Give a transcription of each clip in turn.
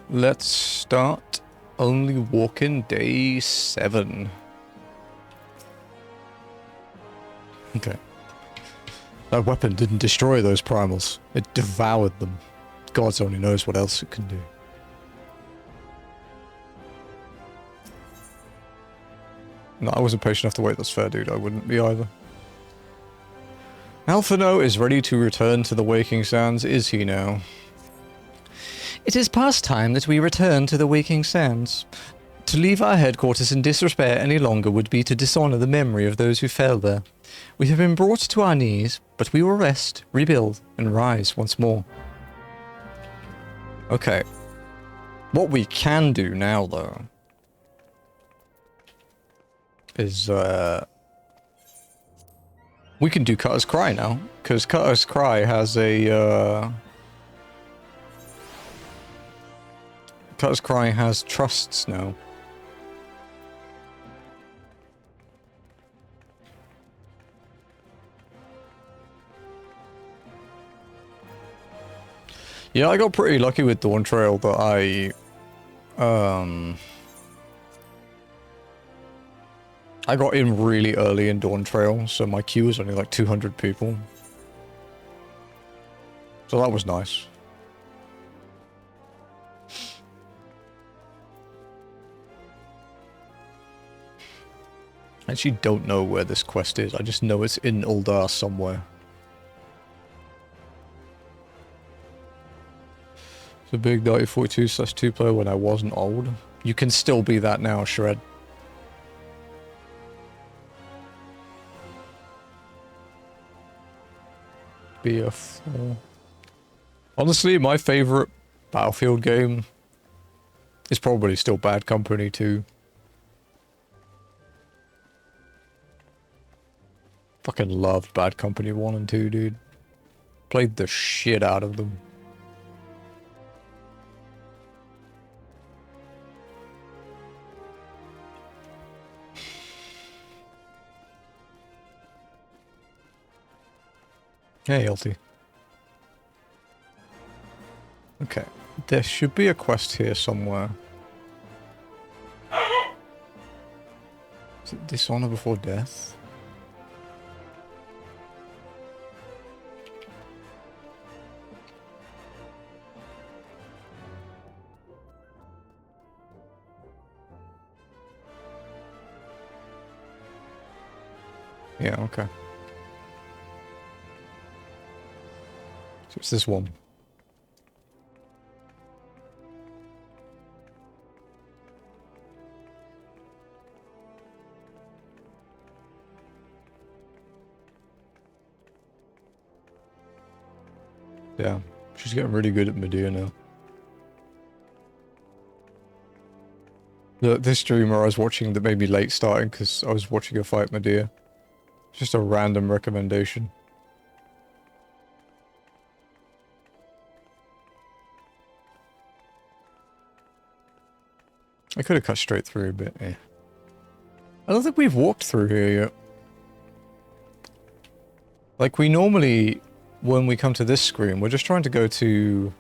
let's start only walking day 7. Okay. That weapon didn't destroy those primals. It devoured them. God only knows what else it can do. No, I wasn't patient enough to wait. That's fair, dude. I wouldn't be either. Alphino is ready to return to the Waking Sands, is he now? It is past time that we return to the Waking Sands. To leave our headquarters in disrepair any longer would be to dishonor the memory of those who fell there. We have been brought to our knees, but we will rest, rebuild, and rise once more. Okay. What we can do now, though, is, we can do Cutter's Cry now, because Cutter's Cry has a, Cutter's Cry has trusts now. Yeah, I got pretty lucky with Dawn Trail that I got in really early in Dawn Trail, so my queue was only like 200 people. So that was nice. I actually don't know where this quest is, I just know it's in Uldar somewhere. The big 1942/2 player when I wasn't old. You can still be that now, Shred. BF4. Honestly, my favorite Battlefield game is probably still Bad Company 2. Fucking loved Bad Company 1 and 2, dude. Played the shit out of them. Hey, healthy. Okay, there should be a quest here somewhere. Is it Dishonor Before Death? Yeah, okay. So it's this one. Yeah, she's getting really good at Medea now. This streamer I was watching that made me late starting because I was watching her fight Medea. Just a random recommendation. I could have cut straight through, but eh. I don't think we've walked through here yet. Like, we normally, when we come to this screen, we're just trying to go to...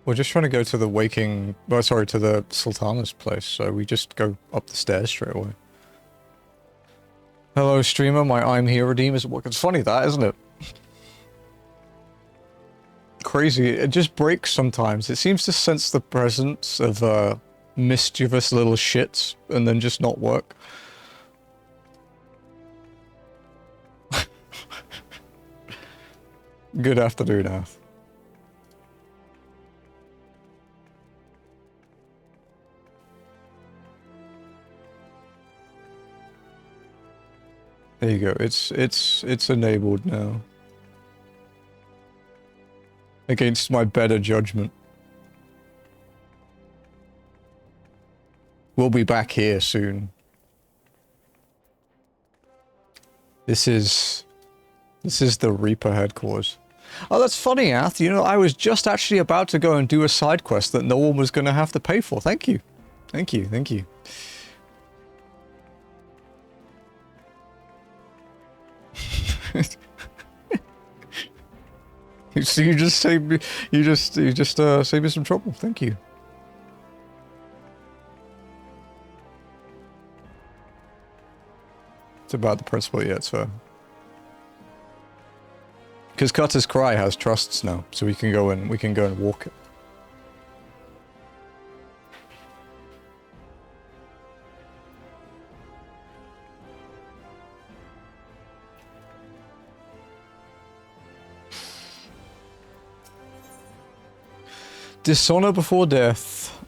we're just trying to go to the Waking... Well, sorry, to the Sultana's place, so we just go up the stairs straight away. Hello, streamer, my I'm Here redeem is working. It's funny that, isn't it? Crazy, it just breaks sometimes. It seems to sense the presence of, mischievous little shits, and then just not work. Good afternoon, Ath. There you go. It's enabled now. Against my better judgment. We'll be back here soon. This is the Reaper headquarters. Oh, that's funny, Ath. You know, I was just actually about to go and do a side quest that no one was going to have to pay for. Thank you. Thank you, thank you. So you just saved me. You just saved me some trouble. Thank you. It's about the principle, yeah, it's fair. Because Cutter's Cry has trusts now, so we can go and walk it. Dishonor before death.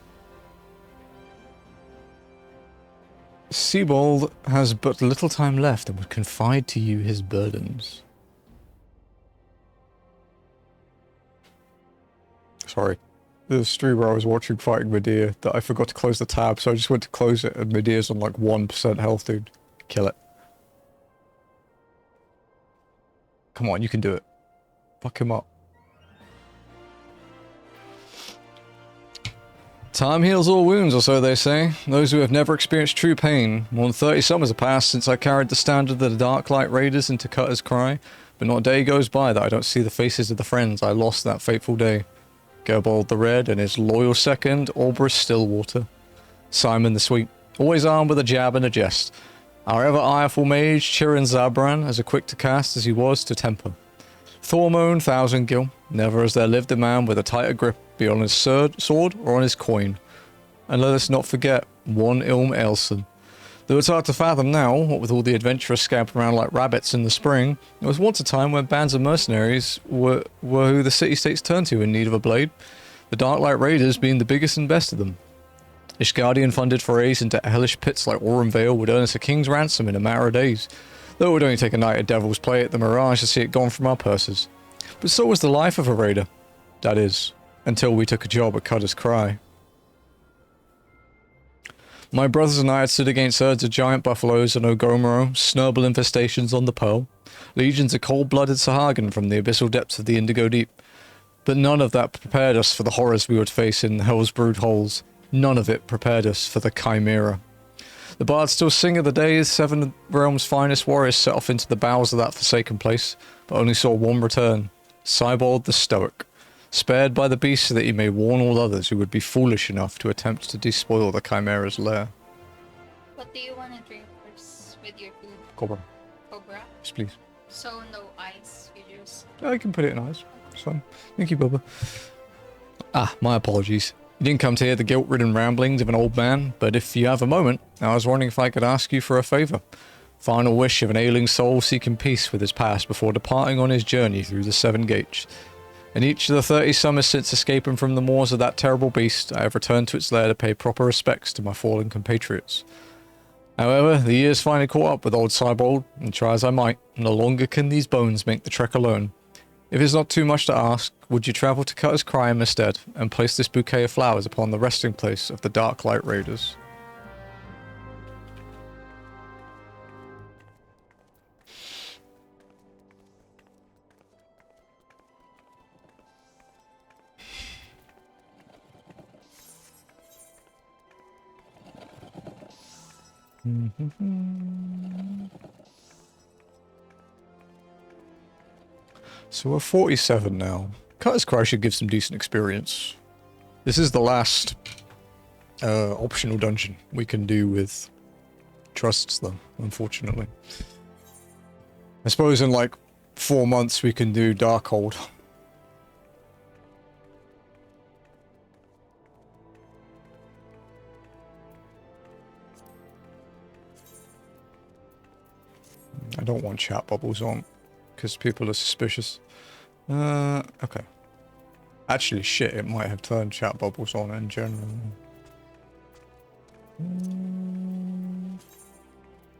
Sebald has but little time left and would confide to you his burdens. Sorry. The streamer I was watching fighting Medea that I forgot to close the tab, so I just went to close it and Medea's on like 1% health, dude. Kill it. Come on, you can do it. Fuck him up. Time heals all wounds, or so they say. Those who have never experienced true pain. More than 30 summers have passed since I carried the standard of the Darklight Raiders into Cutter's Cry, but not a day goes by that I don't see the faces of the friends I lost that fateful day. Gerbold the Red and his loyal second, Orbrus Stillwater. Simon the Sweet, always armed with a jab and a jest. Our ever ireful mage, Chirin Zabran, as quick to cast as he was to temper. Thormone Thousandgill, never has there lived a man with a tighter grip be on his sword or on his coin. And let us not forget one Ilm Ailson. Though it's hard to fathom now, what with all the adventurers scampering around like rabbits in the spring, there was once a time when bands of mercenaries were who the city-states turned to in need of a blade, the Darklight Raiders being the biggest and best of them. Ishgardian-funded forays into hellish pits like Aurum Vale would earn us a king's ransom in a matter of days, though it would only take a night of devil's play at the Mirage to see it gone from our purses. But so was the life of a raider. That is, until we took a job at Cutter's Cry. My brothers and I had stood against herds of giant buffaloes on Ogomoro, snurble infestations on the Pearl, legions of cold-blooded Sahagan from the abyssal depths of the Indigo Deep. But none of that prepared us for the horrors we would face in Hell's Brood Holes. None of it prepared us for the Chimera. The bards still sing of the days 7 realms' finest warriors set off into the bowels of that forsaken place, but only saw one return, Cybald the Stoic, spared by the beast so that he may warn all others who would be foolish enough to attempt to despoil the Chimera's lair. What do you want to drink first with your food? Cobra. Cobra? Yes, please. So no ice, you just... I can put it in ice. It's fine. Thank you, Bubba. Ah, my apologies. You didn't come to hear the guilt-ridden ramblings of an old man, but if you have a moment, I was wondering if I could ask you for a favour. Final wish of an ailing soul seeking peace with his past before departing on his journey through the 7 gates. In each of the 30 summers since escaping from the maws of that terrible beast, I have returned to its lair to pay proper respects to my fallen compatriots. However, the years finally caught up with old Cybald, and try as I might, no longer can these bones make the trek alone. If it's not too much to ask, would you travel to Cutter's Cry instead, and place this bouquet of flowers upon the resting place of the Darklight Raiders? So we're 47 now. Cutter's Cry should give some decent experience. This is the last optional dungeon we can do with trusts, though, unfortunately. I suppose in like 4 months we can do Darkhold. I don't want chat bubbles on, because people are suspicious. Okay. Actually, shit, it might have turned chat bubbles on in general.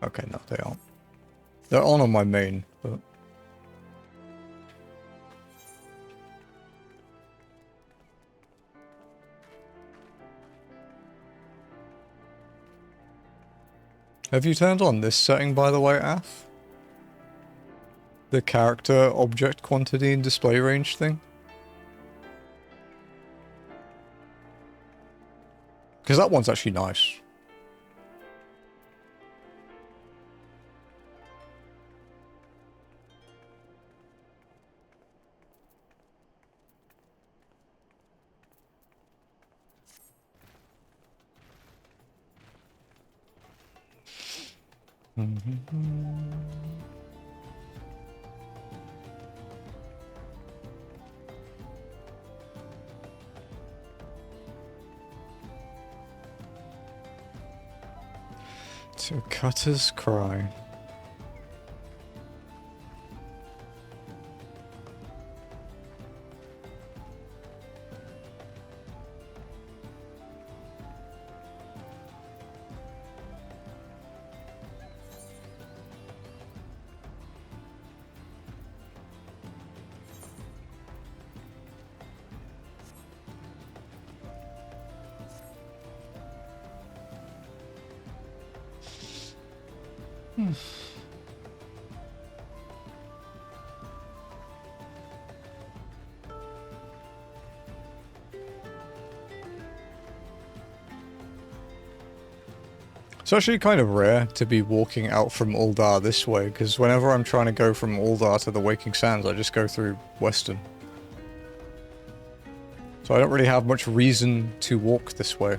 Okay, no, they aren't. They're on my main, but... Have you turned on this setting, by the way, Af? The character, object, quantity, and display range thing? Because that one's actually nice. To Cutter's Cry. It's actually kind of rare to be walking out from Uldar this way, because whenever I'm trying to go from Uldar to the Waking Sands, I just go through Western. So I don't really have much reason to walk this way.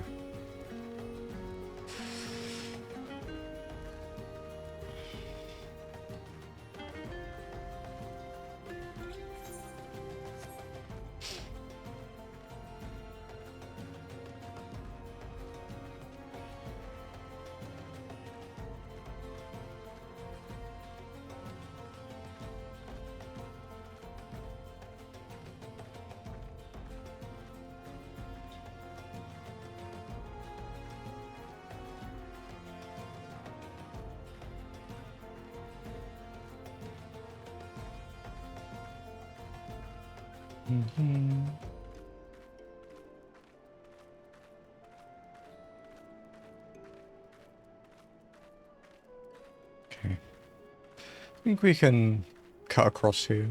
Okay. I think we can cut across here.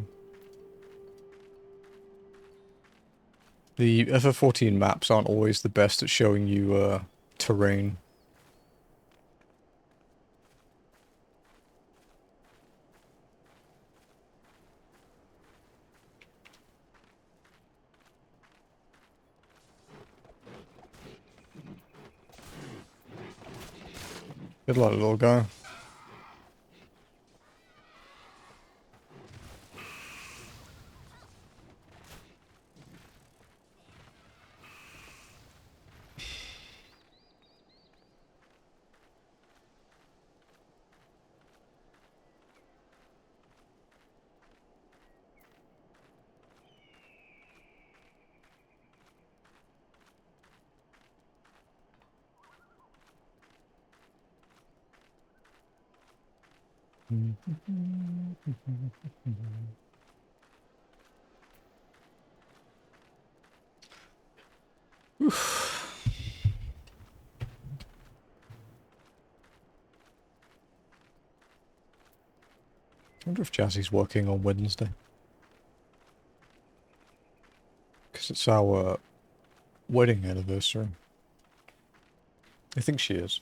The FF14 maps aren't always the best at showing you terrain. Good luck, little guy. I wonder if Jazzy's working on Wednesday. Because it's our wedding anniversary. I think she is.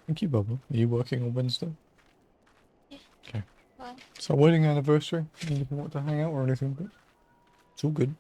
Thank you, Bubba. Are you working on Wednesday? Yeah. Okay. Well, It's our wedding anniversary. Anything want to hang out or anything, but it's all good.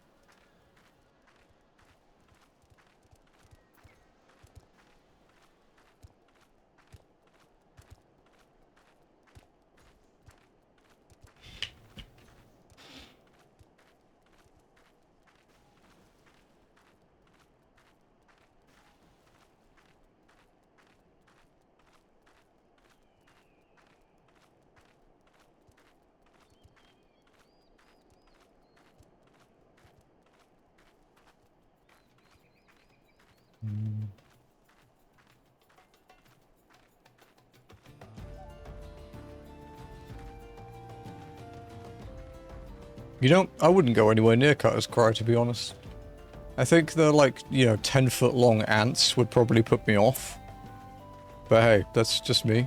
You don't, I wouldn't go anywhere near Cutter's Cry, to be honest. I think the, like, 10-foot long ants would probably put me off. But hey, that's just me.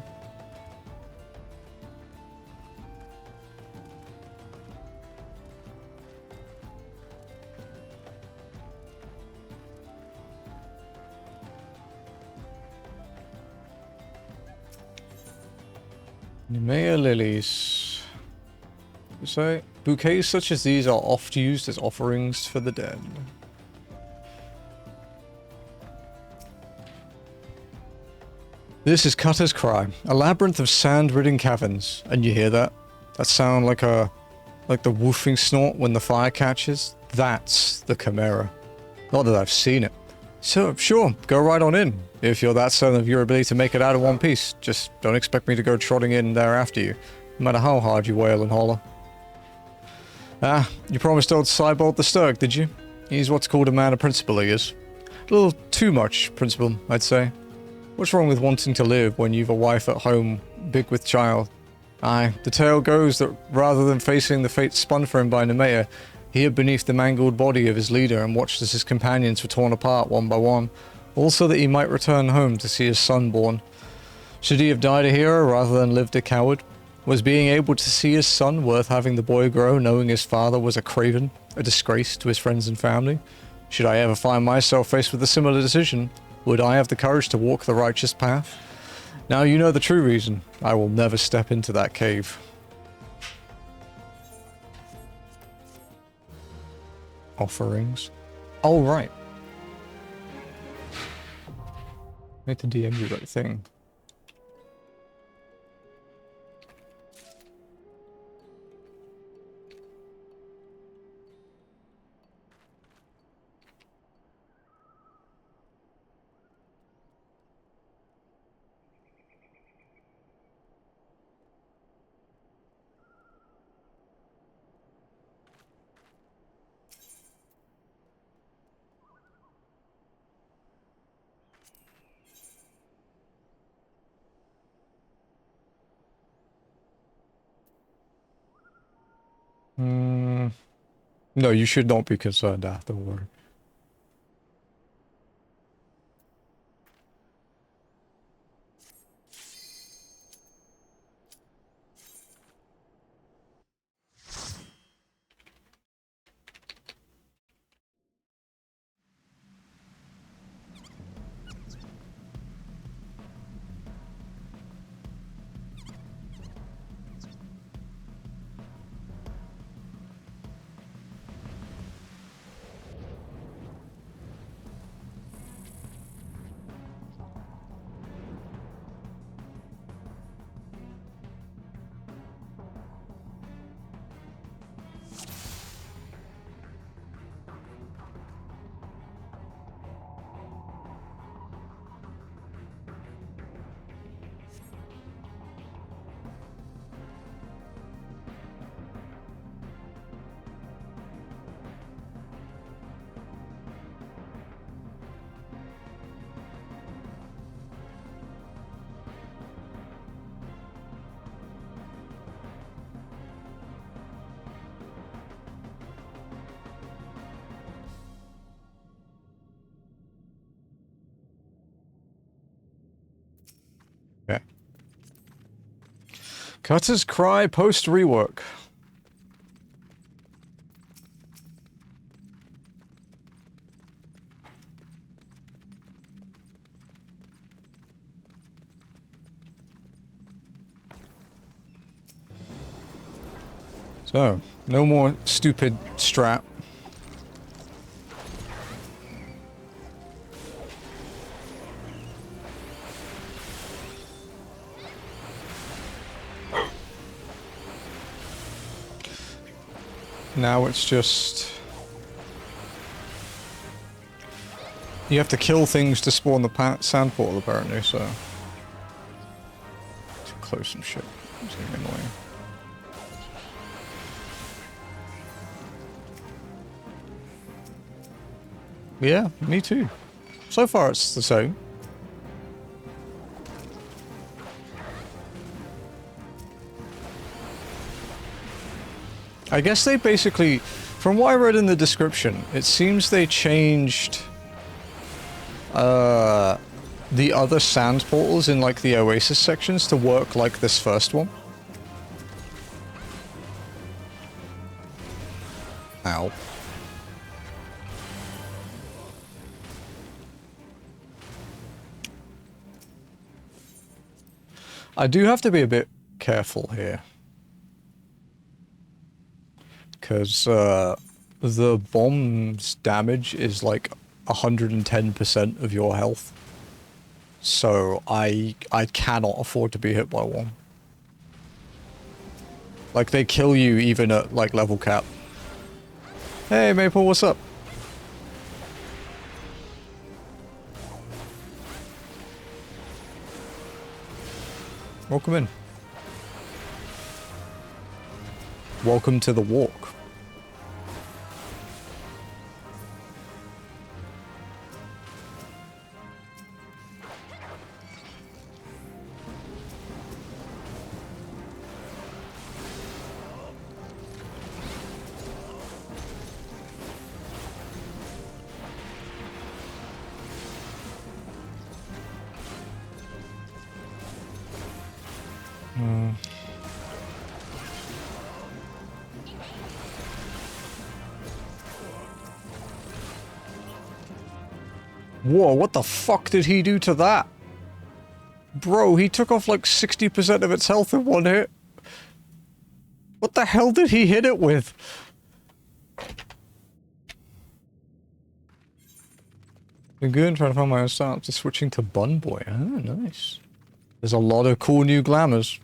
Nemea lilies. You say, bouquets such as these are oft used as offerings for the dead. This is Cutter's Cry, a labyrinth of sand-ridden caverns. And you hear that? That sound like the woofing snort when the fire catches? That's the Chimera. Not that I've seen it. So, sure, go right on in. If you're that certain of your ability to make it out in one piece, just don't expect me to go trotting in there after you, no matter how hard you wail and holler. Ah, you promised old Cybold the Sturg, did you? He's what's called a man of principle, he is. A little too much principle, I'd say. What's wrong with wanting to live when you've a wife at home, big with child? Aye, the tale goes that rather than facing the fate spun for him by Nemea, he hid beneath the mangled body of his leader and watched as his companions were torn apart one by one, all so that he might return home to see his son born. Should he have died a hero rather than lived a coward? Was being able to see his son worth having the boy grow knowing his father was a craven, a disgrace to his friends and family? Should I ever find myself faced with a similar decision, would I have the courage to walk the righteous path? Now you know the true reason. I will never step into that cave. Offerings. Oh, right. Make the DM do that thing. No, you should not be concerned afterward. Okay. Cutter's Cry post rework. So, no more stupid strap. Now it's just... You have to kill things to spawn the sand portal, apparently, so... To close some shit. It's gonna be annoying. Yeah, me too. So far it's the same. I guess they basically, from what I read in the description, it seems they changed the other sand portals in like the Oasis sections to work like this first one. Ow. I do have to be a bit careful here. Because the bomb's damage is like 110% of your health. So I cannot afford to be hit by one. Like, they kill you even at, like, level cap. Hey, Maple, what's up? Welcome in. Welcome to the walk. Whoa, what the fuck did he do to that? Bro, he took off like 60% of its health in one hit. What the hell did he hit it with? Been good, trying to find my own style after switching to Bun Boy. Oh, nice. There's a lot of cool new glamours.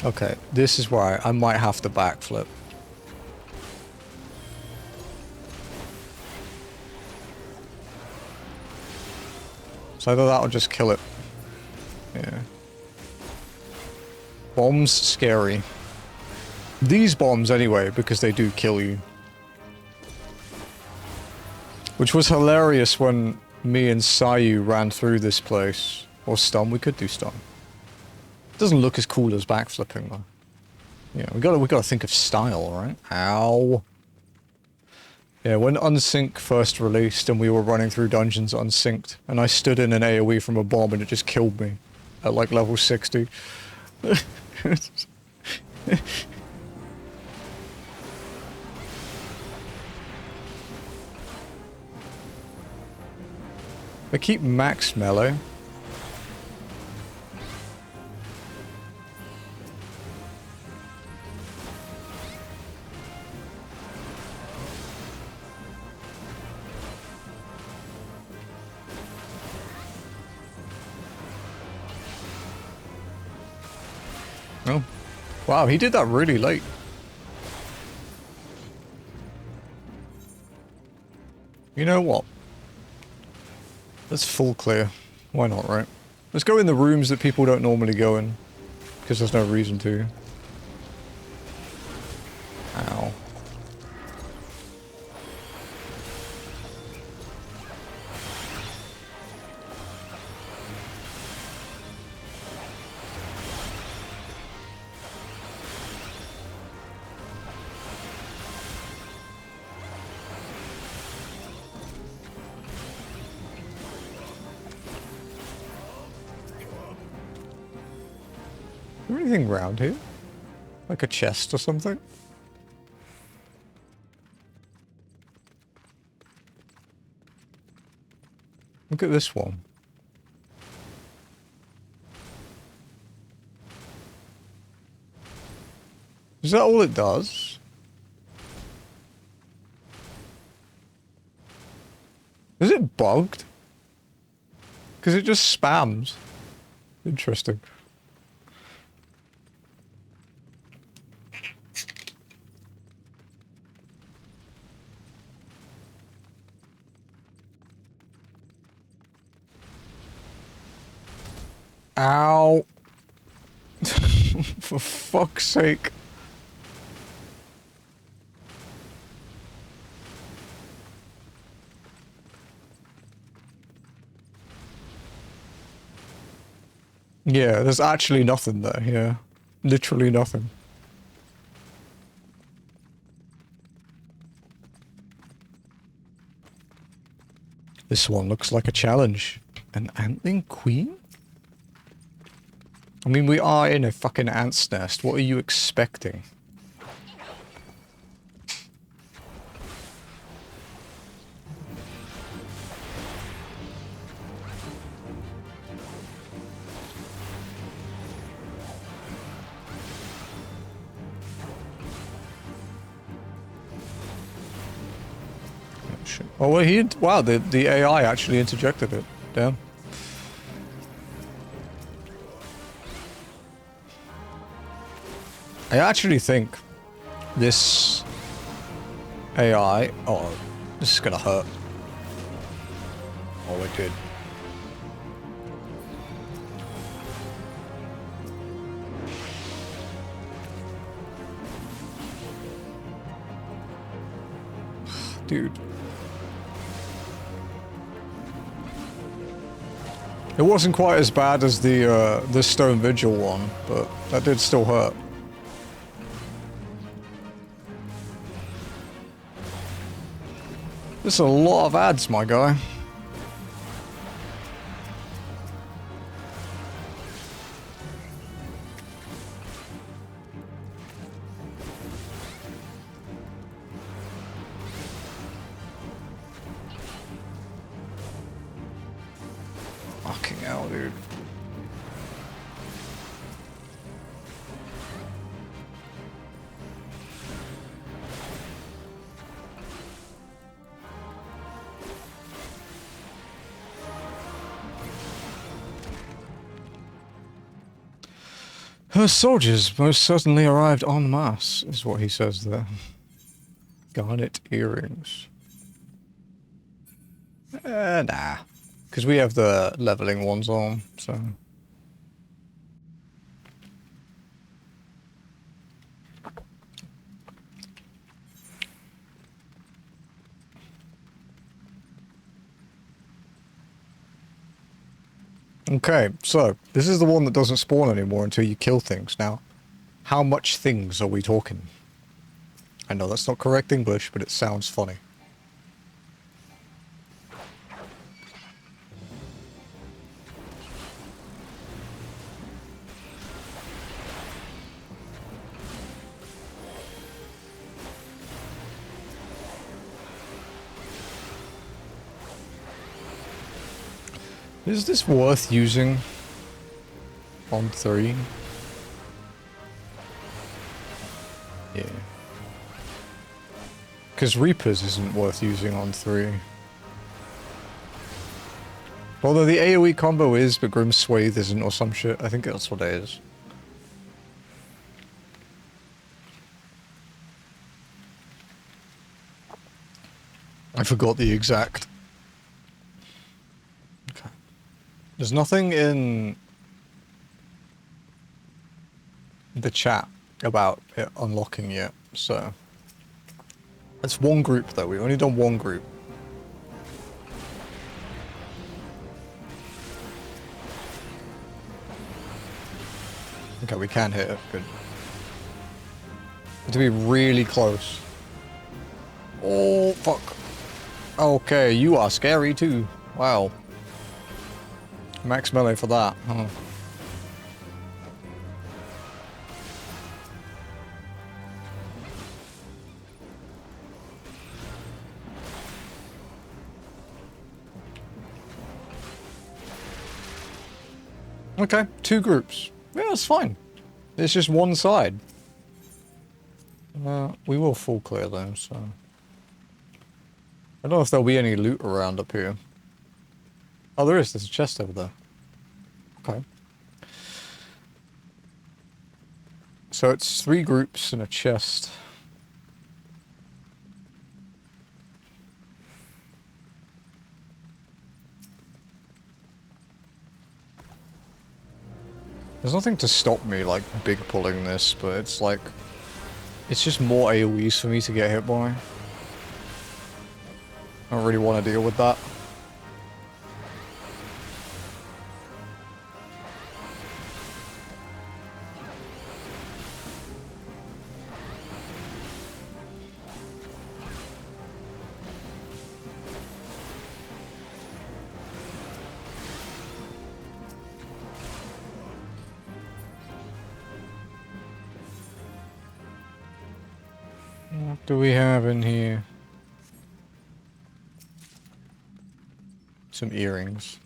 Okay, this is why I might have to backflip. So either that or just kill it. Yeah. Bombs scary. These bombs anyway, because they do kill you. Which was hilarious when me and Sayu ran through this place. Or stun, we could do stun. Doesn't look as cool as backflipping though. Yeah, we gotta think of style, right? Ow. Yeah, when Unsync first released and we were running through dungeons unsynced, and I stood in an AoE from a bomb and it just killed me at like level 60. I keep max melee. Oh. Wow, he did that really late. You know what? Let's full clear. Why not, right? Let's go in the rooms that people don't normally go in. Because there's no reason to. Ow. Is there anything around here? Like a chest or something? Look at this one. Is that all it does? Is it bugged? Because it just spams. Interesting. Ow. For fuck's sake. Yeah, there's actually nothing there, yeah. Literally nothing. This one looks like a challenge. An antling queen? I mean, we are in a fucking ant's nest. What are you expecting? shit. Oh, well, wow, the AI actually interjected it. Damn. I actually think this AI... Oh, this is gonna hurt. Oh, it did. Dude. It wasn't quite as bad as the Stone Vigil one, but that did still hurt. This is a lot of ads, my guy. Fucking hell, dude. Her soldiers most certainly arrived en masse, is what he says there. Garnet earrings. Nah. Because we have the leveling ones on, so... Okay, so, this is the one that doesn't spawn anymore until you kill things. Now, how much things are we talking? I know that's not correct English, but it sounds funny. Is this worth using on 3? Yeah. Because Reapers isn't worth using on 3. Although the AoE combo is, but Grim Swathe isn't or some shit. I think that's what it is. I forgot the exact. Okay. There's nothing in the chat about it unlocking yet, so... That's one group though, we've only done one group. Okay, we can hit it, good. Have to be really close. Oh, fuck. Okay, you are scary too. Wow. Max melee for that, huh? Okay, 2 groups. Yeah, that's fine. It's just one side. We will full clear though, so... I don't know if there'll be any loot around up here. Oh, there is. There's a chest over there. Okay. So it's 3 groups and a chest. There's nothing to stop me, like, big pulling this, but it's like... It's just more AoEs for me to get hit by. I don't really want to deal with that. What do we have in here? Some earrings.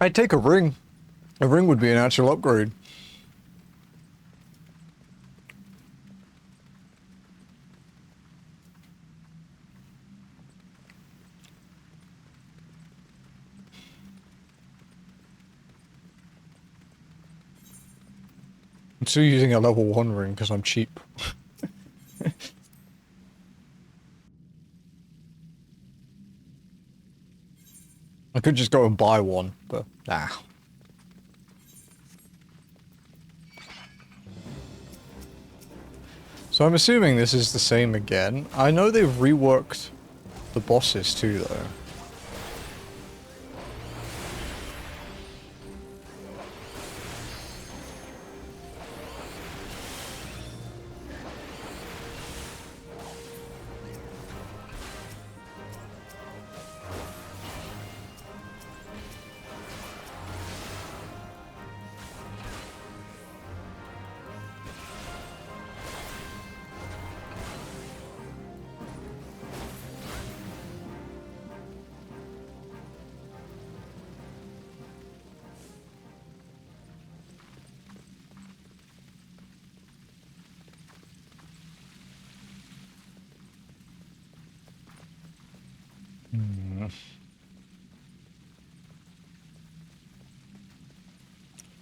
I'd take a ring. A ring would be a natural upgrade. still using a level 1 ring because I'm cheap. I could just go and buy one, but nah. So I'm assuming this is the same again. I know they've reworked the bosses too, though.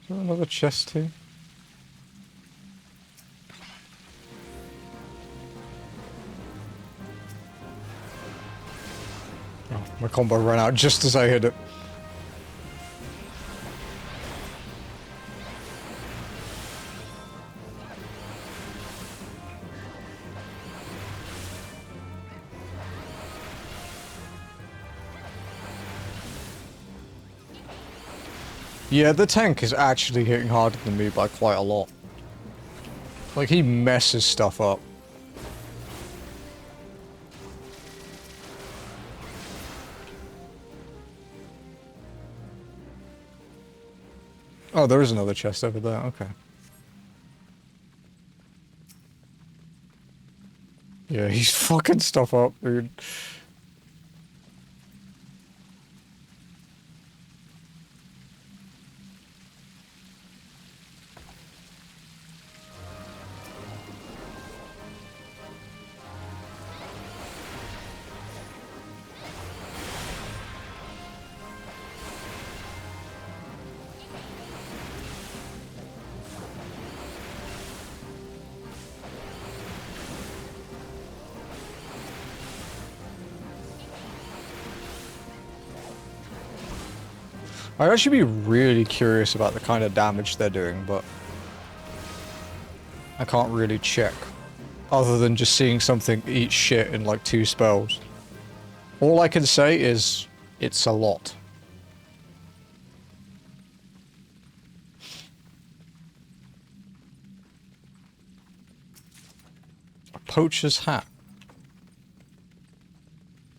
Is there another chest here? Oh, my combo ran out just as I hit it. Yeah, the tank is actually hitting harder than me by quite a lot. Like, he messes stuff up. Oh, there is another chest over there, okay. Yeah, he's fucking stuff up, dude. I'd actually be really curious about the kind of damage they're doing, but I can't really check. Other than just seeing something eat shit in like 2 spells. All I can say is, it's a lot. A poacher's hat.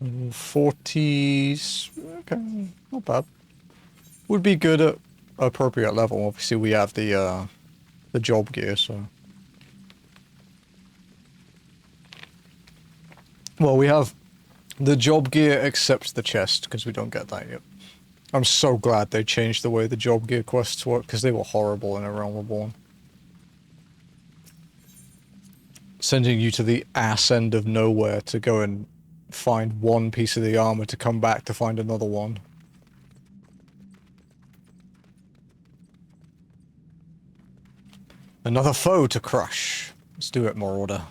40s... okay, not bad. Would be good at appropriate level. Obviously, we have the job gear, so. Well, we have the job gear except the chest, because we don't get that yet. I'm so glad they changed the way the job gear quests work, because they were horrible in A Realm Reborn. Sending you to the ass end of nowhere to go and find one piece of the armor to come back to find another one. Another foe to crush. Let's do it, Marauder.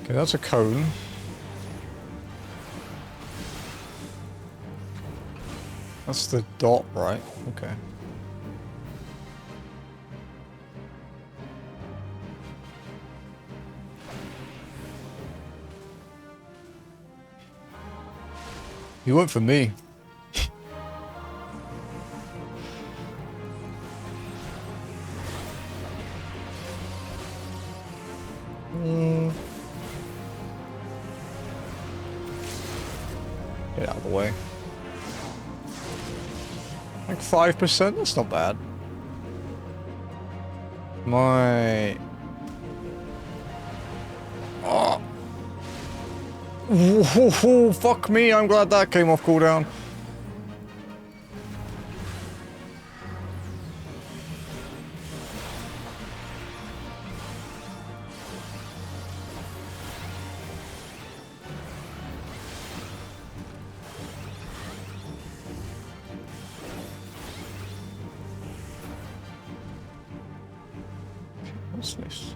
Okay, that's a cone. That's the dot, right? Okay. You went for me. Get out of the way. Like 5%? That's not bad. My... Oh. Ooh, fuck me, I'm glad that came off cooldown. What's this?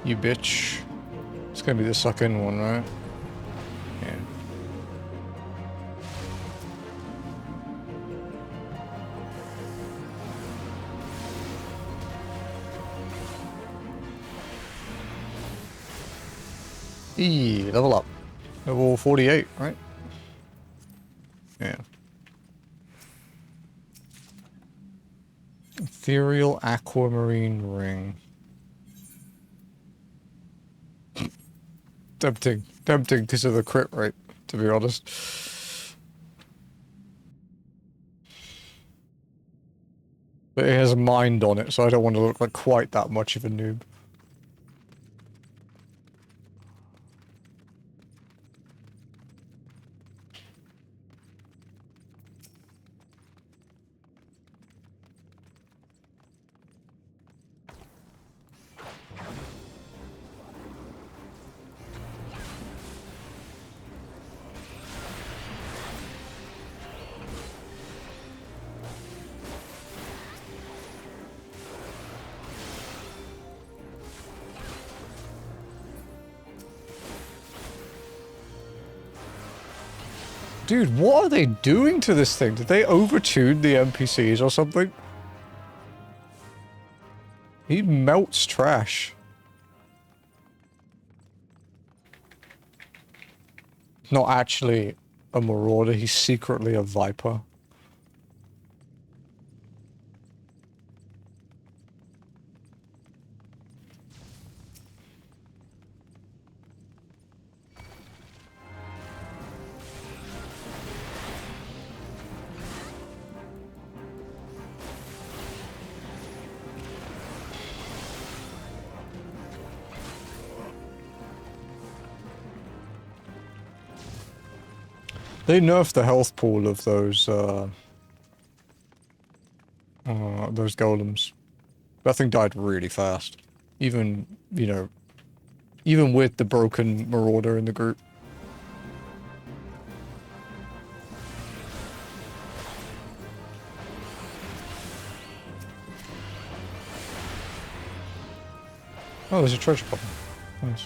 You bitch. It's gonna be the second one, right? Yeah. Level up. Level 48, right? Yeah. Ethereal aquamarine ring. Tempting. Tempting because of the crit rate, to be honest. But it has a mind on it, so I don't want to look like quite that much of a noob. Dude, what are they doing to this thing? Did they overtune the NPCs or something? He melts trash. Not actually a marauder, he's secretly a viper. They nerfed the health pool of those golems. That thing died really fast. Even, you know, even with the broken marauder in the group. Oh, there's a treasure button. Nice.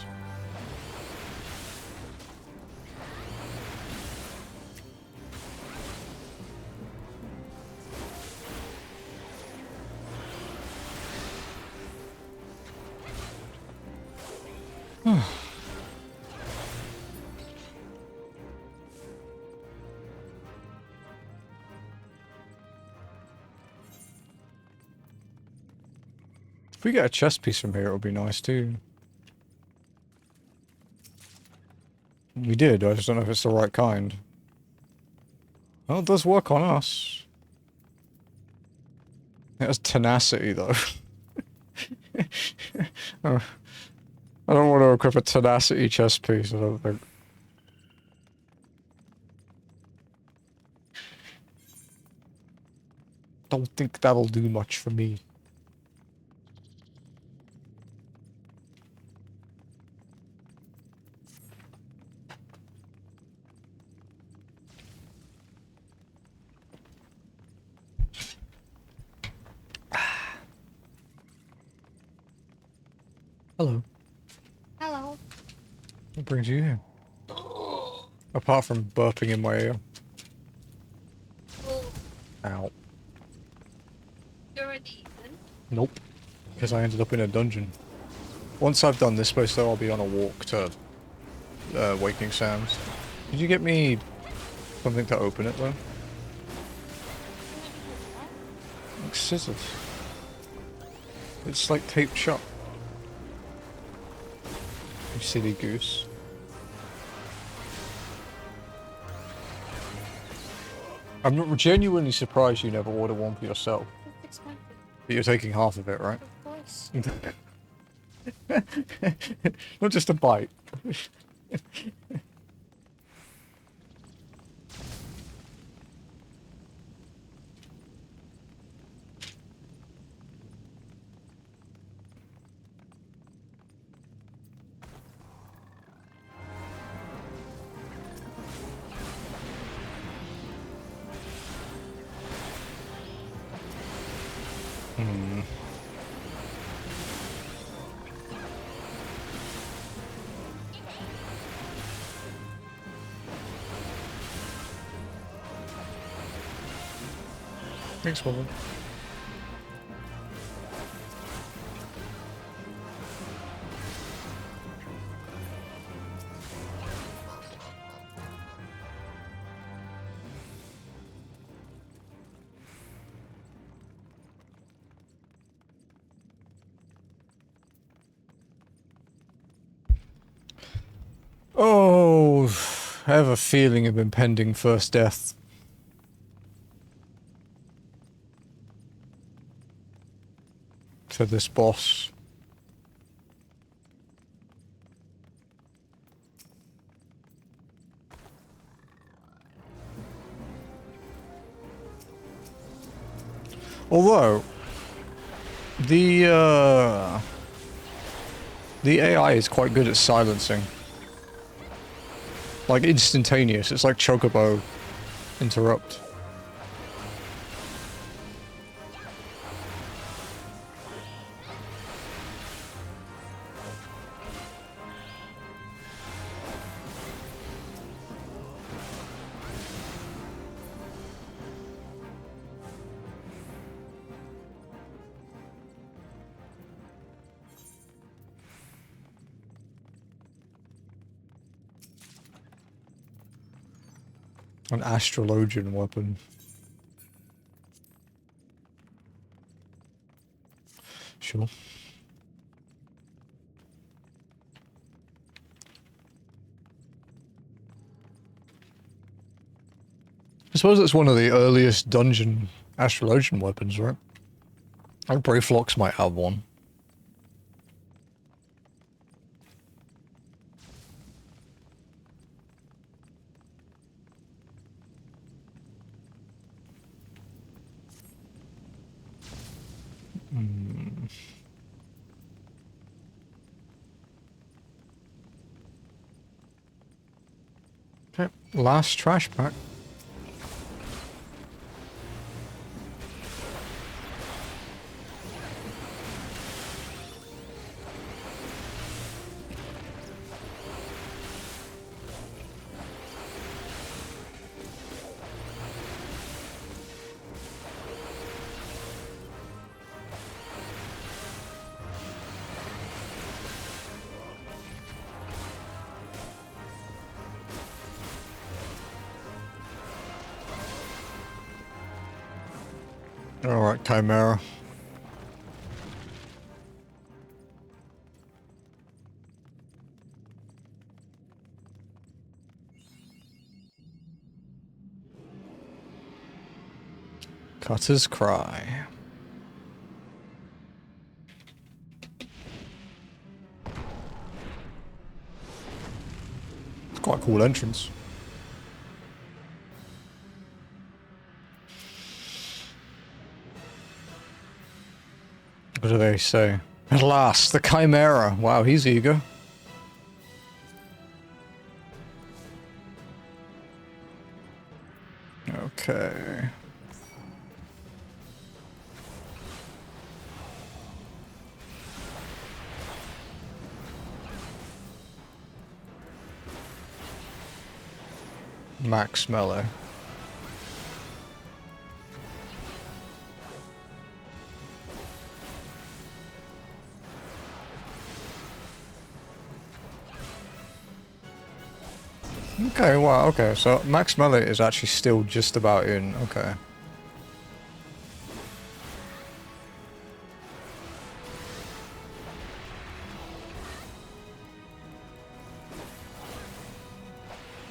If we get a chest piece from here, it would be nice too. We did, I just don't know if it's the right kind. Well, it does work on us. It has tenacity though. Oh, I don't want to equip a tenacity chest piece, I don't think. Don't think that'll do much for me. Hello. Hello. What brings you here? Apart from burping in my ear. Oh, Ow. you already eaten? Nope. Because I ended up in a dungeon. Once I've done this place though, I'll be on a walk to Waking Sands. Did you get me something to open it though? Like scissors. It's like taped shut. You silly goose. I'm genuinely surprised you never order one for yourself. It's expensive. But you're taking half of it, right? Of course. Not just a bite. Thanks, woman. Oh, I have a feeling of impending first death. To this boss. Although, the AI is quite good at silencing. Like, instantaneous. It's like Chocobo interrupt. An astrologian weapon. Sure. I suppose it's one of the earliest dungeon astrologian weapons, right? I think Brayflox might have one. Okay, last trash pack. Alright, Chimera. Cutter's Cry. It's quite a cool entrance. What do they say? At last, the Chimera. Wow, he's eager. Okay. Max Melee. Okay, wow, okay, so Max Melee is actually still just about in, okay.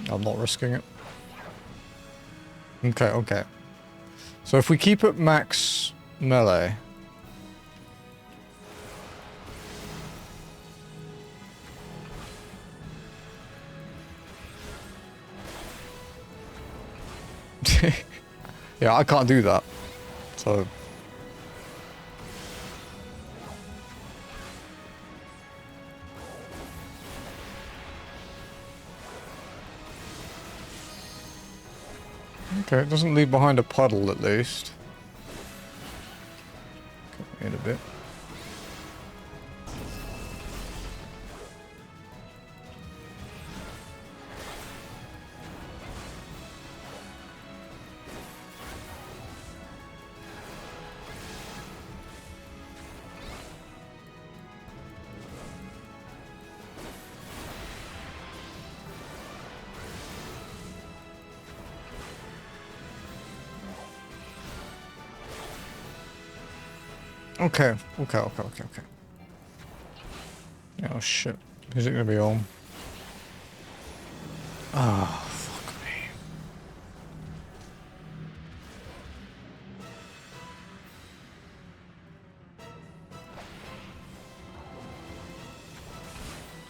I'm not risking it. Okay, okay. So if we keep it max melee... Yeah, I can't do that. So... Okay, it doesn't leave behind a puddle at least. In a bit. Okay. Oh shit. Is it gonna be on? Ah, oh, fuck me.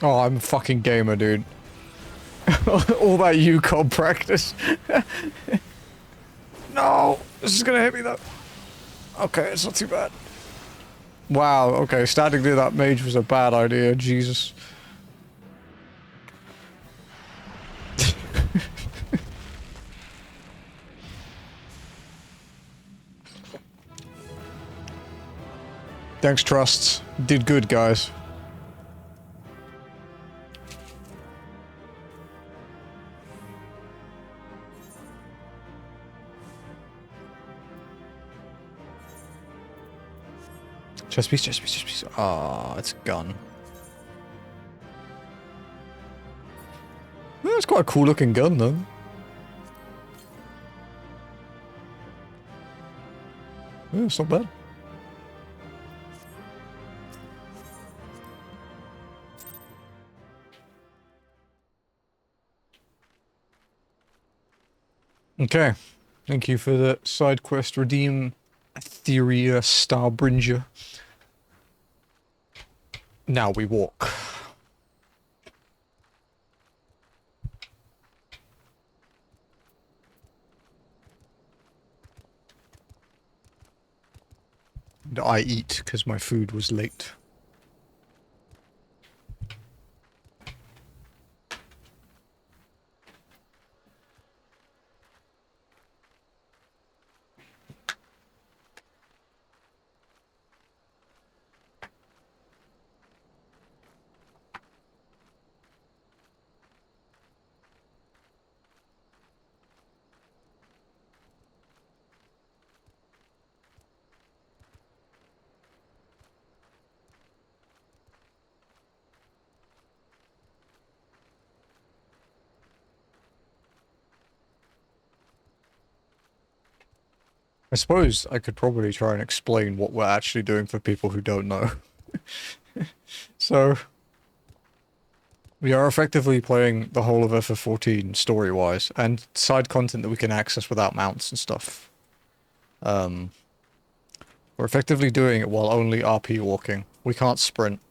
Oh, I'm a fucking gamer, dude. All that UCOB practice. No! This is gonna hit me though. Okay, it's not too bad. Wow, okay, standing near that mage was a bad idea, Jesus. Thanks, Trusts. Did good, guys. Chest piece, chest piece, chest piece. Ah, it's a gun. Well, it's quite a cool looking gun, though. Yeah, it's not bad. Okay. Thank you for the side quest. Redeem Etheria Starbringer. Now we walk. And I eat because my food was late. I suppose I could probably try and explain what we're actually doing for people who don't know. So, we are effectively playing the whole of FF14 story-wise, and side content that we can access without mounts and stuff. We're effectively doing it while only RP walking. We can't sprint.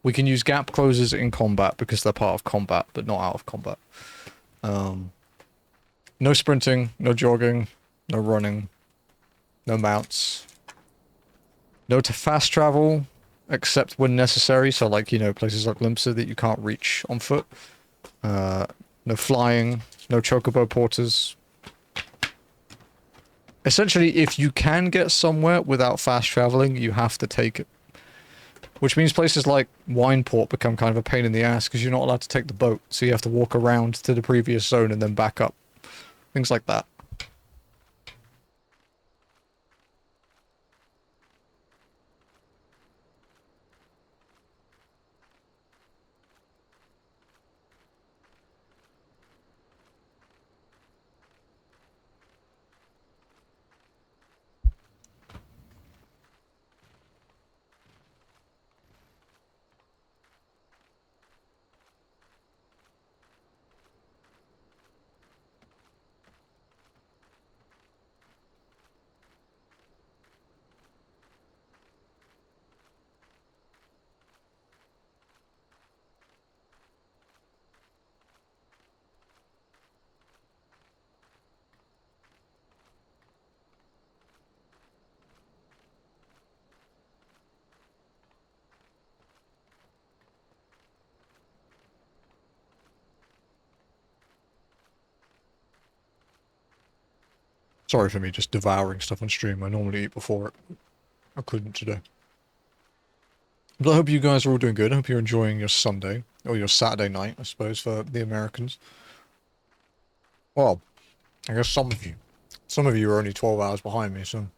We can use gap closers in combat because they're part of combat, but not out of combat. No sprinting, no jogging, no running, no mounts. No to fast travel, except when necessary, so like, you know, places like Limsa that you can't reach on foot. No flying, no chocobo porters. Essentially, if you can get somewhere without fast traveling, you have to take it. Which means places like Wineport become kind of a pain in the ass because you're not allowed to take the boat, so you have to walk around to the previous zone and then back up. Things like that. Sorry for me just devouring stuff on stream. I normally eat before it. I couldn't today. But I hope you guys are all doing good. I hope you're enjoying your Sunday. Or your Saturday night, I suppose, for the Americans. Well, I guess some of you. Some of you are only 12 hours behind me, so...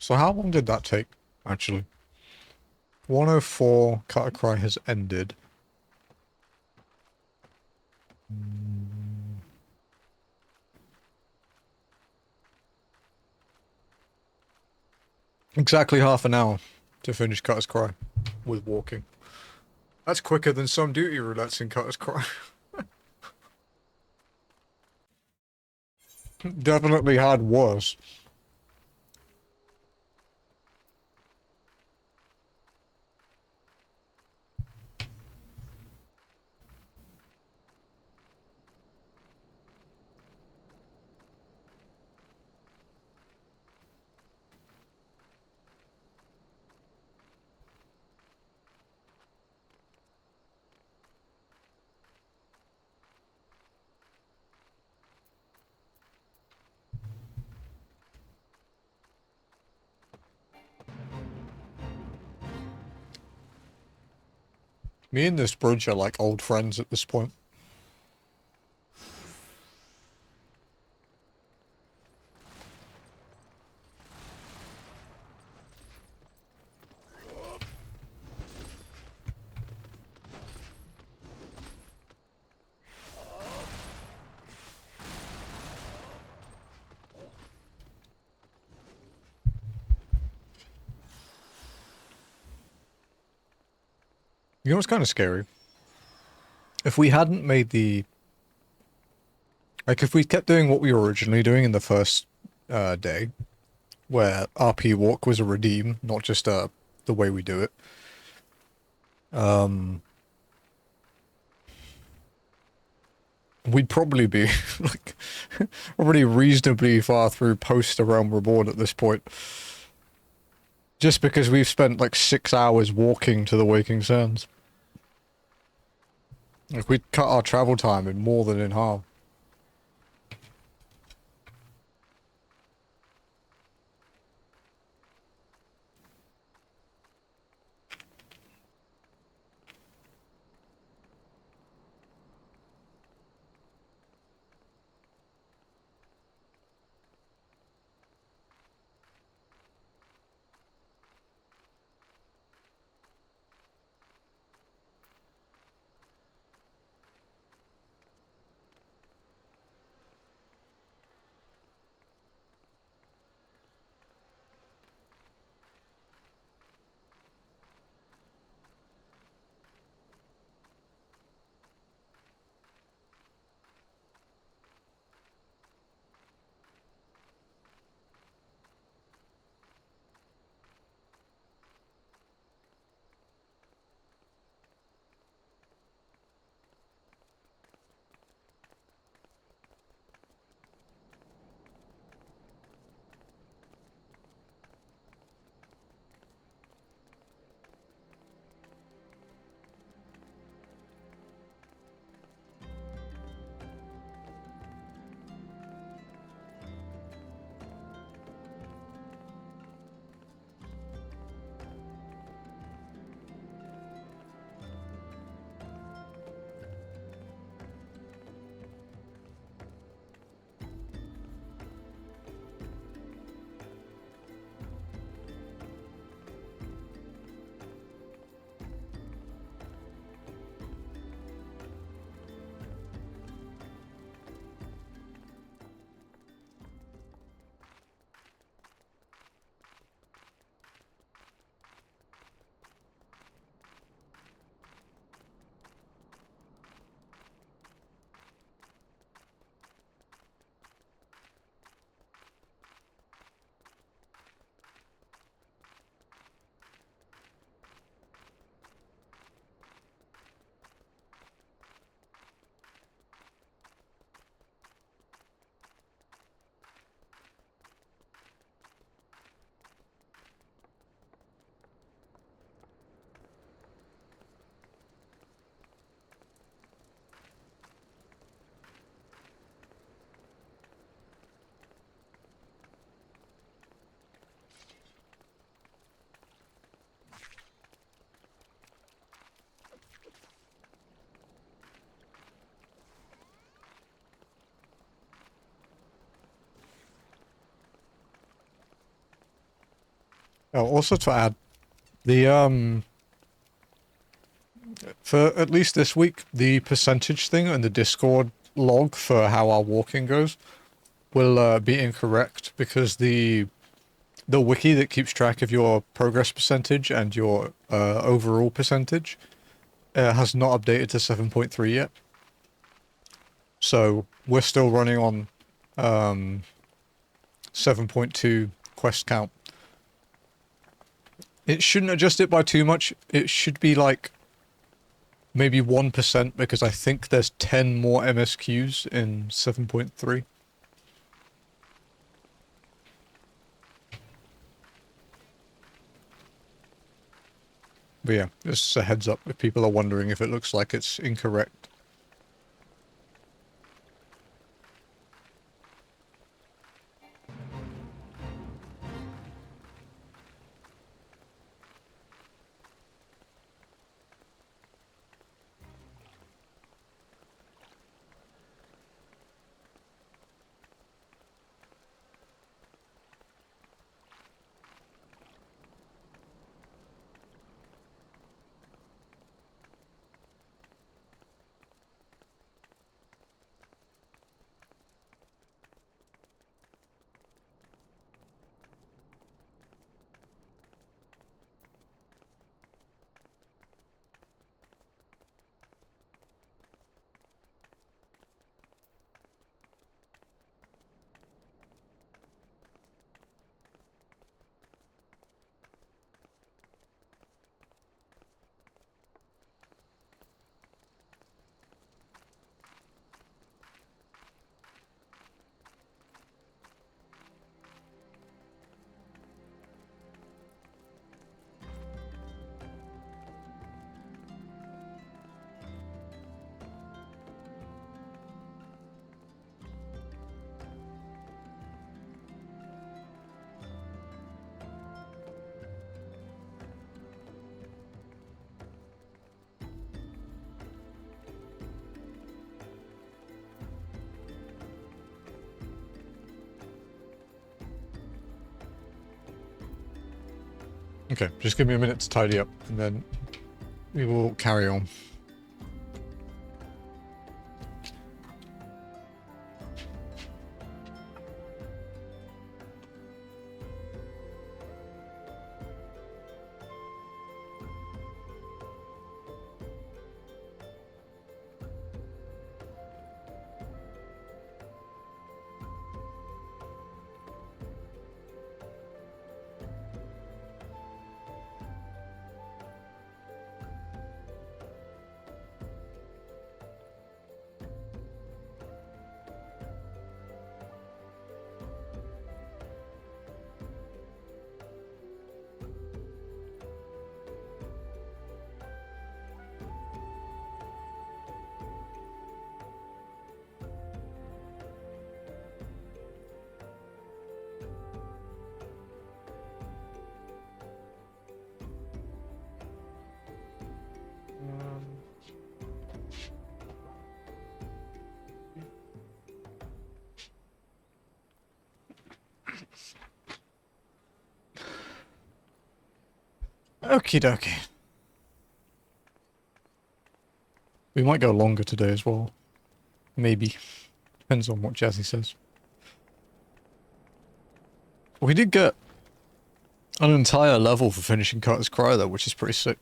So how long did that take, actually? 104, Cut Cry has ended. Exactly half an hour to finish Cutter's Cry with walking. That's quicker than some duty roulettes in Cutter's Cry. Definitely had worse. Me and this bridge are like old friends at this point. You know what's kind of scary? If we hadn't made the... Like, if we kept doing what we were originally doing in the first day, where RP walk was a redeem, not just the way we do it, we'd probably be, like, already reasonably far through post-Realm Reborn at this point. Just because we've spent, like, 6 hours walking to the Waking Sands. Like, we'd cut our travel time in more than in half. Oh, also to add, the for at least this week, the percentage thing and the Discord log for how our walking goes will be incorrect because the wiki that keeps track of your progress percentage and your overall percentage has not updated to 7.3 yet. So we're still running on 7.2 quest count. It shouldn't adjust it by too much. It should be like maybe 1% because I think there's 10 more MSQs in 7.3. But yeah, just a heads up if people are wondering if it looks like it's incorrect. Okay, just give me a minute to tidy up and then we will carry on. Okie dokie. We might go longer today as well. Maybe. Depends on what Jazzy says. We did get an entire level for finishing Carter's Cry though, which is pretty sick.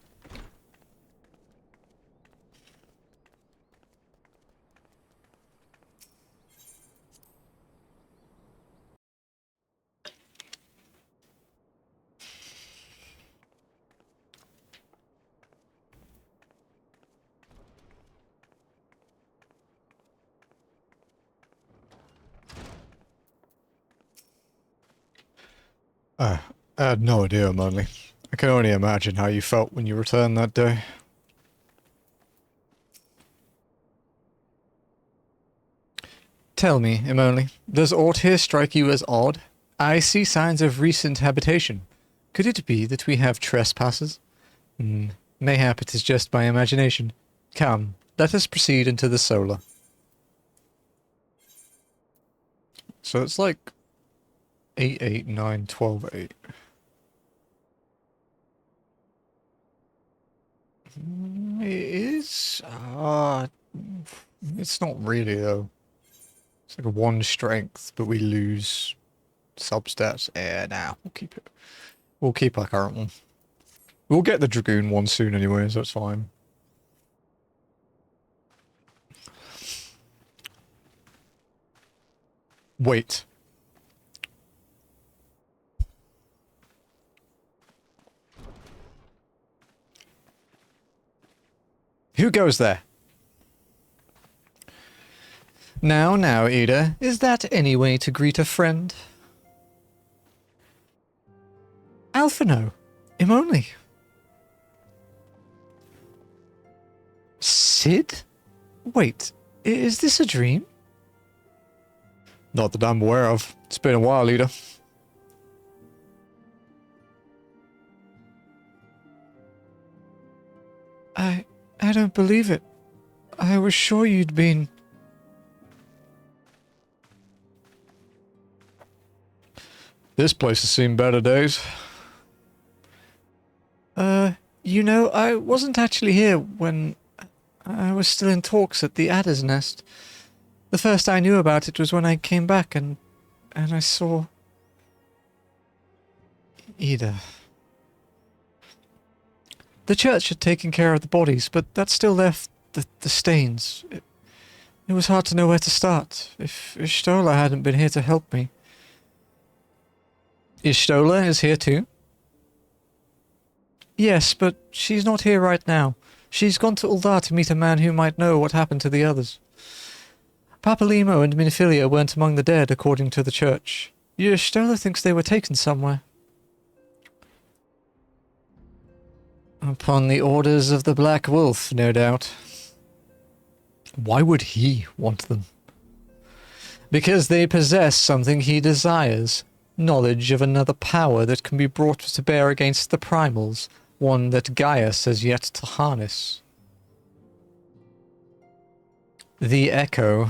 I had no idea, Manly. I can only imagine how you felt when you returned that day. Tell me, Emily, does aught here strike you as odd? I see signs of recent habitation. Could it be that we have trespassers? Mayhap it is just my imagination. Come, let us proceed into the solar. So it's like 8, 8, 9, 12, 8. It is. It's not really though. It's like a 1 strength, but we lose substats. Nah, we'll keep it. We'll keep our current one. We'll get the Dragoon one soon anyway, so it's fine. Wait. Who goes there? Now, Ada, is that any way to greet a friend? Alphino, him only. Sid? Wait, is this a dream? Not that I'm aware of. It's been a while, Ada. I don't believe it. I was sure you'd been... This place has seen better days. You know, I wasn't actually here when I was still in talks at the Adder's Nest. The first I knew about it was when I came back and I saw... Ada. The church had taken care of the bodies, but that still left the stains. It was hard to know where to start, if Stola hadn't been here to help me. Stola is here too? Yes, but she's not here right now. She's gone to Uldar to meet a man who might know what happened to the others. Papalimo and Minophilia weren't among the dead, according to the church. Stola thinks they were taken somewhere. Upon the orders of the Black Wolf, no doubt. Why would he want them? Because they possess something he desires. Knowledge of another power that can be brought to bear against the primals. One that Gaius has yet to harness. The Echo.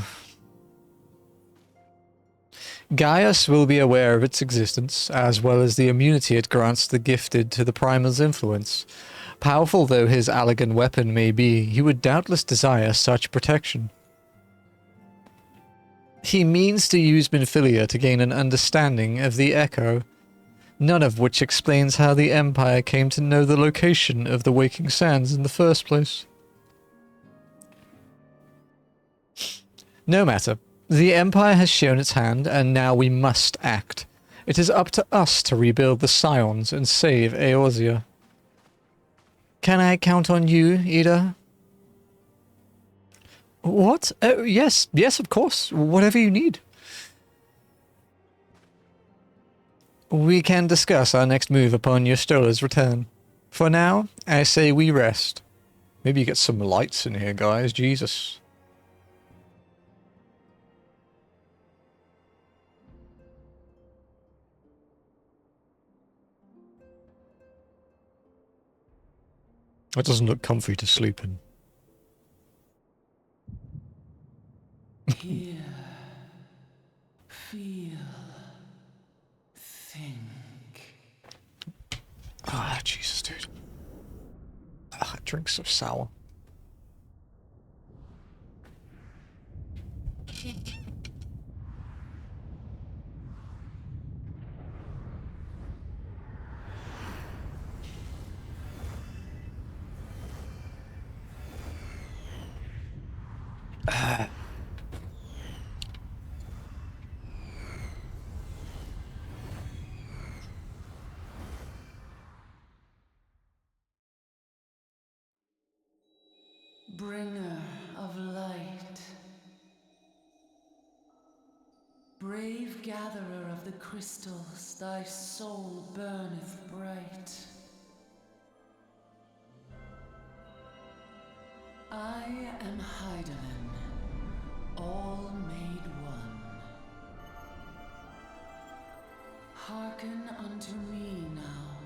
Gaius will be aware of its existence, as well as the immunity it grants the gifted to the primal's influence. Powerful though his Allagan weapon may be, he would doubtless desire such protection. He means to use Minophilia to gain an understanding of the Echo, none of which explains how the Empire came to know the location of the Waking Sands in the first place. No matter. The Empire has shown its hand, and now we must act. It is up to us to rebuild the Scions and save Eorzea. Can I count on you, Ada? What? Yes, of course. Whatever you need. We can discuss our next move upon your Stola's return. For now, I say we rest. Maybe you get some lights in here, guys. Jesus. That doesn't look comfy to sleep in. Hear, feel, think. Ah, Jesus, dude. Ah, drink's so sour. Bringer of light, brave gatherer of the crystals, thy soul burneth bright. I am Hydaelyn, all made one. Hearken unto me now,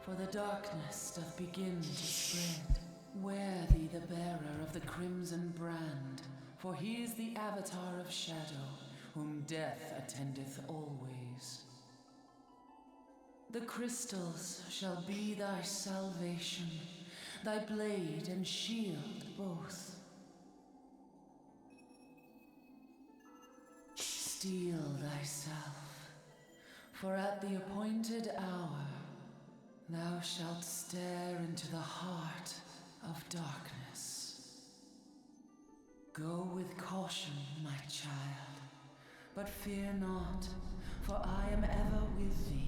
for the darkness doth begin to spread. Wear thee the bearer of the crimson brand, for he is the avatar of shadow, whom death attendeth always. The crystals shall be thy salvation, thy blade and shield both. Steel thyself, for at the appointed hour thou shalt stare into the heart of darkness. Go with caution, my child, but fear not, for I am ever with thee.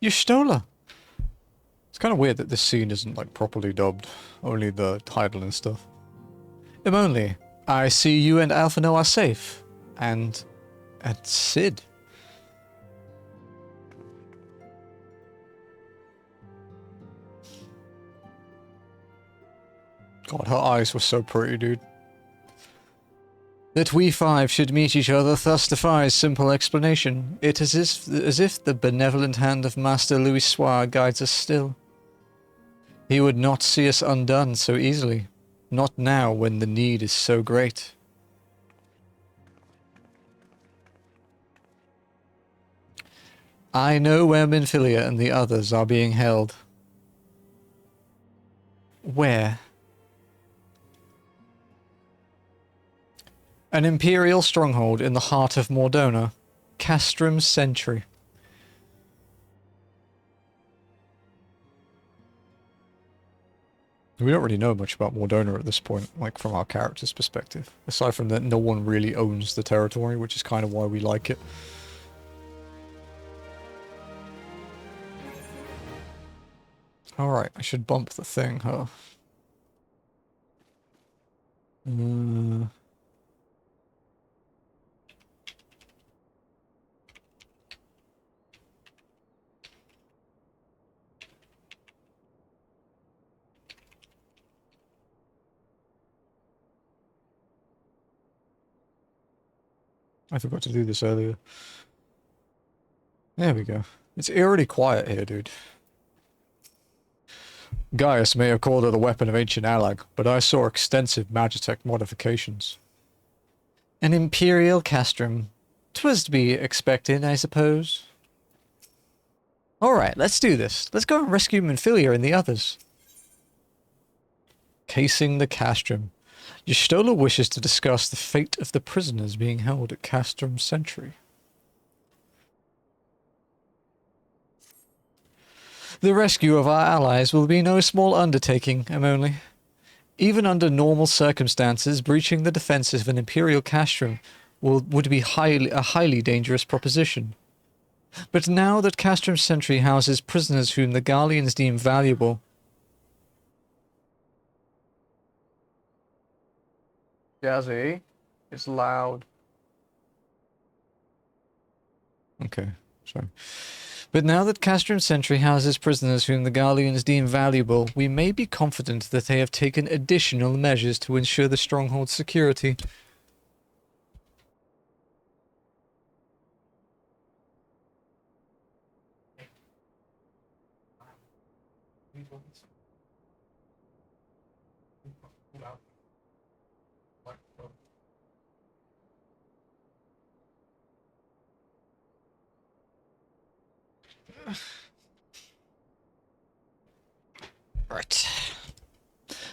Y'shtola! It's kind of weird that this scene isn't like properly dubbed, only the title and stuff. If only. I see you and Alphino are safe. And Sid. God, her eyes were so pretty, dude. That we five should meet each other thus defies simple explanation. It is as if the benevolent hand of Master Louis Soir guides us still. He would not see us undone so easily. Not now when the need is so great. I know where Minfilia and the others are being held. Where? An Imperial stronghold in the heart of Mordona. Castrum's Sentry. We don't really know much about Mordona at this point, like from our character's perspective. Aside from that, no one really owns the territory, which is kind of why we like it. Alright, I should bump the thing, huh? I forgot to do this earlier. There we go. It's eerily quiet here, dude. Gaius may have called it a weapon of ancient Allag, but I saw extensive Magitech modifications. An Imperial Castrum. 'Twas to be expected, I suppose. Alright, let's do this. Let's go and rescue Minfilia and the others. Casing the Castrum. Y'shtola wishes to discuss the fate of the prisoners being held at Castrum's Sentry. The rescue of our allies will be no small undertaking, Emily. Even under normal circumstances, breaching the defences of an Imperial Castrum would be a highly dangerous proposition. But now that Castrum's Sentry houses prisoners whom the Garleans deem valuable... Jazzy, it's loud. Okay, sorry. But now that Castrum's Sentry houses prisoners whom the Garleans deem valuable, we may be confident that they have taken additional measures to ensure the stronghold's security. Right.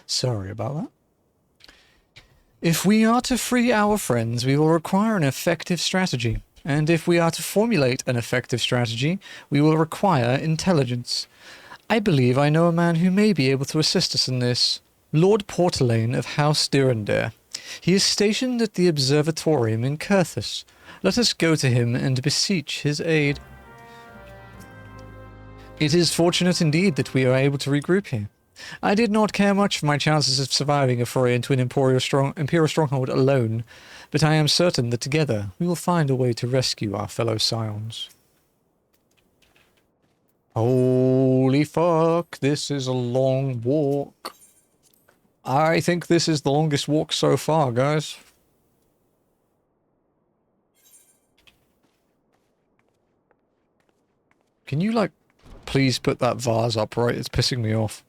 Sorry about that. If we are to free our friends, we will require an effective strategy. And if we are to formulate an effective strategy, we will require intelligence. I believe I know a man who may be able to assist us in this. Lord Portelaine of House Durandare. He is stationed at the Observatorium in Curthus. Let us go to him and beseech his aid. It is fortunate indeed that we are able to regroup here. I did not care much for my chances of surviving a foray into an Imperial stronghold alone, but I am certain that together we will find a way to rescue our fellow scions. Holy fuck, this is a long walk. I think this is the longest walk so far, guys. Can you, like, please put that vase upright? It's pissing me off.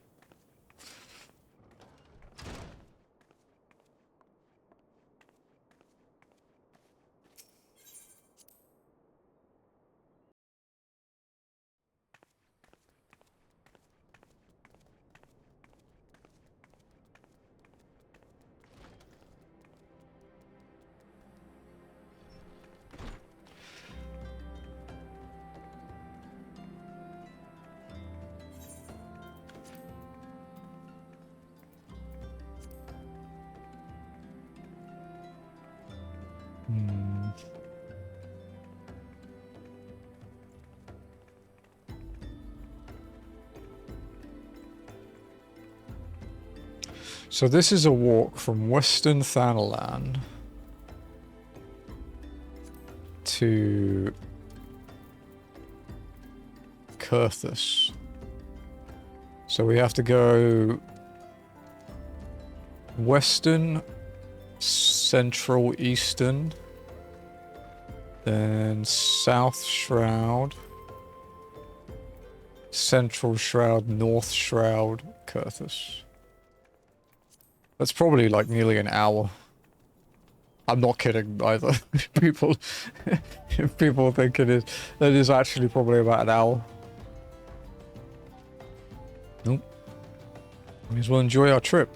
So this is a walk from Western Thanalan to Kurthus. So we have to go Western, Central, Eastern, then South Shroud, Central Shroud, North Shroud, Kurthus. That's probably like nearly an hour. I'm not kidding either. people think it is. That is actually probably about an hour. Nope. May as well enjoy our trip.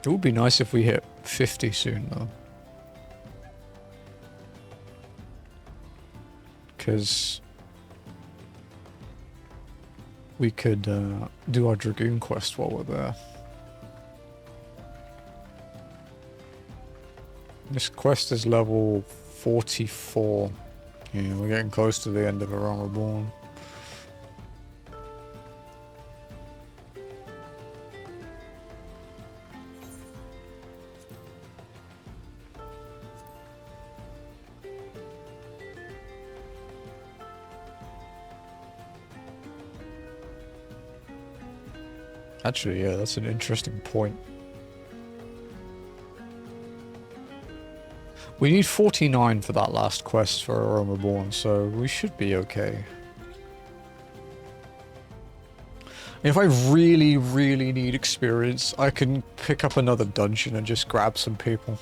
It would be nice if we hit 50 soon, though. Because we could do our Dragoon quest while we're there. This quest is level 44. Yeah, we're getting close to the end of A Realm Reborn. Actually, yeah, that's an interesting point. We need 49 for that last quest for A Realm Reborn, so we should be okay. If I really, really need experience, I can pick up another dungeon and just grab some people.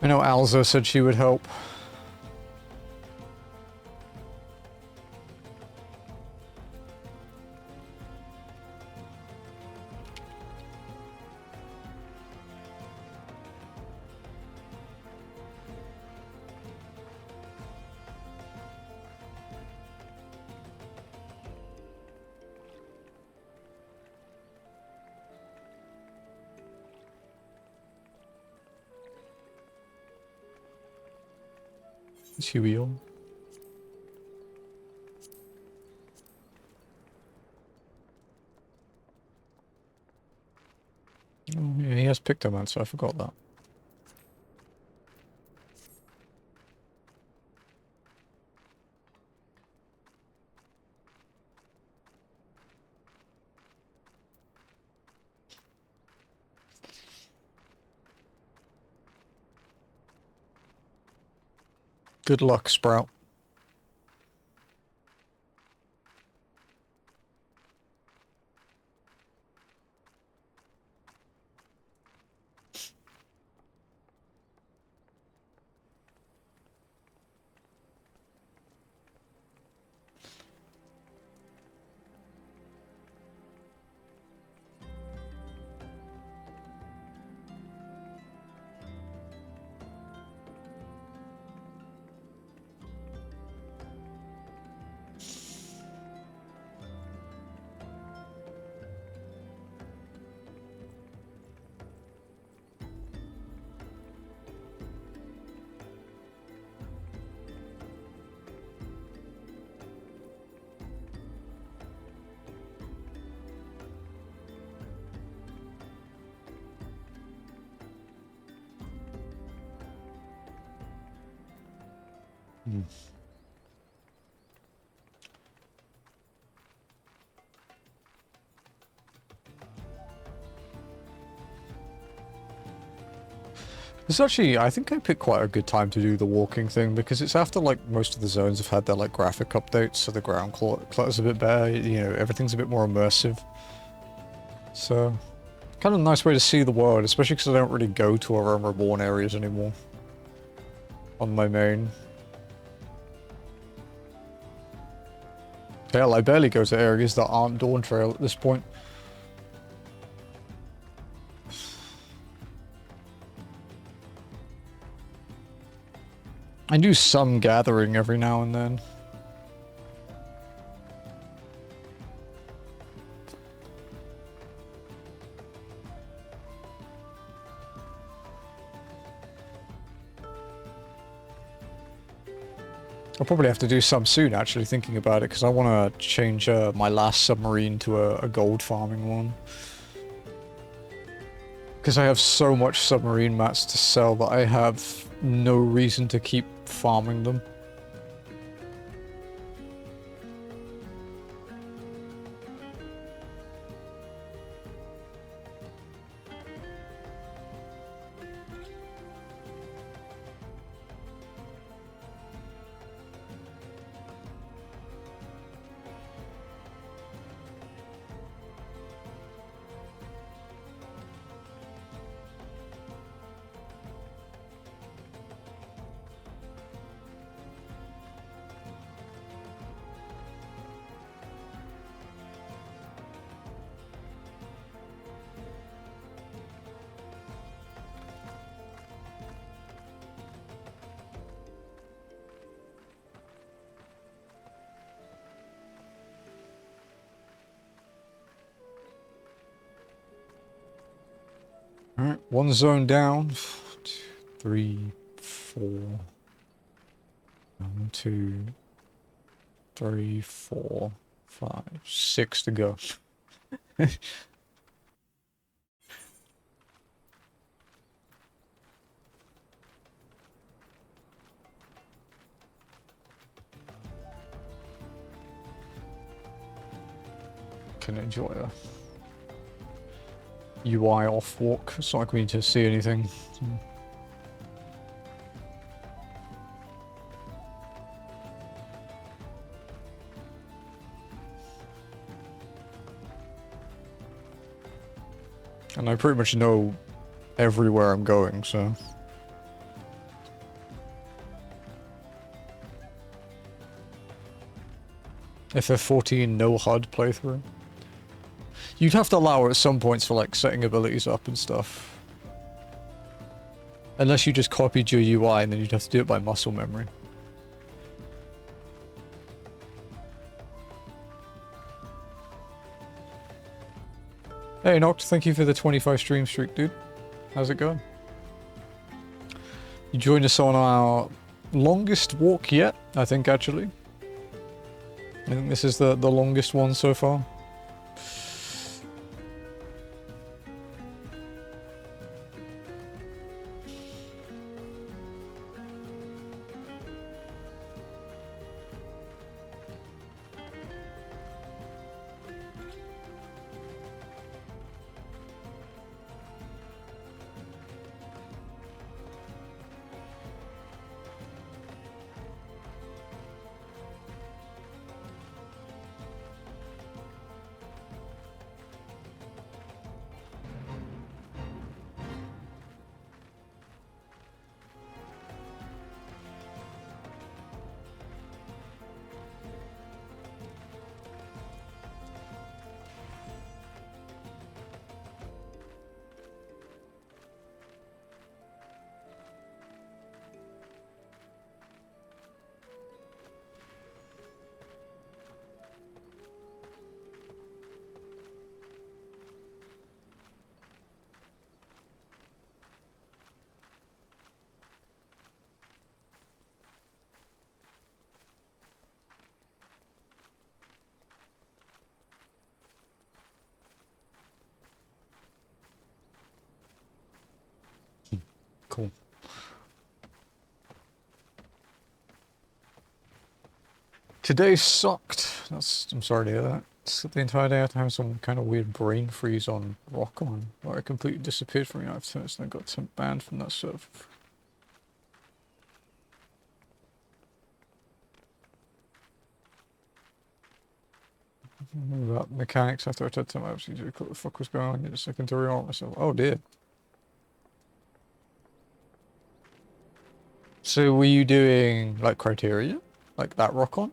I know Alza said she would help. Is he real? Oh, yeah, he has Pictomancer, I forgot that. Good luck, Sprout. It's actually, I think I picked quite a good time to do the walking thing because it's after like most of the zones have had their like graphic updates, so the ground clutter's a bit better, you know, everything's a bit more immersive. So, kind of a nice way to see the world, especially because I don't really go to A Realm Reborn areas anymore on my main. Hell, I barely go to areas that aren't Dawn Trail at this point. I do some gathering every now and then. I'll probably have to do some soon, actually, thinking about it, because I want to change my last submarine to a gold farming one. Because I have so much submarine mats to sell that I have no reason to keep farming them. Alright, one zone down. 3, 4. 1, 2, 3, 4, 5, 6 to go. Can enjoy a UI off walk. It's not like we need to see anything. And I pretty much know everywhere I'm going, so... FF14 no HUD playthrough. You'd have to allow it at some points for like setting abilities up and stuff. Unless you just copied your UI and then you'd have to do it by muscle memory. Hey Noct, thank you for the 25 stream streak, dude. How's it going? You joined us on our longest walk yet, I think, actually. I think this is the longest one so far. Cool. Today sucked. I'm sorry to hear that. The entire day I had to have some kind of weird brain freeze on Rockon, where it completely disappeared from me after minutes and I got banned from that server. About mechanics after I told them I was what the fuck was going on, just looking to reorient myself. Oh dear. So were you doing like criteria? Like that Rockon?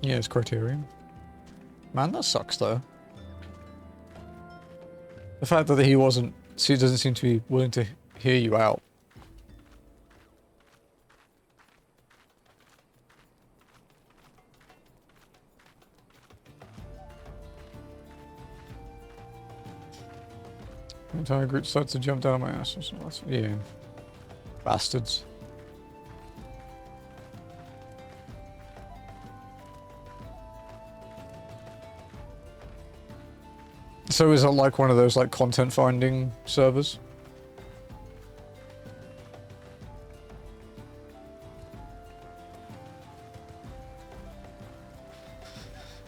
Yeah, it's Criterion. Man, that sucks though. The fact that he doesn't seem to be willing to hear you out. The entire group started to jump down my ass. Yeah. Bastards. So is it like one of those like content finding servers?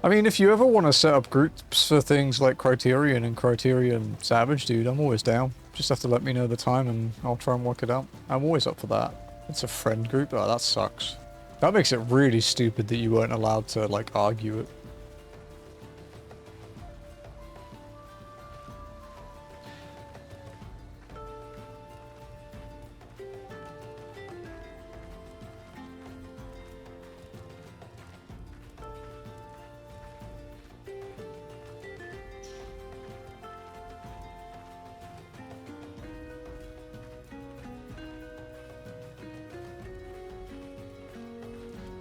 I mean, if you ever want to set up groups for things like Criterion and Criterion Savage, dude, I'm always down. Just have to let me know the time and I'll try and work it out. I'm always up for that. It's a friend group? Oh, that sucks. That makes it really stupid that you weren't allowed to, like, argue it.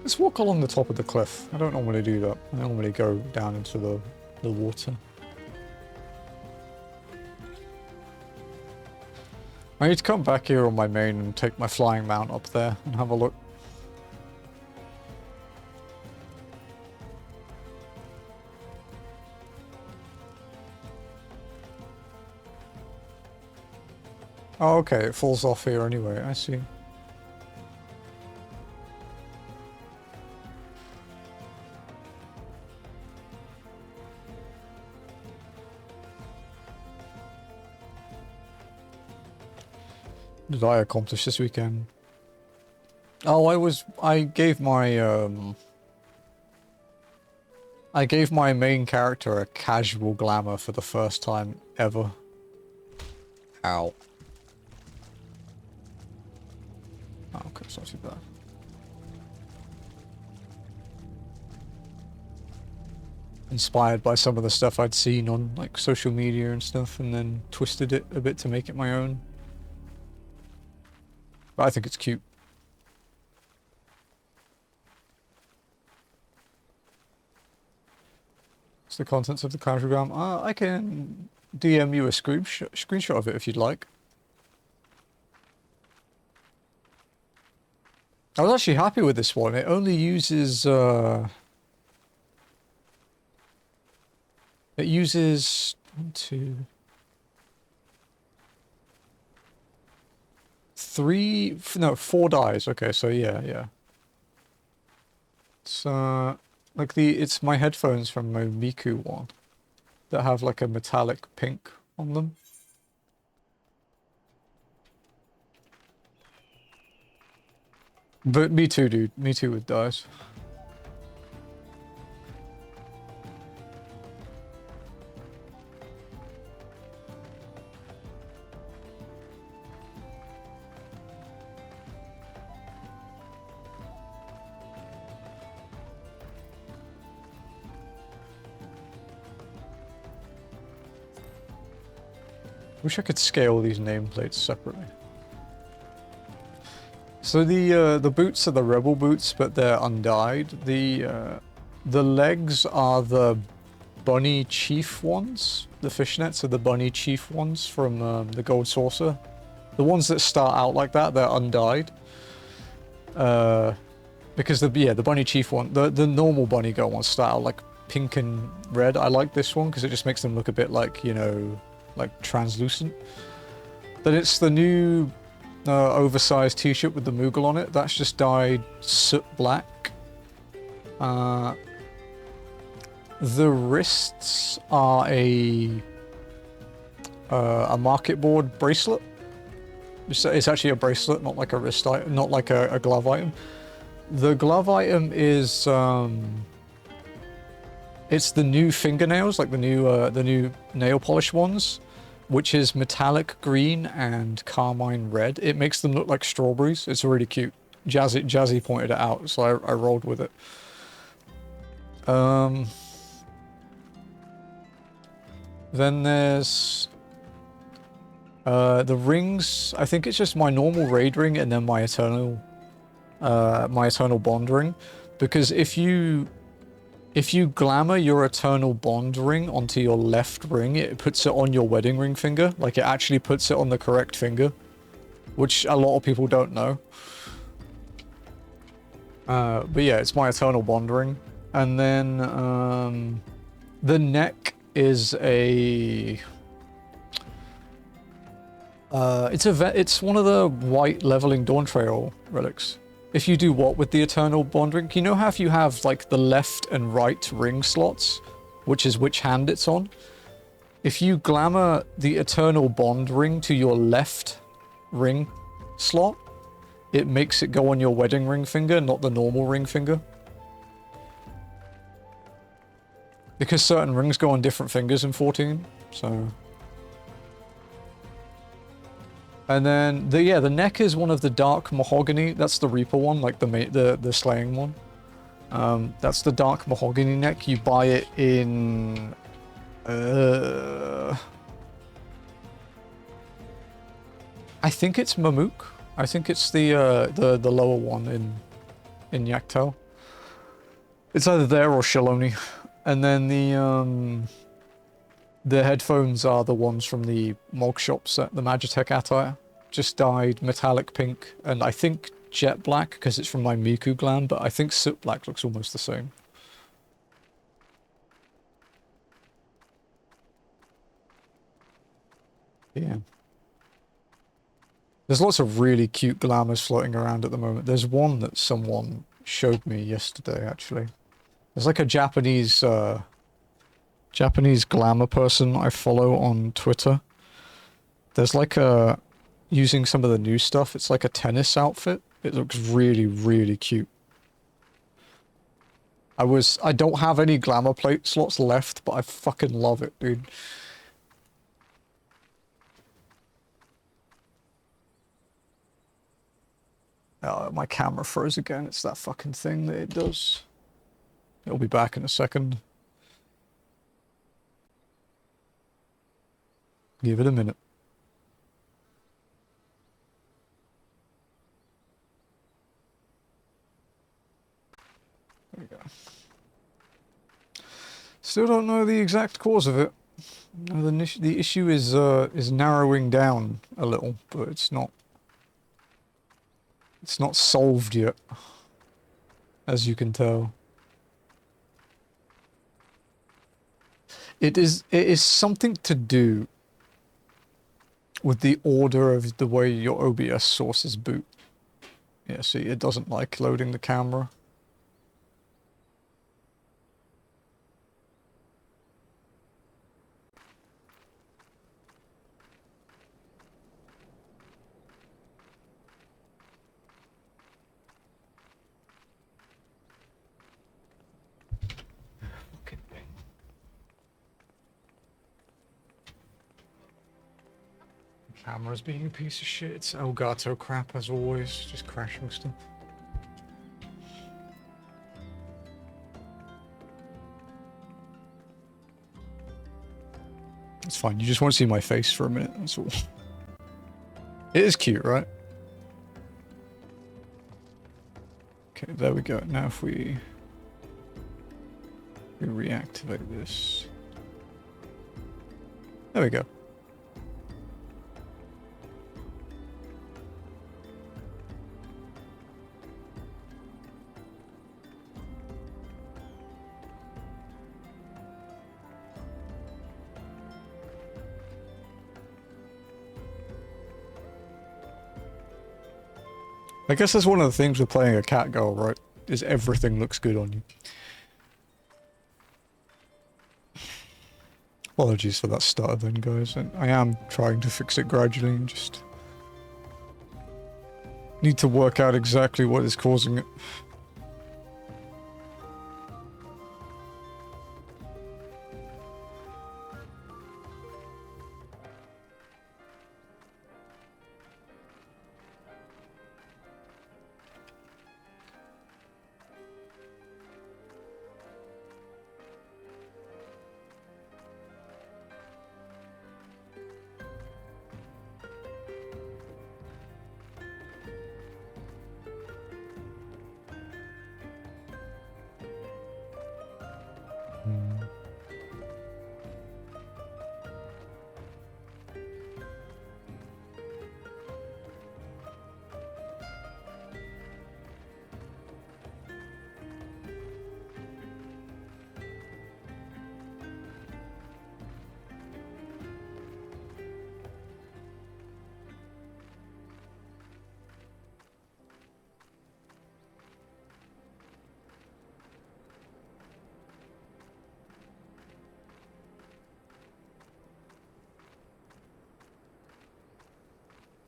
Let's walk along the top of the cliff. I don't normally do that. I normally go down into the water. I need to come back here on my main and take my flying mount up there and have a look. Oh, okay, it falls off here anyway, I see. Did I accomplish this weekend? Oh, I gave my main character a casual glamour for the first time ever. Ow. Oh, okay, it's not too bad. Inspired by some of the stuff I'd seen on like social media and stuff, and then twisted it a bit to make it my own. But I think it's cute. It's the contents of the casualgram. I can DM you a screenshot of it if you'd like. I was actually happy with this one. It only uses it uses 1, 2, 3, no, 4 dies. Okay, so yeah. It's like it's my headphones from my Miku one that have like a metallic pink on them. But me too, dude. Me too with dice. Wish I could scale these nameplates separately. So the boots are the rebel boots, but they're undyed. The legs are the bunny chief ones. The fishnets are the bunny chief ones from the Gold Saucer. The ones that start out like that, they're undyed. Because the bunny chief one, the normal bunny girl ones start out like pink and red. I like this one because it just makes them look a bit like, you know, like translucent. Then it's the new oversized t-shirt with the Moogle on it. That's just dyed soot black. The wrists are a market board bracelet. It's actually a bracelet, not like a wrist item, not like a glove item. The glove item is it's the new fingernails, like the new nail polish ones, which is metallic green and carmine red. It makes them look like strawberries. It's really cute. Jazzy pointed it out, so I rolled with it. Then there's the rings. I think it's just my normal raid ring and then my eternal bond ring, because if you If you glamour your eternal bond ring onto your left ring, it puts it on your wedding ring finger. Like, it actually puts it on the correct finger, which a lot of people don't know. But yeah, it's my eternal bond ring. And then, the neck is a... it's one of the white leveling Dawn Trail relics. If you do what with the eternal bond ring? You know how if you have, like, the left and right ring slots, which is which hand it's on? If you glamour the eternal bond ring to your left ring slot, it makes it go on your wedding ring finger, not the normal ring finger. Because certain rings go on different fingers in 14, so... And then, the neck is one of the dark mahogany. That's the Reaper one, like the slaying one. That's the dark mahogany neck. You buy it in... I think it's Mamook. I think it's the lower one in Yaktel. It's either there or Shaloni. And then the headphones are the ones from the Mog Shop set, the Magitech attire. Just dyed metallic pink, and I think jet black, because it's from my Miku glam, but I think soot black looks almost the same. Yeah. There's lots of really cute glamours floating around at the moment. There's one that someone showed me yesterday, actually. There's like a Japanese glamour person I follow on Twitter. There's like a... Using some of the new stuff, it's like a tennis outfit. It looks really, really cute. I don't have any glamour plate slots left, but I fucking love it, dude. My camera froze again. It's that fucking thing that it does. It'll be back in a second. Give it a minute. There we go. Still don't know the exact cause of it. The issue is narrowing down a little, but it's not solved yet, as you can tell. It is something to do with the order of the way your OBS sources boot. Yeah, see, it doesn't like loading the camera. Camera's being a piece of shit. It's Elgato crap as always, just crashing stuff. It's fine, you just want to see my face for a minute, that's all. It is cute, right? Okay, there we go. Now if we reactivate this. There we go. I guess that's one of the things with playing a cat girl, right? Is everything looks good on you. Apologies for that stutter then, guys. And I am trying to fix it gradually and just need to work out exactly what is causing it.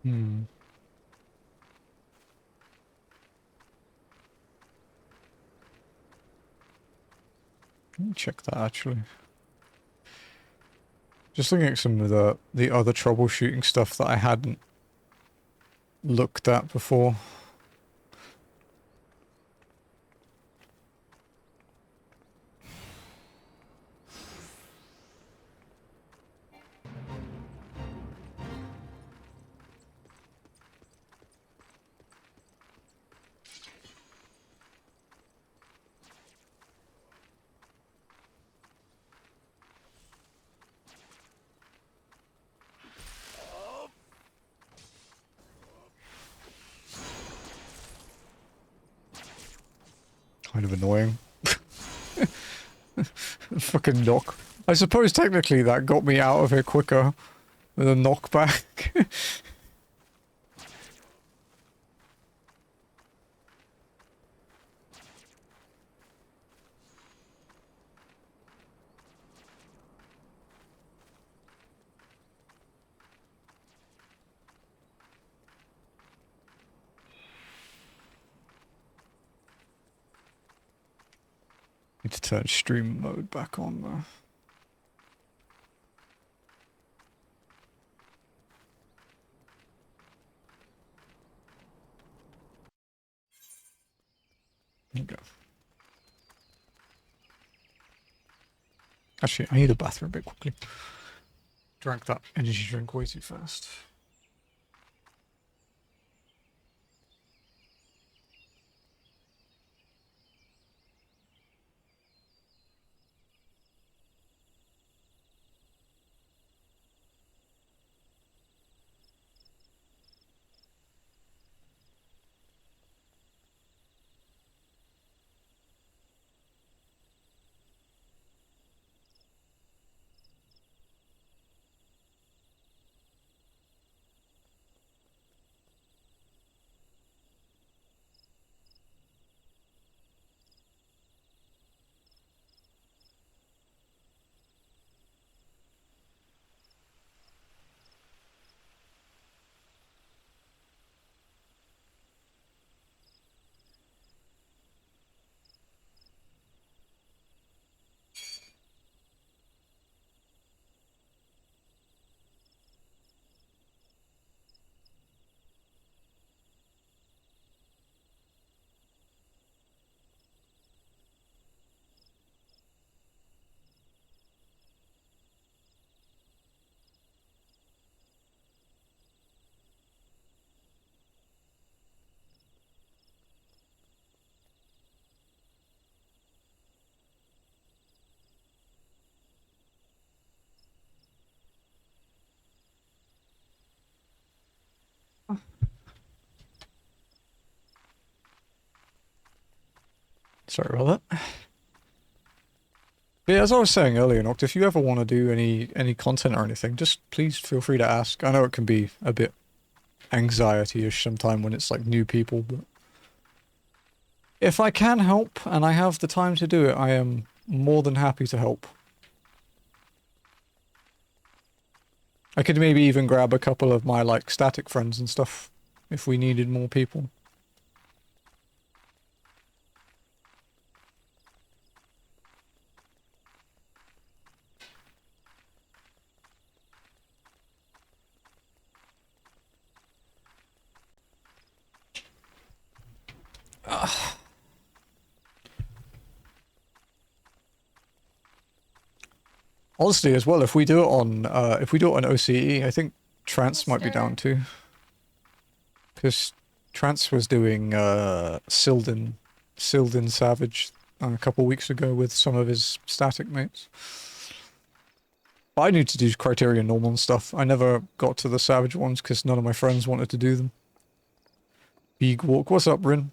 Hmm. Let me check that actually. Just looking at some of the other troubleshooting stuff that I hadn't looked at before. Kind of annoying. Fucking knock. I suppose technically that got me out of here quicker with a knockback. Need to turn stream mode back on though. There you go. Actually, I need a bathroom a bit quickly. Drank that energy drink way too fast. Sorry about that. But yeah, as I was saying earlier, Noct, if you ever want to do any content or anything, just please feel free to ask. I know it can be a bit anxiety-ish sometime when it's like new people, but if I can help and I have the time to do it, I am more than happy to help. I could maybe even grab a couple of my like static friends and stuff if we needed more people. Honestly, as well, if we do it on OCE, I think Trance might be down too. Because Trance was doing Sildin Savage a couple weeks ago with some of his static mates. I need to do Criterion normal and stuff. I never got to the Savage ones because none of my friends wanted to do them. Big Walk, what's up, Rin?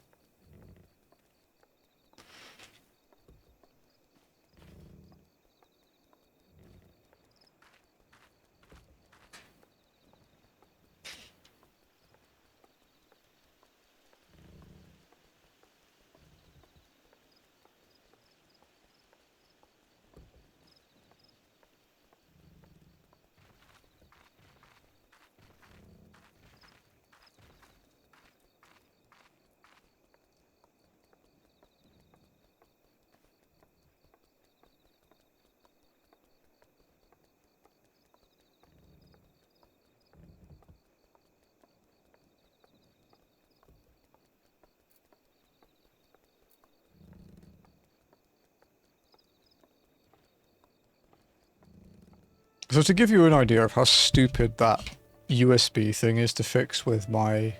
So to give you an idea of how stupid that USB thing is to fix with my,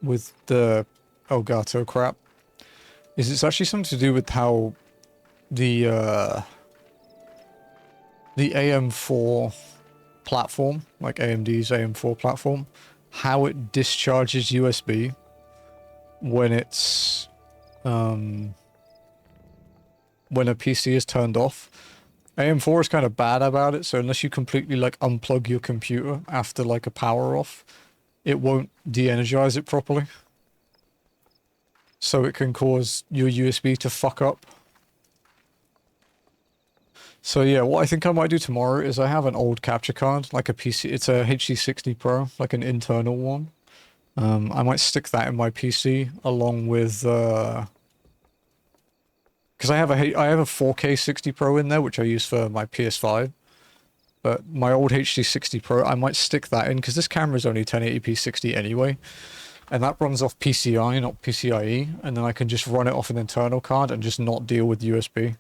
with the Elgato crap, is it's actually something to do with how the AM4 platform, like AMD's AM4 platform, how it discharges USB when it's, when a PC is turned off. AM4 is kind of bad about it, so unless you completely like unplug your computer after like a power off, it won't de-energize it properly. So it can cause your USB to fuck up. So yeah, what I think I might do tomorrow is I have an old capture card, like a PC, it's a HD60 Pro, like an internal one. I might stick that in my PC along with, because I have a 4K 60 Pro in there, which I use for my PS5. But my old HD60 Pro, I might stick that in, because this camera is only 1080p 60 anyway. And that runs off PCI, not PCIe, and then I can just run it off an internal card and just not deal with USB.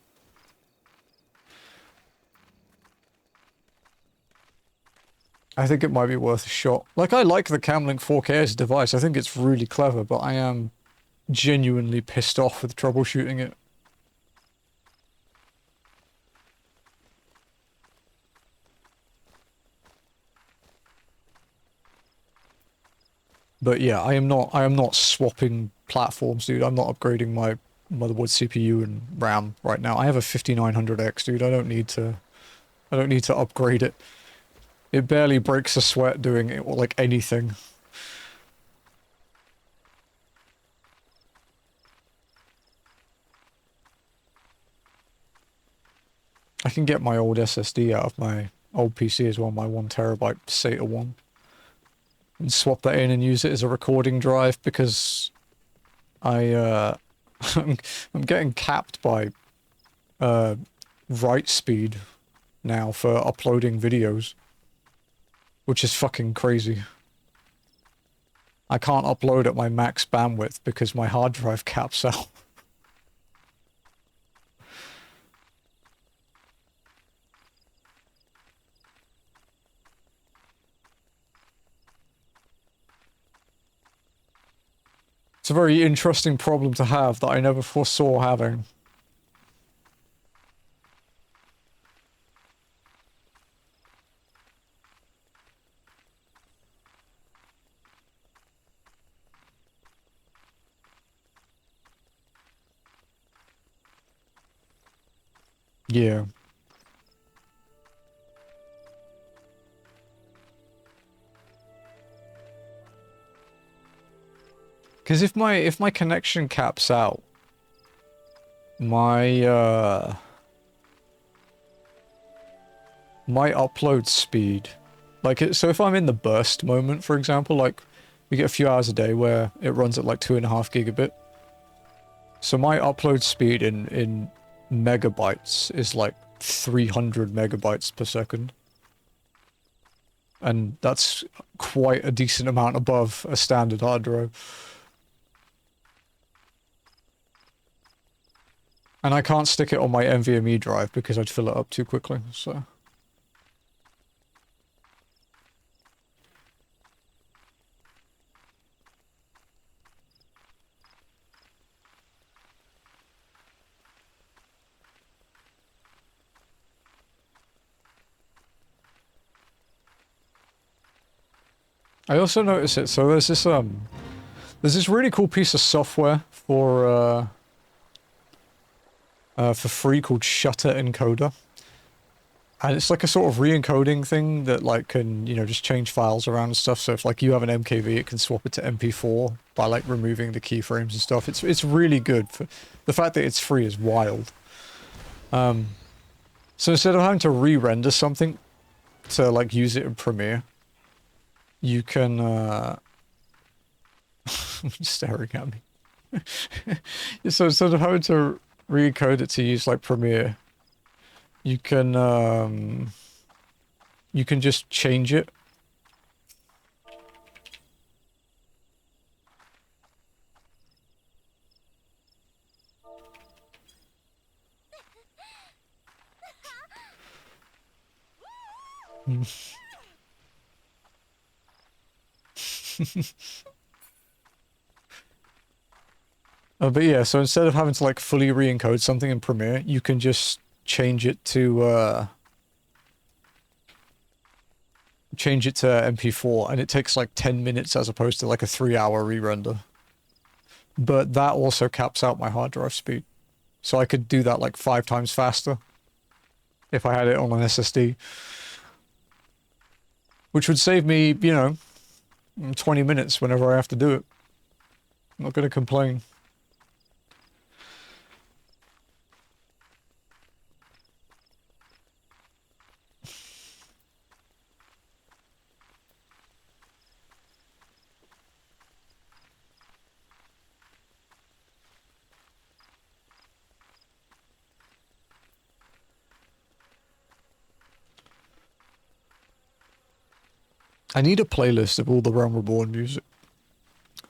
I think it might be worth a shot. Like, I like the Camlink 4K as a device. I think it's really clever, but I am genuinely pissed off with troubleshooting it. But yeah, I am not swapping platforms, dude. I'm not upgrading my motherboard CPU and RAM right now. I have a 5900X, dude. I don't need to upgrade it. It barely breaks a sweat doing it, or like anything. I can get my old SSD out of my old PC as well, my 1TB SATA one. And swap that in and use it as a recording drive, because I'm getting capped by write speed now for uploading videos, which is fucking crazy. I can't upload at my max bandwidth because my hard drive caps out. It's a very interesting problem to have that I never foresaw having. Yeah. Because if my connection caps out, my my upload speed, like so if I'm in the burst moment, for example, like we get a few hours a day where it runs at like 2.5 gigabit. So my upload speed in megabytes is like 300 megabytes per second. And that's quite a decent amount above a standard hard drive. And I can't stick it on my NVMe drive because I'd fill it up too quickly, so... I also noticed it, so there's this really cool piece of software for free called Shutter Encoder. And it's like a sort of re-encoding thing that like can, you know, just change files around and stuff. So if like you have an MKV, it can swap it to MP4 by like removing the keyframes and stuff. It's really good. For the fact that it's free is wild. So instead of having to re-render something to like use it in Premiere, you can staring at me. So instead of having to re-encode it to use like Premiere, you can just change it. But yeah, so instead of having to like fully re-encode something in Premiere, you can just change it to MP4, and it takes like 10 minutes as opposed to like a 3-hour re-render. But that also caps out my hard drive speed. So I could do that like 5 times faster if I had it on an SSD. Which would save me, 20 minutes whenever I have to do it. I'm not going to complain. I need a playlist of all the Realm Reborn music.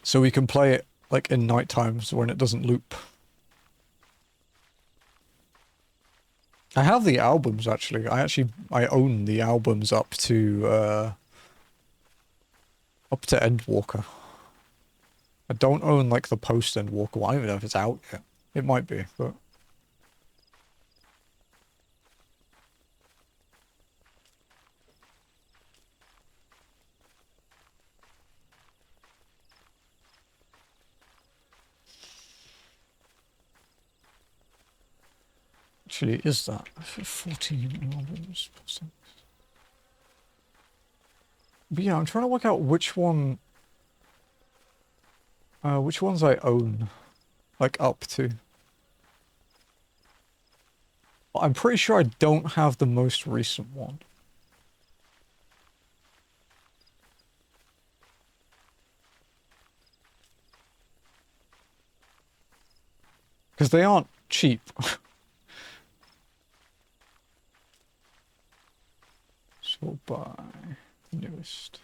So we can play it like in night times when it doesn't loop. I have the albums actually. I own the albums up to Endwalker. I don't own like the post Endwalker one. I don't even know if it's out yet. It might be, but actually is that 14 albums? But yeah, I'm trying to work out which ones I own, like up to. I'm pretty sure I don't have the most recent one. Because they aren't cheap. So by newest.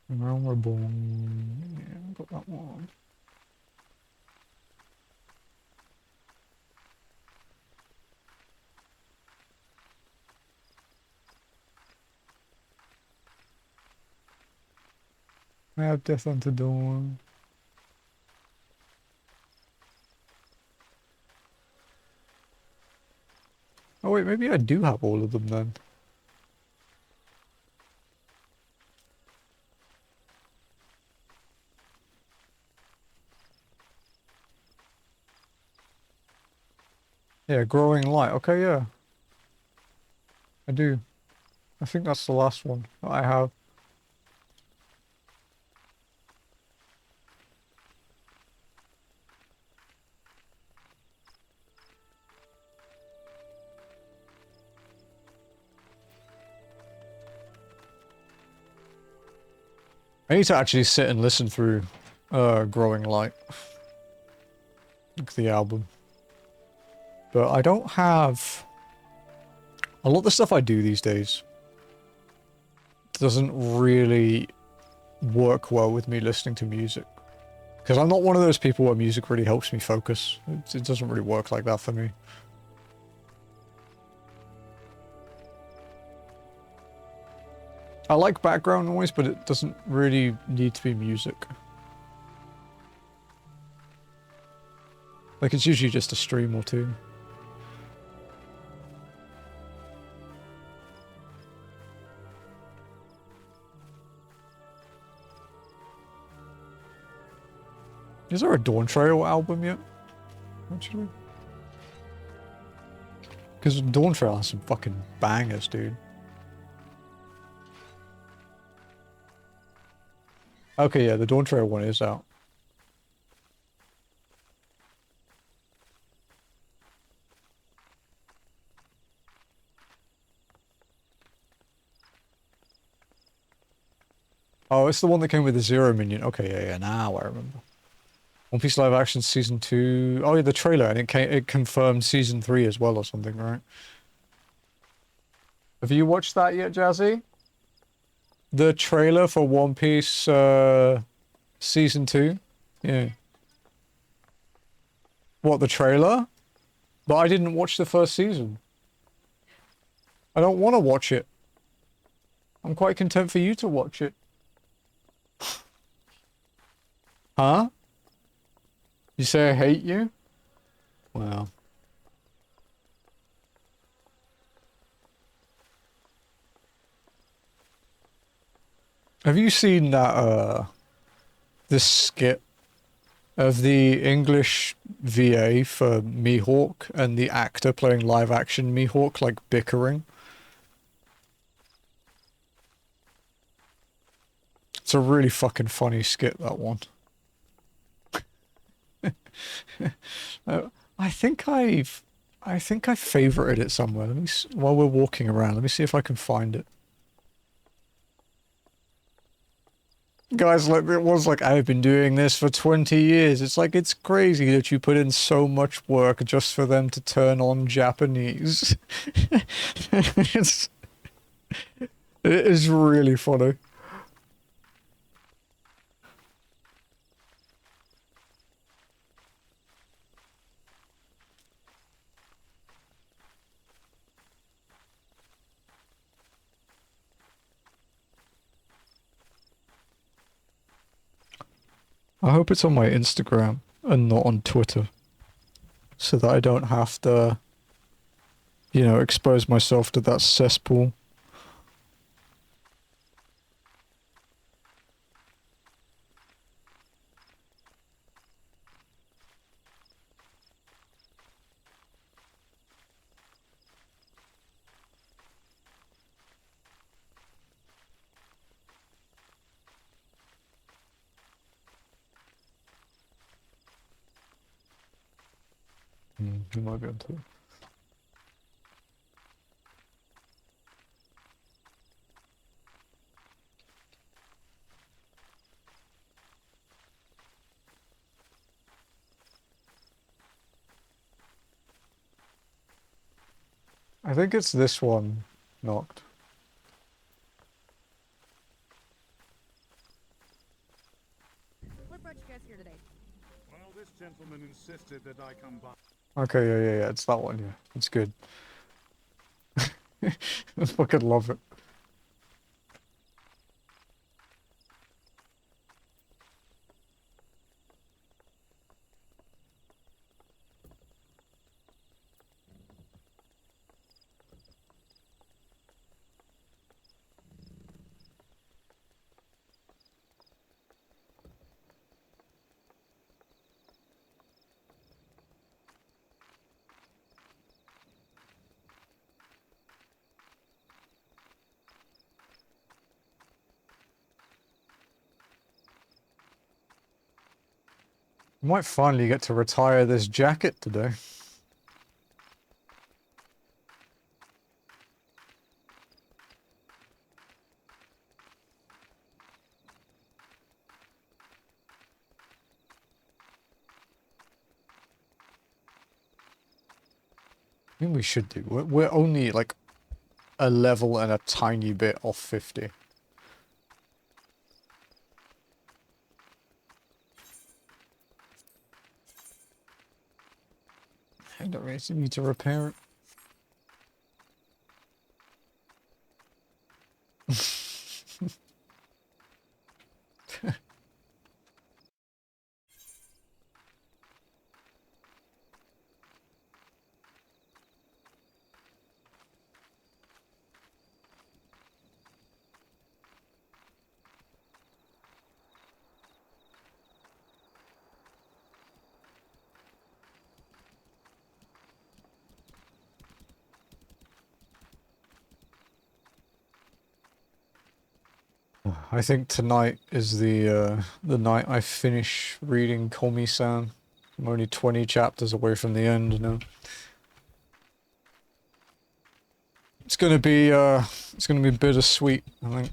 Realm Reborn. Yeah, got that one. I have Death Unto Dawn. Oh wait, maybe I do have all of them then. Yeah, Growing Light. Okay, yeah. I do. I think that's the last one that I have. I need to actually sit and listen through Growing Light. Like the album. But I don't have... A lot of the stuff I do these days doesn't really work well with me listening to music. Because I'm not one of those people where music really helps me focus. It doesn't really work like that for me. I like background noise, but it doesn't really need to be music. Like, it's usually just a stream or two. Is there a Dawn Trail album yet? Actually? Because Dawn Trail has some fucking bangers, dude. Okay, yeah, the Dawn Trail one is out. Oh, it's the one that came with the Zero Minion. Okay, yeah, yeah, now I remember. One Piece live action season 2. Oh yeah, the trailer, and it confirmed season 3 as well or something, right? Have you watched that yet, Jazzy? The trailer for One Piece season 2? Yeah. What, the trailer? But I didn't watch the first season. I don't want to watch it. I'm quite content for you to watch it. Huh? You say I hate you? Well. Have you seen that, this skit of the English VA for Mihawk and the actor playing live action Mihawk, like, bickering? It's a really fucking funny skit, that one. I think I favorited it somewhere. Let me while we're walking around, let me see if I can find it. Guys, like, it was like, I've been doing this for 20 years. It's like, it's crazy that you put in so much work just for them to turn on Japanese. It is really funny. I hope it's on my Instagram and not on Twitter, so that I don't have to, you know, expose myself to that cesspool. You might be on Twitter. I think it's this one, Knocked. What brought you guys here today? Well, this gentleman insisted that I come by. Okay, yeah, it's that one, yeah. It's good. I fucking love it. I might finally get to retire this jacket today. I think we should do. We're only like a level and a tiny bit off 50. I don't really need to repair it. I think tonight is the night I finish reading Komi-san. I'm only 20 chapters away from the end now. It's gonna be bittersweet, I think.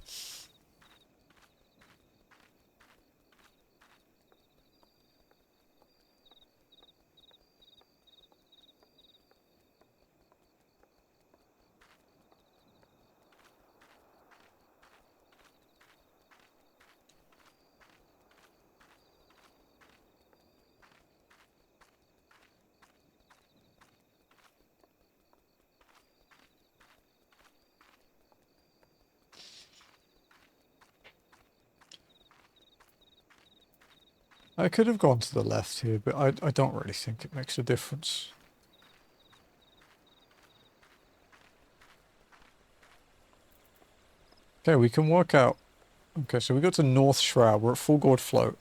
I could have gone to the left here, but I don't really think it makes a difference. Okay, we can work out. Okay, so we go to North Shroud. We're at Full Gourd Float.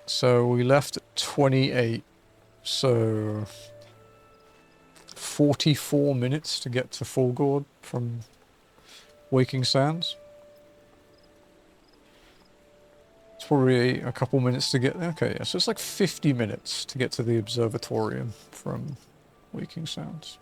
So we left at 28. So 44 minutes to get to Full Gourd from Waking Sands. It's probably a couple minutes to get there. Okay, yeah, so it's like 50 minutes to get to the observatorium from Waking Sands.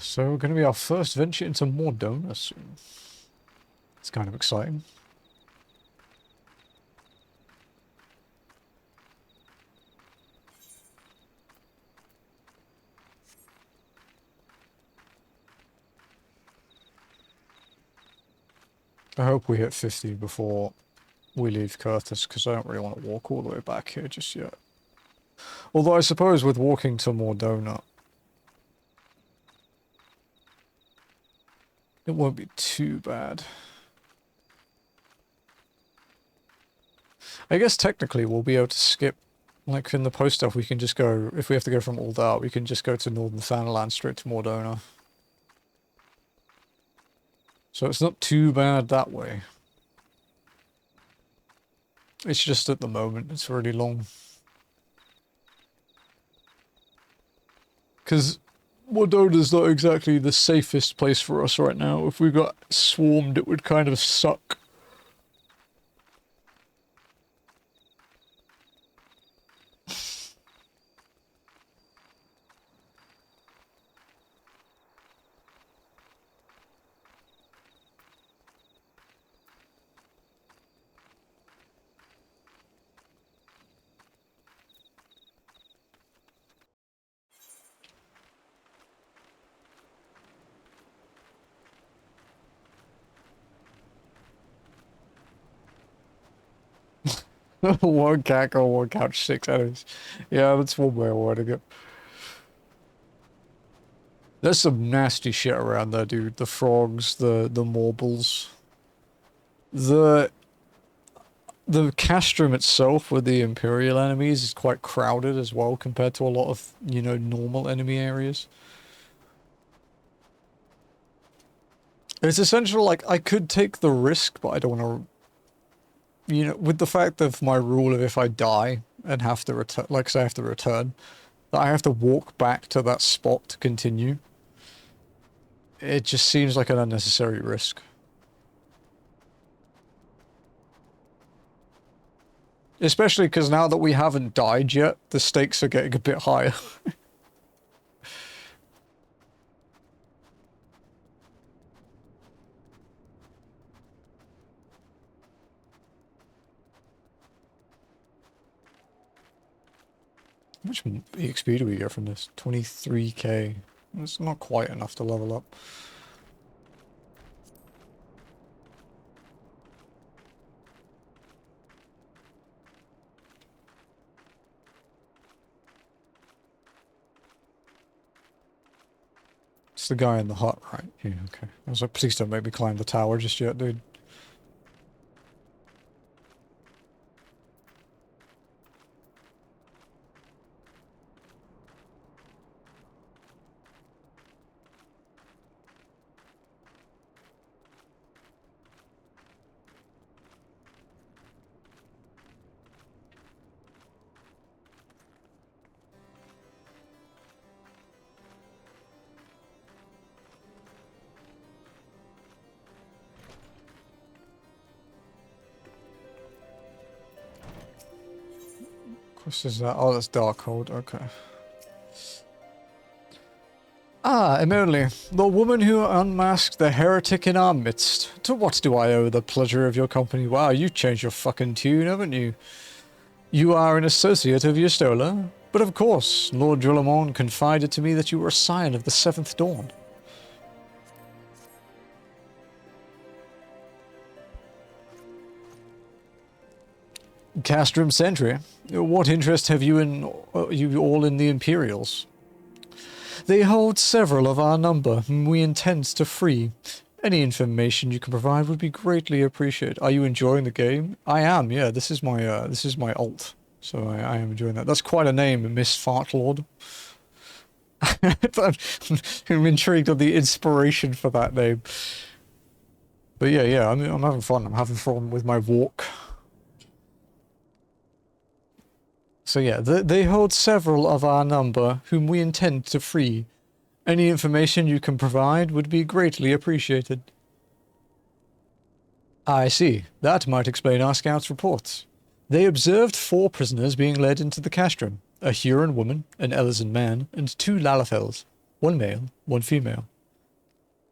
So, going to be our first venture into Mordona soon. It's kind of exciting. I hope we hit 50 before we leave Curtis, because I don't really want to walk all the way back here just yet. Although I suppose with walking to Mordona, it won't be too bad. I guess technically we'll be able to skip, like in the post stuff, we can just go, if we have to go from Aldar, we can just go to Northern Thanalan straight to Mordona. So it's not too bad that way. It's just at the moment, it's really long. Because Mordona's not exactly the safest place for us right now. If we got swarmed, it would kind of suck. One cackle, one couch, 6 enemies. Yeah, that's one way I want to go. There's some nasty shit around there, dude. The frogs, the marbles. The castrum itself with the Imperial enemies is quite crowded as well compared to a lot of, you know, normal enemy areas. It's essential, like, I could take the risk, but I don't want to... You know, with the fact of my rule of if I die and have to return, like say I have to return, that I have to walk back to that spot to continue. It just seems like an unnecessary risk. Especially because now that we haven't died yet, the stakes are getting a bit higher. How much EXP do we get from this? 23k. It's not quite enough to level up. It's the guy in the hut, right? Yeah, okay. I was like, please don't make me climb the tower just yet, dude. This is oh, that's Darkhold. Okay. Ah, Emily, the woman who unmasked the heretic in our midst. To what do I owe the pleasure of your company? Wow, you've changed your fucking tune, haven't you? You are an associate of Yustola? But of course, Lord Drillamon confided to me that you were a scion of the Seventh Dawn. Castrum Sentry, what interest have you in you all in the Imperials? They hold several of our number, whom we intend to free. Any information you can provide would be greatly appreciated. Are you enjoying the game? I am, yeah. This is my alt, so I am enjoying that. That's quite a name, Miss Fartlord. I'm intrigued on the inspiration for that name. But yeah, I'm having fun. I'm having fun with my walk. So yeah, they hold several of our number, whom we intend to free. Any information you can provide would be greatly appreciated. I see. That might explain our scouts' reports. They observed 4 prisoners being led into the castrum. A Huron woman, an Ellison man, and 2 Lalafels. 1 male, 1 female.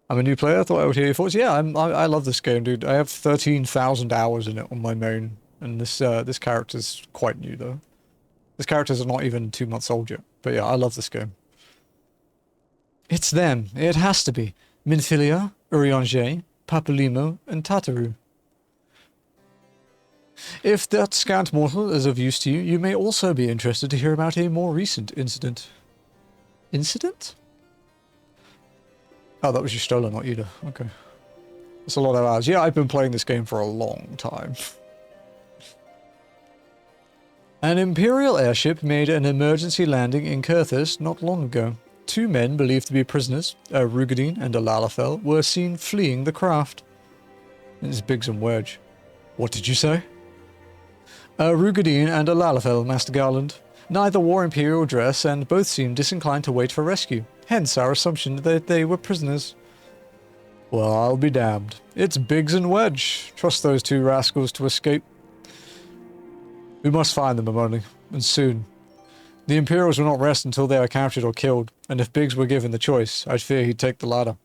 I'm a new player, I thought I would hear your thoughts. Yeah, I love this game, dude. I have 13,000 hours in it on my main, and this character's quite new, though. This character's not even 2 months old yet. But yeah, I love this game. It's them. It has to be. Minfilia, Urianger, Papalimo, and Tataru. If that scant mortal is of use to you, you may also be interested to hear about a more recent incident. Incident? Oh, that was Yustola, not Ida. Okay. That's a lot of hours. Yeah, I've been playing this game for a long time. An Imperial airship made an emergency landing in Kurthus not long ago. 2 men believed to be prisoners, a Rugadine and a Lalafell, were seen fleeing the craft. It's Biggs and Wedge. What did you say? A Rugadine and a Lalafell, Master Garland. Neither wore Imperial dress and both seemed disinclined to wait for rescue, hence our assumption that they were prisoners. Well, I'll be damned. It's Biggs and Wedge. Trust those 2 rascals to escape. We must find them, Emily, and soon. The Imperials will not rest until they are captured or killed, and if Biggs were given the choice, I'd fear he'd take the latter.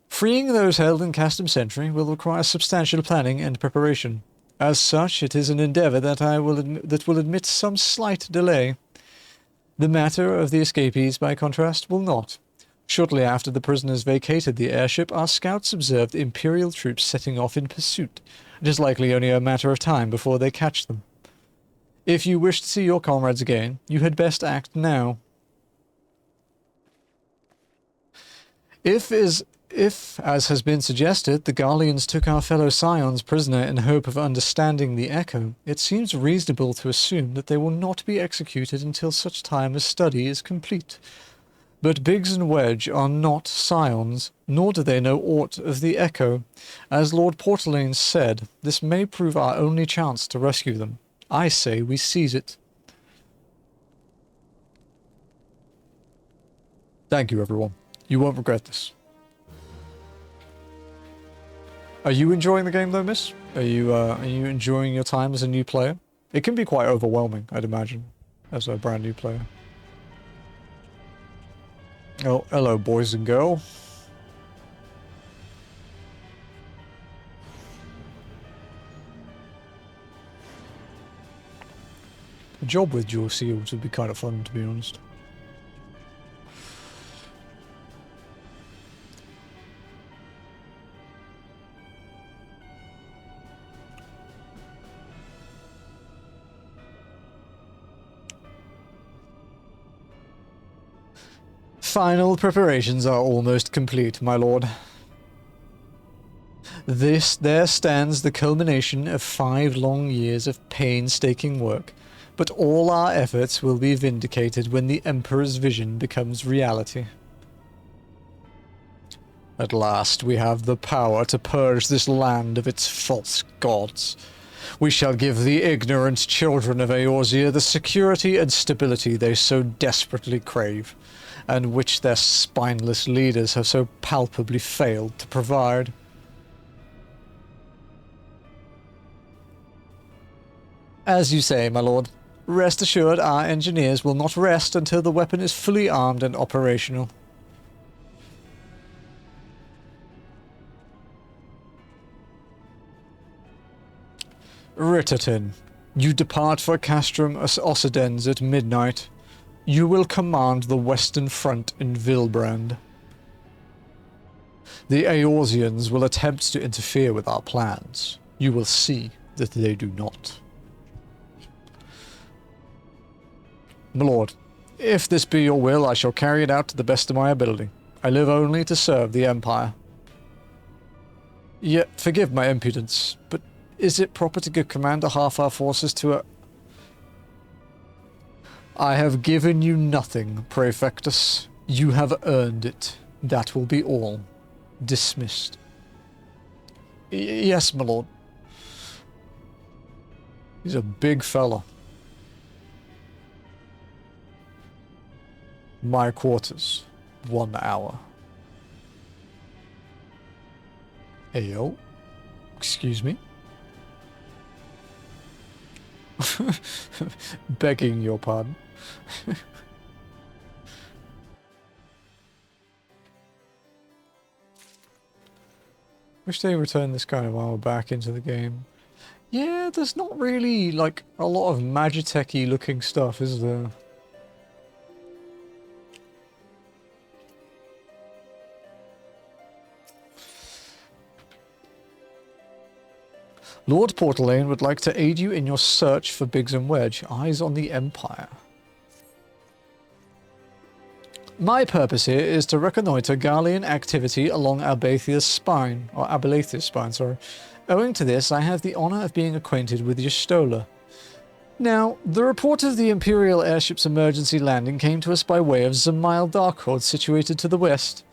Freeing those held in Castrum Sentry will require substantial planning and preparation. As such, it is an endeavour that will admit some slight delay. The matter of the escapees, by contrast, will not. Shortly after the prisoners vacated the airship, our scouts observed Imperial troops setting off in pursuit. It is likely only a matter of time before they catch them. If you wish to see your comrades again, you had best act now. If, as has been suggested, the Garleans took our fellow scions prisoner in hope of understanding the echo, it seems reasonable to assume that they will not be executed until such time as study is complete. But Biggs and Wedge are not scions, nor do they know aught of the echo. As Lord Portalaine said, this may prove our only chance to rescue them. I say we seize it. Thank you, everyone. You won't regret this. Are you enjoying the game, though, miss? Are you enjoying your time as a new player? It can be quite overwhelming, I'd imagine, as a brand new player. Oh, hello, boys and girls. A job with dual seals would be kind of fun, to be honest. Final preparations are almost complete, my lord. There stands the culmination of 5 long years of painstaking work, but all our efforts will be vindicated when the Emperor's vision becomes reality. At last we have the power to purge this land of its false gods. We shall give the ignorant children of Eorzea the security and stability they so desperately crave, and which their spineless leaders have so palpably failed to provide. As you say, my lord, Rest assured, our engineers will not rest until the weapon is fully armed and operational. Ritterton, you depart for Castrum Occidens at midnight. You will command the Western Front in Vilbrand. The Eorzeans will attempt to interfere with our plans. You will see that they do not. My lord, if this be your will, I shall carry it out to the best of my ability. I live only to serve the Empire. Yet, forgive my impudence, but is it proper to give command to half our forces to a... I have given you nothing, Praefectus. You have earned it. That will be all. Dismissed. Yes, my lord. He's a big fella. My quarters. 1 hour. Ayo. Excuse me. Begging your pardon. Wish they returned this kind of armor back into the game. Yeah, there's not really, like, a lot of Magitech-y looking stuff, is there? Lord Portalane would like to aid you in your search for Biggs and Wedge. Eyes on the Empire. My purpose here is to reconnoiter Garlean activity along Abathea's spine, or Abathea's spine, sorry. Owing to this, I have the honor of being acquainted with Y'shtola. Now, the report of the Imperial airship's emergency landing came to us by way of Zemail Darkhold, situated to the west.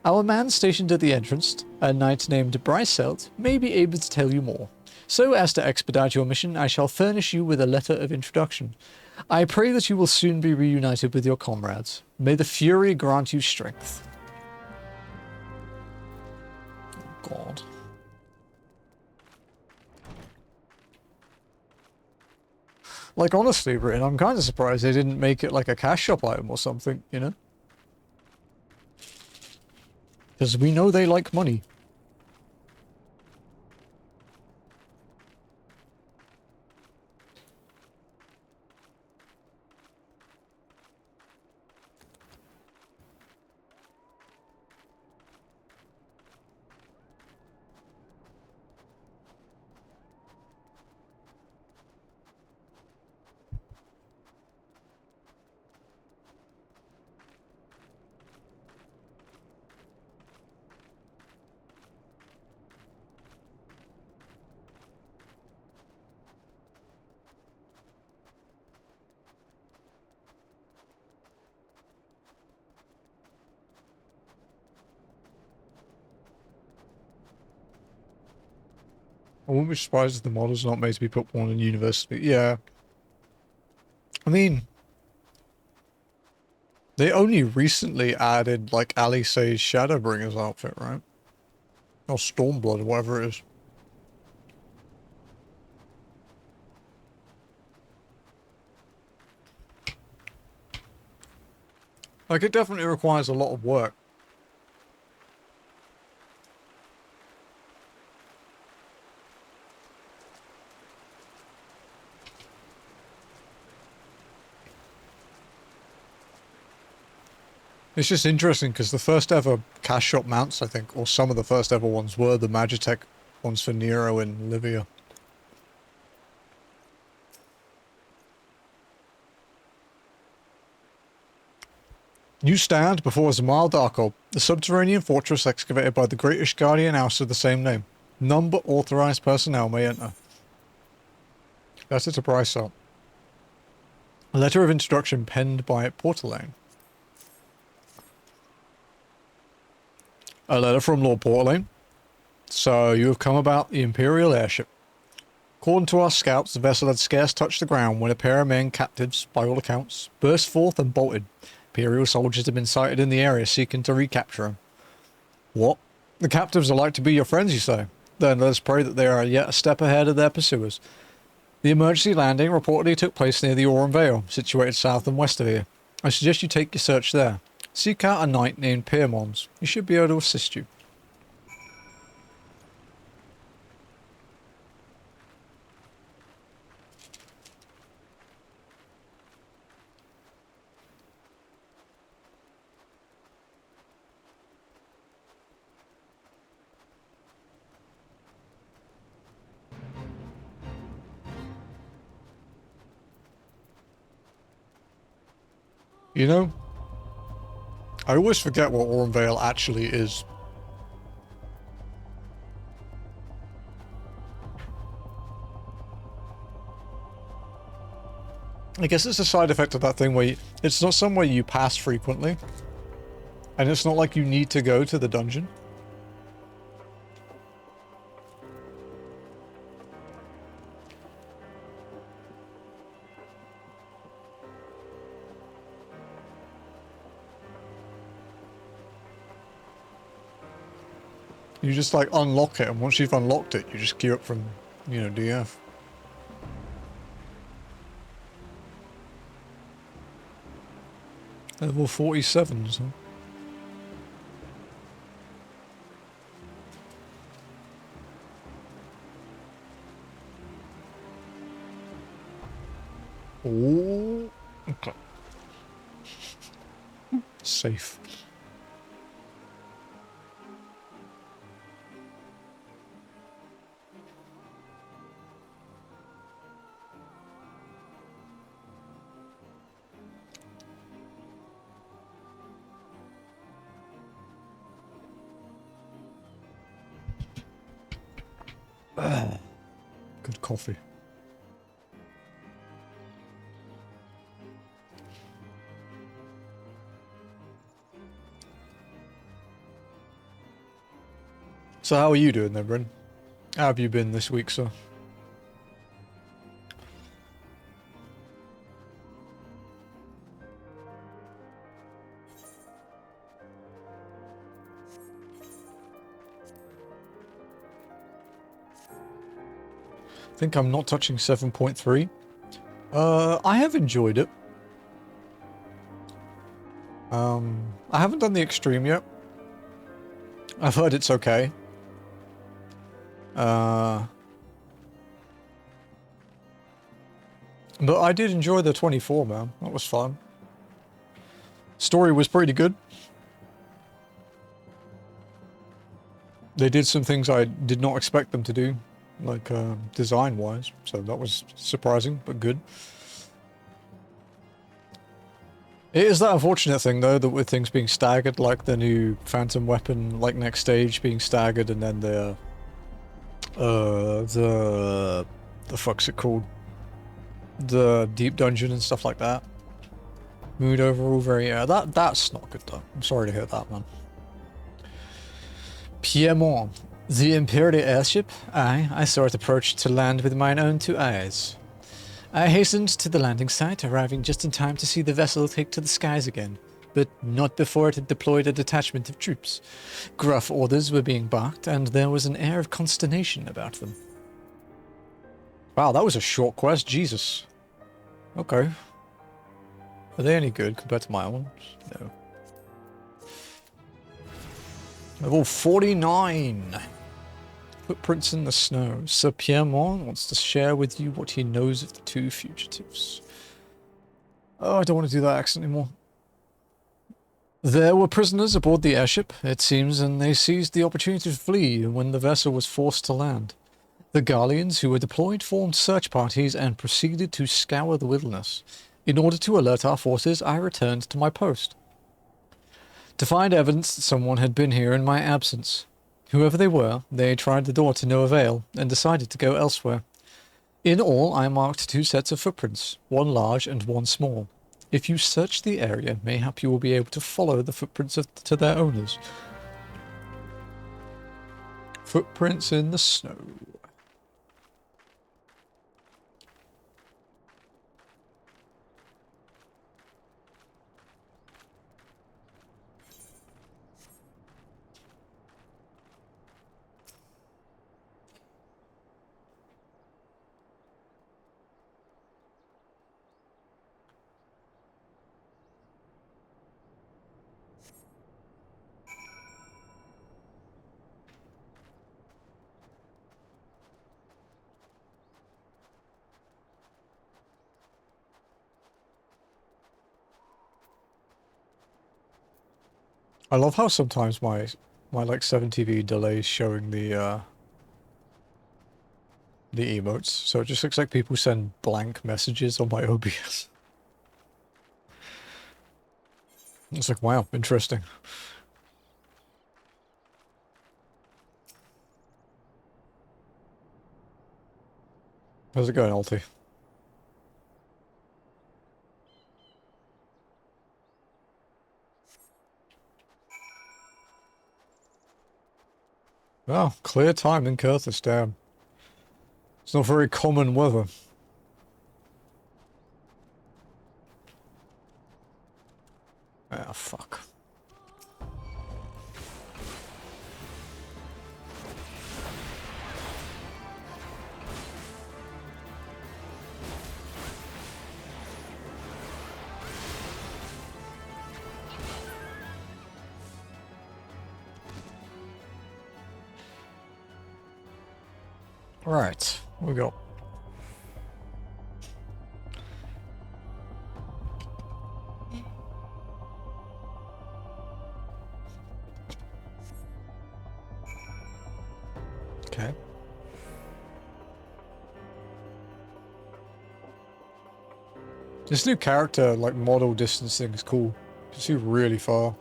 Our man stationed at the entrance, a knight named Bryselt, may be able to tell you more. So as to expedite your mission, I shall furnish you with a letter of introduction. I pray that you will soon be reunited with your comrades. May the Fury grant you strength. Oh, God. Like, honestly, Britain, I'm kind of surprised they didn't make it like a cash shop item or something, you know? Because we know they like money. I wouldn't be surprised if the model's not made to be put on in university. Yeah. I mean, they only recently added, like, Alice's Shadowbringer's outfit, right? Or Stormblood, whatever it is. Like, it definitely requires a lot of work. It's just interesting because the first ever cash shop mounts, I think, or some of the first ever ones, were the Magitech ones for Nero and Livia. You stand before Zemail Darkhold, the subterranean fortress excavated by the great Ishgardian house of the same name. None but authorized personnel may enter. That's it, a price up. A letter of introduction penned by Portalane. A letter from Lord Portalane. So, you have come about the Imperial airship. According to our scouts, the vessel had scarce touched the ground when a pair of men, captives, by all accounts, burst forth and bolted. Imperial soldiers have been sighted in the area seeking to recapture him. What? The captives are like to be your friends, you say? Then let us pray that they are yet a step ahead of their pursuers. The emergency landing reportedly took place near the Aurum Vale, situated south and west of here. I suggest you take your search there. Seek out a knight named Piermons. He should be able to assist you. You know, I always forget what Aurum Vale actually is. I guess it's a side effect of that thing where it's not somewhere you pass frequently. And it's not like you need to go to the dungeon. You just like unlock it, and once you've unlocked it, you just queue up from, you know, DF. Level 47s, huh? Oh, okay. Safe. Good coffee. So how are you doing then, Bryn? How have you been this week, sir? I think I'm not touching 7.3. I have enjoyed it. I haven't done the extreme yet. I've heard it's okay. But I did enjoy the 24, man. That was fun. Story was pretty good. They did some things I did not expect them to do, like design-wise. So that was surprising, but good. It is that unfortunate thing, though, that with things being staggered, like the new Phantom Weapon, like next stage being staggered, and then the fuck's it called? The Deep Dungeon and stuff like that. Mood overall very, that's not good, though. I'm sorry to hear that, man. Piemont. The Imperial airship? I saw it approach to land with mine own two eyes. I hastened to the landing site, arriving just in time to see the vessel take to the skies again, but not before it had deployed a detachment of troops. Gruff orders were being barked, and there was an air of consternation about them. Wow, that was a short quest, Jesus. Okay. Are they any good compared to my ones? No. Level 49! Footprints in the snow. Sir Piermont wants to share with you what he knows of the two fugitives. Oh, I don't want to do that accent anymore. There were prisoners aboard the airship, it seems, and they seized the opportunity to flee when the vessel was forced to land. The Garleans who were deployed formed search parties and proceeded to scour the wilderness. In order to alert our forces, I returned to my post to find evidence that someone had been here in my absence. Whoever they were, they tried the door to no avail and decided to go elsewhere. In all, I marked 2 sets of footprints, one large and one small. If you search the area, mayhap you will be able to follow the footprints to their owners. Footprints in the snow. I love how sometimes my like 7TV delays showing the emotes, so it just looks like people send blank messages on my OBS. It's like, wow, interesting. How's it going, Alti? Oh, clear time in Curtis, damn. It's not very common weather. Ah, fuck. Right, we go. Okay. This new character, like, model distance thing is cool. You can see really far.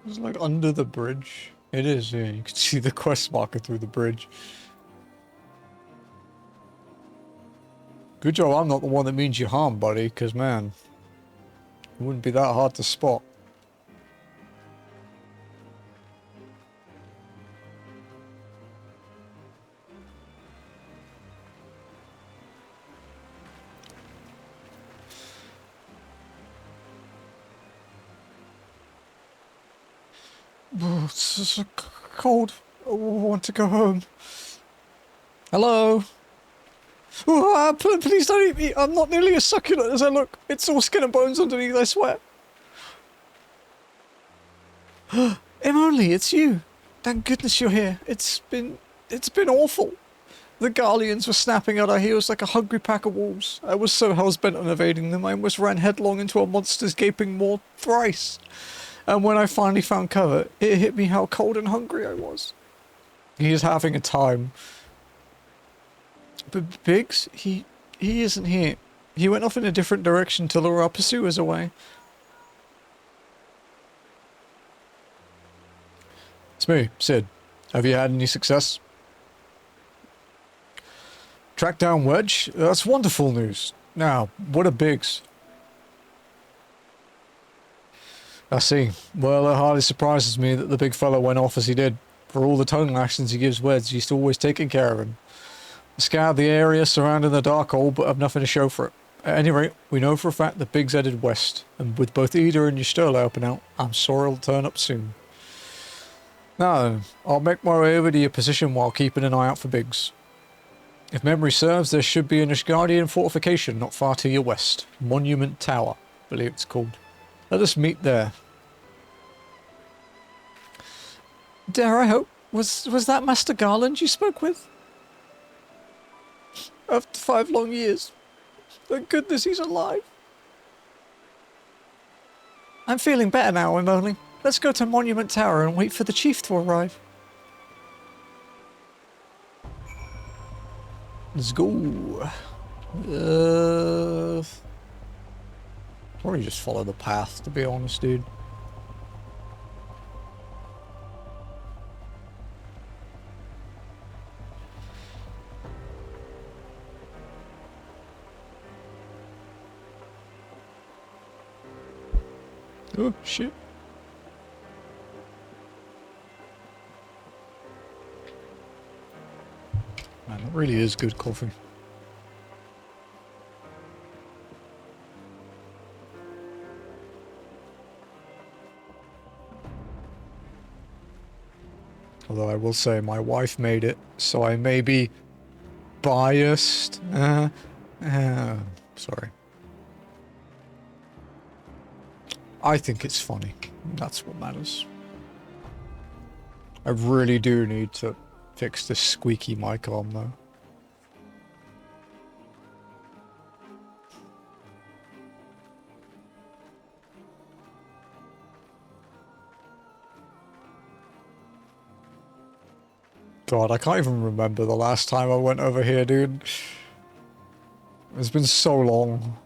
It's like under the bridge. It is, yeah. You can see the quest marker through the bridge. Good job I'm not the one that means you harm, buddy, because, man, it wouldn't be that hard to spot. Oh, it's so cold. I want to go home. Hello? Oh, please don't eat me. I'm not nearly as succulent as I look. It's all skin and bones underneath, I swear. Emily, it's you. Thank goodness you're here. It's been awful. The Garleans were snapping at our heels like a hungry pack of wolves. I was so hell's-bent on evading them, I almost ran headlong into a monster's gaping maw thrice. And when I finally found cover, it hit me how cold and hungry I was. He is having a time. But Biggs, he isn't here. He went off in a different direction to lure our pursuers away. It's me, Sid. Have you had any success? Track down Wedge? That's wonderful news. Now, what are Biggs? I see. Well, it hardly surprises me that the big fellow went off as he did. For all the tongue lashings he gives Wedge, he's always taking care of him. I scoured the area surrounding the Darkhold, but have nothing to show for it. At any rate, we know for a fact that Biggs headed west, and with both Ida and Ystola helping out, I'm sure he'll turn up soon. Now then, I'll make my way over to your position while keeping an eye out for Biggs. If memory serves, there should be an Ishgardian fortification not far to your west. Monument Tower, I believe it's called. Let us meet there. Dare I hope? Was that Master Garland you spoke with? After 5 long years. Thank goodness he's alive. I'm feeling better now, Emily. Let's go to Monument Tower and wait for the chief to arrive. Let's go. Probably just follow the path, to be honest, dude. Oh, shit. Man, that really is good coffee. Although I will say my wife made it, so I may be biased. Sorry. I think it's funny. That's what matters. I really do need to fix this squeaky mic arm though. God, I can't even remember the last time I went over here, dude. It's been so long.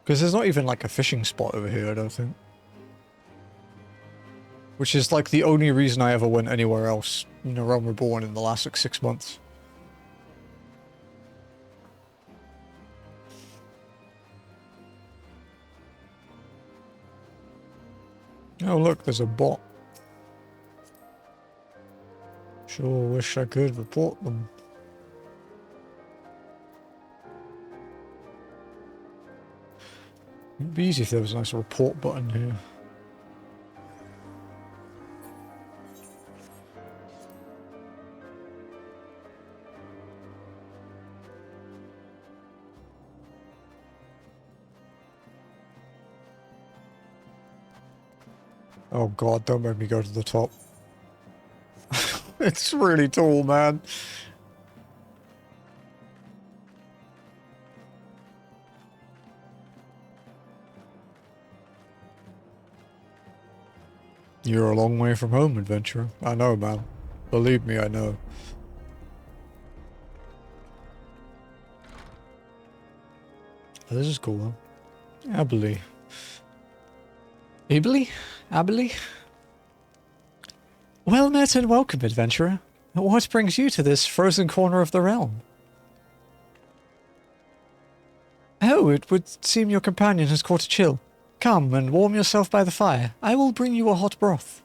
Because there's not even like a fishing spot over here, I don't think. Which is like the only reason I ever went anywhere else in A Realm Reborn in the last like 6 months. Oh look, there's a bot. Sure wish I could report them. It'd be easy if there was a nice report button here. Oh god, don't make me go to the top. It's really tall, man. You're a long way from home, adventurer. I know, man. Believe me, I know. Oh, this is cool, though. Abilene. Abilene? Abilene? Well met and welcome, adventurer. What brings you to this frozen corner of the realm? Oh, it would seem your companion has caught a chill. Come and warm yourself by the fire. I will bring you a hot broth.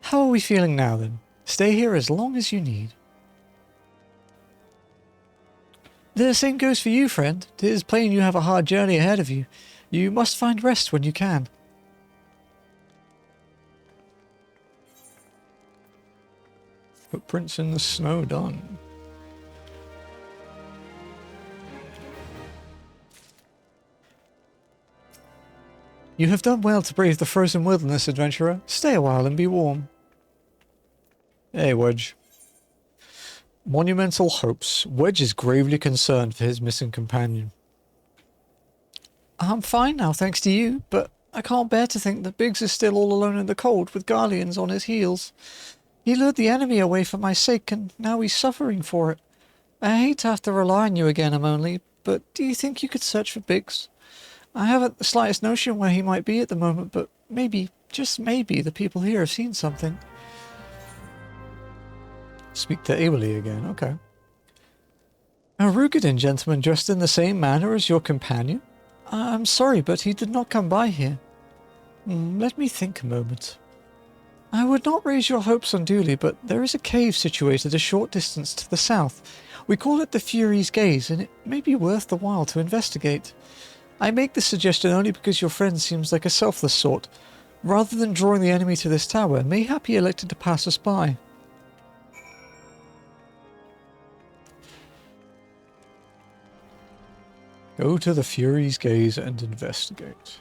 How are we feeling now, then? Stay here as long as you need. The same goes for you, friend. It is plain you have a hard journey ahead of you. You must find rest when you can. Footprints in the snow done. You have done well to brave the frozen wilderness, adventurer. Stay a while and be warm. Hey, Wedge. Monumental hopes. Wedge is gravely concerned for his missing companion. I'm fine now, thanks to you, but I can't bear to think that Biggs is still all alone in the cold with Garleans on his heels. He lured the enemy away for my sake, and now he's suffering for it. I hate to have to rely on you again, Amonley, but do you think you could search for Biggs? I haven't the slightest notion where he might be at the moment, but maybe, just maybe, the people here have seen something. Speak to Ailey again, okay. A Rugadin gentleman dressed in the same manner as your companion? I'm sorry, but he did not come by here. Let me think a moment. I would not raise your hopes unduly, but there is a cave situated a short distance to the south. We call it the Fury's Gaze, and it may be worth the while to investigate. I make this suggestion only because your friend seems like a selfless sort. Rather than drawing the enemy to this tower, mayhap he elected to pass us by. Go to the Fury's Gaze and investigate.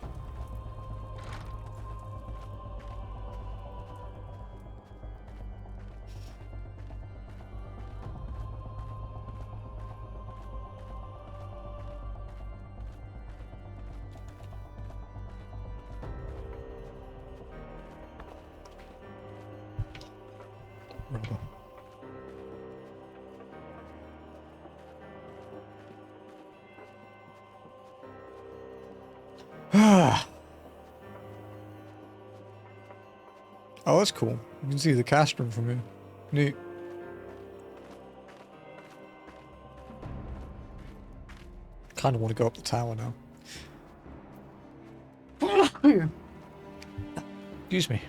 Oh, that's cool. You can see the castrum from here. Neat. Kind of want to go up the tower now. Excuse me.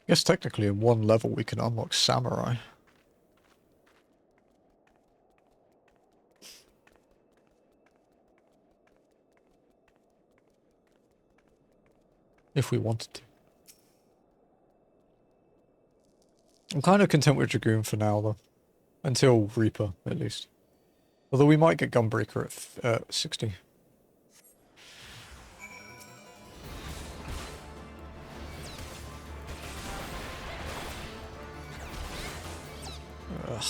I guess technically in one level we can unlock Samurai. If we wanted to. I'm kind of content with Dragoon for now though. Until Reaper, at least. Although we might get Gunbreaker at 60. Ugh.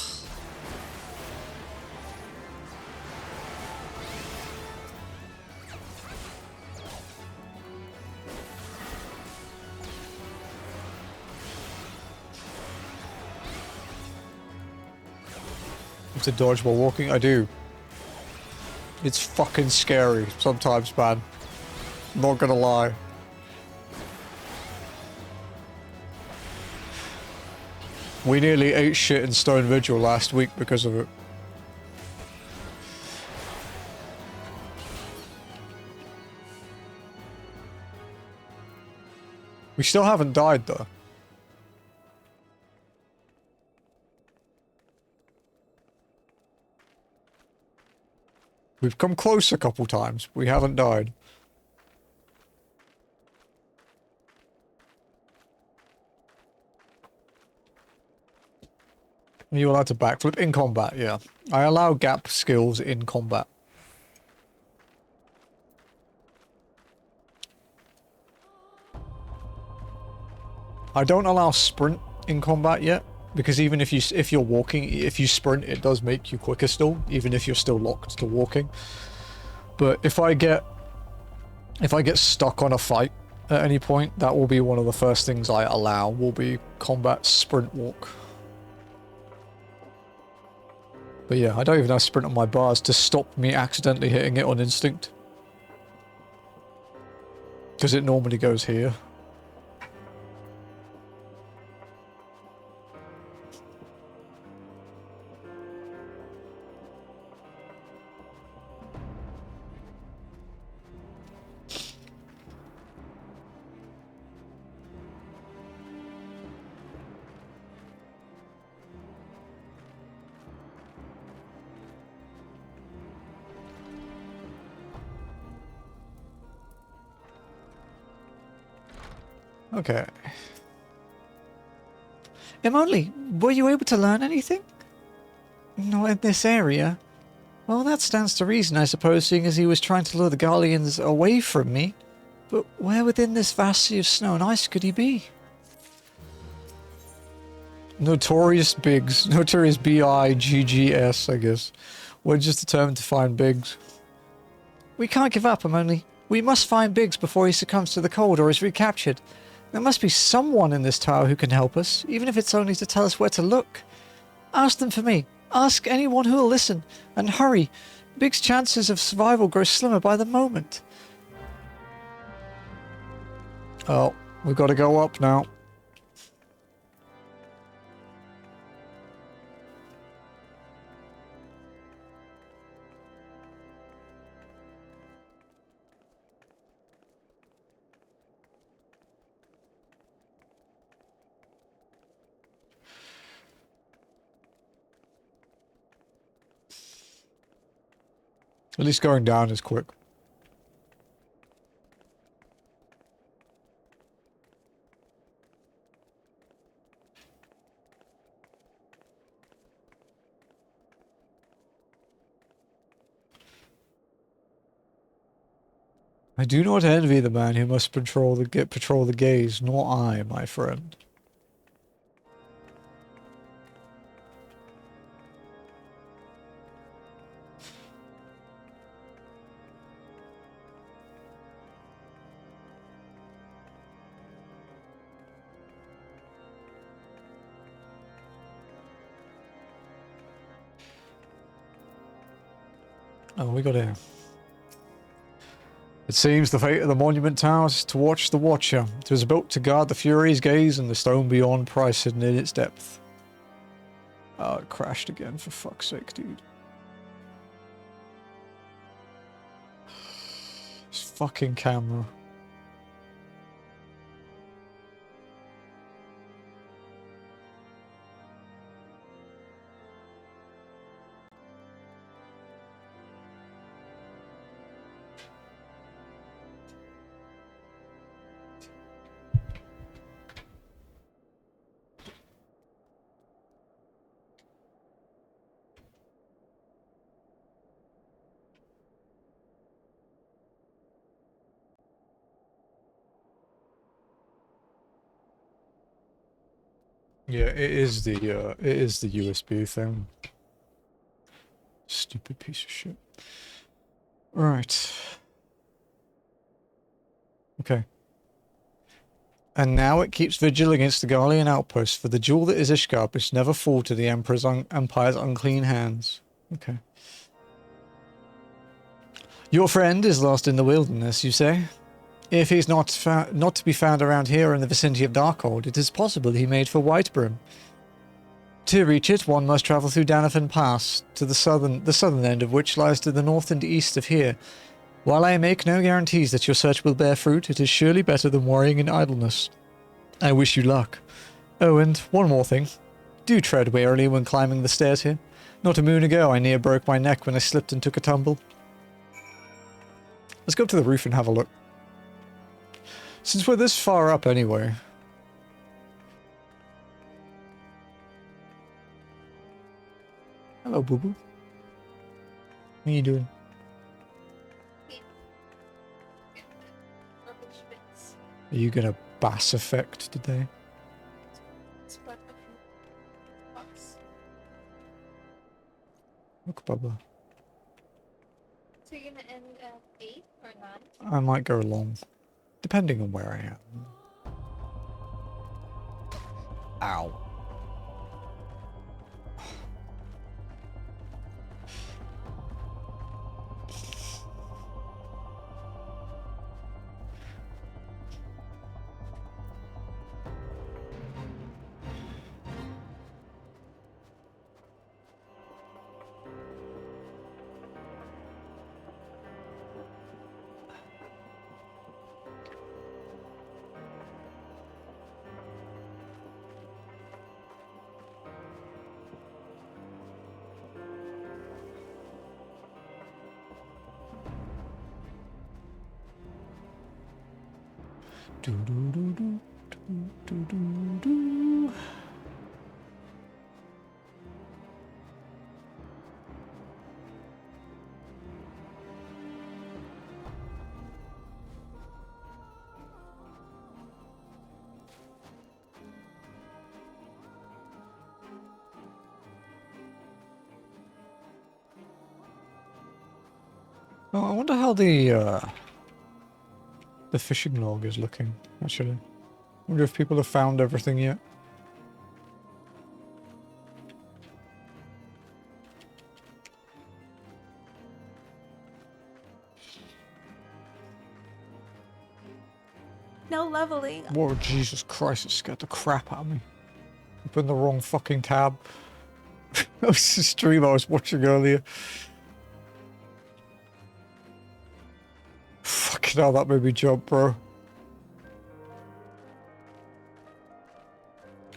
To dodge while walking? I do. It's fucking scary sometimes, man. Not gonna lie. We nearly ate shit in Stone Vigil last week because of it. We still haven't died though. We've come close a couple times. We haven't died. Are you allowed to backflip in combat? Yeah. I allow gap skills in combat. I don't allow sprint in combat yet, because even if you're walking, if you sprint, it does make you quicker still, even if you're still locked to walking. But if I get stuck on a fight at any point, that will be one of the first things I allow, will be combat sprint walk. But yeah, I don't even have sprint on my bars to stop me accidentally hitting it on instinct. Because it normally goes here. Okay. Emily, were you able to learn anything? Not in this area. Well, that stands to reason, I suppose, seeing as he was trying to lure the Garleans away from me. But where within this vast sea of snow and ice could he be? Notorious Biggs. Notorious B-I-G-G-S, I guess. We're just determined to find Biggs. We can't give up, Emily. We must find Biggs before he succumbs to the cold or is recaptured. There must be someone in this tower who can help us, even if it's only to tell us where to look. Ask them for me. Ask anyone who will listen. And hurry. Big's chances of survival grow slimmer by the moment. Oh, we've got to go up now. At least going down is quick. I do not envy the man who must patrol the gaze, nor I, my friend. Oh, we got here. It seems the fate of the monument towers is to watch the watcher. It was built to guard the Fury's gaze and the stone beyond price hidden in its depth. Oh, it crashed again, for fuck's sake, dude. This fucking camera. Yeah, it is the USB thing. Stupid piece of shit. Right. Okay. And now it keeps vigil against the Garlean outpost, for the jewel that is Ishgard must never fall to the Empire's unclean hands. Okay. Your friend is lost in the wilderness, you say? If he's not to be found around here in the vicinity of Darkhold, it is possible he made for Whitebrim. To reach it, one must travel through Danathan Pass, to the southern end of which lies to the north and east of here. While I make no guarantees that your search will bear fruit, it is surely better than worrying in idleness. I wish you luck. Oh, and one more thing. Do tread warily when climbing the stairs here. Not a moon ago, I near broke my neck when I slipped and took a tumble. Let's go up to the roof and have a look. Since we're this far up anyway. Hello, boo-boo. What are you doing? Rubbish bits. Are you gonna bass effect today? Spot of box. Look, Bubba. So you're gonna end at 8 or 9? I might go along, depending on where I am. Ow. Do, do, do, do, do, do, do, do. Oh, I wonder how the fishing log is looking, actually. Wonder if people have found everything yet. No leveling. Whoa, Jesus Christ, it scared the crap out of me. Opened the wrong fucking tab. That was the stream I was watching earlier. Fucking hell, that made me jump, bro.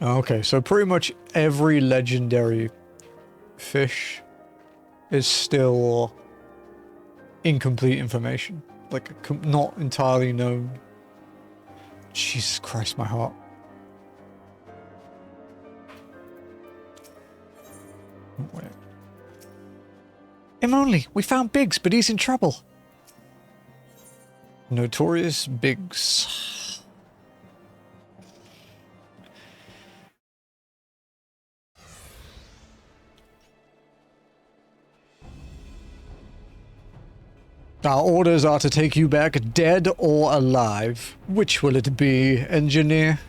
Okay, so pretty much every legendary fish is still incomplete information. Like, not entirely known. Jesus Christ, my heart. Oh, wait. Only, we found Biggs, but he's in trouble. Notorious Biggs. Our orders are to take you back dead or alive. Which will it be, engineer?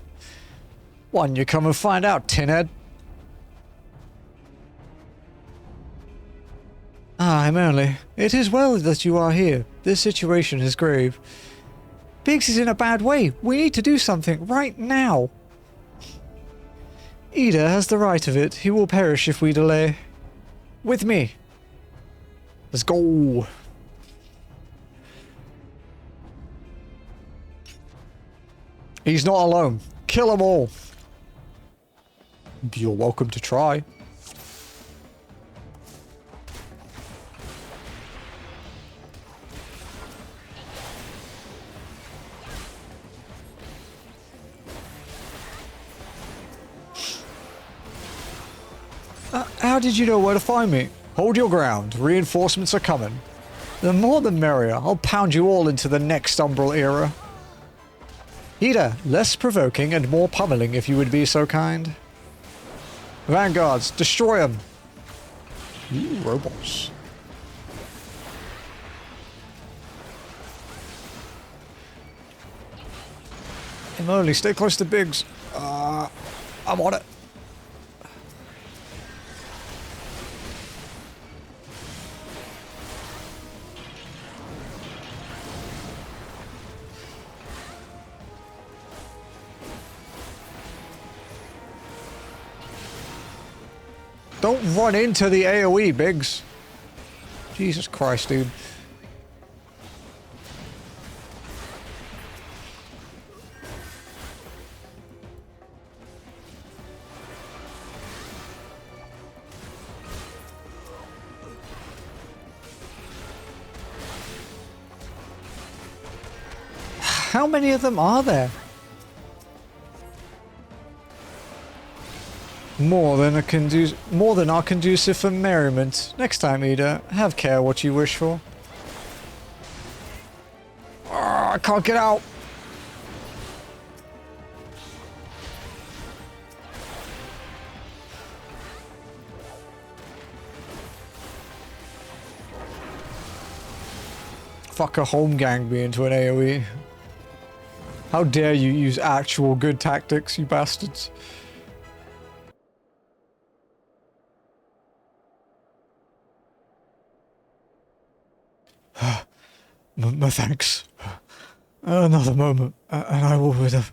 Why don't you come and find out, Tinhead? Ah, I'm only. It is well that you are here. This situation is grave. Biggs is in a bad way. We need to do something right now. Ida has the right of it. He will perish if we delay. With me. Let's go. He's not alone. Kill them all. You're welcome to try. How did you know where to find me? Hold your ground. Reinforcements are coming. The more the merrier. I'll pound you all into the next Umbral era. Ida, less provoking and more pummeling if you would be so kind. Vanguards, destroy them. Ooh, robots. Emily, stay close to Biggs. I'm on it. Don't run into the AoE, Biggs. Jesus Christ, dude. How many of them are there? More than are conducive for merriment. Next time, Ida, have care what you wish for. I can't get out. Fuck a home gang me into an AoE. How dare you use actual good tactics, you bastards. My thanks. Another moment, and I will with a...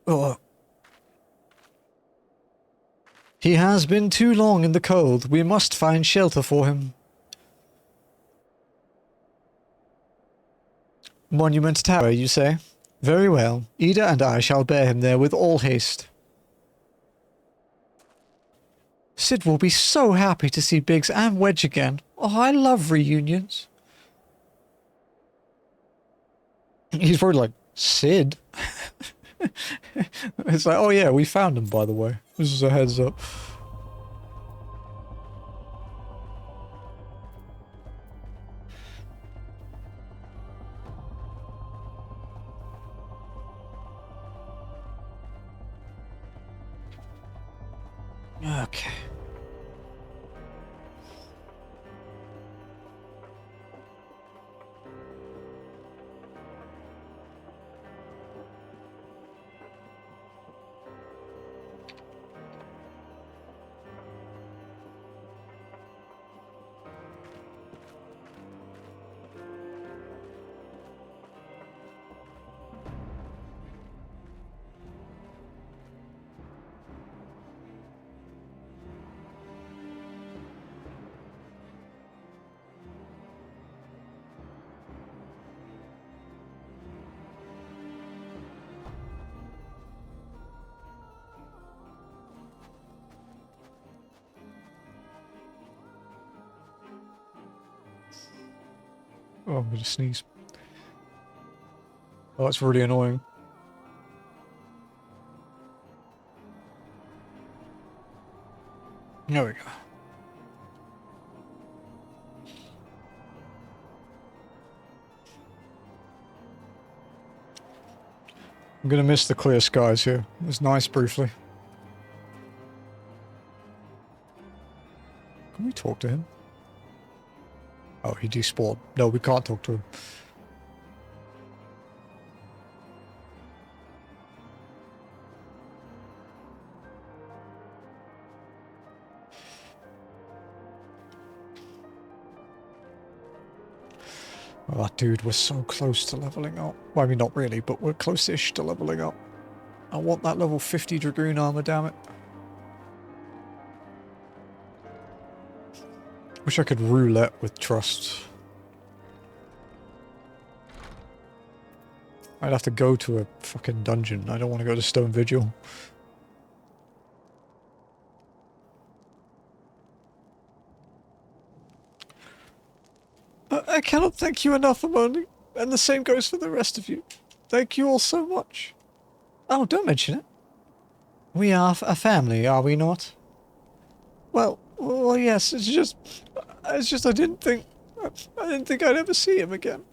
Oh. He has been too long in the cold. We must find shelter for him. Monument Tower, you say? Very well. Ida and I shall bear him there with all haste. Sid will be so happy to see Biggs and Wedge again. Oh, I love reunions. He's probably like, Sid? It's like, oh yeah, we found him, by the way. This is a heads up. Okay. Oh, I'm gonna sneeze. Oh, that's really annoying. There we go. I'm gonna miss the clear skies here. It was nice briefly. Can we talk to him? Oh, he despawned. No, we can't talk to him. Oh, dude, we're so close to leveling up. Well, I mean, not really, but we're close-ish to leveling up. I want that level 50 Dragoon armor, damn it. Wish I could roulette with trust. I'd have to go to a fucking dungeon. I don't want to go to Stone Vigil. I cannot thank you enough, Amoni. And the same goes for the rest of you. Thank you all so much. Oh, don't mention it. We are a family, are we not? Well, yes, it's just I didn't think I'd ever see him again.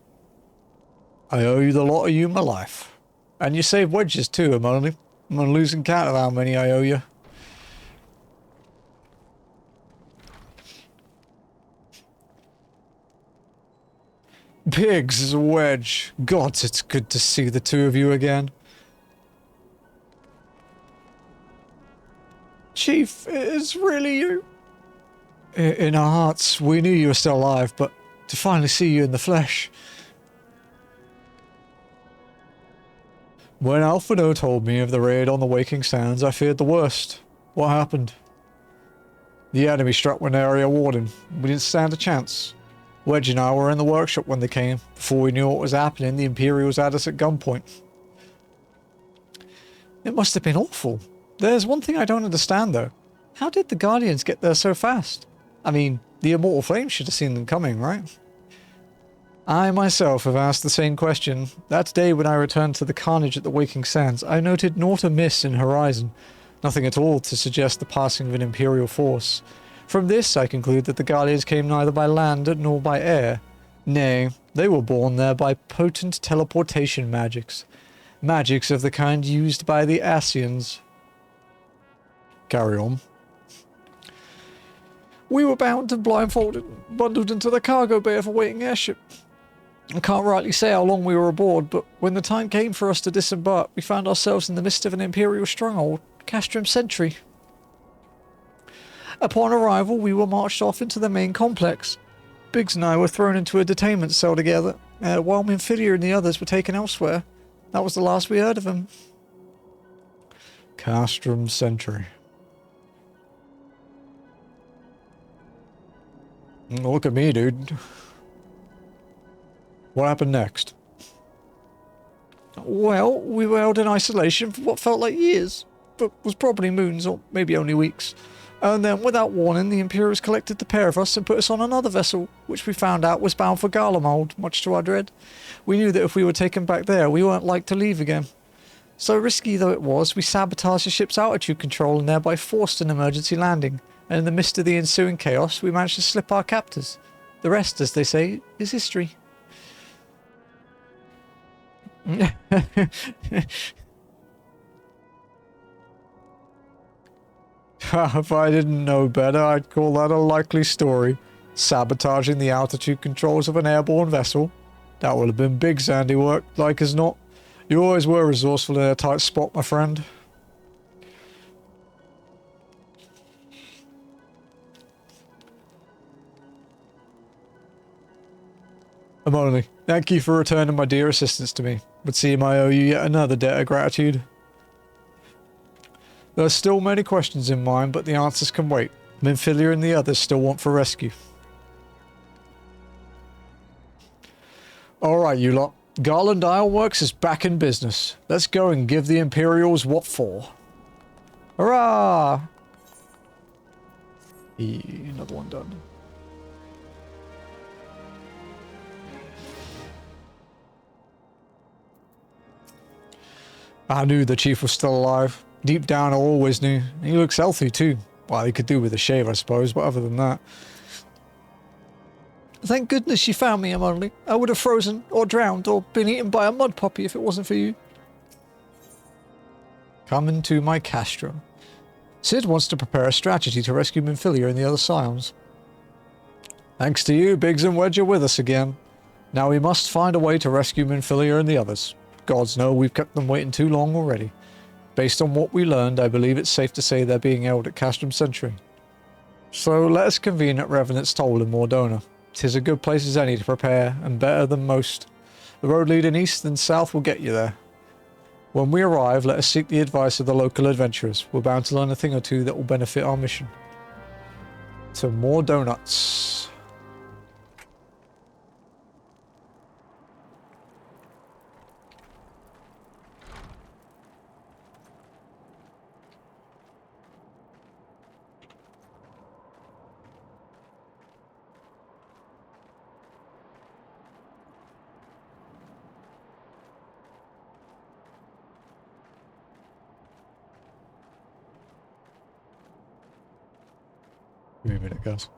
I owe you the lot of you my life. And you saved wedges too, Amoni. I'm on losing count of how many I owe you. Biggs, Wedge. Gods, it's good to see the two of you again. Chief, it's really you. In our hearts, we knew you were still alive, but to finally see you in the flesh. When Alphino told me of the raid on the Waking Sands, I feared the worst. What happened? The enemy struck when area warden. We didn't stand a chance. Wedge and I were in the workshop when they came. Before we knew what was happening, the Imperials had us at gunpoint. It must have been awful. There's one thing I don't understand, though. How did the Guardians get there so fast? I mean, the Immortal Flame should have seen them coming, right? I myself have asked the same question. That day when I returned to the carnage at the Waking Sands, I noted naught amiss in horizon. Nothing at all to suggest the passing of an Imperial force. From this, I conclude that the Guardians came neither by land nor by air. Nay, they were born there by potent teleportation magics. Magics of the kind used by the Asians. Carry on. We were bound and blindfolded, bundled into the cargo bay of a waiting airship. I can't rightly say how long we were aboard, but when the time came for us to disembark, we found ourselves in the midst of an Imperial stronghold, Castrum Sentry. Upon arrival, we were marched off into the main complex. Biggs and I were thrown into a detainment cell together, while Minfilia and the others were taken elsewhere. That was the last we heard of him. Castrum Sentry. Look at me, dude. What happened next? Well, we were held in isolation for what felt like years, but was probably moons or maybe only weeks. And then, without warning, the Imperials collected the pair of us and put us on another vessel, which we found out was bound for Garlemald, much to our dread. We knew that if we were taken back there, we weren't like to leave again. So risky though it was, we sabotaged the ship's altitude control and thereby forced an emergency landing. And in the midst of the ensuing chaos, we managed to slip our captors. The rest, as they say, is history. If I didn't know better, I'd call that a likely story. Sabotaging the altitude controls of an airborne vessel. That would have been Big's handiwork, like as not. You always were resourceful in a tight spot, my friend. Amoni, thank you for returning my dear assistance to me. Would seem I owe you yet another debt of gratitude. There are still many questions in mind, but the answers can wait. Minfilia and the others still want for rescue. Alright, you lot. Garland Ironworks is back in business. Let's go and give the Imperials what for. Hurrah! Another one done. I knew the chief was still alive. Deep down I always knew. He looks healthy too. Well, he could do with a shave, I suppose, but other than that. Thank goodness you found me, Emily. I would have frozen, or drowned, or been eaten by a mud puppy if it wasn't for you. Come into my castrum. Sid wants to prepare a strategy to rescue Minfilia and the other Scions. Thanks to you, Biggs and Wedge are with us again. Now we must find a way to rescue Minfilia and the others. Gods know we've kept them waiting too long already. Based on what we learned, I believe it's safe to say they're being held at Castrum Sentry. So let us convene at Revenant's Toll in Mordona. 'Tis a good place as any to prepare, and better than most. The road leading east and south will get you there. When we arrive, let us seek the advice of the local adventurers. We're bound to learn a thing or two that will benefit our mission. So more donuts. Give me a minute, guys.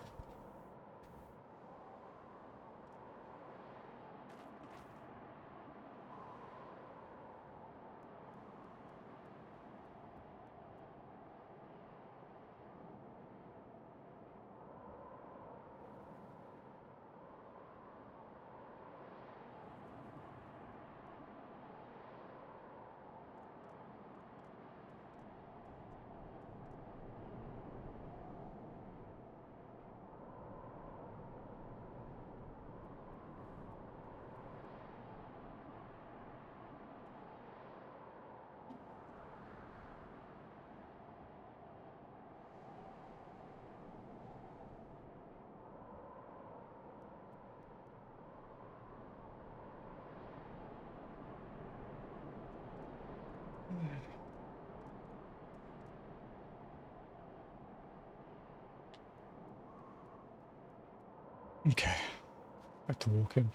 Okay, back to walking.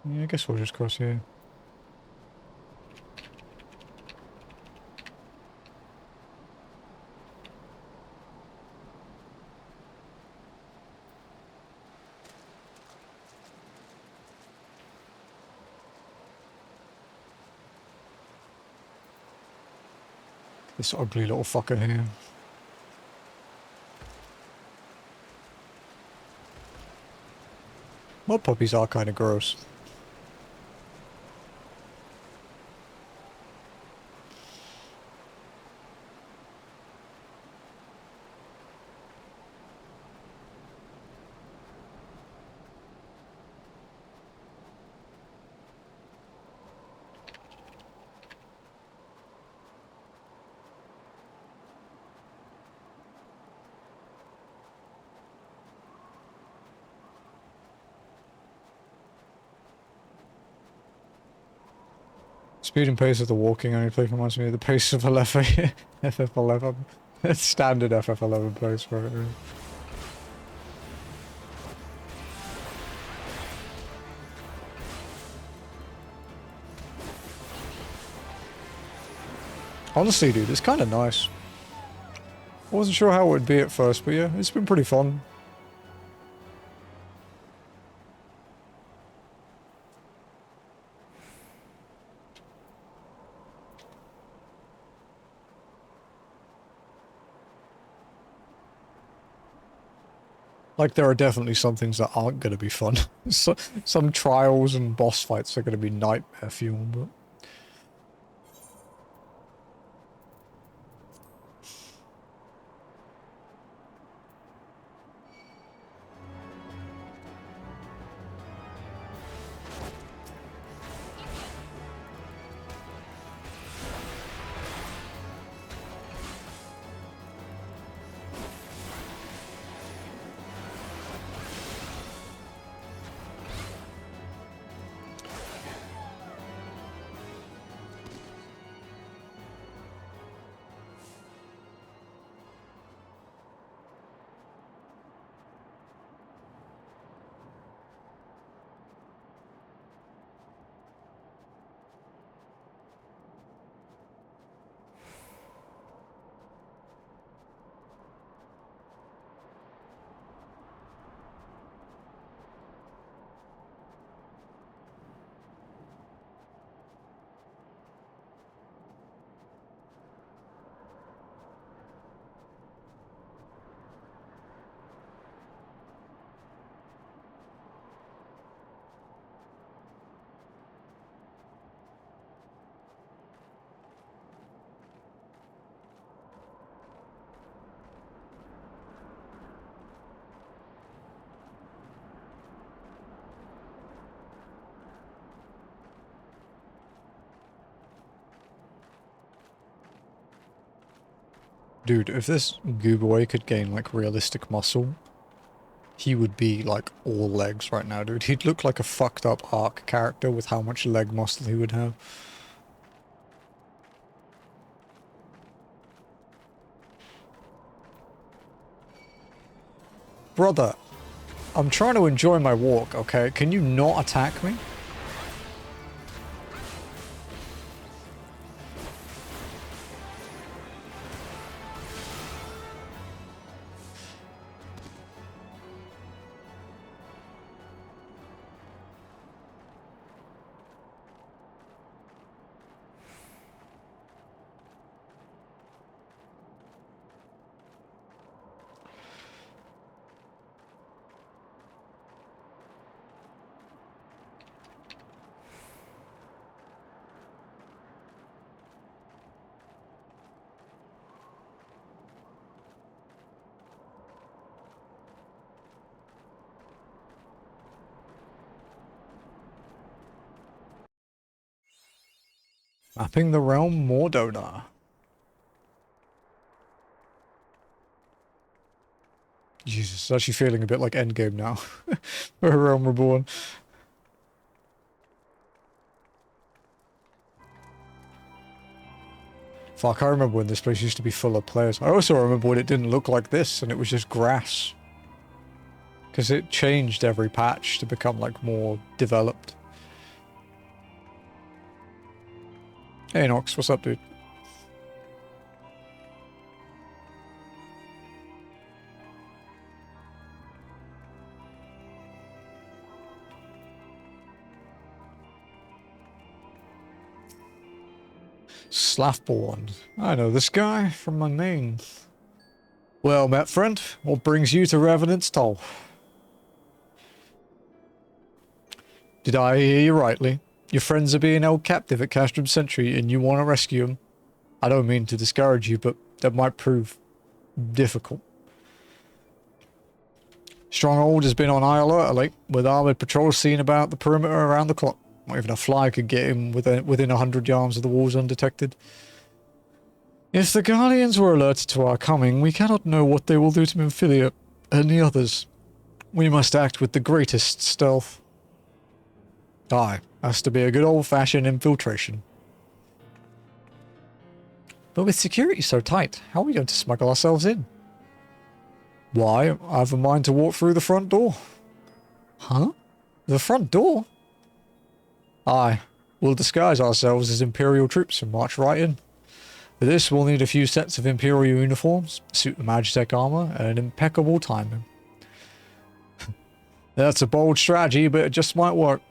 Yeah, I guess we'll just cross here. This ugly little fucker here. Mud puppies are kind of gross. Speed and pace of the walking only play reminds me of the pace of 11 FF11. It's standard FF11 pace for it. Really. Honestly, dude, it's kind of nice. I wasn't sure how it would be at first, but yeah, it's been pretty fun. Like, there are definitely some things that aren't going to be fun. So, some trials and boss fights are going to be nightmare fuel, but... Dude, if this Goob boy could gain, like, realistic muscle, he would be, like, all legs right now, dude. He'd look like a fucked up Ark character with how much leg muscle he would have. Brother, I'm trying to enjoy my walk, okay? Can you not attack me? Mapping the realm Mordona. Jesus, actually feeling a bit like Endgame now. For a Realm Reborn. Fuck, I remember when this place used to be full of players. I also remember when it didn't look like this and it was just grass. Because it changed every patch to become, like, more developed. Hey Nox, what's up, dude? Slathborn. I know this guy from my name. Well met, friend. What brings you to Revenant's Toll? Did I hear you rightly? Your friends are being held captive at Castrum Sentry and you want to rescue them? I don't mean to discourage you, but that might prove difficult. Stronghold has been on high alert lately, with armoured patrols seen about the perimeter around the clock. Not even a fly could get him within 100 yards of the walls undetected. If the Guardians were alerted to our coming, we cannot know what they will do to Minfilia and the others. We must act with the greatest stealth. Aye, has to be a good old-fashioned infiltration. But with security so tight, how are we going to smuggle ourselves in? Why, I have a mind to walk through the front door. Huh? The front door? Aye, we'll disguise ourselves as Imperial troops and march right in. For this, we'll need a few sets of Imperial uniforms, a suit of Magitech armor, and impeccable timing. That's a bold strategy, but it just might work.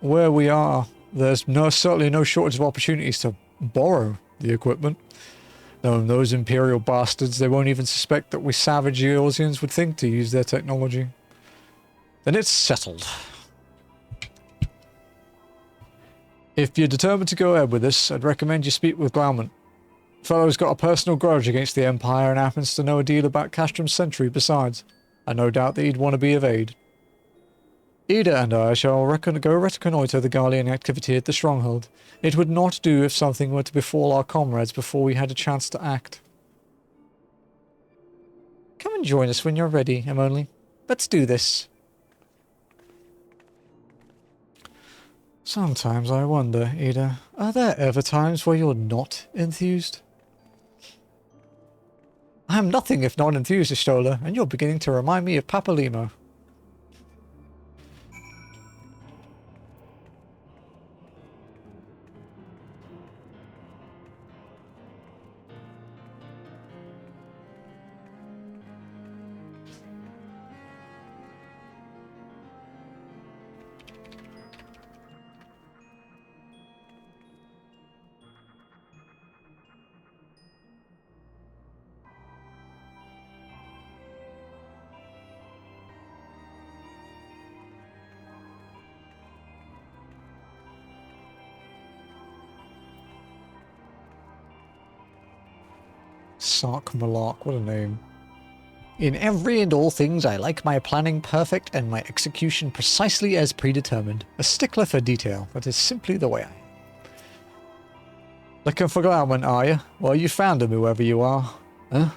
Where we are, there's certainly no shortage of opportunities to borrow the equipment. Knowing those Imperial bastards, they won't even suspect that we savage Eorzeans would think to use their technology. Then it's settled. If you're determined to go ahead with this, I'd recommend you speak with Glauman. Fellow's got a personal grudge against the Empire and happens to know a deal about Castrum's Sentry besides. I no doubt that he'd want to be of aid. Ida and I shall go reconnoitre the Garlean activity at the Stronghold. It would not do if something were to befall our comrades before we had a chance to act. Come and join us when you're ready, Emily. Let's do this. Sometimes I wonder, Ida, are there ever times where you're not enthused? I am nothing if not enthused, Istola, and you're beginning to remind me of Papalimo. Sark Malark, what a name. In every and all things, I like my planning perfect and my execution precisely as predetermined. A stickler for detail, that is simply the way I am. Looking for Glauman, are you? Well, you found him, whoever you are. Huh?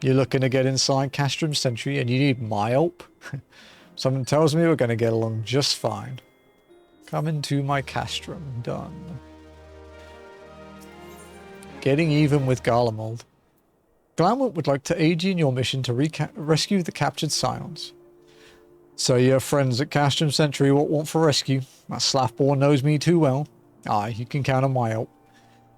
You're looking to get inside Castrum Sentry and you need my help? Something tells me we're going to get along just fine. Come into my Castrum. Done. Getting even with Garlemald. Glamwort would like to aid you in your mission to rescue the captured Scions. So your friends at Castrum Sentry what want for rescue? That Slaffborn knows me too well. Aye, you can count on my help.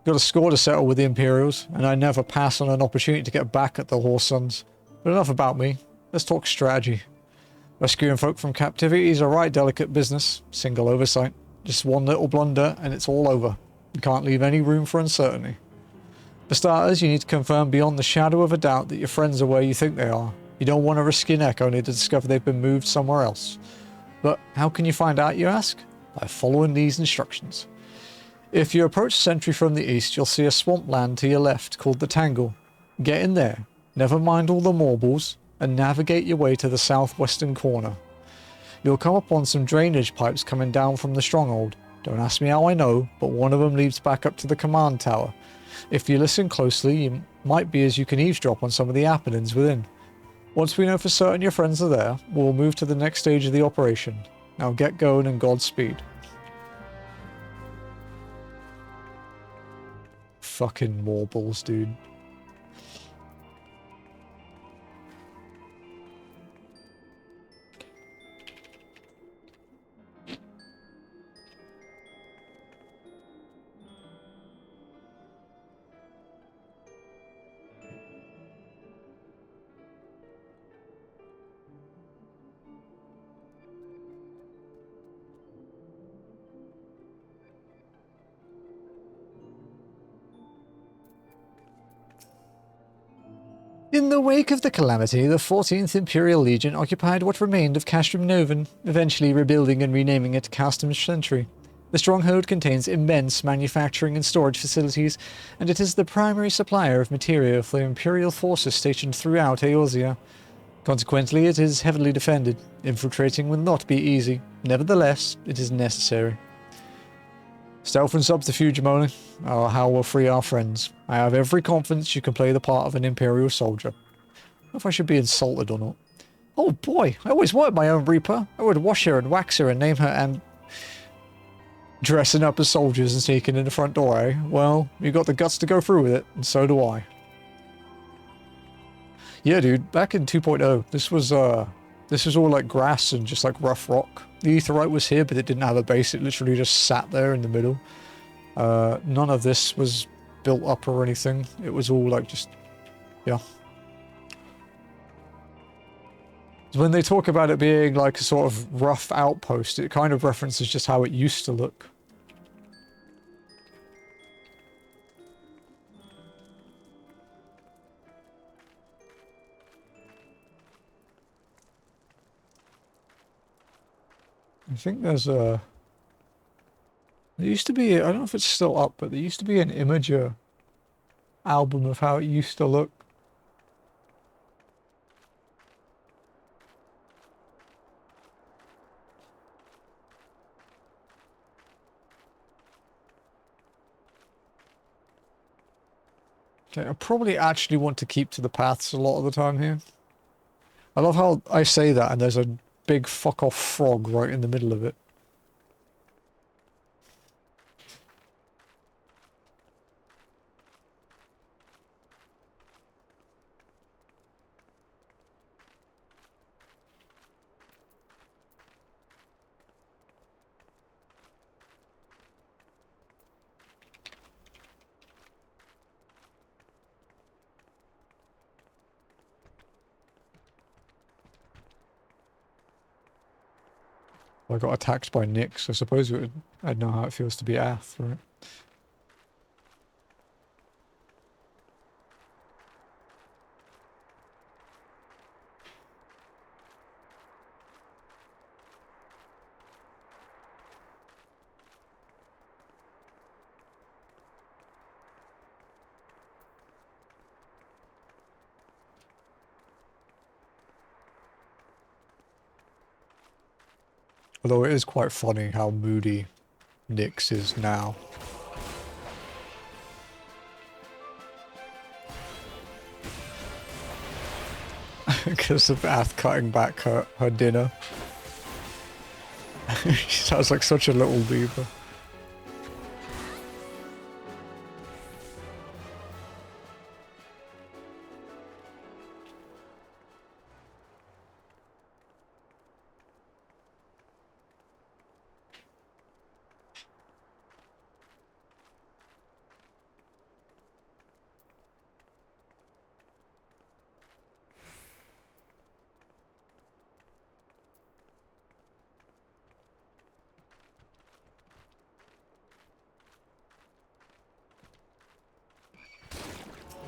Got a score to settle with the Imperials, and I never pass on an opportunity to get back at the Horse Sons. But enough about me. Let's talk strategy. Rescuing folk from captivity is a right delicate business. Single oversight. Just one little blunder, and it's all over. You can't leave any room for uncertainty. For starters, you need to confirm beyond the shadow of a doubt that your friends are where you think they are. You don't want to risk your neck only to discover they've been moved somewhere else. But how can you find out, you ask? By following these instructions. If you approach Sentry from the east, you'll see a swampland to your left called the Tangle. Get in there, never mind all the marbles, and navigate your way to the southwestern corner. You'll come upon some drainage pipes coming down from the stronghold. Don't ask me how I know, but one of them leads back up to the command tower. If you listen closely, it might be as you can eavesdrop on some of the happenings within. Once we know for certain your friends are there, we'll move to the next stage of the operation. Now get going and Godspeed. Fucking warbles, dude. In the wake of the calamity, the 14th Imperial Legion occupied what remained of Castrum Novum, eventually rebuilding and renaming it Castrum Sentry. The stronghold contains immense manufacturing and storage facilities, and it is the primary supplier of material for Imperial forces stationed throughout Eorzea. Consequently, it is heavily defended. Infiltrating will not be easy. Nevertheless, it is necessary. Stealth and subterfuge, Moni, are how we'll free our friends. I have every confidence you can play the part of an Imperial soldier. I don't know if I should be insulted or not. Oh boy, I always wanted my own Reaper. I would wash her and wax her and name her and... Dressing up as soldiers and sneaking in the front door, eh? Well, you got the guts to go through with it, and so do I. Yeah, dude, back in 2.0, this was all like grass and just like rough rock. The Aetheryte was here, but it didn't have a base. It literally just sat there in the middle. None of this was built up or anything. It was all like just, yeah. When they talk about it being like a sort of rough outpost, it kind of references just how it used to look. I think there's a... There used to be, I don't know if it's still up, but there used to be an Imager album of how it used to look. Okay, I probably actually want to keep to the paths a lot of the time here. I love how I say that and there's a big fuck off frog right in the middle of it. I got attacked by Nyx. I suppose I'd know how it feels to be Ath, right? Although it is quite funny how moody Nyx is now. Because of Ath cutting back her dinner. She sounds like such a little beaver.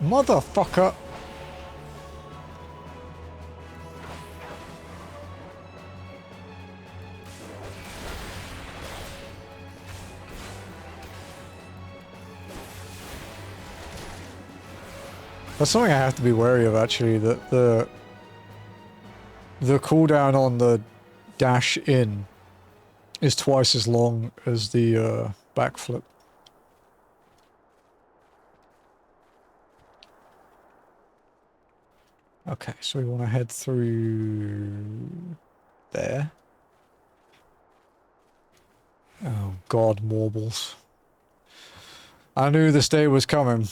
Motherfucker! That's something I have to be wary of, actually, that the cooldown on the dash in is twice as long as the backflip. Okay, so we want to head through there. Oh god, marbles. I knew this day was coming.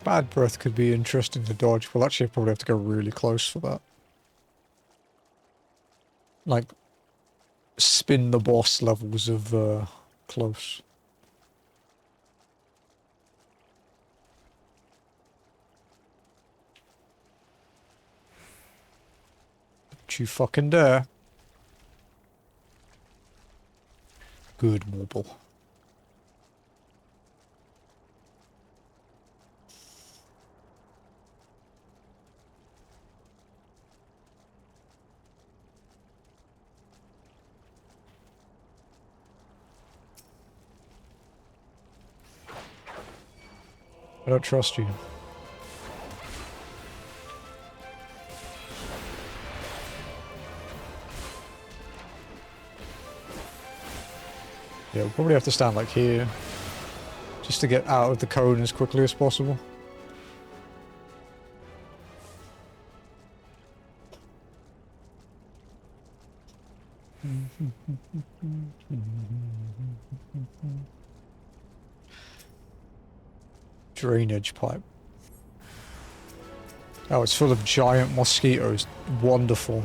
Bad breath could be interesting to dodge. Well, actually, I probably have to go really close for that. Like, spin the boss levels of close. Don't you fucking dare. Good marble. I don't trust you. Yeah, we'll probably have to stand like here. Just to get out of the cone as quickly as possible. Drainage pipe. Oh, it's full of giant mosquitoes. Wonderful.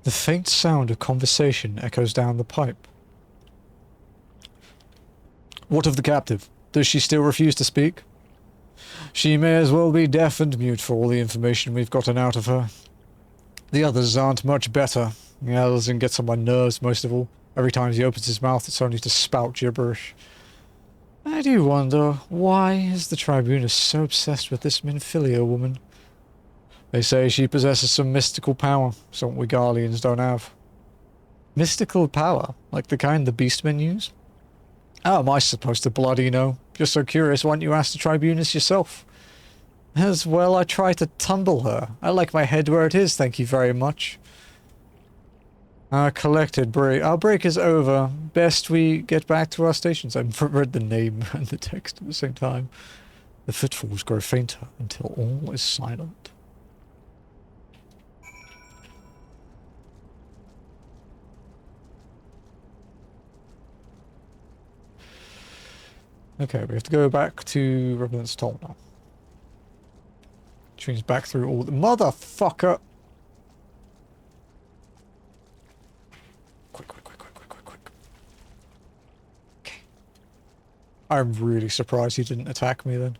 The faint sound of conversation echoes down the pipe. What of the captive? Does she still refuse to speak? She may as well be deaf and mute for all the information we've gotten out of her. The others aren't much better. Yells and gets on my nerves most of all. Every time he opens his mouth, it's only to spout gibberish. I do wonder, why is the Tribunus so obsessed with this Minfilia woman? They say she possesses some mystical power, something we Garleans don't have. Mystical power? Like the kind the beastmen use? How am I supposed to bloody know? Just so curious, why don't you ask the Tribunus yourself? As well, I try to tumble her. I like my head where it is, thank you very much. Collected break. Our break is over. Best we get back to our stations. I've read the name and the text at the same time. The footfalls grow fainter until all is silent. Okay, we have to go back to Revenant's Toll now. Which means back through all the... Motherfucker! Quick, quick, quick, quick, quick, quick, quick. Okay. I'm really surprised he didn't attack me then.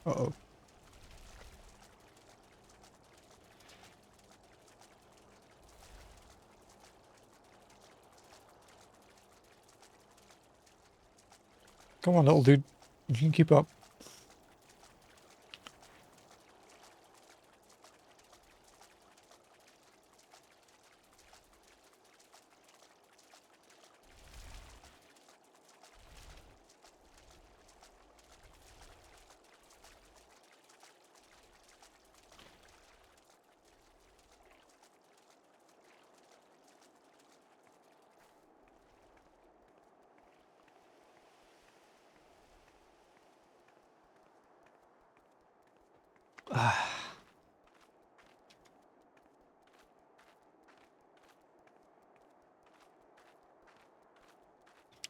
Uh-oh. Come on, little dude. You can keep up.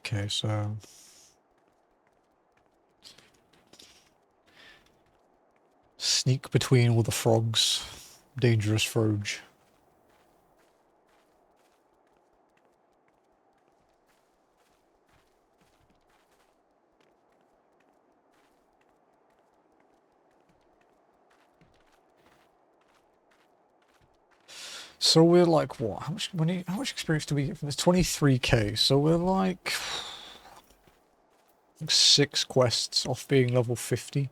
Okay, so... Sneak between all the frogs. Dangerous froge. So we're like, what? How much money? How much experience do we get from this? 23k. So we're like 6 quests off being level 50.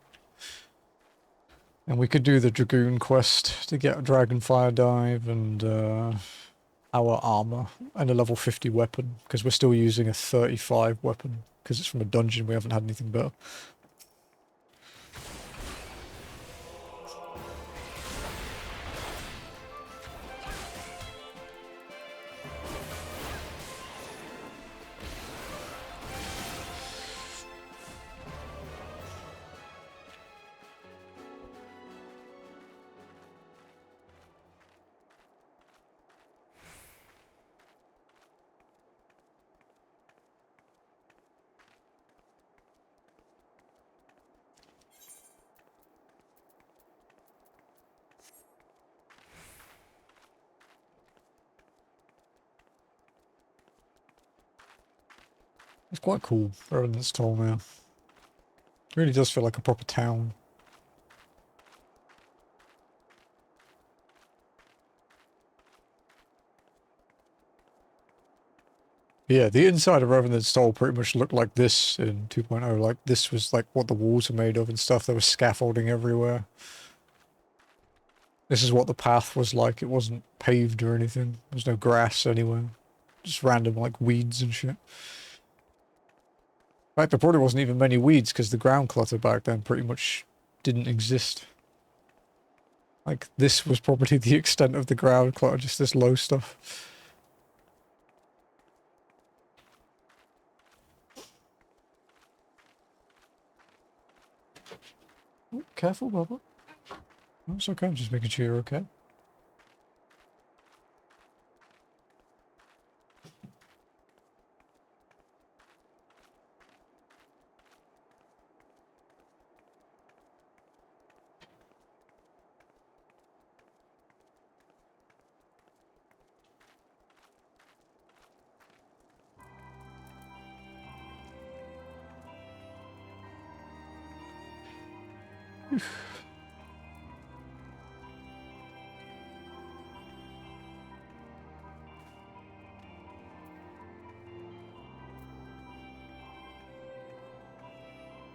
And we could do the Dragoon quest to get a Dragonfire Dive and our armor and a level 50 weapon, because we're still using a 35 weapon because it's from a dungeon. We haven't had anything better. It's quite cool rather than it's tall now. It really does feel like a proper town. Yeah, the inside of Revenant's Toll pretty much looked like this in 2.0. Like, this was like what the walls are made of and stuff. There was scaffolding everywhere. This is what the path was like. It wasn't paved or anything. There's no grass anywhere. Just random, like, weeds and shit. In fact, there probably wasn't even many weeds because the ground clutter back then pretty much didn't exist. Like, this was probably the extent of the ground clutter, just this low stuff. Oh, careful, Bubba. Oh, it's okay, I'm just making sure you're okay.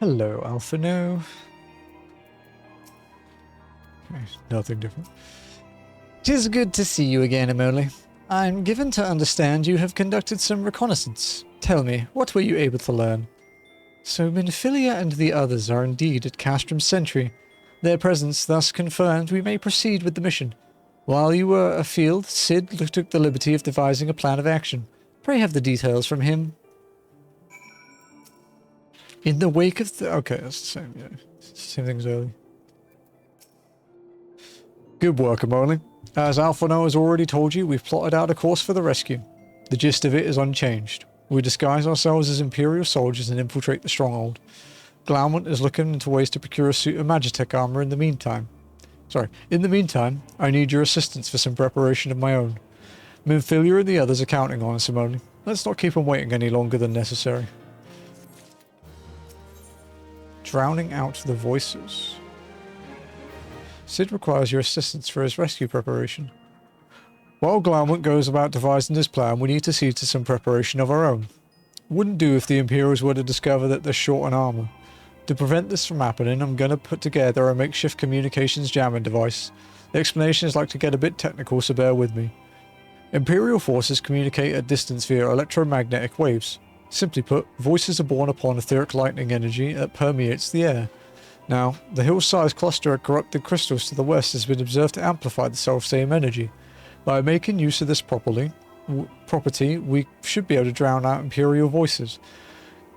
Hello, Alphino. Okay, nothing different. 'Tis good to see you again, Emily. I'm given to understand you have conducted some reconnaissance. Tell me, what were you able to learn? So Minfilia and the others are indeed at Castrom's Sentry. Their presence thus confirmed, we may proceed with the mission. While you were afield, Sid took the liberty of devising a plan of action. Pray have the details from him. In the wake of the... Okay, that's the same, yeah. Same thing as early. Good work, Emily. As Alphano has already told you, we've plotted out a course for the rescue. The gist of it is unchanged. We disguise ourselves as Imperial soldiers and infiltrate the stronghold. Glaumont is looking into ways to procure a suit of Magitech armor in the meantime. In the meantime, I need your assistance for some preparation of my own. Minfilia and the others are counting on us, Simone. Let's not keep them waiting any longer than necessary. Drowning out the voices. Sid requires your assistance for his rescue preparation. While Glaumont goes about devising his plan, we need to see to some preparation of our own. Wouldn't do if the Imperials were to discover that they're short on armor. To prevent this from happening, I'm going to put together a makeshift communications jamming device. The explanation is like to get a bit technical, so bear with me. Imperial forces communicate at distance via electromagnetic waves. Simply put, voices are born upon etheric lightning energy that permeates the air. Now, the hill-sized cluster of corrupted crystals to the west has been observed to amplify the self-same energy. By making use of this property, we should be able to drown out Imperial voices.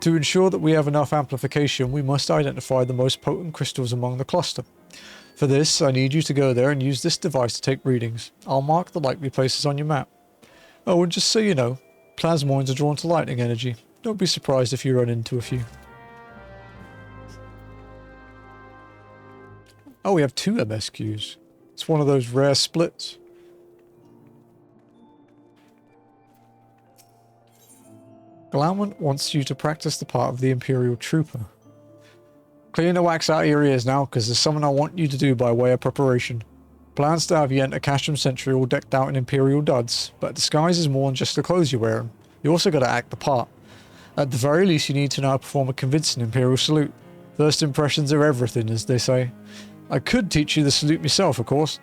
To ensure that we have enough amplification, we must identify the most potent crystals among the cluster. For this, I need you to go there and use this device to take readings. I'll mark the likely places on your map. Oh, and just so you know, plasmoids are drawn to lightning energy. Don't be surprised if you run into a few. Oh, we have 2 MSQs. It's one of those rare splits. Glaumont wants you to practice the part of the Imperial Trooper. Clean the wax out of your ears now, because there's something I want you to do by way of preparation. Plans to have you enter Castrum Sentry all decked out in Imperial duds, but disguise is more than just the clothes you're wearing. You also got to act the part. At the very least, you need to know how to perform a convincing Imperial salute. First impressions are everything, as they say. I could teach you the salute myself, of course.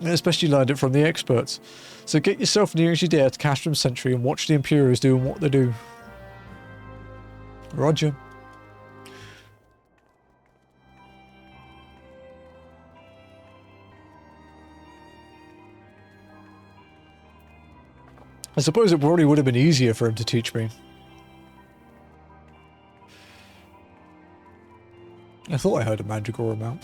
I especially learned it from the experts. So get yourself near as you dare to Castrum Sentry and watch the Imperials doing what they do. Roger. I suppose it probably would have been easier for him to teach me. I thought I heard a Mandragora mount.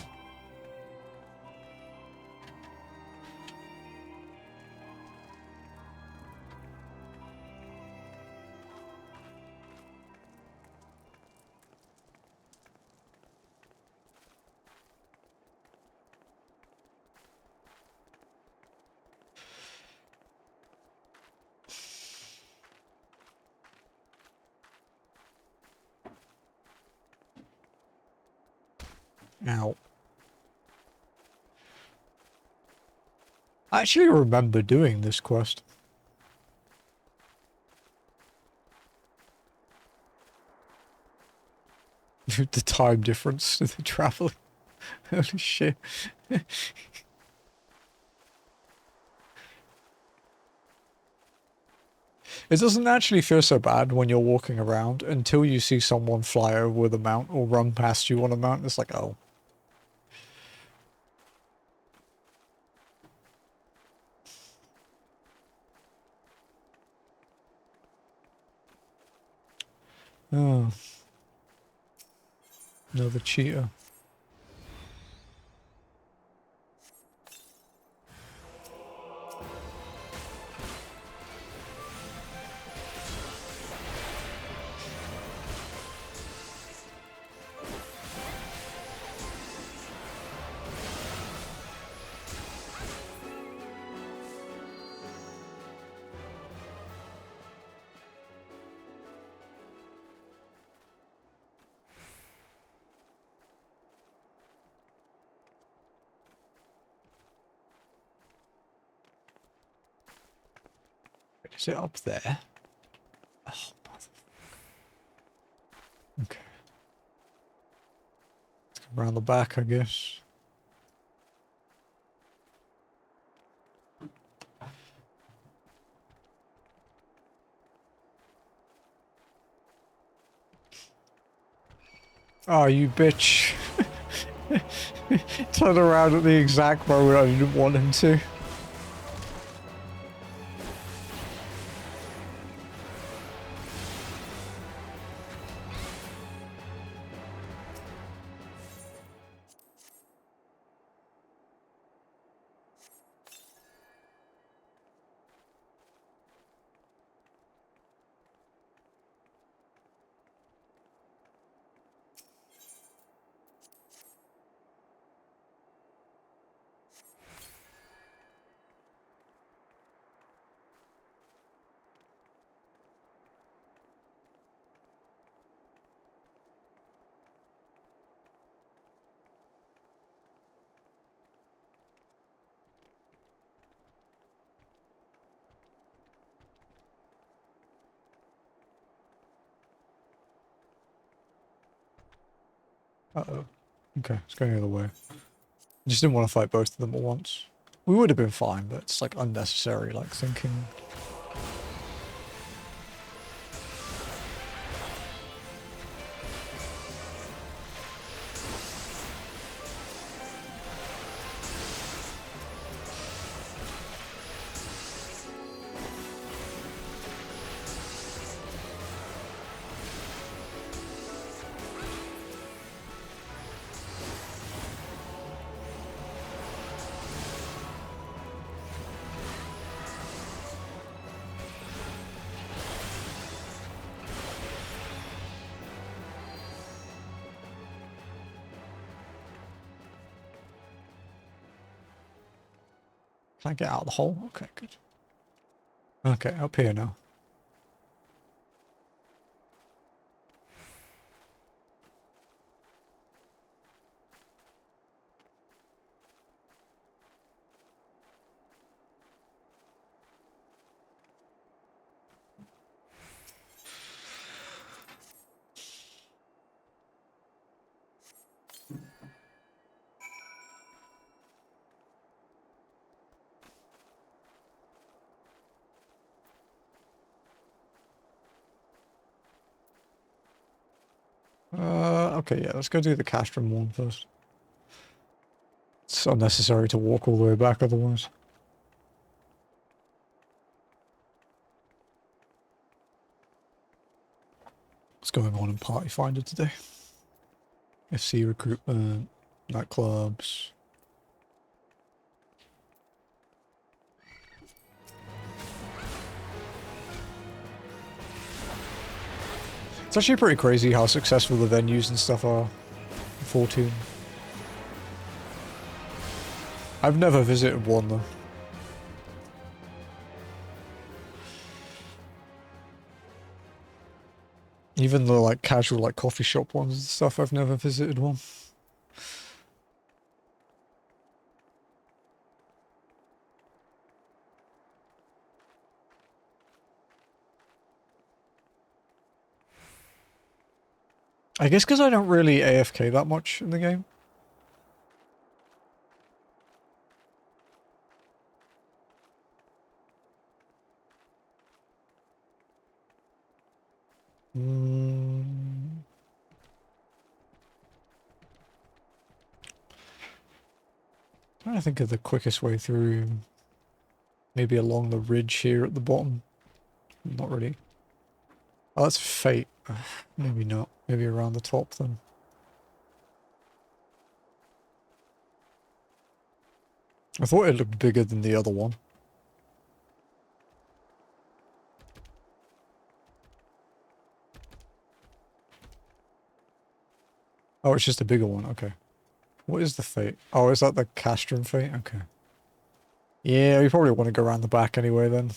Ow. I actually remember doing this quest. The time difference of the traveling. Holy shit. It doesn't actually feel so bad when you're walking around until you see someone fly over with a mount or run past you on a mount. It's like, oh. Oh. Another cheetah. Is it up there? Oh, okay. Let's go around the back, I guess. Oh, you bitch. Turn around at the exact moment I didn't want him to. Uh-oh. Okay, it's going the other way. I just didn't want to fight both of them at once. We would have been fine, but it's like unnecessary, like thinking. Can I get out of the hole? Okay, good. Okay, up here now. Okay, yeah, let's go do the castrum one first. It's unnecessary to walk all the way back otherwise. What's going on in Party Finder today? FC recruitment, nightclubs. It's actually pretty crazy how successful the venues and stuff are in 14. I've never visited one though. Even the like casual like coffee shop ones and stuff, I've never visited one. I guess because I don't really AFK that much in the game. Trying to think of the quickest way through. Maybe along the ridge here at the bottom. Not really. Oh, that's fate. Maybe not. Maybe around the top then. I thought it looked bigger than the other one. Oh, it's just a bigger one. Okay. What is the fate? Oh, is that the castrum fate? Okay. Yeah, we probably want to go around the back anyway then.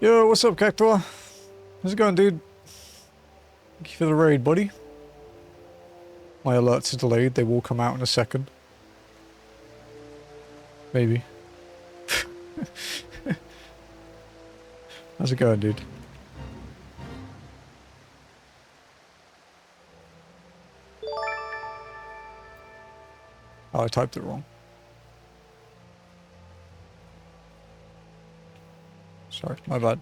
Yo, what's up, Cactuar? How's it going, dude? Thank you for the raid, buddy. My alerts are delayed. They will come out in a second. Maybe. How's it going, dude? Oh, I typed it wrong. Sorry, my bad.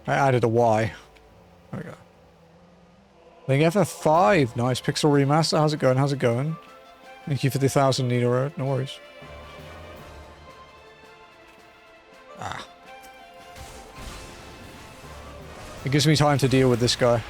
I added a Y. There we go. Link FF5. Nice. Pixel Remaster. How's it going? How's it going? Thank you for the 1,000 Nina Road. No worries. Ah. It gives me time to deal with this guy.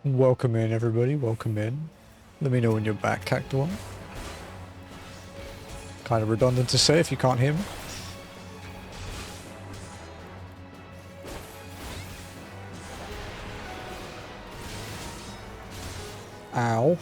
Welcome in, everybody. Welcome in. Let me know when you're back, Cactuar. Kind of redundant to say if you can't hear me. Ow.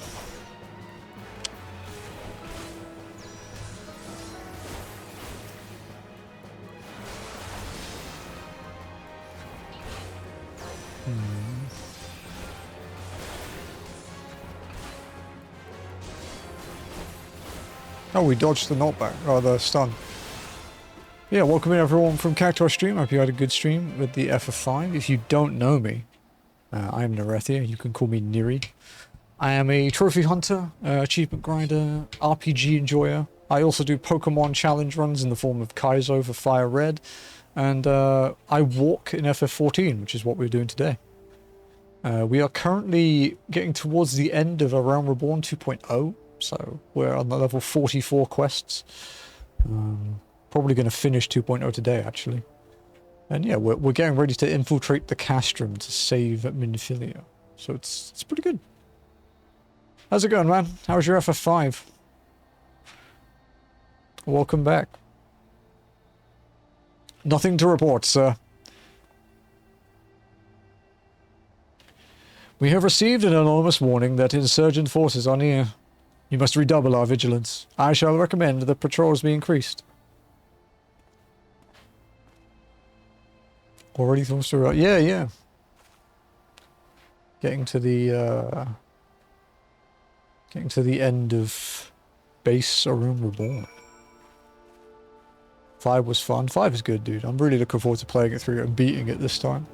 Oh, we dodged the knockback, or the stun. Yeah, welcome in everyone from Cactuar Stream. I hope you had a good stream with the FF5. If you don't know me, I am Nirethia. You can call me Niri. I am a trophy hunter, achievement grinder, RPG enjoyer. I also do Pokemon challenge runs in the form of Kaizo for Fire Red. And I walk in FF14, which is what we're doing today. We are currently getting towards the end of A Realm Reborn 2.0. So we're on the level 44 quests. Probably going to finish 2.0 today, actually. And yeah, we're getting ready to infiltrate the Castrum to save Nirethia. So it's pretty good. How's it going, man? How's your FF5? Welcome back. Nothing to report, sir. We have received an anonymous warning that insurgent forces are near. You must redouble our vigilance. I shall recommend that patrols be increased. Already thoughts to... Yeah. Getting to the end of base A Realm Reborn. 5 was fun. 5 is good, dude. I'm really looking forward to playing it through and beating it this time.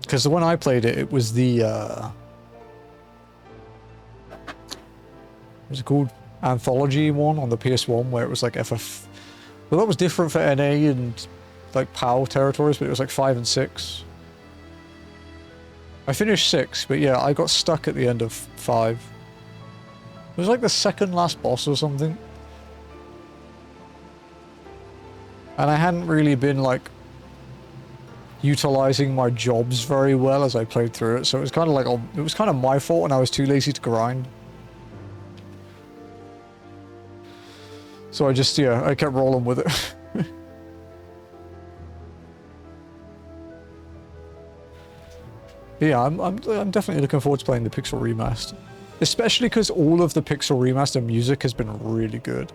Because when I played it, it was the, what's it called? Anthology one on the PS1, where it was like FF... Well, that was different for NA and, like, PAL territories, but it was like 5 and 6. I finished 6, but yeah, I got stuck at the end of 5. It was like the second last boss or something. And I hadn't really been, like, utilizing my jobs very well as I played through it, so it was kind of like, it was kind of my fault and I was too lazy to grind. So I just, yeah, I kept rolling with it. Yeah, I'm definitely looking forward to playing the Pixel Remaster. Especially because all of the Pixel Remaster music has been really good.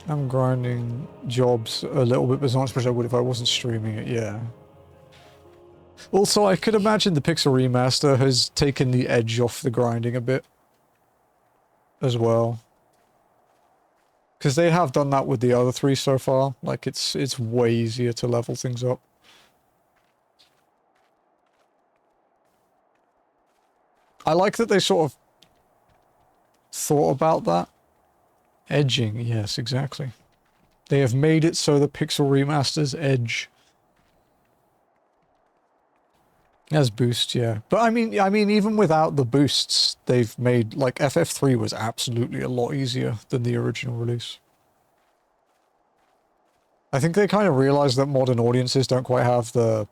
I'm grinding jobs a little bit, but it's not as much as I would if I wasn't streaming it, yeah. Also, I could imagine the Pixel Remaster has taken the edge off the grinding a bit. As well. Because they have done that with the other 3 so far. Like, it's way easier to level things up. I like that they sort of thought about that. Edging, yes, exactly. They have made it so the Pixel Remaster's edge. As boost, yeah. But I mean, even without the boosts, they've made, like, FF3 was absolutely a lot easier than the original release. I think they kind of realized that modern audiences don't quite have the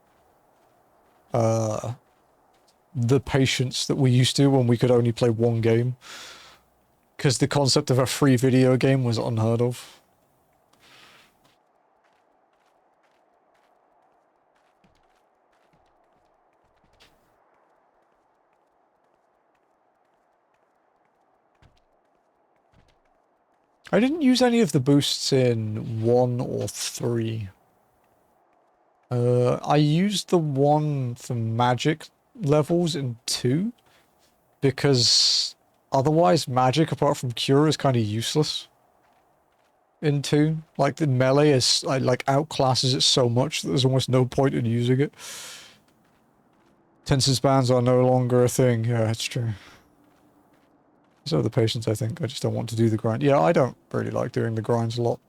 patience that we used to when we could only play one game. Because the concept of a free video game was unheard of. I didn't use any of the boosts in 1 or 3. I used the one for magic levels in 2. Because otherwise magic, apart from cure, is kind of useless. In 2. Like, the melee is, like, outclasses it so much that there's almost no point in using it. Tenses bands are no longer a thing. Yeah, that's true. So the patience, I think. I just don't want to do the grind. Yeah, I don't really like doing the grinds a lot.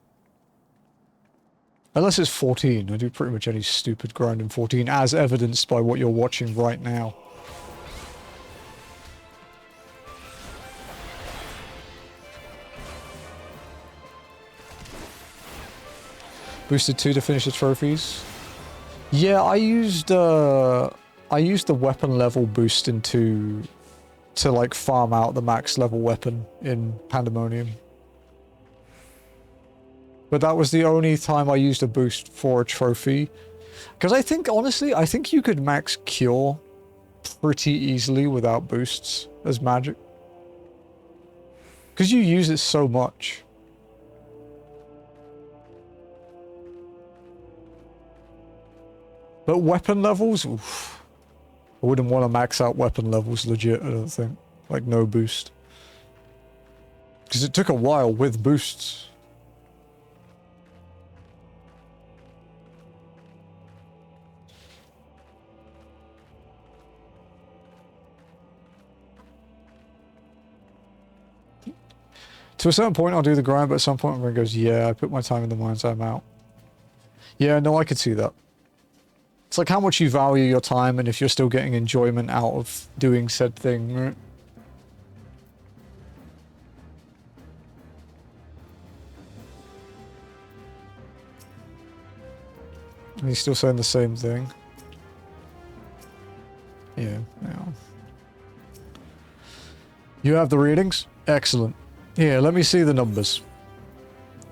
Unless it's 14. I do pretty much any stupid grind in 14, as evidenced by what you're watching right now. Boosted 2 to finish the trophies. Yeah, I used the weapon level boosting to like farm out the max level weapon in Pandemonium. But that was the only time I used a boost for a trophy. Because I think, honestly, I think you could max Cure pretty easily without boosts as magic. Because you use it so much. But weapon levels? Oof. I wouldn't want to max out weapon levels legit, I don't think. Like, no boost. Because it took a while with boosts. To a certain point, I'll do the grind, but at some point, my brain goes, yeah, I put my time in the mines, I'm out. Yeah, no, I could see that. It's like how much you value your time and if you're still getting enjoyment out of doing said thing, right? And he's still saying the same thing. Yeah. You have the readings? Excellent. Here, let me see the numbers.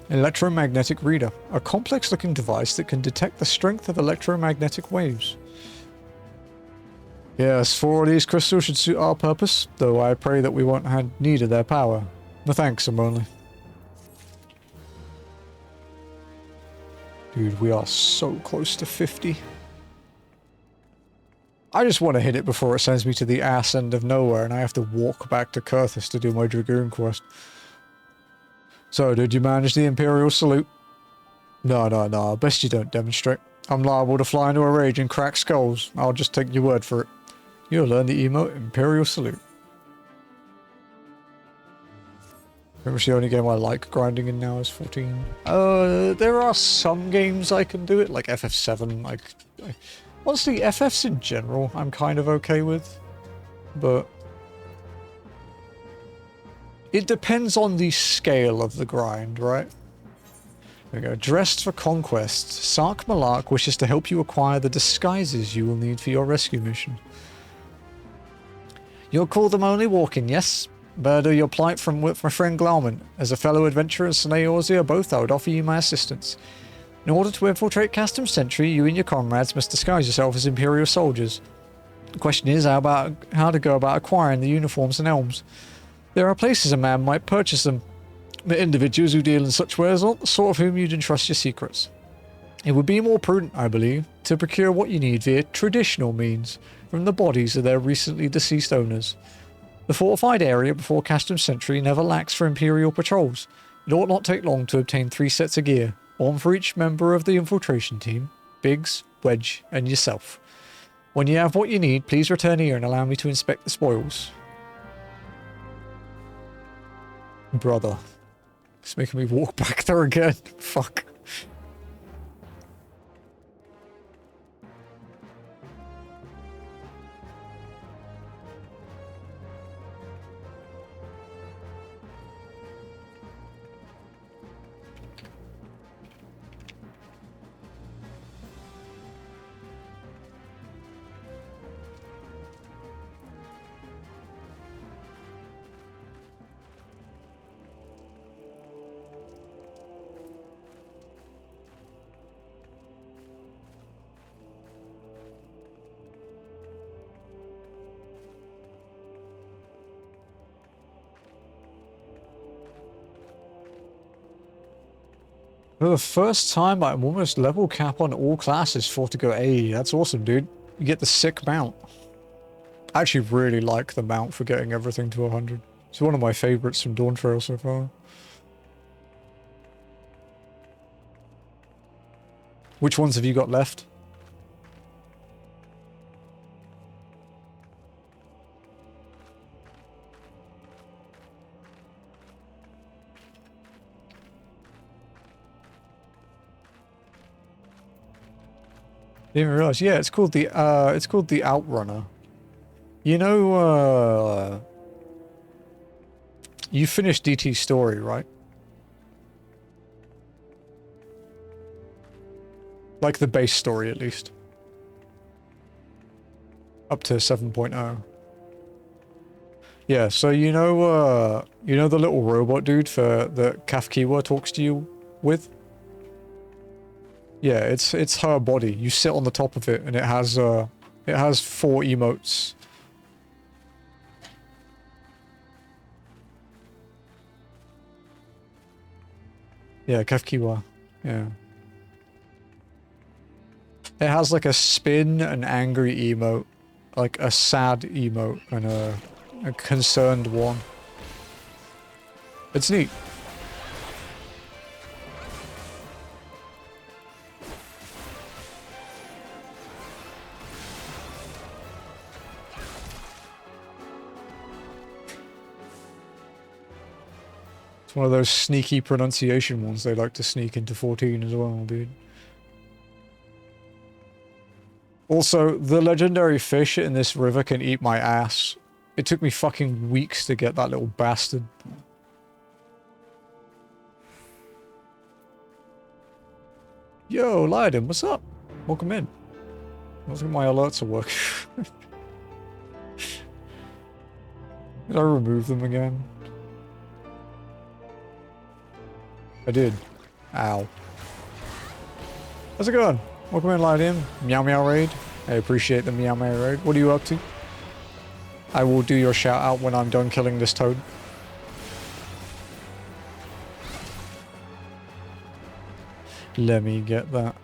Electromagnetic reader. A complex-looking device that can detect the strength of electromagnetic waves. Yes, 4 of these crystals should suit our purpose, though I pray that we won't have need of their power. No thanks, I'm only. Dude, we are so close to 50. I just want to hit it before it sends me to the ass end of nowhere and I have to walk back to Kurthus to do my Dragoon quest. So, did you manage the Imperial salute? No, best you don't demonstrate. I'm liable to fly into a rage and crack skulls. I'll just take your word for it. You'll learn the emote Imperial salute. Pretty much the only game I like grinding in now is 14. There are some games I can do it, like FF7. Honestly, FFs in general, I'm kind of okay with. But it depends on the scale of the grind, right? There we go. Dressed for conquest. Sark Malark wishes to help you acquire the disguises you will need for your rescue mission. You'll call them only walking, yes? Bear your plight from my friend Glauman. As a fellow adventurer and Snaeorzia both, I would offer you my assistance. In order to infiltrate Castum Sentry, you and your comrades must disguise yourself as Imperial soldiers. The question is how to go about acquiring the uniforms and elms. There are places a man might purchase them, but individuals who deal in such wares aren't the sort of whom you'd entrust your secrets. It would be more prudent, I believe, to procure what you need via traditional means from the bodies of their recently deceased owners. The fortified area before Castum Sentry never lacks for Imperial patrols. It ought not take long to obtain 3 sets of gear, one for each member of the infiltration team, Biggs, Wedge, and yourself. When you have what you need, please return here and allow me to inspect the spoils. Brother. It's making me walk back there again. Fuck. For the first time, I'm almost level cap on all classes for to go. Hey, that's awesome, dude. You get the sick mount. I actually really like the mount for getting everything to 100. It's one of my favorites from Dawn Trail so far. Which ones have you got left? Didn't even realize. Yeah, it's called the Outrunner. You know, you finished DT's story, right? Like the base story, at least. Up to 7.0. Yeah, so you know the little robot dude that Kafkiwa talks to you with? Yeah, it's her body. You sit on the top of it and it has 4 emotes. Yeah, Kafkiwa. Yeah. It has like a spin, an angry emote, like a sad emote, and a concerned one. It's neat. It's one of those sneaky pronunciation ones they like to sneak into 14 as well, dude. Also, the legendary fish in this river can eat my ass. It took me fucking weeks to get that little bastard. Yo, Lyden, what's up? Welcome in. I don't think my alerts are working. Did I remove them again? I did. Ow. How's it going? Welcome in, Lyden. Meow Meow Raid. I appreciate the Meow Meow Raid. What are you up to? I will do your shout out when I'm done killing this toad. Let me get that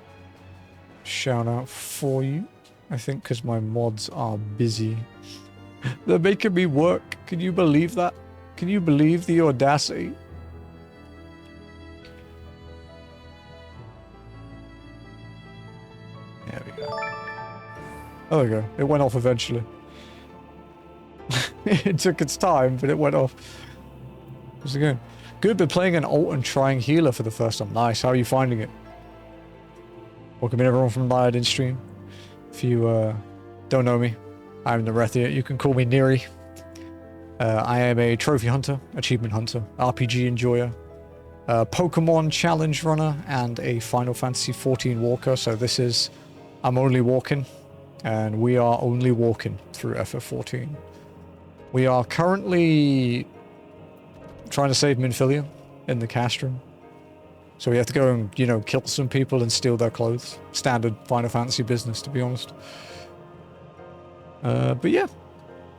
shout out for you. I think because my mods are busy. They're making me work. Can you believe that? Can you believe the audacity? There we go. Oh, there we go. It went off eventually. It took its time, but it went off. How's it going? Good, been playing an ult and trying healer for the first time. Nice. How are you finding it? Welcome in everyone from Lyden stream. If you don't know me, I'm Nirethia. You can call me Neri. I am a trophy hunter, achievement hunter, RPG enjoyer, Pokemon challenge runner, and a Final Fantasy XIV walker. So this is I'm Only Walking, and we are only walking through FF14. We are currently trying to save Minfilia in the castrum. So we have to go and, you know, kill some people and steal their clothes. Standard Final Fantasy business, to be honest. But yeah,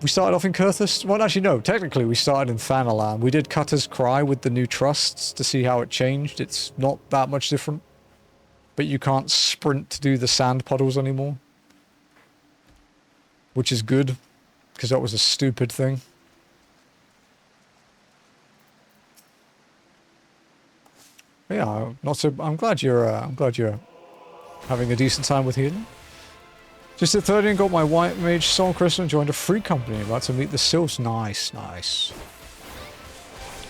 we started off in Kurthus. Well, actually, no. Technically, we started in Thanalan. We did Cutter's Cry with the new trusts to see how it changed. It's not that much different. But you can't sprint to do the sand puddles anymore. Which is good, because that was a stupid thing. Yeah, not so. I'm glad you're having a decent time with healing. Just at 30 and got my White Mage Soul Crystal and joined a free company. About to meet the Sylphs. Nice, nice.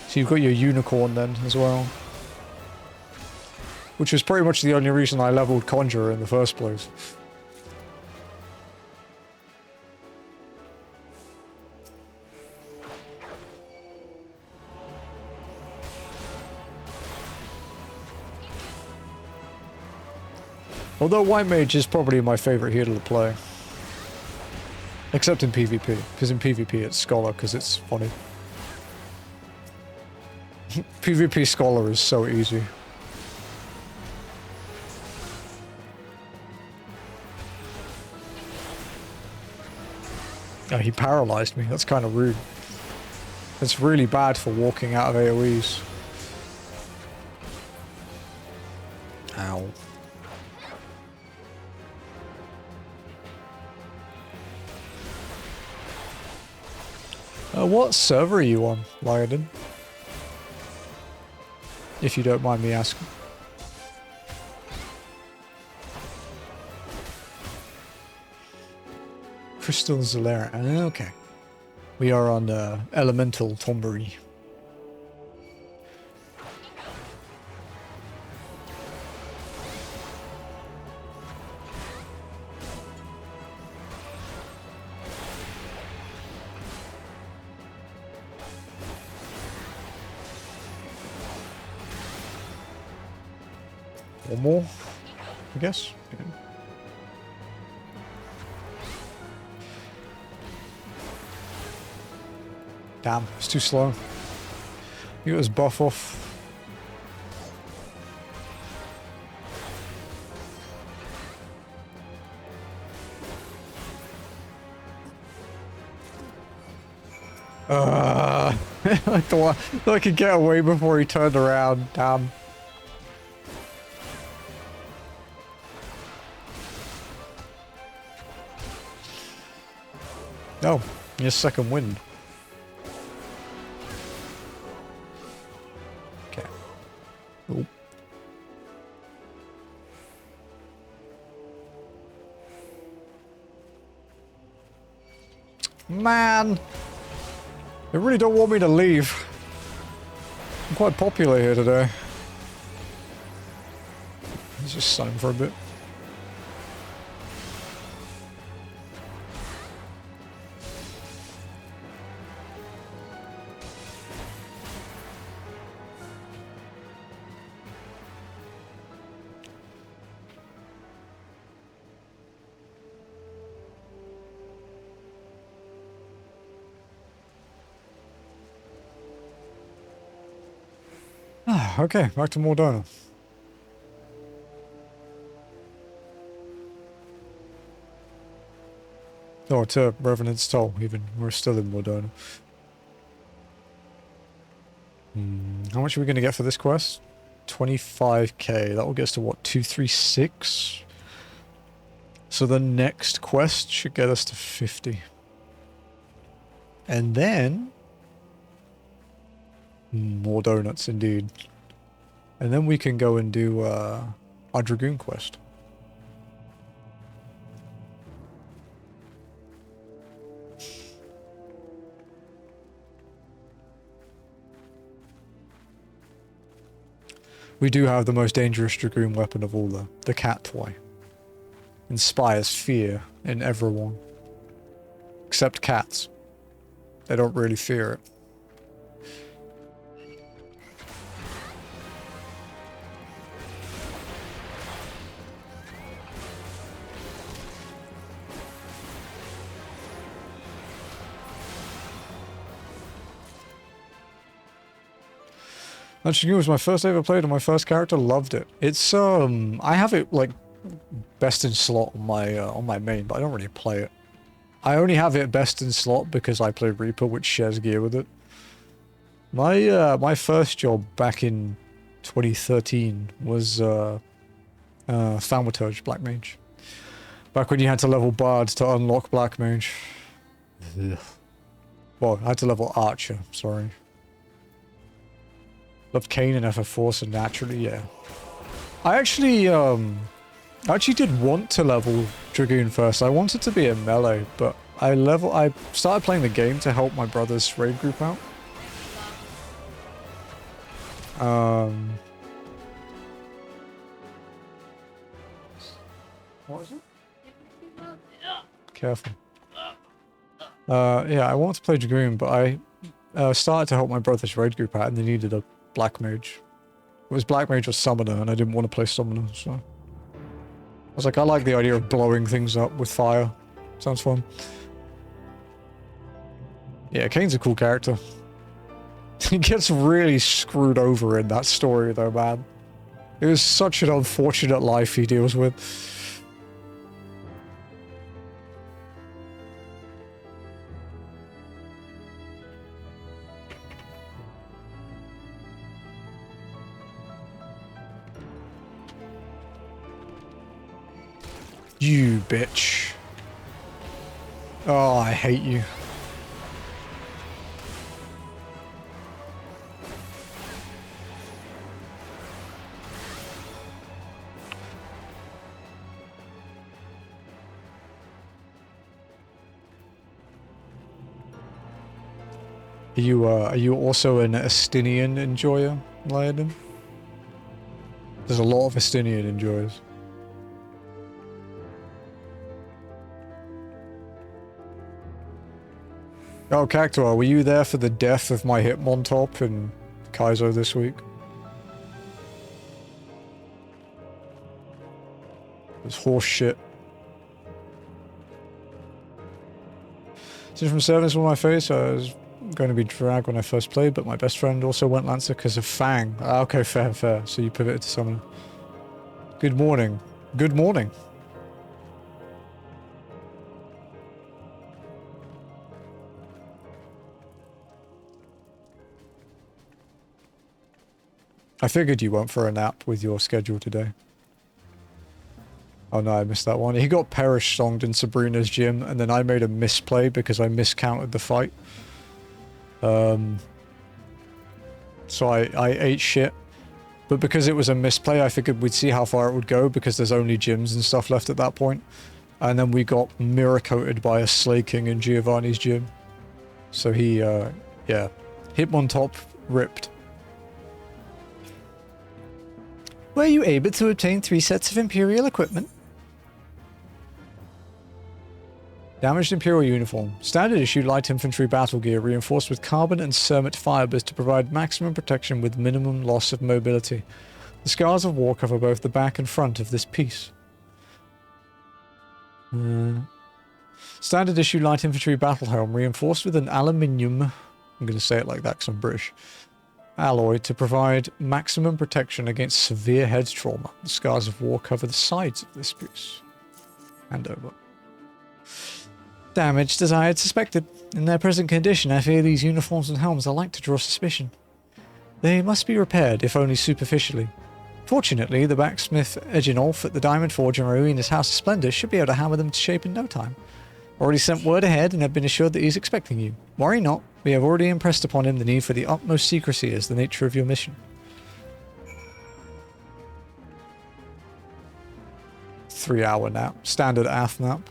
So you've got your unicorn then as well. Which was pretty much the only reason I leveled Conjurer in the first place. Although White Mage is probably my favourite healer to play. Except in PvP. Because in PvP it's Scholar, because it's funny. PvP Scholar is so easy. Oh, he paralyzed me. That's kind of rude. It's really bad for walking out of AoEs. Ow. What server are you on, Lyden? If you don't mind me asking. Crystal Zalera. Okay. We are on Elemental Tombery. One more, I guess. Yeah. Damn, it's too slow. You got his buff off. I thought I could get away before he turned around. Damn. Oh, your second wind. Okay. Oh. Man! They really don't want me to leave. I'm quite popular here today. Let's just stun him for a bit. Okay, back to Mordona. Oh, to Revenant's Toll, even. We're still in Mordona. How much are we going to get for this quest? 25k. That will get us to what, 236? So the next quest should get us to 50. And then... more donuts, indeed. And then we can go and do our Dragoon quest. We do have the most dangerous Dragoon weapon of all, though. The cat toy. Inspires fear in everyone. Except cats. They don't really fear it. Actually, it was my first ever played, and my first character loved it. It's I have it like best in slot on my main, but I don't really play it. I only have it best in slot because I play Reaper, which shares gear with it. My first job back in 2013 was Thaumaturge Black Mage. Back when you had to level Bards to unlock Black Mage. Ugh. Well, I had to level Archer, sorry. Loved Kane and FF4, so naturally, yeah. I actually did want to level Dragoon first. I wanted to be a melee, but I started playing the game to help my brother's raid group out. What is it? Careful. Yeah, I wanted to play Dragoon, but I started to help my brother's raid group out, and they needed a Black Mage. It was Black Mage or Summoner, and I didn't want to play Summoner, so... I was like, I like the idea of blowing things up with fire. Sounds fun. Yeah, Kane's a cool character. He gets really screwed over in that story, though, man. It was such an unfortunate life he deals with. You bitch. Oh, I hate you. Are you also an Estinian enjoyer, Lyodin? There's a lot of Estinian enjoyers. Oh, Cactuar, were you there for the death of my Hitmontop in Kaizo this week? It was horse shit. Since from 7 is on my face, I was going to be Drag when I first played, but my best friend also went Lancer because of Fang. Ah, okay, fair, fair. So you pivoted to Summoner. Good morning. Good morning. I figured you went for a nap with your schedule today. Oh no, I missed that one. He got Perish songed in Sabrina's gym, and then I made a misplay because I miscounted the fight. So I ate shit. But because it was a misplay, I figured we'd see how far it would go because there's only gyms and stuff left at that point. And then we got mirror-coated by a Slay King in Giovanni's gym. So he, yeah. Hitmontop ripped. Were you able to obtain 3 sets of Imperial equipment? Damaged Imperial uniform. Standard issue light infantry battle gear reinforced with carbon and cermet fibers to provide maximum protection with minimum loss of mobility. The scars of war cover both the back and front of this piece. Standard issue light infantry battle helm reinforced with an aluminium, I'm going to say it like that because I'm British, alloy to provide maximum protection against severe head trauma. The scars of war cover the sides of this piece. And over. Damaged as I had suspected. In their present condition, I fear these uniforms and helms are like to draw suspicion. They must be repaired, if only superficially. Fortunately, the blacksmith Eginolf at the Diamond Forge in Rowena's House of Splendor should be able to hammer them to shape in no time. Already sent word ahead and have been assured that he is expecting you. Worry not, we have already impressed upon him the need for the utmost secrecy as the nature of your mission. 3-hour nap. Standard AF nap.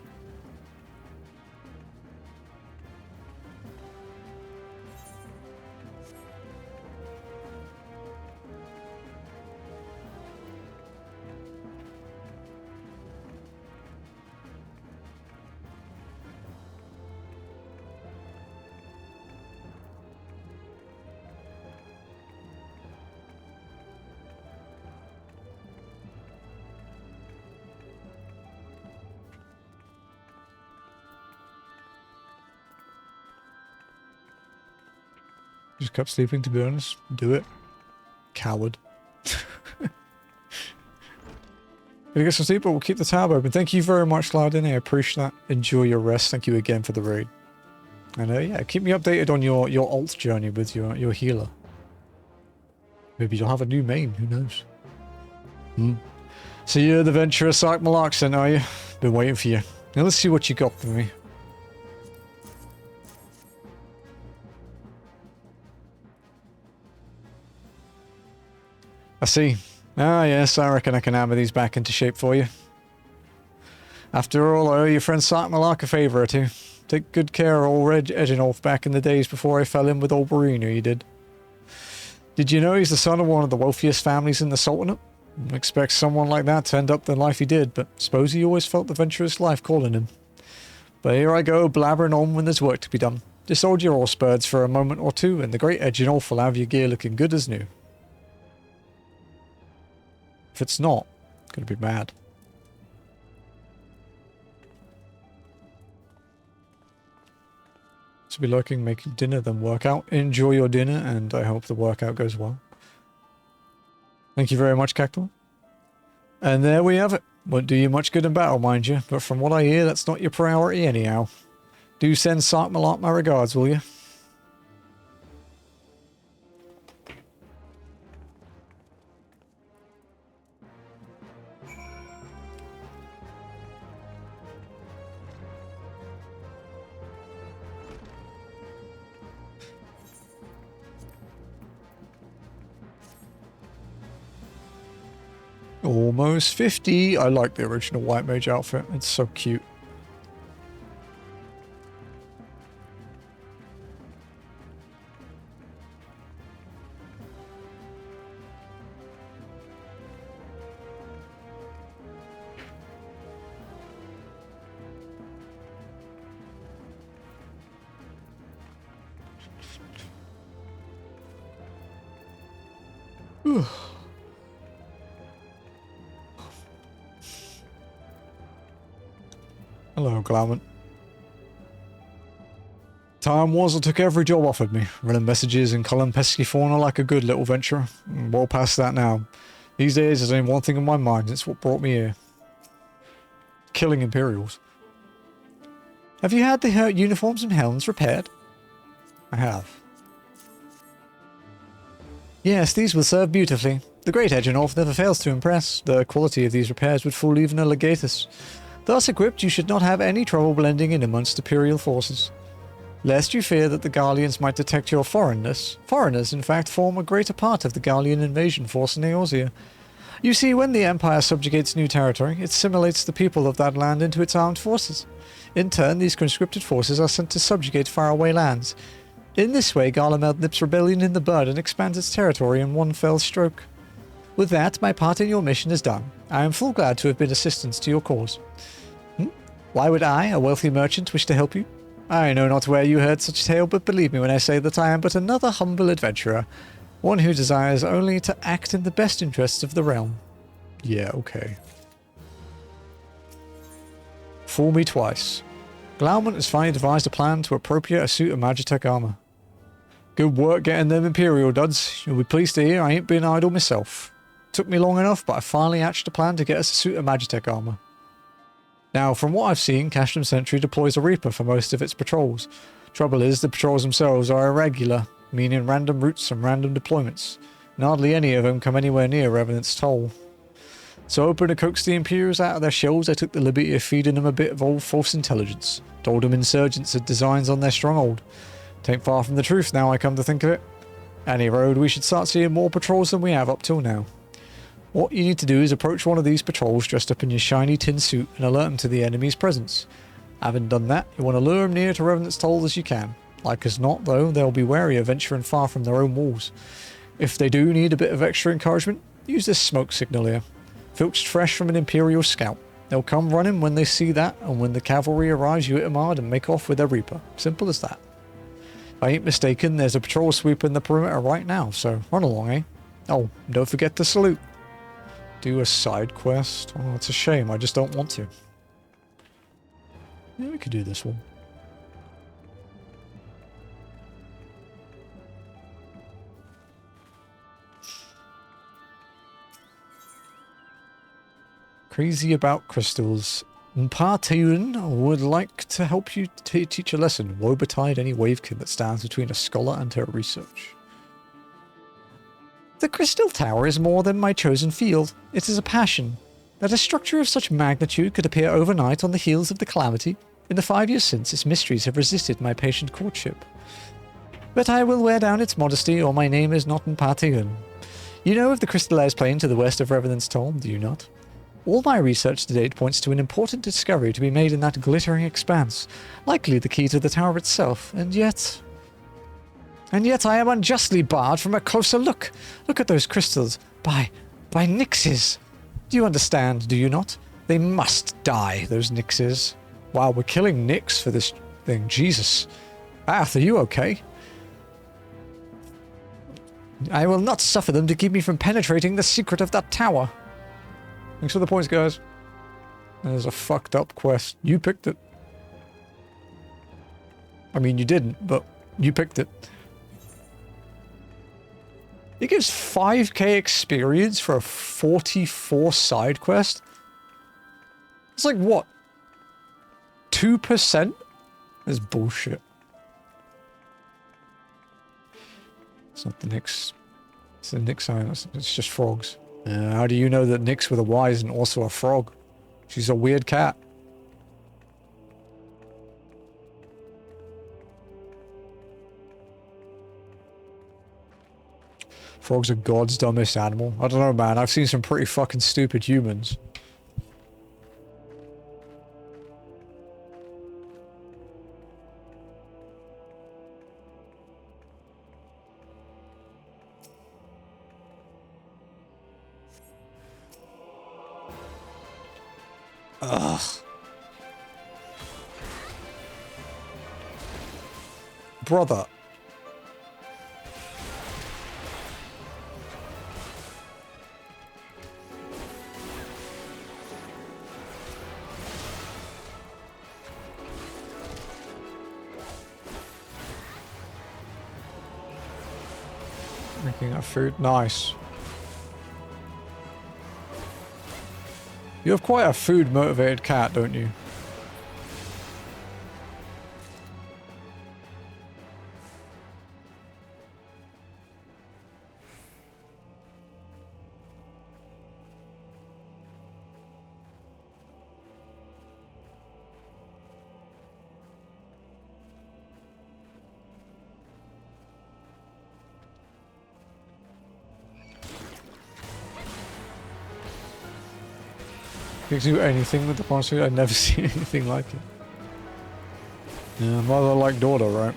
Just kept sleeping, to be honest. Do it. Coward. Gonna get some sleep, but we'll keep the tab open. Thank you very much, Loudin. I appreciate that. Enjoy your rest. Thank you again for the raid. And yeah, keep me updated on your alt journey with your healer. Maybe you'll have a new main, who knows? So you're the Venturous Sark Malaxen, are you? Been waiting for you. Now let's see what you got for me. I see. Ah, yes, I reckon I can hammer these back into shape for you. After all, I owe your friend Sark Malak a favour or two. Take good care of old Eginolf back in the days before I fell in with old Barina, you did. Did you know he's the son of one of the wealthiest families in the Sultanate? Expect someone like that to end up the life he did, but suppose he always felt the venturous life calling him. But here I go, blabbering on when there's work to be done. Just hold your horse birds for a moment or two, and the great Eginolf will have your gear looking good as new. If it's not, I'm going to be mad. So be lurking, making dinner, then workout. Enjoy your dinner, and I hope the workout goes well. Thank you very much, Cactual. And there we have it. Won't do you much good in battle, mind you, but from what I hear, that's not your priority anyhow. Do send Sark Malak my regards, will you? Almost 50. I like the original White Mage outfit. It's so cute. Hello, Glamour. Time was I took every job offered me, running messages and culling pesky fauna like a good little venturer. Well past that now. These days there's only one thing in my mind, it's what brought me here. Killing Imperials. Have you had the uniforms and helms repaired? I have. Yes, these will serve beautifully. The great Edgenorth never fails to impress. The quality of these repairs would fool even a legatus. Thus equipped, you should not have any trouble blending in amongst Imperial forces. Lest you fear that the Garleans might detect your foreignness. Foreigners, in fact, form a greater part of the Garlean invasion force in Eorzea. You see, when the Empire subjugates new territory, it assimilates the people of that land into its armed forces. In turn, these conscripted forces are sent to subjugate faraway lands. In this way, Garlemald nips rebellion in the bud and expands its territory in one fell stroke. With that, my part in your mission is done. I am full glad to have been assistance to your cause. Why would I, a wealthy merchant, wish to help you? I know not where you heard such tale, but believe me when I say that I am but another humble adventurer, one who desires only to act in the best interests of the realm. Yeah, okay. Fool me twice. Glauman has finally devised a plan to appropriate a suit of Magitech armor. Good work getting them Imperial duds. You'll be pleased to hear I ain't been idle myself. Took me long enough, but I finally hatched a plan to get us a suit of Magitech armor. Now, from what I've seen, Casham Sentry deploys a Reaper for most of its patrols. Trouble is, the patrols themselves are irregular, meaning random routes and random deployments, and hardly any of them come anywhere near Revenant's Toll. So hoping to coax the Imperials out of their shells, I took the liberty of feeding them a bit of old false intelligence. Told them insurgents had designs on their stronghold. Tain't far from the truth now I come to think of it. Any road, we should start seeing more patrols than we have up till now. What you need to do is approach one of these patrols dressed up in your shiny tin suit and alert them to the enemy's presence. Having done that, you want to lure them near to Revenant's Toll as you can. Like as not, though, they'll be wary of venturing far from their own walls. If they do need a bit of extra encouragement, use this smoke signal here. Filched fresh from an Imperial scout. They'll come running when they see that, and when the cavalry arrives, you hit them hard and make off with their Reaper. Simple as that. If I ain't mistaken, there's a patrol sweeping the perimeter right now, so run along, eh? Oh, and don't forget to salute. Do a side quest? Oh, it's a shame, I just don't want to. Yeah, we could do this one. Crazy about crystals. Partyun would like to help you teach a lesson. Woe betide any wavekin that stands between a scholar and her research. The Crystal Tower is more than my chosen field. It is a passion. That a structure of such magnitude could appear overnight on the heels of the calamity. In the 5 years since, its mysteries have resisted my patient courtship. But I will wear down its modesty, or my name is not in Partyun. You know of the crystallized plain to the west of Revenant's Toll, do you not? All my research to date points to an important discovery to be made in that glittering expanse, likely the key to the tower itself, and yet I am unjustly barred from a closer look. Look at those crystals. By Nixes. Do you understand, do you not? They must die, those Nixes. Wow, we're killing Nix for this thing. Jesus. Ath, are you okay? I will not suffer them to keep me from penetrating the secret of that tower. Thanks for the points, guys. There's a fucked up quest. You picked it. I mean, you didn't, but you picked it. It gives 5k experience for a 44 side quest. It's like, what? 2%? That's bullshit. It's not the Nyx. It's the Nyx Island. It's just frogs. How do you know that Nyx with a Y isn't also a frog? She's a weird cat. Frogs are God's dumbest animal. I don't know, man. I've seen some pretty fucking stupid humans. Ugh. Brother. Making up food. Nice. You have quite a food-motivated cat, don't you? You can do anything with the parachute. I've never seen anything like it. Yeah, mother like daughter, right?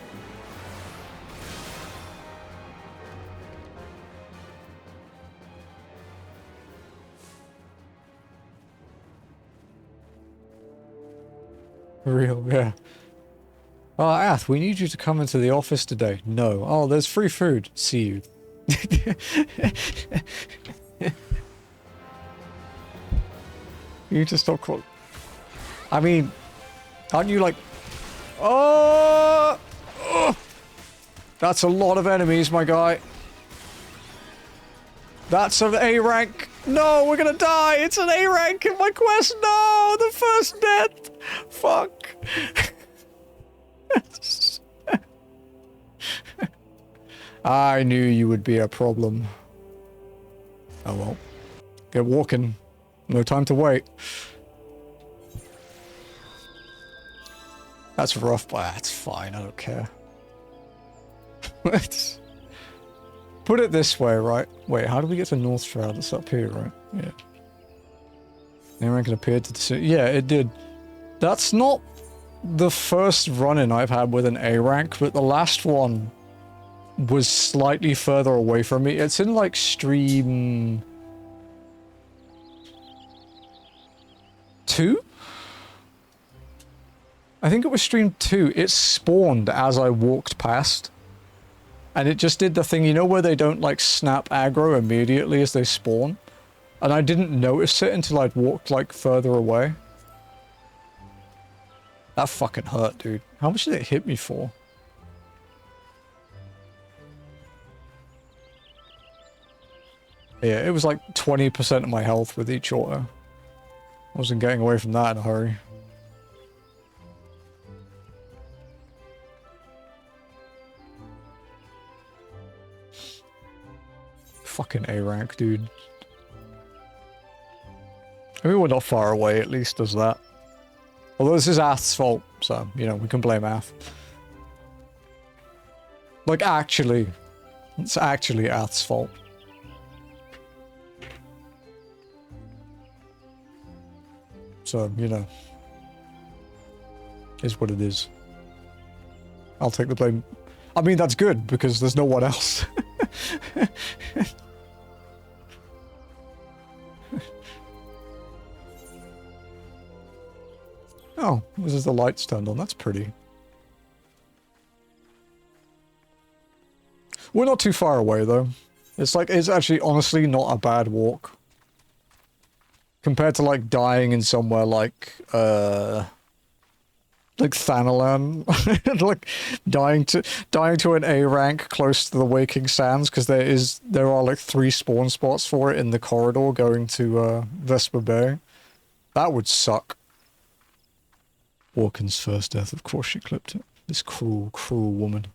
Real, yeah. Oh, Ath, we need you to come into the office today. No. Oh, there's free food. See you. You need to stop calling. I mean, aren't you like... Oh! Oh! That's a lot of enemies, my guy. That's an A rank. No, we're gonna die. It's an A rank in my quest. No, the first death. Fuck. I knew you would be a problem. Oh well. Get walking. No time to wait. That's rough, but that's fine. I don't care. Let's put it this way, right? Wait, how do we get to North Shroud? It's up here, right? Yeah. The rank appeared to... Yeah, it did. That's not the first run-in I've had with an A rank, but the last one was slightly further away from me. It's in, like, stream... 2? I think it was stream 2. It spawned as I walked past. And it just did the thing, you know, where they don't, like, snap aggro immediately as they spawn? And I didn't notice it until I'd walked, like, further away. That fucking hurt, dude. How much did it hit me for? Yeah, it was like 20% of my health with each auto. I wasn't getting away from that in a hurry. Fucking A rank, dude. I mean, we're not far away, at least does that. Although this is Ath's fault, so, you know, we can blame Ath. Like, actually. It's actually Ath's fault. So, you know. Is what it is. I'll take the blame. I mean, that's good, because there's no one else. Oh, this is the lights turned on. That's pretty. We're not too far away, though. It's like, it's actually honestly not a bad walk. Compared to, like, dying in somewhere like Thanalan. Like, dying to an A rank close to the Waking Sands, because there are, like, 3 spawn spots for it in the corridor going to, Vesper Bay. That would suck. Walken's first death, of course she clipped it. This cruel, cruel woman.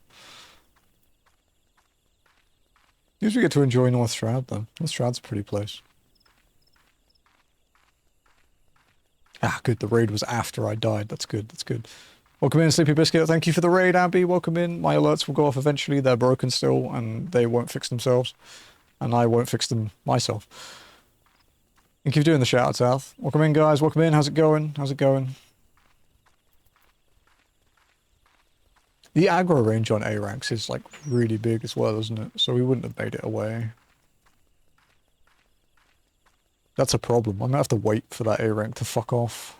At least we get to enjoy North Shroud, though. North Shroud's a pretty place. Ah, good. The raid was after I died. That's good. That's good. Welcome in, Sleepy Biscuit. Thank you for the raid, Abby. Welcome in. My alerts will go off eventually. They're broken still, and they won't fix themselves. And I won't fix them myself. Thank you for doing the shout-outs, South. Welcome in, guys. Welcome in. How's it going? How's it going? The aggro range on A ranks is, like, really big as well, isn't it? So we wouldn't have made it away. That's a problem. I'm gonna have to wait for that A rank to fuck off.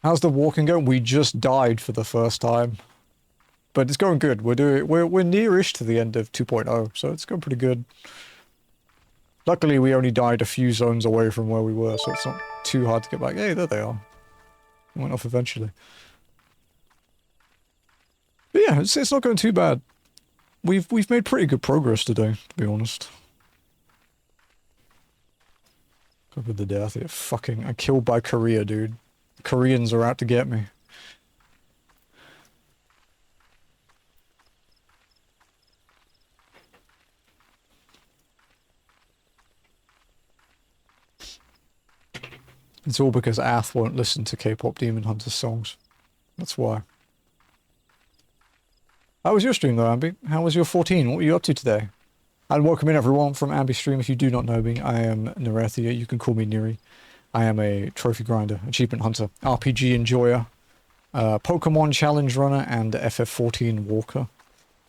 How's the walking going? We just died for the first time. But it's going good. We're near-ish to the end of 2.0, so it's going pretty good. Luckily, we only died a few zones away from where we were, so it's not too hard to get back. Hey, there they are. Went off eventually. But yeah, it's not going too bad. We've made pretty good progress today, to be honest. Go with the death. Yeah, fucking, I'm killed by Korea, dude. Koreans are out to get me. It's all because Ath won't listen to K-pop Demon Hunter songs. That's why. How was your stream though, Ambi? How was your 14? What were you up to today? And welcome in everyone from Ambi Stream. If you do not know me, I am Nirethia. You can call me Niri. I am a trophy grinder, achievement hunter, RPG enjoyer, Pokemon challenge runner, and FF14 walker.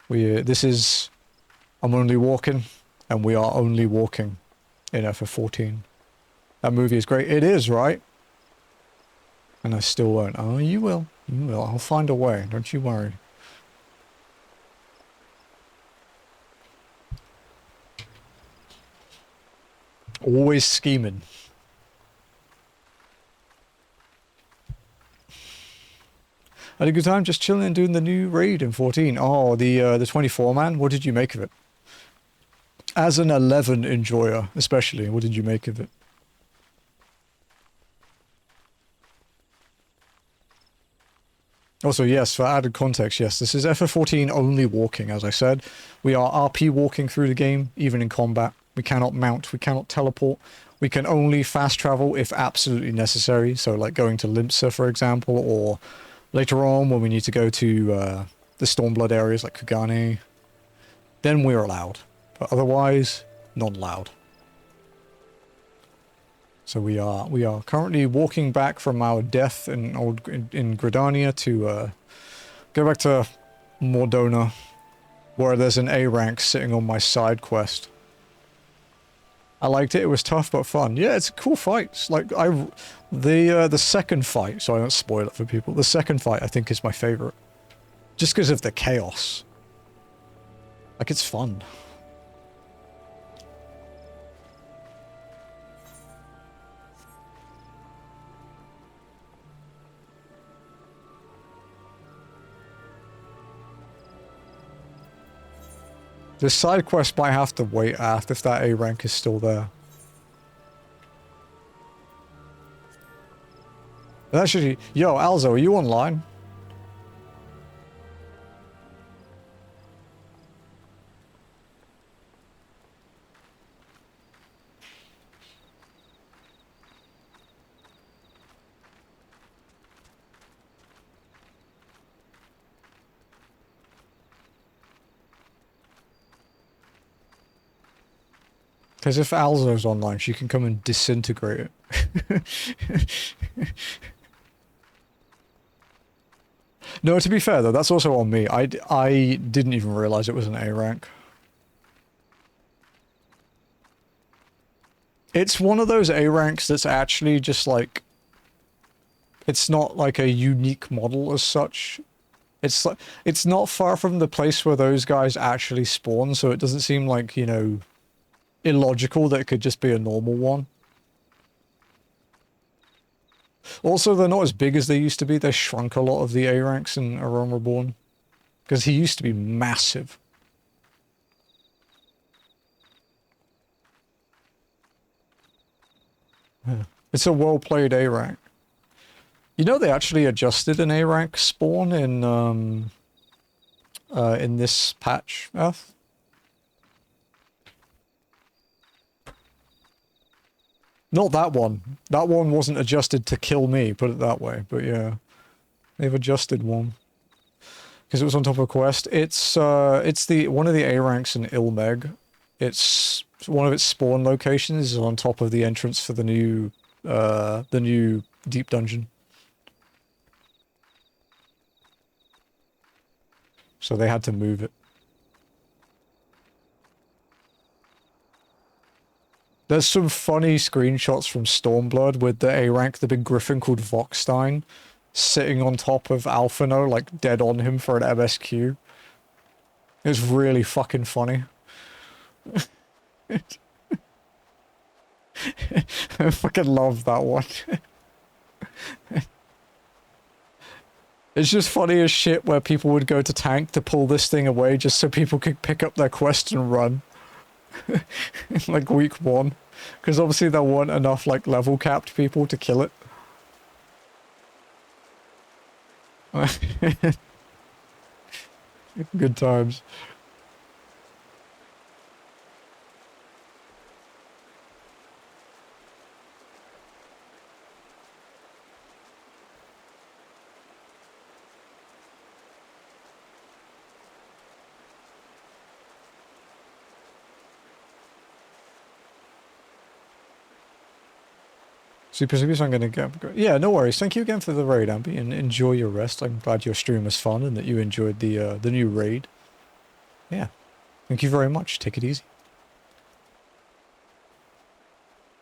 I'm only walking, and we are only walking in FF14. That movie is great. It is, right? And I still won't. Oh, you will. You will. I'll find a way. Don't you worry. Always scheming. Had a good time just chilling and doing the new raid in 14. Oh, the 24 man. What did you make of it? As an 11 enjoyer, especially, what did you make of it? Also, yes, for added context, yes, this is FF14 only walking, as I said. We are RP walking through the game, even in combat. We cannot mount, we cannot teleport. We can only fast travel if absolutely necessary. So like going to Limsa, for example, or later on when we need to go to the Stormblood areas like Kugane. Then we're allowed. But otherwise, not allowed. So we are currently walking back from our death in Gridania to go back to Mordona, where there's an A rank sitting on my side quest. I liked it. It was tough but fun. Yeah, it's a cool fight. It's like the second fight, so I don't spoil it for people. The second fight I think is my favorite, just because of the chaos. Like it's fun. The side quest might have to wait after if that A rank is still there. And actually, yo, Alzo, are you online? Because if Alzo's online, she can come and disintegrate it. No, to be fair though, that's also on me. I didn't even realize it was an A rank. It's one of those A ranks that's actually just like... It's not like a unique model as such. It's like, it's not far from the place where those guys actually spawn, so it doesn't seem like, you know, illogical that it could just be a normal one. Also, they're not as big as they used to be. They shrunk a lot of the A ranks in A Realm Reborn. Because he used to be massive. Yeah. It's a well-played A rank. You know they actually adjusted an A rank spawn in this patch, Earth? Not that one. That one wasn't adjusted to kill me, put it that way. But yeah, they've adjusted one because it was on top of a quest. It's the one of the A ranks in Ilmeg. It's one of its spawn locations is on top of the entrance for the new deep dungeon. So they had to move it. There's some funny screenshots from Stormblood with the A rank, the big griffin called Voxstein, sitting on top of Alphino, like dead on him for an MSQ. It's really fucking funny. I fucking love that one. It's just funny as shit where people would go to tank to pull this thing away just so people could pick up their quest and run. In like week 1. Because obviously there weren't enough like level capped people to kill it. Good times. Super, so I'm gonna go. Yeah, no worries. Thank you again for the raid, Ambi, and enjoy your rest. I'm glad your stream was fun and that you enjoyed the new raid. Yeah, thank you very much. Take it easy.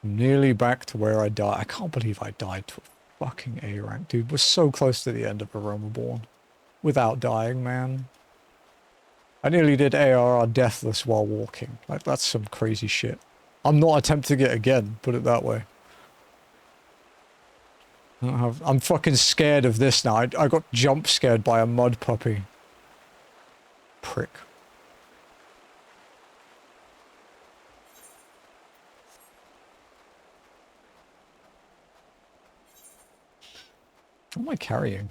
I'm nearly back to where I died. I can't believe I died to a fucking A rank, dude. We're so close to the end of Aroma Born without dying, man. I nearly did ARR deathless while walking. Like that's some crazy shit. I'm not attempting it again. Put it that way. I'm fucking scared of this now. I got jump scared by a mud puppy. Prick. What am I carrying?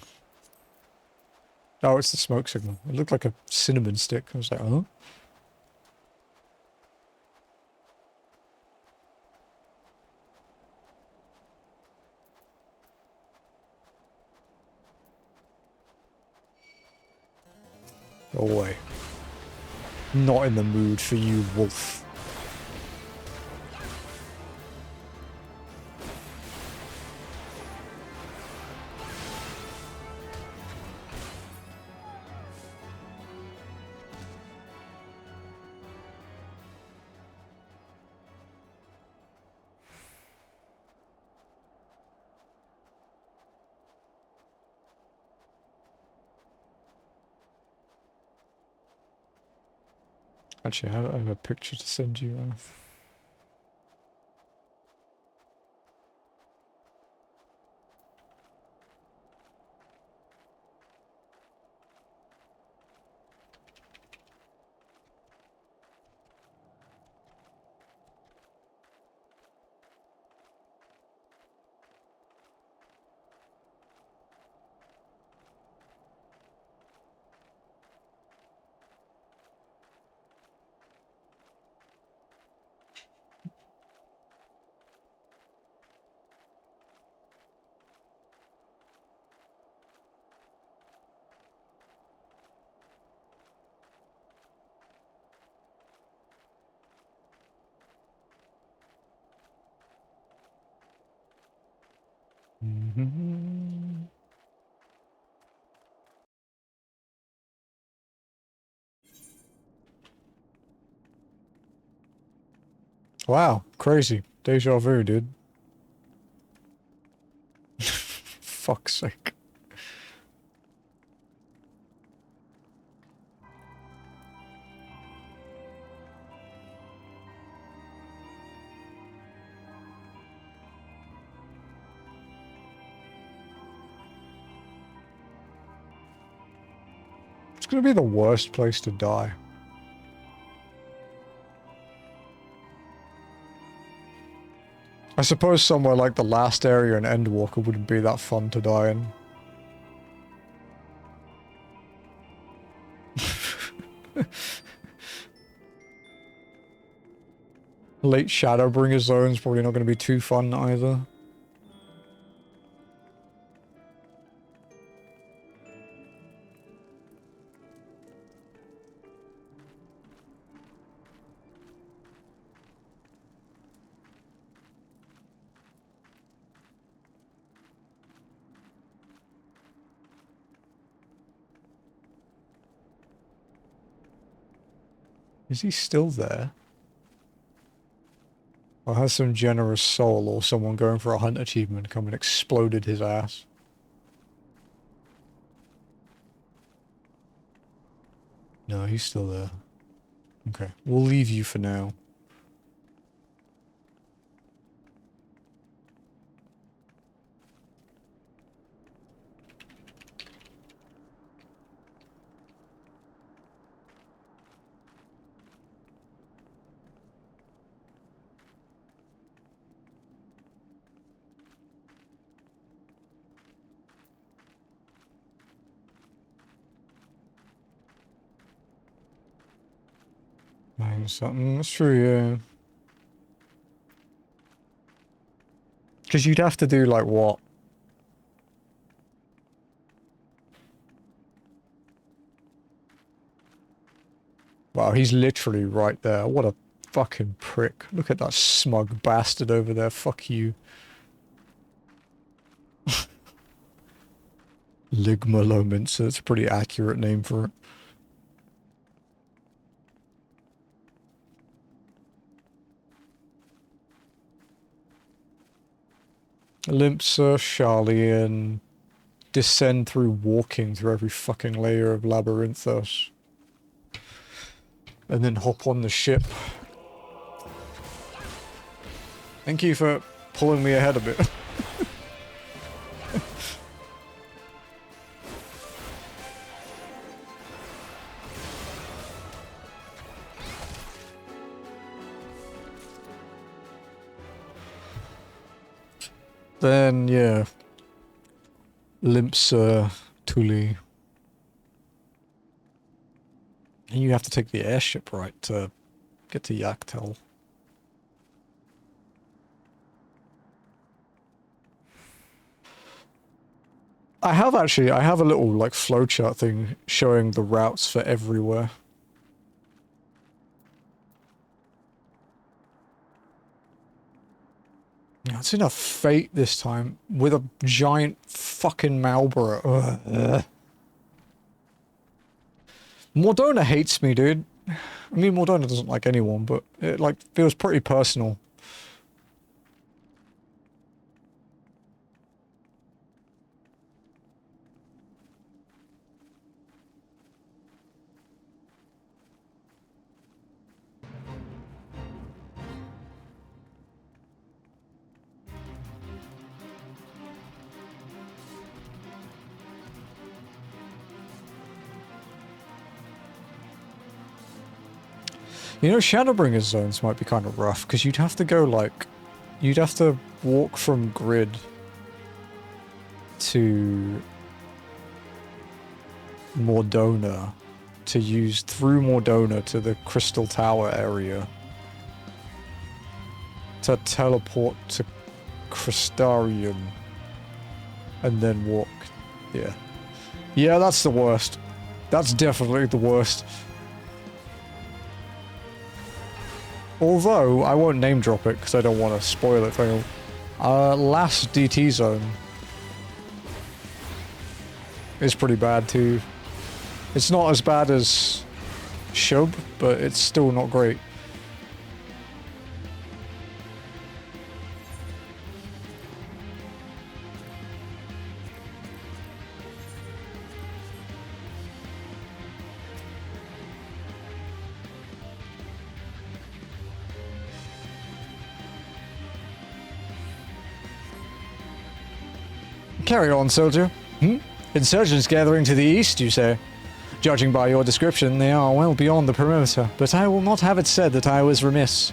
Oh, it's the smoke signal. It looked like a cinnamon stick. I was like, huh? Go away. Not in the mood for you, wolf. Actually, I have a picture to send you. Wow, crazy. Deja vu, dude. Fuck's sake. It's gonna be the worst place to die. I suppose somewhere like the last area in Endwalker wouldn't be that fun to die in. Late Shadowbringer zone's probably not going to be too fun either. Is he still there? Or has some generous soul or someone going for a hunt achievement come and exploded his ass? No, he's still there. Okay, we'll leave you for now. something. That's true, yeah. Because you'd have to do, like, what? Wow, he's literally right there. What a fucking prick. Look at that smug bastard over there. Fuck you. Ligma Lominsa, it's a pretty accurate name for it. Limpsa, Charlian, descend through walking through every fucking layer of Labyrinthos. And then hop on the ship. Thank you for pulling me ahead a bit. Then, yeah. Limpsa, Tuli. And you have to take the airship, right, to get to Yaktel. I have a little, like, flowchart thing showing the routes for everywhere. Yeah, it's enough fate this time, with a giant fucking Malboro. Ugh. Mordona hates me, dude. I mean, Mordona doesn't like anyone, but it, like, feels pretty personal. You know, Shadowbringer's zones might be kind of rough, because you'd have to go, like... You'd have to walk from Grid to Mordona to use through Mordona to the Crystal Tower area to teleport to Crystarium and then walk. Yeah. Yeah, that's the worst. That's definitely the worst. Although, I won't name drop it because I don't want to spoil it for anyone. Last DT zone is pretty bad too. It's not as bad as Shub, but it's still not great. Carry on, soldier. Insurgents gathering to the east, you say? Judging by your description, they are well beyond the perimeter, but I will not have it said that I was remiss.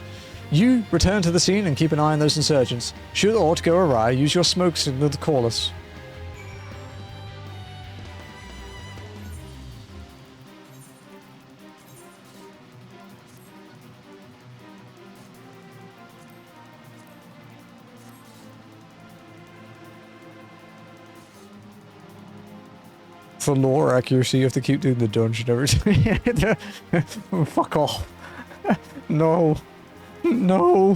You return to the scene and keep an eye on those insurgents. Should aught go awry, use your smoke signal to call us. For lore accuracy, you have to keep doing the dungeon every time. Fuck off. No. No.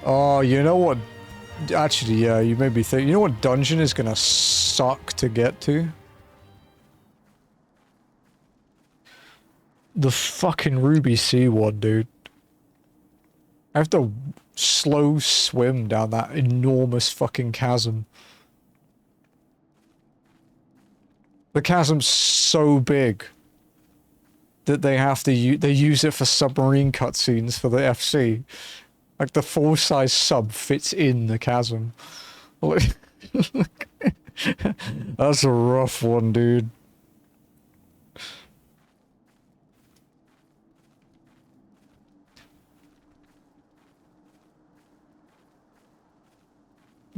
Oh, you know what? Actually, yeah, you made me think. You know what dungeon is gonna suck to get to? The fucking Ruby Sea one, dude. I have to slow swim down that enormous fucking chasm. The chasm's so big that they have to they use it for submarine cutscenes for the FC. Like, the full-size sub fits in the chasm. That's a rough one, dude.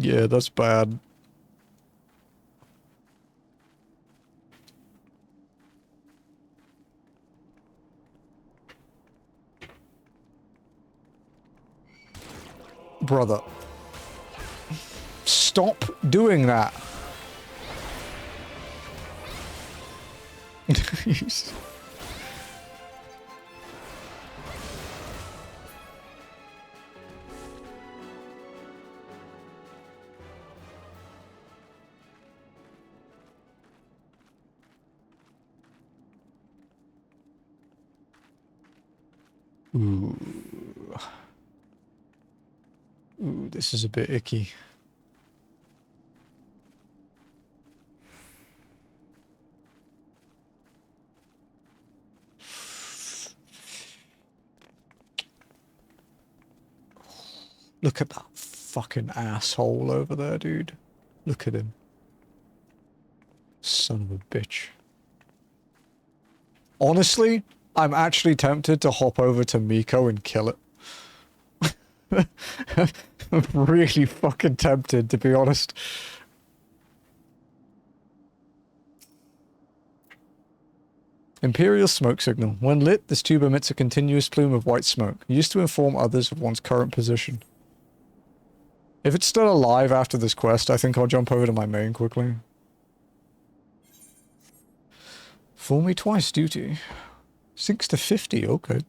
Yeah, that's bad. Brother. Stop doing that. Ooh. Ooh, this is a bit icky. Look at that fucking asshole over there, dude. Look at him. Son of a bitch. Honestly, I'm actually tempted to hop over to Miko and kill it. I'm really fucking tempted, to be honest. Imperial smoke signal. When lit, this tube emits a continuous plume of white smoke, used to inform others of one's current position. If it's still alive after this quest, I think I'll jump over to my main quickly. Fool me twice duty. 6 to 50, okay.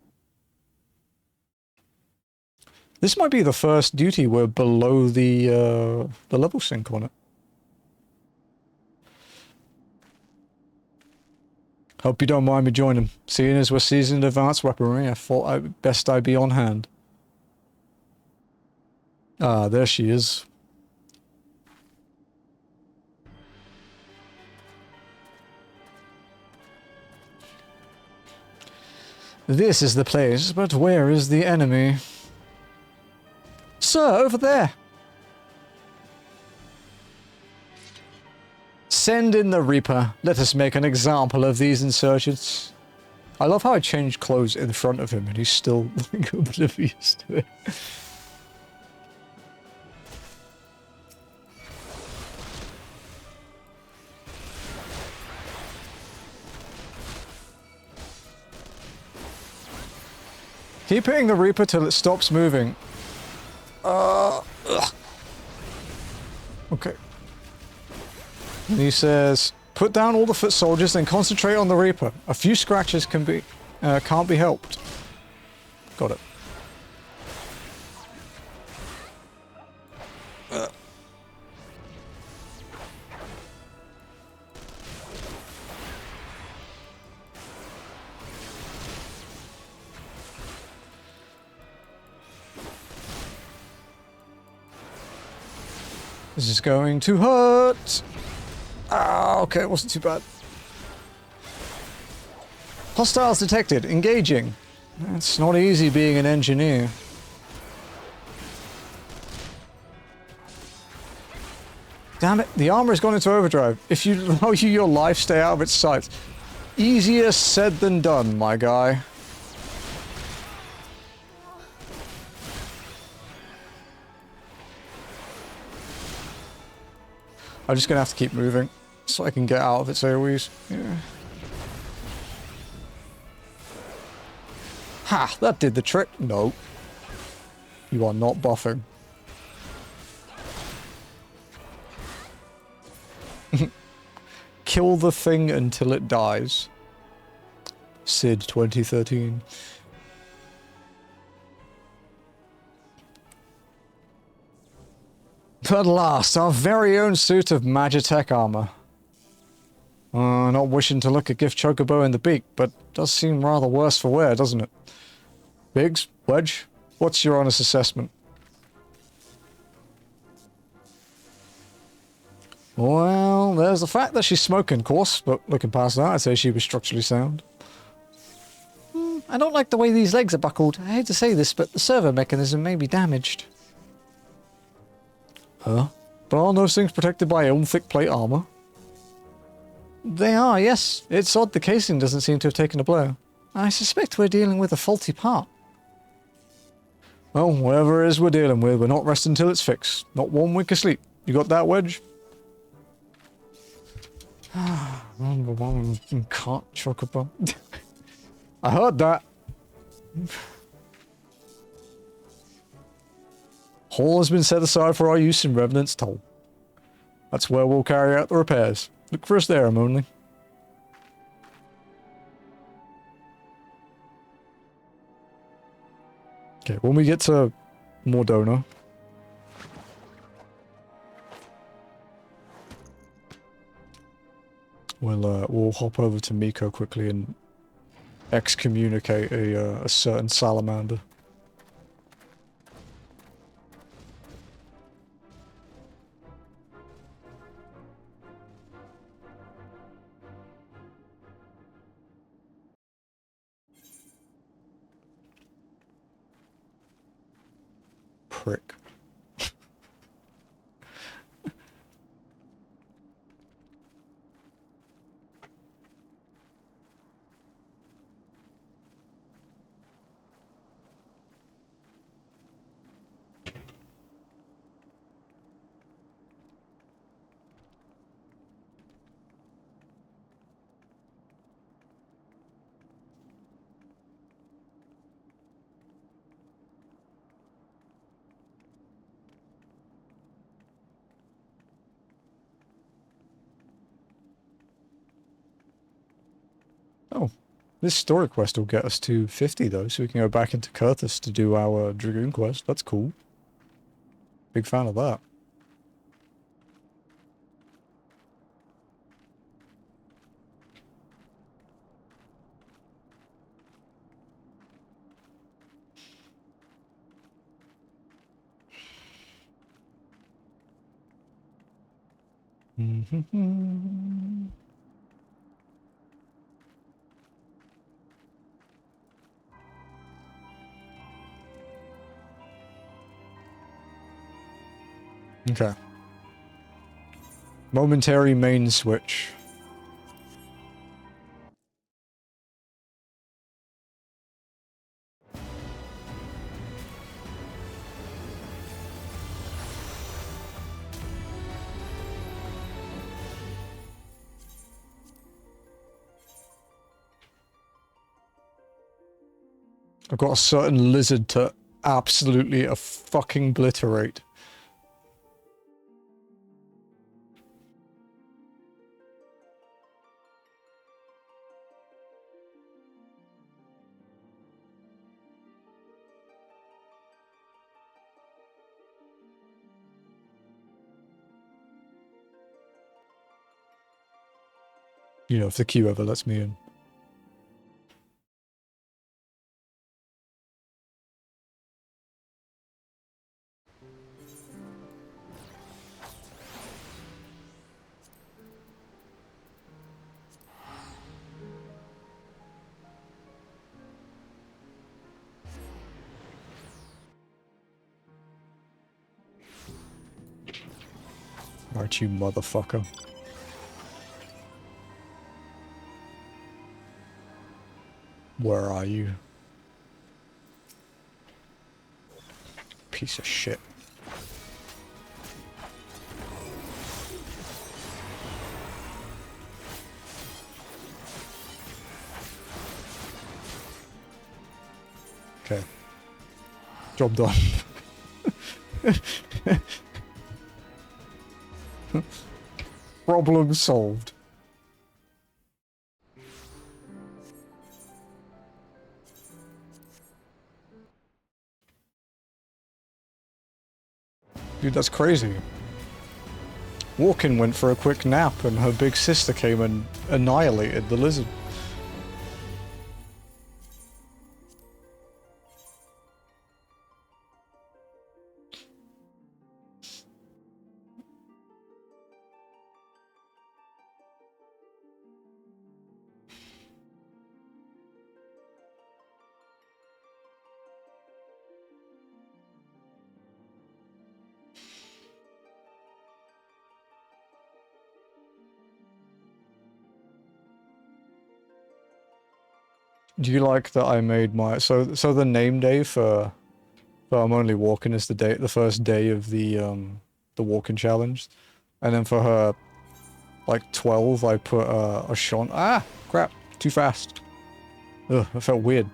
This might be the first duty we're below the level sync on it. Hope you don't mind me joining. Seeing as we're seasoned advanced weaponry, I thought best I'd be on hand. Ah, there she is. This is the place, but where is the enemy? Sir, over there! Send in the Reaper. Let us make an example of these insurgents. I love how I changed clothes in front of him and he's still like oblivious to it. Keep hitting the Reaper till it stops moving. Ugh. Okay. And he says, put down all the foot soldiers and concentrate on the Reaper. A few scratches can't be helped. Got it. This is going to hurt. Ah, okay, it wasn't too bad. Hostiles detected. Engaging. It's not easy being an engineer. Damn it, the armor has gone into overdrive. If you value your life, stay out of its sight. Easier said than done, my guy. I'm just gonna have to keep moving so I can get out of its AoEs. Yeah. Ha! That did the trick. No. You are not buffing. Kill the thing until it dies. Sid 2013. At last, our very own suit of Magitech armor. Not wishing to look a gift chocobo in the beak, but does seem rather worse for wear, doesn't it? Biggs, Wedge, what's your honest assessment? Well, there's the fact that she's smoking, of course, but looking past that, I'd say she was structurally sound. I don't like the way these legs are buckled. I hate to say this, but the servo mechanism may be damaged. Huh? But aren't those things protected by own thick plate armor? They are, yes. It's odd the casing doesn't seem to have taken a blow. I suspect we're dealing with a faulty part. Well, whatever it is we're dealing with, we're not resting till it's fixed. Not 1 week of sleep. You got that, Wedge? Can't chocobo. I heard that. Hall has been set aside for our use in Revenant's Toll. That's where we'll carry out the repairs. Look for us there, only. Okay, when we get to Mordona, we'll hop over to Miko quickly and excommunicate a certain salamander. Prick. Oh, this story quest will get us to 50 though, so we can go back into Kurthus to do our Dragoon quest. That's cool. Big fan of that. Okay. Momentary main switch. I've got a certain lizard to absolutely a fucking obliterate. You know, if the queue ever lets me in. Right, you motherfucker. Where are you? Piece of shit. Okay. Job done. Problem solved. Dude, that's crazy. Walkin went for a quick nap and her big sister came and annihilated the lizard. Do you like that I made my so the name day for But I'm only walking as the first day of the walking challenge. And then for her, like, 12, I put a Sean. Ah! Crap. Too fast. Ugh, that felt weird.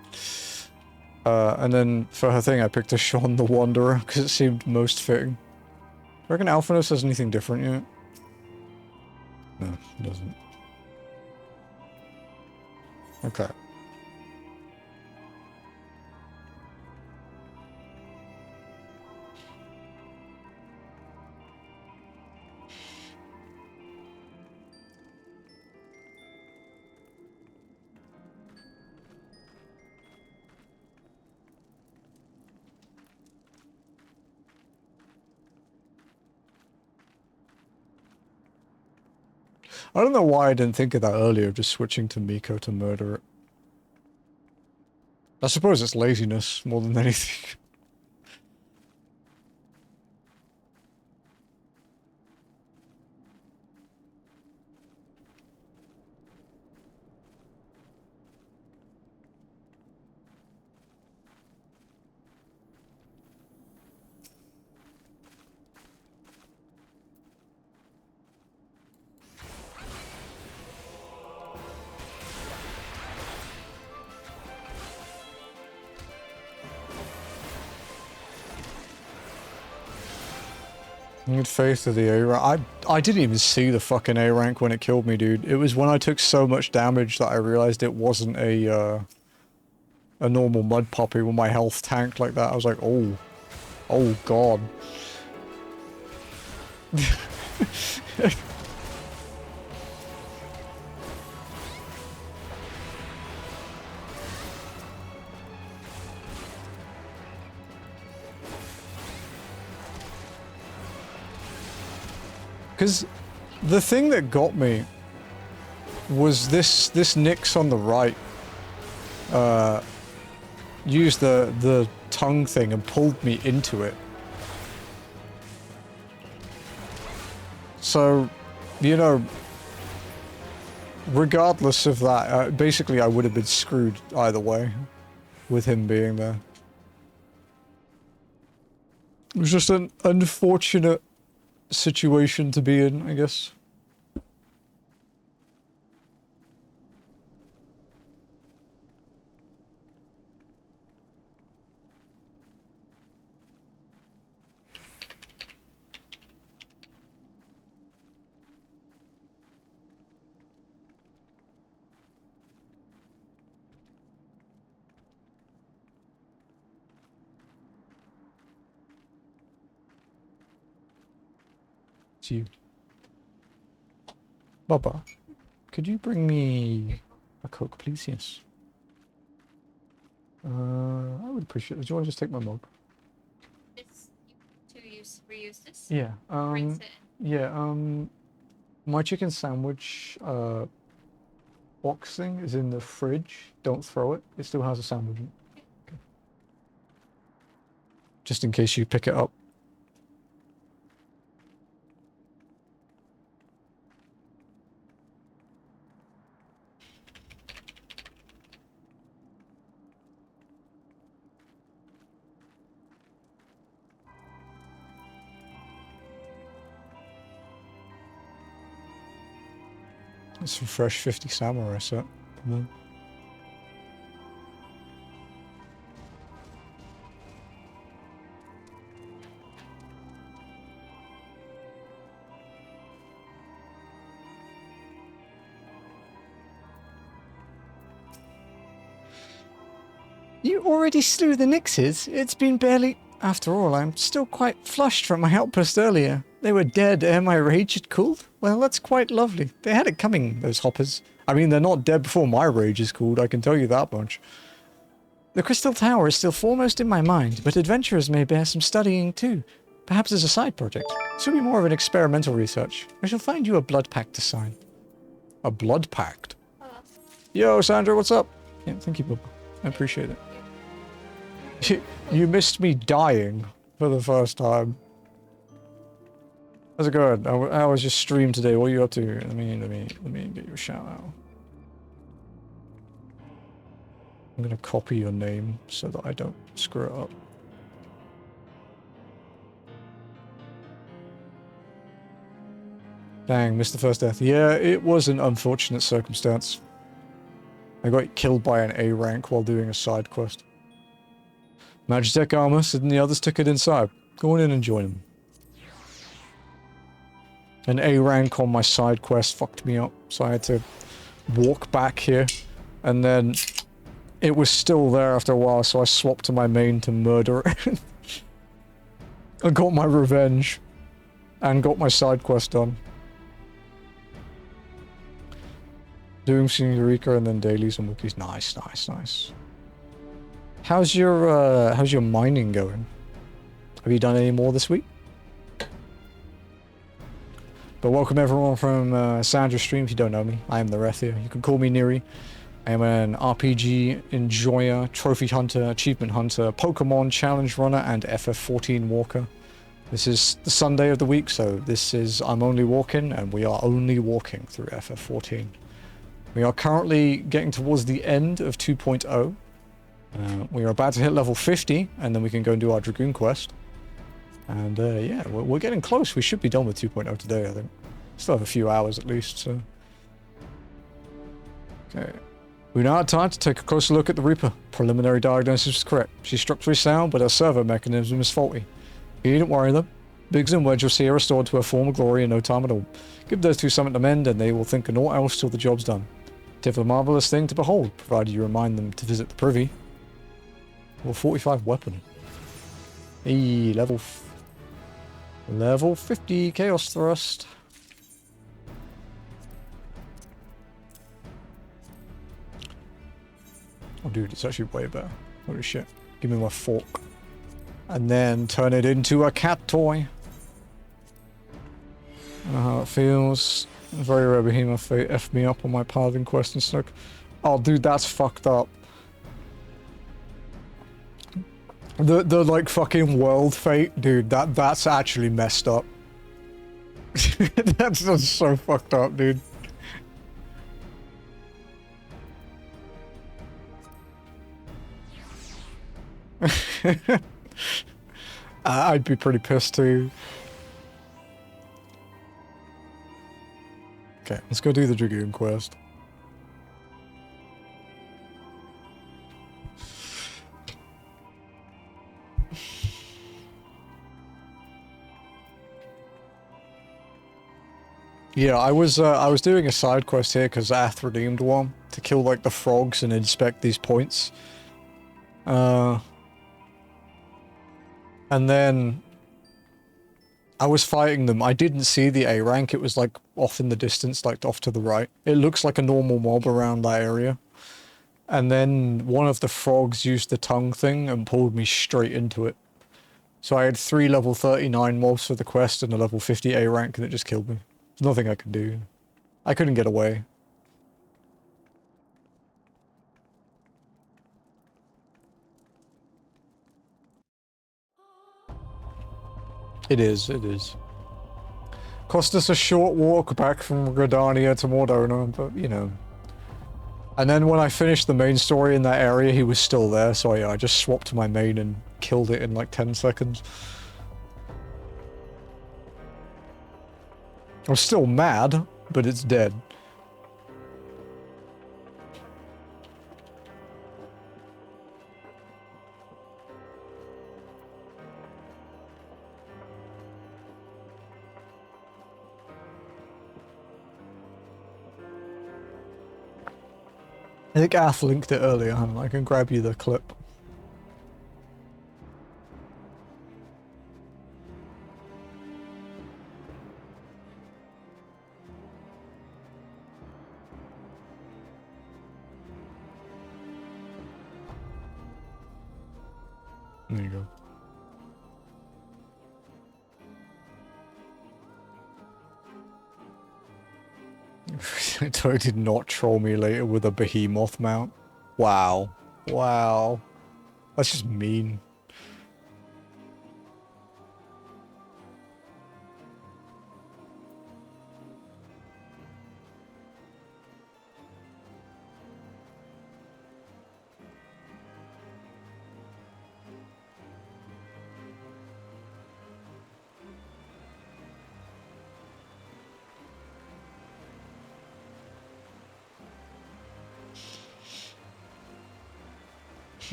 And then for her thing, I picked a Sean the Wanderer, because it seemed most fitting. I reckon Alphanos has anything different yet? No, it doesn't. Okay. I don't know why I didn't think of that earlier, just switching to Miko to murder it. I suppose it's laziness more than anything. Need faith of the A rank. I didn't even see the fucking A rank when it killed me, dude. It was when I took so much damage that I realized it wasn't a normal mud puppy when my health tanked like that. I was like, oh. Oh god. Because the thing that got me was this Nyx on the right used the tongue thing and pulled me into it. So, you know, regardless of that, basically I would have been screwed either way with him being there. It was just an unfortunate situation to be in, I guess. It's you. Baba, could you bring me a Coke, please? Yes. I would appreciate it. Do you want to just take my mug? This reuse this? Yeah. Rinse it. Yeah, my chicken sandwich, box thing is in the fridge. Don't throw it. It still has a sandwich in it. Okay. Just in case you pick it up. It's some fresh 50 samurai set. No. You already slew the Nyxes? It's been barely... After all, I'm still quite flushed from my outburst earlier. They were dead ere my rage had cooled? Well, that's quite lovely. They had it coming, those hoppers. I mean, they're not dead before my rage is cooled, I can tell you that much. The Crystal Tower is still foremost in my mind, but adventurers may bear some studying too. Perhaps as a side project. This will be more of an experimental research. I shall find you a blood pact to sign. A blood pact? Yo, Sandra, what's up? Yeah, thank you, Bubba. I appreciate it. You missed me dying for the first time. How's it going? How was your stream today? What are you up to? Let me get you a shout out. I'm gonna copy your name so that I don't screw it up. Dang, missed the first death. Yeah, it was an unfortunate circumstance. I got killed by an A rank while doing a side quest. Magitech armor, and the others took it inside. Go on in and join them. An A rank on my side quest fucked me up, so I had to walk back here, and then it was still there after a while, so I swapped to my main to murder it. I got my revenge, and got my side quest done. Doing Eureka and then dailies and wikis. Nice, nice, nice. How's your mining going? Have you done any more this week? But welcome everyone from Sandra's stream. If you don't know me, I am Nirethia. You can call me Neri. I am an RPG enjoyer, trophy hunter, achievement hunter, Pokemon challenge runner, and FF14 walker. This is the Sunday of the week, so this is I'm Only Walking, and we are only walking through FF14. We are currently getting towards the end of 2.0. We are about to hit level 50, and then we can go and do our Dragoon quest. And yeah, we're getting close. We should be done with 2.0 today, I think. Still have a few hours at least, so... Okay. We now have time to take a closer look at the Reaper. Preliminary diagnosis is correct. She's structurally sound, but her servo mechanism is faulty. You needn't worry though. Biggs and Wedge will see her restored to her former glory in no time at all. Give those two something to mend, and they will think of naught else till the job's done. Tis a marvellous thing to behold, provided you remind them to visit the privy. Level 45 weapon. Hey, level 50 Chaos Thrust. Oh dude, it's actually way better. Holy shit. Give me my fork. And then turn it into a cat toy. I don't know how it feels. Very rare behemoth F me up on my paladin quest and stuff. Oh dude, that's fucked up. The like fucking world fate, dude, that's actually messed up. That's so fucked up, dude. I'd be pretty pissed too. Okay, let's go do the Dragoon quest. Yeah, I was doing a side quest here because Ath redeemed one to kill like the frogs and inspect these points. And then I was fighting them. I didn't see the A rank. It was like off in the distance, like off to the right. It looks like a normal mob around that area. And then one of the frogs used the tongue thing and pulled me straight into it. So I had 3 level 39 mobs for the quest and a level 50 A rank, and it just killed me. There's nothing I could do. I couldn't get away. It is, it is. Cost us a short walk back from Gridania to Mordona, but, you know. And then when I finished the main story in that area, he was still there, so I just swapped to my main and killed it in like 10 seconds. I'm still mad, but it's dead. I think Ath linked it earlier, and I can grab you the clip. There you go. Toad did not troll me later with a behemoth mount. Wow. Wow. That's just mean.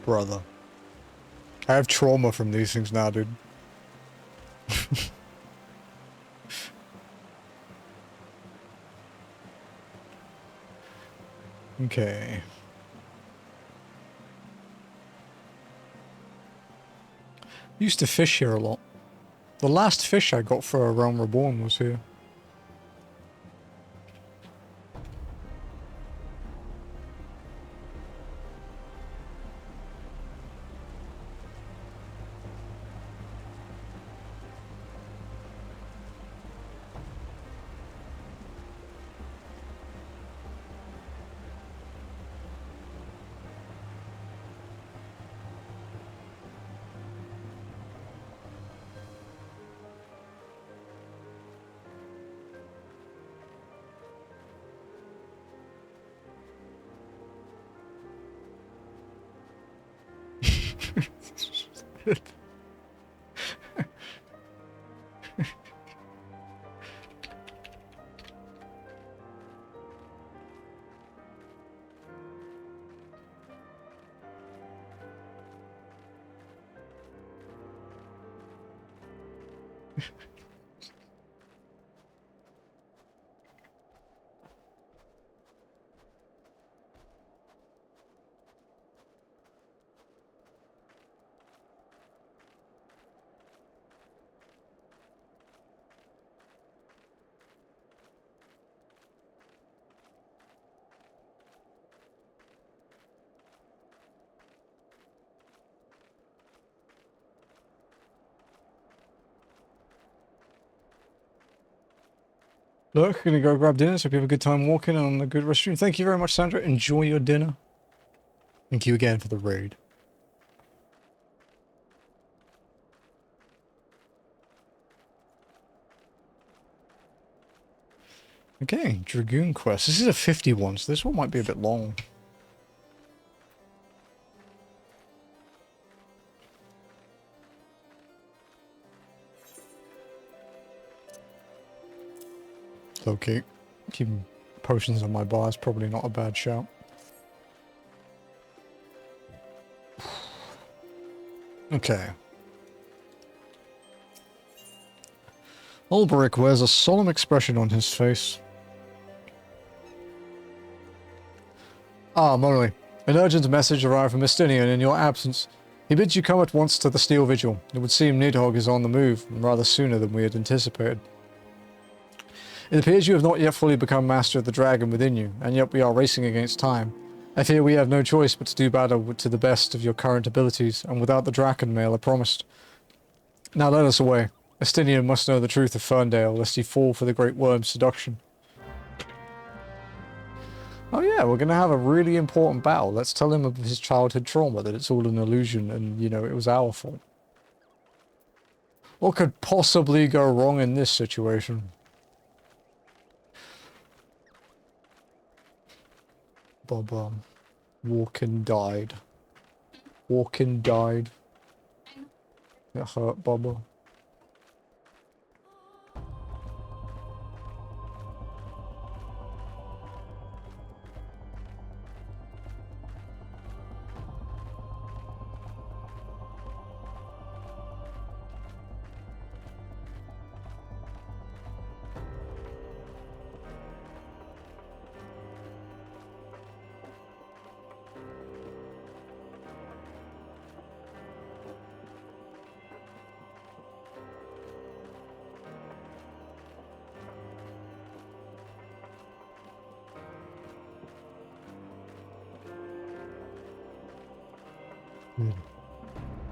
Brother. I have trauma from these things now, dude. Okay. Used to fish here a lot. The last fish I got for a Realm Reborn was here. Look, gonna go grab dinner, so hope you have a good time walking on a good restaurant. Thank you very much, Sandra. Enjoy your dinner. Thank you again for the raid. Okay, Dragoon Quest. This is a 51, so this one might be a bit long. Okay, keeping potions on my bar is probably not a bad shout. Okay. Ulbrick wears a solemn expression on his face. Ah, Molly. An urgent message arrived from Estinian in your absence. He bids you come at once to the Steel Vigil. It would seem Nidhogg is on the move, and rather sooner than we had anticipated. It appears you have not yet fully become master of the dragon within you, and yet we are racing against time. I fear we have no choice but to do battle to the best of your current abilities, and without the Draken mail I promised. Now let us away. Estinian must know the truth of Ferndale, lest he fall for the Great Worm's seduction. Oh yeah, we're gonna have a really important battle. Let's tell him of his childhood trauma, that it's all an illusion and, you know, it was our fault. What could possibly go wrong in this situation? Bubba. Walken died. Walken died. It hurt, Bubba.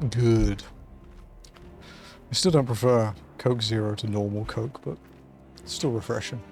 Good. I still don't prefer Coke Zero to normal Coke, but it's still refreshing.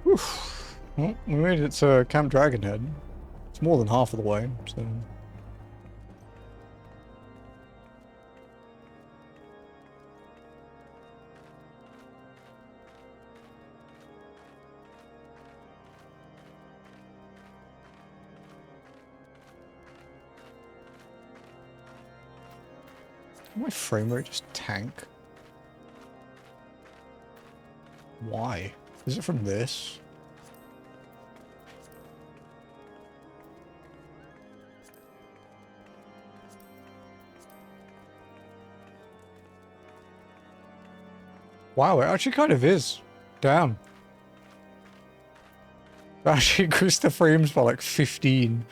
Oof. Well, we made it to Camp Dragonhead. It's more than half of the way, so... My frame rate just tank? Why? Is it from this? Wow, it actually kind of is. Damn. It actually increased the frames by like 15.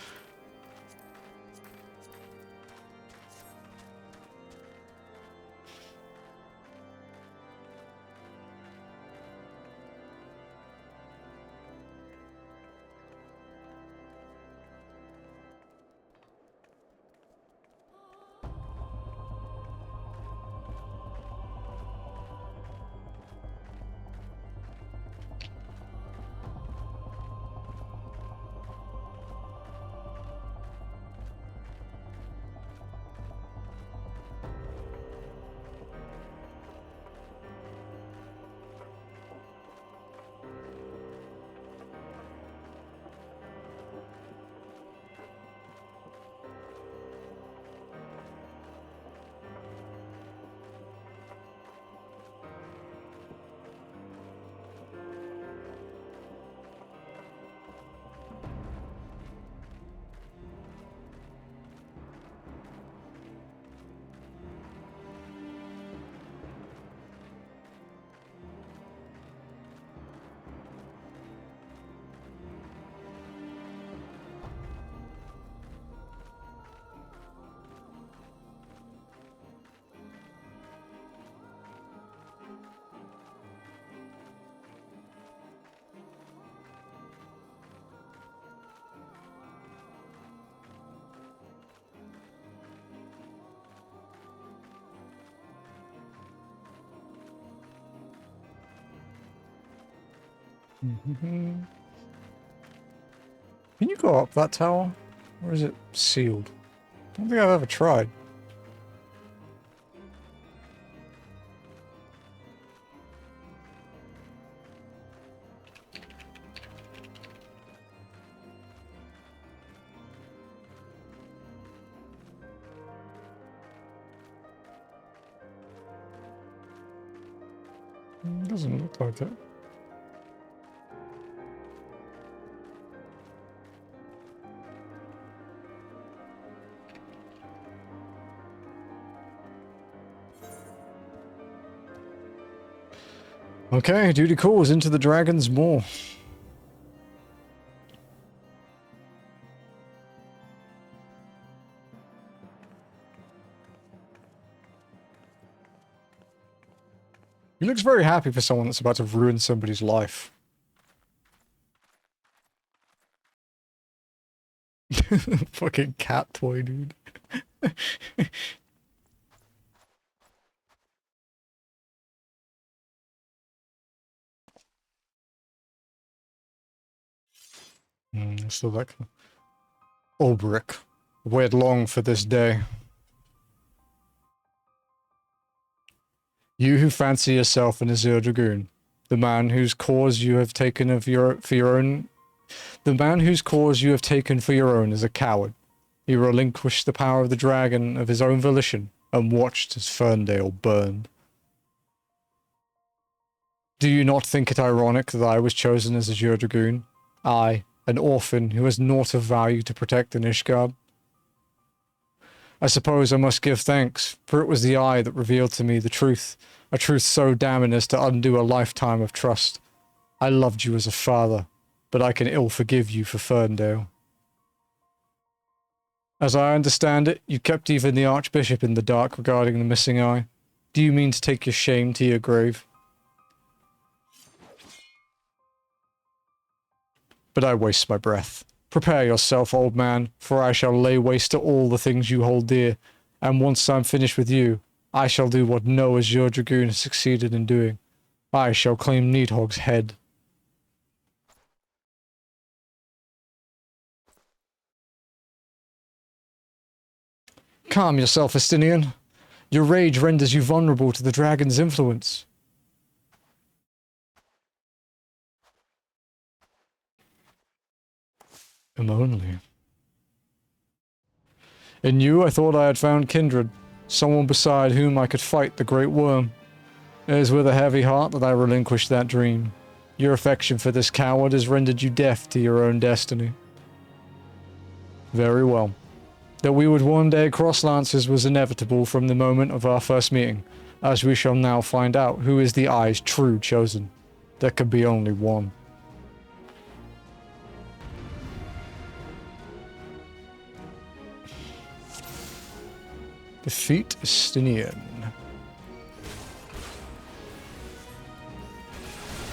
Can you go up that tower? Or is it sealed? I don't think I've ever tried. Doesn't look like it. Okay, duty calls into the Dragon's Maw. He looks very happy for someone that's about to ruin somebody's life. Fucking cat toy, dude. Still like Ulbrick. Waited long for this day. You who fancy yourself an Azure Dragoon, the man whose cause you have taken for your own, the man whose cause you have taken for your own is a coward. He relinquished the power of the dragon of his own volition and watched as Ferndale burned. Do you not think it ironic that I was chosen as Azure Dragoon? I, an orphan who has naught of value to protect in Ishgard? I suppose I must give thanks, for it was the eye that revealed to me the truth A truth so damning as to undo a lifetime of trust. I loved you as a father, but I can ill forgive you for Ferndale. As I understand it, you kept even the Archbishop in the dark regarding the missing eye. Do you mean to take your shame to your grave? But I waste my breath. Prepare yourself, old man, for I shall lay waste to all the things you hold dear, and once I'm finished with you, I shall do what no Azure Dragoon has succeeded in doing. I shall claim Needhog's head. Calm yourself, Estinian. Your rage renders you vulnerable to the dragon's influence. If only. In you, I thought I had found kindred, someone beside whom I could fight the Great Worm. It is with a heavy heart that I relinquished that dream. Your affection for this coward has rendered you deaf to your own destiny. Very well. That we would one day cross lances was inevitable from the moment of our first meeting, as we shall now find out who is the Eye's true chosen. There can be only one. Defeat Estinian.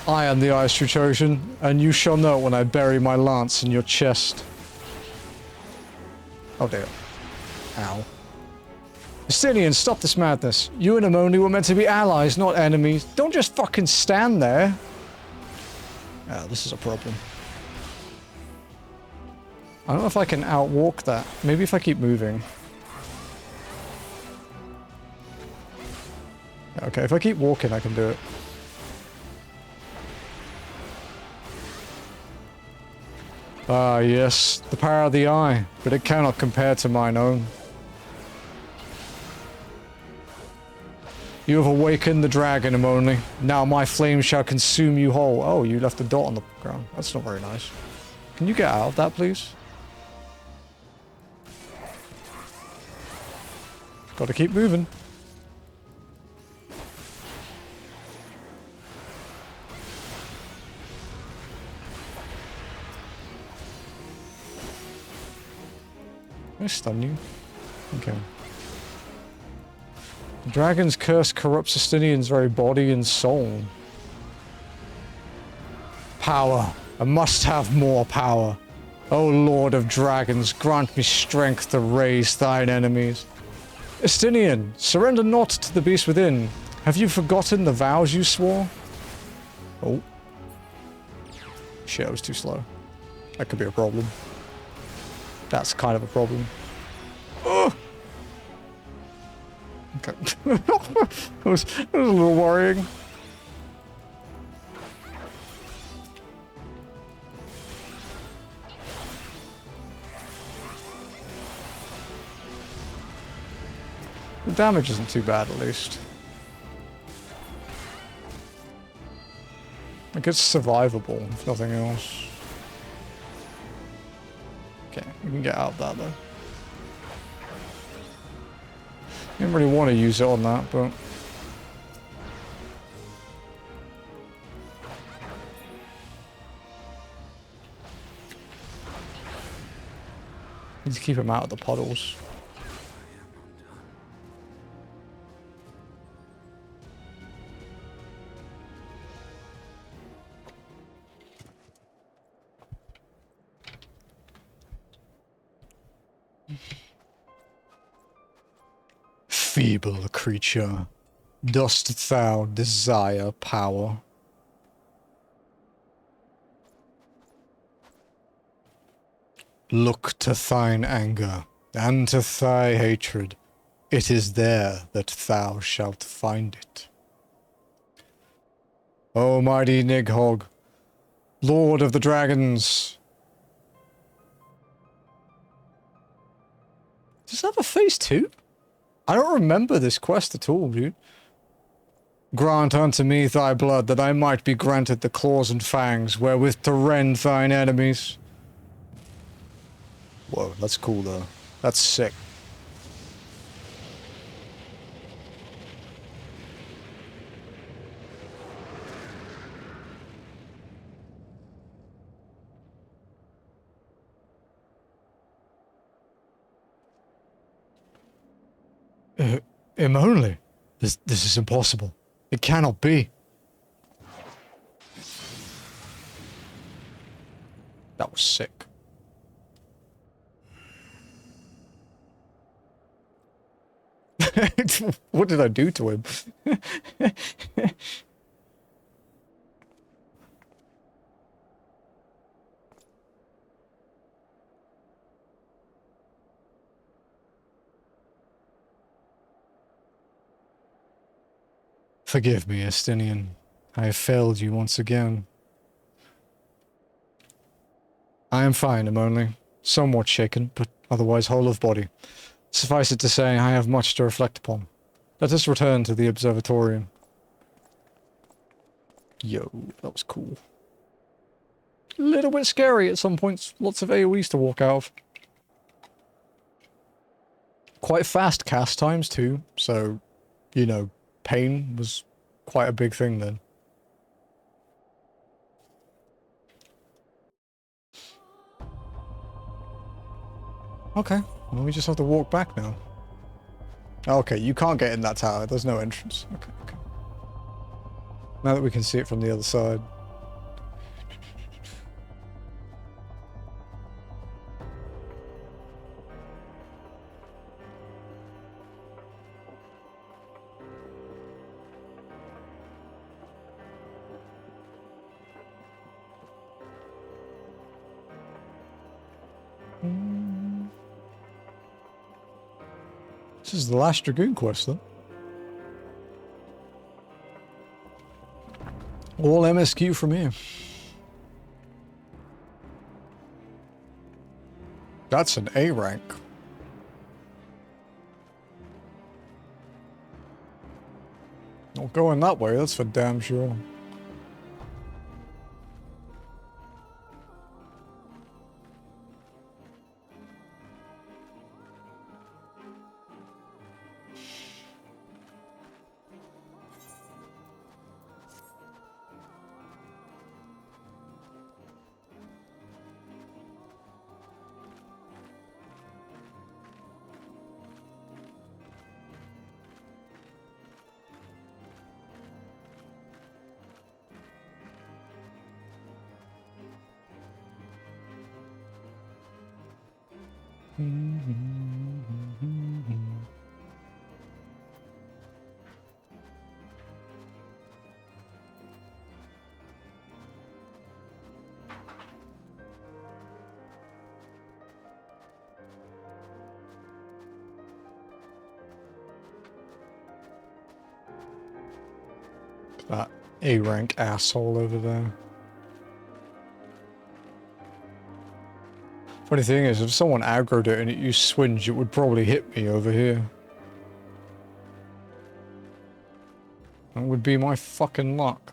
I am the Eye's true chosen, and you shall know when I bury my lance in your chest. Oh dear. Ow. Estinian, stop this madness. You and Amoni were meant to be allies, not enemies. Don't just fucking stand there. Oh, this is a problem. I don't know if I can outwalk that. Maybe if I keep moving. Okay, if I keep walking, I can do it. Ah, yes, the power of the Eye, but it cannot compare to mine own. You have awakened the dragon, Amoni. Now my flame shall consume you whole. Oh, you left a dot on the ground. That's not very nice. Can you get out of that, please? Gotta keep moving. I stun you. Okay. The dragon's curse corrupts Estinian's very body and soul. Power. I must have more power. O Lord of Dragons, grant me strength to raise thine enemies. Estinian, surrender not to the beast within. Have you forgotten the vows you swore? Oh. Shit, I was too slow. That could be a problem. That's kind of a problem. Oh! Okay. It was a little worrying. The damage isn't too bad, at least. Like, it's survivable, if nothing else. Okay, we can get out of that, though. Didn't really want to use it on that, but... need to keep him out of the puddles. Feeble creature, dost thou desire power? Look to thine anger, and to thy hatred. It is there that thou shalt find it. O mighty Nidhogg, Lord of the Dragons. Does that have a face too? I don't remember this quest at all, dude. Grant unto me thy blood, that I might be granted the claws and fangs wherewith to rend thine enemies. Whoa, that's cool though. That's sick. Him only? This is impossible. It cannot be. That was sick. What did I do to him? Forgive me, Estinian. I have failed you once again. I am fine, I'm only somewhat shaken, but otherwise whole of body. Suffice it to say, I have much to reflect upon. Let us return to the observatorium. Yo, that was cool. A little bit scary at some points. Lots of AoEs to walk out of. Quite fast cast times too, so, you know, pain was quite a big thing then. Okay, well we just have to walk back now. Okay, you can't get in that tower, there's no entrance. Okay, okay. Now that we can see it from the other side. This is the last Dragoon quest, though. All MSQ from here. That's an A rank. Not going that way, that's for damn sure. That A rank asshole over there. Funny thing is, if someone aggroed it and it used swinge, it would probably hit me over here. That would be my fucking luck.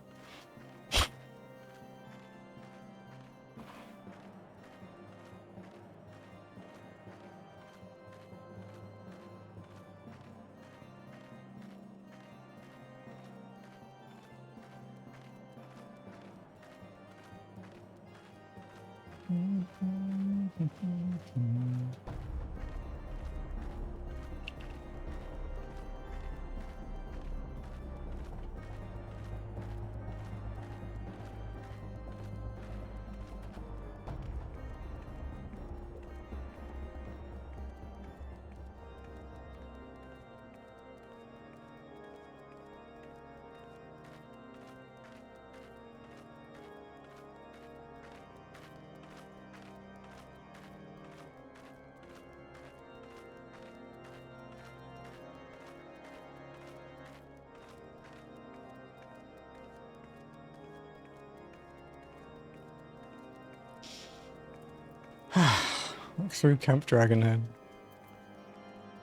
Through Camp Dragonhead.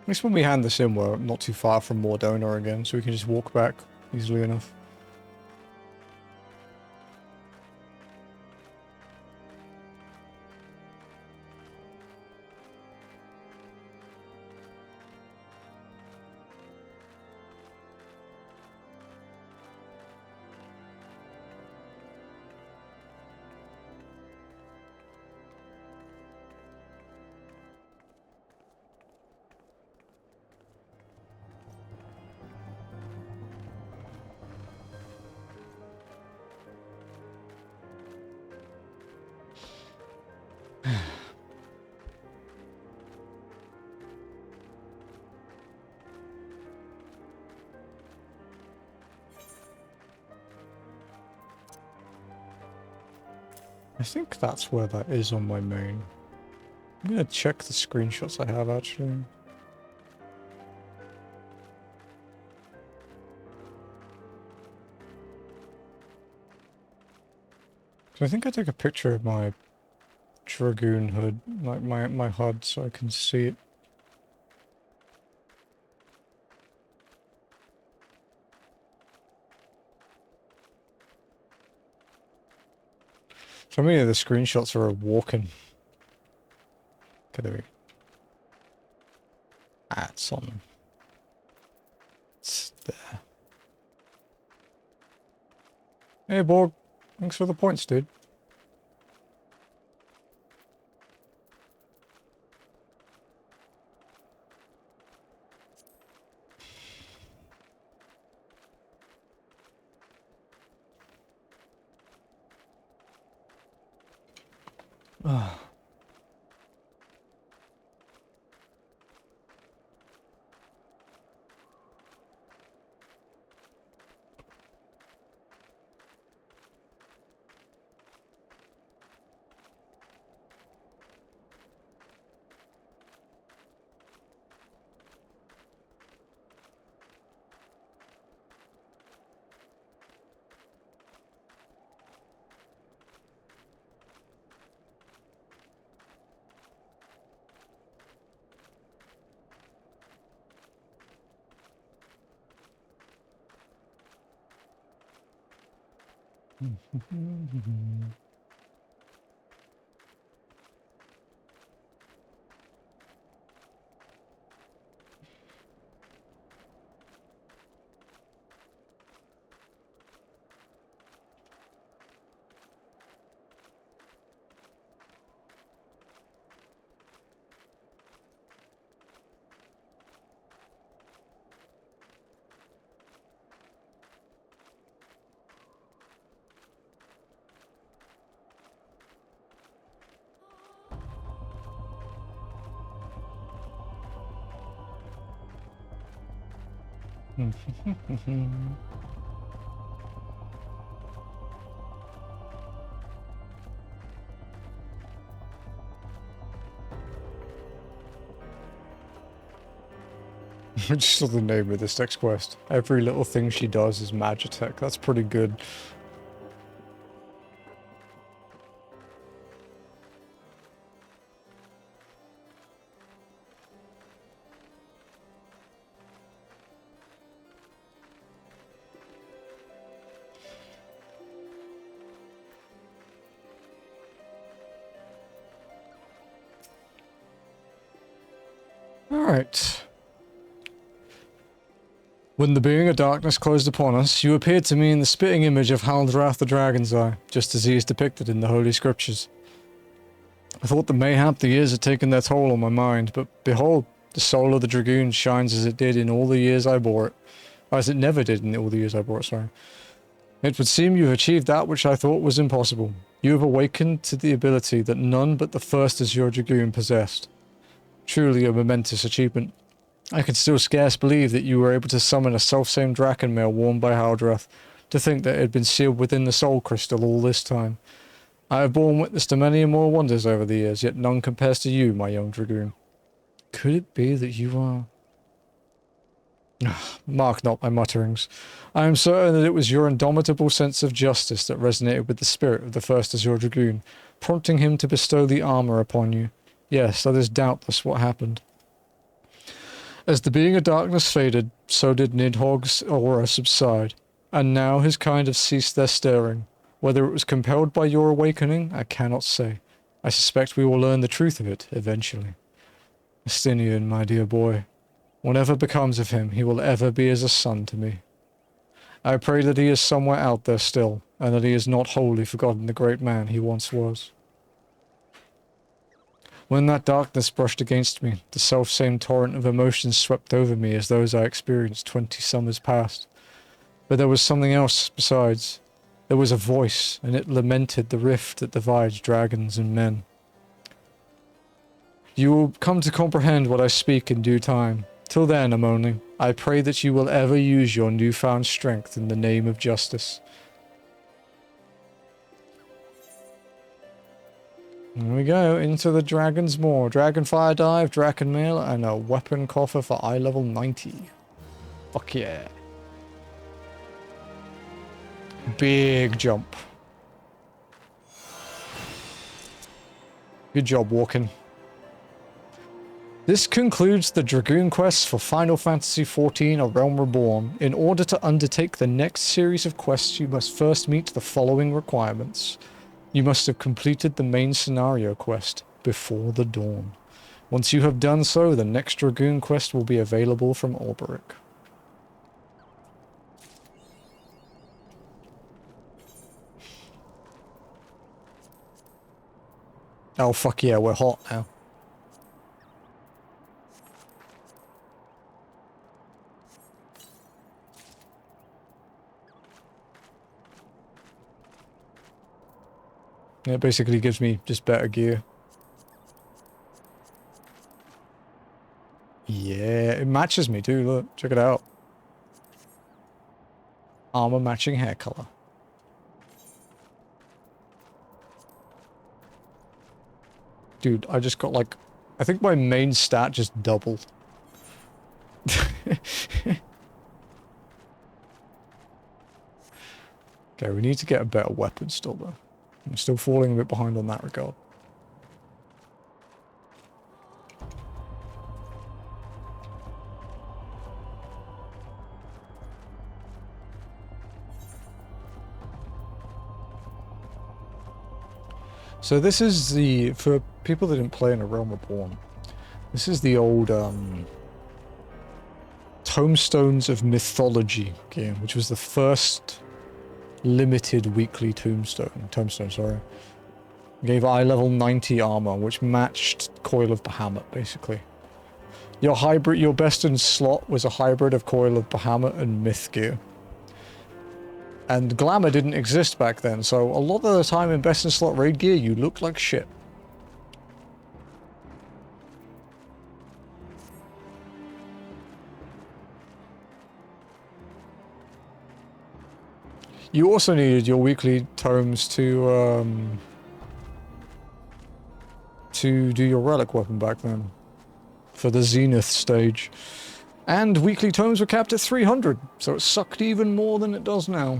At least when we hand this in, we're not too far from Mordona again, so we can just walk back easily enough. I think that's where that is on my main. I'm gonna check the screenshots I have actually. So I think I took a picture of my Dragoon hood, like my HUD, so I can see it. So many of the screenshots are walking. Okay, there we go. Ah, it's on. It's there. Hey, Borg. Thanks for the points, dude. Ah. Just saw the name of this next quest. Every little thing she does is Magitech. That's pretty good. Alright. When the being of darkness closed upon us, you appeared to me in the spitting image of Haldrath the Dragon's Eye, just as he is depicted in the Holy Scriptures. I thought that mayhap the years had taken their toll on my mind, but behold, the soul of the Dragoon shines as it did in all the years I bore it. As it never did in all the years I bore it, sorry. It would seem you have achieved that which I thought was impossible. You have awakened to the ability that none but the first Azure Dragoon possessed. Truly a momentous achievement. I can still scarce believe that you were able to summon a self-same Drakenmail worn by Haldrath, to think that it had been sealed within the soul crystal all this time. I have borne witness to many and more wonders over the years, yet none compares to you, my young Dragoon. Could it be that you are... Mark not my mutterings. I am certain that it was your indomitable sense of justice that resonated with the spirit of the first Azure Dragoon, prompting him to bestow the armor upon you. Yes, that is doubtless what happened. As the being of darkness faded, so did Nidhogg's aura subside, and now his kind have ceased their stirring. Whether it was compelled by your awakening, I cannot say. I suspect we will learn the truth of it, eventually. Estinian, my dear boy, whatever becomes of him, he will ever be as a son to me. I pray that he is somewhere out there still, and that he has not wholly forgotten the great man he once was. When that darkness brushed against me, the self-same torrent of emotions swept over me as those I experienced 20 summers past. But there was something else besides. There was a voice, and it lamented the rift that divides dragons and men. You will come to comprehend what I speak in due time. Till then, Amoni, I pray that you will ever use your newfound strength in the name of justice. Here we go, into the Dragon's Maw. Dragon Fire Dive, Dragon Mail, and a Weapon Coffer for eye level 90. Fuck yeah. Big jump. Good job walking. This concludes the Dragoon quests for Final Fantasy XIV: A Realm Reborn. In order to undertake the next series of quests, you must first meet the following requirements. You must have completed the main scenario quest, Before the Dawn. Once you have done so, the next Dragoon quest will be available from Alberic. Oh fuck yeah, we're hot now. It basically gives me just better gear. Yeah, it matches me too, look, check it out. Armor matching hair color. Dude, I just got like, I think my main stat just doubled. Okay, we need to get a better weapon still though. I'm still falling a bit behind on that regard. So this is the, for people that didn't play in A Realm Reborn, this is the old Tomestones of Mythology game, which was the first limited weekly tombstone, sorry. Gave eye level 90 armor, which matched Coil of Bahamut, basically. Your best in slot was a hybrid of Coil of Bahamut and Myth gear. And glamour didn't exist back then, so a lot of the time in best in slot raid gear, you looked like shit. You also needed your weekly tomes to do your relic weapon back then. For the Zenith stage. And weekly tomes were capped at 300, so it sucked even more than it does now.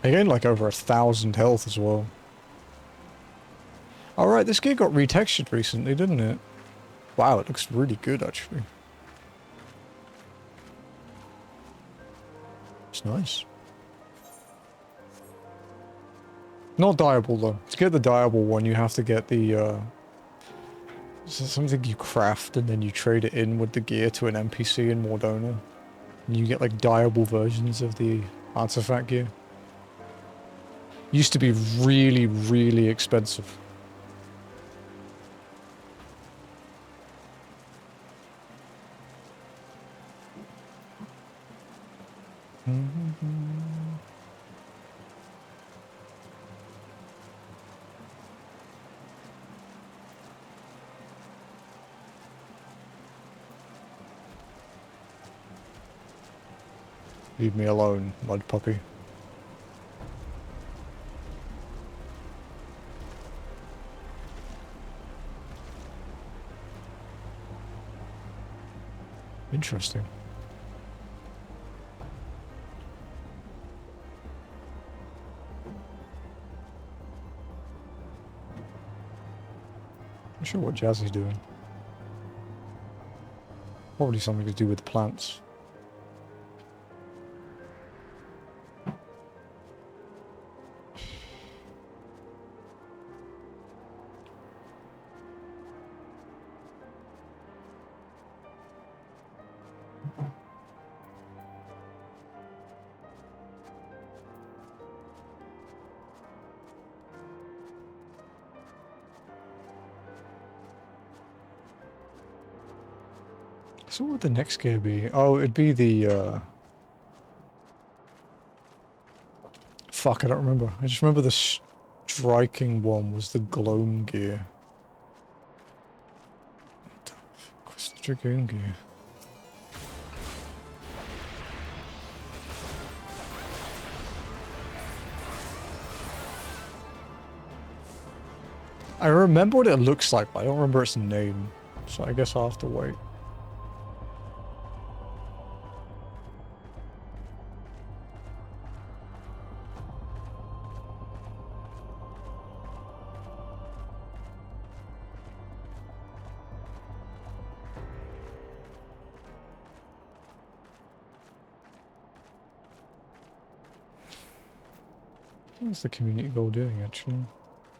I gained like over 1,000 health as well. Alright, this gear got retextured recently, didn't it? Wow, it looks really good actually. It's nice. Not dyeable though. To get the dyeable one, you have to get the something you craft and then you trade it in with the gear to an NPC in Mordona. And you get like dyeable versions of the artifact gear. Used to be really, really expensive. Leave me alone, mud puppy. Interesting. Not sure what Jazzy's doing. Probably something to do with the plants. So what would the next gear be? Oh, it'd be the, fuck, I don't remember. I just remember the striking one was the gloam gear. What the fuck was the dragoon gear? I remember what it looks like, but I don't remember its name. So I guess I'll have to wait. What's the community goal doing, actually?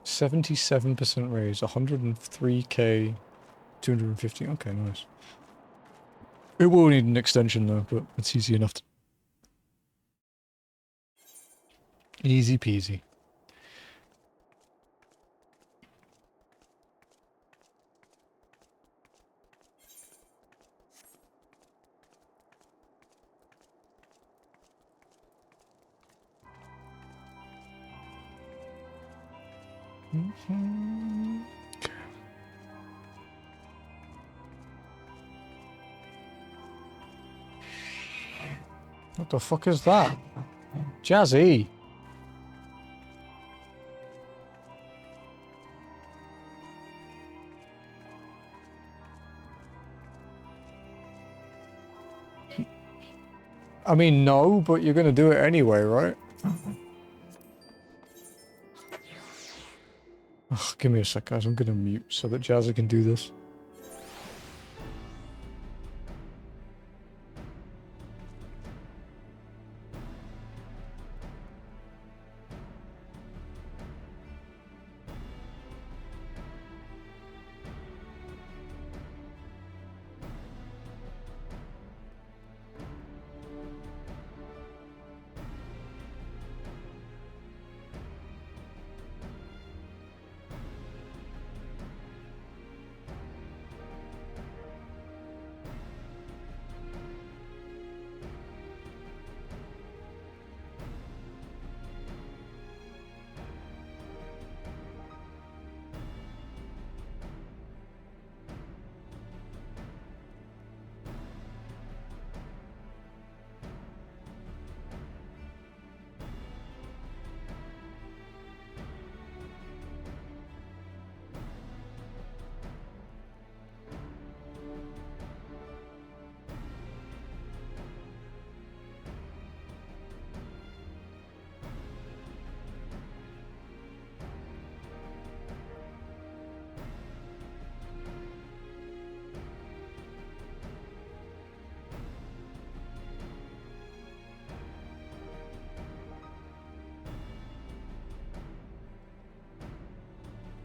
77% raise, 103k, 250. Okay, nice. It will need an extension, though, but it's easy enough to... Easy peasy. Okay. What the fuck is that? Jazzy! I mean, no, but you're gonna do it anyway, right? Ugh, give me a sec, guys. I'm gonna mute so that Jazzy can do this.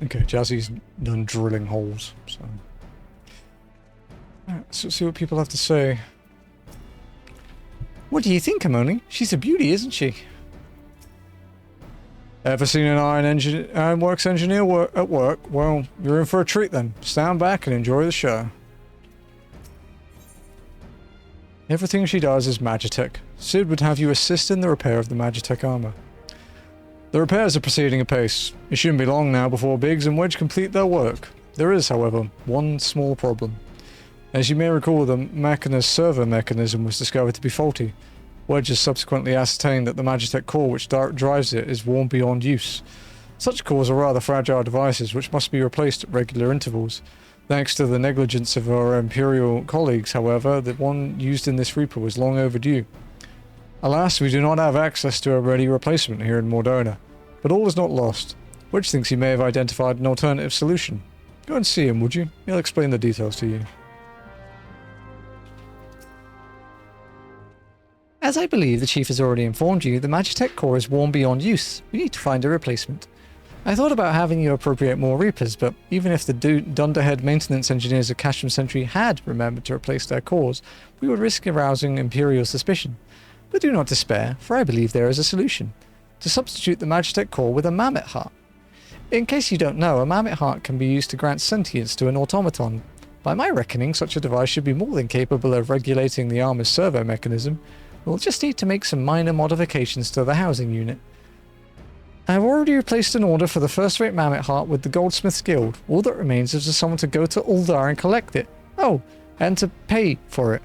Okay, Jazzy's done drilling holes, so... Alright, so see what people have to say. What do you think, Amoni? She's a beauty, isn't she? Ever seen an ironworks engineer at work? Well, you're in for a treat then. Stand back and enjoy the show. Everything she does is Magitech. Sid would have you assist in the repair of the Magitech armor. The repairs are proceeding apace. It shouldn't be long now before Biggs and Wedge complete their work. There is, however, one small problem. As you may recall, the Machina's servo mechanism was discovered to be faulty. Wedge has subsequently ascertained that the Magitech core which drives it is worn beyond use. Such cores are rather fragile devices which must be replaced at regular intervals. Thanks to the negligence of our Imperial colleagues, however, the one used in this Reaper was long overdue. Alas, we do not have access to a ready replacement here in Mordona. But all is not lost. Wedge thinks he may have identified an alternative solution. Go and see him, would you? He'll explain the details to you. As I believe the Chief has already informed you, the Magitech core is worn beyond use. We need to find a replacement. I thought about having you appropriate more Reapers, but even if the dunderhead maintenance engineers of Casham Sentry had remembered to replace their cores, we would risk arousing Imperial suspicion. But do not despair, for I believe there is a solution. To substitute the Magitech core with a mammoth heart. In case you don't know, a mammoth heart can be used to grant sentience to an automaton. By my reckoning, such a device should be more than capable of regulating the armor's servo mechanism. We'll just need to make some minor modifications to the housing unit. I have already placed an order for the first-rate mammoth heart with the Goldsmiths Guild. All that remains is for someone to go to Uldar and collect it. Oh, and to pay for it.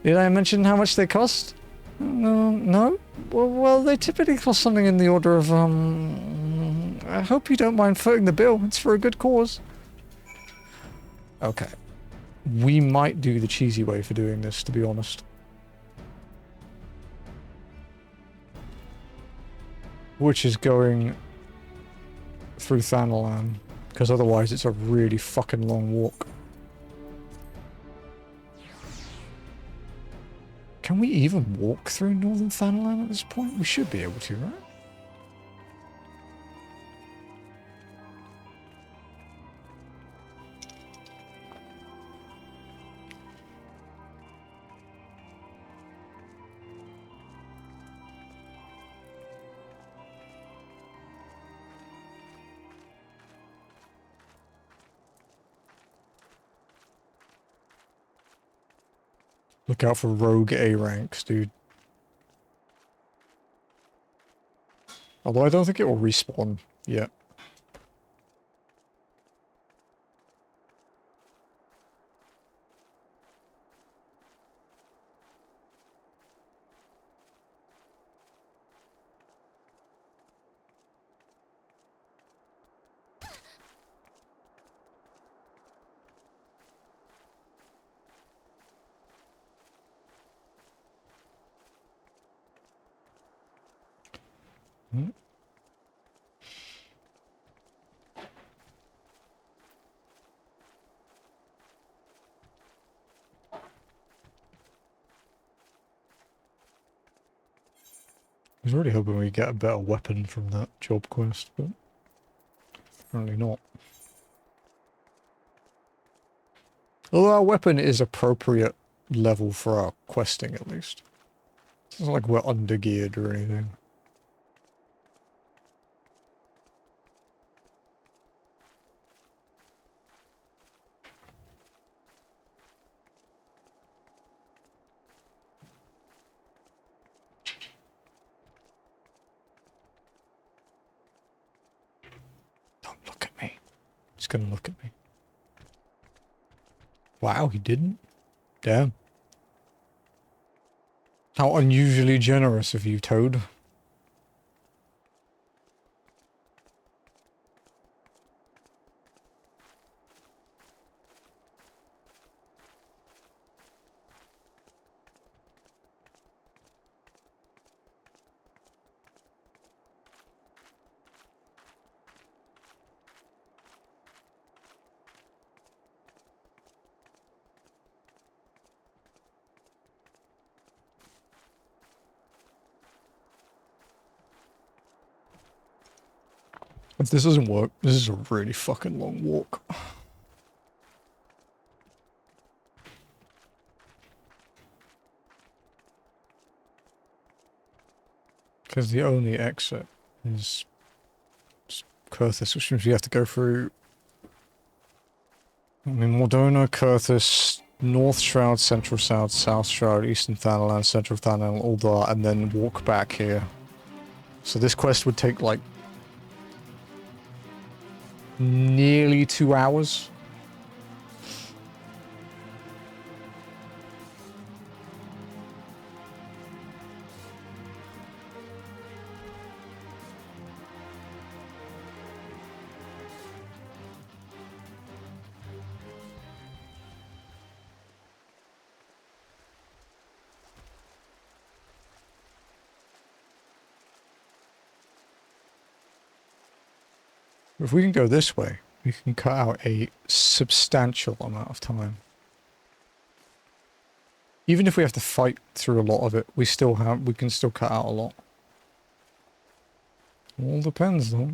Did I mention how much they cost? No? Well, they typically cost something in the order of, I hope you don't mind footing the bill. It's for a good cause. Okay. We might do the cheesy way for doing this, to be honest. Which is going through Thanalan, because otherwise it's a really fucking long walk. Can we even walk through Northern Thanalan at this point? We should be able to, right? Look out for rogue A ranks, dude. Although I don't think it will respawn yet. I was really hoping we get a better weapon from that job quest, but apparently not. Although our weapon is appropriate level for our questing, at least. It's not like we're undergeared or anything. He's gonna look at me. Wow, he didn't? Damn. How unusually generous of you, Toad. If this doesn't work, this is a really fucking long walk. Because the only exit is Kurthus, which means we have to go through... I mean, Mordona, Kurthus, North Shroud, Central Shroud, South Shroud, Eastern Thanalan, Central Thanalan, Uldar, and then walk back here. So this quest would take, like, nearly 2 hours. If we can go this way, we can cut out a substantial amount of time. Even if we have to fight through a lot of it, we can still cut out a lot. All depends though.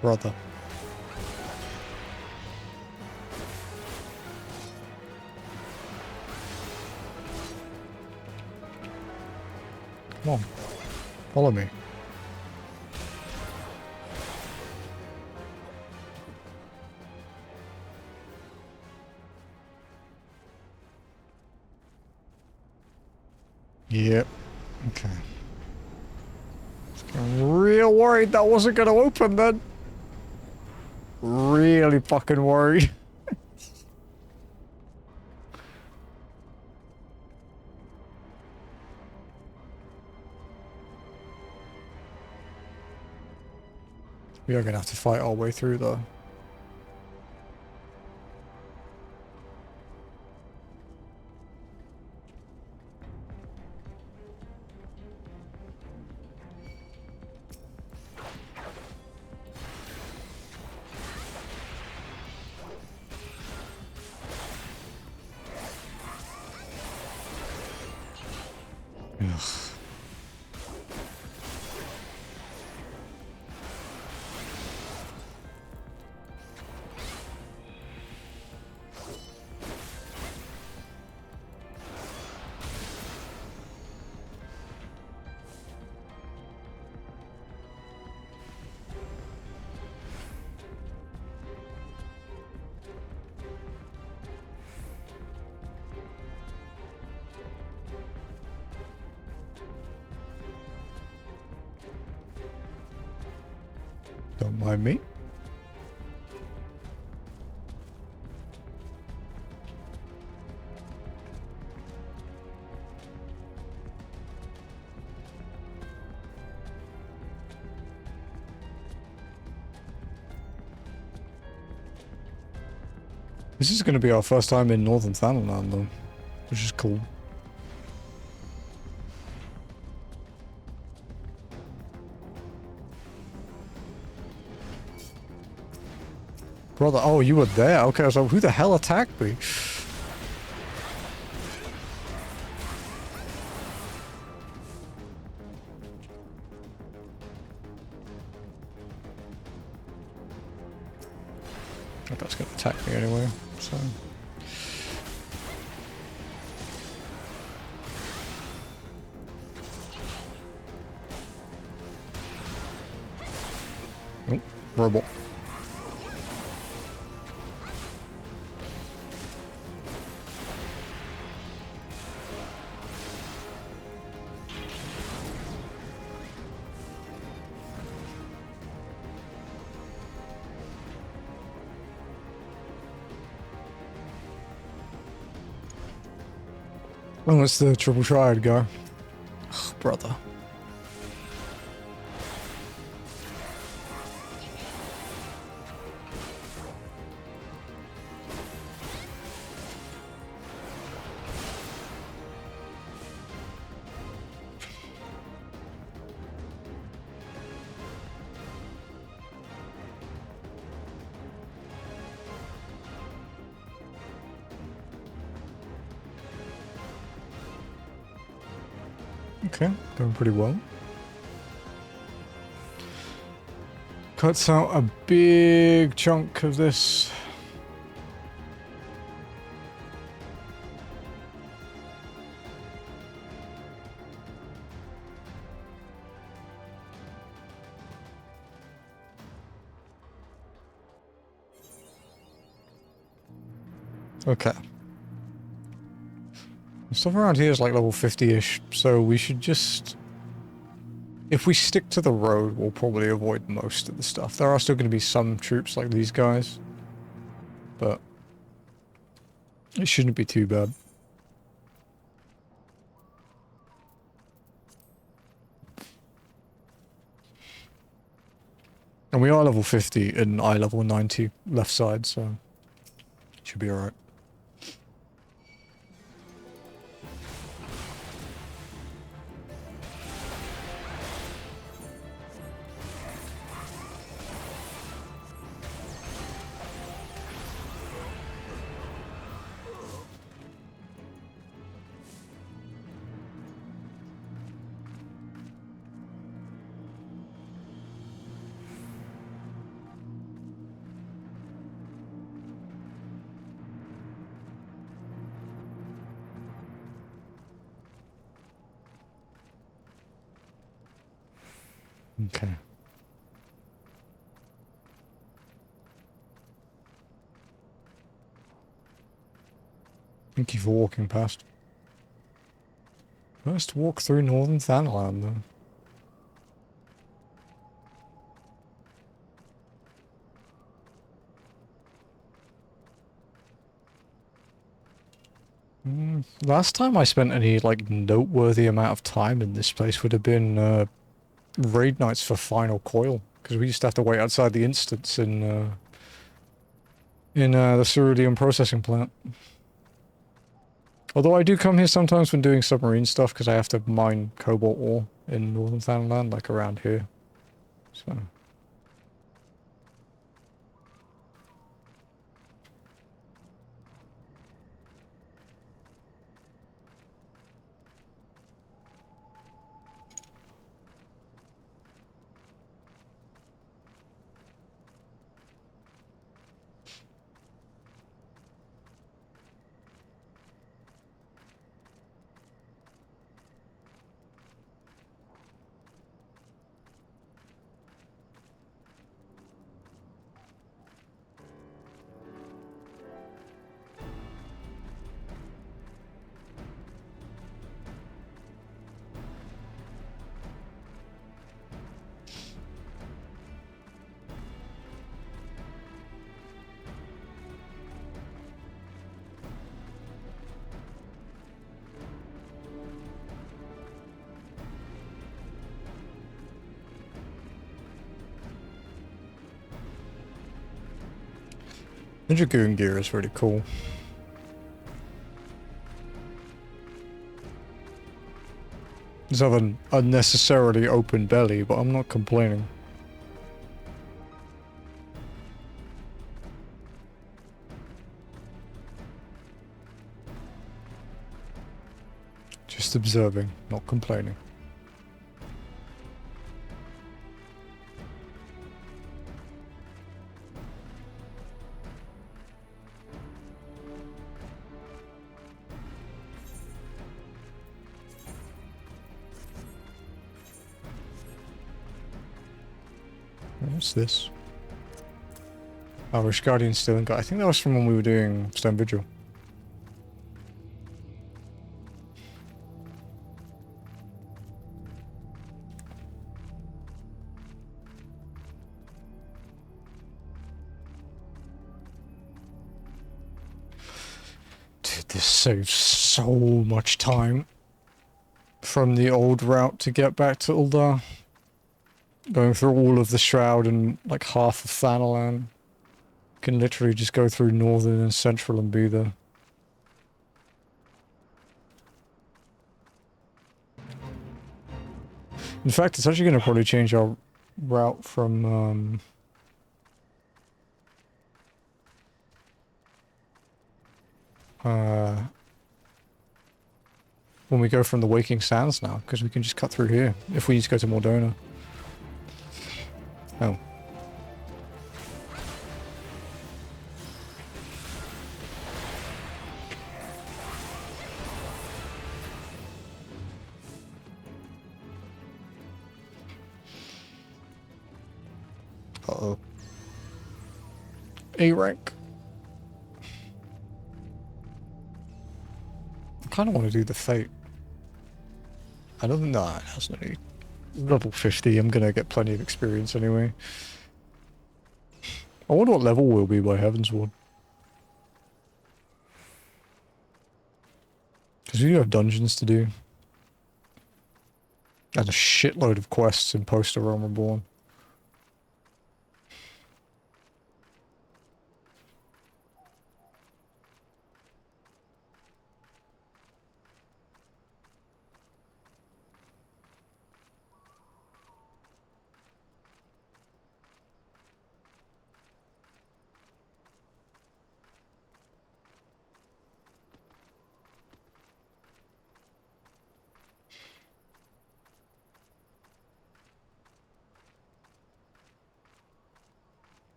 Brother. Come on. Follow me. Yep. Okay. I'm real worried that wasn't going to open then. Really fucking worried. We are going to have to fight our way through though. Ugh. Don't mind me. This is going to be our first time in Northern Thanalan though, which is cool. Brother, oh, you were there? Okay, I was like, who the hell attacked me? Oh, that's going to attack me anyway, so... Oh, robot. Oh, it's the triple triad guy. Oh, brother. Okay, going pretty well. Cuts out a big chunk of this. Okay. Stuff around here is like level 50-ish, so we should just... If we stick to the road, we'll probably avoid most of the stuff. There are still going to be some troops like these guys, but it shouldn't be too bad. And we are level 50 and I level 90 left side, so should be alright. Okay. Thank you for walking past. First walk through Northern Thanalan, though. Last time I spent any, like, noteworthy amount of time in this place would have been, raid nights for Final Coil, because we used to have to wait outside the instance in the cerulean processing plant. Although I do come here sometimes when doing submarine stuff, because I have to mine cobalt ore in Northern Thanalan, like around here. So... The Dragoon gear is really cool. Just have an unnecessarily open belly, but I'm not complaining. Just observing, not complaining. What's this? Oh, Wish Guardian still in. I think that was from when we were doing Stone Vigil. Dude, this saves so much time from the old route to get back to Uldar. Going through all of the Shroud and like half of Thanalan. Can literally just go through Northern and Central and be there. In fact, it's actually going to probably change our route from when we go from the Waking Sands now, because we can just cut through here if we need to go to Mordona. Oh. Uh-oh. A rank. I kind of want to do the Fate. I don't know. It has no need. Level 50, I'm gonna get plenty of experience anyway. I wonder what level we'll be by Heavensward. Because we do have dungeons to do. And a shitload of quests in Post-Realm Reborn.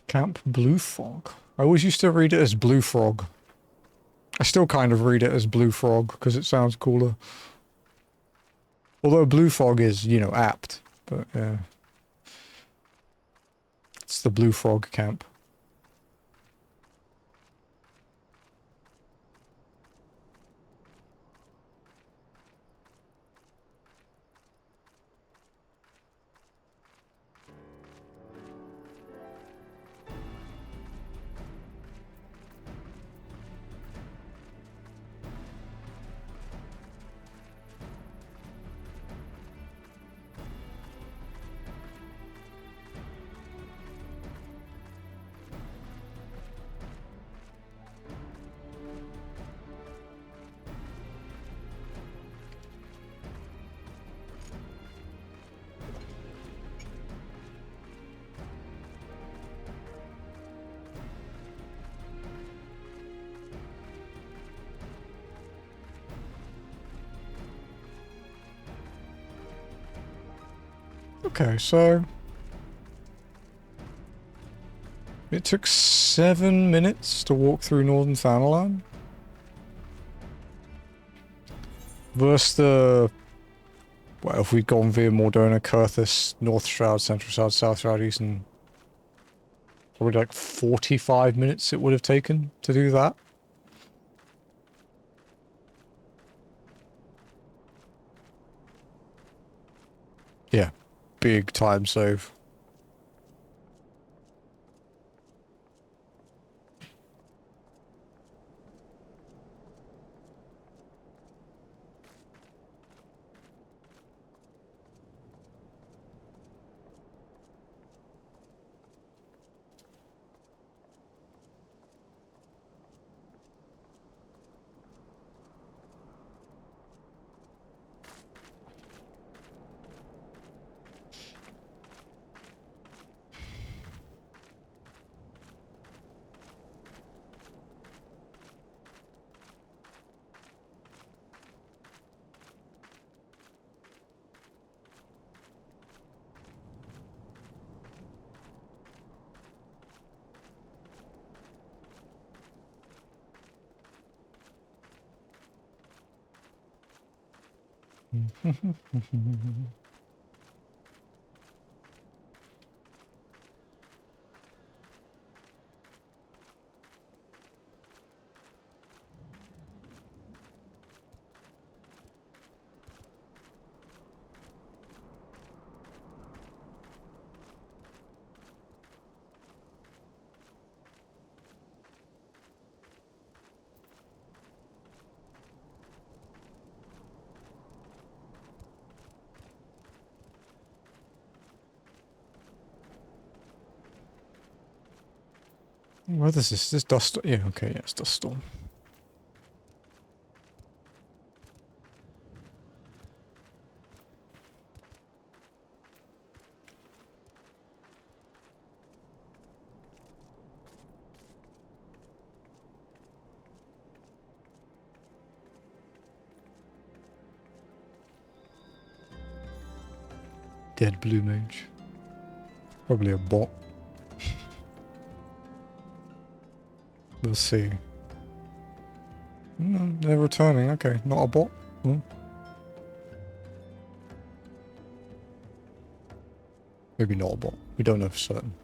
Camp Blue Frog. I always used to read it as Blue Frog. I still kind of read it as Blue Frog because it sounds cooler. Although Blue Frog is, you know, apt. But yeah. It's the Blue Frog camp. Okay, so it took 7 minutes to walk through Northern Thanalan. Versus the... Well, if we'd gone via Mordona, Kurthus, North Shroud, Central Shroud, South Shroud, East, and probably like 45 minutes it would have taken to do that. Yeah, big time save. What is this? This dust? Yeah, okay, yeah, it's dust storm. Dead blue mage. Probably a bot. We'll see. No, they're returning. Okay, not a bot. Hmm. Maybe not a bot. We don't know for certain.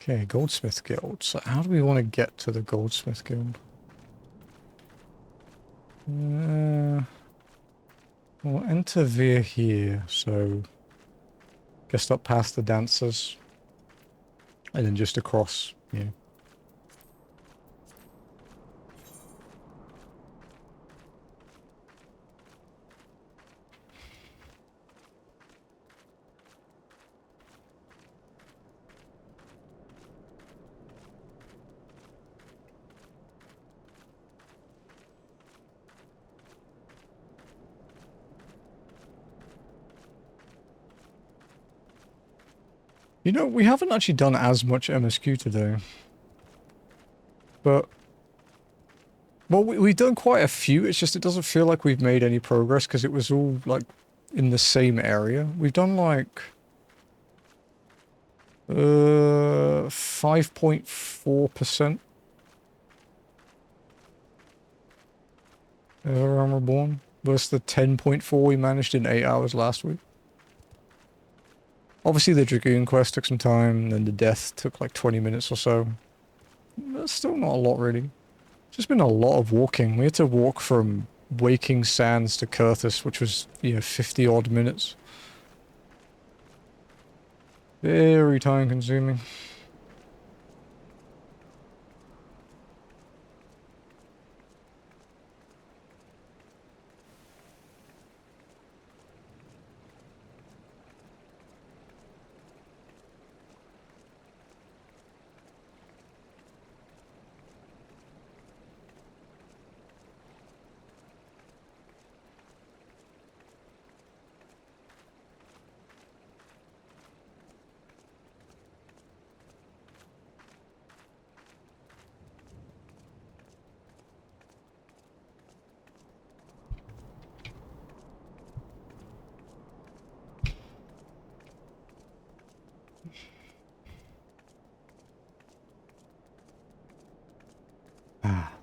Okay, Goldsmith Guild. So how do we want to get to the Goldsmith Guild? We'll enter via here, so guess up past the dancers. And then just across, yeah. You know, we haven't actually done as much MSQ today. But... well, we've done quite a few, it's just it doesn't feel like we've made any progress because it was all, like, in the same area. We've done, like... 5.4% armor born versus the 10.4 we managed in 8 hours last week. Obviously the Dragoon quest took some time, and then the death took like 20 minutes or so. That's still not a lot really. It's just been a lot of walking. We had to walk from Waking Sands to Kurthus, which was, 50 odd minutes. Very time consuming.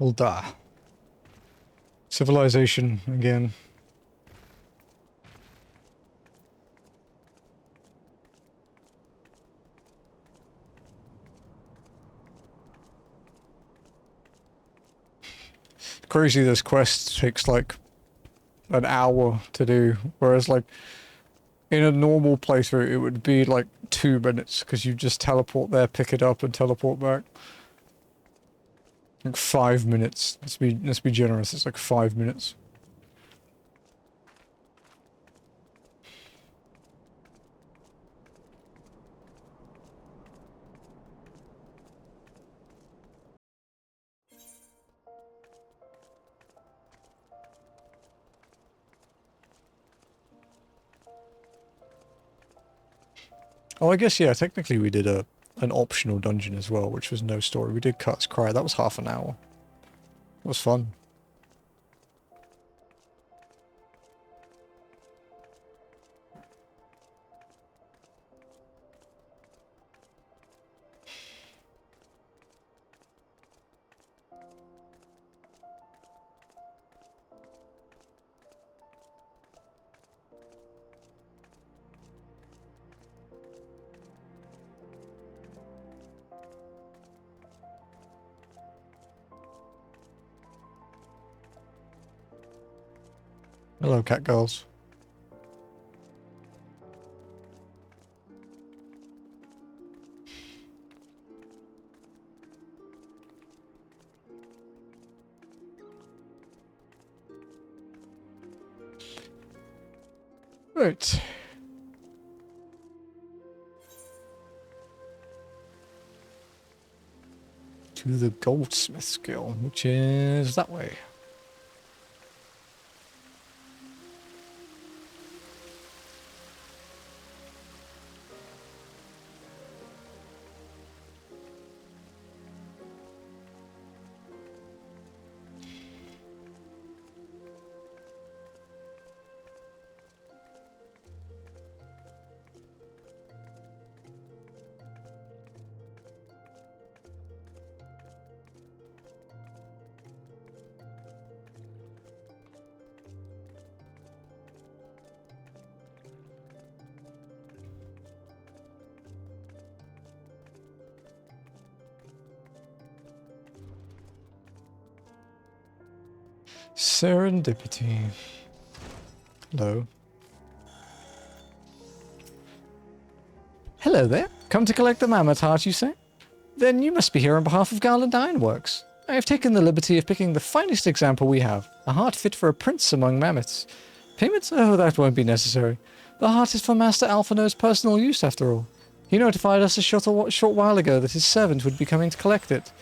Ulda. Civilization again. Crazy this quest takes like an hour to do, whereas like in a normal playthrough it would be like 2 minutes because you just teleport there, pick it up and teleport back. Like 5 minutes. Let's be generous, it's like 5 minutes. Oh, I guess, yeah, technically we did an optional dungeon as well, which was no story. We did Cut's Cry, that was half an hour. It was fun. Hello, cat girls. Right. To the Goldsmith's Guild, which is that way. Serendipity. Hello. Hello there. Come to collect the mammoth heart, you say? Then you must be here on behalf of Garland Ironworks. I have taken the liberty of picking the finest example we have, a heart fit for a prince among mammoths. Payment? Oh, that won't be necessary. The heart is for Master Alphino's personal use, after all. He notified us a short while ago that his servant would be coming to collect it.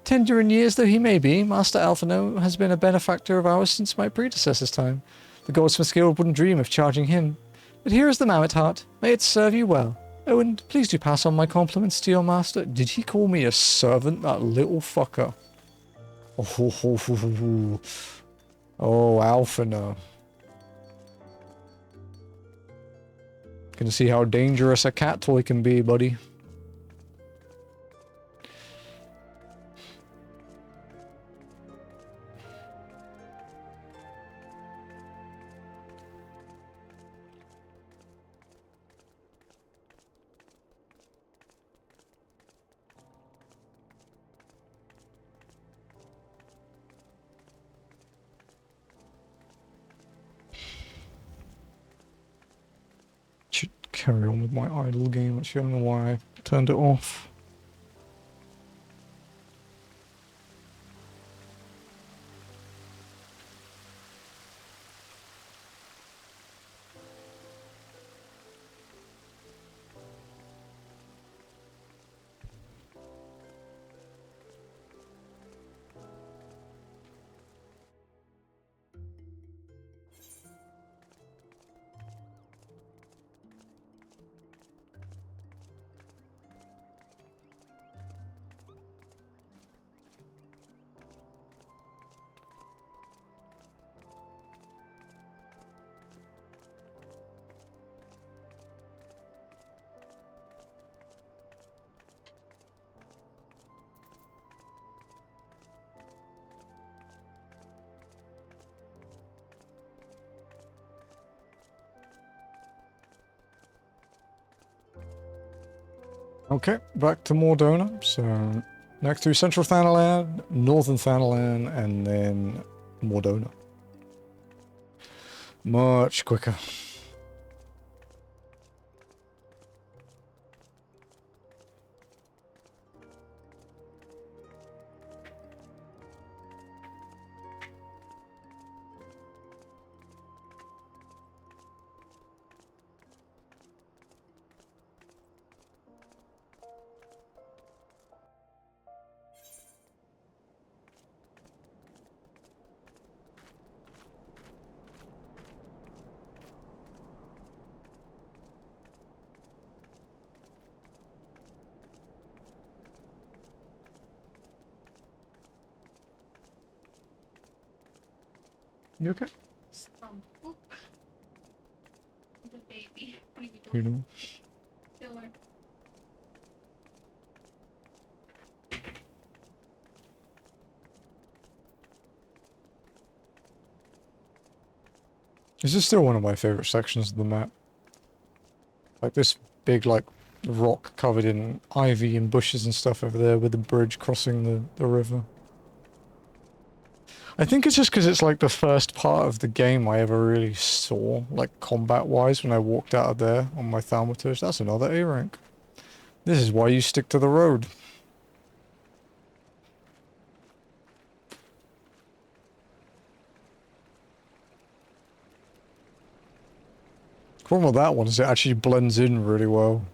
Tender in years though he may be, Master Alphino has been a benefactor of ours since my predecessor's time. The Goldsmith's Guild wouldn't dream of charging him. But here is the mammoth heart. May it serve you well. Oh, and please do pass on my compliments to your master. Did he call me a servant, that little fucker? Oh, oh, Alpha no. Gonna see how dangerous a cat toy can be, buddy. Should carry on with my idle game. Actually, I don't know why I turned it off. Okay, back to Mordona. So, next through Central Thanalan, Northern Thanalan, and then Mordona. Much quicker. You okay? Oh, the baby. You know. Sure. This is still one of my favorite sections of the map. Like this big, like, rock covered in ivy and bushes and stuff over there with the bridge crossing the river. I think it's just because it's like the first part of the game I ever really saw, like combat-wise, when I walked out of there on my Thaumaturge. That's another A rank. This is why you stick to the road. The problem with that one is it actually blends in really well.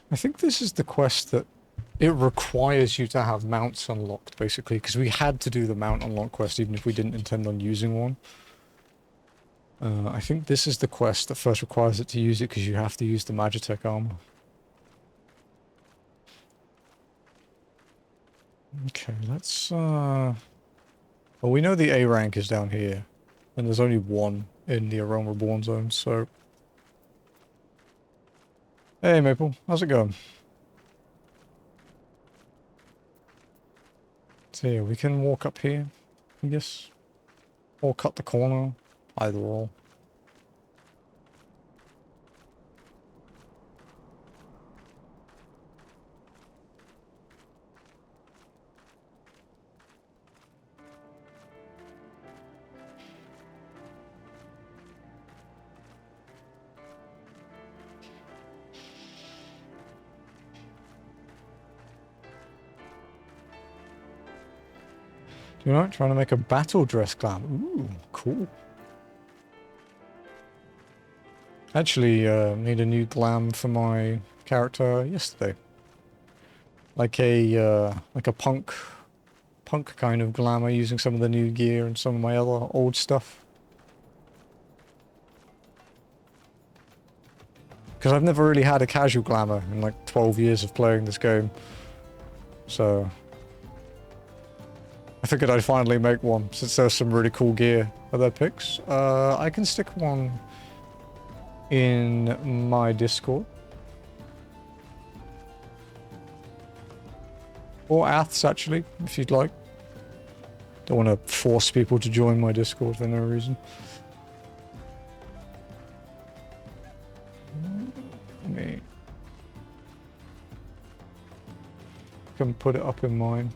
I think this is the quest that it requires you to have mounts unlocked, basically, because we had to do the mount unlock quest even if we didn't intend on using one. I think this is the quest that first requires it to use it because you have to use the Magitech armor. Okay, let's, well, we know the A rank is down here, and there's only one in the Realm Reborn zone, so... Hey, Maple, how's it going? So yeah, we can walk up here, I guess. Or cut the corner, either or. You know, trying to make a battle dress glam. Ooh, cool. Actually, made a new glam for my character yesterday. Like a punk kind of glamour using some of the new gear and some of my other old stuff. Because I've never really had a casual glamour in like 12 years of playing this game. So I figured I'd finally make one since there's some really cool gear. Are there pics? I can stick one in my Discord. Or Ath's actually, if you'd like. Don't want to force people to join my Discord for no reason. Me. Can put it up in mine.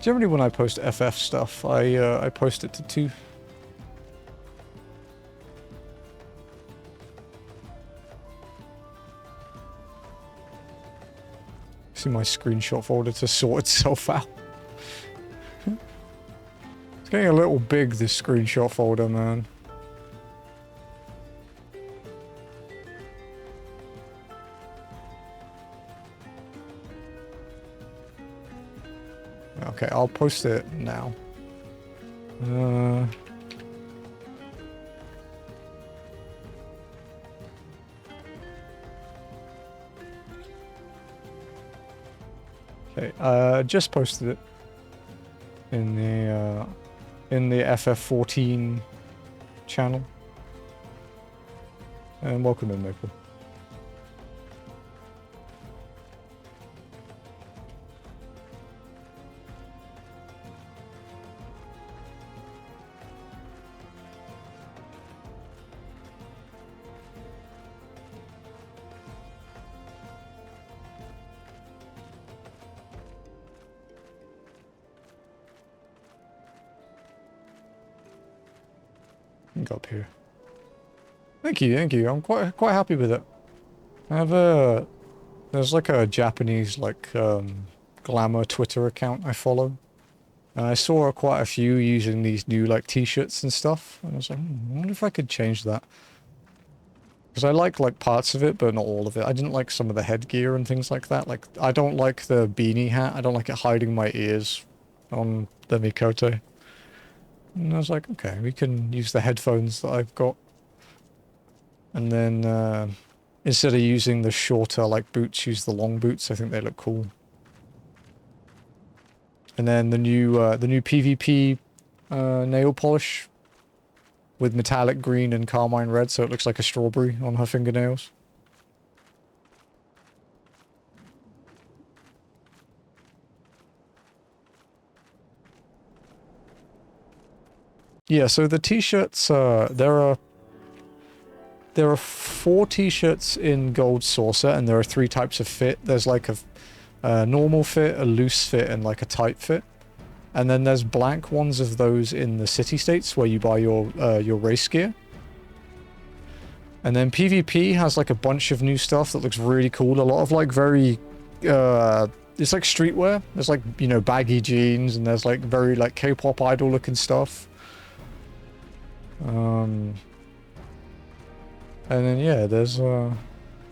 Generally when I post FF stuff, I post it to 2. See my screenshot folder to sort itself out. It's getting a little big, this screenshot folder, man. Okay, I'll post it now. Okay, just posted it in the FF14 channel. And welcome in, Maple. Up here. Thank you, thank you. I'm quite happy with it. I have there's like a Japanese like glamour Twitter account I follow. And I saw quite a few using these new like t-shirts and stuff. And I was like, I wonder if I could change that. Because I like parts of it, but not all of it. I didn't like some of the headgear and things like that. Like I don't like the beanie hat. I don't like it hiding my ears on the Mikoto. And I was like, okay, we can use the headphones that I've got. And then, instead of using the shorter, like, boots, use the long boots. I think they look cool. And then the new PvP, nail polish with metallic green and carmine red, so it looks like a strawberry on her fingernails. Yeah, so the t-shirts, there are 4 t-shirts in Gold Saucer, and there are 3 types of fit. There's like a normal fit, a loose fit, and like a tight fit. And then there's blank ones of those in the city-states where you buy your race gear. And then PvP has like a bunch of new stuff that looks really cool. A lot of like very, it's like streetwear. There's like, you know, baggy jeans, and there's like very like K-pop idol looking stuff. And then yeah, there's a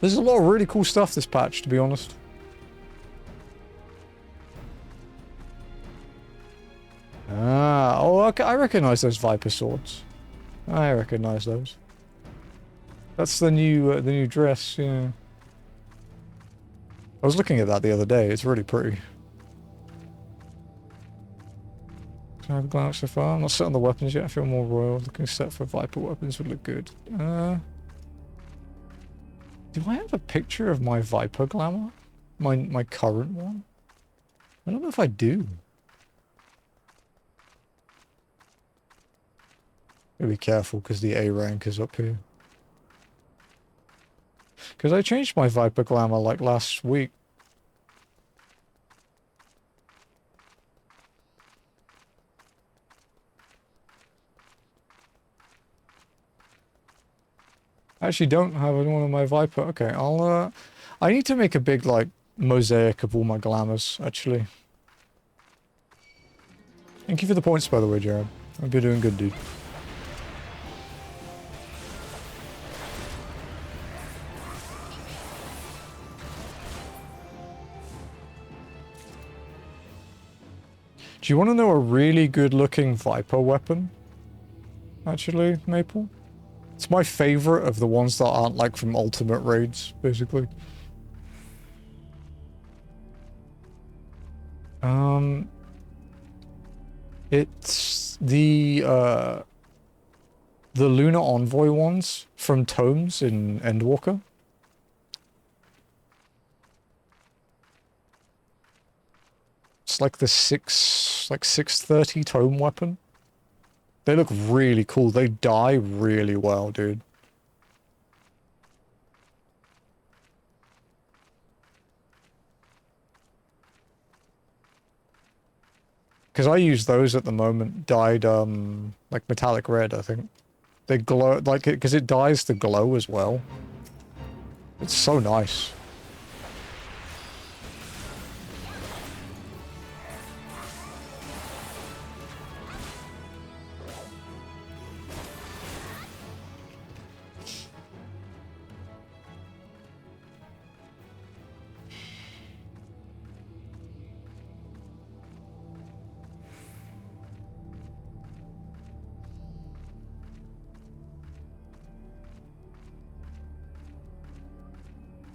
lot of really cool stuff this patch, to be honest. Ah, oh, okay, I recognize those Viper swords. I recognize those. That's the new dress, yeah. I was looking at that the other day. It's really pretty. Can I have a glance so far? I'm not set on the weapons yet. I feel more royal. Looking set for Viper weapons would look good. Do I have a picture of my Viper glamour? My current one? I don't know if I do. Gotta be careful because the A rank is up here. Because I changed my Viper glamour like last week. I actually don't have one of my Viper. Okay, I need to make a big, like, mosaic of all my glamours, actually. Thank you for the points, by the way, Jared. Hope you're doing good, dude. Do you want to know a really good-looking Viper weapon? Actually, Maple? It's my favorite of the ones that aren't, like, from Ultimate Raids, basically. It's the Lunar Envoy ones from Tomes in Endwalker. It's like the 630 Tome weapon. They look really cool. They die really well, dude. Because I use those at the moment, dyed, like metallic red, I think. They glow, like, because it dyes the glow as well. It's so nice.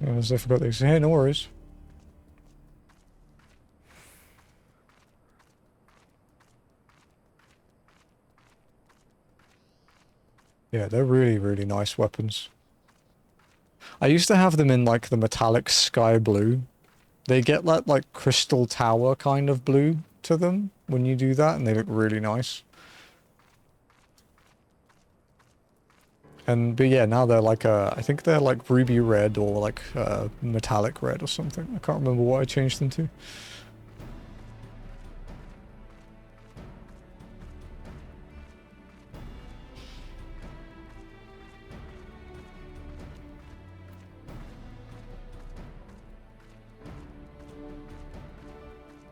As I forgot these. Hey, no worries. Yeah, they're really, really nice weapons. I used to have them in, like, the metallic sky blue. They get that, like, crystal tower kind of blue to them when you do that, and they look really nice. But yeah, now they're like, I think they're like ruby red or like, metallic red or something. I can't remember what I changed them to.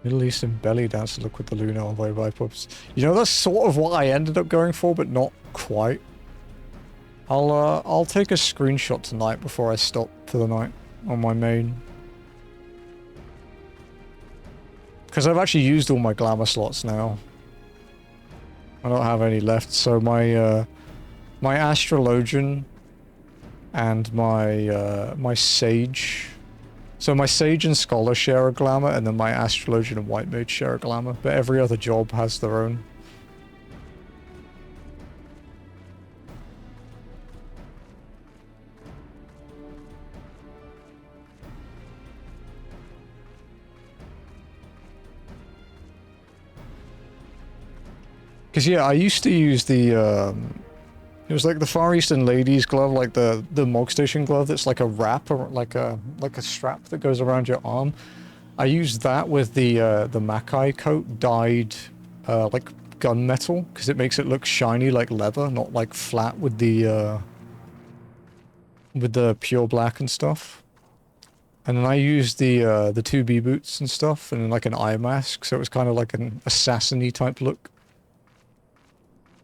Middle Eastern belly dancer look with the Lunar Envoy Vipers. You know, that's sort of what I ended up going for, but not quite. I'll take a screenshot tonight before I stop for the night on my main. Because I've actually used all my glamour slots now. I don't have any left, so my, my Astrologian and my, my Sage... So my Sage and Scholar share a glamour, and then my Astrologian and White Mage share a glamour, but every other job has their own. Because yeah, I used to use the, it was like the Far Eastern Ladies glove, like the Mog Station glove that's like a wrap, or like a strap that goes around your arm. I used that with the Makai coat dyed, like gunmetal, because it makes it look shiny like leather, not like flat with the pure black and stuff. And then I used the 2B boots and stuff, and like an eye mask, so it was kind of like an assassin-y type look.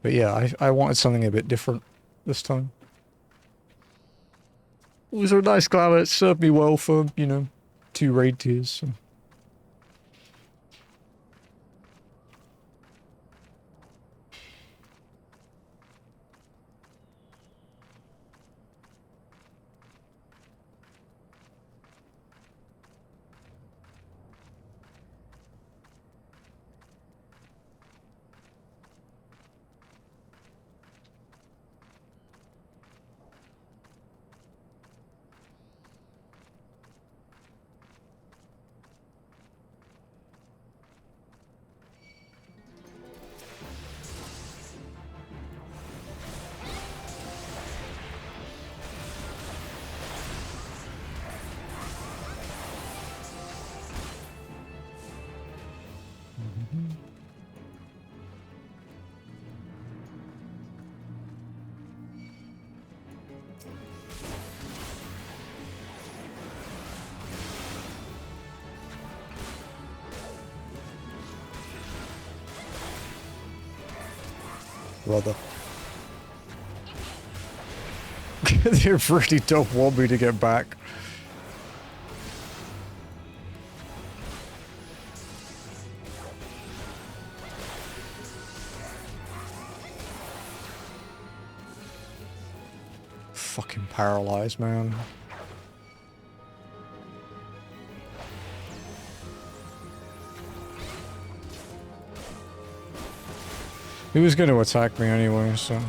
But yeah, I wanted something a bit different this time. It was a nice glamour. It served me well for, you know, 2 raid tiers. So. Brother. They really don't want me to get back. Fucking paralyzed, man. He was going to attack me anyway, so...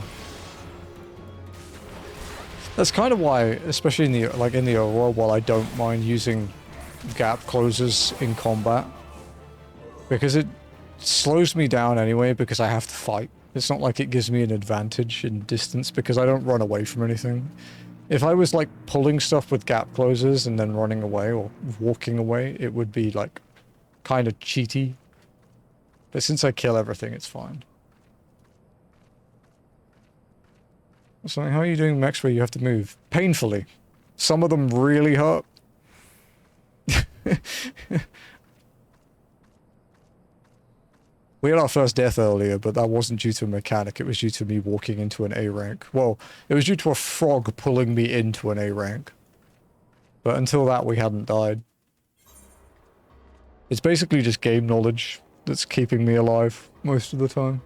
That's kind of why, especially in the Aurora, while I don't mind using gap closers in combat, because it slows me down anyway because I have to fight. It's not like it gives me an advantage in distance because I don't run away from anything. If I was like pulling stuff with gap closers and then running away or walking away, it would be like kind of cheaty. But since I kill everything, it's fine. So how are you doing mechs where you have to move? Painfully. Some of them really hurt. We had our first death earlier, but that wasn't due to a mechanic. It was due to me walking into an A rank. Well, it was due to a frog pulling me into an A rank. But until that, we hadn't died. It's basically just game knowledge that's keeping me alive most of the time.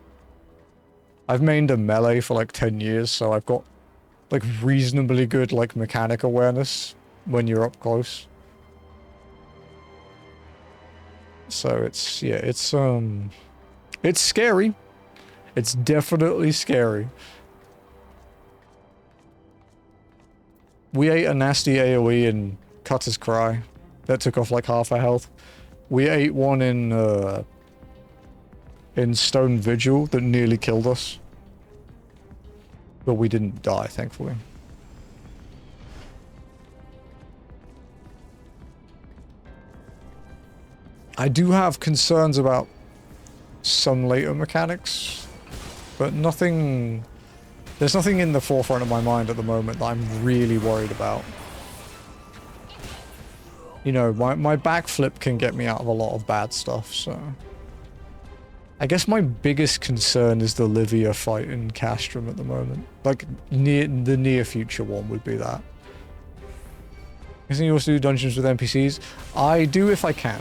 I've mained a melee for like 10 years, so I've got like reasonably good like mechanic awareness when you're up close. So it's, yeah, it's scary. It's definitely scary. We ate a nasty AoE in Cutter's Cry that took off like half our health. We ate one in Stone Vigil that nearly killed us. But we didn't die, thankfully. I do have concerns about some later mechanics, but nothing... There's nothing in the forefront of my mind at the moment that I'm really worried about. You know, my backflip can get me out of a lot of bad stuff, so... I guess my biggest concern is the Livia fight in Castrum at the moment. Like, the near future one would be that. Isn't you also do dungeons with NPCs? I do if I can.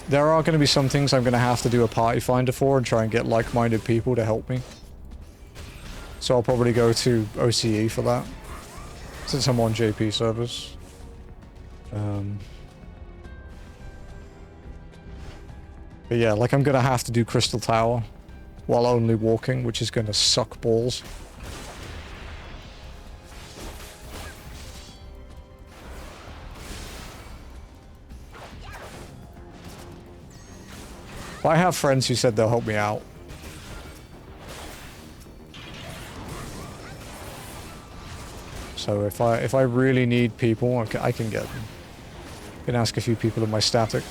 There are going to be some things I'm going to have to do a party finder for and try and get like-minded people to help me. So I'll probably go to OCE for that. Since I'm on JP servers. But yeah, like I'm gonna have to do Crystal Tower while only walking, which is gonna suck balls. But I have friends who said they'll help me out. So if I really need people, I can get them. I can ask a few people in my static.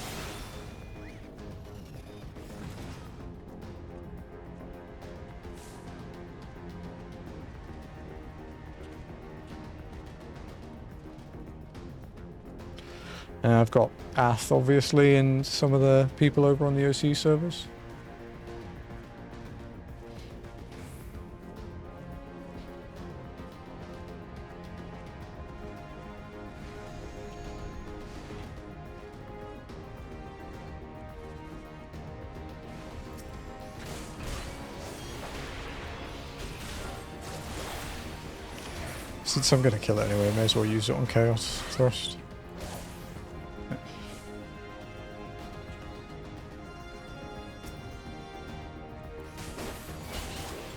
And I've got Ath, obviously, and some of the people over on the OC servers. Since I'm going to kill it anyway, I may as well use it on Chaos first.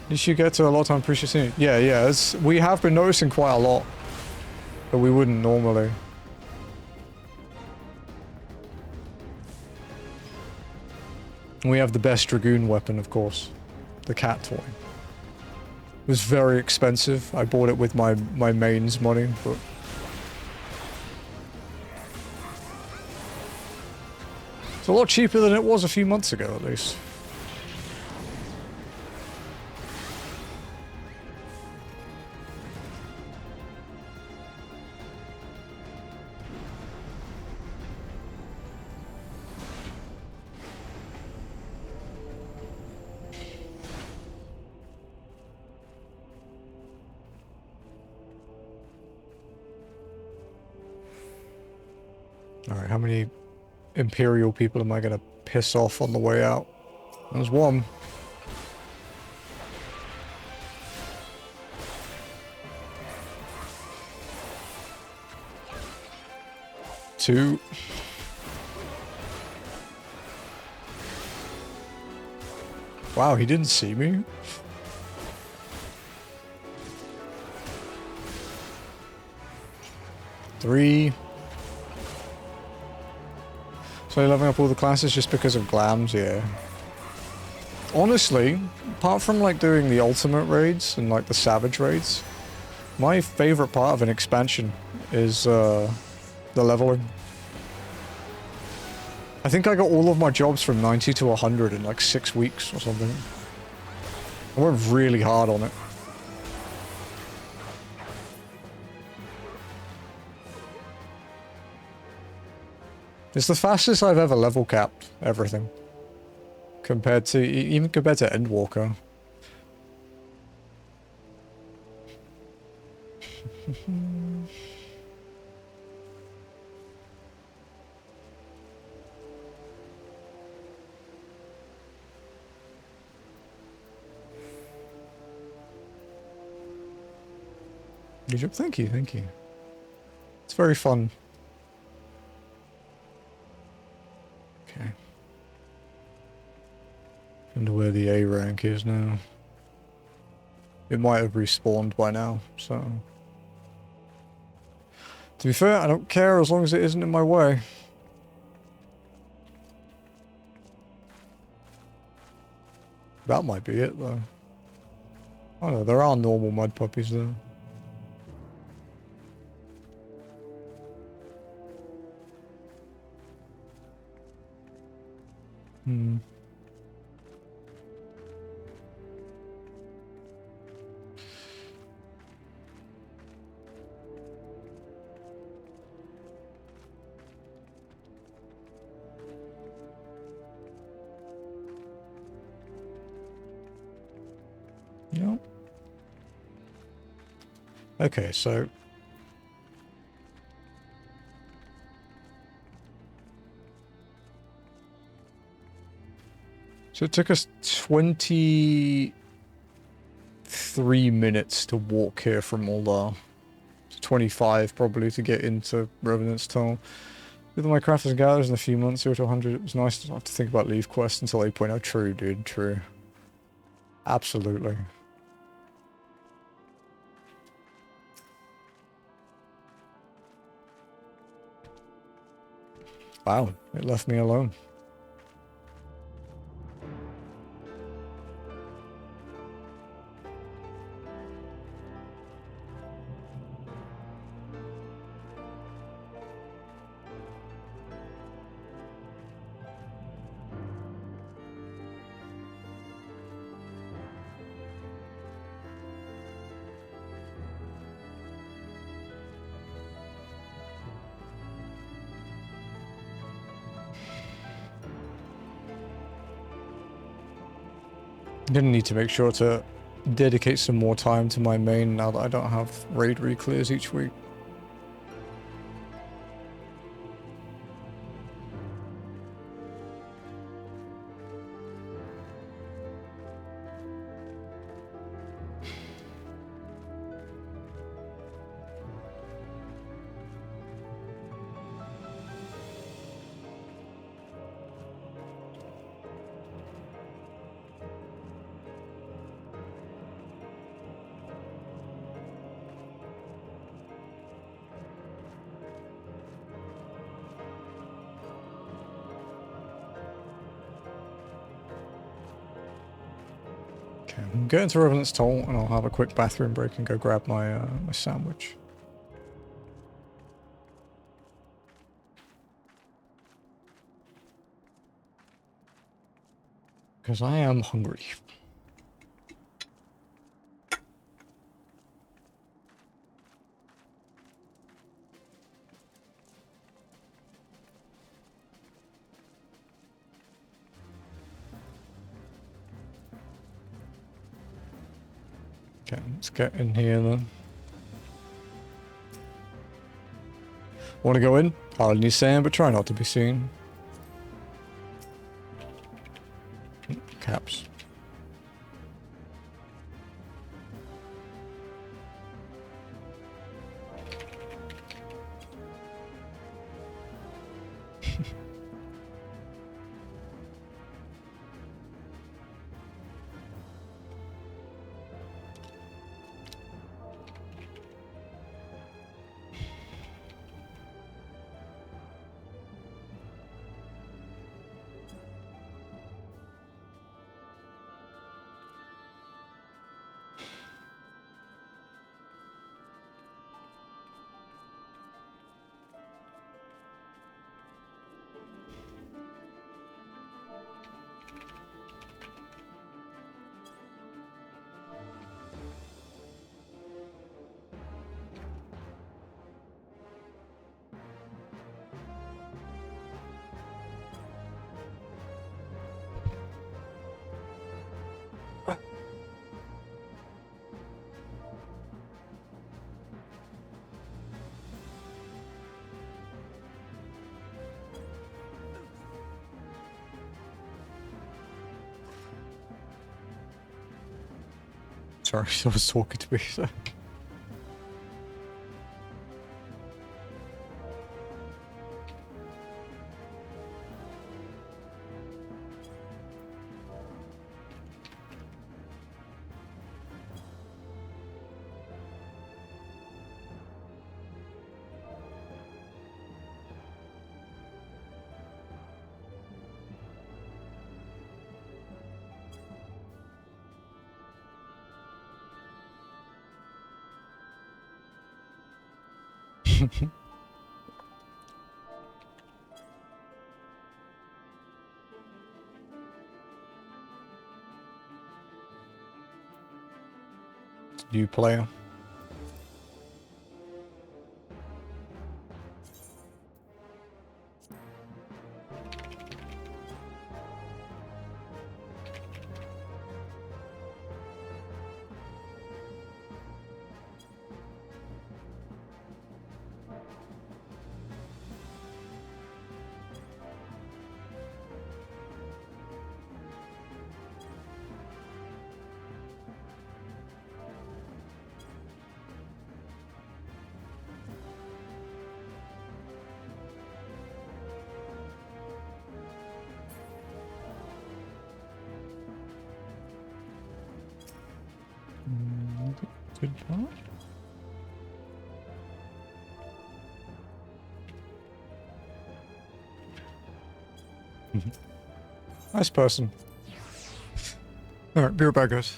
You should get to a lot of time pretty soon. Yeah, we have been noticing quite a lot, but we wouldn't normally. And we have the best Dragoon weapon, of course. The cat toy. It was very expensive. I bought it with my mains money, but... It's a lot cheaper than it was a few months ago, at least. Alright, how many Imperial people am I gonna piss off on the way out? There's one. Two. Wow, he didn't see me. Three. So you're leveling up all the classes just because of glams, yeah. Honestly, apart from like doing the ultimate raids and like the savage raids, my favorite part of an expansion is the leveling. I think I got all of my jobs from 90 to 100 in like 6 weeks or something. I went really hard on it. It's the fastest I've ever level capped everything. Compared to, even compared to Endwalker. Good job. Thank you, thank you. It's very fun. Okay. Wonder where the A rank is now. It might have respawned by now, so... To be fair, I don't care as long as it isn't in my way. That might be it, though. Oh no, there are normal mud puppies, though. Hmm. Yep. Okay, so... So it took us 23 minutes to walk here from Uldar. 25 probably to get into Revenant's Tunnel. With my crafters and gatherers in a few months, 0 to 100, it was nice to not have to think about leave quests until 8.0. True, dude, true. Absolutely. Wow, it left me alone. I'm gonna need to make sure to dedicate some more time to my main now that I don't have raid re-clears each week. Okay, I'm getting to Revenant's Toll and I'll have a quick bathroom break and go grab my my sandwich. Because I am hungry. Okay, let's get in here then. Want to go in? All you saying, but try not to be seen. Caps. Sorry, I was talking to me. So. New player. Good part. Nice person. Alright, be right back, guys.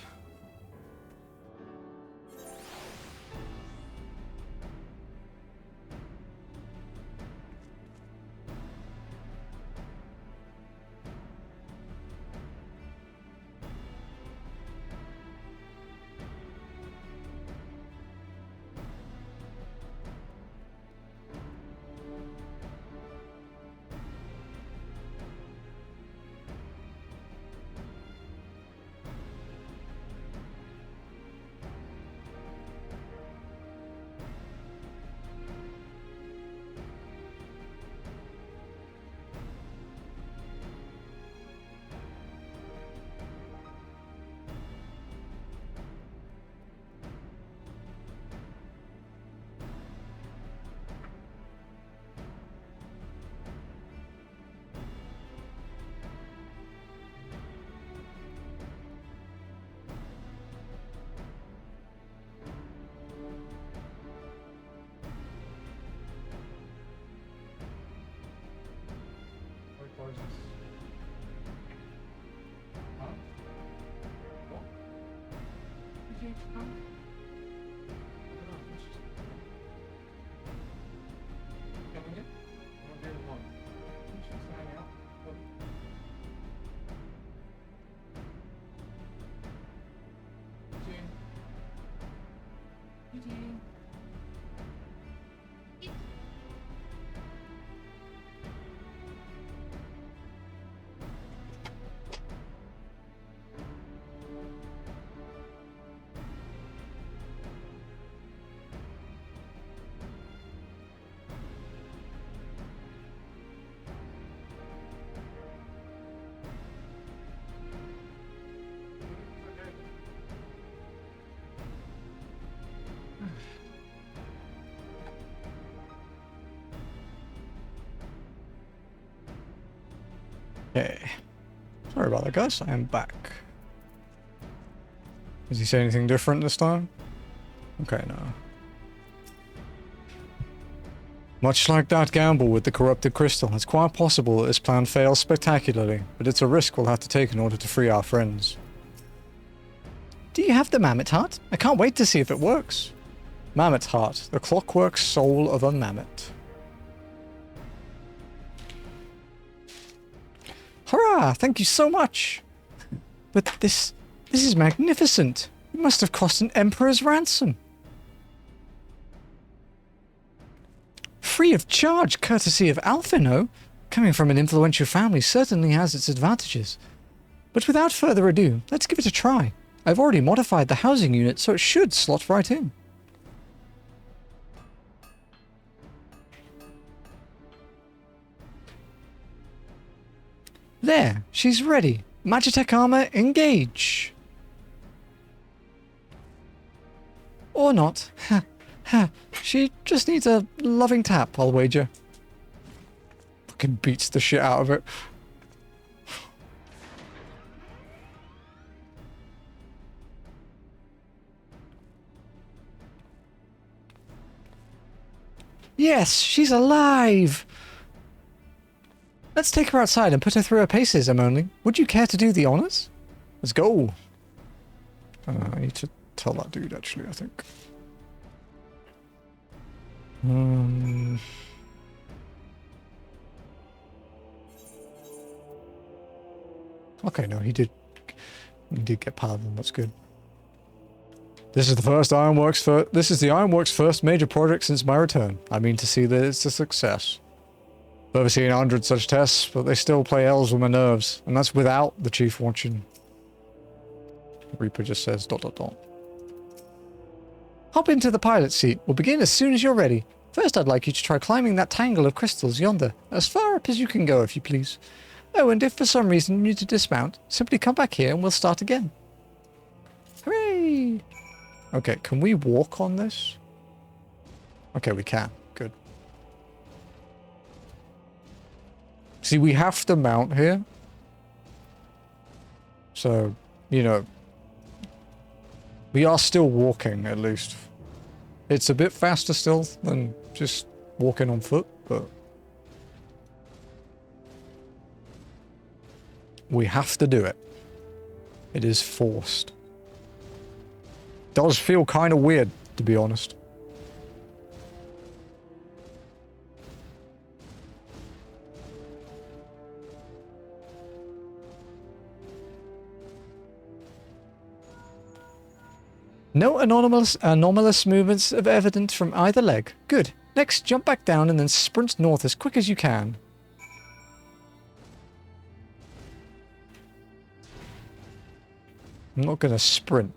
Okay. Sorry about that, guys. I am back. Does he say anything different this time? Okay, no. Much like that gamble with the corrupted crystal, it's quite possible that this plan fails spectacularly, but it's a risk we'll have to take in order to free our friends. Do you have the mammoth heart? I can't wait to see if it works. Mammoth heart, the clockwork soul of a mammoth. Hurrah! Thank you so much! But this is magnificent! It must have cost an emperor's ransom! Free of charge, courtesy of Alphino, coming from an influential family certainly has its advantages. But without further ado, let's give it a try. I've already modified the housing unit, so it should slot right in. There, she's ready. Magitech armor, engage. Or not. She just needs a loving tap, I'll wager. Fucking beats the shit out of it. Yes, she's alive! Let's take her outside and put her through her paces, Emily. Would you care to do the honors? Let's go. I need to tell that dude, actually, I think. Okay, no, he did get pardoned. That's good. This is the Ironworks' first major project since my return. I mean to see that it's a success. I've ever seen 100 such tests, but they still play elves with my nerves, and that's without the chief watching. Reaper just says ... Hop into the pilot seat. We'll begin as soon as you're ready. First, I'd like you to try climbing that tangle of crystals yonder, as far up as you can go, if you please. Oh, and if for some reason you need to dismount, simply come back here and we'll start again. Hooray! Okay, can we walk on this? Okay, we can. Good. See, we have to mount here. So, you know, we are still walking, at least. It's a bit faster still than just walking on foot, but we have to do it. It is forced. Does feel kind of weird, to be honest. No anomalous movements of evident from either leg. Good. Next, jump back down and then sprint north as quick as you can. I'm not gonna sprint.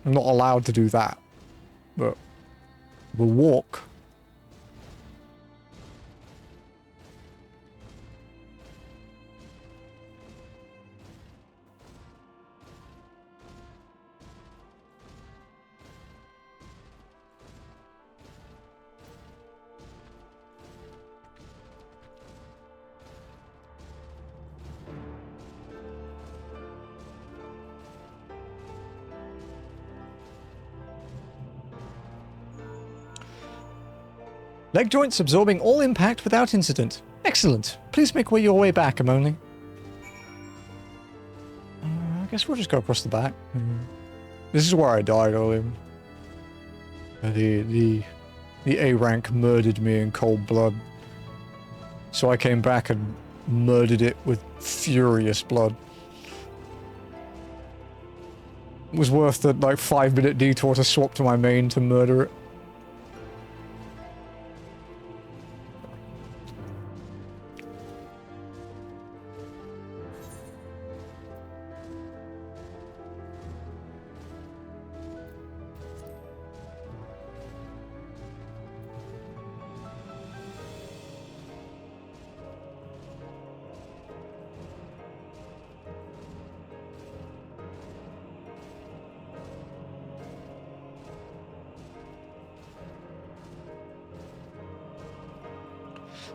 I'm not allowed to do that. But we'll walk. Leg joints absorbing all impact without incident. Excellent. Please make your way back, Amoni. I guess we'll just go across the back. This is where I died earlier. The A rank murdered me in cold blood. So I came back and murdered it with furious blood. It was worth the like 5-minute detour to swap to my main to murder it.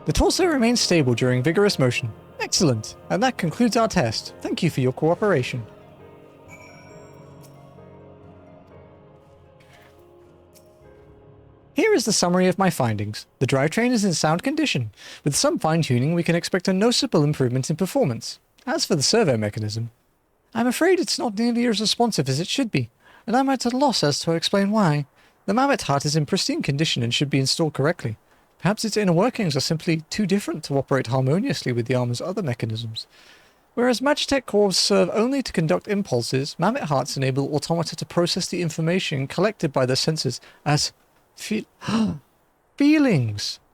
The torso remains stable during vigorous motion. Excellent. And that concludes our test. Thank you for your cooperation. Here is the summary of my findings. The drivetrain is in sound condition. With some fine-tuning, we can expect a noticeable improvement in performance. As for the servo mechanism, I'm afraid it's not nearly as responsive as it should be, and I'm at a loss as to explain why. The mammoth heart is in pristine condition and should be installed correctly. Perhaps its inner workings are simply too different to operate harmoniously with the armor's other mechanisms. Whereas Magitech cores serve only to conduct impulses, mammoth hearts enable automata to process the information collected by their senses as feelings.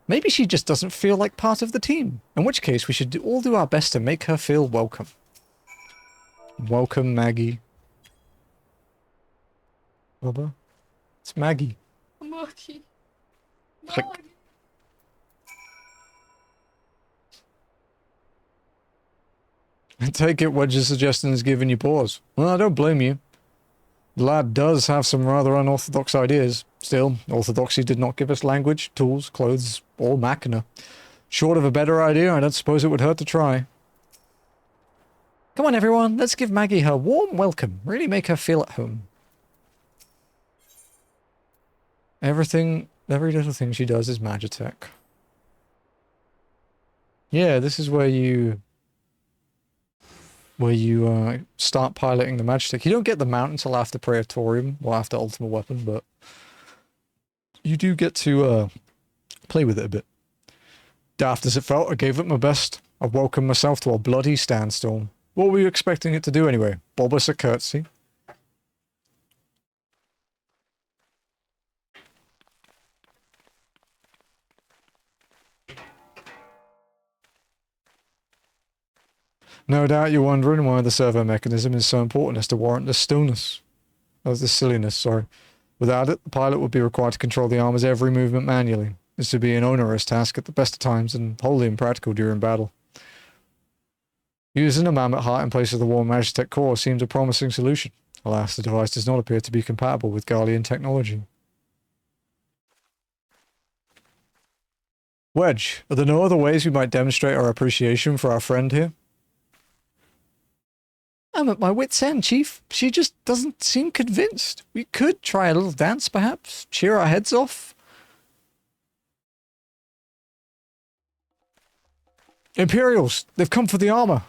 Maybe she just doesn't feel like part of the team, in which case we should all do our best to make her feel welcome. Welcome, Maggie. Bubba? It's Maggie. Mochi. Click. No, I take it Wedge's suggestion is giving you pause. Well, I don't blame you. The lad does have some rather unorthodox ideas. Still, orthodoxy did not give us language, tools, clothes, or machina. Short of a better idea, I don't suppose it would hurt to try. Come on, everyone, let's give Maggie her warm welcome. Really make her feel at home. Every little thing she does is Magitech. Yeah, this is where you start piloting the Magitech. You don't get the mount until after Praetorium, or after Ultimate Weapon, but you do get to play with it a bit. Daft as it felt, I gave it my best. I welcomed myself to a bloody standstill. What were you expecting it to do anyway? Bob us a curtsy? No doubt you're wondering why the servo mechanism is so important as to warrant this stillness. Oh, this silliness, sorry. Without it, the pilot would be required to control the armor's every movement manually. This would be an onerous task at the best of times and wholly impractical during battle. Using a mammoth heart in place of the War Magitech core seems a promising solution. Alas, the device does not appear to be compatible with Garlean technology. Wedge, are there no other ways we might demonstrate our appreciation for our friend here? I'm at my wit's end, Chief. She just doesn't seem convinced. We could try a little dance, perhaps. Cheer our heads off. Imperials! They've come for the armor!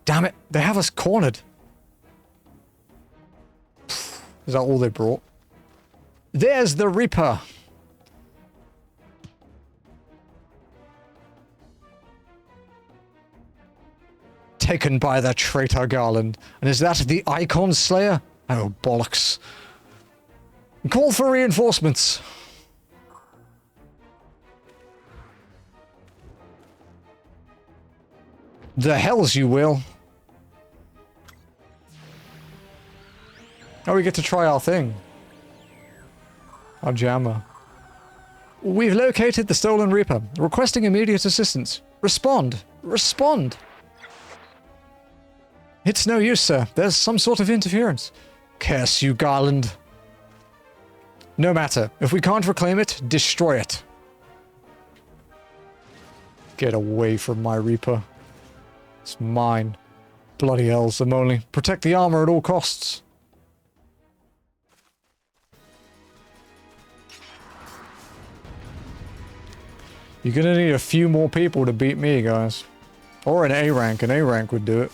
Damn it, they have us cornered. Is that all they brought? There's the Reaper! Taken by the traitor Garland. And is that the Icon Slayer? Oh, bollocks. Call for reinforcements. The hells you will. Oh, we get to try our thing. Our jammer. We've located the stolen Reaper, requesting immediate assistance. Respond. Respond. It's no use, sir. There's some sort of interference. Curse you, Garland. No matter. If we can't reclaim it, destroy it. Get away from my Reaper. It's mine. Bloody hell, Simone. Protect the armor at all costs. You're gonna need a few more people to beat me, guys. Or an A rank. An A rank would do it.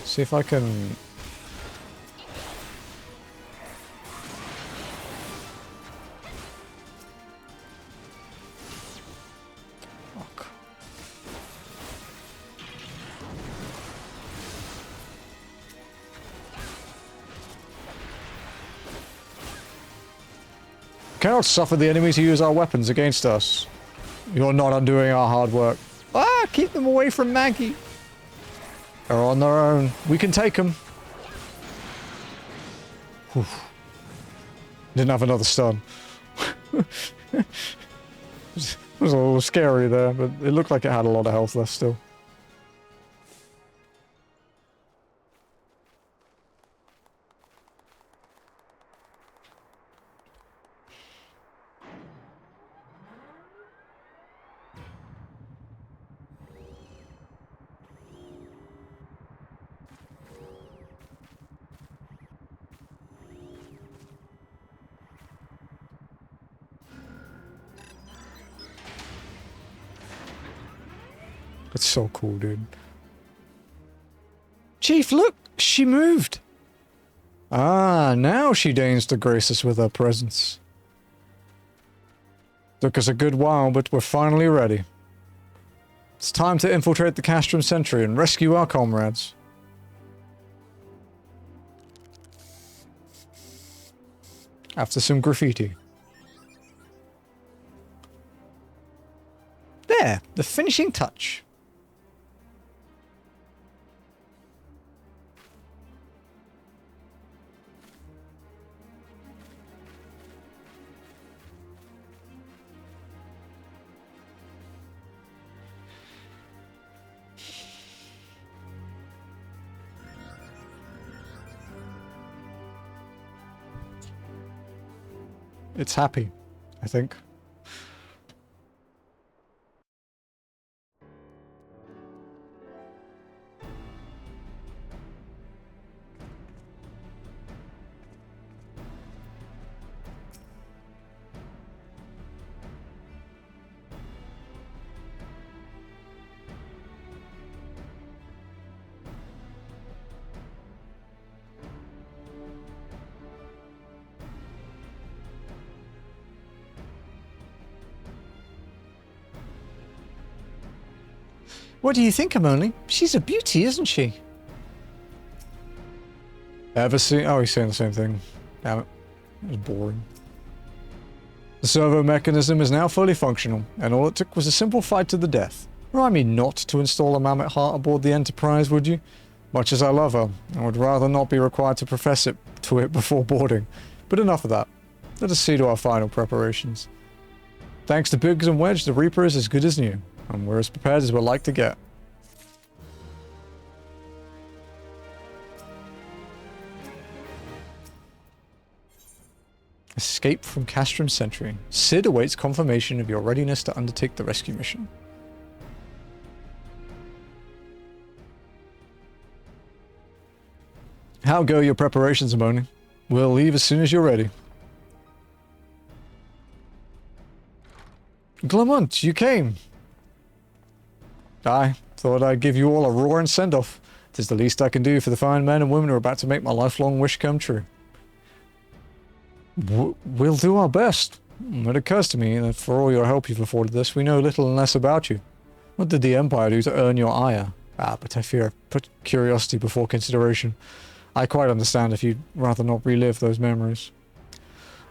See if I can... Fuck. Cannot suffer the enemy to use our weapons against us. You're not undoing our hard work. Ah! Keep them away from Maggie! They're on their own. We can take them. Whew. Didn't have another stun. It was a little scary there, but it looked like it had a lot of health left still. It's so cool, dude. Chief, look! She moved! Ah, now she deigns to grace us with her presence. Took us a good while, but we're finally ready. It's time to infiltrate the Castrum Sentry and rescue our comrades. After some graffiti. There, the finishing touch. It's happy, I think. What do you think, Amoni? She's a beauty, isn't she? Ever seen... Oh, he's saying the same thing. Damn it. It was boring. The servo mechanism is now fully functional, and all it took was a simple fight to the death. Remind me not to install a mammoth heart aboard the Enterprise, would you? Much as I love her, I would rather not be required to profess it to it before boarding. But enough of that. Let us see to our final preparations. Thanks to Biggs and Wedge, the Reaper is as good as new, and we're as prepared as we'd like to get. Escape from Castrum Sentry. Sid awaits confirmation of your readiness to undertake the rescue mission. How go your preparations, Amoni? We'll leave as soon as you're ready. Clement, you came. I thought I'd give you all a roaring send-off. It is the least I can do for the fine men and women who are about to make my lifelong wish come true. We'll do our best. It occurs to me that for all your help you've afforded us, we know little and less about you. What did the Empire do to earn your ire? But I fear put curiosity before consideration. I quite understand if you'd rather not relive those memories.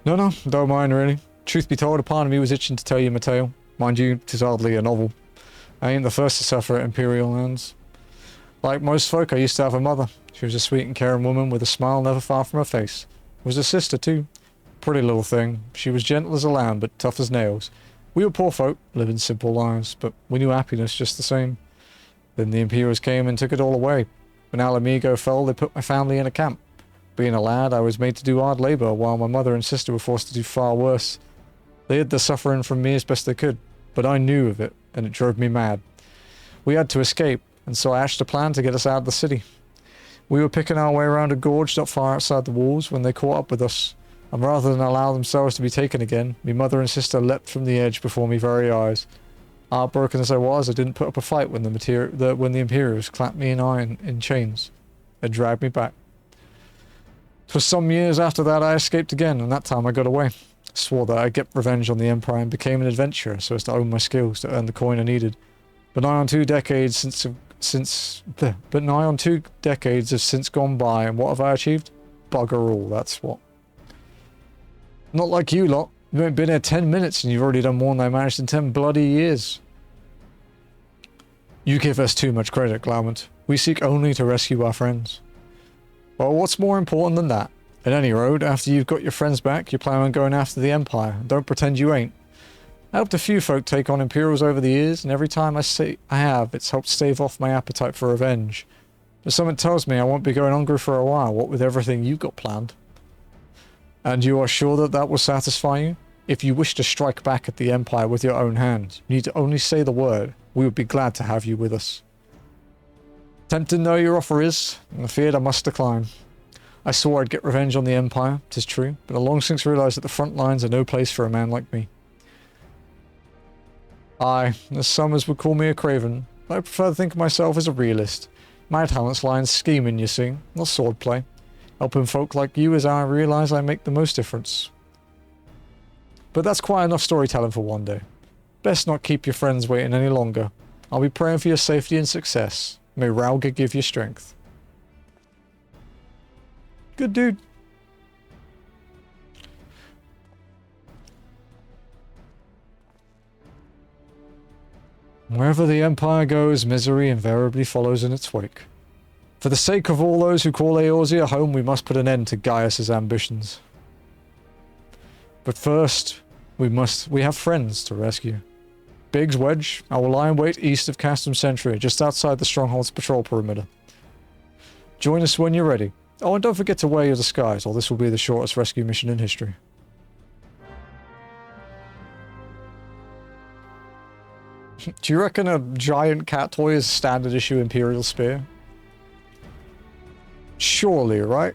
No, don't mind really. Truth be told, a part of me was itching to tell you my tale. Mind you, 'tis hardly a novel. I ain't the first to suffer at Imperial lands. Like most folk, I used to have a mother. She was a sweet and caring woman with a smile never far from her face. Was a sister too. Pretty little thing. She was gentle as a lamb, but tough as nails. We were poor folk, living simple lives, but we knew happiness just the same. Then the Imperials came and took it all away. When Alamigo fell, they put my family in a camp. Being a lad, I was made to do hard labour, while my mother and sister were forced to do far worse. They hid the suffering from me as best they could, but I knew of it, and it drove me mad. We had to escape, and so I hatched a plan to get us out of the city. We were picking our way around a gorge not far outside the walls when they caught up with us, and rather than allow themselves to be taken again, my mother and sister leapt from the edge before my very eyes. Heartbroken as I was, I didn't put up a fight when the Imperials clamped me in chains and dragged me back. 'Twas some years after that I escaped again, and that time I got away. I swore that I'd get revenge on the Empire and became an adventurer so as to own my skills to earn the coin I needed. But nigh on 2 decades have since gone by, and what have I achieved? Bugger all, that's what. Not like you lot. You ain't been here 10 minutes and you've already done more than I managed in 10 bloody years. You give us too much credit, Glaument. We seek only to rescue our friends. Well, what's more important than that? At any road, after you've got your friends back, you plan on going after the Empire. Don't pretend you ain't. I helped a few folk take on Imperials over the years, and every time I say I have, it's helped stave off my appetite for revenge. But something tells me I won't be going hungry for a while, what with everything you got planned. And you are sure that that will satisfy you? If you wish to strike back at the Empire with your own hand, you need to only say the word. We would be glad to have you with us. Tempting though your offer is, I feared I must decline. I swore I'd get revenge on the Empire, 'tis true, but I long since realised that the front lines are no place for a man like me. Aye, as some as would call me a craven, but I prefer to think of myself as a realist. My talents lie in scheming, you see, not swordplay. Helping folk like you as I realise I make the most difference. But that's quite enough storytelling for one day. Best not keep your friends waiting any longer. I'll be praying for your safety and success. May Rauga give you strength. Good dude. Wherever the Empire goes, misery invariably follows in its wake. For the sake of all those who call Eorzea home, we must put an end to Gaius's ambitions. But first, we have friends to rescue. Biggs Wedge, I will lie in wait east of Castum Sentry, just outside the Stronghold's patrol perimeter. Join us when you're ready. Oh, and don't forget to wear your disguise, or this will be the shortest rescue mission in history. Do you reckon a giant cat toy is standard issue Imperial Spear? Surely, right?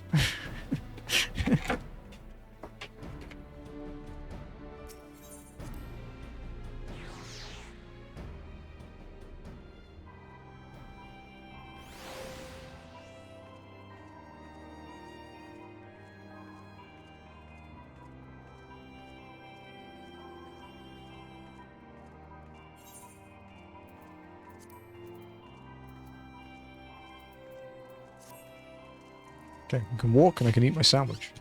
Okay, I can walk and I can eat my sandwich.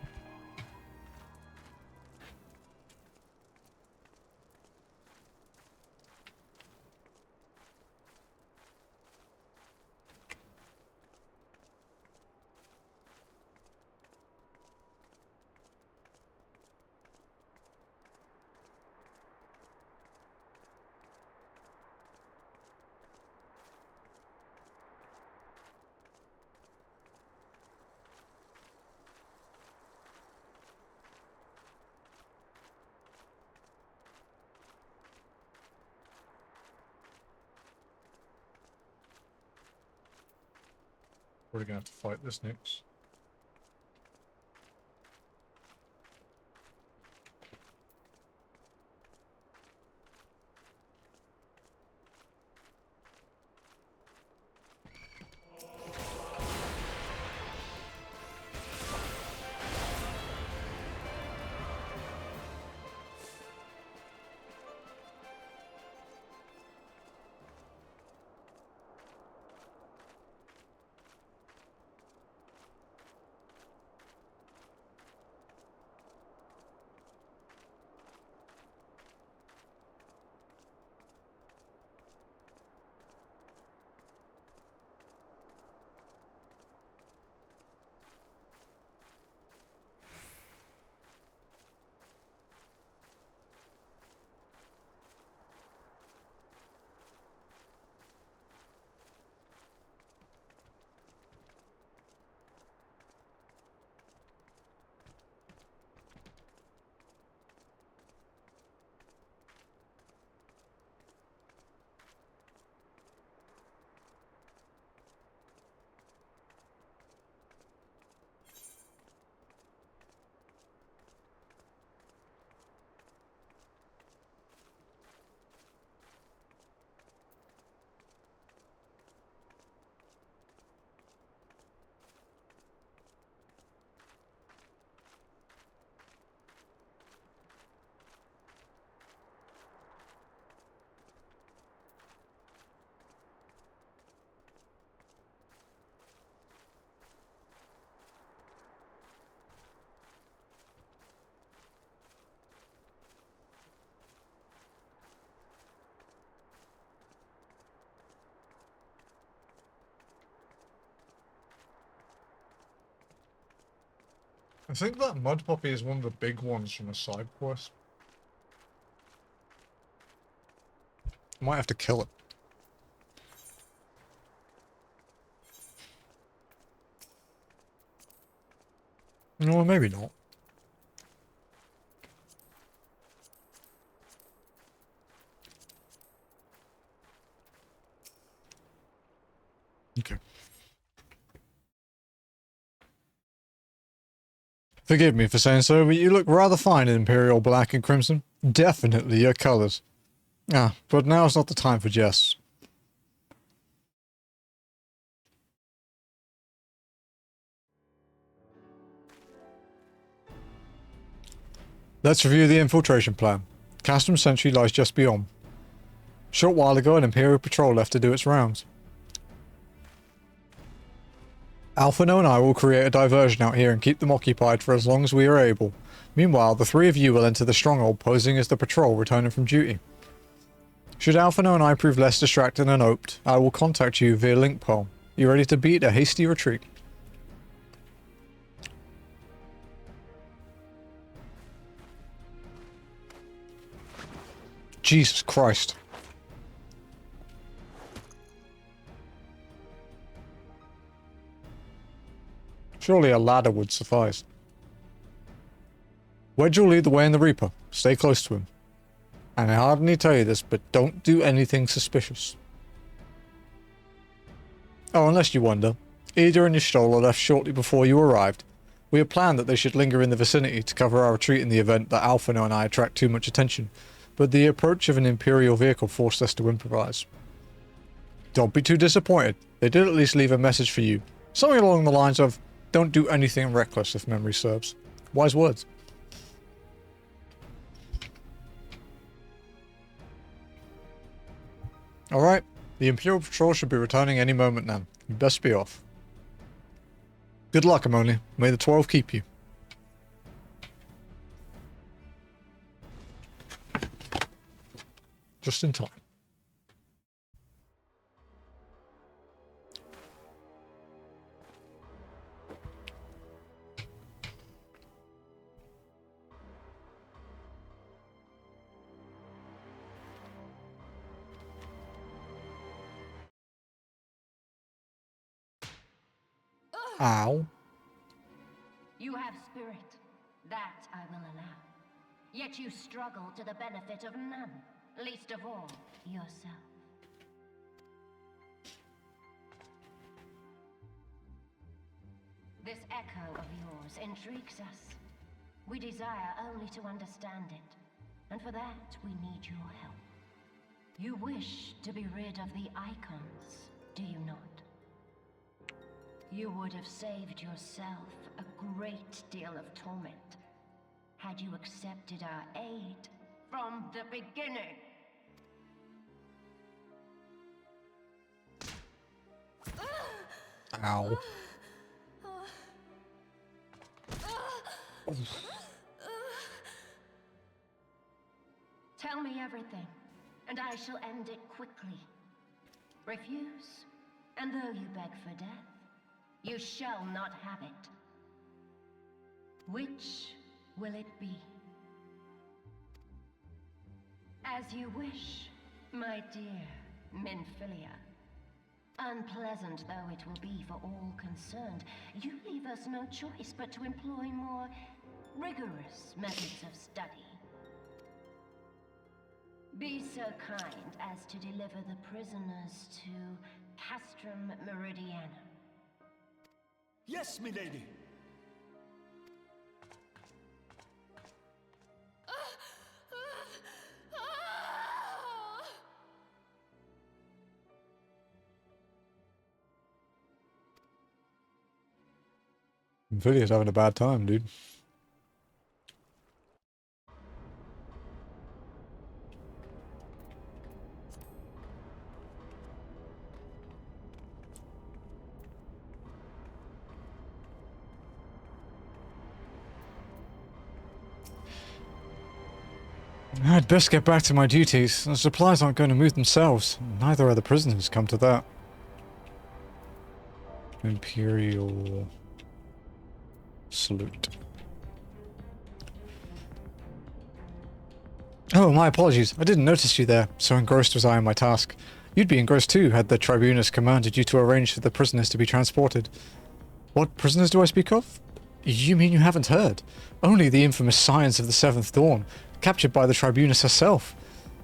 We're gonna have to fight this next. I think that mud puppy is one of the big ones from a side quest. Might have to kill it. No, maybe not. Okay. Forgive me for saying so, but you look rather fine in Imperial black and crimson. Definitely your colours. Ah, but now's not the time for jests. Let's review the infiltration plan. Custom sentry lies just beyond. Short while ago, an Imperial patrol left to do its rounds. Alphino and I will create a diversion out here and keep them occupied for as long as we are able. Meanwhile, the three of you will enter the stronghold posing as the patrol returning from duty. Should Alphino and I prove less distracted and oped, I will contact you via link poll. You ready to beat a hasty retreat? Jesus Christ. Surely a ladder would suffice. Wedge will lead the way in the Reaper. Stay close to him. And I hardly need to tell you this, but don't do anything suspicious. Oh, unless you wonder. Ida and Y'shtola left shortly before you arrived. We had planned that they should linger in the vicinity to cover our retreat in the event that Alphino and I attract too much attention, but the approach of an Imperial vehicle forced us to improvise. Don't be too disappointed. They did at least leave a message for you. Something along the lines of, don't do anything reckless if memory serves. Wise words. Alright, the Imperial Patrol should be returning any moment now. You best be off. Good luck, Ammonia. May the 12 keep you. Just in time. Ow. You have spirit. That I will allow. Yet you struggle to the benefit of none, least of all yourself. This echo of yours intrigues us. We desire only to understand it, and for that we need your help. You wish to be rid of the icons, do you not? You would have saved yourself a great deal of torment had you accepted our aid from the beginning. Ow. Tell me everything, and I shall end it quickly. Refuse, and though you beg for death, you shall not have it. Which will it be? As you wish, my dear Minfilia. Unpleasant though it will be for all concerned, you leave us no choice but to employ more rigorous methods of study. Be so kind as to deliver the prisoners to Castrum Meridiana. Yes, milady. Vilia's having a bad time, dude. I'd best get back to my duties. The supplies aren't going to move themselves. Neither are the prisoners, come to that. Imperial salute. Oh, my apologies. I didn't notice you there, so engrossed was I in my task. You'd be engrossed too had the Tribunus commanded you to arrange for the prisoners to be transported. What prisoners do I speak of? You mean you haven't heard? Only the infamous Scions of the Seventh Dawn, captured by the Tribunus herself.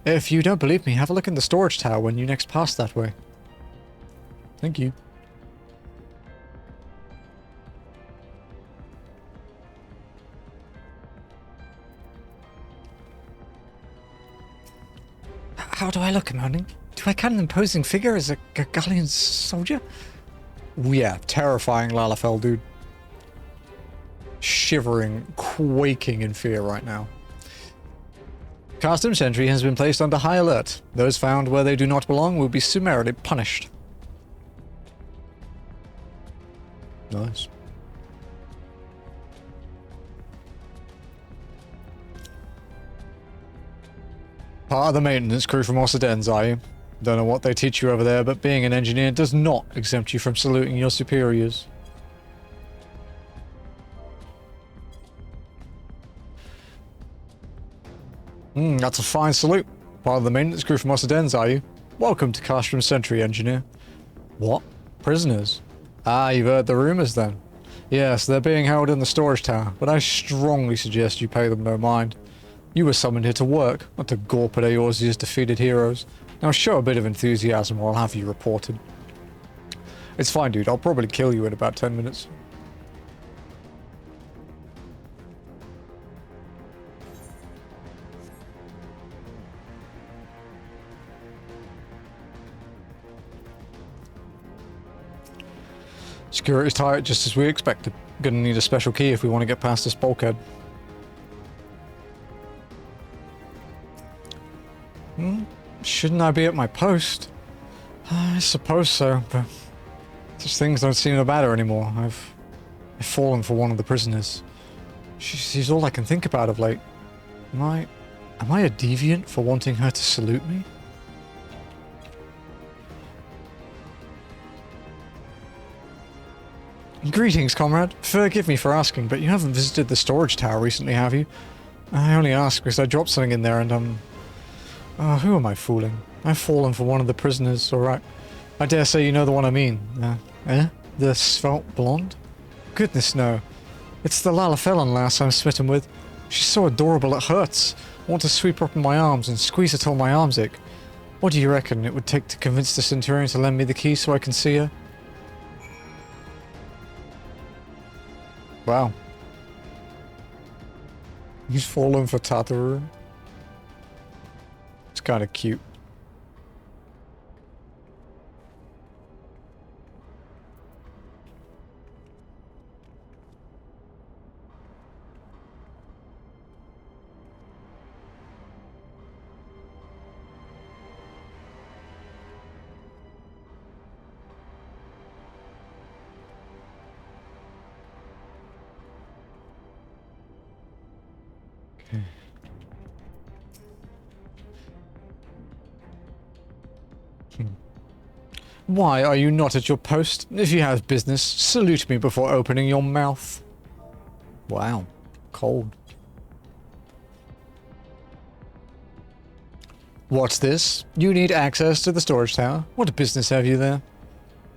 If you don't believe me, have a look in the storage tower when you next pass that way. Thank you. How do I look, Moaning? Do I cut an imposing figure as a Gargalian soldier? Yeah, terrifying Lalafell, dude. Shivering, quaking in fear right now. Custom Sentry has been placed under high alert. Those found where they do not belong will be summarily punished. Nice. Part of the maintenance crew from Ossadens, are you? Don't know what they teach you over there, but being an engineer does not exempt you from saluting your superiors. That's a fine salute. Part of the maintenance crew from Ossadens, are you? Welcome to Castrum Sentry, engineer. What? Prisoners? Ah, you've heard the rumors then. Yes, they're being held in the storage tower, but I strongly suggest you pay them no mind. You were summoned here to work, not to gawp at Eorzea's defeated heroes. Now show a bit of enthusiasm or I'll have you reported. It's fine, dude. I'll probably kill you in about 10 minutes. Security's tight, just as we expected. Gonna need a special key if we want to get past this bulkhead. Shouldn't I be at my post? I suppose so, but such things don't seem to matter anymore. I've fallen for one of the prisoners. She's all I can think about of late. Am I a deviant for wanting her to salute me? Greetings, comrade. Forgive me for asking, but you haven't visited the storage tower recently, have you? I only ask because I dropped something in there and who am I fooling? I've fallen for one of the prisoners, alright. I dare say you know the one I mean. The svelte blonde? Goodness no. It's the Lalafellan lass I'm smitten with. She's so adorable it hurts. I want to sweep her up in my arms and squeeze her till my arms ache. What do you reckon it would take to convince the Centurion to lend me the key so I can see her? Wow. He's fallen for Tataru. It's kind of cute. Why are you not at your post? If you have business, salute me before opening your mouth. Wow. Cold. What's this? You need access to the storage tower? What business have you there?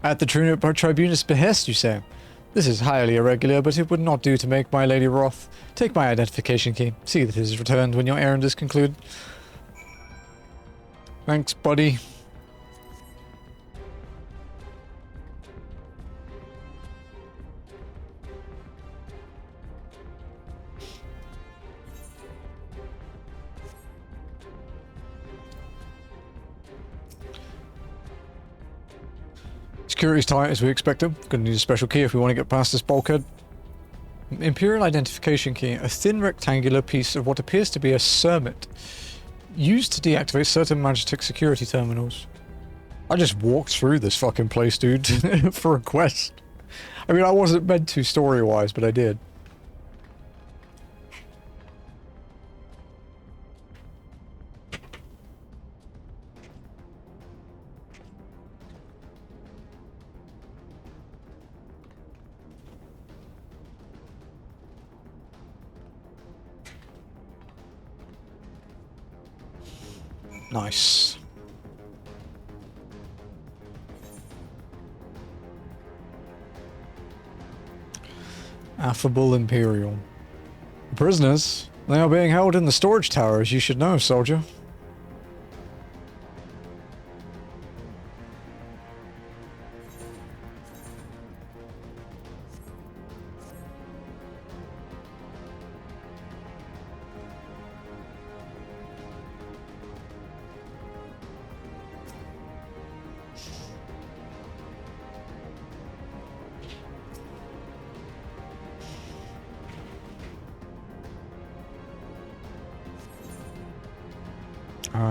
At the Tribunus' behest, you say? This is highly irregular, but it would not do to make my lady wroth. Take my identification key. See that it is returned when your errand is concluded. Thanks, buddy. Security's tight as we expected. Gonna need a special key if we want to get past this bulkhead. Imperial identification key. A thin rectangular piece of what appears to be a cermet. Used to deactivate certain Magitek security terminals. I just walked through this fucking place, dude, for a quest. I mean, I wasn't meant to story-wise, but I did. Nice. Affable Imperial. Prisoners, they are being held in the storage tower, as you should know, soldier.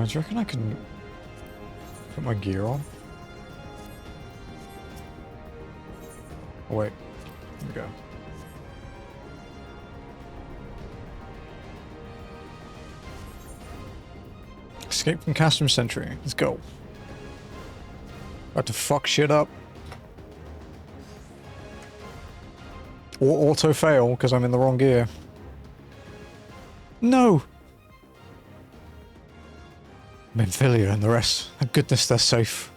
Do you reckon I can put my gear on? Oh wait, here we go. Escape from Castrum Sentry. Let's go. About to fuck shit up. Or auto fail because I'm in the wrong gear. No! Menphilia and the rest. Thank goodness they're safe.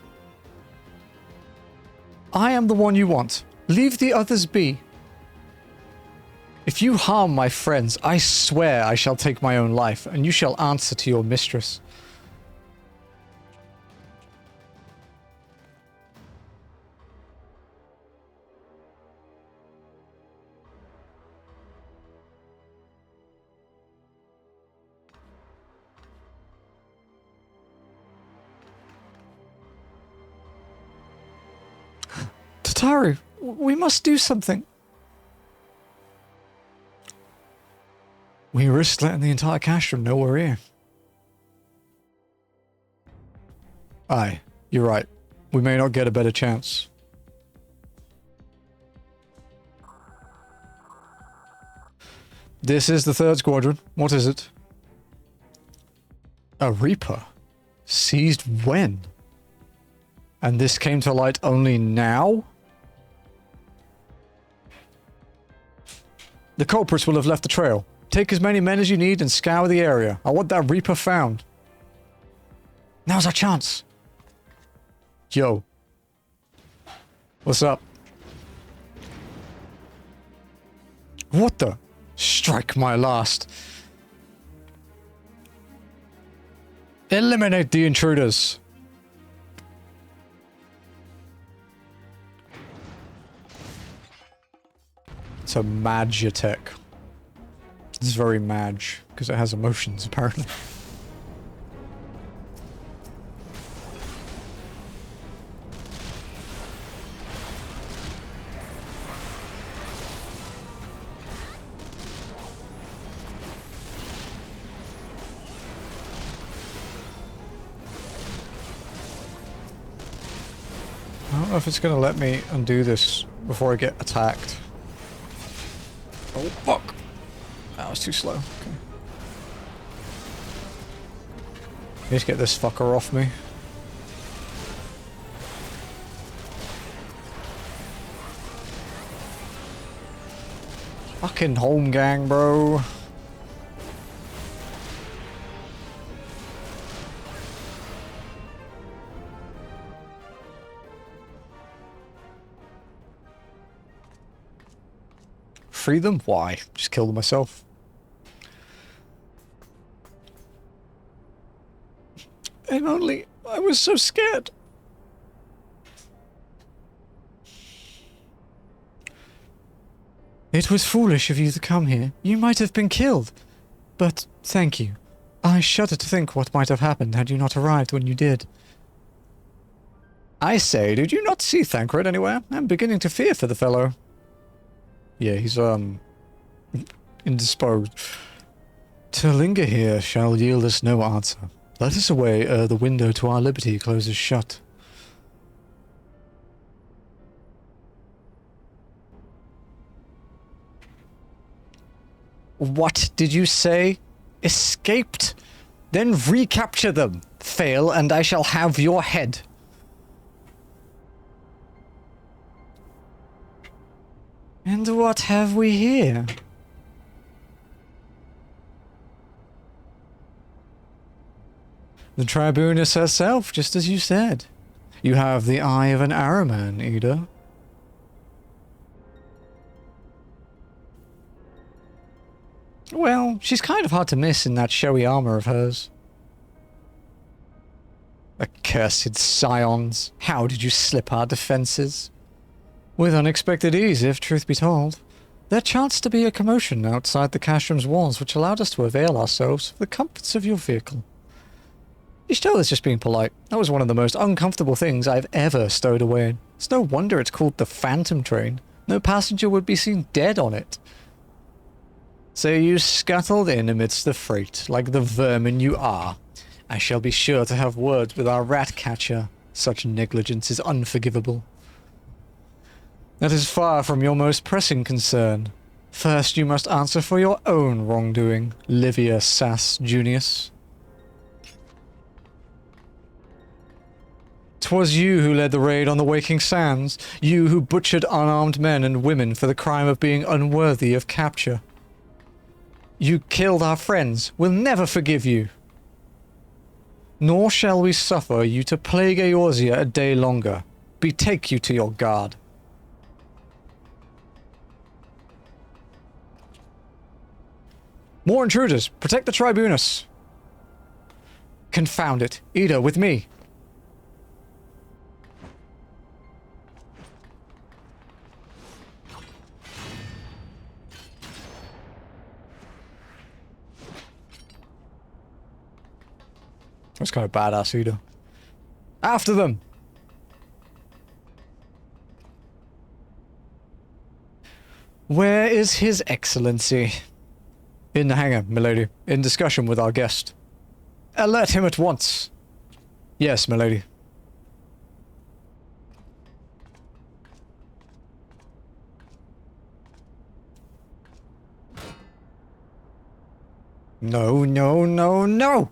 I am the one you want. Leave the others be. If you harm my friends, I swear I shall take my own life, and you shall answer to your mistress. Tataru, we must do something. We risked letting the entire castrum know we're here. Aye, you're right. We may not get a better chance. This is the 3rd Squadron. What is it? A Reaper? Seized when? And this came to light only now? The culprits will have left the trail. Take as many men as you need and scour the area. I want that Reaper found. Now's our chance. Yo. What's up? What the? Strike my last. Eliminate the intruders. It's a Madge attack. It's very Madge, because it has emotions, apparently. I don't know if it's going to let me undo this before I get attacked. Oh, fuck. That was too slow. Okay. Let's get this fucker off me. Fucking home gang, bro. Free them? Why? Just kill them myself. If only I was so scared. It was foolish of you to come here. You might have been killed. But thank you. I shudder to think what might have happened had you not arrived when you did. I say, did you not see Thancred anywhere? I'm beginning to fear for the fellow. Yeah, he's, indisposed. To linger here shall yield us no answer. Let us away ere the window to our liberty closes shut. What did you say? Escaped? Then recapture them. Fail, and I shall have your head. And what have we here? The Tribunus herself, just as you said. You have the eye of an arrowman, Ida. Well, she's kind of hard to miss in that showy armor of hers. Accursed scions, how did you slip our defenses? With unexpected ease, if truth be told. There chanced to be a commotion outside the castrum's walls which allowed us to avail ourselves of the comforts of your vehicle. You still is just being polite. That was one of the most uncomfortable things I've ever stowed away. It's no wonder it's called the Phantom Train. No passenger would be seen dead on it. So you scuttled in amidst the freight, like the vermin you are. I shall be sure to have words with our rat catcher. Such negligence is unforgivable. That is far from your most pressing concern. First you must answer for your own wrongdoing, Livia Sass Junius. 'Twas you who led the raid on the Waking Sands, you who butchered unarmed men and women for the crime of being unworthy of capture. You killed our friends. We'll never forgive you. Nor shall we suffer you to plague Eorzea a day longer. Betake you to your guard. More intruders! Protect the Tribunus! Confound it. Ida, with me! That's kind of badass, Ida. After them! Where is His Excellency? In the hangar, milady. In discussion with our guest. Alert him at once. Yes, milady. No, no, no, no!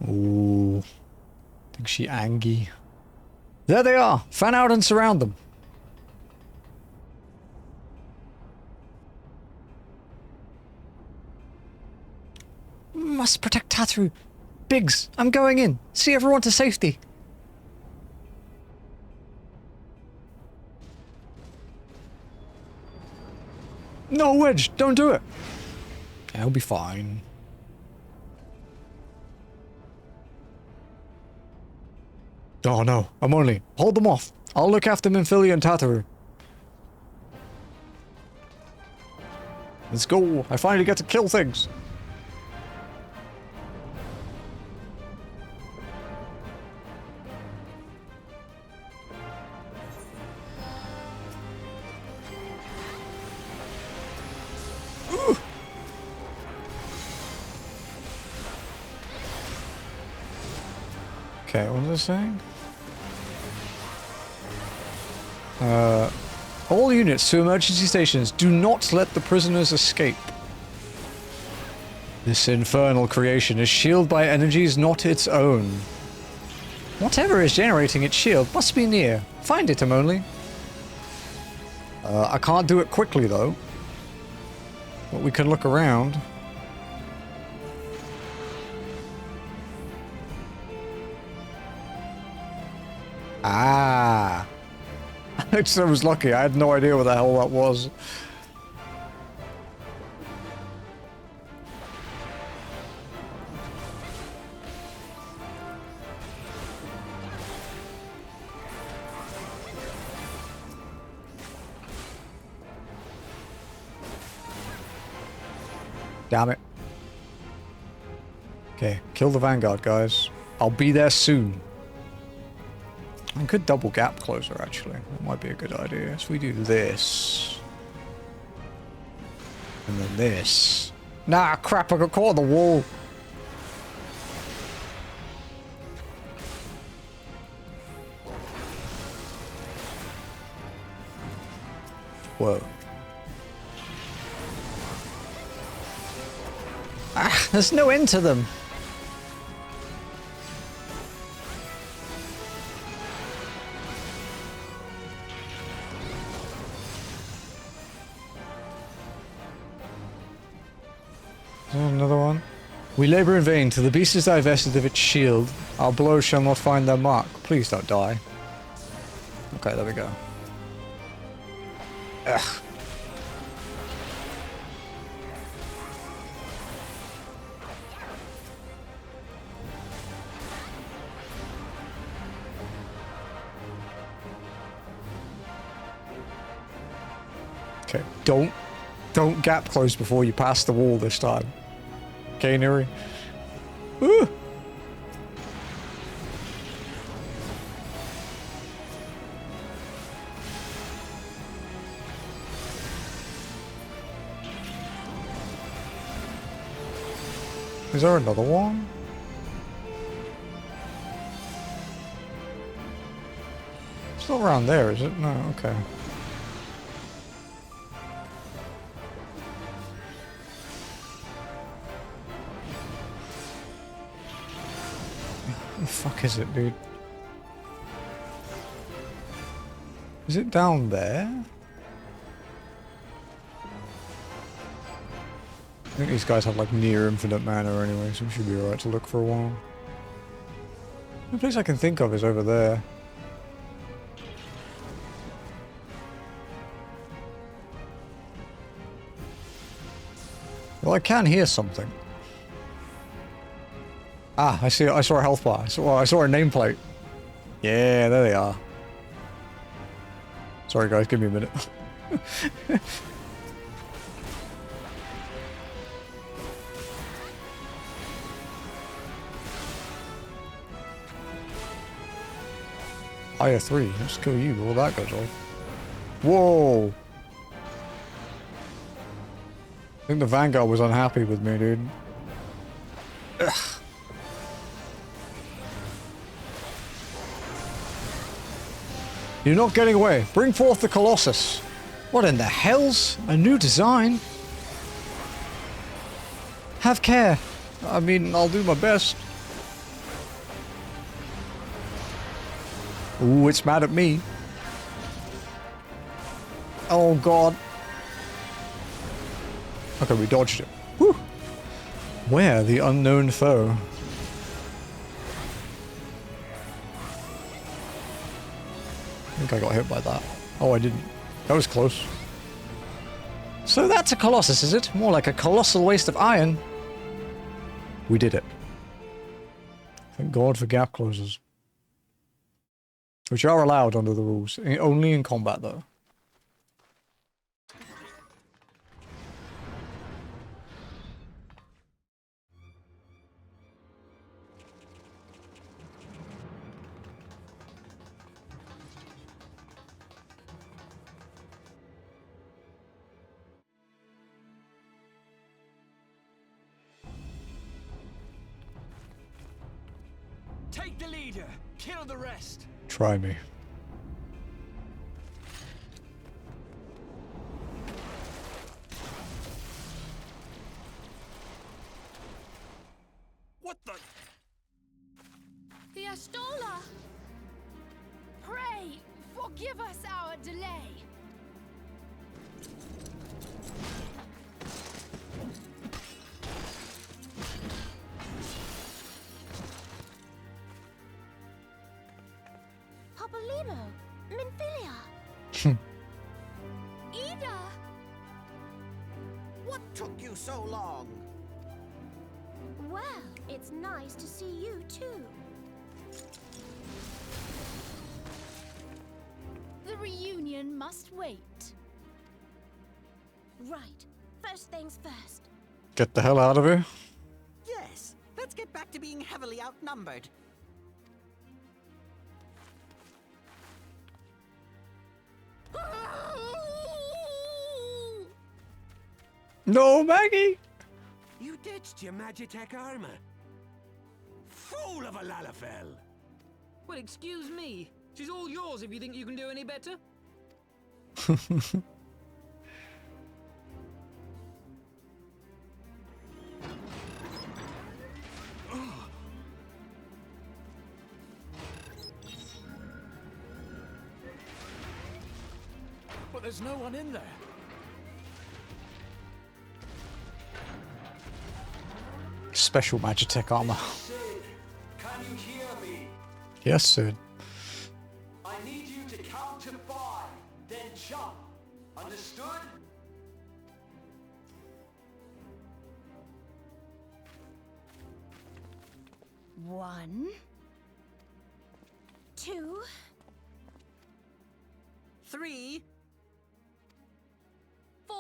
Ooh. I think she angry. There they are! Fan out and surround them. Must protect Tataru. Biggs, I'm going in. See everyone to safety. No, Wedge, don't do it. I'll be fine. Oh no, I'm only. Hold them off. I'll look after Minfilia and Tataru. Let's go. I finally get to kill things. Okay, what was I saying? All units to emergency stations, do not let the prisoners escape. This infernal creation is shielded by energies not its own. Whatever is generating its shield must be near. Find it, Amonli. I can't do it quickly, though. But we can look around. Ah! I was lucky. I had no idea what the hell that was. Damn it. Okay, kill the Vanguard, guys. I'll be there soon. I could double gap closer, actually. That might be a good idea. So we do this. And then this. Nah, crap, I got caught on the wall. Whoa. Ah, there's no end to them. Another one. We labour in vain till the beast is divested of its shield. Our blows shall not find their mark. Please don't die. Okay, there we go. Ugh. Okay, don't gap close before you pass the wall this time. Okay, Neri? Woo! Is there another one? It's not around there, is it? No, okay. What the fuck is it, dude? Is it down there? I think these guys have like near infinite mana anyway, so we should be alright to look for a while. The place I can think of is over there. Well, I can hear something. Ah, I see. I saw a health bar. I saw a nameplate. Yeah, there they are. Sorry, guys. Give me a minute. Fire 3. Let's kill you before that goes off. Whoa! I think the Vanguard was unhappy with me, dude. Ugh. You're not getting away. Bring forth the Colossus. What in the hell's a new design? Have care. I mean, I'll do my best. Ooh, it's mad at me. Oh, God. Okay, we dodged it. Whew. Where the unknown foe? I think I got hit by that. Oh, I didn't. That was close. So that's a Colossus, is it? More like a colossal waste of iron. We did it. Thank God for gap closers. Which are allowed under the rules. Only in combat, though. Take the leader, kill the rest. Try me. What the? The Astola! Pray, forgive us our delay. Papolimo, Minfilia. Ida! What took you so long? Well, it's nice to see you too. The reunion must wait. Right. First things first. Get the hell out of here. Yes, let's get back to being heavily outnumbered. No, Maggie! You ditched your Magitech armor. Fool of a Lalafell. Well, excuse me. She's all yours if you think you can do any better. But there's no one in there. special Magitech armor. Sid, can you hear me? Yes, Sid. I need you to count to 5, then jump. Understood? One, 2, 3. 4.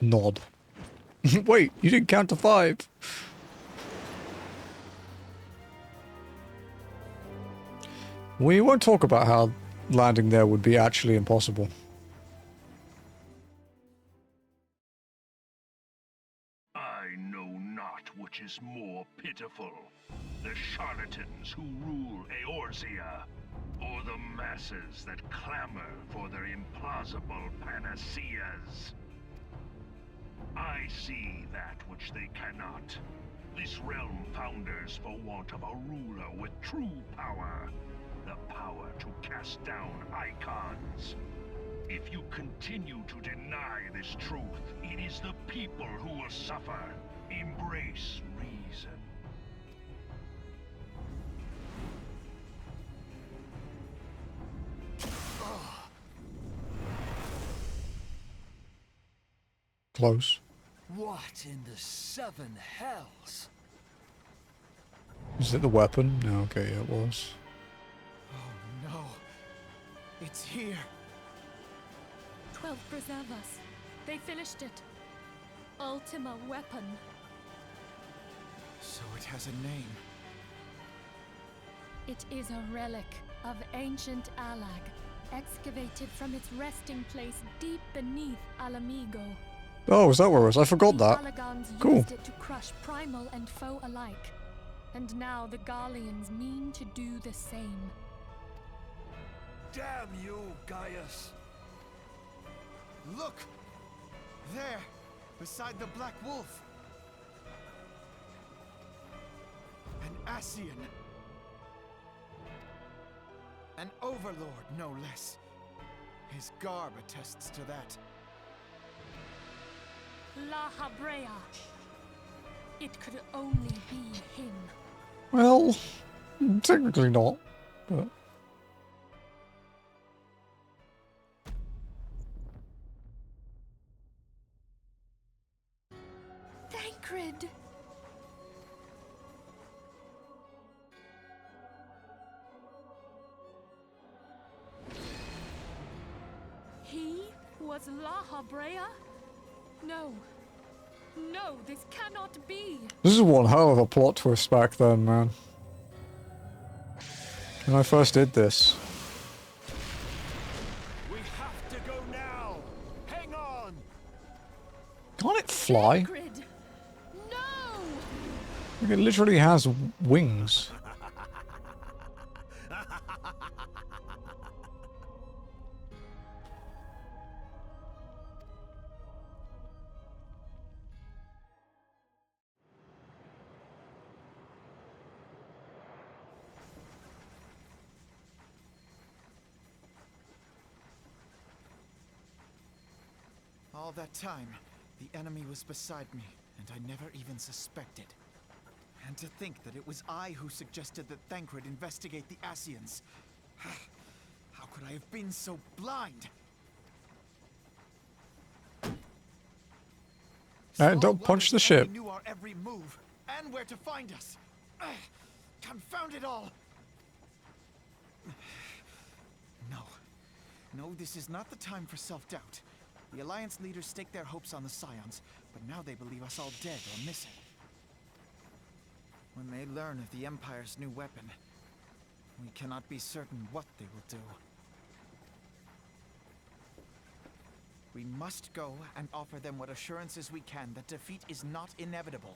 Nod. Wait, you didn't count to 5. We won't talk about how landing there would be actually impossible. I know not which is more pitiful, the charlatans who rule Eorzea, or the masses that clamor for their implausible panaceas. I see that which they cannot. This realm founders for want of a ruler with true power, the power to cast down icons. If you continue to deny this truth, it is the people who will suffer. Embrace reason. Close. What in the 7 hells? Is it the weapon? No, okay, yeah, it was. Oh no. It's here. 12 preserve us. They finished it. Ultima weapon. So it has a name. It is a relic of ancient Alag, excavated from its resting place deep beneath Alamigo. Oh, is that where it was? I forgot The that. Alagans Cool. used it to crush primal and foe alike. And now the Garleans mean to do the same. Damn you, Gaius! Look! There! Beside the Black Wolf! An Ascian! An overlord, no less. His garb attests to that. La Habrea. It could only be him. Well, technically not, but... Thancred! He was La Habrea? No. No, this cannot be. This is one hell of a plot twist back then, man. When I first did this. We have to go now! Hang on! Can't it fly? Thancred! No! Like, it literally has wings. All that time, the enemy was beside me, and I never even suspected. And to think that it was I who suggested that Thancred investigate the Ascians. How could I have been so blind? Don't punch the ship. Knew our every move, and where to find us. Confound it all! No. No, this is not the time for self-doubt. The Alliance leaders staked their hopes on the Scions, but now they believe us all dead or missing. When they learn of the Empire's new weapon, we cannot be certain what they will do. We must go and offer them what assurances we can that defeat is not inevitable.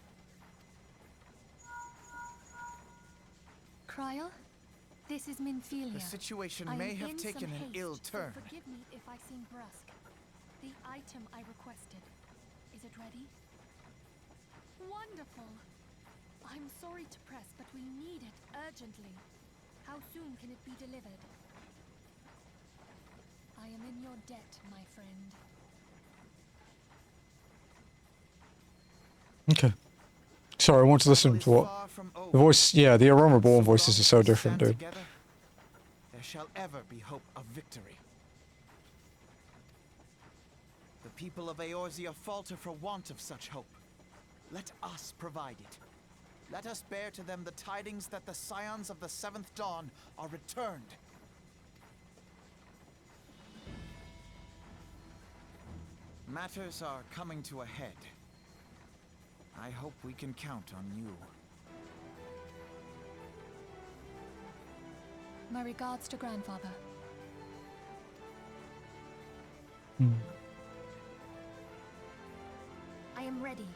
Kryl, this is Minfilia. The situation I may am have in taken some an haste, ill so turn. forgive me if I seem brusque. The item I requested, is it ready? Wonderful! I'm sorry to press, but we need it urgently. How soon can it be delivered? I am in your debt, my friend. Okay. Sorry, I want to listen to what... The voice... Yeah, the Aroma-born voices are so different, dude. There shall ever be hope of victory. The people of Eorzea falter for want of such hope. Let us provide it. Let us bear to them the tidings that the scions of the Seventh Dawn are returned. Matters are coming to a head. I hope we can count on you. My regards to Grandfather. I am ready.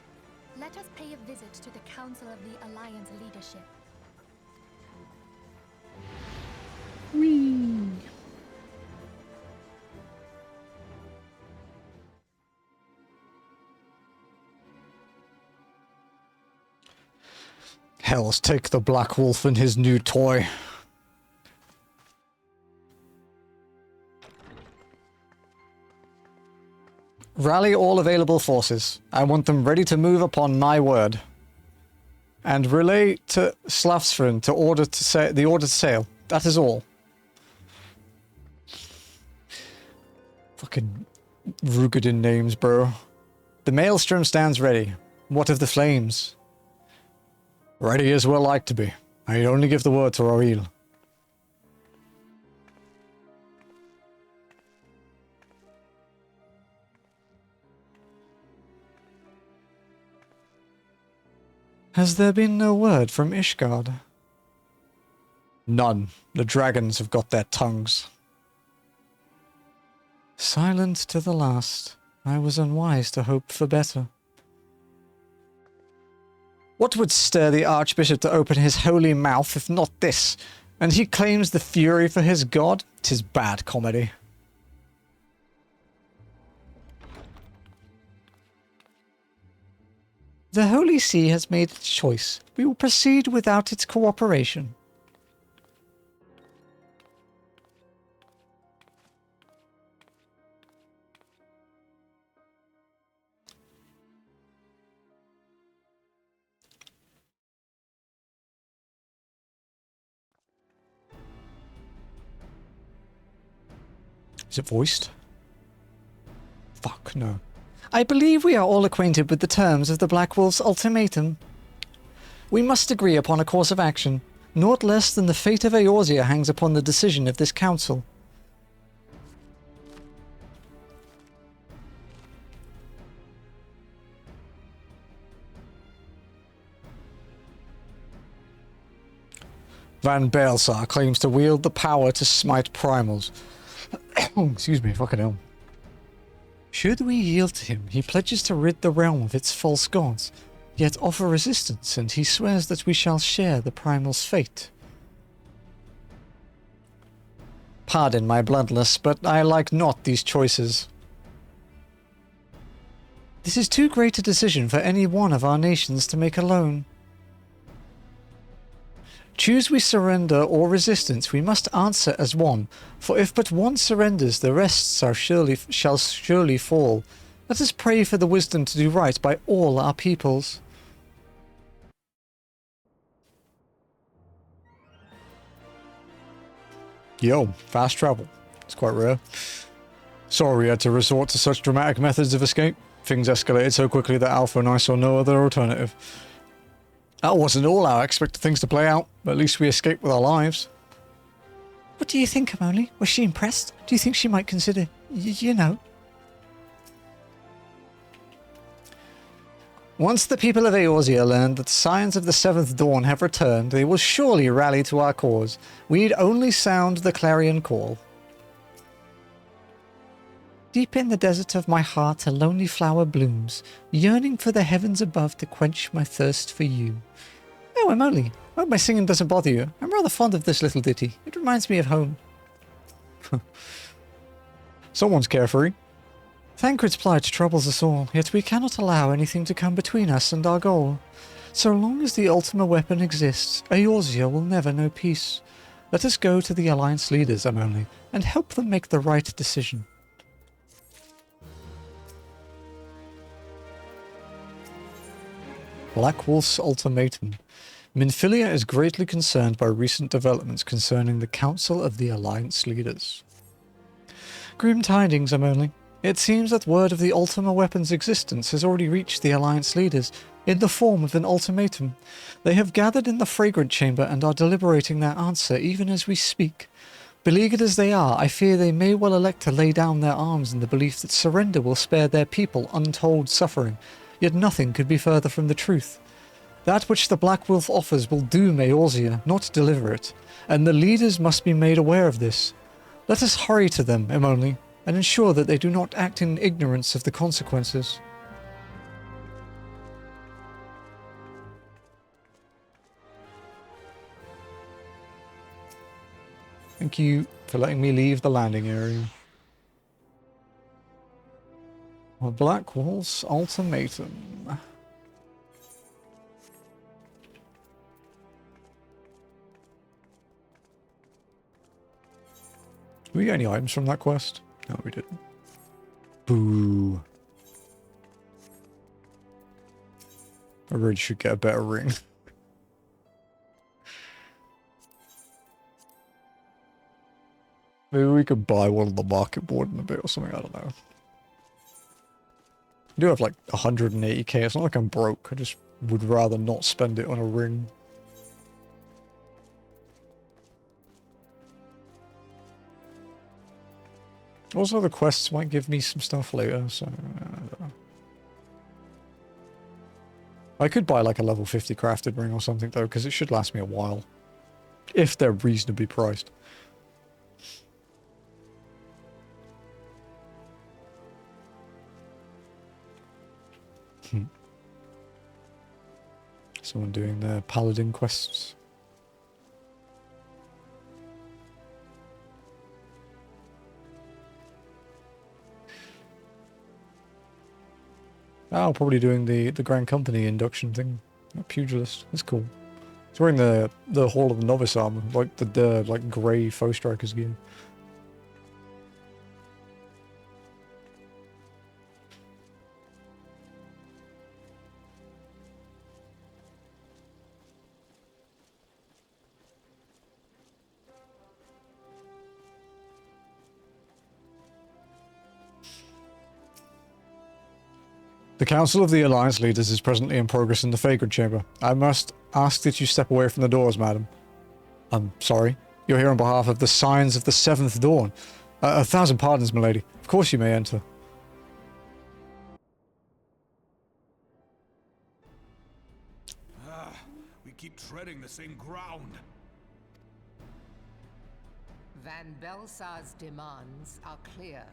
Let us pay a visit to the Council of the Alliance leadership. Whee! Hells take the Black Wolf and his new toy. Rally all available forces. I want them ready to move upon my word. And relay to Slafsfrin to order to the order to sail. That is all. Fucking Rugadin names, bro. The Maelstrom stands ready. What of the flames? Ready as we'll like to be. I only give the word to Auril. Has there been no word from Ishgard? None. The dragons have got their tongues. Silent to the last. I was unwise to hope for better. What would stir the Archbishop to open his holy mouth if not this? And he claims the fury for his god? 'Tis bad comedy. The Holy See has made its choice. We will proceed without its cooperation. Is it voiced? Fuck, no. I believe we are all acquainted with the terms of the Black Wolf's ultimatum. We must agree upon a course of action. Naught less than the fate of Eorzea hangs upon the decision of this council. Van Baelsar claims to wield the power to smite primals. Excuse me, fucking hell. Should we yield to him, he pledges to rid the realm of its false gods, yet offer resistance, and he swears that we shall share the primal's fate. Pardon my bluntness, but I like not these choices. This is too great a decision for any one of our nations to make alone. Choose we surrender or resistance, we must answer as one, for if but one surrenders, the rest shall surely fall. Let us pray for the wisdom to do right by all our peoples. Yo, fast travel. It's quite rare. Sorry we had to resort to such dramatic methods of escape. Things escalated so quickly that Alpha and I saw no other alternative. That wasn't all how I expected things to play out, but at least we escaped with our lives. What do you think, Amoli? Was she impressed? Do you think she might consider, you know? Once the people of Eorzea learn that the Scions of the Seventh Dawn have returned, they will surely rally to our cause. We need only sound the clarion call. Deep in the desert of my heart a lonely flower blooms, yearning for the heavens above to quench my thirst for you. Oh, Emily, I hope my singing doesn't bother you. I'm rather fond of this little ditty. It reminds me of home. Someone's carefree. Thancred's plight troubles us all, yet we cannot allow anything to come between us and our goal. So long as the Ultima weapon exists, Eorzea will never know peace. Let us go to the Alliance leaders, Emily, and help them make the right decision. Black Wolf's ultimatum. Minfilia is greatly concerned by recent developments concerning the Council of the Alliance Leaders. Grim tidings, Emily. It seems that word of the Ultima weapon's existence has already reached the Alliance leaders, in the form of an ultimatum. They have gathered in the Fragrant Chamber and are deliberating their answer even as we speak. Beleaguered as they are, I fear they may well elect to lay down their arms in the belief that surrender will spare their people untold suffering, yet nothing could be further from the truth. That which the Black Wolf offers will doom Eorzea, not deliver it, and the leaders must be made aware of this. Let us hurry to them, Emily, and ensure that they do not act in ignorance of the consequences. Thank you for letting me leave the landing area. Well, Black Wolf's ultimatum. Did we get any items from that quest? No, we didn't. Boo. I really should get a better ring. Maybe we could buy one on the market board in a bit or something, I don't know. I do have like 180k, it's not like I'm broke, I just would rather not spend it on a ring. Also, the quests might give me some stuff later, so I don't know. I could buy like a level 50 crafted ring or something though, because it should last me a while. If they're reasonably priced. Someone doing their paladin quests. Oh, probably doing the Grand Company induction thing. Pugilist. That's cool. He's wearing the Hall of the Novice armor, like the like grey foe striker's gear. The Council of the Alliance Leaders is presently in progress in the Fragrant Chamber. I must ask that you step away from the doors, madam. I'm sorry. You're here on behalf of the Signs of the Seventh Dawn. 1,000 pardons, milady. Of course you may enter. We keep treading the same ground. Van Belsar's demands are clear.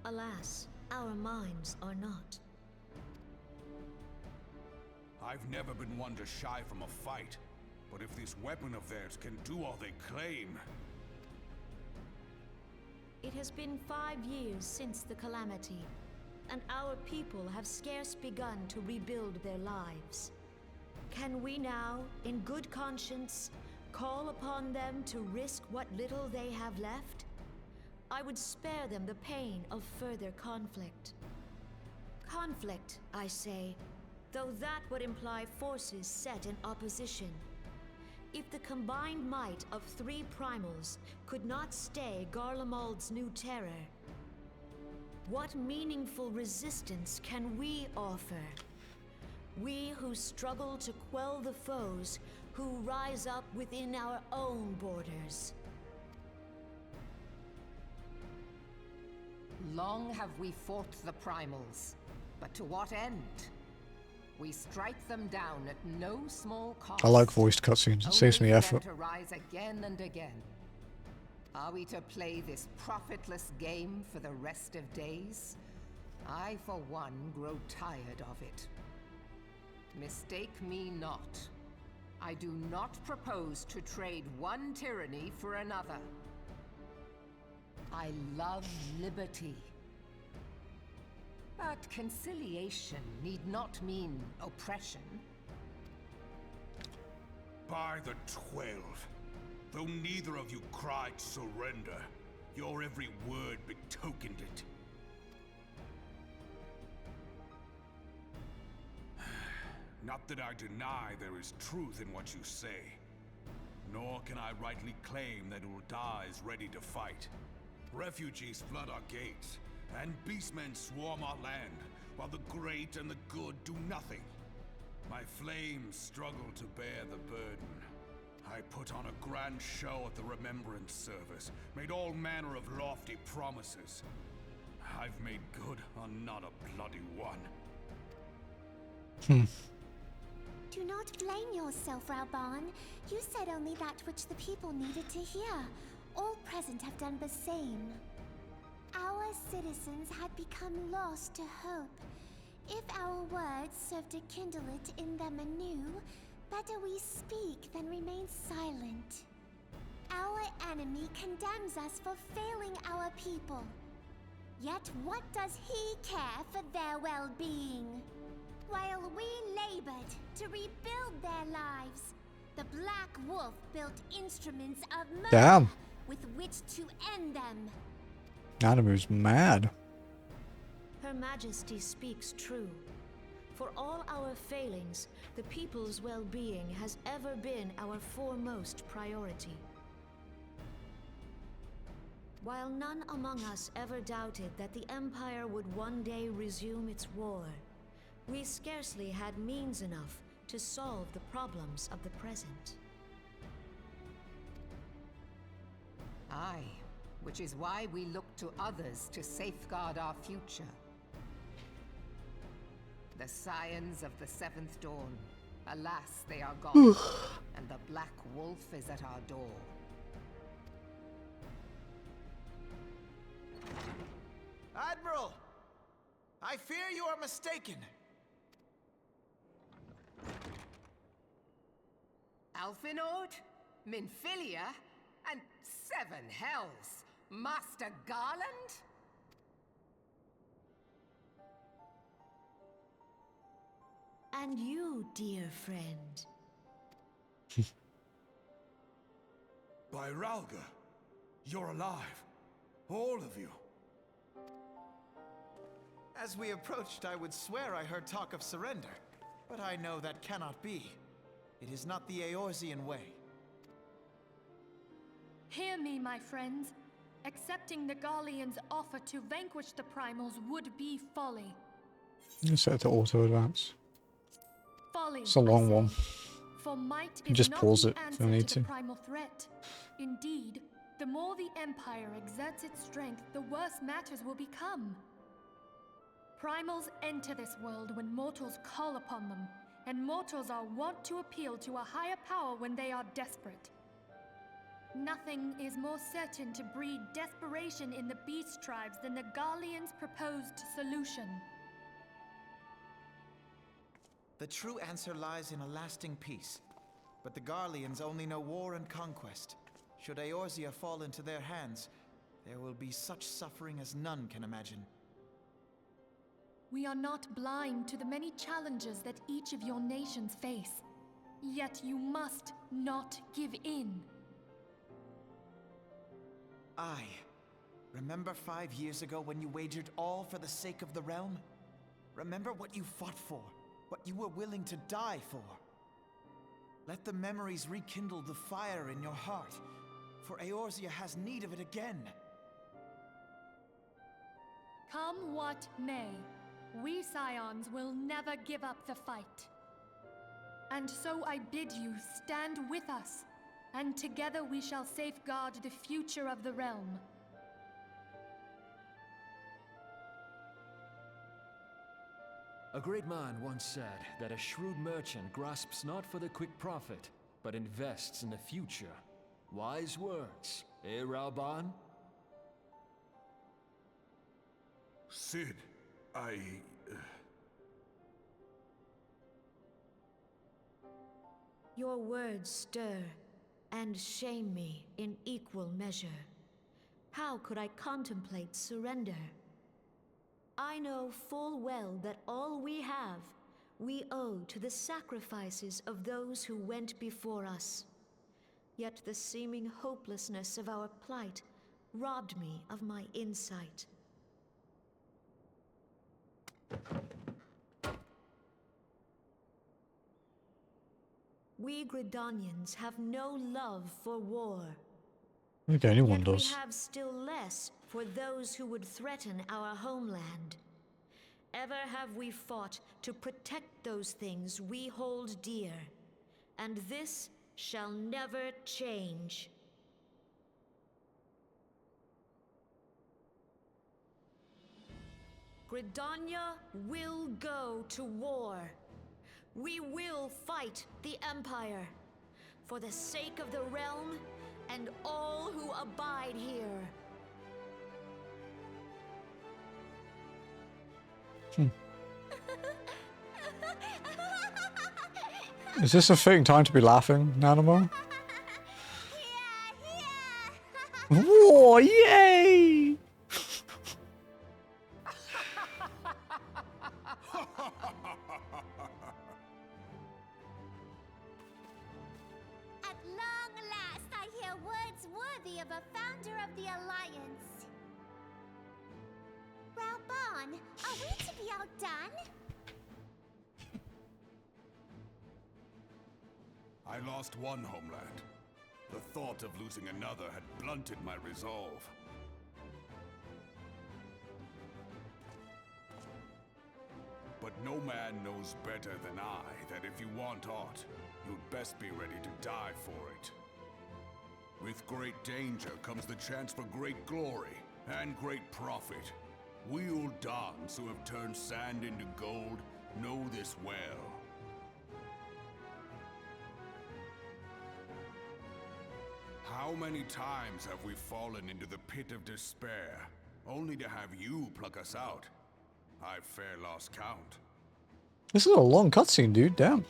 Alas, our minds are not. I've never been one to shy from a fight, but if this weapon of theirs can do all they claim... It has been 5 years since the calamity, and our people have scarce begun to rebuild their lives. Can we now, in good conscience, call upon them to risk what little they have left? I would spare them the pain of further conflict. Conflict, I say, though that would imply forces set in opposition. If the combined might of 3 primals could not stay Garlemald's new terror, what meaningful resistance can we offer? We who struggle to quell the foes who rise up within our own borders. Long have we fought the primals, but to what end? We strike them down at no small cost. I like voiced cutscenes, it saves me effort. To rise again and again. Are we to play this profitless game for the rest of days? I, for one, grow tired of it. Mistake me not. I do not propose to trade one tyranny for another. I love liberty. But conciliation need not mean oppression. By the 12, though neither of you cried surrender, your every word betokened it. Not that I deny there is truth in what you say, nor can I rightly claim that Ul'dah is ready to fight. Refugees flood our gates, and beastmen swarm our land, while the great and the good do nothing. My flames struggle to bear the burden. I put on a grand show at the Remembrance Service, made all manner of lofty promises. I've made good on not a bloody one. Do not blame yourself, Raoban. You said only that which the people needed to hear. All present have done the same. Our citizens had become lost to hope. If our words serve to kindle it in them anew, better we speak than remain silent. Our enemy condemns us for failing our people. Yet what does he care for their well-being? While we labored to rebuild their lives, the Black Wolf built instruments of murder with which to end them. Nanamu's mad. Her Majesty speaks true. For all our failings, the people's well-being has ever been our foremost priority. While none among us ever doubted that the Empire would one day resume its war, we scarcely had means enough to solve the problems of the present. Aye, which is why we look to others to safeguard our future. The Scions of the Seventh Dawn. Alas, they are gone, and the Black Wolf is at our door. Admiral! I fear you are mistaken. Alphinaud, Minfilia, and Seven Hells. Master Garland? And you, dear friend. By Ralga, you're alive. All of you. As we approached, I would swear I heard talk of surrender. But I know that cannot be. It is not the Eorzean way. Hear me, my friends. Accepting the Garleans' offer to vanquish the Primals would be folly. You set it to auto advance. Folly, It's a long one. For might You is just not pause the it if answer you need to the to. primal threat. Indeed, the more the Empire exerts its strength, the worse matters will become. Primals enter this world when mortals call upon them, and mortals are wont to appeal to a higher power when they are desperate. Nothing is more certain to breed desperation in the beast tribes than the Garleans' proposed solution. The true answer lies in a lasting peace. But the Garleans only know war and conquest. Should Eorzea fall into their hands, there will be such suffering as none can imagine. We are not blind to the many challenges that each of your nations face. Yet you must not give in. Remember 5 years ago when you wagered all for the sake of the realm? Remember what you fought for, what you were willing to die for. Let the memories rekindle the fire in your heart, for Eorzea has need of it again. Come what may, we Scions will never give up the fight. And so I bid you stand with us, and together we shall safeguard the future of the realm. A great man once said that a shrewd merchant grasps not for the quick profit, but invests in the future. Wise words, eh, Raoban? Sid, Your words stir and shame me in equal measure. How could I contemplate surrender? I know full well that all we have, we owe to the sacrifices of those who went before us. Yet the seeming hopelessness of our plight robbed me of my insight. We Gridanians have no love for war. Okay, anyone Yet does. we have still less for those who would threaten our homeland. Ever have we fought to protect those things we hold dear, and this shall never change. Gridania will go to war. We will fight the Empire for the sake of the realm and all who abide here. Is this a fitting time to be laughing, Nanamo? Whoa, yay! At long last, I hear words worthy of a founder of the Alliance. Raubon, are we to be outdone? I lost one homeland. The thought of losing another had blunted my resolve. But no man knows better than I that if you want aught, you'd best be ready to die for it. With great danger comes the chance for great glory and great profit. We Uldans who have turned sand into gold know this well. How many times have we fallen into the pit of despair, only to have you pluck us out? I've fair lost count. This is a long cutscene, dude. Damn.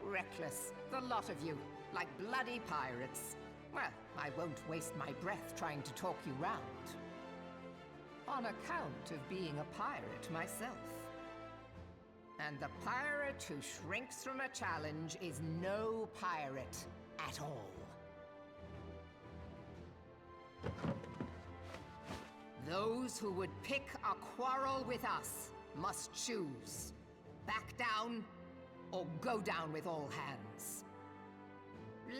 Reckless, the lot of you, like bloody pirates. Well, I won't waste my breath trying to talk you round. On account of being a pirate myself. And the pirate who shrinks from a challenge is no pirate at all. Those who would pick a quarrel with us must choose. Back down, or go down with all hands.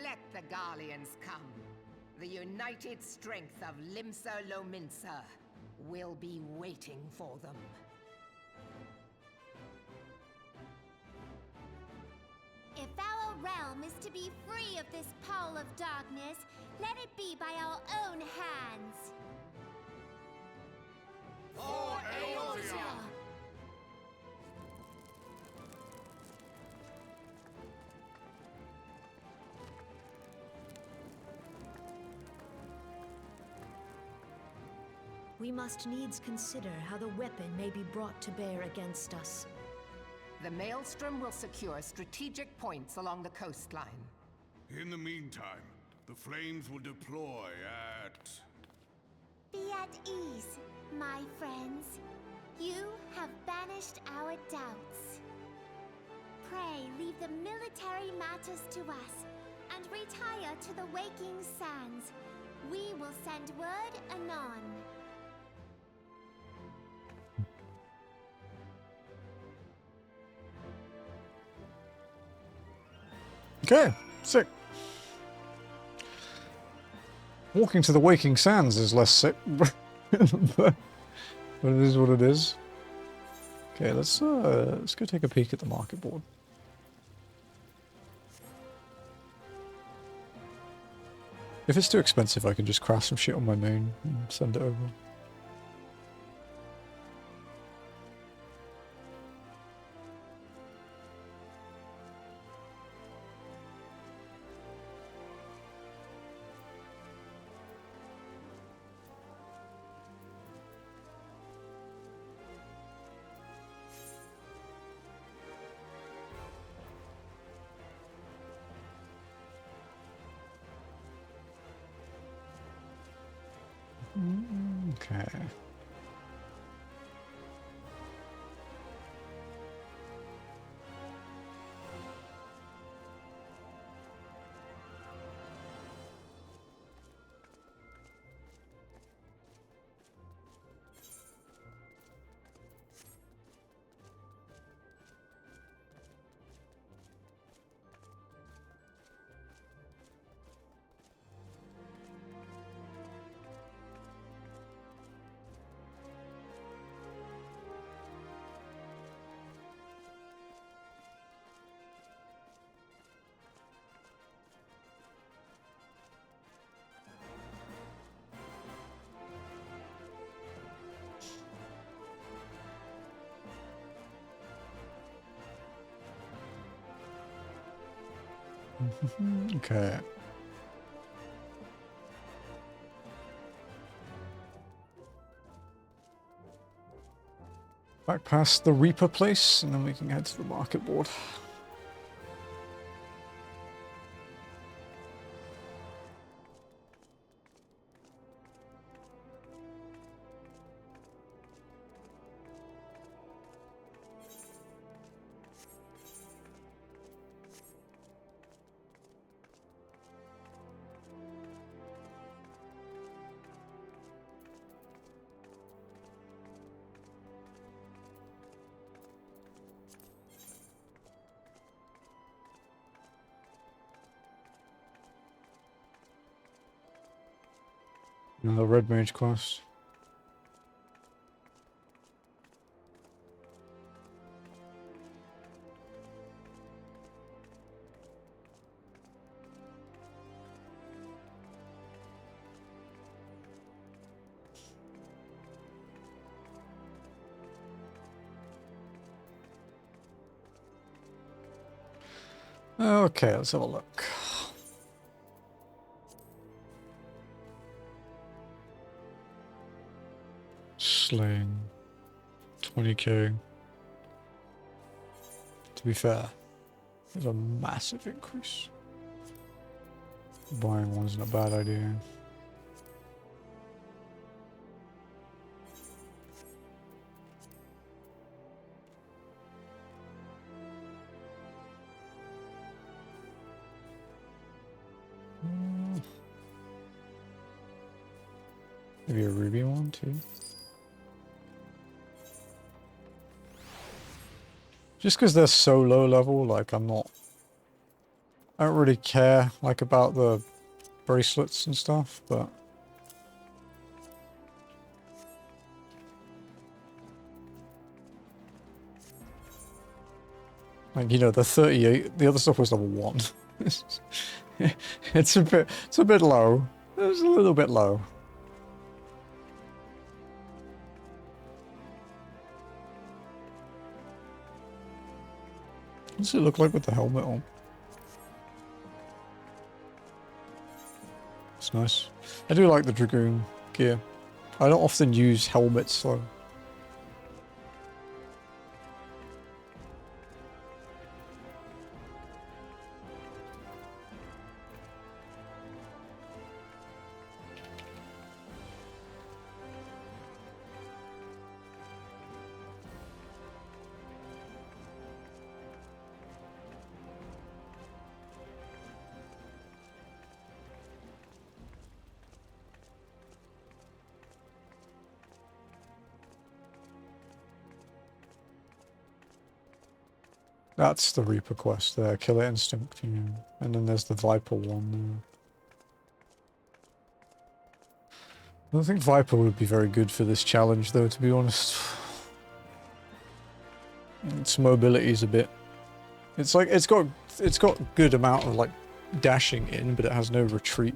Let the Garleans come. The united strength of Limsa Lominsa will be waiting for them. If our realm is to be free of this pall of darkness, let it be by our own hands. For Eorzea! We must needs consider how the weapon may be brought to bear against us. The Maelstrom will secure strategic points along the coastline. In the meantime, the flames will deploy at... Be at ease, my friends. You have banished our doubts. Pray leave the military matters to us, and retire to the Waking Sands. We will send word anon. Okay, sick. Walking to the Waking Sands is less sick, but it is what it is. Okay, let's go take a peek at the market board. If it's too expensive, I can just craft some shit on my main and send it over. Okay. Okay. Back past the Reaper place, and then we can head to the market board. The Red Mage quest. Okay, let's have a look. Slaying. 20k. To be fair, there's a massive increase. Buying one isn't a bad idea. Maybe a ruby one too. Just because they're so low level, like I don't really care like about the bracelets and stuff, but like, you know, the 38, the other stuff was level 1. it's a bit low. It's a little bit low. What does it look like with the helmet on? It's nice. I do like the Dragoon gear. I don't often use helmets though. That's the Reaper quest there, Killer Instinct, yeah. And then there's the Viper one there. I don't think Viper would be very good for this challenge though, to be honest. Its mobility is a bit... It's like, it's got good amount of like dashing in, but it has no retreat.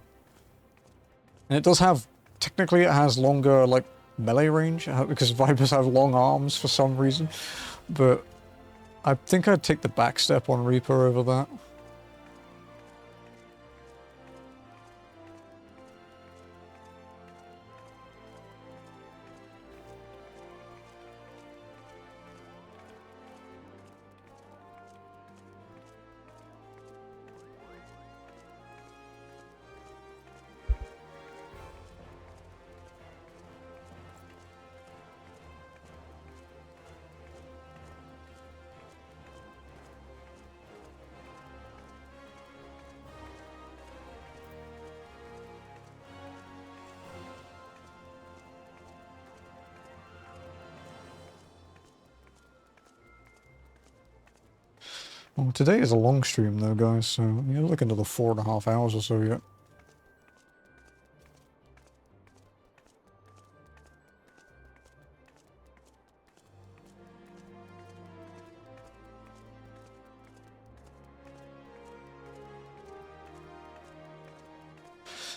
And it does have, technically it has longer like melee range, because Vipers have long arms for some reason, but I think I'd take the backstep on Reaper over that. Well, today is a long stream though, guys, so you're looking at the 4.5 hours or so yet.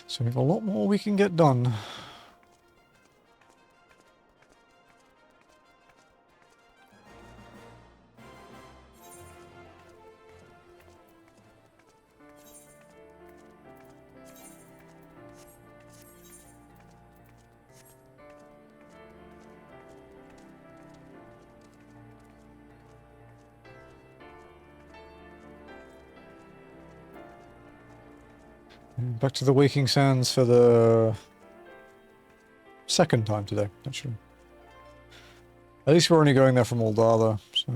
So we have a lot more we can get done. Back to the Waking Sands for the second time today, actually. At least we're only going there from Uldala, so...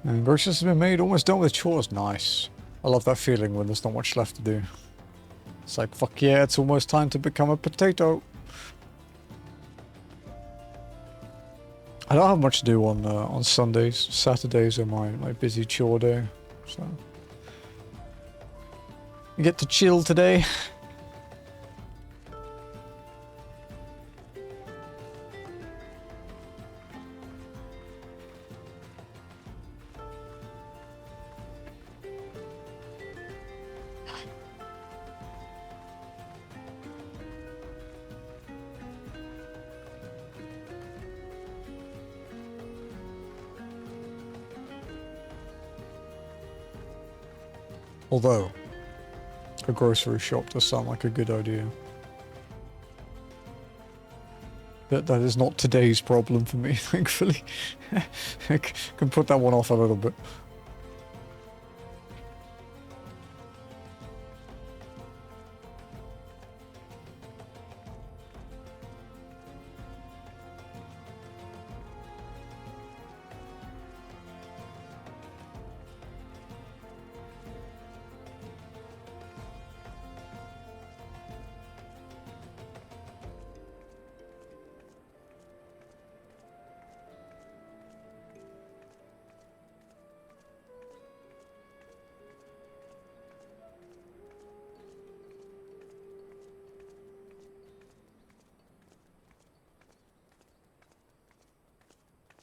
And breakfast has been made, almost done with chores. Nice. I love that feeling when there's not much left to do. It's like, fuck yeah, it's almost time to become a potato. I don't have much to do on Sundays. Saturdays are my busy chore day. So I get to chill today. Although, a grocery shop does sound like a good idea. That is not today's problem for me, thankfully. I can put that one off a little bit.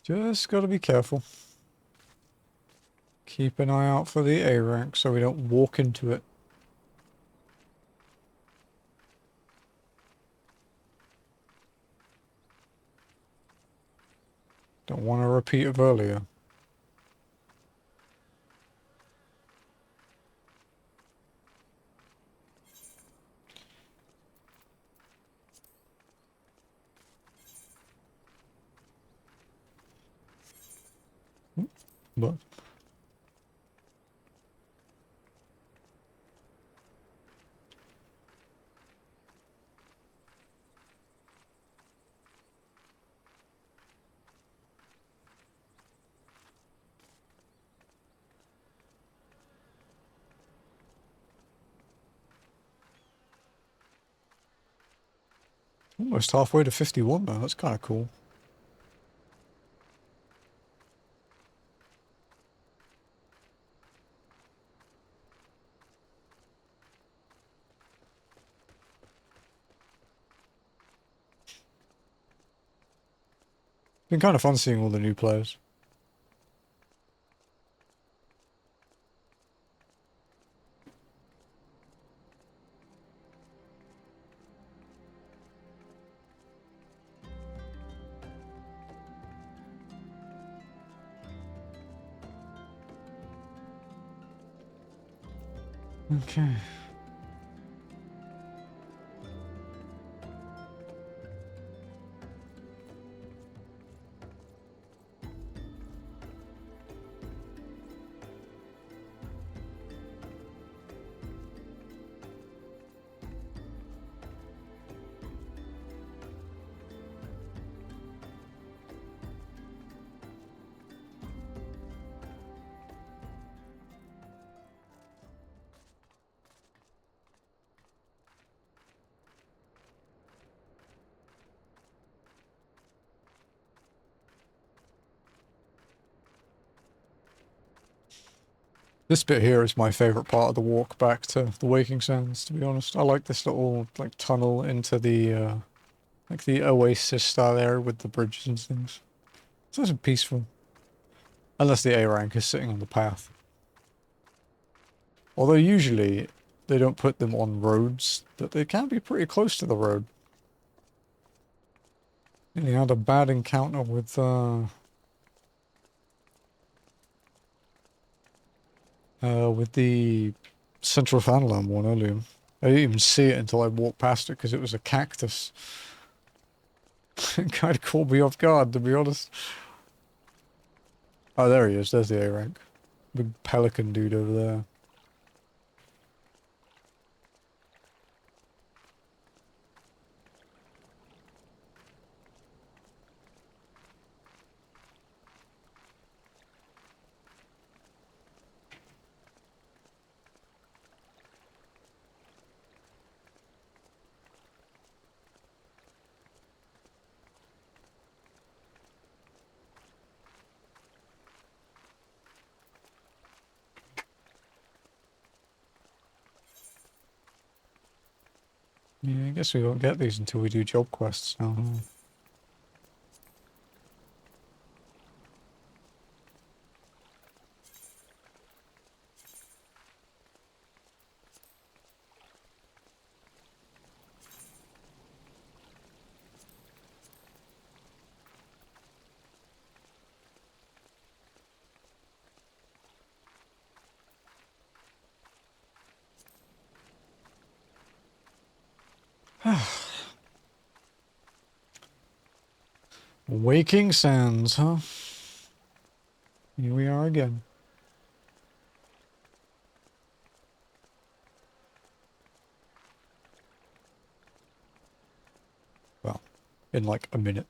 Just gotta be careful. Keep an eye out for the A rank so we don't walk into it. Don't want a repeat of earlier. But almost halfway to 51 now, that's kind of cool. Been kind of fun seeing all the new players. Okay. This bit here is my favourite part of the walk back to the Waking Sands, to be honest. I like this little, like, tunnel into the Like the Oasis style area with the bridges and things. It's nice and peaceful. Unless the A rank is sitting on the path. Although usually they don't put them on roads, but they can be pretty close to the road. And he had a bad encounter with the Central Fanland one earlier. I didn't even see it until I walked past it because it was a cactus. It kind of caught me off guard, to be honest. Oh, there he is. There's the A rank. Big pelican dude over there. Yeah, I guess we won't get these until we do job quests now. Waking Sands, huh? Here we are again. Well, in like a minute.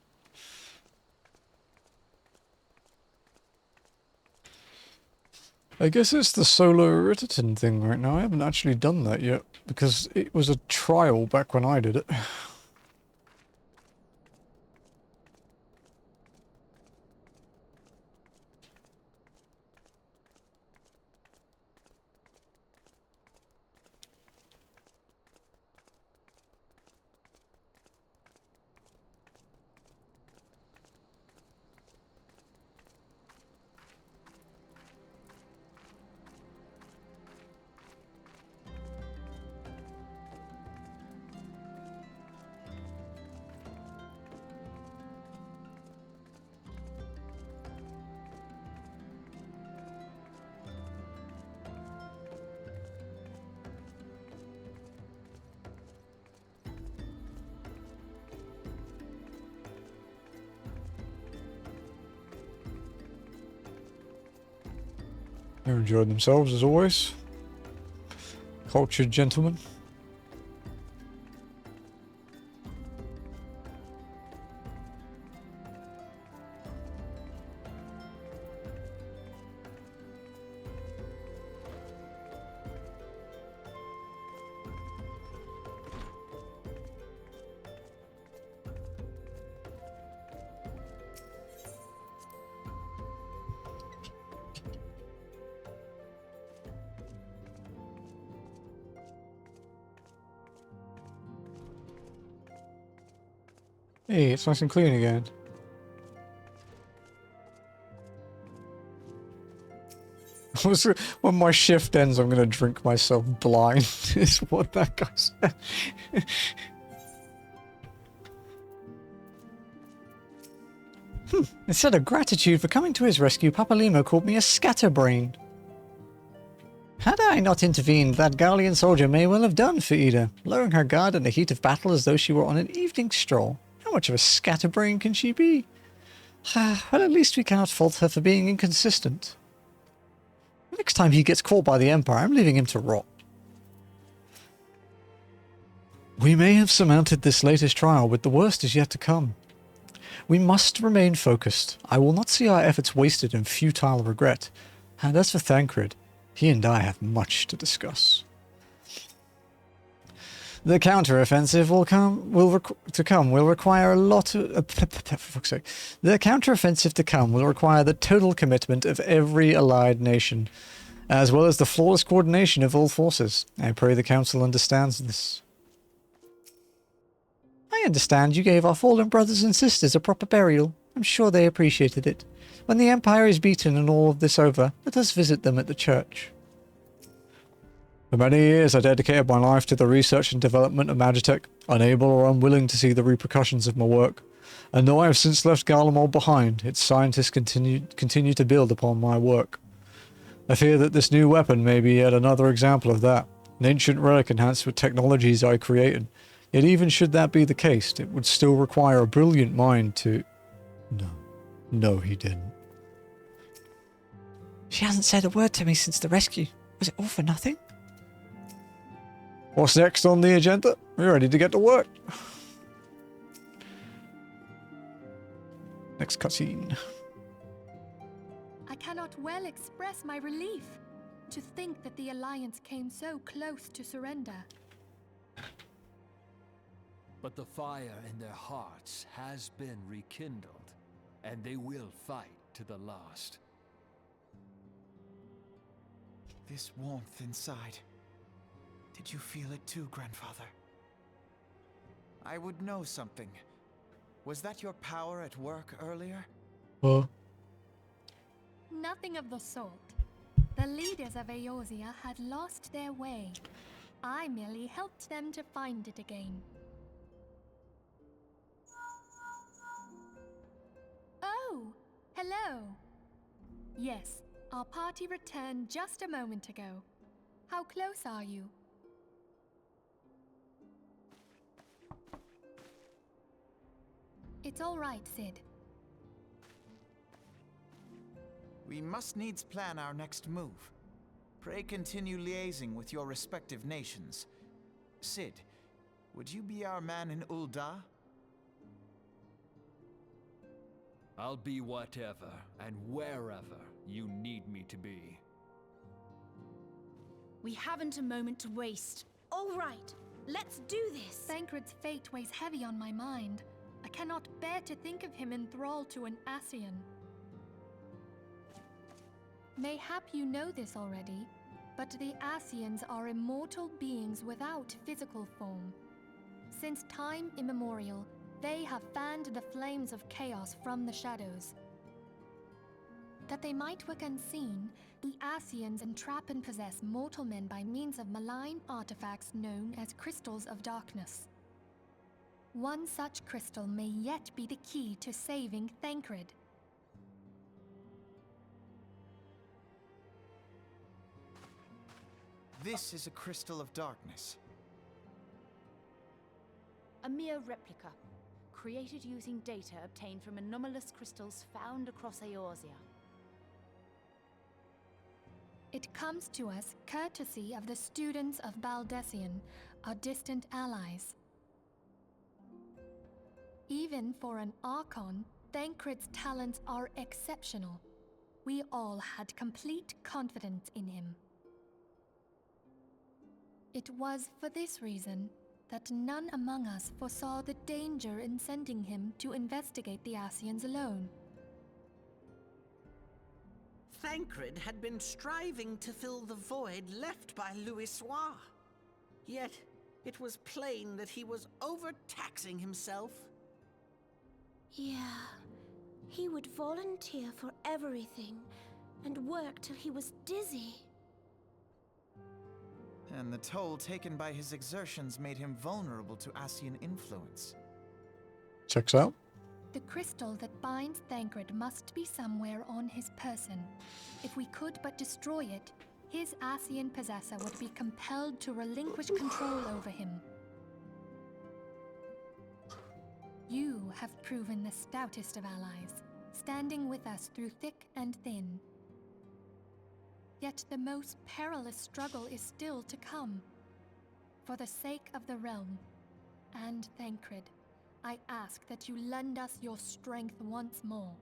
I guess it's the solo Irritaton thing right now. I haven't actually done that yet, because it was a trial back when I did it. They enjoyed themselves as always. Cultured gentlemen. Hey, it's nice and clean again. When my shift ends, I'm gonna drink myself blind, is what that guy said. Instead of gratitude for coming to his rescue, Papa Limo called me a scatterbrain. Had I not intervened, that Garlean soldier may well have done for Ida, lowering her guard in the heat of battle as though she were on an evening stroll. How much of a scatterbrain can she be? Well, at least we cannot fault her for being inconsistent. Next time he gets caught by the Empire, I'm leaving him to rot. We may have surmounted this latest trial, but the worst is yet to come. We must remain focused. I will not see our efforts wasted in futile regret. And as for Thancred, he and I have much to discuss. The counter-offensive will require a lot of... for fuck's sake. The counter-offensive to come will require the total commitment of every allied nation, as well as the flawless coordination of all forces. I pray the Council understands this. I I understand you gave our fallen brothers and sisters a proper burial. I'm sure they appreciated it. When the Empire is beaten and all of this over, let us visit them at the church. For many years I dedicated my life to the research and development of Magitech, unable or unwilling to see the repercussions of my work. And though I have since left Garlemald behind, its scientists continue to build upon my work. I fear that this new weapon may be yet another example of that, an ancient relic enhanced with technologies I created. Yet even should that be the case, it would still require a brilliant mind to... No, he didn't. She hasn't said a word to me since the rescue. Was it all for nothing? What's next on the agenda? We're ready to get to work. Next cutscene. I cannot well express my relief. To think that the Alliance came so close to surrender. But the fire in their hearts has been rekindled, and they will fight to the last. This warmth inside. Did you feel it too, Grandfather? I would know something. Was that your power at work earlier? Nothing of the sort. The leaders of Eorzea had lost their way. I merely helped them to find it again. Oh, hello. Yes, our party returned just a moment ago. How close are you? It's all right, Sid. We must needs plan our next move. Pray continue liaising with your respective nations. Sid, would you be our man in Ul'dah? I'll be whatever and wherever you need me to be. We haven't a moment to waste. All right, let's do this. Thancred's fate weighs heavy on my mind. I cannot bear to think of him enthralled to an Ascian. Mayhap you know this already, but the Ascians are immortal beings without physical form. Since time immemorial, they have fanned the flames of chaos from the shadows. That they might work unseen, the Ascians entrap and possess mortal men by means of malign artifacts known as crystals of darkness. One such crystal may yet be the key to saving Thancred. This is a crystal of darkness. A mere replica, created using data obtained from anomalous crystals found across Eorzea. It comes to us courtesy of the students of Baldessian, our distant allies. Even for an Archon, Thancred's talents are exceptional. We all had complete confidence in him. It was for this reason that none among us foresaw the danger in sending him to investigate the Ascians alone. Thancred had been striving to fill the void left by Louisoix. Yet, it was plain that he was overtaxing himself. Yeah, he would volunteer for everything and work till he was dizzy. And the toll taken by his exertions made him vulnerable to Ascian influence. Checks out. The crystal that binds Thancred must be somewhere on his person. If we could but destroy it, his Ascian possessor would be compelled to relinquish control over him. You have proven the stoutest of allies, standing with us through thick and thin. Yet the most perilous struggle is still to come. For the sake of the realm, and Thancred, I ask that you lend us your strength once more.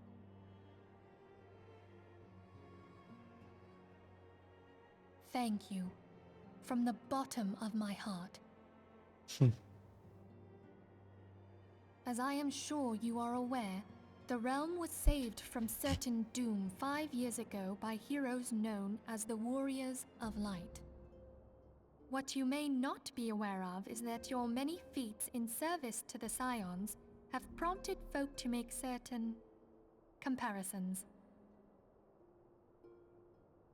Thank you, from the bottom of my heart. As I am sure you are aware, the realm was saved from certain doom 5 years ago by heroes known as the Warriors of Light. What you may not be aware of is that your many feats in service to the Scions have prompted folk to make certain comparisons.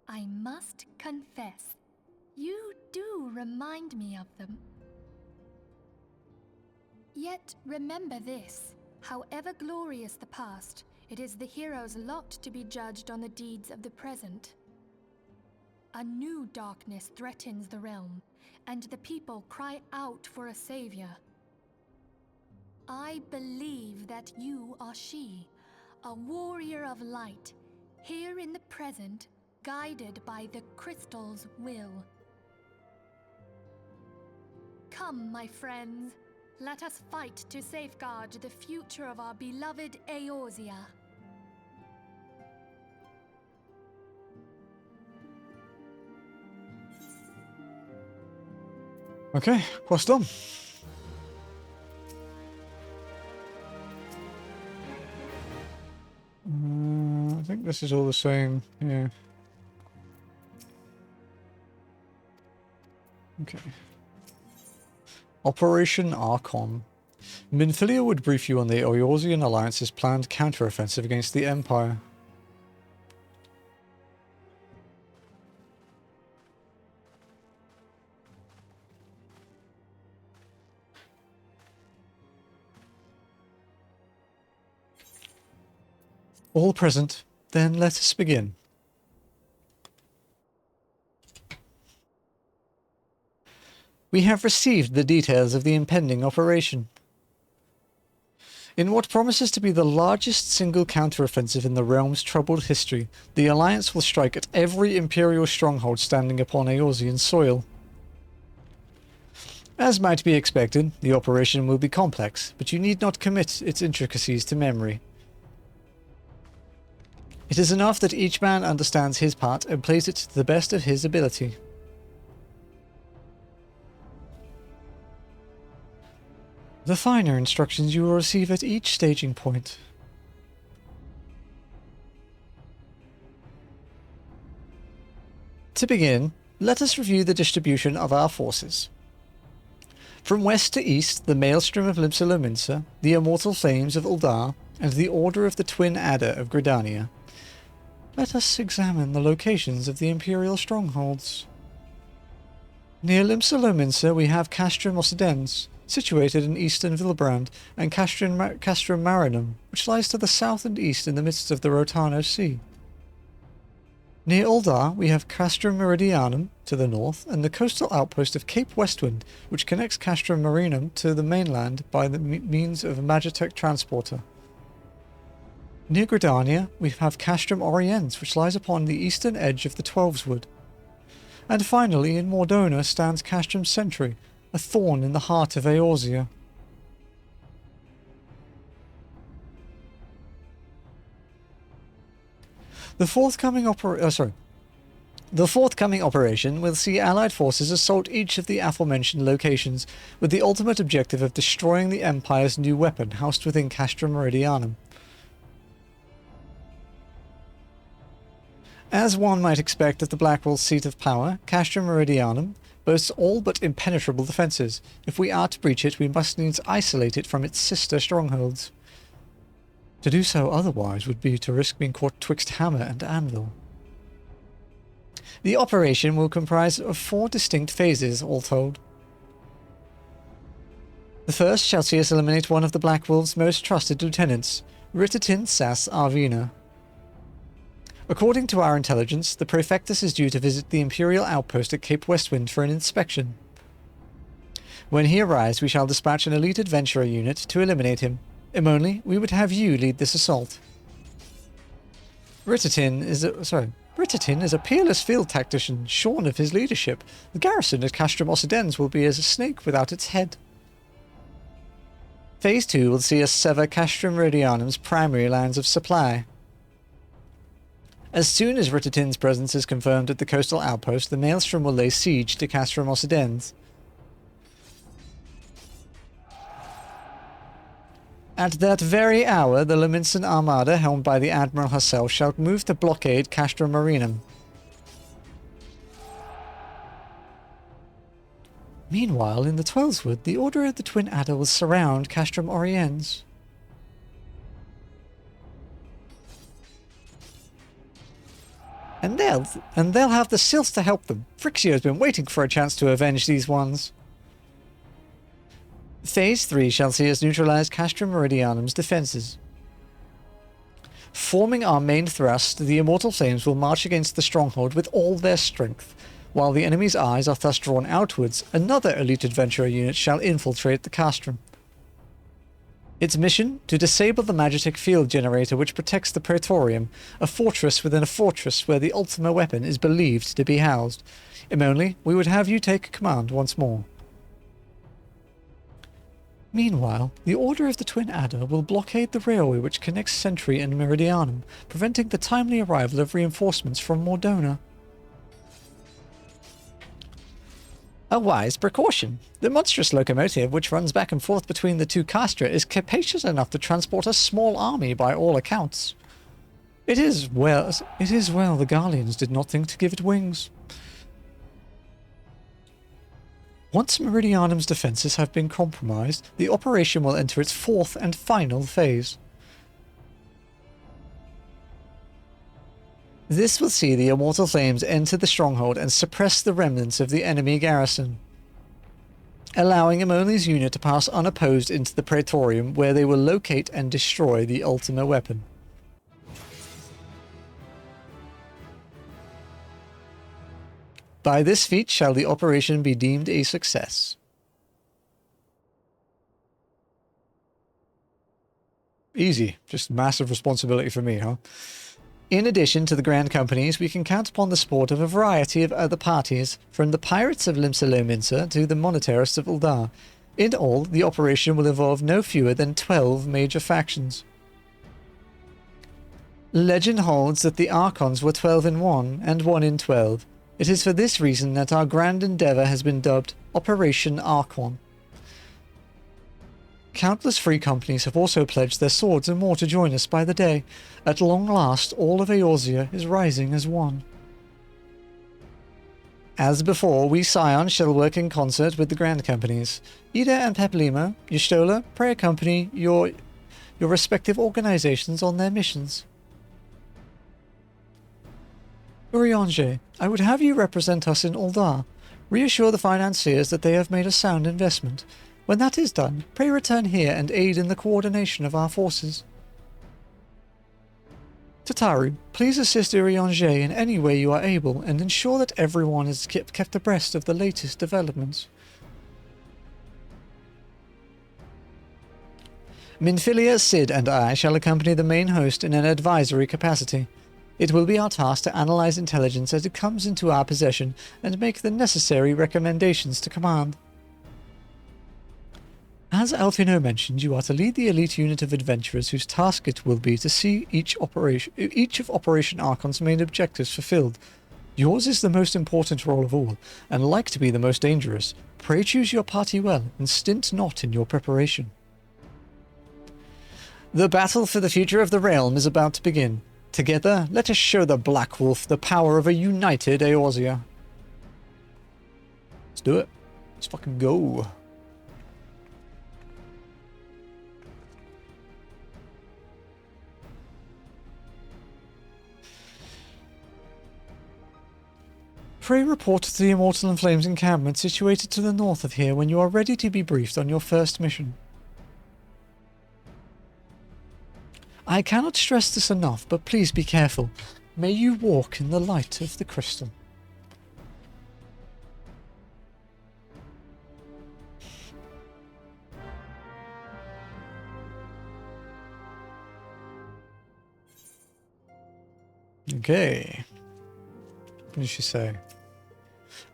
I must confess, you do remind me of them. Yet remember this, however glorious the past, it is the hero's lot to be judged on the deeds of the present. A new darkness threatens the realm, and the people cry out for a savior. I believe that you are she, a warrior of light, here in the present, guided by the crystal's will. Come, my friends, let us fight to safeguard the future of our beloved Eorzea. Okay, quest done. I think this is all the same, yeah. Okay. Operation Archon. Minfilia would brief you on the Eorzean Alliance's planned counteroffensive against the Empire. All present, then let us begin. We have received the details of the impending operation. In what promises to be the largest single counteroffensive in the realm's troubled history, the Alliance will strike at every Imperial stronghold standing upon Eorzean soil. As might be expected, the operation will be complex, but you need not commit its intricacies to memory. It is enough that each man understands his part and plays it to the best of his ability. The finer instructions you will receive at each staging point. To begin, let us review the distribution of our forces. From west to east, the Maelstrom of Limsa Lominsa, the Immortal Flames of Uldar, and the Order of the Twin Adder of Gridania. Let us examine the locations of the Imperial strongholds. Near Limsa Lominsa we have Castrum Occidens, situated in eastern Vilbrand, and Castrum Marinum, which lies to the south and east in the midst of the Rotano Sea. Near Uldar we have Castrum Meridianum to the north, and the coastal outpost of Cape Westwind, which connects Castrum Marinum to the mainland by the means of a Magitech transporter. Near Gridania, we have Castrum Oriens, which lies upon the eastern edge of the Twelveswood. And finally, in Mordona stands Castrum Sentry, a thorn in the heart of Eorzea. The forthcoming operation will see Allied forces assault each of the aforementioned locations, with the ultimate objective of destroying the Empire's new weapon housed within Castrum Meridianum. As one might expect at the Blackwell's seat of power, Castrum Meridianum boasts all but impenetrable defences. If we are to breach it, we must needs isolate it from its sister strongholds. To do so otherwise would be to risk being caught twixt hammer and anvil. The operation will comprise of 4 distinct phases, all told. The first shall see us eliminate one of the Black Wolf's most trusted lieutenants, Ritatin Sas Arvina. According to our intelligence, the Praefectus is due to visit the Imperial outpost at Cape Westwind for an inspection. When he arrives, we shall dispatch an elite adventurer unit to eliminate him. Imoni, we would have you lead this assault. Ritatin is a peerless field tactician, shorn of his leadership. The garrison at Castrum Occidens will be as a snake without its head. Phase 2 will see us sever Castrum Meridianum's primary lines of supply. As soon as Ritatin's presence is confirmed at the coastal outpost, the Maelstrom will lay siege to Castrum Occidens. At that very hour, the Lominsan Armada, helmed by the Admiral herself, shall move to blockade Castrum Marinum. Meanwhile, in the Twelveswood, the Order of the Twin Adder will surround Castrum Oriens. And they'll have the Sylphs to help them. Phrixio's been waiting for a chance to avenge these ones. Phase 3 shall see us neutralize Castrum Meridianum's defenses. Forming our main thrust, the Immortal Flames will march against the stronghold with all their strength. While the enemy's eyes are thus drawn outwards, another elite adventurer unit shall infiltrate the castrum. Its mission? To disable the magitek field generator which protects the Praetorium, a fortress within a fortress where the Ultima weapon is believed to be housed. Immonli, we would have you take command once more. Meanwhile, the Order of the Twin Adder will blockade the railway which connects Sentry and Meridianum, preventing the timely arrival of reinforcements from Mordona. A wise precaution. The monstrous locomotive which runs back and forth between the two castra is capacious enough to transport a small army by all accounts. It is well the Garleans did not think to give it wings. Once Meridianum's defences have been compromised, the operation will enter its fourth and final phase. This will see the Immortal Flames enter the stronghold and suppress the remnants of the enemy garrison, allowing Immonli's unit to pass unopposed into the Praetorium, where they will locate and destroy the Ultima weapon. By this feat shall the operation be deemed a success. Easy. Just massive responsibility for me, huh? In addition to the Grand Companies, we can count upon the support of a variety of other parties, from the Pirates of Limsa to the Monetarists of Uldar. In all, the operation will involve no fewer than 12 major factions. Legend holds that the Archons were 12 in 1, and 1 in 12. It is for this reason that our grand endeavour has been dubbed Operation Archon. Countless free companies have also pledged their swords and more to join us by the day. At long last, all of Eorzea is rising as one. As before, we Scions shall work in concert with the Grand Companies. Ida and Peplima, Y'shtola, pray accompany your respective organizations on their missions. Urianger, I would have you represent us in Uldar. Reassure the financiers that they have made a sound investment. When that is done, pray return here and aid in the coordination of our forces. Tataru, please assist Urianger in any way you are able and ensure that everyone is kept abreast of the latest developments. Minfilia, Cid, and I shall accompany the main host in an advisory capacity. It will be our task to analyze intelligence as it comes into our possession and make the necessary recommendations to command. As Alfino mentioned, you are to lead the elite unit of adventurers whose task it will be to see each of Operation Archon's main objectives fulfilled. Yours is the most important role of all, and like to be the most dangerous. Pray choose your party well, and stint not in your preparation. The battle for the future of the realm is about to begin. Together, let us show the Black Wolf the power of a united Eorzea. Let's do it. Let's fucking go. Pray report to the Immortal and Flames encampment situated to the north of here when you are ready to be briefed on your first mission. I cannot stress this enough, but please be careful. May you walk in the light of the crystal. Okay. What did she say?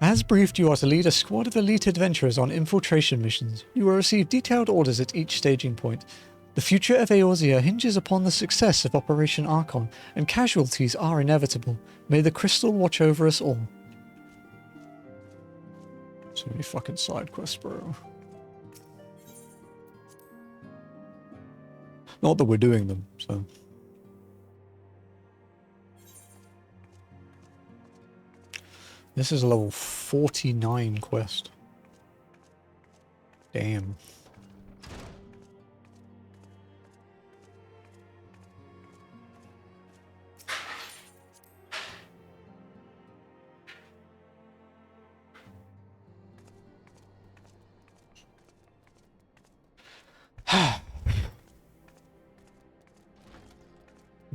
As briefed, you are to lead a squad of elite adventurers on infiltration missions. You will receive detailed orders at each staging point. The future of Eorzea hinges upon the success of Operation Archon, and casualties are inevitable. May the crystal watch over us all. So many fucking side quests, bro. Not that we're doing them, so... This is a level 49 quest. Damn.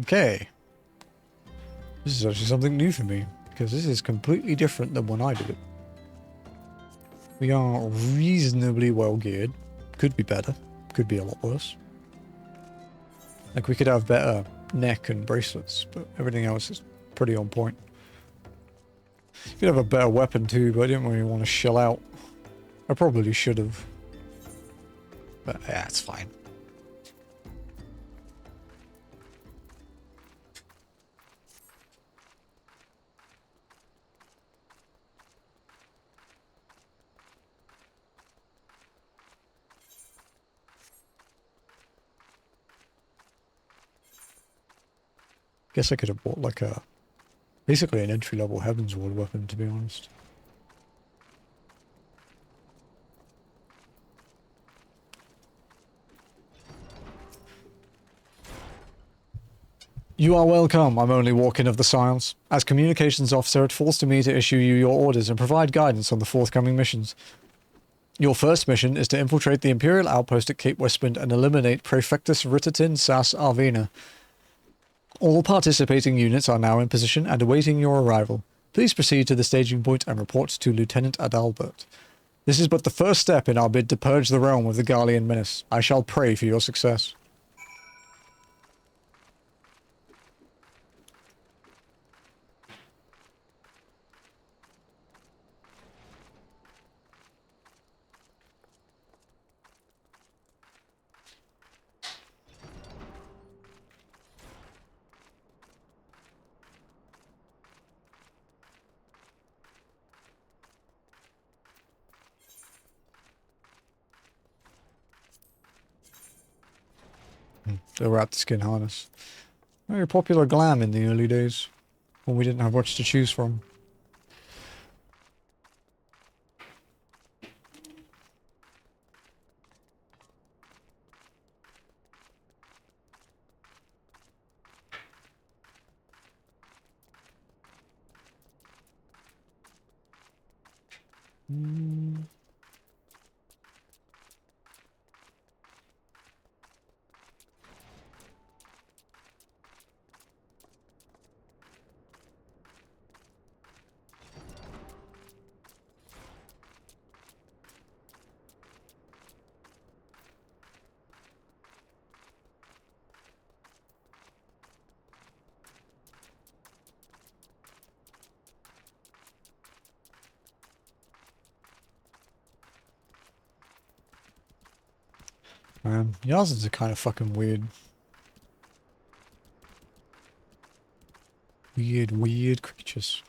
Okay. This is actually something new for me, because this is completely different than when I did it. We are reasonably well geared. Could be better. Could be a lot worse. Like, we could have better neck and bracelets, but everything else is pretty on point. You could have a better weapon too, but I didn't really want to shell out. I probably should have. But yeah, it's fine. Guess I could have bought like a, basically an entry-level Heaven's Ward weapon, to be honest. You are welcome. I'm only walking of the Silence. As communications officer, it falls to me to issue you your orders and provide guidance on the forthcoming missions. Your first mission is to infiltrate the Imperial outpost at Cape Westwind and eliminate Praefectus Ritatin Sas Arvina. All participating units are now in position and awaiting your arrival. Please proceed to the staging point and report to Lieutenant Adalbert. This is but the first step in our bid to purge the realm of the Garlean menace. I shall pray for your success. The wrapped skin harness. Very popular glam in the early days, when we didn't have much to choose from. Yazans are kind of fucking weird. Weird creatures.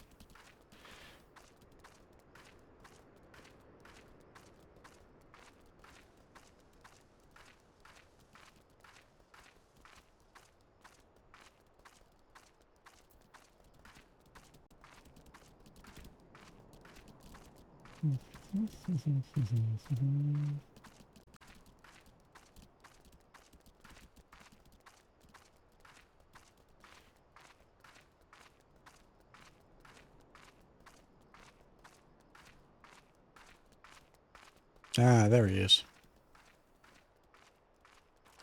Ah, there he is.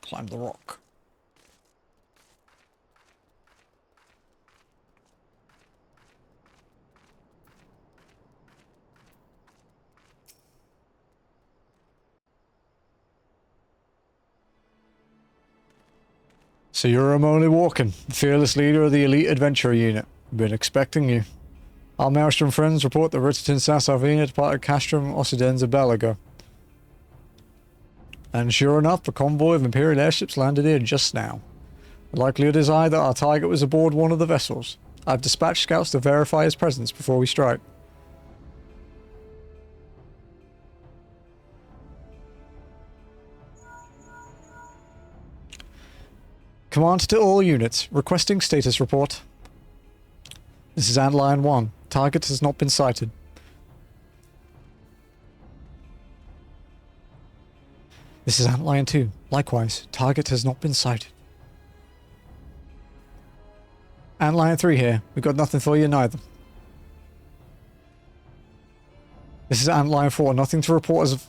Climb the rock. So you're only walking, fearless leader of the elite adventurer unit. Been expecting you. Our Maelstrom friends report that Ritatin Sas Arvina departed Castrum Occidenza Belligo. And sure enough, the convoy of Imperial airships landed here just now. The likelihood is high that our target was aboard one of the vessels. I've dispatched scouts to verify his presence before we strike. Command to all units, requesting status report. This is Antlion 1. Target has not been sighted. This is Antlion 2. Likewise, target has not been sighted. Antlion 3 here. We've got nothing for you neither. This is Antlion 4. Nothing to report as of...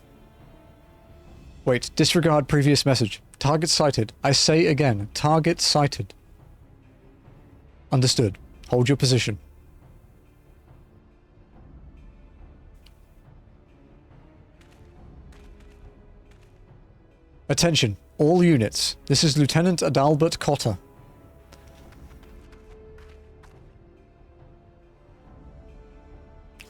Wait, disregard previous message. Target sighted. I say again, target sighted. Understood. Hold your position. Attention, all units. This is Lieutenant Adalbert Cotter.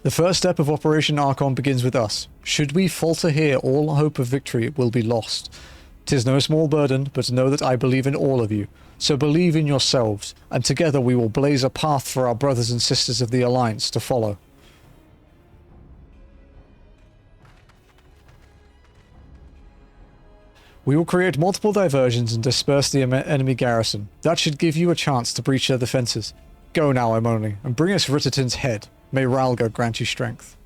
The first step of Operation Archon begins with us. Should we falter here, all hope of victory will be lost. 'Tis no small burden, but know that I believe in all of you. So believe in yourselves, and together we will blaze a path for our brothers and sisters of the Alliance to follow. We will create multiple diversions and disperse the enemy garrison. That should give you a chance to breach their defenses. Go now, Imoni, and bring us Ritterton's head. May Ralga grant you strength.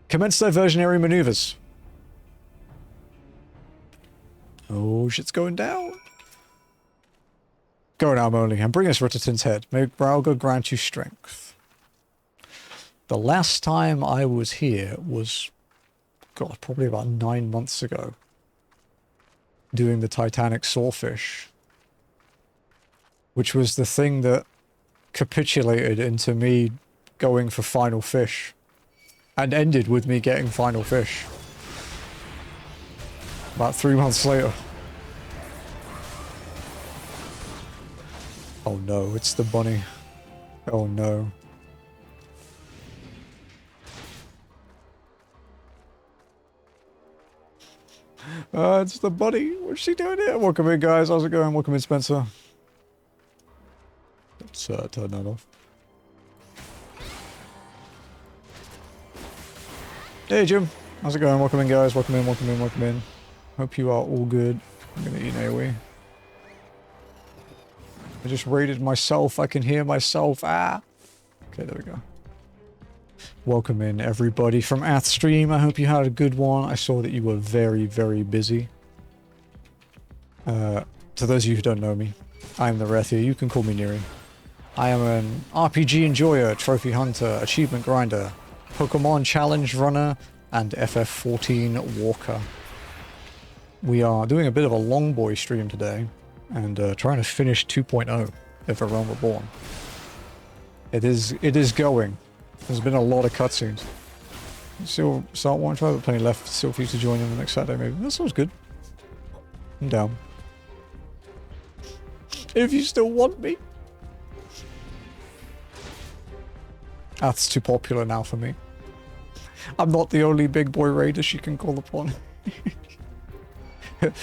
Commence diversionary maneuvers. Oh, shit's going down. Go now, Imoni, and bring us Ritterton's head. May Ralga grant you strength. The last time I was here was, God, probably about 9 months ago. Doing the Titanic Sawfish. Which was the thing that capitulated into me going for Final Fish. And ended with me getting Final Fish. About 3 months later. Oh no, it's the bunny. Oh no. It's the bunny. What's she doing here? Welcome in, guys. How's it going? Welcome in, Spencer. Let's turn that off. Hey, Jim. How's it going? Welcome in, guys. Welcome in, welcome in, welcome in. Hope you are all good. I'm gonna eat an AoE. I just raided myself. I can hear myself. Ah. Okay, there we go. Welcome in, everybody from Athstream. I hope you had a good one. I saw that you were very, very busy. To those of you who don't know me, I'm Nirethia. You can call me Neri. I am an RPG enjoyer, trophy hunter, achievement grinder, Pokemon challenge runner, and FF14 walker. We are doing a bit of a long boy stream today, and trying to finish 2.0 of A Realm Reborn. It is going. There's been a lot of cutscenes. Still start one try, but plenty left still for you to join in the next Saturday maybe. That sounds good. I'm down. If you still want me. That's too popular now for me. I'm not the only big boy raider she can call upon.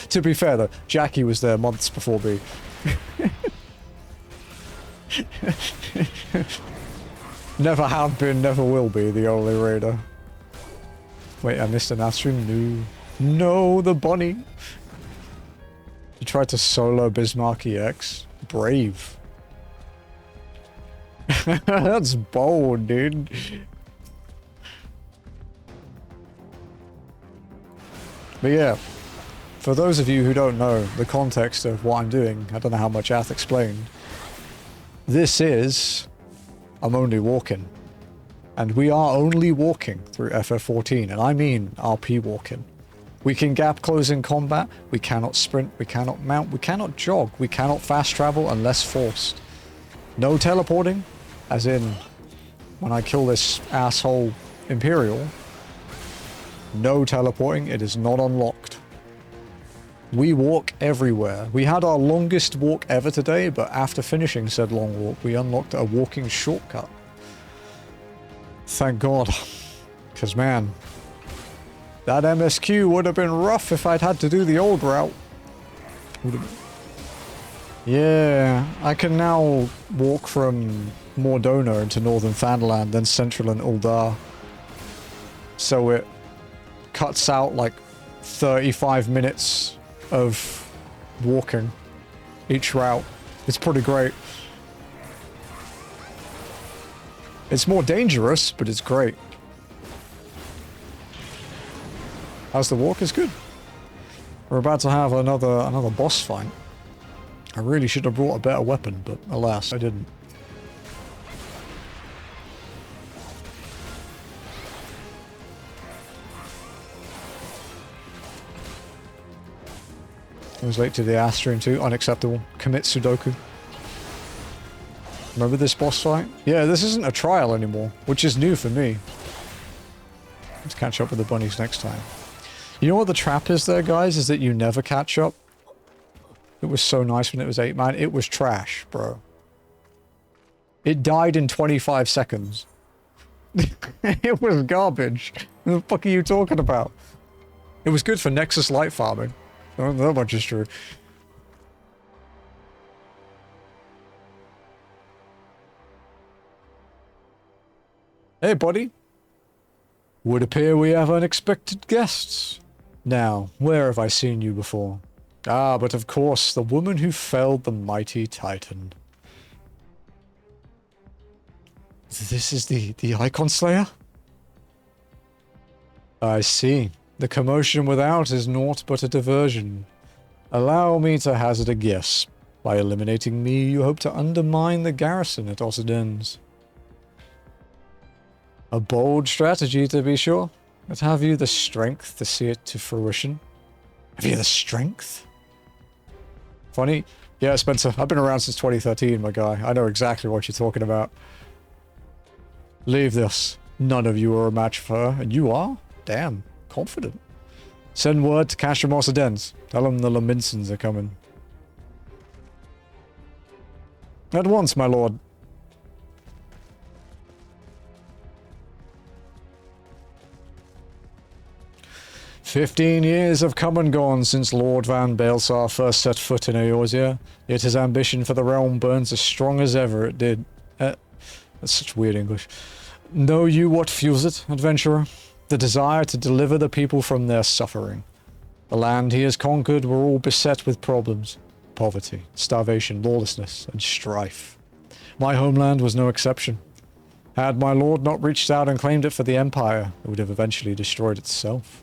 To be fair though, Jackie was there months before me. Never have been, never will be the only raider. Wait, I missed an Astrum? No. No, the bunny! You tried to solo Bismarck EX? Brave. That's bold, dude. But yeah, for those of you who don't know the context of what I'm doing, I don't know how much Ath explained. This is... I'm only walking. And we are only walking through FF14, and I mean RP walking. We can gap close in combat, we cannot sprint, we cannot mount, we cannot jog, we cannot fast travel unless forced. No teleporting, as in when I kill this asshole Imperial. No teleporting, it is not unlocked. We walk everywhere. We had our longest walk ever today, but after finishing said long walk, we unlocked a walking shortcut. Thank God. Because man, that MSQ would have been rough if I'd had to do the old route. Yeah, I can now walk from Mordona into Northern Thanalan, then Central and Uldar. So it cuts out like 35 minutes of walking each route. It's pretty great. It's more dangerous, but it's great. How's the walk? Is good. We're about to have another boss fight. I really should have brought a better weapon, but alas, I didn't. I was late to the Astrian too. Unacceptable. Commit Sudoku. Remember this boss fight? Yeah, this isn't a trial anymore, which is new for me. Let's catch up with the bunnies next time. You know what the trap is there, guys? Is that you never catch up. It was so nice when it was 8-man. It was trash, bro. It died in 25 seconds. It was garbage. What the fuck are you talking about? It was good for Nexus light farming. Oh, that much is true. Hey, buddy. Would appear we have unexpected guests. Now, where have I seen you before? Ah, but of course, the woman who felled the mighty Titan. This is the Icon Slayer? I see. The commotion without is naught but a diversion. Allow me to hazard a guess. By eliminating me, you hope to undermine the garrison at Ossidens. A bold strategy, to be sure. But have you the strength to see it to fruition? Have you the strength? Funny. Yeah, Spencer, I've been around since 2013, my guy. I know exactly what you're talking about. Leave this. None of you are a match for her, and you are? Damn, confident. Send word to Casham Ossidens. Tell them the Laminsons are coming. At once, my lord. "15 years have come and gone since Lord Van Baelsar first set foot in Eorzea, yet his ambition for the realm burns as strong as ever it did. That's such weird English. Know you what fuels it, adventurer? The desire to deliver the people from their suffering. The land he has conquered were all beset with problems. Poverty, starvation, lawlessness, and strife. My homeland was no exception. Had my lord not reached out and claimed it for the Empire, it would have eventually destroyed itself.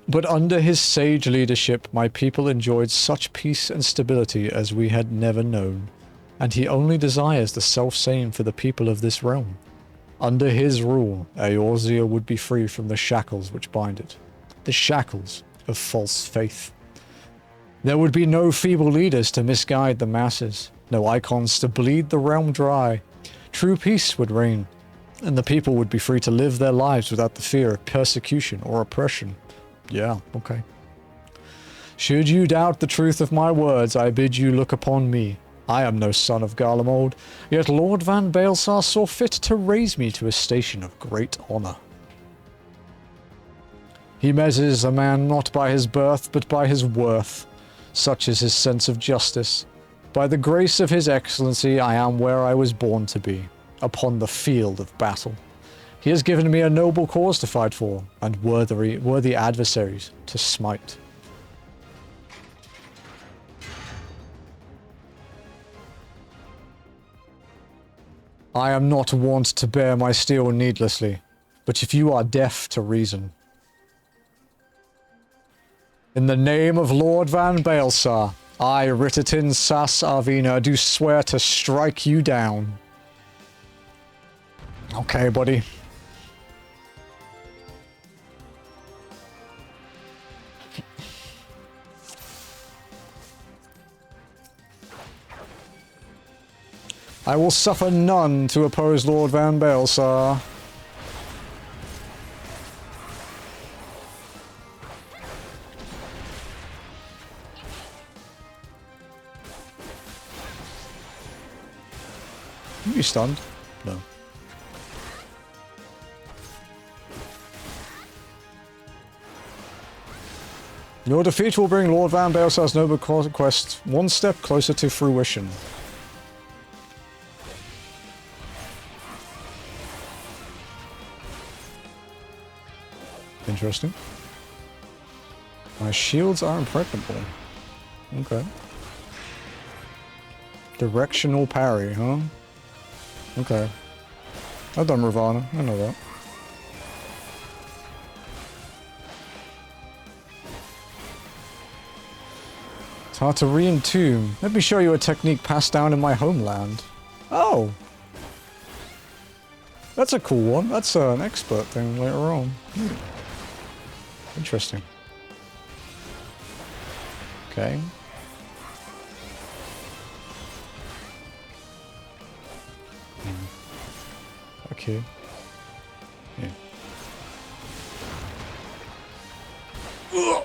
But under his sage leadership, my people enjoyed such peace and stability as we had never known, and he only desires the self-same for the people of this realm. Under his rule, Eorzea would be free from the shackles which bind it, the shackles of false faith. There would be no feeble leaders to misguide the masses, no icons to bleed the realm dry. True peace would reign, and the people would be free to live their lives without the fear of persecution or oppression. Yeah, okay. Should you doubt the truth of my words, I bid you look upon me. I am no son of Garlemald, yet Lord Van Baelsar saw fit to raise me to a station of great honor. He measures a man not by his birth, but by his worth. Such is his sense of justice. By the grace of his excellency, I am where I was born to be, upon the field of battle. He has given me a noble cause to fight for, and worthy adversaries to smite. I am not wont to bear my steel needlessly, but if you are deaf to reason. In the name of Lord Van Baelsar, I, Ritatin Sas Arvina, do swear to strike you down. Okay, buddy. I will suffer none to oppose Lord Van Baelsar. Are you stunned? No. Your defeat will bring Lord Van Baelsar's noble quest one step closer to fruition. Interesting. My shields are impregnable. Okay. Directional parry, huh? Okay. I've done Ravana. I know that. It's hard to re-entomb. Let me show you a technique passed down in my homeland. Oh! That's a cool one. That's an expert thing later on. Interesting. Okay. Okay. Yeah. Ugh.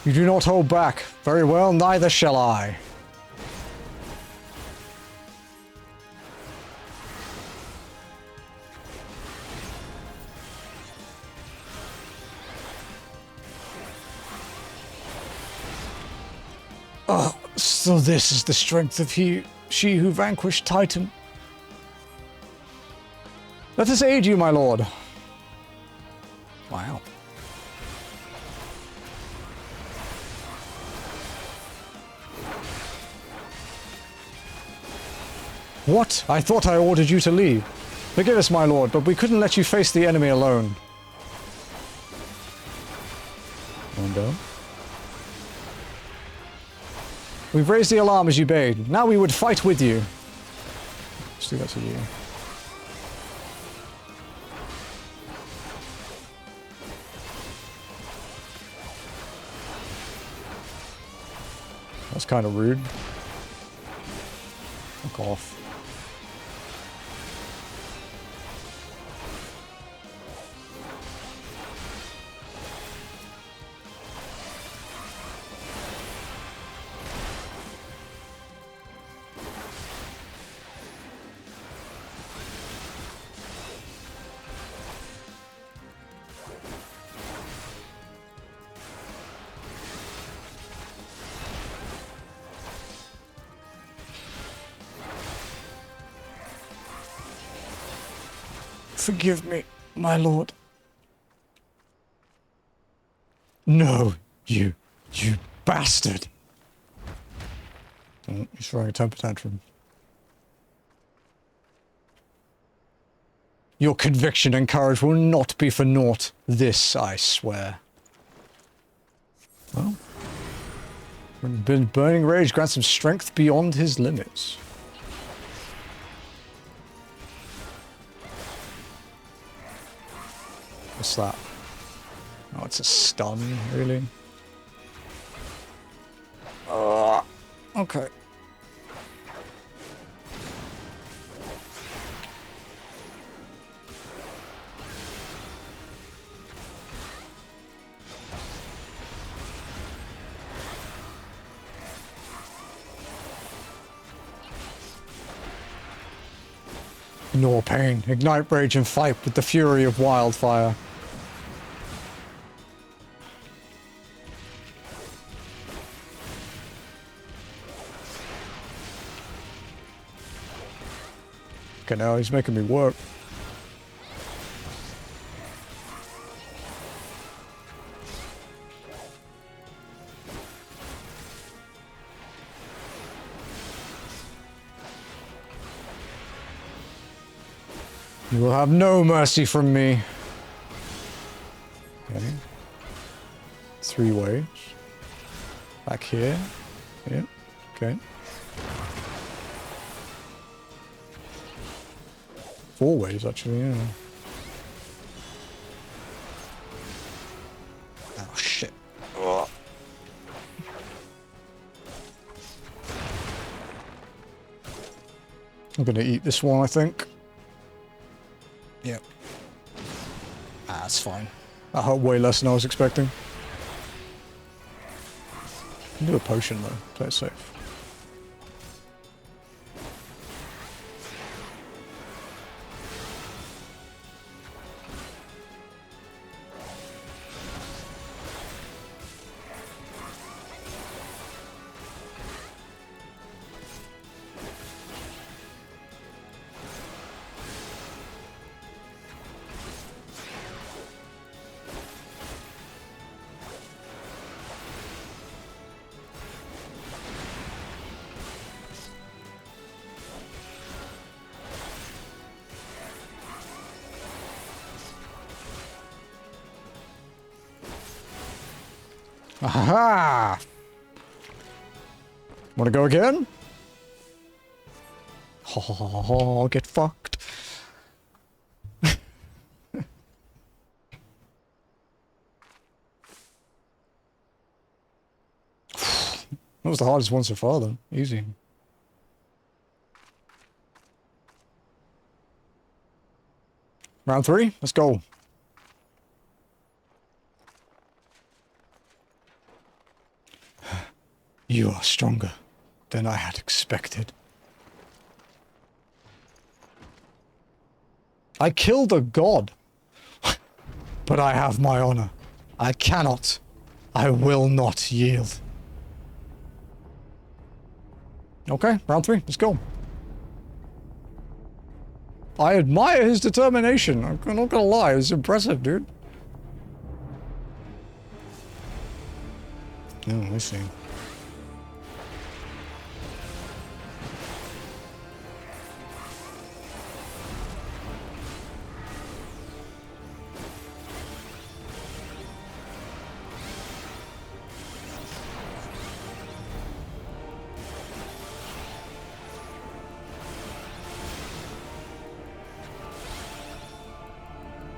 You do not hold back. Very well, neither shall I. Oh, so this is the strength of she who vanquished Titan. Let us aid you, my lord. Wow. What? I thought I ordered you to leave. Forgive us, my lord, but we couldn't let you face the enemy alone. Rondo. We've raised the alarm as you bade. Now we would fight with you. Let's do that to you. That's kind of rude. Fuck off. Forgive me, my lord. No, you bastard. Oh, he's throwing a temper tantrum. Your conviction and courage will not be for naught. This I swear. Well, burning rage grants him strength beyond his limits. What's that? Oh, it's a stun, really? Okay. Ignore pain, ignite rage and fight with the fury of wildfire. Okay, now he's making me work. You will have no mercy from me. Okay. 3 waves. Back here. Yeah. Okay. 4 waves, actually, yeah. Oh, shit. Ugh. I'm gonna eat this one, I think. Yep. Ah, that's fine. That hurt way less than I was expecting. Do a potion, though. Play it safe. Aha! Wanna go again? Oh, get fucked. That was the hardest one so far, though. Easy. Round 3, let's go. You are stronger than I had expected. I killed a god, but I have my honor. I cannot, I will not yield. Okay, round 3, let's go. I admire his determination. I'm not gonna lie, it's impressive, dude. Oh, I see.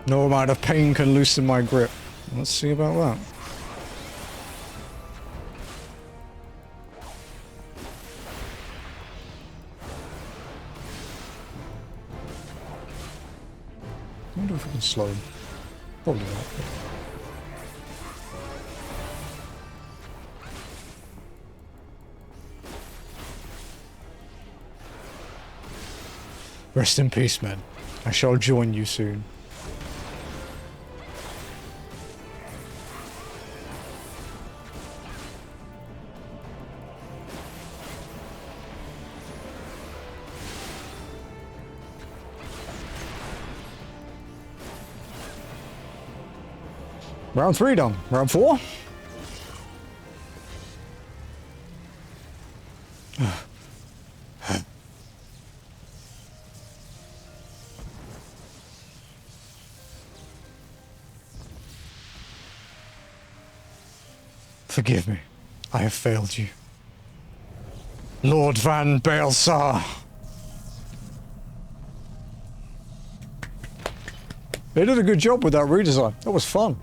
No amount of pain can loosen my grip. Let's see about that. I wonder if we can slow him. Probably not. Rest in peace, men. I shall join you soon. Round 3 done. Round 4? Forgive me. I have failed you. Lord Van Baelsar. They did a good job with that redesign. That was fun.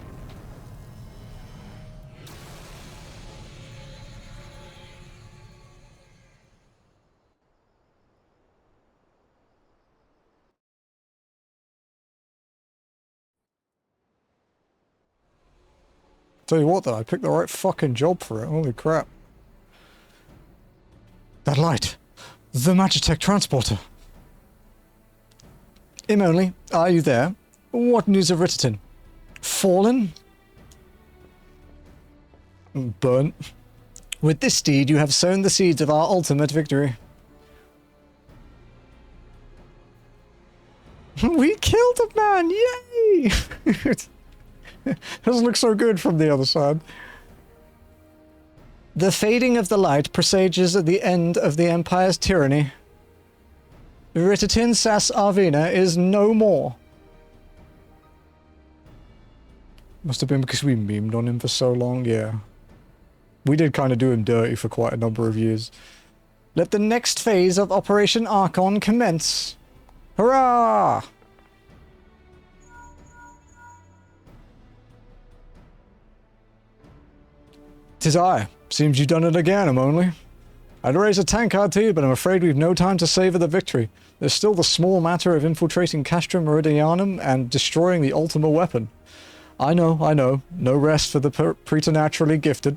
Tell you what though, I picked the right fucking job for it. Holy crap. That light. The Magitech transporter. Imoli, are you there? What news of Ritterton? Fallen? Burnt. With this deed, you have sown the seeds of our ultimate victory. We killed a man! Yay! Doesn't look so good from the other side. The fading of the light presages the end of the Empire's tyranny. Ritterton Sas Arvina is no more. Must have been because we memed on him for so long, yeah. We did kind of do him dirty for quite a number of years. Let the next phase of Operation Archon commence. Hurrah! Tis I. Seems you've done it again, Imoli. I'd raise a tankard to you, but I'm afraid we've no time to savour the victory. There's still the small matter of infiltrating Castrum Meridianum and destroying the Ultima weapon. I know. No rest for the preternaturally gifted.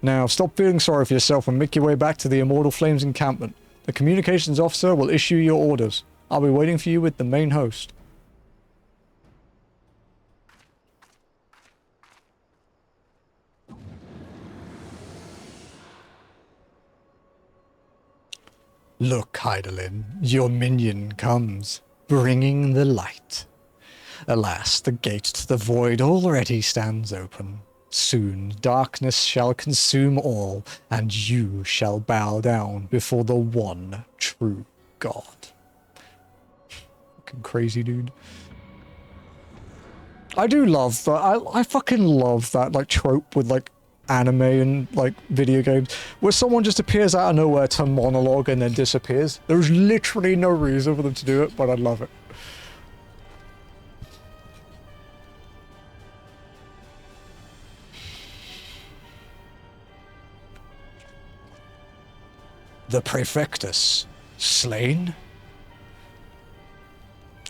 Now, stop feeling sorry for yourself and make your way back to the Immortal Flames encampment. The communications officer will issue your orders. I'll be waiting for you with the main host. Look, Hydaelyn, your minion comes, bringing the light. Alas, the gate to the void already stands open. Soon, darkness shall consume all, and you shall bow down before the one true God. Fucking crazy, dude. I do love that. I fucking love that, like, trope with, like, anime and like video games where someone just appears out of nowhere to monologue and then disappears. There's literally no reason for them to do it, but I love it. The Praefectus slain?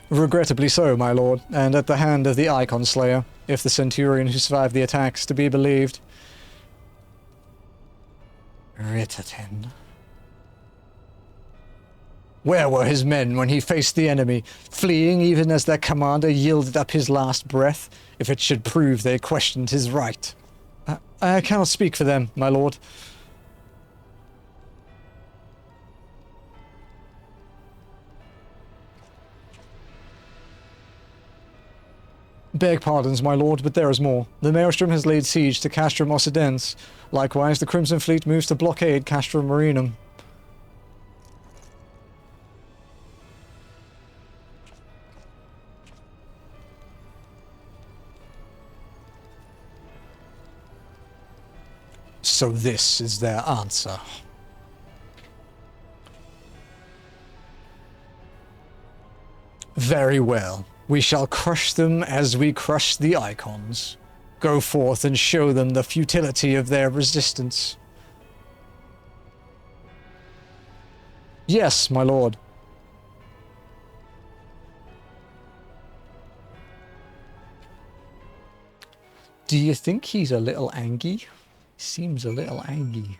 Regrettably so, my lord, and at the hand of the Icon Slayer, if the Centurion who survived the attacks to be believed. Ritterton. Where were his men when he faced the enemy, fleeing even as their commander yielded up his last breath, if it should prove they questioned his right? I cannot speak for them, my lord. Beg pardons, my lord, but there is more. The Maelstrom has laid siege to Castrum Occidens. Likewise, the Crimson Fleet moves to blockade Castrum Marinum. So this is their answer. Very well. We shall crush them as we crush the Icons. Go forth and show them the futility of their resistance. Yes, my lord. Do you think he's a little angry? Seems a little angry.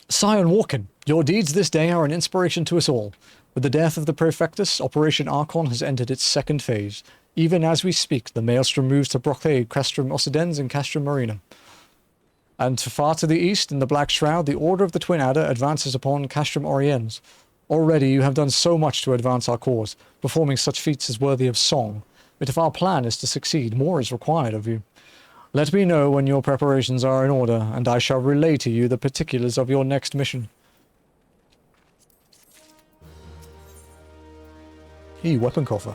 Scion Walken, your deeds this day are an inspiration to us all. With the death of the Praefectus, Operation Archon has entered its second phase. Even as we speak, the Maelstrom moves to blockade Castrum Occidens and Castrum Marinum. And far to the east, in the Black Shroud, the Order of the Twin Adder advances upon Castrum Oriens. Already you have done so much to advance our cause, performing such feats as worthy of song. But if our plan is to succeed, more is required of you. Let me know when your preparations are in order, and I shall relay to you the particulars of your next mission. Weapon coffer.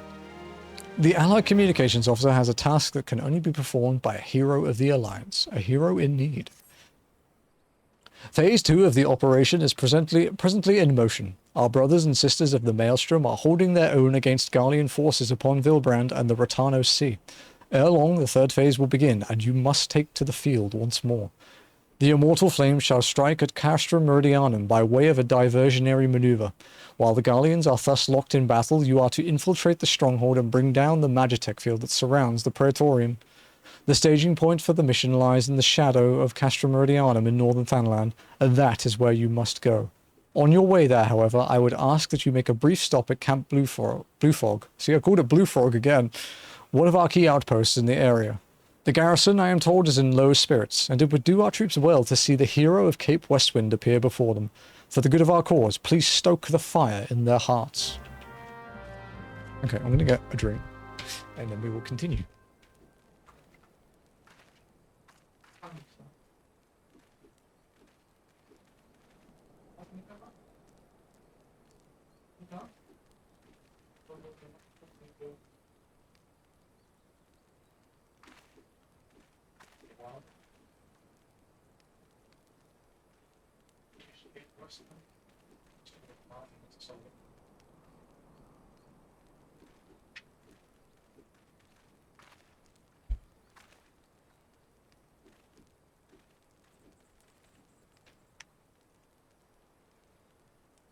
The Allied Communications Officer has a task that can only be performed by a hero of the Alliance, a hero in need. Phase 2 of the operation is presently in motion. Our brothers and sisters of the Maelstrom are holding their own against Garlean forces upon Vilbrand and the Ratanos Sea. Ere long, the third phase will begin, and you must take to the field once more. The immortal flame shall strike at Castrum Meridianum by way of a diversionary maneuver. While the Garleans are thus locked in battle, you are to infiltrate the stronghold and bring down the Magitech field that surrounds the Praetorium. The staging point for the mission lies in the shadow of Castrum Meridianum in northern Thanland, and that is where you must go. On your way there, however, I would ask that you make a brief stop at Camp Blue Fog. See, I called it Blue Frog again. One of our key outposts in the area. The garrison, I am told, is in low spirits, and it would do our troops well to see the hero of Cape Westwind appear before them. For the good of our cause, please stoke the fire in their hearts. Okay, I'm going to get a drink, and then we will continue.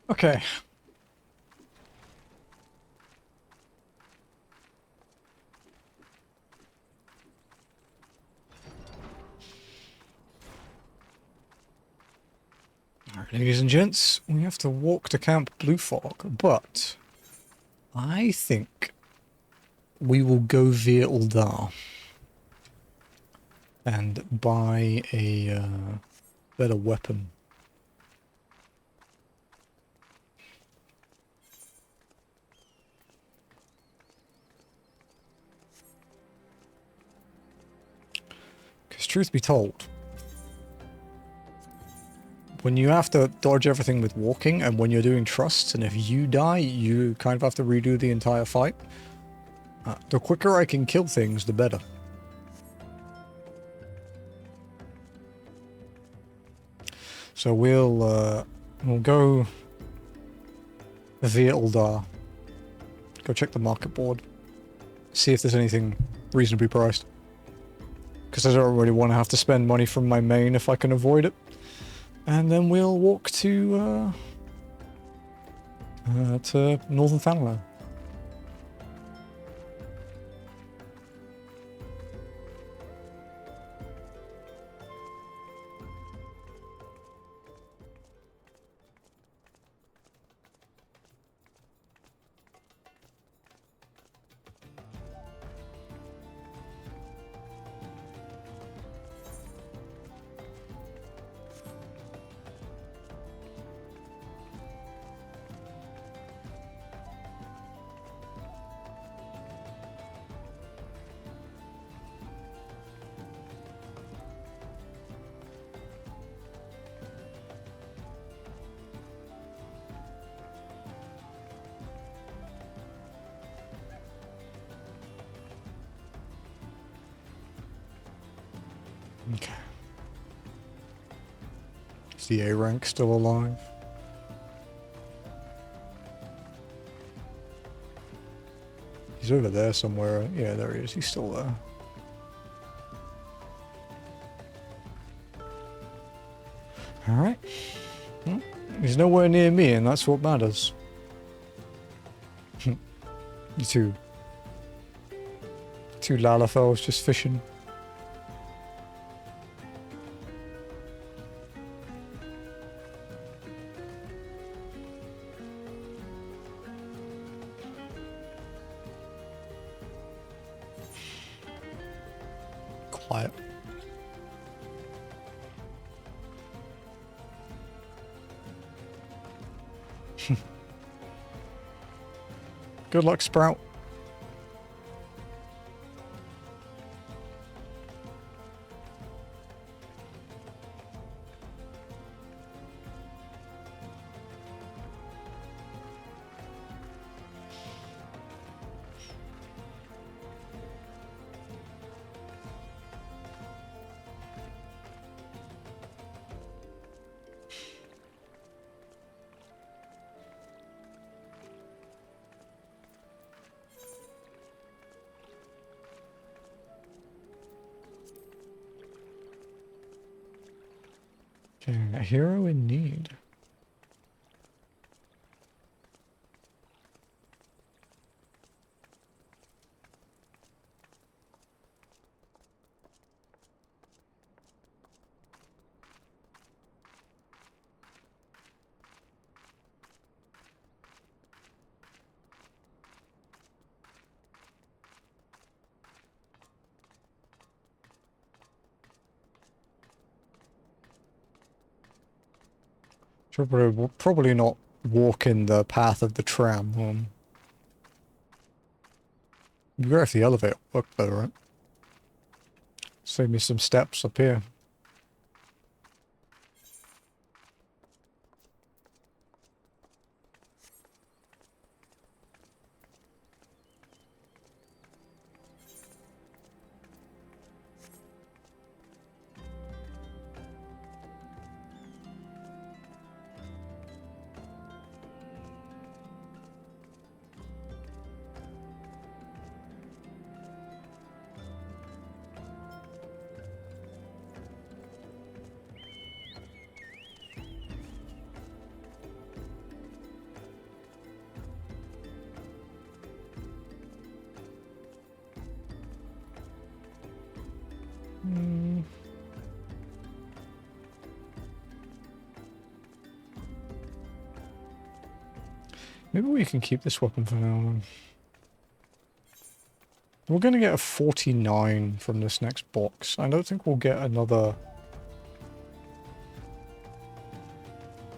Okay. Alright, ladies and gents, we have to walk to Camp Blue Fog, but I think we will go via Uldar and buy a better weapon. Because truth be told, when you have to dodge everything with walking, and when you're doing trusts, and if you die, you kind of have to redo the entire fight. The quicker I can kill things, the better. So we'll go via Uldar. Go check the market board. See if there's anything reasonably priced. Because I don't really want to have to spend money from my main if I can avoid it. And then we'll walk to Northern Thanalan. Okay. Is the A rank still alive? He's over there somewhere. Yeah, there he is. He's still there. Alright. Well, he's nowhere near me, and that's what matters. You two Lalafels just fishing. Quiet. Good luck, Sprout. Okay, a hero in need. Probably not walk in the path of the tram. It'd be great if the elevator worked better, right? Save me some steps up here. Maybe we can keep this weapon for now then. We're going to get a 49 from this next box. I don't think we'll get another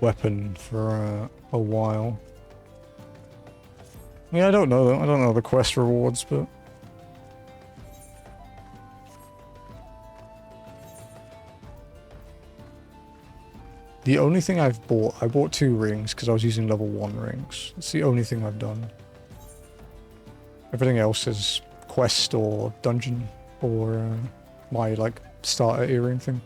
weapon for a while. Yeah, I don't know though. I don't know the quest rewards, but... The only thing I bought 2 rings because I was using level 1 rings. It's the only thing I've done. Everything else is quest or dungeon or my like starter earring thing.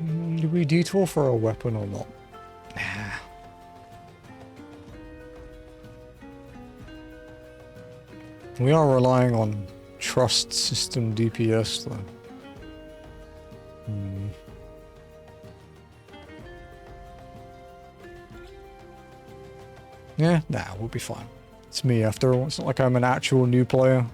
Do we detour for a weapon or not? Nah. We are relying on trust system DPS though. Yeah, nah, we'll be fine. It's me after all. It's not like I'm an actual new player.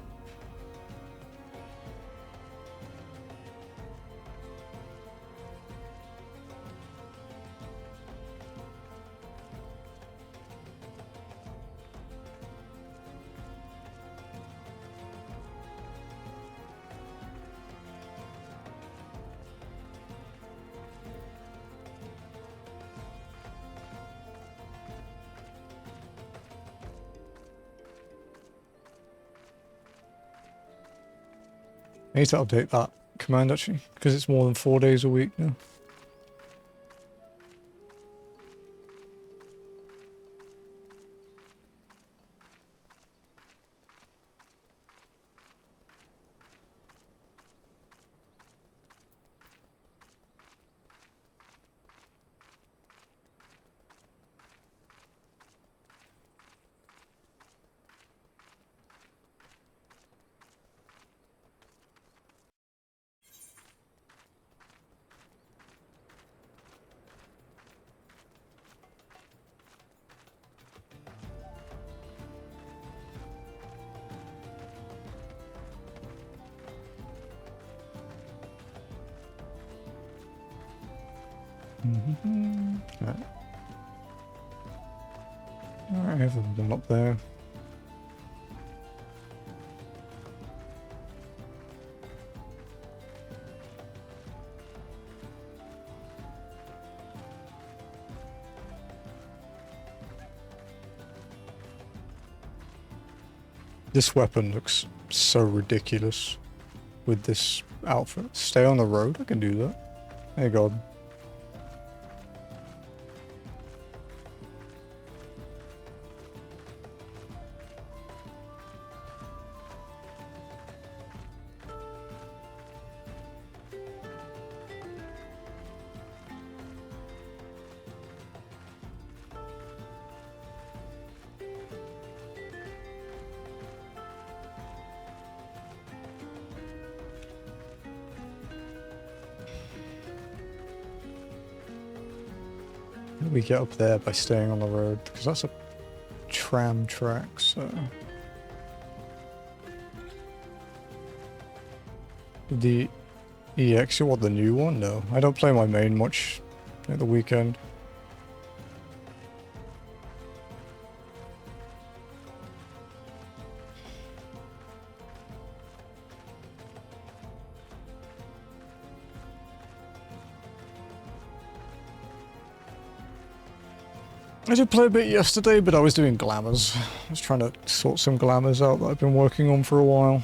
I need to update that command actually, because it's more than 4 days a week now. Right. Alright, I have one up there. This weapon looks so ridiculous with this outfit. Stay on the road? I can do that. Hey God. We get up there by staying on the road because that's a tram track, so the EX, you want the new one? No, I don't play my main much at the weekend. I did play a bit yesterday, but I was doing glamours. I was trying to sort some glamours out that I've been working on for a while.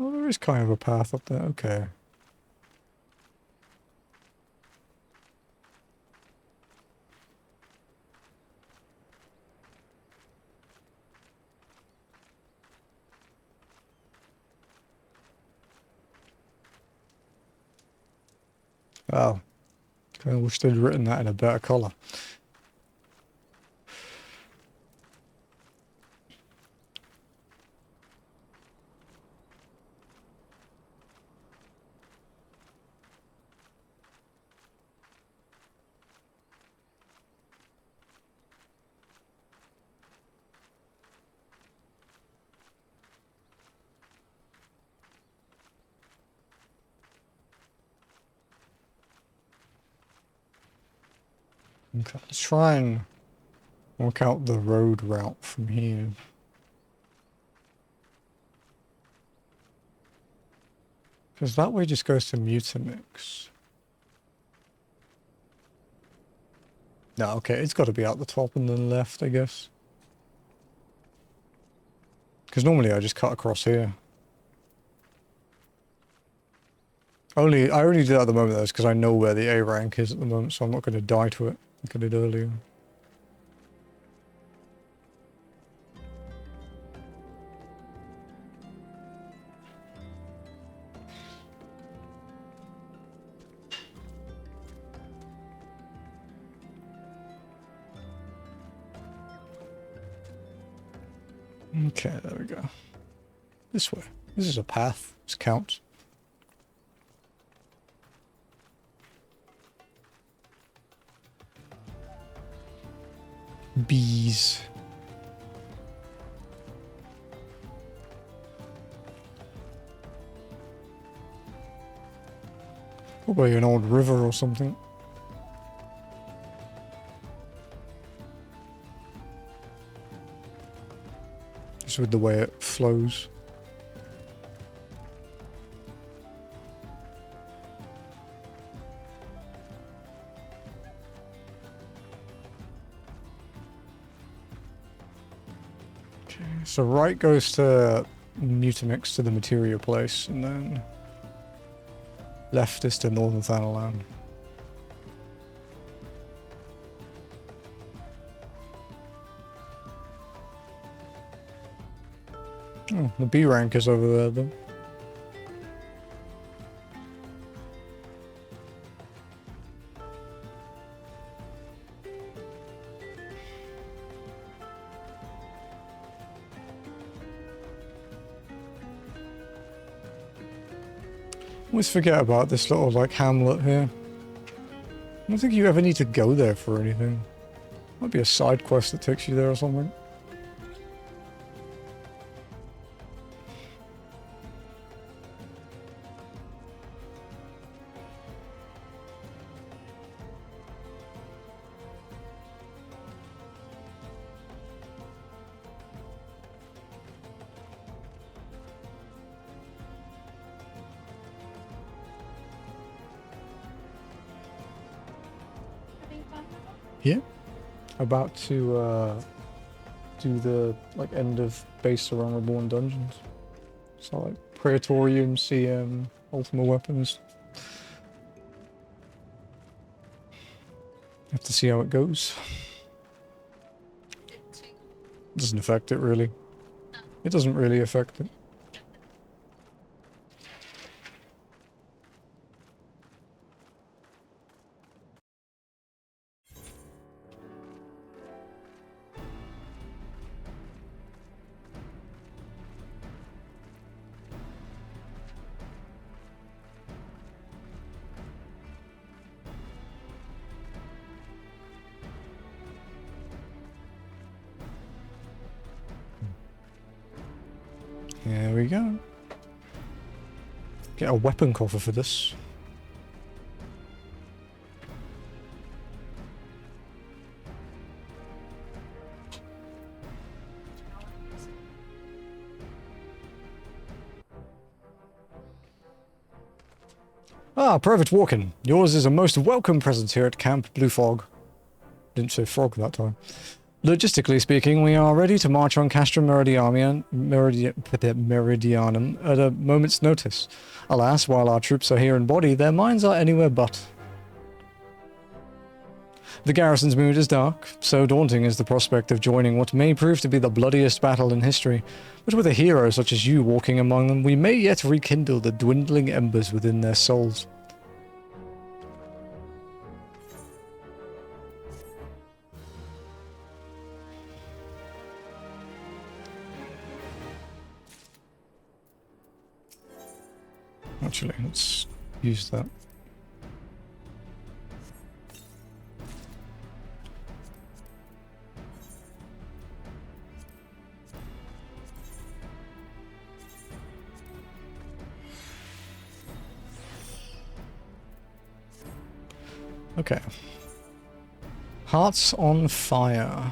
Oh, there is kind of a path up there. Okay. Wow. I wish they'd written that in a better colour. Okay, let's try and work out the road route from here. Because that way just goes to Mutamix. No, okay, it's got to be out the top and then left, I guess. Because normally I just cut across here. I only do that at the moment though, because I know where the A rank is at the moment, so I'm not going to die to it like I did earlier. Okay, there we go. This way. This is a path. This counts. Bees. Probably an old river or something. Just with the way it flows. Okay, so right goes to Mutamix to the Materia place, and then left is to Northern Thanalan. Oh, the B rank is over there then. Always forget about this little like hamlet here. I don't think you ever need to go there for anything. Might be a side quest that takes you there or something. Yeah, about to do the like end of base around Reborn Dungeons. So like Praetorium, CM, Ultima Weapons. Have to see how it goes. Doesn't affect it really. It doesn't really affect it. There we go. Get a weapon coffer for this. Ah, Private Walken. Yours is a most welcome presence here at Camp Blue Fog. Didn't say frog that time. Logistically speaking, we are ready to march on Castra Meridianum at a moment's notice. Alas, while our troops are here in body, their minds are anywhere but. The garrison's mood is dark, so daunting is the prospect of joining what may prove to be the bloodiest battle in history. But with a hero such as you walking among them, we may yet rekindle the dwindling embers within their souls. Actually, let's use that. Okay. Hearts on fire.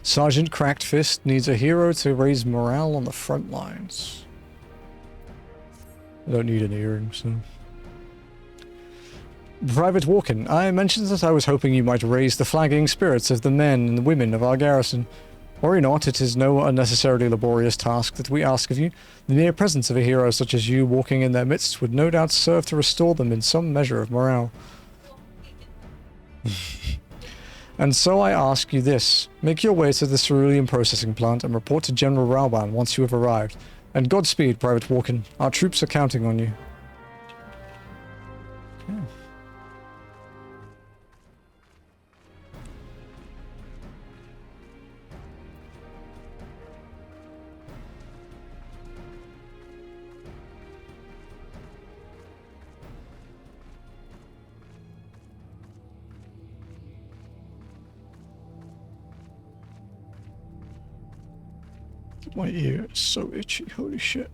Sergeant Cracked Fist needs a hero to raise morale on the front lines. I don't need an earring, so... Private Walken, I mentioned that I was hoping you might raise the flagging spirits of the men and the women of our garrison. Worry not, it is no unnecessarily laborious task that we ask of you. The mere presence of a hero such as you walking in their midst would no doubt serve to restore them in some measure of morale. And so I ask you this. Make your way to the cerulean processing plant and report to General Rauban once you have arrived. And Godspeed, Private Walken. Our troops are counting on you. Okay. My ear is so itchy, holy shit.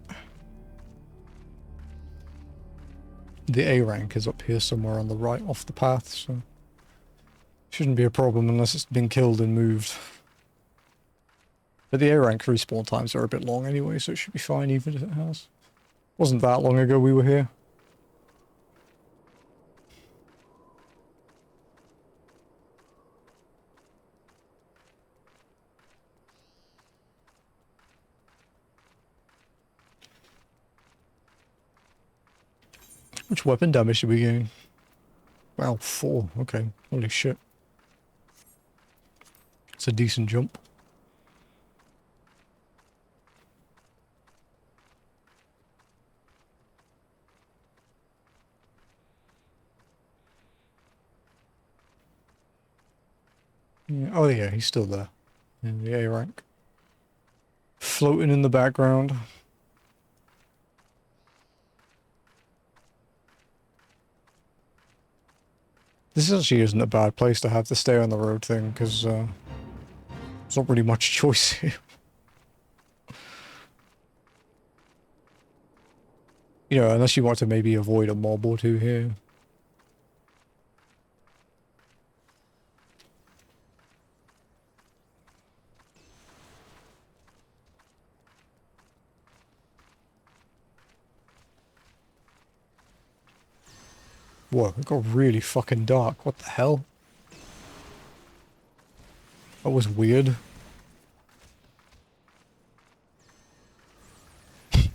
The A rank is up here somewhere on the right off the path, so shouldn't be a problem unless it's been killed and moved. But the A rank respawn times are a bit long anyway, so it should be fine even if it has. Wasn't that long ago we were here. Which weapon damage did we gain? Wow, 4. Okay. Holy shit. It's a decent jump. Yeah. Oh yeah, he's still there. In the A rank. Floating in the background. This actually isn't a bad place to have the stay on the road thing, because there's not really much choice here. You know, unless you want to maybe avoid a mob or two here. Whoa, it got really fucking dark. What the hell? That was weird.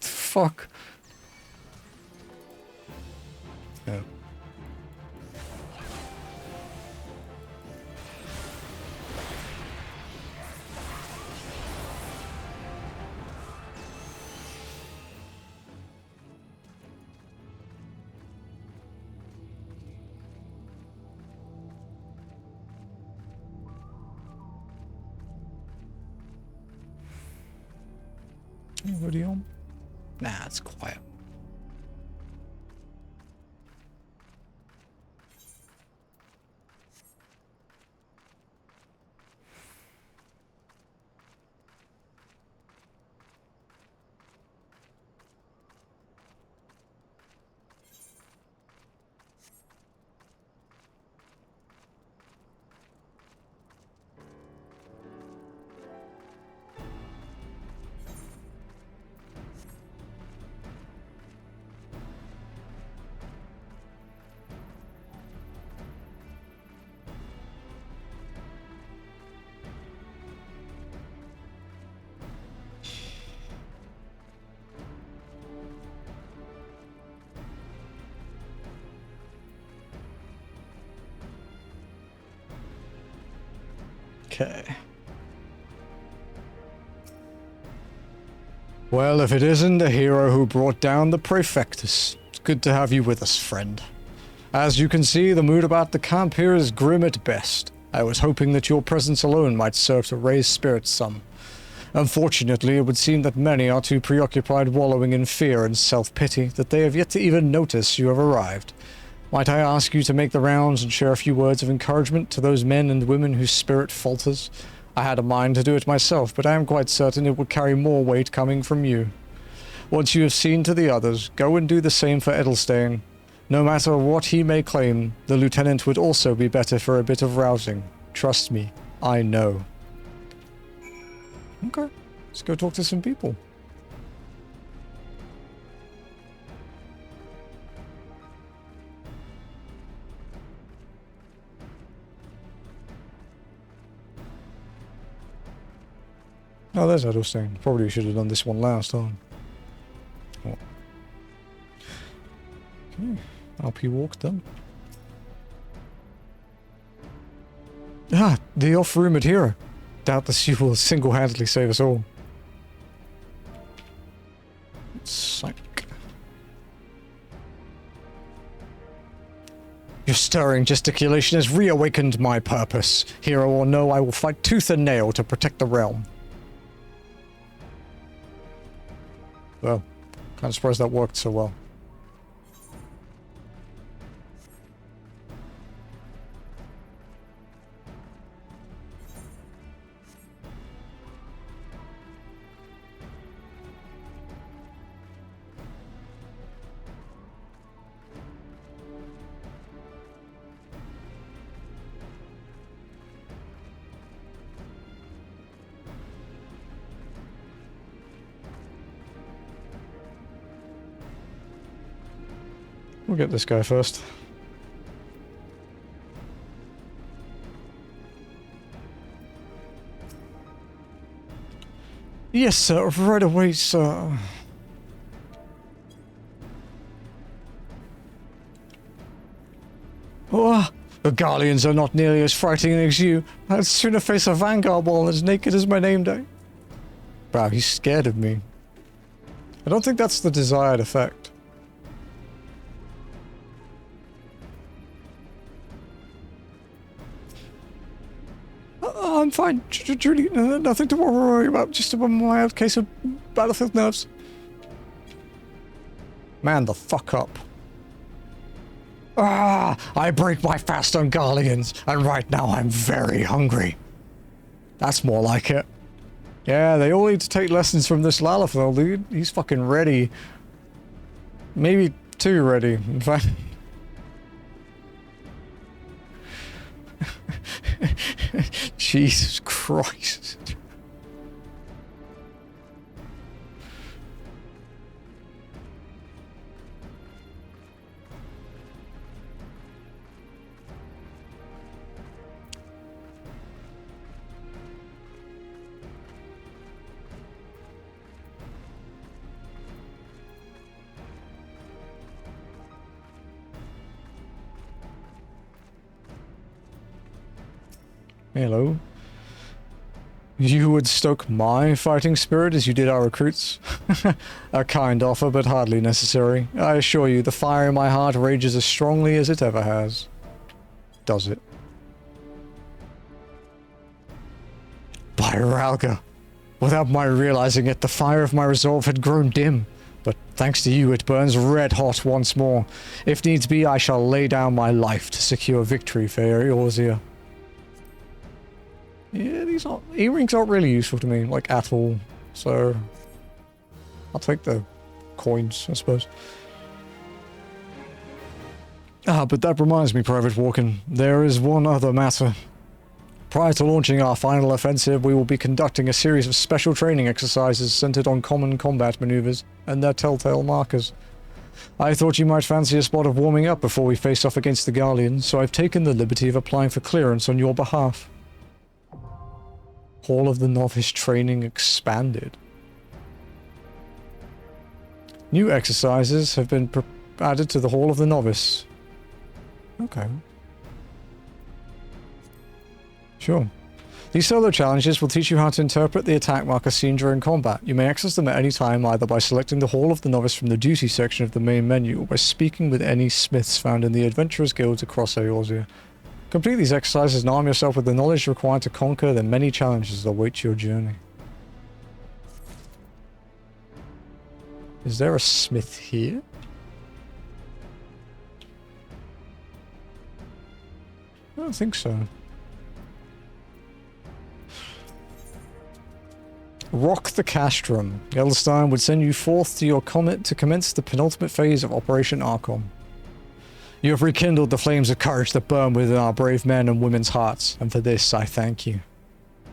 Fuck. Yeah. Anybody on? Nah, it's quiet. Okay. Well, if it isn't the hero who brought down the Praefectus, it's good to have you with us, friend. As you can see, the mood about the camp here is grim at best. I was hoping that your presence alone might serve to raise spirits some. Unfortunately, it would seem that many are too preoccupied wallowing in fear and self-pity that they have yet to even notice you have arrived. Might I ask you to make the rounds and share a few words of encouragement to those men and women whose spirit falters? I had a mind to do it myself, but I am quite certain it would carry more weight coming from you. Once you have seen to the others, go and do the same for Edelstein. No matter what he may claim, the lieutenant would also be better for a bit of rousing. Trust me, I know. Okay, let's go talk to some people. Oh, there's Edelstein. Probably should have done this one last time. Oh. Okay. RP walk done. Ah, the oft-rumored hero. Doubtless you will single-handedly save us all. Psych. Your stirring gesticulation has reawakened my purpose. Hero or no, I will fight tooth and nail to protect the realm. Well, kind of surprised that worked so well. We'll get this guy first. Yes, sir. Right away, sir. Oh, the Garleans are not nearly as frightening as you. I'd sooner face a vanguard wall as naked as my name day. Wow, he's scared of me. I don't think that's the desired effect. I'm fine, Judy. Nothing to worry about. Just a mild case of battlefield nerves. Man the fuck up. Ah, I break my fast on Garleans, and right now I'm very hungry. That's more like it. Yeah, they all need to take lessons from this Lalafell, dude. He's fucking ready. Maybe too ready, in fact. Jesus Christ. Hello. You would stoke my fighting spirit as you did our recruits? A kind offer, but hardly necessary. I assure you, the fire in my heart rages as strongly as it ever has. Does it? By Ralga. Without my realizing it, the fire of my resolve had grown dim. But thanks to you, it burns red hot once more. If needs be, I shall lay down my life to secure victory for Eorzea. Yeah, these earrings aren't really useful to me, like, at all. So, I'll take the coins, I suppose. Ah, but that reminds me, Private Walken, there is one other matter. Prior to launching our final offensive, we will be conducting a series of special training exercises centered on common combat maneuvers and their telltale markers. I thought you might fancy a spot of warming up before we face off against the Garleans, so I've taken the liberty of applying for clearance on your behalf. Hall of the Novice training expanded. New exercises have been added to the Hall of the Novice. Okay. Sure. These solo challenges will teach you how to interpret the attack marker seen during combat. You may access them at any time either by selecting the Hall of the Novice from the duty section of the main menu or by speaking with any smiths found in the Adventurers Guilds across Eorzea. Complete these exercises and arm yourself with the knowledge required to conquer the many challenges that await your journey. Is there a smith here? I don't think so. Rock the Castrum. Edelstein would send you forth to your comet to commence the penultimate phase of Operation Archon. You have rekindled the flames of courage that burn within our brave men and women's hearts, and for this I thank you.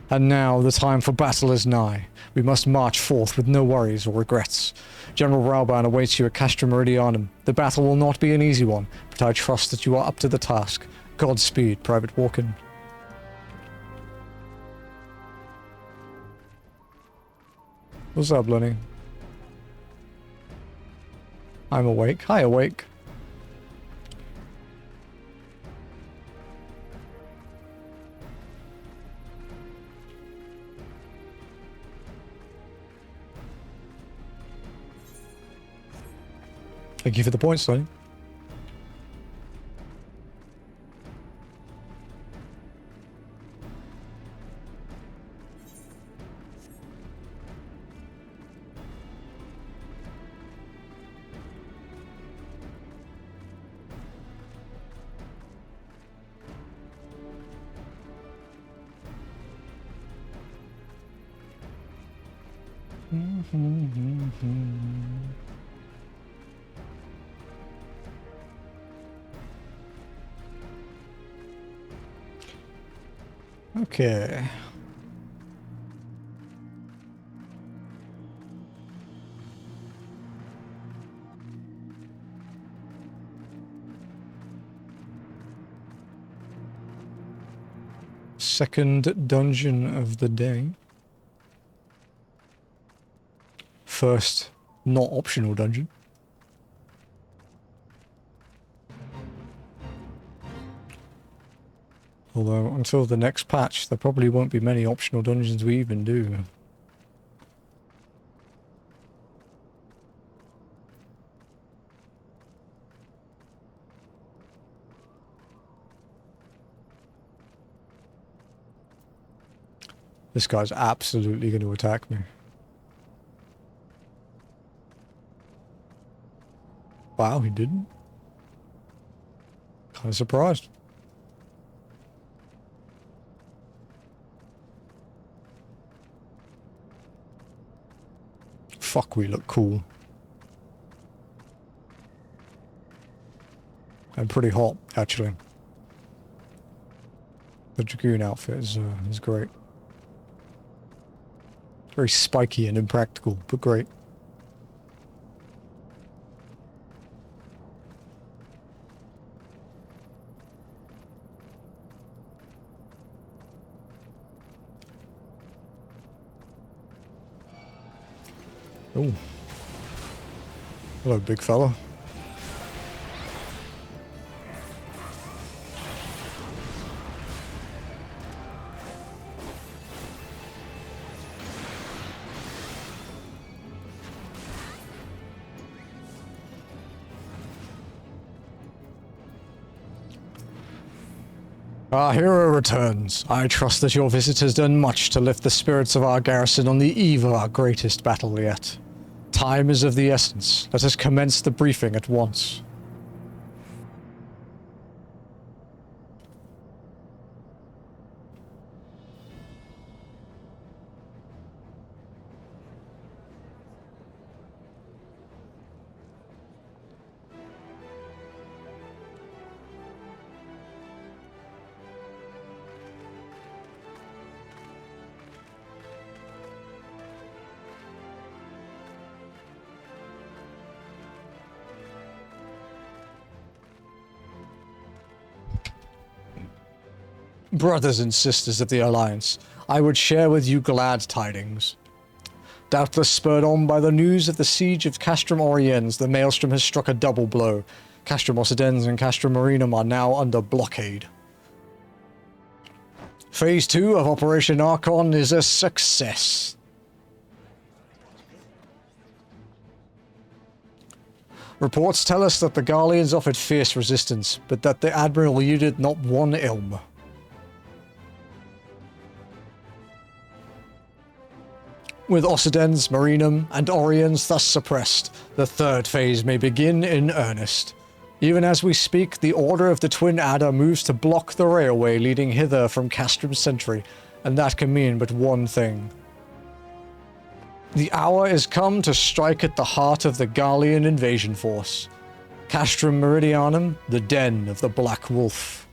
And now the time for battle is nigh. We must march forth with no worries or regrets. General Rauban awaits you at Castra Meridianum. The battle will not be an easy one, but I trust that you are up to the task. Godspeed, Private Walken. What's up, Lenny? I'm awake. Hi, awake. Thank you for the points, Lenny. Okay. Second dungeon of the day. First, not optional dungeon. Although, until the next patch, there probably won't be many optional dungeons we even do. This guy's absolutely going to attack me. Wow, he didn't. Kind of surprised. Fuck, we look cool. And pretty hot, actually. The Dragoon outfit is great. Very spiky and impractical, but great. Oh. Hello, big fella. Our hero returns. I trust that your visit has done much to lift the spirits of our garrison on the eve of our greatest battle yet. Time is of the essence. Let us commence the briefing at once. Brothers and sisters of the Alliance, I would share with you glad tidings. Doubtless spurred on by the news of the siege of Castrum Oriens, the Maelstrom has struck a double blow. Castrum Occidens and Castrum Marinum are now under blockade. Phase 2 of Operation Archon is a success. Reports tell us that the Garleans offered fierce resistance, but that the Admiral yielded not one ilm. With Occidens, Marinum, and Oriens thus suppressed, the third phase may begin in earnest. Even as we speak, the Order of the Twin Adder moves to block the railway leading hither from Castrum Sentry, and that can mean but one thing. The hour is come to strike at the heart of the Garlean invasion force. Castrum Meridianum, the den of the Black Wolf.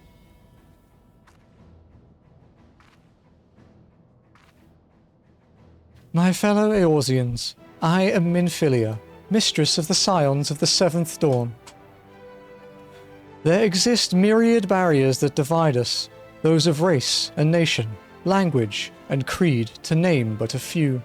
My fellow Eorzeans, I am Minfilia, mistress of the Scions of the Seventh Dawn. There exist myriad barriers that divide us, those of race and nation, language and creed, to name but a few.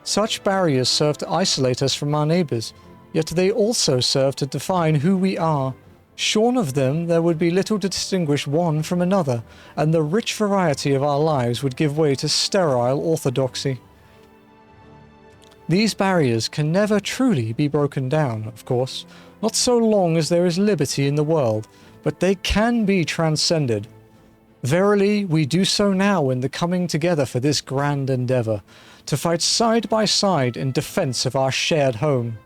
Such barriers serve to isolate us from our neighbours, yet they also serve to define who we are. Shorn of them, there would be little to distinguish one from another, and the rich variety of our lives would give way to sterile orthodoxy. These barriers can never truly be broken down, of course, not so long as there is liberty in the world, but they can be transcended. Verily, we do so now in the coming together for this grand endeavour, to fight side by side in defence of our shared home.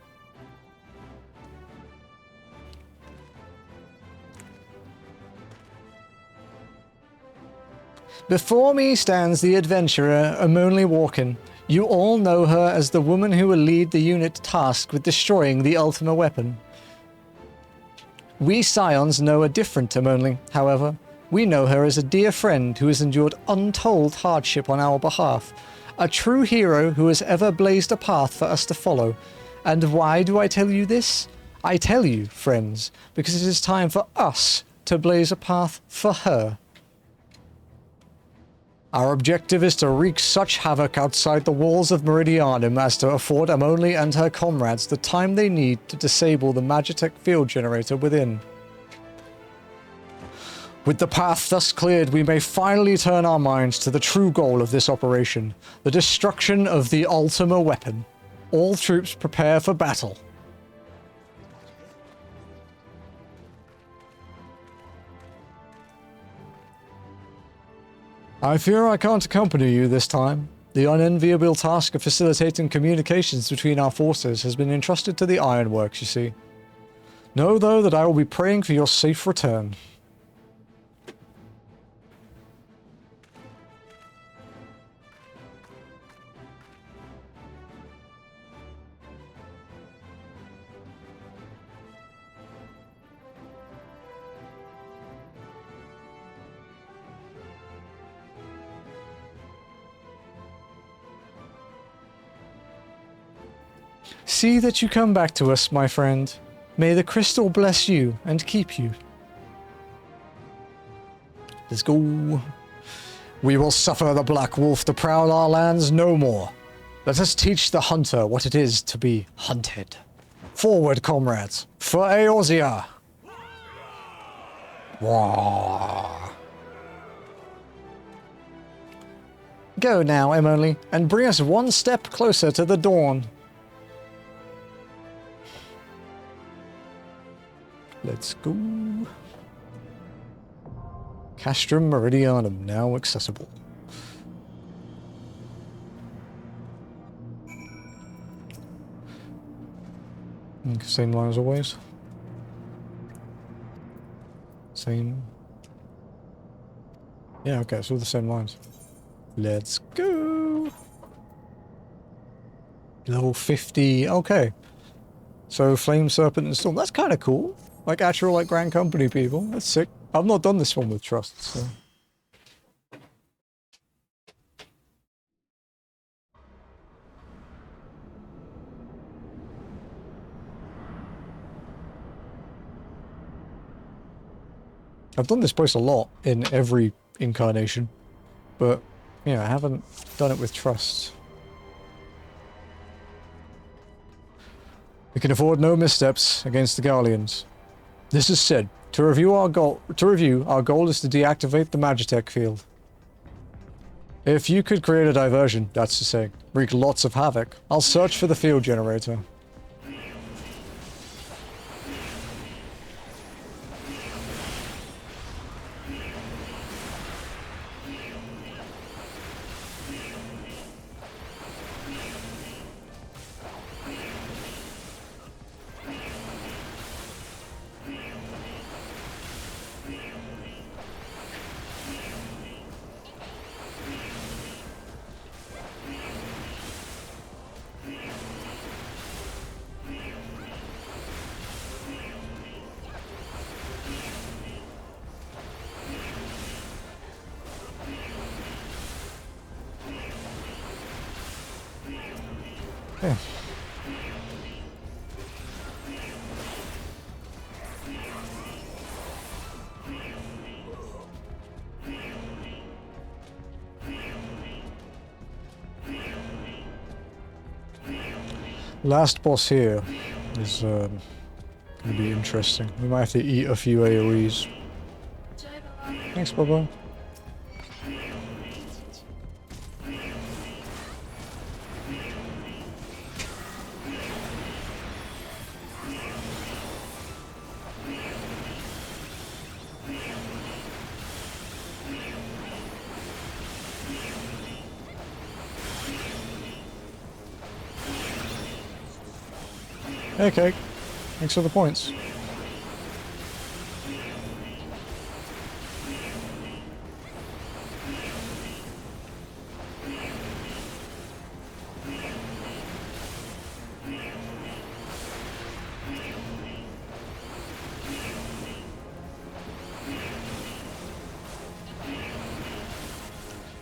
Before me stands the adventurer, Amonly Walken. You all know her as the woman who will lead the unit tasked with destroying the Ultima weapon. We Scions know a different Amonly, however. We know her as a dear friend who has endured untold hardship on our behalf, a true hero who has ever blazed a path for us to follow. And why do I tell you this? I tell you, friends, because it is time for us to blaze a path for her. Our objective is to wreak such havoc outside the walls of Meridianum as to afford Amonly and her comrades the time they need to disable the Magitech field generator within. With the path thus cleared, we may finally turn our minds to the true goal of this operation, the destruction of the Ultima weapon. All troops prepare for battle. I fear I can't accompany you this time. The unenviable task of facilitating communications between our forces has been entrusted to the Ironworks, you see. Know, though, that I will be praying for your safe return. See that you come back to us, my friend. May the crystal bless you and keep you. Let's go. We will suffer the Black Wolf to prowl our lands no more. Let us teach the hunter what it is to be hunted. Forward, comrades, for Eorzea! Wah. Go now, Amonly, and bring us one step closer to the dawn. Let's go. Castrum Meridianum now accessible. Same line as always. Same. Yeah, okay, it's all the same lines. Let's go. Level 50. Okay. So Flame Serpent and Storm. That's kind of cool. Like actual like Grand Company people. That's sick. I've not done this one with Trust, so. I've done this place a lot in every incarnation, but yeah, I haven't done it with Trust. We can afford no missteps against the Garleans. This is said. To review, our goal is to deactivate the Magitech field. If you could create a diversion, that's to say, wreak lots of havoc, I'll search for the field generator. Yeah. Last boss here is going to be interesting. We might have to eat a few AoEs. Thanks, Bubba. Okay, thanks for the points.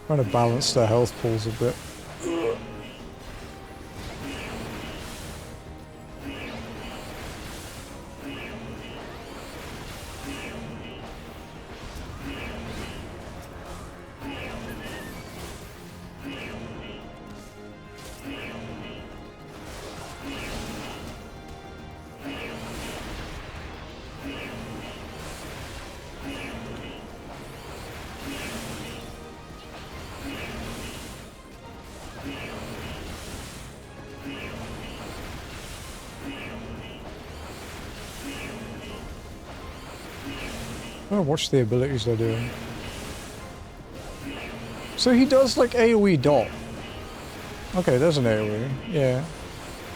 Trying to balance their health pools a bit. I'm gonna watch the abilities they're doing. So he does like AoE dot. Okay, there's an AoE, yeah.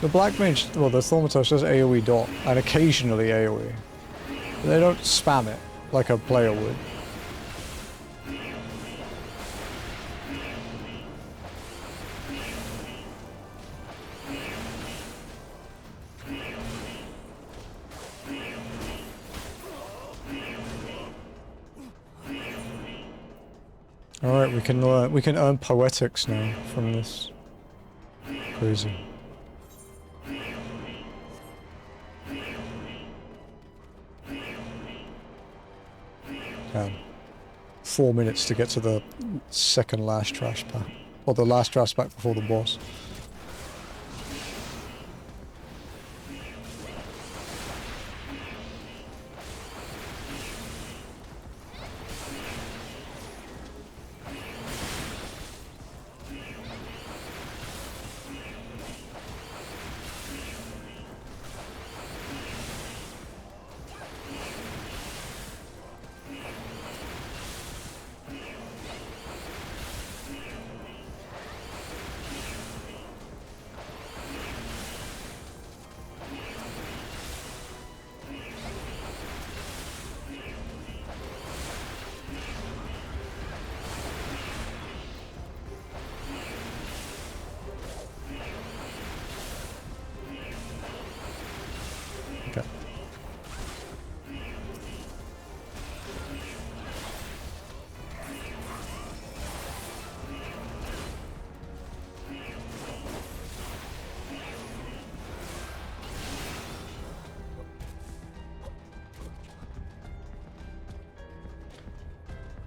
The Black Mage, well the Thaumaturge does AoE dot, and occasionally AoE. But they don't spam it, like a player would. Alright, we can earn poetics now from this. Crazy. Damn. 4 minutes to get to the second last trash pack. Or the last trash pack before the boss.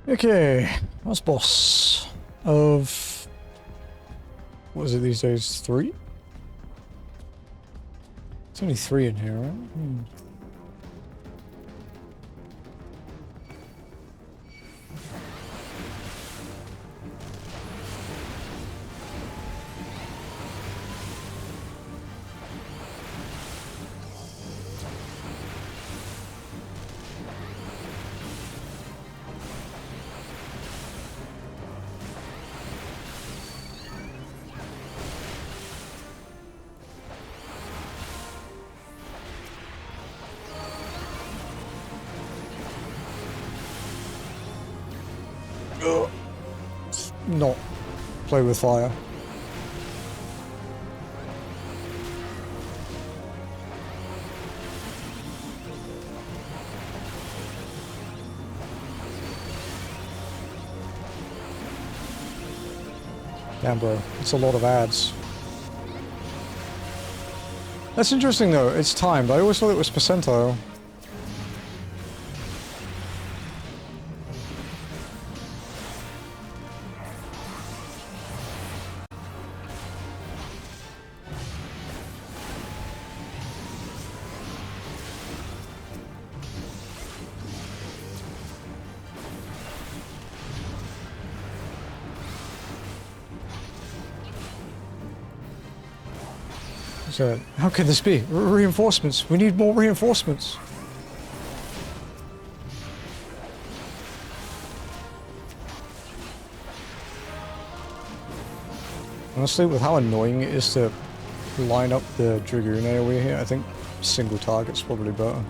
Okay, last boss of, what is it these days, 3? It's only 3 in here, right? Not play with fire. Damn, bro, it's a lot of ads. That's interesting though, it's timed. I always thought it was percentile. So, how can this be? Reinforcements. We need more reinforcements. Honestly, with how annoying it is to line up the Dragoon AoE here, I think single target's probably better.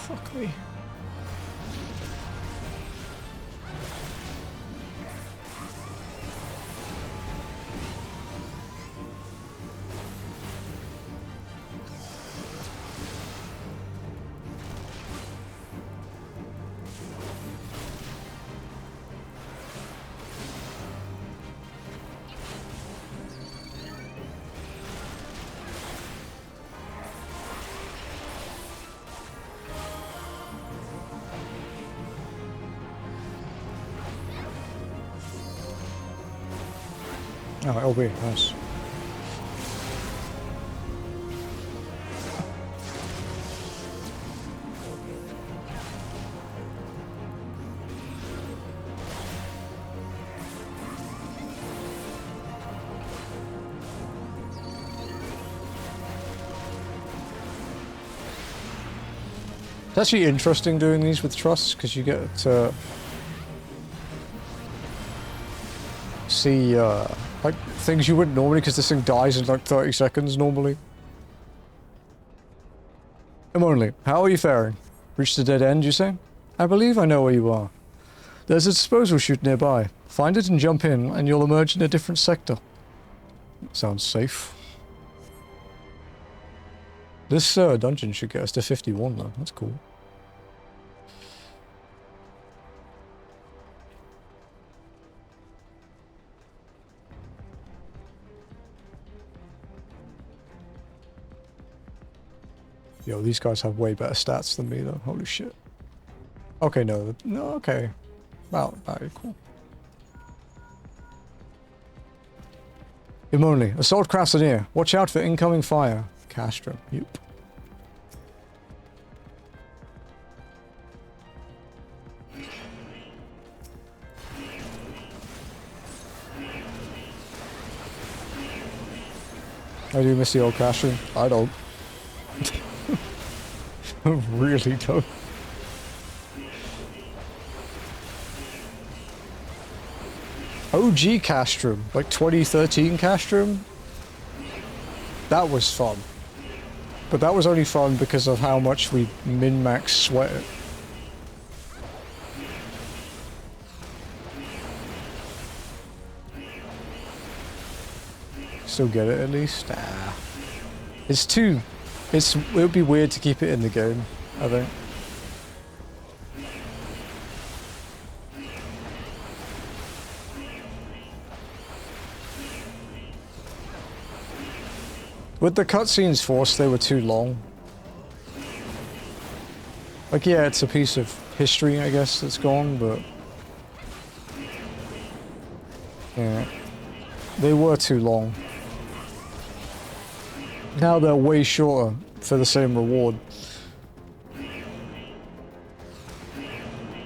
Fuck me. Oh, LB, nice. It's actually interesting doing these with trusts because you get to see like things you wouldn't normally, because this thing dies in like 30 seconds normally. Only, how are you faring? Reached a dead end, you say? I believe I know where you are. There's a disposal chute nearby. Find it and jump in, and you'll emerge in a different sector. Sounds safe. This dungeon should get us to 51 though, that's cool. Yo, these guys have way better stats than me though, holy shit. Okay, no, okay. Wow, very cool. Immonly, assault crafts are near. Watch out for incoming fire. Castro, yep. I do miss the old Castro. I don't. I really don't. OG Castrum, like 2013 Castrum, that was fun. But that was only fun because of how much we min-max sweat it. Still get it at least? Ah. It's too... it would be weird to keep it in the game, I think. With the cutscenes forced, they were too long. Like, yeah, it's a piece of history, I guess, that's gone, but... yeah. They were too long. Now they're way shorter for the same reward.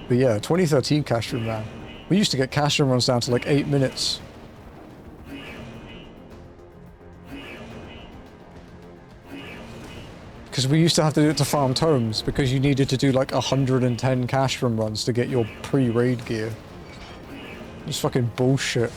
But yeah, 2013 Castrum, man. We used to get Castrum runs down to like 8 minutes. Because we used to have to do it to farm tomes, because you needed to do like 110 Castrum runs to get your pre-raid gear. Just fucking bullshit.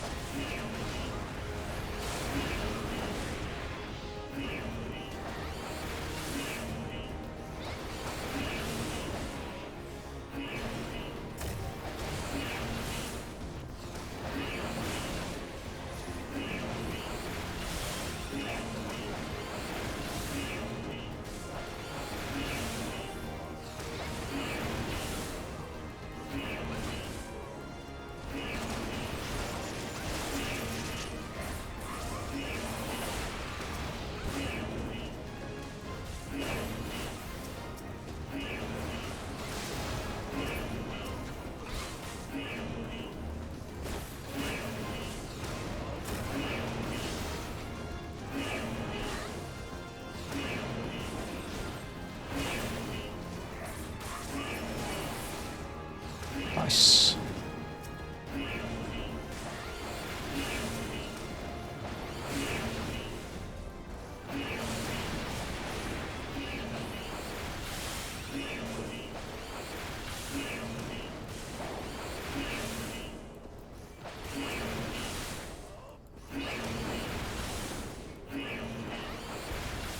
Nice.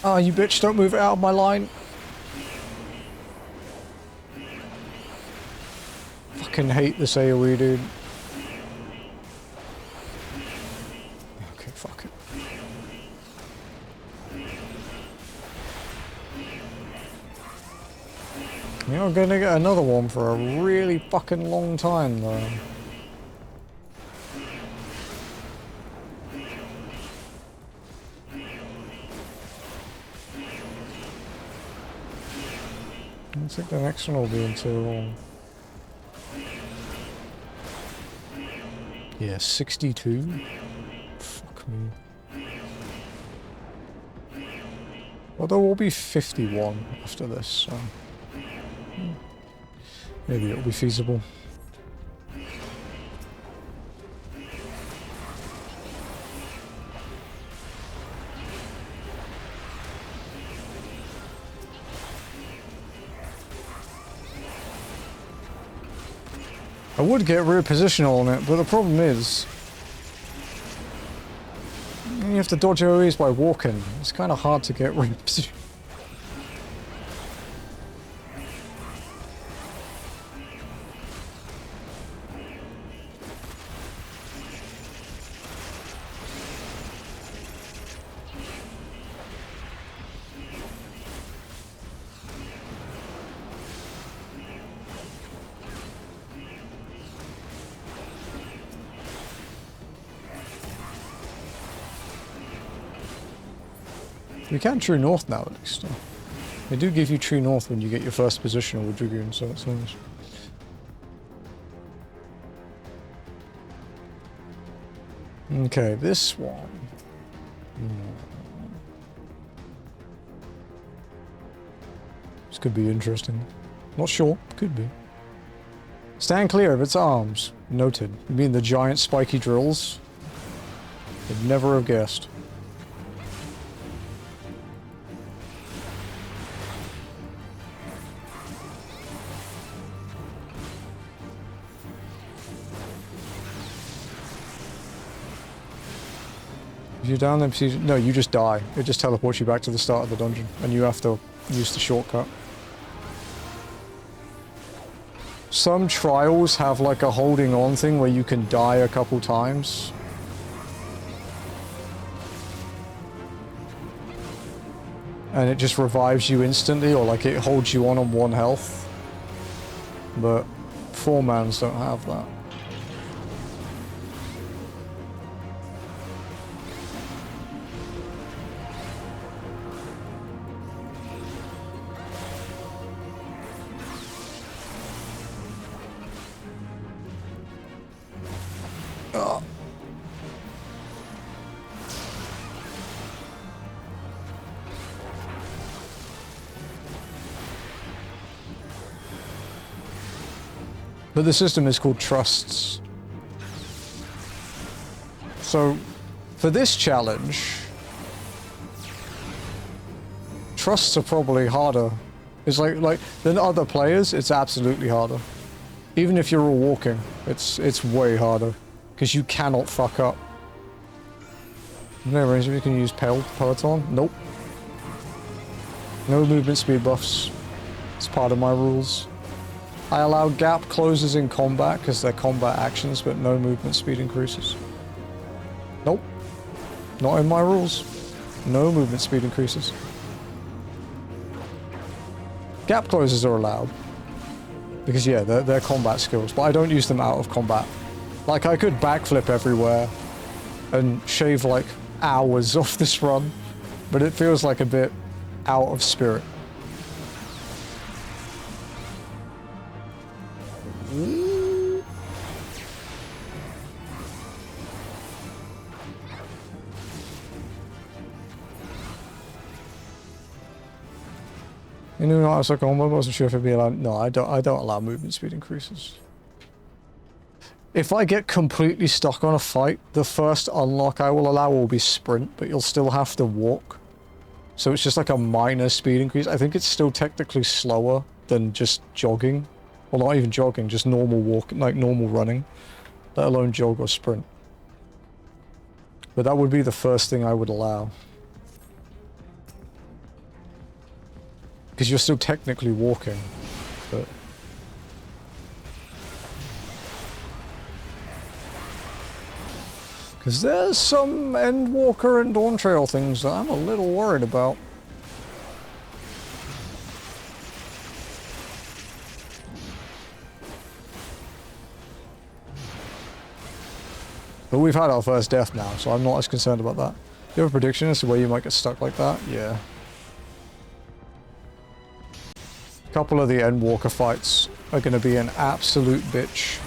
Oh, you bitch, don't move it out of my line. Fucking hate this AoE, dude. Okay, fuck it. You're gonna get another one for a really fucking long time, though. I think the next one will be in too long. Yeah, 62? Fuck me. Well, there will be 51 after this, so... maybe it'll be feasible. I would get rear positional on it, but the problem is you have to dodge AoEs by walking. It's kind of hard to get rear position. You can true north now, at least. They do give you true north when you get your first position with Dragoon, so that's nice. Okay, this one. This could be interesting. Not sure. Could be. Stand clear of its arms. Noted. You mean the giant spiky drills? Would never have guessed. If you're down there, no, you just die. It just teleports you back to the start of the dungeon, and you have to use the shortcut. Some trials have like a holding on thing where you can die a couple times. And it just revives you instantly, or like it holds you on 1 health. But 4-mans don't have that. But the system is called trusts. So, for this challenge, trusts are probably harder. It's like than other players, it's absolutely harder. Even if you're all walking, it's way harder. Because you cannot fuck up. No range, you can use Peloton? Nope. No movement speed buffs. It's part of my rules. I allow gap closes in combat because they're combat actions, but no movement speed increases. Nope. Not in my rules. No movement speed increases. Gap closes are allowed. Because yeah, they're combat skills, but I don't use them out of combat. Like I could backflip everywhere and shave like hours off this run, but it feels like a bit out of spirit. You know, I was like, I wasn't sure if it'd be allowed. No, I don't allow movement speed increases. If I get completely stuck on a fight, the first unlock I will allow will be sprint, but you'll still have to walk. So it's just like a minor speed increase. I think it's still technically slower than just jogging. Well, not even jogging, just normal walk, like normal running. Let alone jog or sprint. But that would be the first thing I would allow. Because you're still technically walking, but... Because there's some Endwalker and Dawn Trail things that I'm a little worried about. But we've had our first death now, so I'm not as concerned about that. Do you have a prediction as to where you might get stuck like that? Yeah. A couple of the Endwalker fights are going to be an absolute bitch.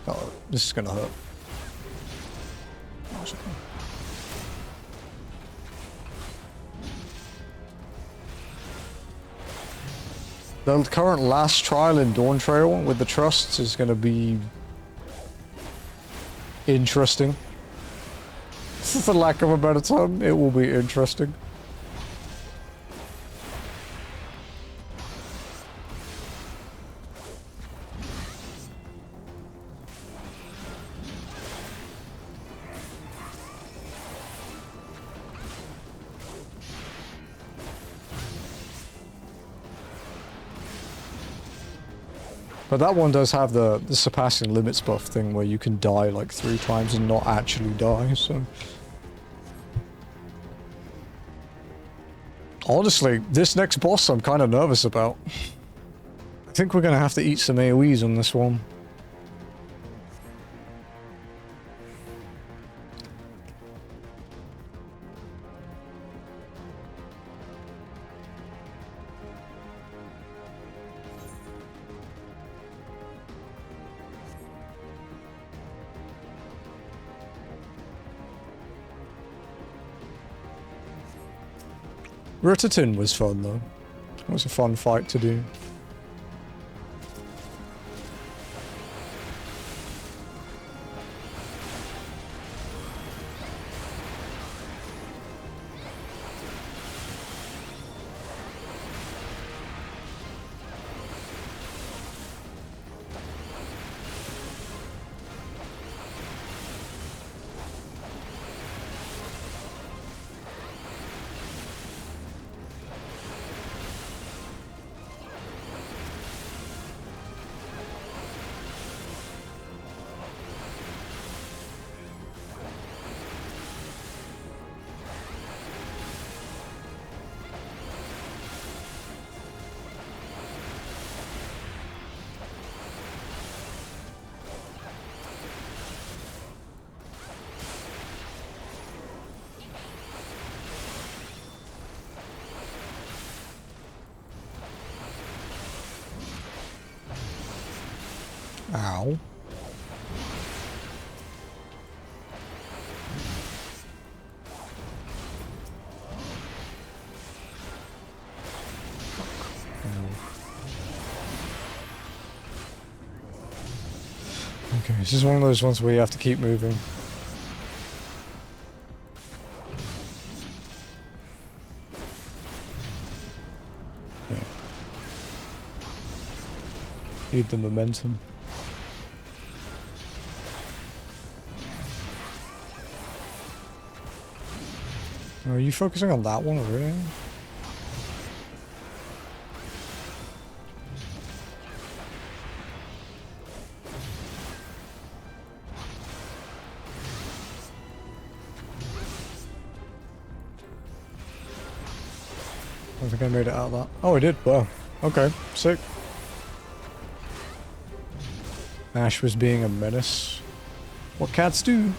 Oh, this is gonna hurt. The current last trial in Dawn Trail with the trusts is gonna be interesting. For lack of a better term, it will be interesting. But that one does have the surpassing limits buff thing where you can die like 3 times and not actually die, so... Honestly, this next boss I'm kind of nervous about. I think we're going to have to eat some AoEs on this one. Rotatin was fun though. It was a fun fight to do. Ow. Okay, this is one of those ones where you have to keep moving. Yeah. Need the momentum. Are you focusing on that one, really? I don't think I made it out of that. Oh, I did. Wow. Okay. Sick. Ash was being a menace. What cats do.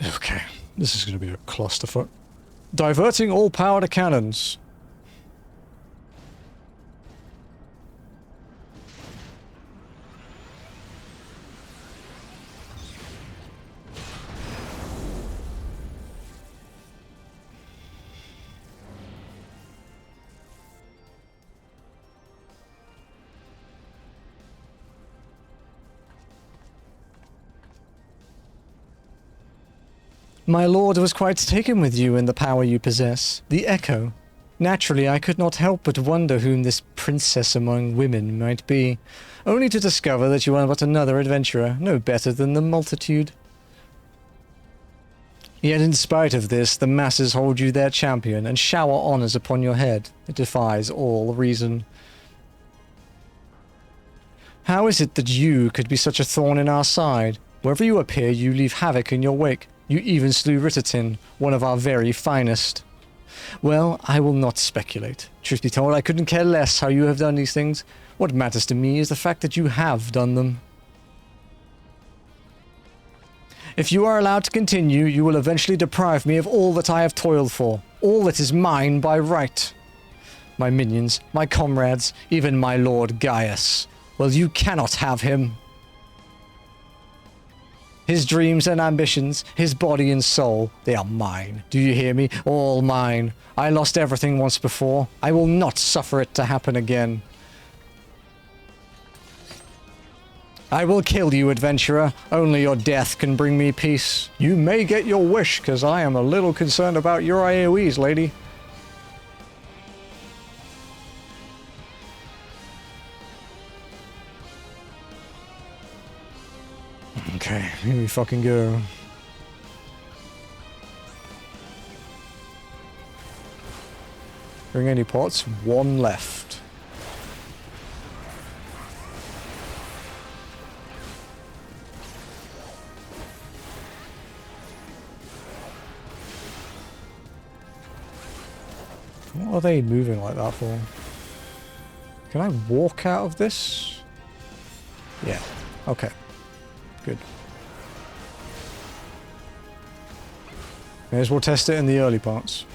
Okay. This is going to be a clusterfuck. Diverting all power to cannons. My lord was quite taken with you and the power you possess, the Echo. Naturally, I could not help but wonder whom this princess among women might be, only to discover that you are but another adventurer, no better than the multitude. Yet in spite of this, the masses hold you their champion and shower honors upon your head. It defies all reason. How is it that you could be such a thorn in our side? Wherever you appear, you leave havoc in your wake. You even slew Ritterton, one of our very finest. Well, I will not speculate. Truth be told, I couldn't care less how you have done these things. What matters to me is the fact that you have done them. If you are allowed to continue, you will eventually deprive me of all that I have toiled for, all that is mine by right. My minions, my comrades, even my Lord Gaius. Well, you cannot have him. His dreams and ambitions, his body and soul, they are mine. Do you hear me? All mine. I lost everything once before. I will not suffer it to happen again. I will kill you, adventurer. Only your death can bring me peace. You may get your wish, because I am a little concerned about your AoEs, lady. Okay, here we fucking go. Bring any pots? One left. What are they moving like that for? Can I walk out of this? Yeah. Okay. Good. May as well test it in the early parts.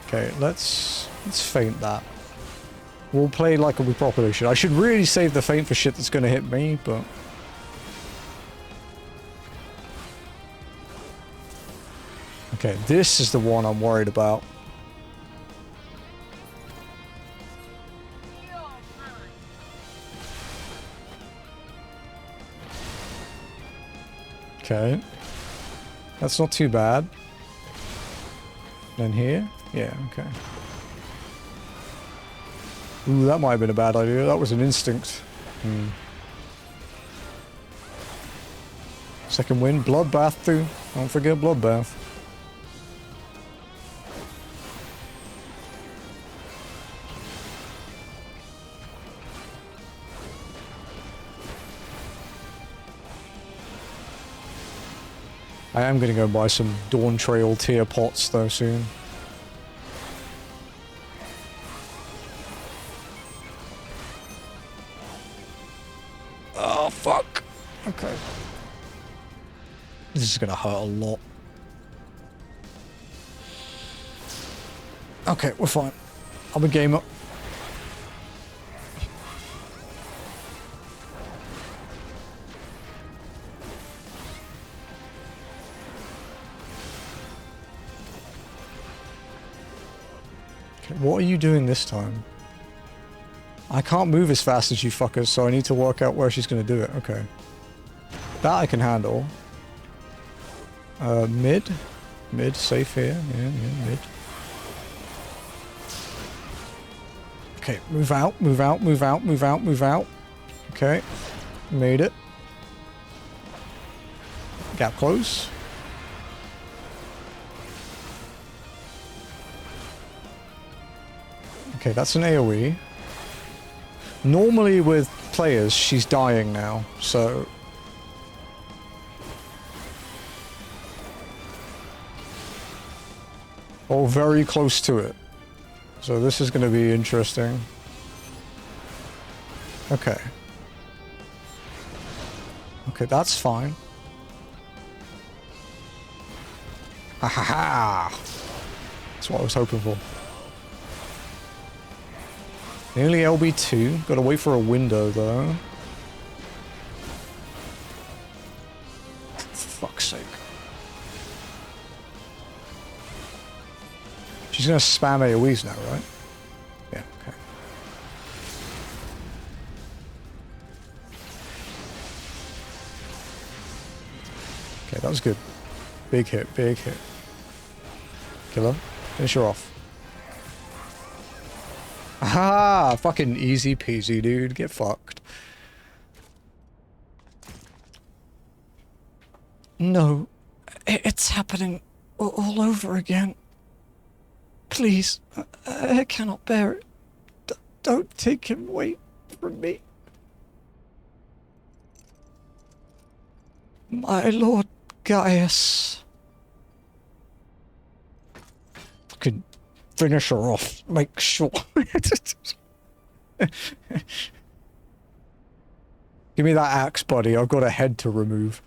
Okay, let's feint that. We'll play like we properly should. I should really save the feint for shit that's gonna hit me, but... Okay, this is the one I'm worried about. Okay. That's not too bad. Then here? Yeah, okay. Ooh, that might have been a bad idea. That was an instinct. Second win. Bloodbath too. Don't forget Bloodbath. I am going to go buy some Dawn Trail tier pots though soon. Oh fuck. Okay. This is going to hurt a lot. Okay, we're fine. I'm a gamer. What are you doing this time? I can't move as fast as you fuckers, so I need to work out where she's going to do it. Okay. That I can handle. Mid. Mid, safe here. Yeah, mid. Okay, move out, move out, move out, move out, move out. Okay. Made it. Gap close. Okay, that's an AoE. Normally with players, she's dying now, so... Oh, very close to it. So this is going to be interesting. Okay. Okay, that's fine. Ha ha ha! That's what I was hoping for. Nearly LB2. Gotta wait for a window, though. For fuck's sake. She's gonna spam AoEs now, right? Yeah, okay. That was good. Big hit, big hit. Kill her. Finish her off. Ah, fucking easy peasy, dude. Get fucked. No. It's happening all over again. Please. I cannot bear it. Don't take him away from me. My Lord Gaius. Fucking finish her off. Make sure. Give me that axe, buddy. I've got a head to remove.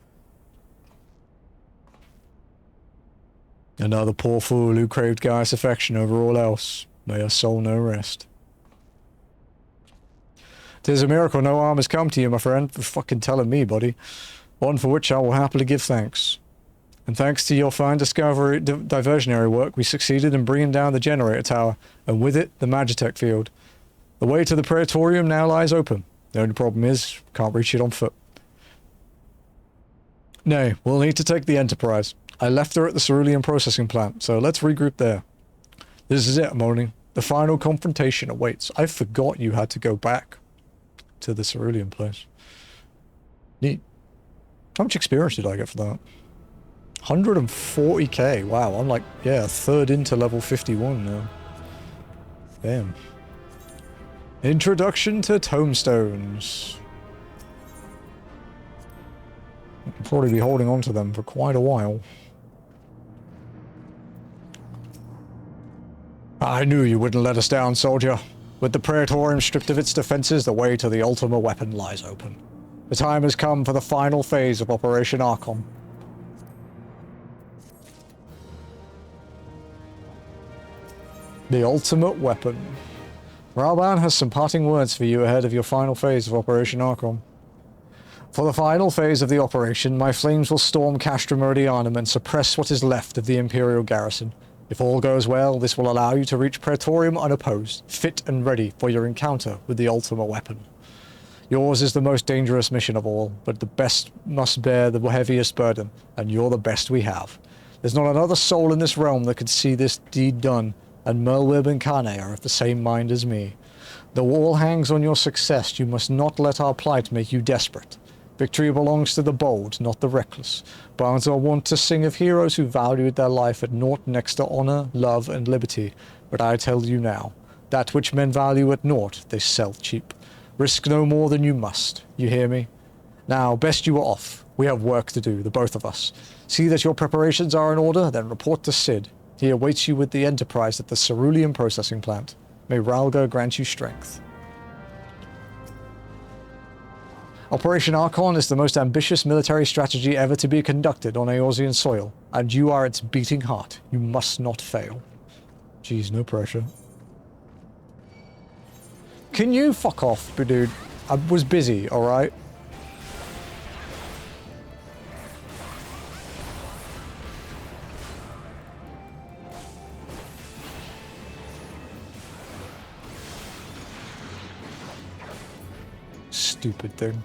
Another poor fool who craved Gaius' affection over all else. May her soul know rest. 'Tis a miracle no harm has come to you, my friend, for fucking telling me, buddy. One for which I will happily give thanks. And thanks to your fine diversionary work, we succeeded in bringing down the generator tower, and with it, the Magitech field. The way to the Praetorium now lies open. The only problem is, can't reach it on foot. Nay, we'll need to take the Enterprise. I left her at the cerulean processing plant, so let's regroup there. This is it, Moni. The final confrontation awaits. I forgot you had to go back to the cerulean place. Neat. How much experience did I get for that? 140k. Wow, I'm like, yeah, a third into level 51 now. Damn. Introduction to tomestones. I'll probably be holding on to them for quite a while. I knew you wouldn't let us down, soldier. With the Praetorium stripped of its defenses, the way to the ultimate weapon lies open. The time has come for the final phase of Operation Archon. The ultimate weapon. Rauban has some parting words for you ahead of your final phase of Operation Archon. For the final phase of the operation, my flames will storm Castra Meridianum and suppress what is left of the Imperial garrison. If all goes well, this will allow you to reach Praetorium unopposed, fit and ready for your encounter with the ultimate weapon. Yours is the most dangerous mission of all, but the best must bear the heaviest burden, and you're the best we have. There's not another soul in this realm that could see this deed done, and Merwib and Kane are of the same mind as me. Though all hangs on your success, you must not let our plight make you desperate. Victory belongs to the bold, not the reckless. Barnes are wont to sing of heroes who valued their life at naught next to honor, love, and liberty. But I tell you now, that which men value at naught, they sell cheap. Risk no more than you must. You hear me? Now, best you are off. We have work to do, the both of us. See that your preparations are in order, then report to Sid. He awaits you with the Enterprise at the Cerulean processing plant. May Ralga grant you strength. Operation Archon is the most ambitious military strategy ever to be conducted on Eorzean soil, and you are its beating heart. You must not fail. Jeez, no pressure. Can you fuck off, dude? I was busy, alright? Stupid thing.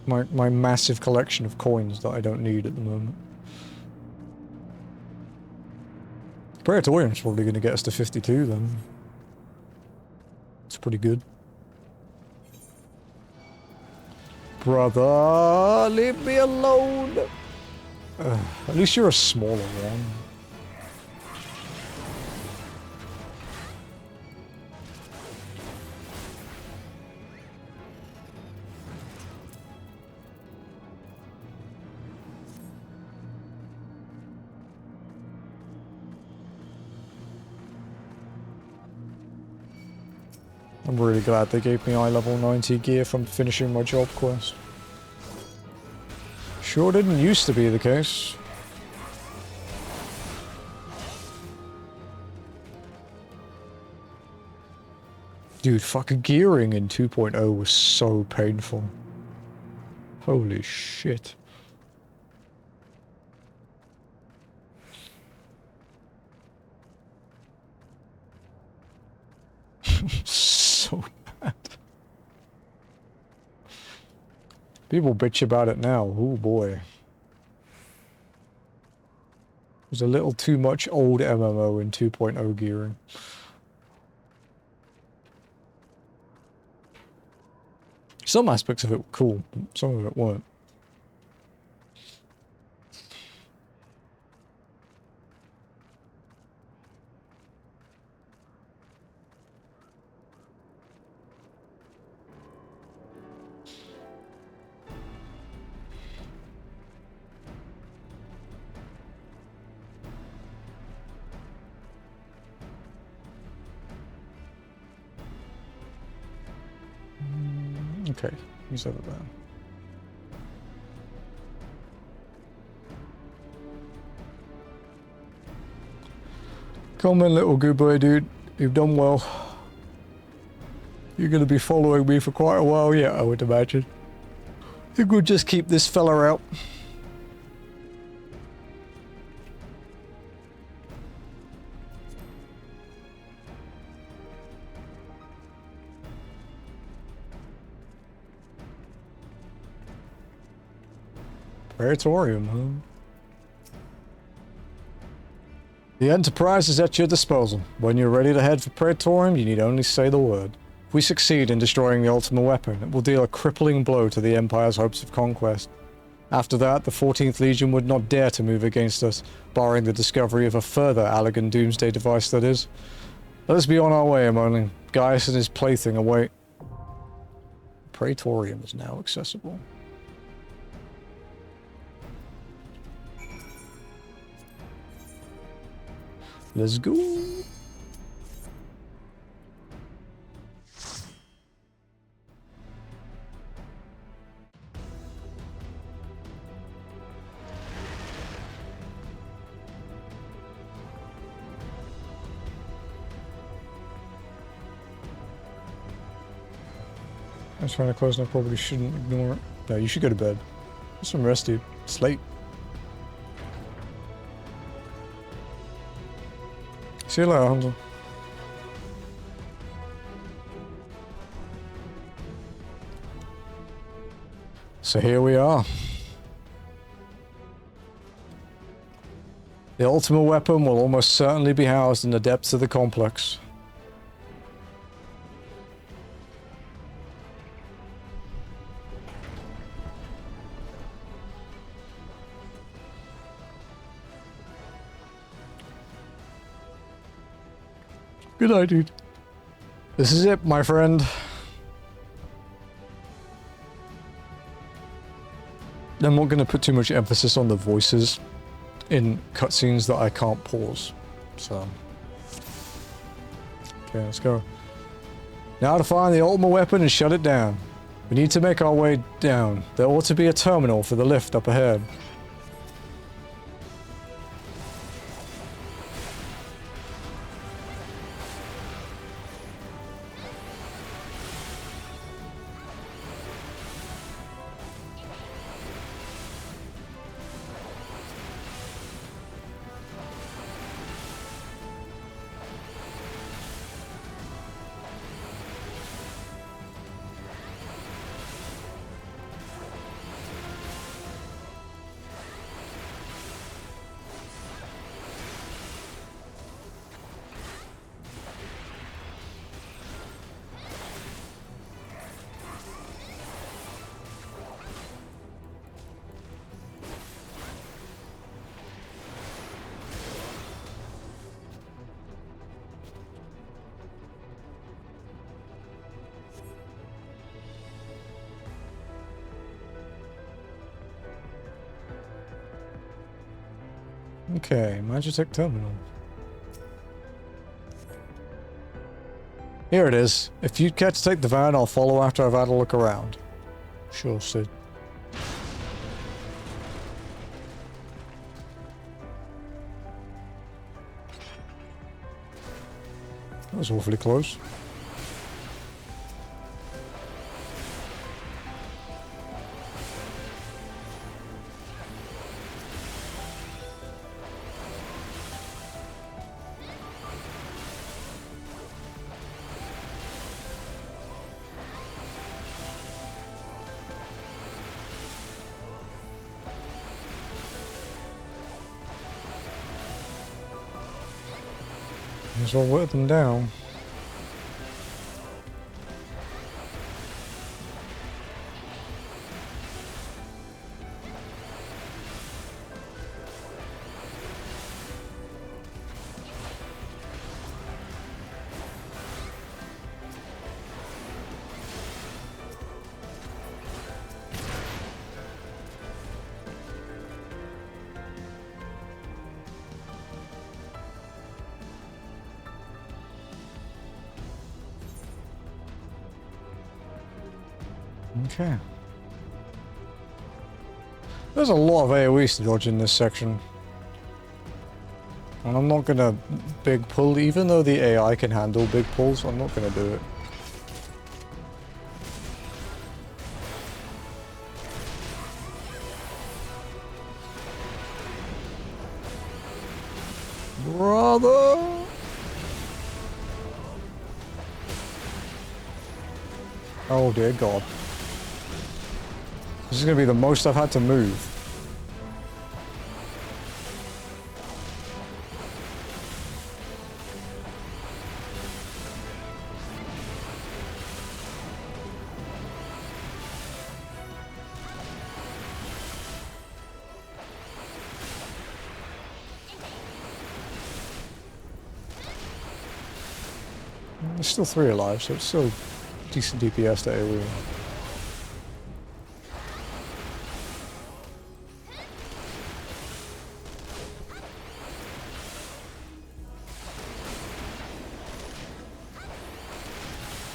my massive collection of coins that I don't need at the moment. Praetorium's probably going to get us to 52 then. It's pretty good. Brother, leave me alone! At least you're a smaller one. I'm really glad they gave me eye level 90 gear from finishing my job quest. Sure didn't used to be the case. Dude, fucking gearing in 2.0 was so painful. Holy shit. People bitch about it now. Oh boy. There's a little too much old MMO in 2.0 gearing. Some aspects of it were cool, but some of it weren't. Okay, you said it down. Come in, little good boy, dude. You've done well. You're gonna be following me for quite a while, yeah, I would imagine. You could just keep this fella out. Praetorium, huh? The Enterprise is at your disposal. When you're ready to head for Praetorium, you need only say the word. If we succeed in destroying the Ultima Weapon, it will deal a crippling blow to the Empire's hopes of conquest. After that, the 14th Legion would not dare to move against us, barring the discovery of a further Allagan doomsday device, that is. Let us be on our way, Emoling. Gaius and his plaything await. Praetorium is now accessible. Let's go. I was trying to close and I probably shouldn't ignore it. No, you should go to bed. Get some rest, dude. It's late. See you later, Hansel. So here we are. The Ultima Weapon will almost certainly be housed in the depths of the complex. Good night, dude. This is it, my friend. I'm not going to put too much emphasis on the voices in cutscenes that I can't pause. So, okay, let's go. Now to find the Ultima Weapon and shut it down. We need to make our way down. There ought to be a terminal for the lift up ahead. Okay, Magitech Terminal. Here it is. If you care to take the van, I'll follow after I've had a look around. Sure, Sid. That was awfully close. Might as well work them down. Okay. There's a lot of AoEs to dodge in this section. And I'm not gonna big pull, even though the AI can handle big pulls, I'm not gonna do it. Brother! Oh dear God. This is going to be the most I've had to move. There's still 3 alive, so it's still decent DPS to AoE.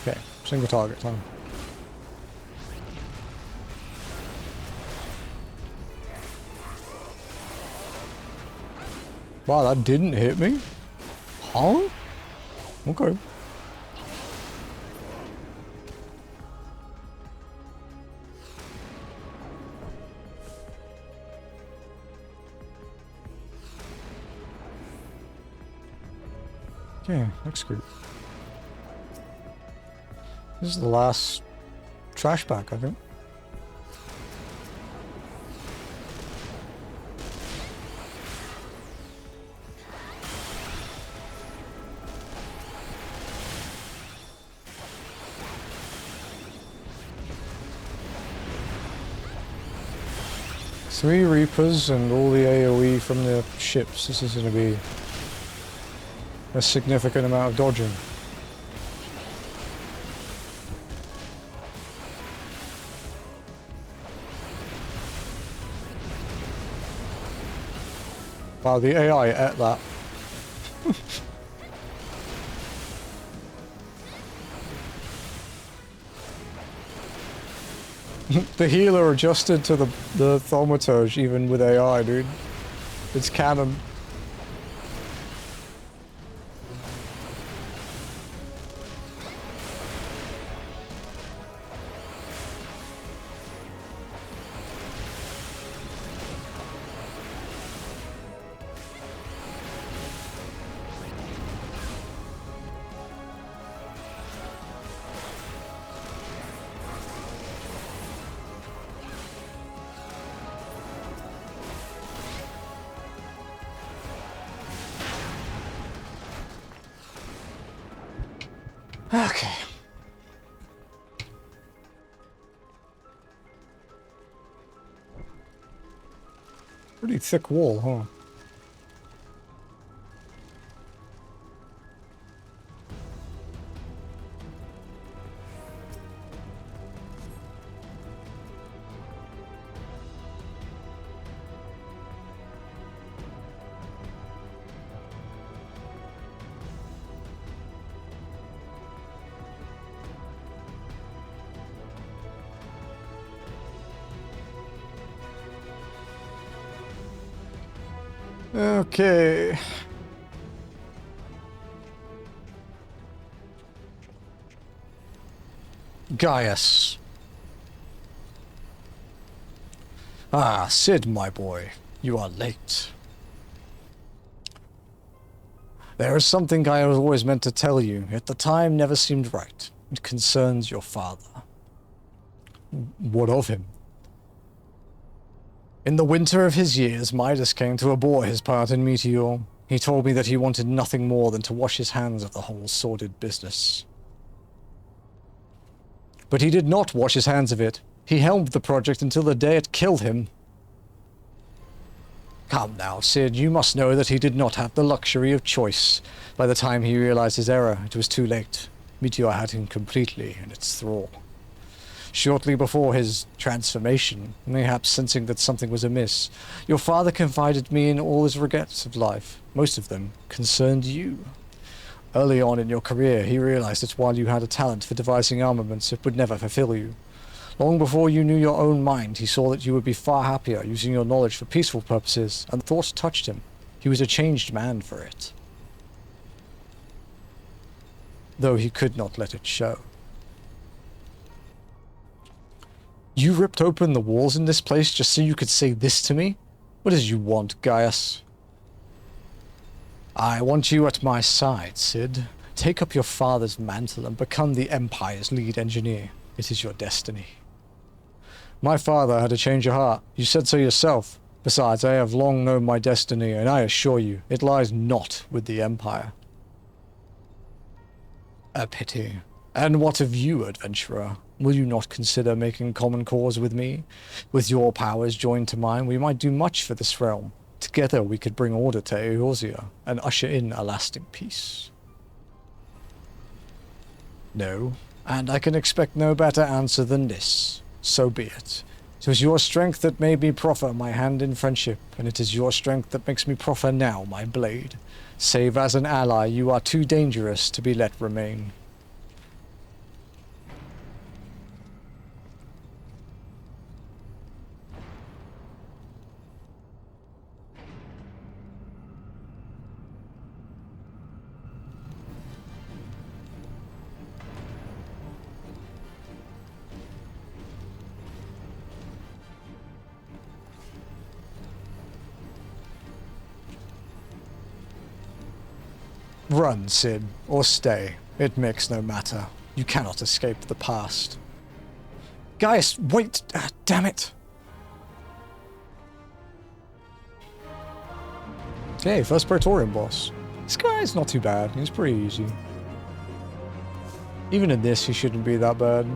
Okay, single target time. Wow, that didn't hit me? Huh? Okay. Okay, looks good. This is the last trash pack, I think. Three Reapers and all the AoE from the ships. This is going to be a significant amount of dodging. Wow, the AI ate that. The healer adjusted to the thaumaturge even with AI, dude. It's canon. Okay. Pretty thick wall, huh? Okay. Gaius. Ah, Sid, my boy. You are late. There is something I was always meant to tell you, yet the time never seemed right. It concerns your father. What of him? In the winter of his years, Midas came to abhor his part in Meteor. He told me that he wanted nothing more than to wash his hands of the whole sordid business. But he did not wash his hands of it. He helmed the project until the day it killed him. Come now, Cid, you must know that he did not have the luxury of choice. By the time he realized his error, it was too late. Meteor had him completely in its thrall. Shortly before his transformation, mayhaps sensing that something was amiss, your father confided me in all his regrets of life. Most of them concerned you. Early on in your career, he realized that while you had a talent for devising armaments, it would never fulfill you. Long before you knew your own mind, he saw that you would be far happier using your knowledge for peaceful purposes, and the thought touched him. He was a changed man for it. Though he could not let it show. You ripped open the walls in this place just so you could say this to me? What does you want, Gaius? I want you at my side, Cid. Take up your father's mantle and become the Empire's lead engineer. It is your destiny. My father had a change of heart. You said so yourself. Besides, I have long known my destiny, and I assure you, it lies not with the Empire. A pity. And what of you, adventurer? Will you not consider making common cause with me? With your powers joined to mine, we might do much for this realm. Together we could bring order to Eorzea, and usher in a lasting peace. No, and I can expect no better answer than this. So be it. It was your strength that made me proffer my hand in friendship, and it is your strength that makes me proffer now my blade. Save as an ally, you are too dangerous to be let remain. Run, Cid, or stay. It makes no matter. You cannot escape the past. Gaius, wait! Damn it! Okay, first Praetorian boss. This guy's not too bad. He's pretty easy. Even in this, he shouldn't be that bad.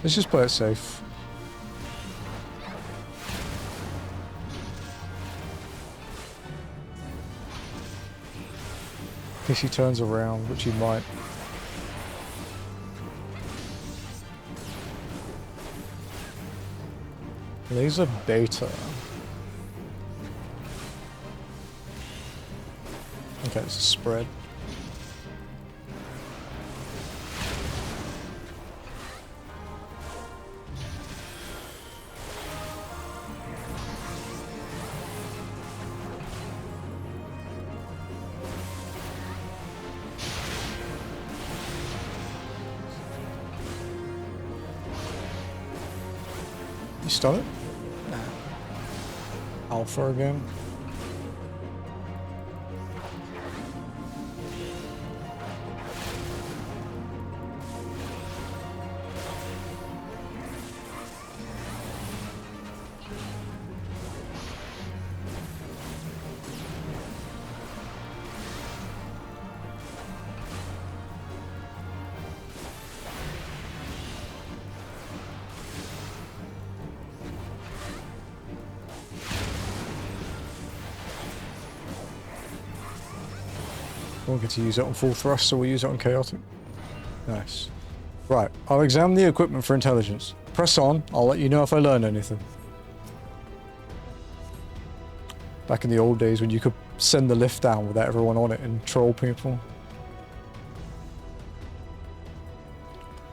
Let's just play it safe. In case he turns around, which he might. Laser beta. Okay, it's a spread. Stun it? Nah. Alpha again. We'll get to use it on full thrust, so we'll use it on chaotic. Nice. Right, I'll examine the equipment for intelligence. Press on, I'll let you know if I learn anything. Back in the old days when you could send the lift down without everyone on it and troll people.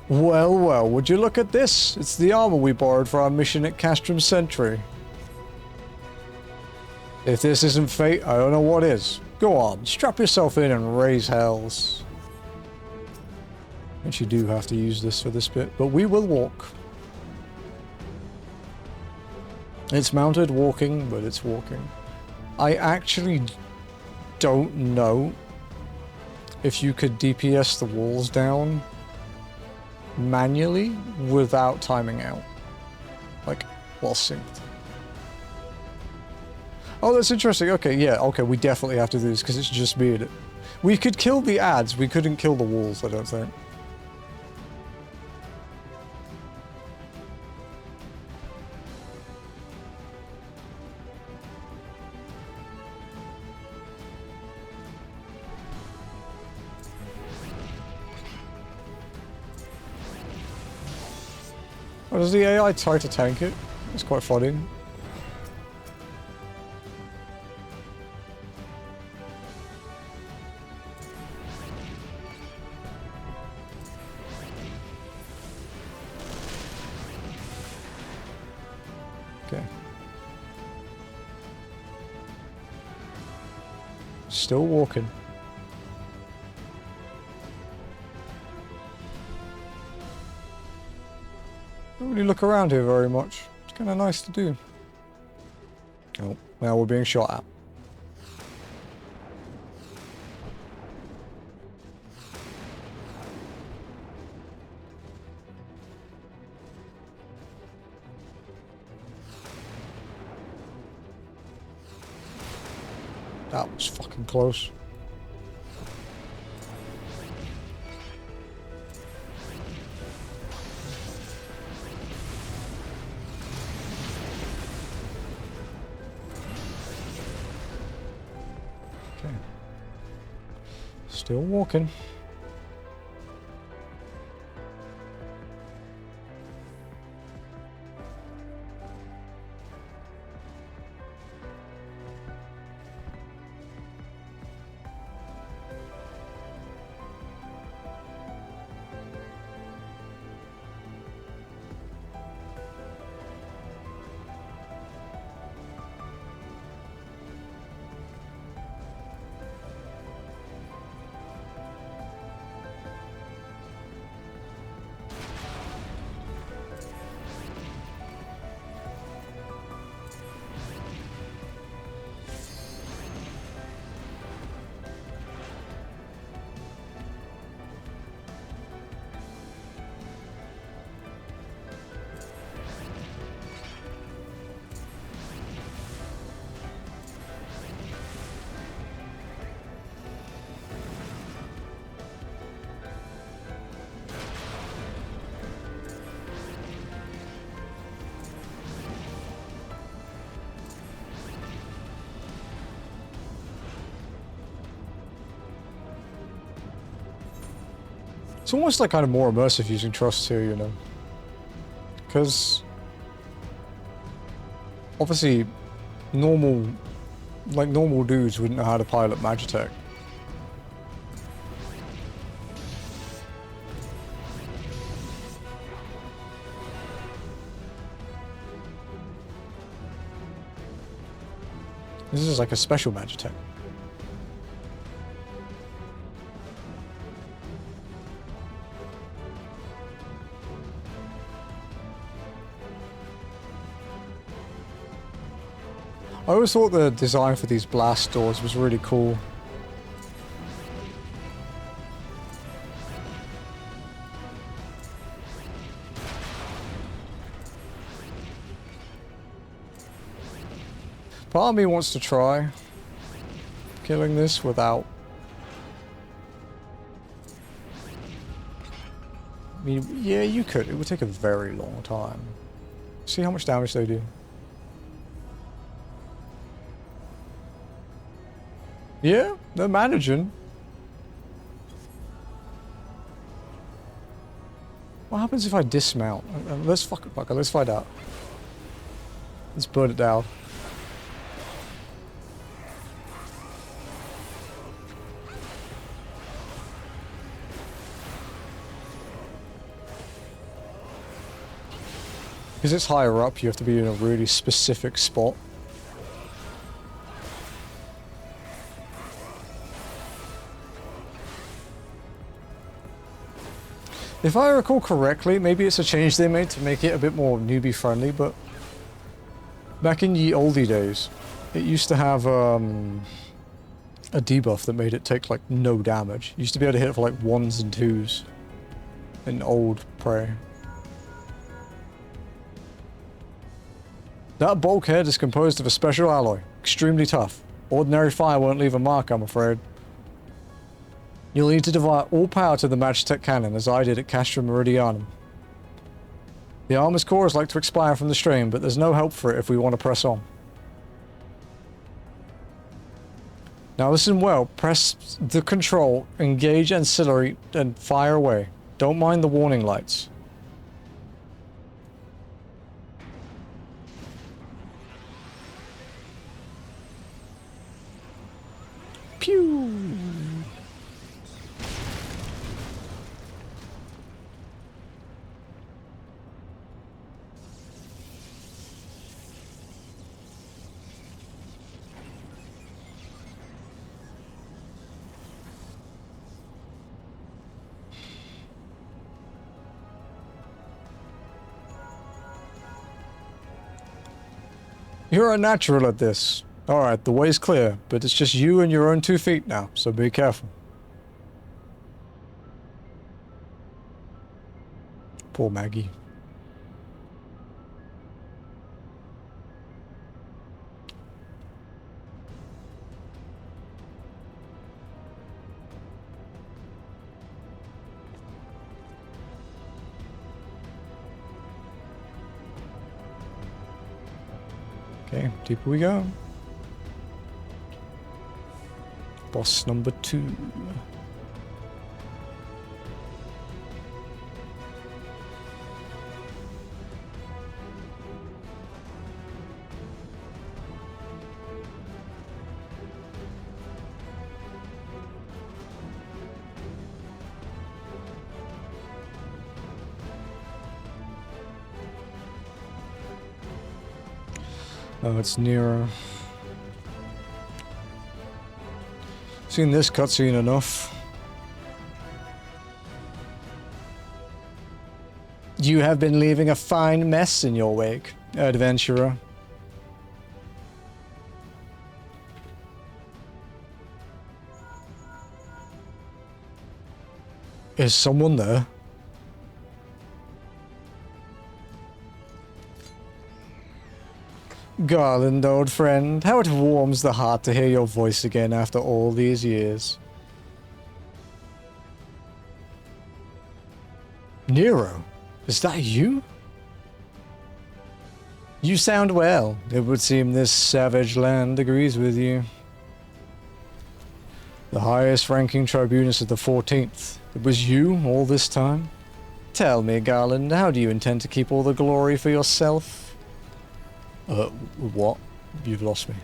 Well, well, would you look at this? It's the armor we borrowed for our mission at Castrum Sentry. If this isn't fate, I don't know what is. Go on, strap yourself in and raise hells. Actually do have to use this for this bit, but we will walk. It's mounted walking, but it's walking. I actually don't know if you could DPS the walls down manually without timing out. Like, while synced. Oh, that's interesting. Okay, yeah, okay, we definitely have to do this because it's just me in it. We could kill the ads, we couldn't kill the walls, I don't think. Oh, does the AI try to tank it? It's quite funny. Okay. Still walking. Don't really look around here very much. It's kind of nice to do. Oh, now we're being shot at. That was fucking close. Okay. Still walking. It's almost like kind of more immersive using trust here, you know. Because obviously normal dudes wouldn't know how to pilot Magitech. This is like a special Magitech. I always thought the design for these blast doors was really cool. Part of me wants to try killing this without... I mean, yeah, you could. It would take a very long time. See how much damage they do. Yeah, they're managing. What happens if I dismount? Let's let's find out. Let's burn it down. Because it's higher up, you have to be in a really specific spot. If I recall correctly, maybe it's a change they made to make it a bit more newbie friendly, but back in ye oldie days, it used to have a debuff that made it take like no damage. You used to be able to hit it for like 1s and 2s in old Prey. That bulkhead is composed of a special alloy, extremely tough. Ordinary fire won't leave a mark, I'm afraid. You'll need to divert all power to the Magitech cannon, as I did at Castra Meridianum. The armor's cores like to expire from the strain, but there's no help for it if we want to press on. Now listen well, press the control, engage ancillary, and fire away. Don't mind the warning lights. Pew! You're a natural at this. Alright, the way's clear, but it's just you and your own 2 feet now, so be careful. Poor Maggie. Okay, deeper we go. Boss number 2. Oh, it's nearer. Seen this cutscene enough. You have been leaving a fine mess in your wake, adventurer. Is someone there? Garland, old friend, how it warms the heart to hear your voice again after all these years. Nero, is that you? You sound well. It would seem this savage land agrees with you. The highest ranking tribunus of the 14th. It was you all this time? Tell me, Garland, how do you intend to keep all the glory for yourself? What? You've lost me.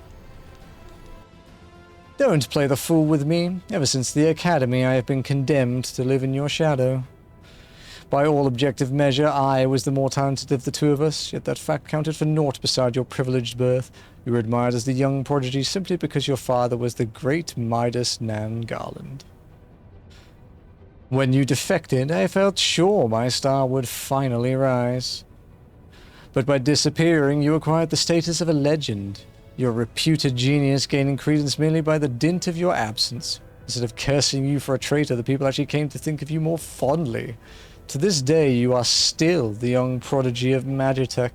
Don't play the fool with me. Ever since the Academy, I have been condemned to live in your shadow. By all objective measure, I was the more talented of the two of us, yet that fact counted for naught beside your privileged birth. You were admired as the young prodigy simply because your father was the great Midas Nan Garland. When you defected, I felt sure my star would finally rise. But by disappearing, you acquired the status of a legend, your reputed genius gaining credence merely by the dint of your absence. Instead of cursing you for a traitor, the people actually came to think of you more fondly. To this day, you are still the young prodigy of Magitech.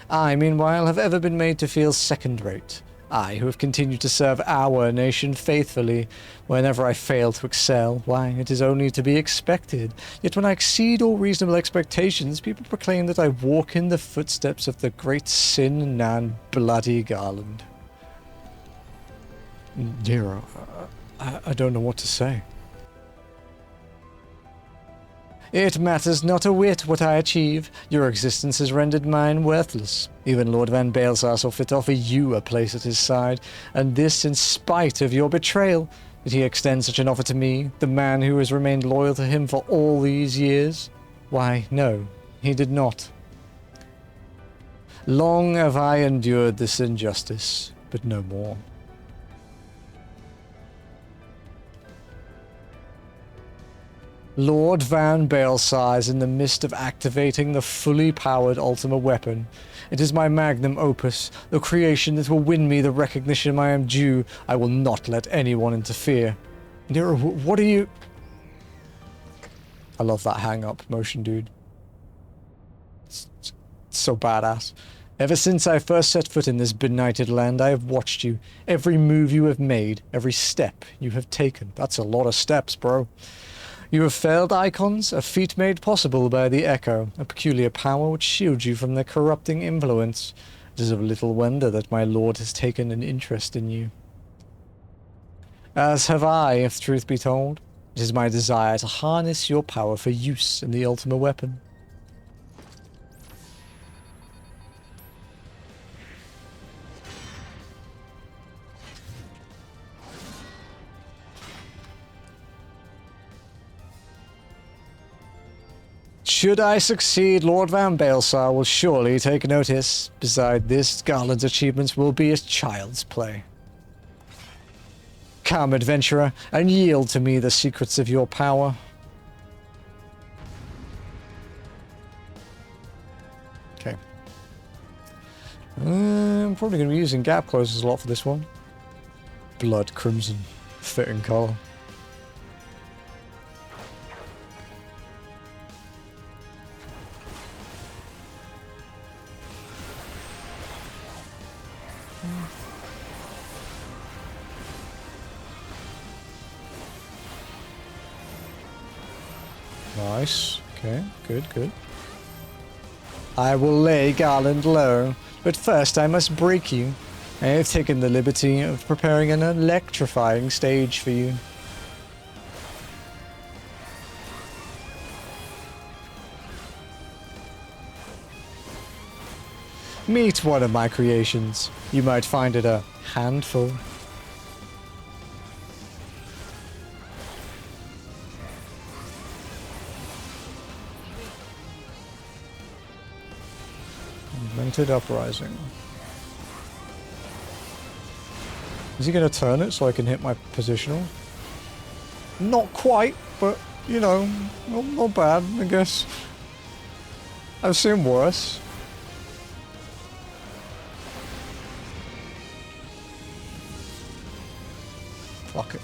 I, meanwhile, have ever been made to feel second-rate. I, who have continued to serve our nation faithfully. Whenever I fail to excel, why, it is only to be expected. Yet when I exceed all reasonable expectations, people proclaim that I walk in the footsteps of the great Sin Nan Bloody Garland. Nero, I don't know what to say. It matters not a whit what I achieve. Your existence has rendered mine worthless. Even Lord Van Baelsar saw fit to offer you a place at his side, and this in spite of your betrayal. Did he extend such an offer to me, the man who has remained loyal to him for all these years? Why, no, he did not. Long have I endured this injustice, but no more. Lord Van Baelsar is in the midst of activating the fully powered Ultima weapon. It is my magnum opus, the creation that will win me the recognition I am due. I will not let anyone interfere. Nero, what are you... I love that hang-up motion, dude. It's so badass. Ever since I first set foot in this benighted land, I have watched you. Every move you have made, every step you have taken. That's a lot of steps, bro. You have failed icons, a feat made possible by the Echo, a peculiar power which shields you from their corrupting influence. It is of little wonder that my lord has taken an interest in you. As have I, if truth be told. It is my desire to harness your power for use in the Ultima weapon. Should I succeed, Lord Van Baelsar will surely take notice. Beside this, Garland's achievements will be as child's play. Come, adventurer, and yield to me the secrets of your power. Okay. I'm probably going to be using gap closers a lot for this one. Blood crimson. Fitting colour. Nice. Okay, good, good. I will lay Garland low, but first I must break you. I have taken the liberty of preparing an electrifying stage for you. Meet one of my creations. You might find it a handful. Invented Uprising. Is he going to turn it so I can hit my positional? Not quite, but, you know, not bad, I guess. I've seen worse. Fuck it.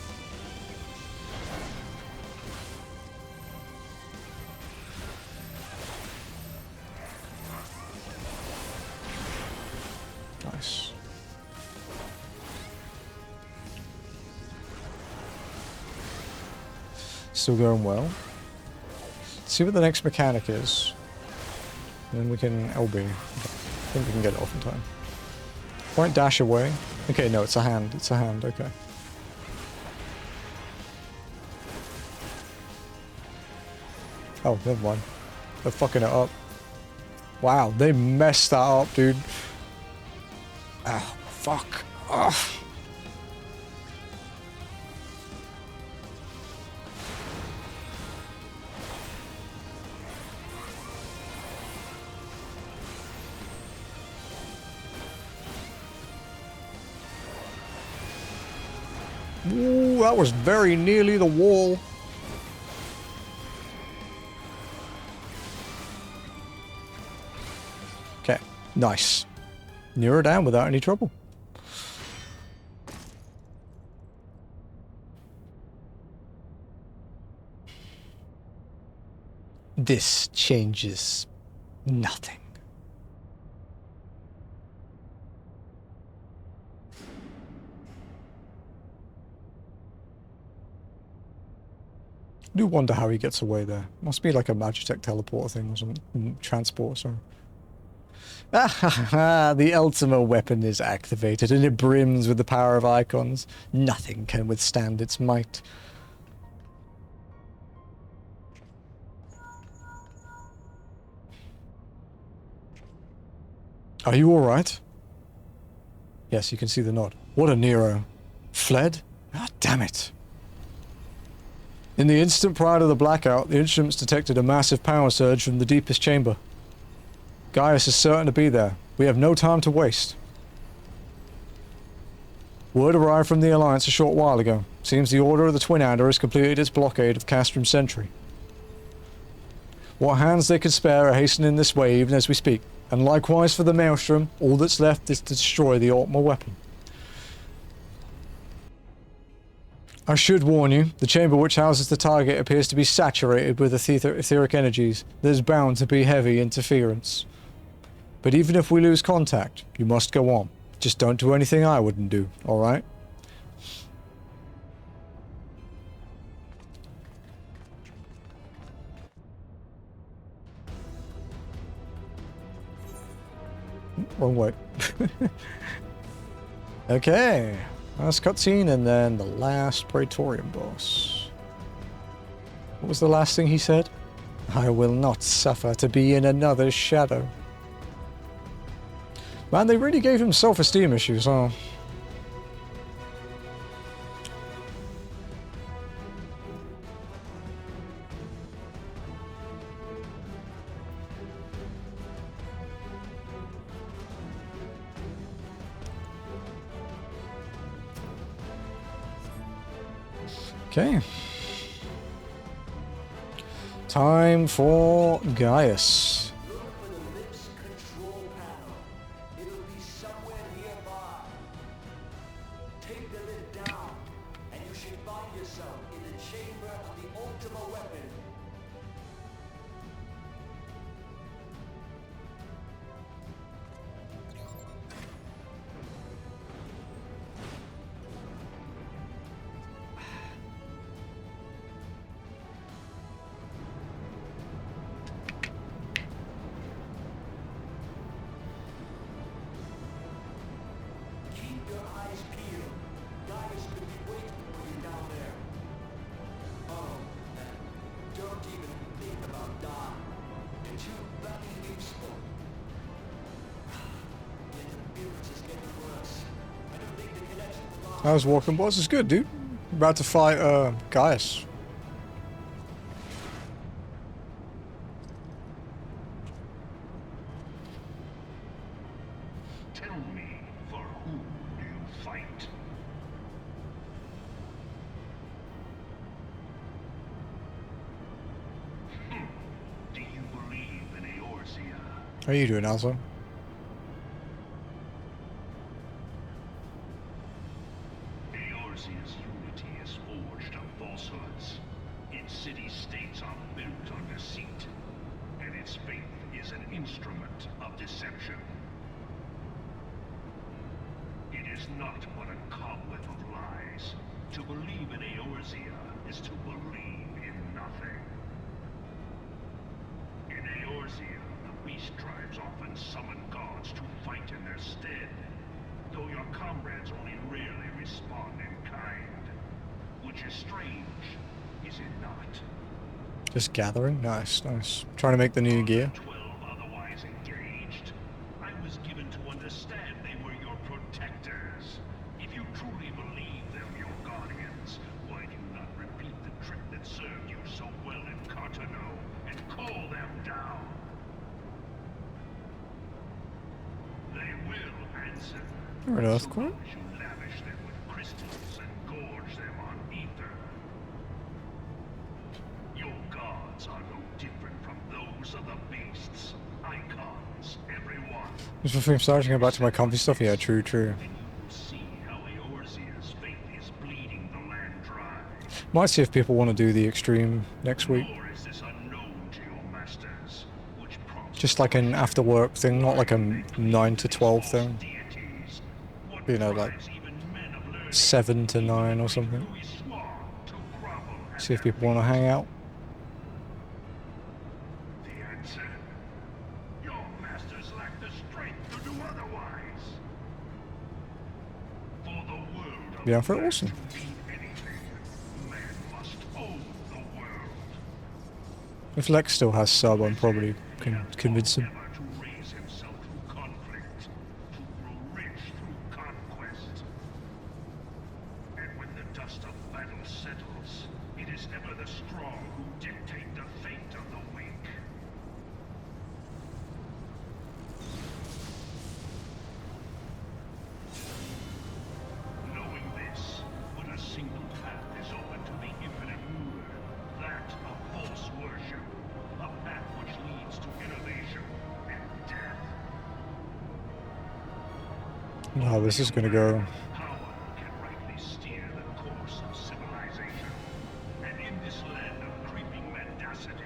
Nice. Still going well. Let's see what the next mechanic is. And then we can LB. Okay. I think we can get it off in time. Point dash away. Okay, no, it's a hand. It's a hand, okay. Oh, never mind. They're fucking it up. Wow, they messed that up, dude. Oh, fuck. Ugh. Ooh, that was very nearly the wall. Okay, nice. Near her down without any trouble. This changes nothing. I do wonder how he gets away there. Must be like a Magitech teleporter thing or something. Transport, sorry. Ah, the Ultima weapon is activated and it brims with the power of icons. Nothing can withstand its might. Are you alright? Yes, you can see the nod. What a Nero. Fled? Ah, damn it. In the instant prior to the blackout, the instruments detected a massive power surge from the deepest chamber. Gaius is certain to be there. We have no time to waste. Word arrived from the Alliance a short while ago. Seems the Order of the Twin Adder has completed its blockade of Castrum Sentry. What hands they could spare are hastening this wave as we speak. And likewise for the Maelstrom, all that's left is to destroy the Ultima weapon. I should warn you, the chamber which houses the target appears to be saturated with etheric energies. There's bound to be heavy interference. But even if we lose contact, you must go on. Just don't do anything I wouldn't do, alright? Wrong way. Okay. Last cutscene and then the last Praetorian boss. What was the last thing he said? I will not suffer to be in another's shadow. Man, they really gave him self-esteem issues, huh? Okay. Time for Gaius. How's walking boss? It's good, dude. About to fight Gaius. Tell me, for whom do you fight? Do you believe in Eorzea? How are you doing, Alzo? Eorzea's unity is forged of falsehoods. Its city-states are built on deceit, and its faith is an instrument of deception. It is not but a cobweb of lies. To believe in Eorzea is to believe in nothing. In Eorzea, the beast tribes often summon gods to fight in their stead, though your comrades only rarely respond in kind. Which is strange, is it not? Just gathering? Nice, nice. Trying to make the new gear. 12 otherwise engaged. I was given to understand they were your protectors. If you truly believe them your guardians, why do you not repeat the trick that served you so well in Cartano and call them down? They will answer. Or an earthquake? You lavish them with crystals and gorge them on ether. Your gods are no different from those of the beasts. Icons, everyone. Just before I'm starting to go back to my comfy stuff. Yeah, true, true. See how Eorzea's faith is bleeding the land dry. Might see if people want to do the extreme next week. Or is this unknown to your masters, which prompts Just like an after work thing, not like a 9 to 12 thing. You know, like 7 to 9 or something. See if people want to hang out. the answer? Your masters lack the strength to do otherwise. For the world of Yeah, for it awesome. man must own the world. If Lex still has sub, I'm probably can convince him. To raise himself through conflict, to grow rich through conquest. And when the dust of battle settles, it is ever the strong who dictate the fate of the weak. Knowing this, but a single path is open to the infinite ruler, that of false worship, a path How this is gonna go. Power can rightly steer the course of civilization. And in this land of creeping mendacity,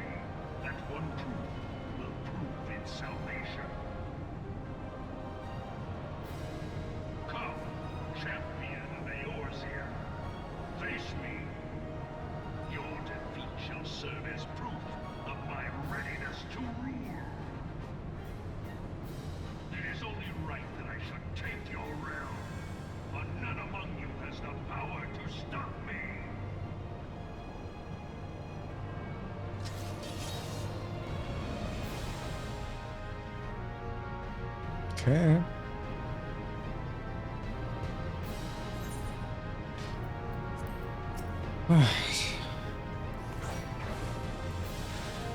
that one truth will prove its salvation. Come, champion of Eorzea. Face me. Your defeat shall serve as proof of my readiness to rule. It is only right that I should take your realm, but none among you has the power to stop me. Okay.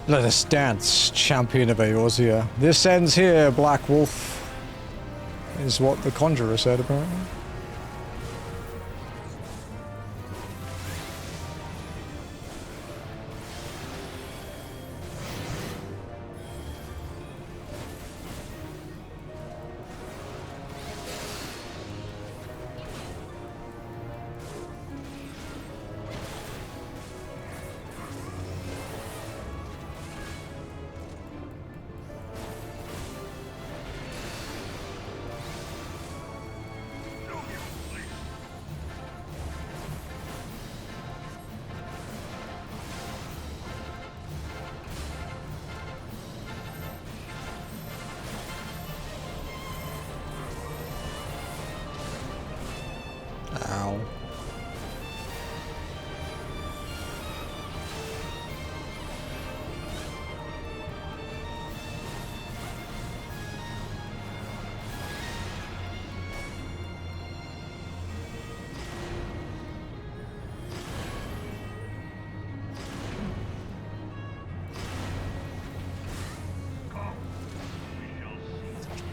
Let us dance, champion of Eorzea. This ends here, Black Wolf. Is what the Conjurer said, apparently. Ow.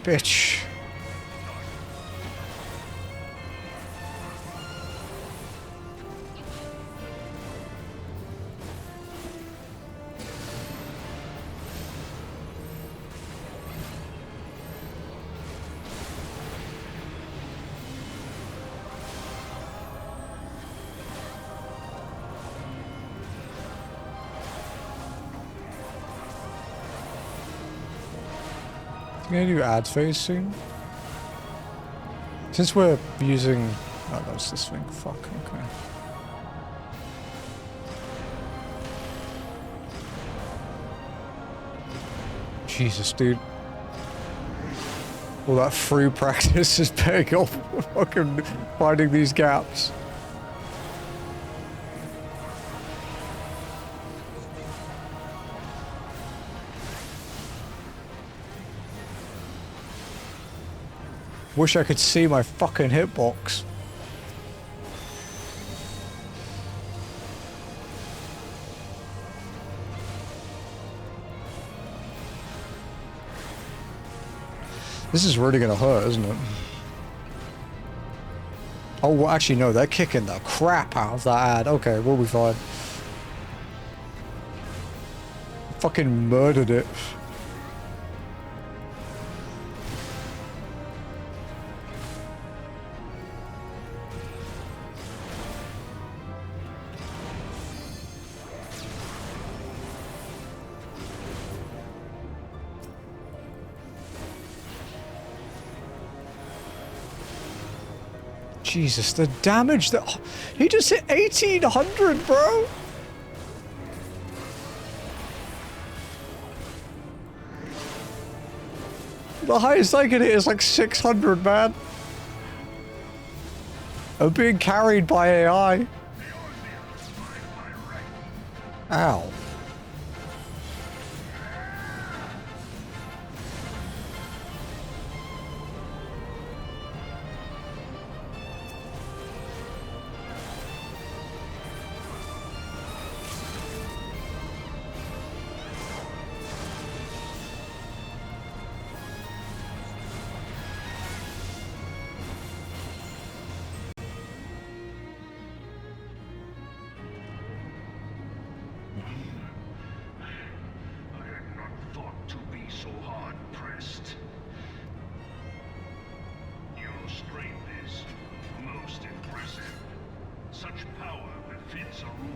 Bitch. Gonna do ad phase soon? Since we're using... Oh, that's this thing. Fuck, okay. Jesus, dude. All that free practice is paying off. Fucking finding these gaps. Wish I could see my fucking hitbox. This is really gonna hurt, isn't it? Oh, well, actually, no, they're kicking the crap out of that ad. Okay, we'll be fine. Fucking murdered it. Jesus, the damage that... He just hit 1800, bro! The highest I can hit is like 600, man. I'm being carried by AI. Ow.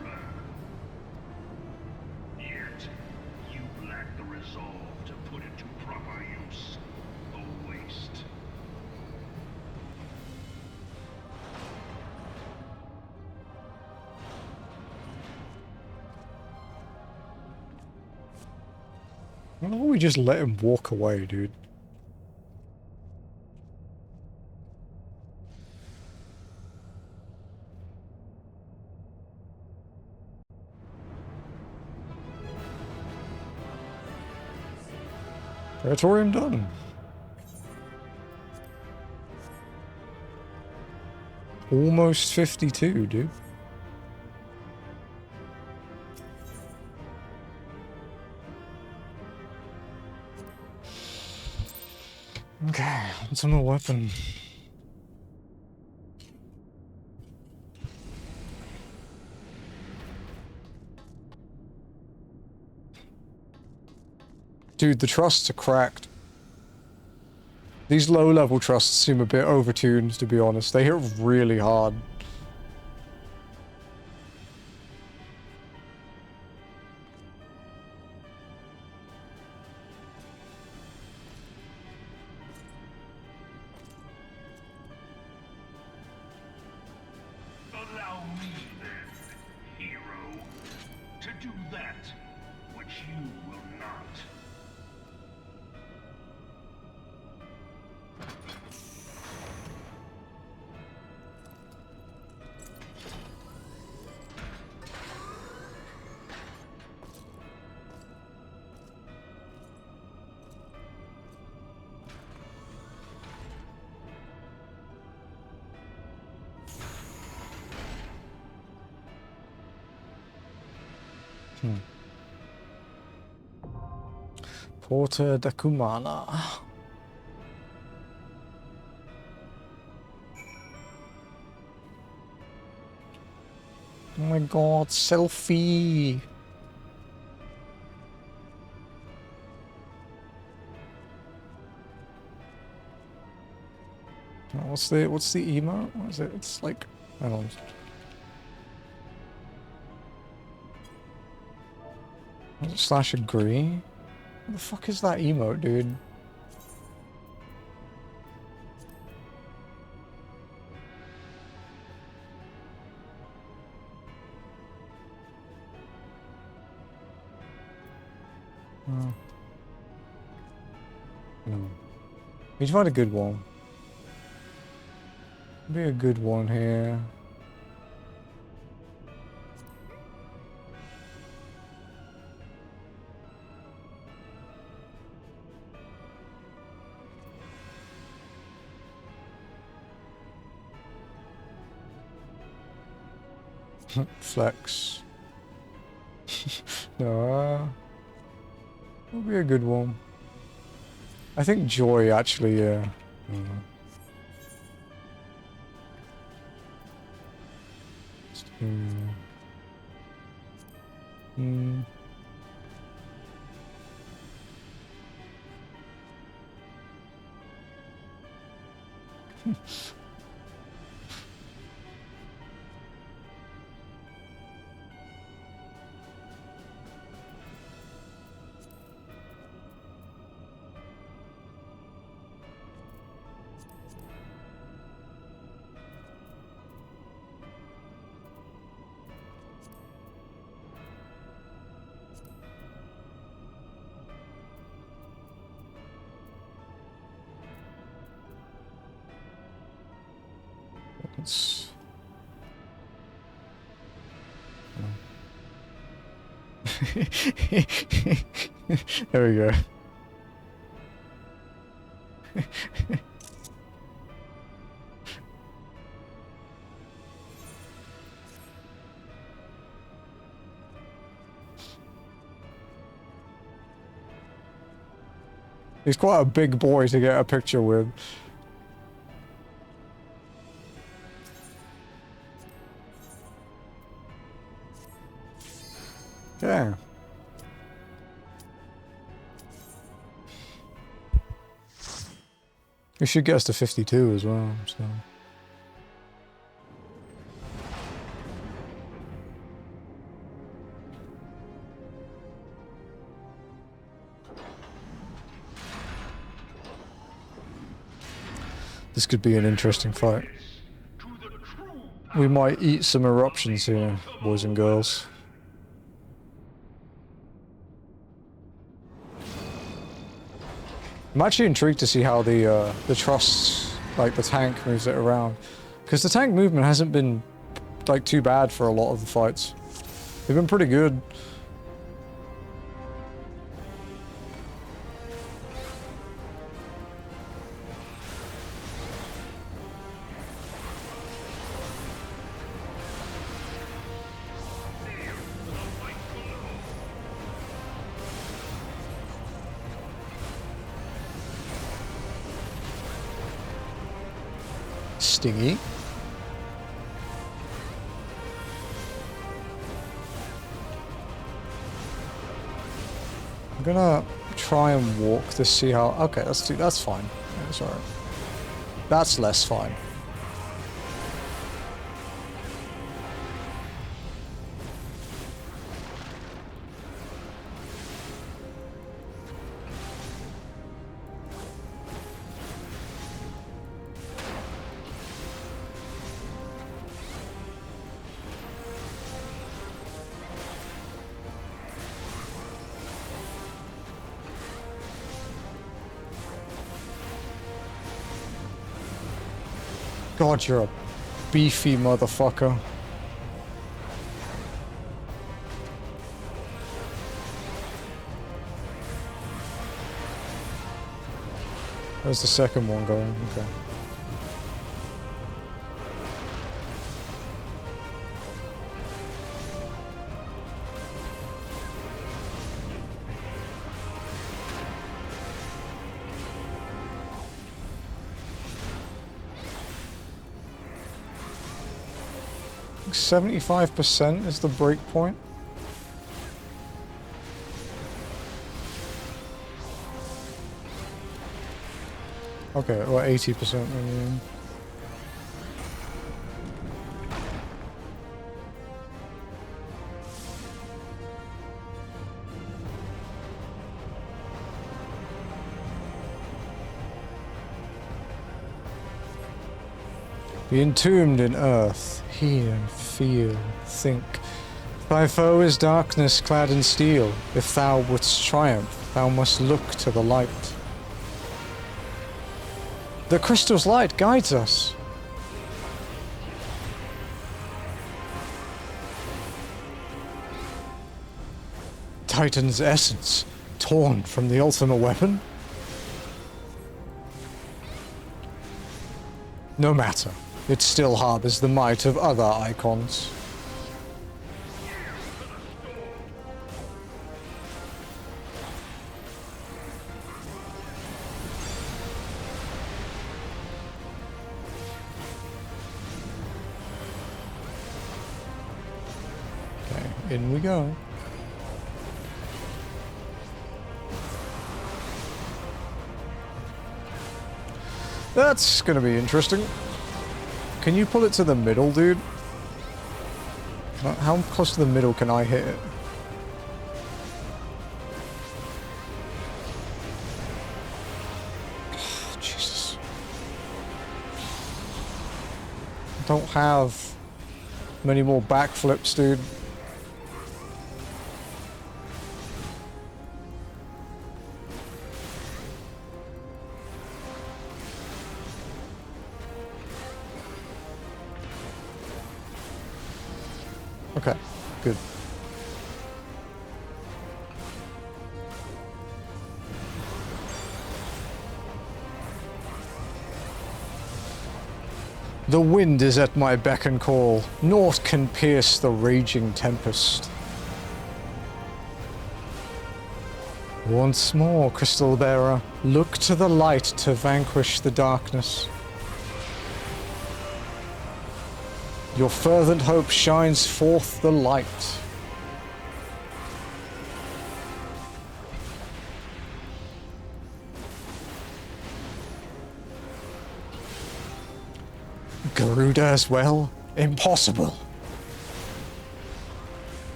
ruler. Yet, you lack the resolve to put it to proper use. A waste. Why don't we just let him walk away, dude? Territorium done. Almost 52, dude. Okay, what's on the weapon? Dude, the trusts are cracked. These low-level trusts seem a bit overtuned, to be honest. They hit really hard. Allow me then, hero, to do that which you will not. Porta da Cumana. Oh my god, selfie! What's the emote? What is it? It's like, hang on. Slash agree? What the fuck is that emote, dude? Oh. No. We should find a good one. Be a good one here. Flex. No, will be a good one. I think Joy actually, yeah. Let's... There we go. He's quite a big boy to get a picture with. Yeah. We should get us to 52 as well, so... This could be an interesting fight. We might eat some eruptions here, boys and girls. I'm actually intrigued to see how the trusts, like the tank, moves it around, because the tank movement hasn't been like too bad for a lot of the fights. They've been pretty good. Stingy. I'm gonna try and walk to see how. Okay, that's fine. That's alright. That's less fine. God, you're a beefy motherfucker. Where's the second one going? Okay. I think 75% is the break point. Okay, well 80% maybe. Be entombed in earth, hear, feel, think. Thy foe is darkness clad in steel. If thou wouldst triumph, thou must look to the light. The crystal's light guides us. Titan's essence, torn from the ultimate weapon? No matter. It still harbors the might of other icons. Okay, in we go. That's gonna be interesting. Can you pull it to the middle, dude? How close to the middle can I hit it? Jesus. I don't have many more backflips, dude. Okay, good. The wind is at my beck and call. Naught can pierce the raging tempest. Once more, Crystal Bearer, look to the light to vanquish the darkness. Your fervent hope shines forth the light. Garuda as well? Impossible.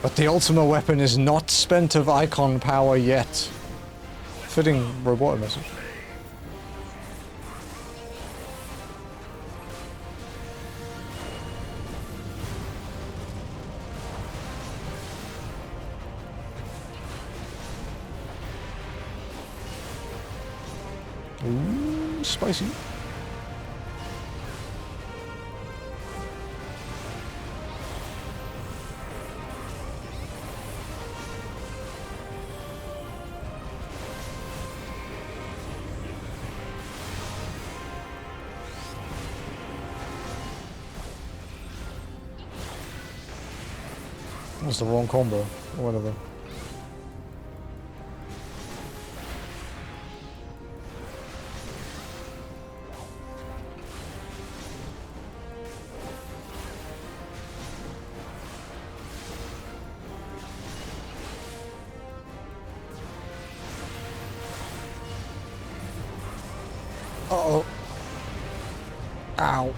But the ultimate weapon is not spent of icon power yet. Fitting robotic message. spicy. That's the wrong combo, or whatever. Uh-oh. Ow.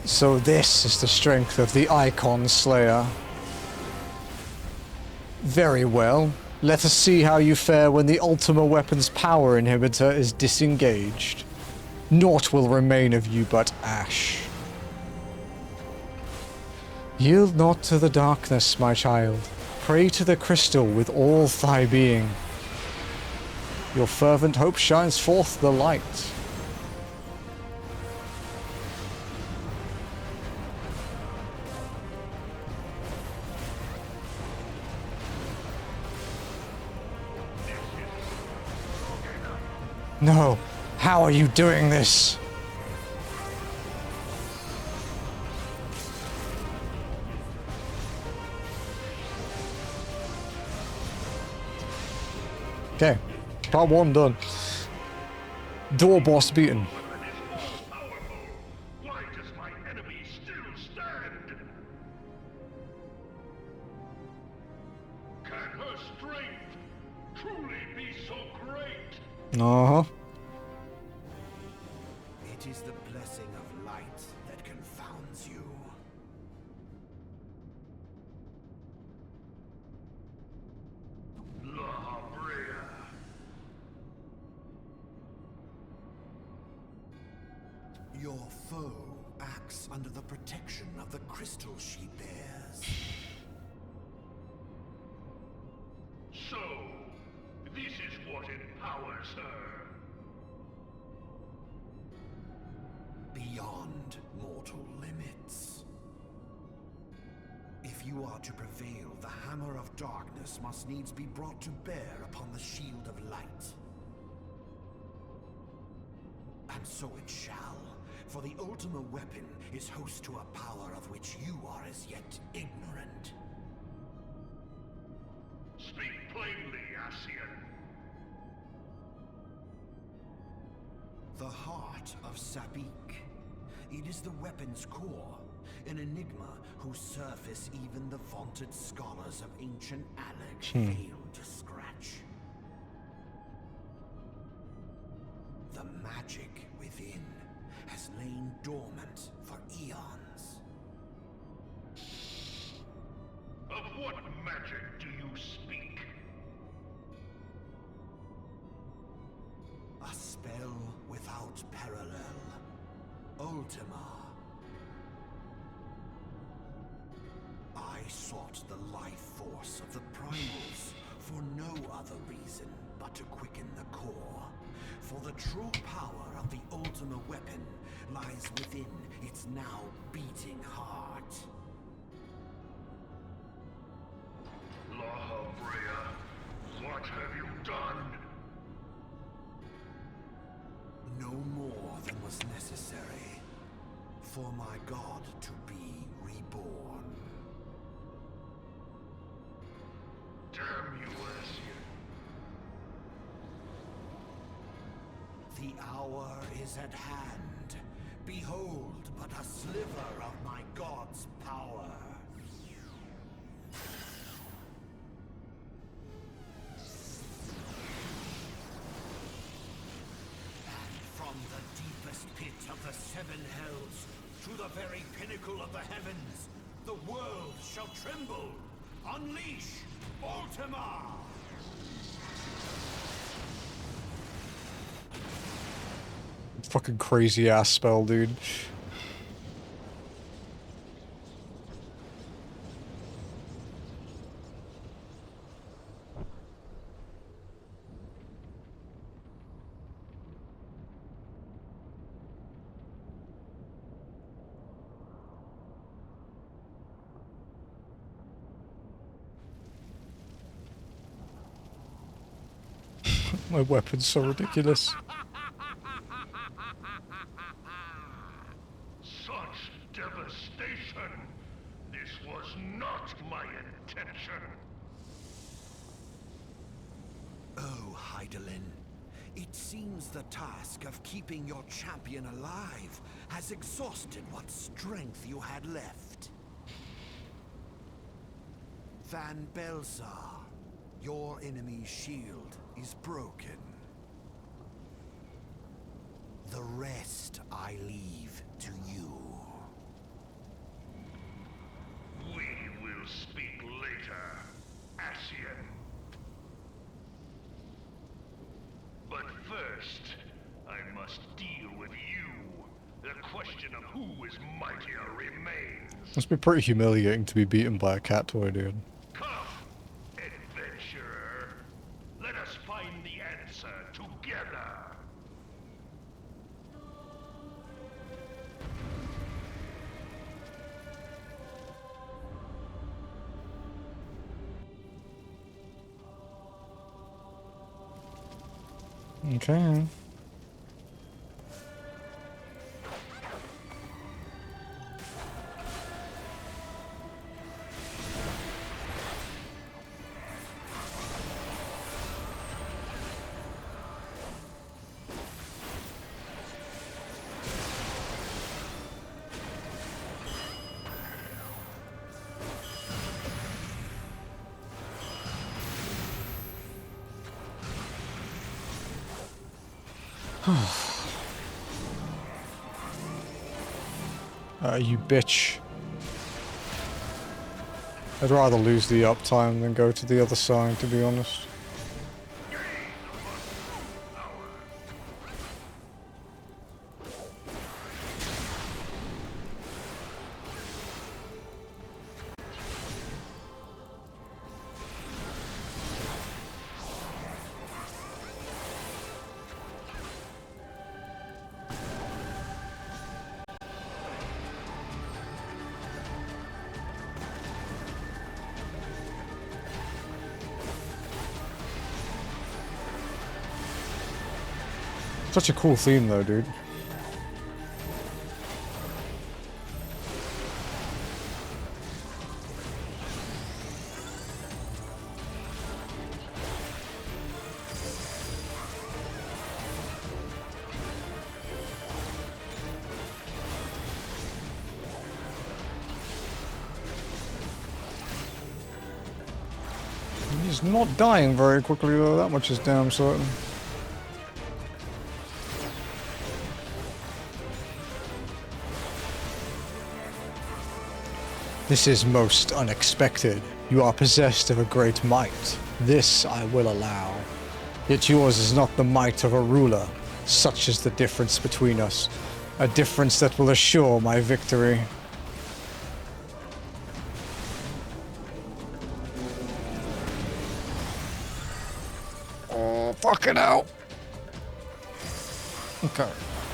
So this is the strength of the Icon Slayer. Very well. Let us see how you fare when the Ultima Weapon's power inhibitor is disengaged. Naught will remain of you but ash. Yield not to the darkness, my child. Pray to the crystal with all thy being. Your fervent hope shines forth the light. No, how are you doing this? Okay, part 1 done. Door boss beaten. Why does my enemy still stand? Can her strength truly be so great? Uh-huh. It is the blessing of light that confounds you. Your foe acts under the protection of the crystal she bears. So, this is what empowers her. Beyond mortal limits. If you are to prevail, the Hammer of Darkness must needs be brought to bear upon the Shield of Light. And so it shall, for the Ultima Weapon is host to a power of which you are as yet ignorant. Speak plainly, Ascian. The heart of Sabik. It is the weapon's core, an enigma whose surface even the vaunted scholars of ancient Alec failed to scratch. The magic within has lain dormant for eons. Of what magic do you speak? A spell without parallel. Ultima. I sought the life force of the primals for no other reason but to quicken the core. For the true power of the Ultima Weapon lies within its now beating heart. Lahabrea, what have you done? No more than was necessary for my god to be reborn. Damn you, Ascian. The hour is at hand. Behold but a sliver of my god's power. And from the deepest pit of the seven hells to the very pinnacle of the heavens, the world shall tremble. Unleash Ultima! Fucking crazy ass spell, dude. My weapon's so ridiculous. Such devastation! This was not my intention! Oh, Heidelin. It seems the task of keeping your champion alive has exhausted what strength you had left. Van Belzar, your enemy's shield is broken. The rest I leave to you. We will speak later, Ascian. But first, I must deal with you. The question of who is mightier remains. Must be pretty humiliating to be beaten by a cat toy, dude. Come, adventurer. Let us find the answer together. Okay. You bitch. I'd rather lose the uptime than go to the other side, to be honest. Such a cool theme though, dude. He's not dying very quickly though, that much is damn certain. This is most unexpected. You are possessed of a great might. This I will allow. Yet yours is not the might of a ruler. Such is the difference between us. A difference that will assure my victory. Oh, fucking hell. Okay.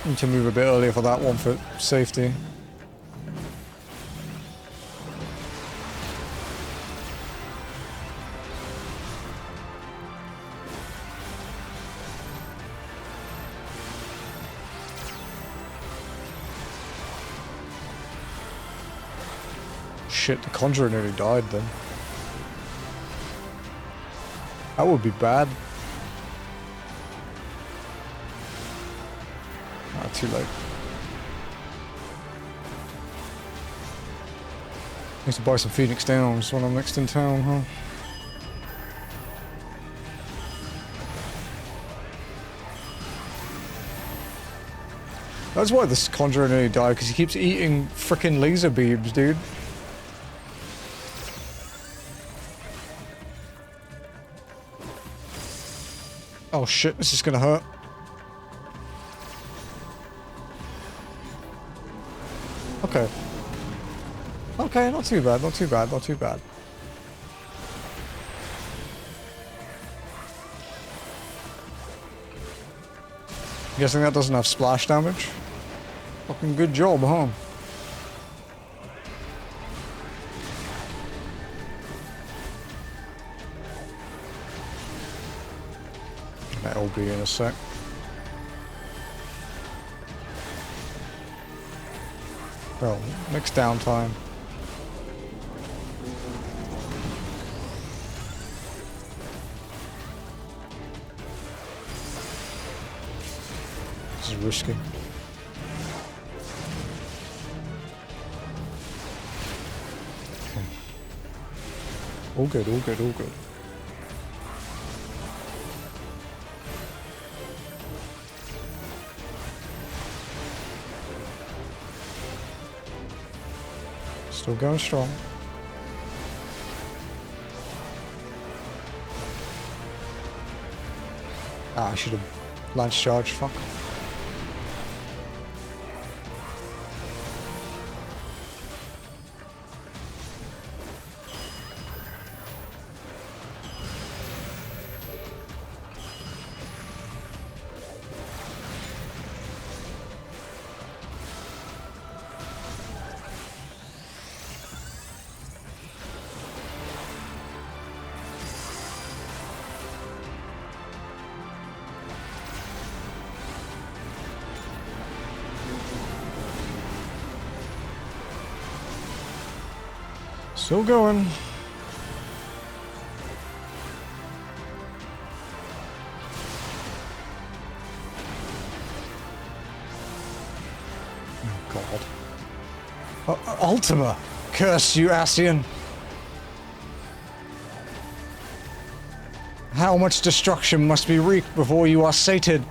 Need to move a bit earlier for that one for safety. Shit, the Conjurer nearly died then. That would be bad. Ah, too late. Need to buy some Phoenix Downs when I'm next in town, huh? That's why this Conjurer nearly died, because he keeps eating frickin' laser beams, dude. Oh shit, this is gonna hurt. Okay. Okay, not too bad, not too bad, not too bad. Guessing that doesn't have splash damage? Fucking good job, huh? That'll be in a sec. Well, next downtime. This is risky. Okay. All good, all good, all good. Still going strong. Ah, I should have launched charge, fuck. Still going. Oh God. Ultima! Curse you, Ascian! How much destruction must be wreaked before you are sated?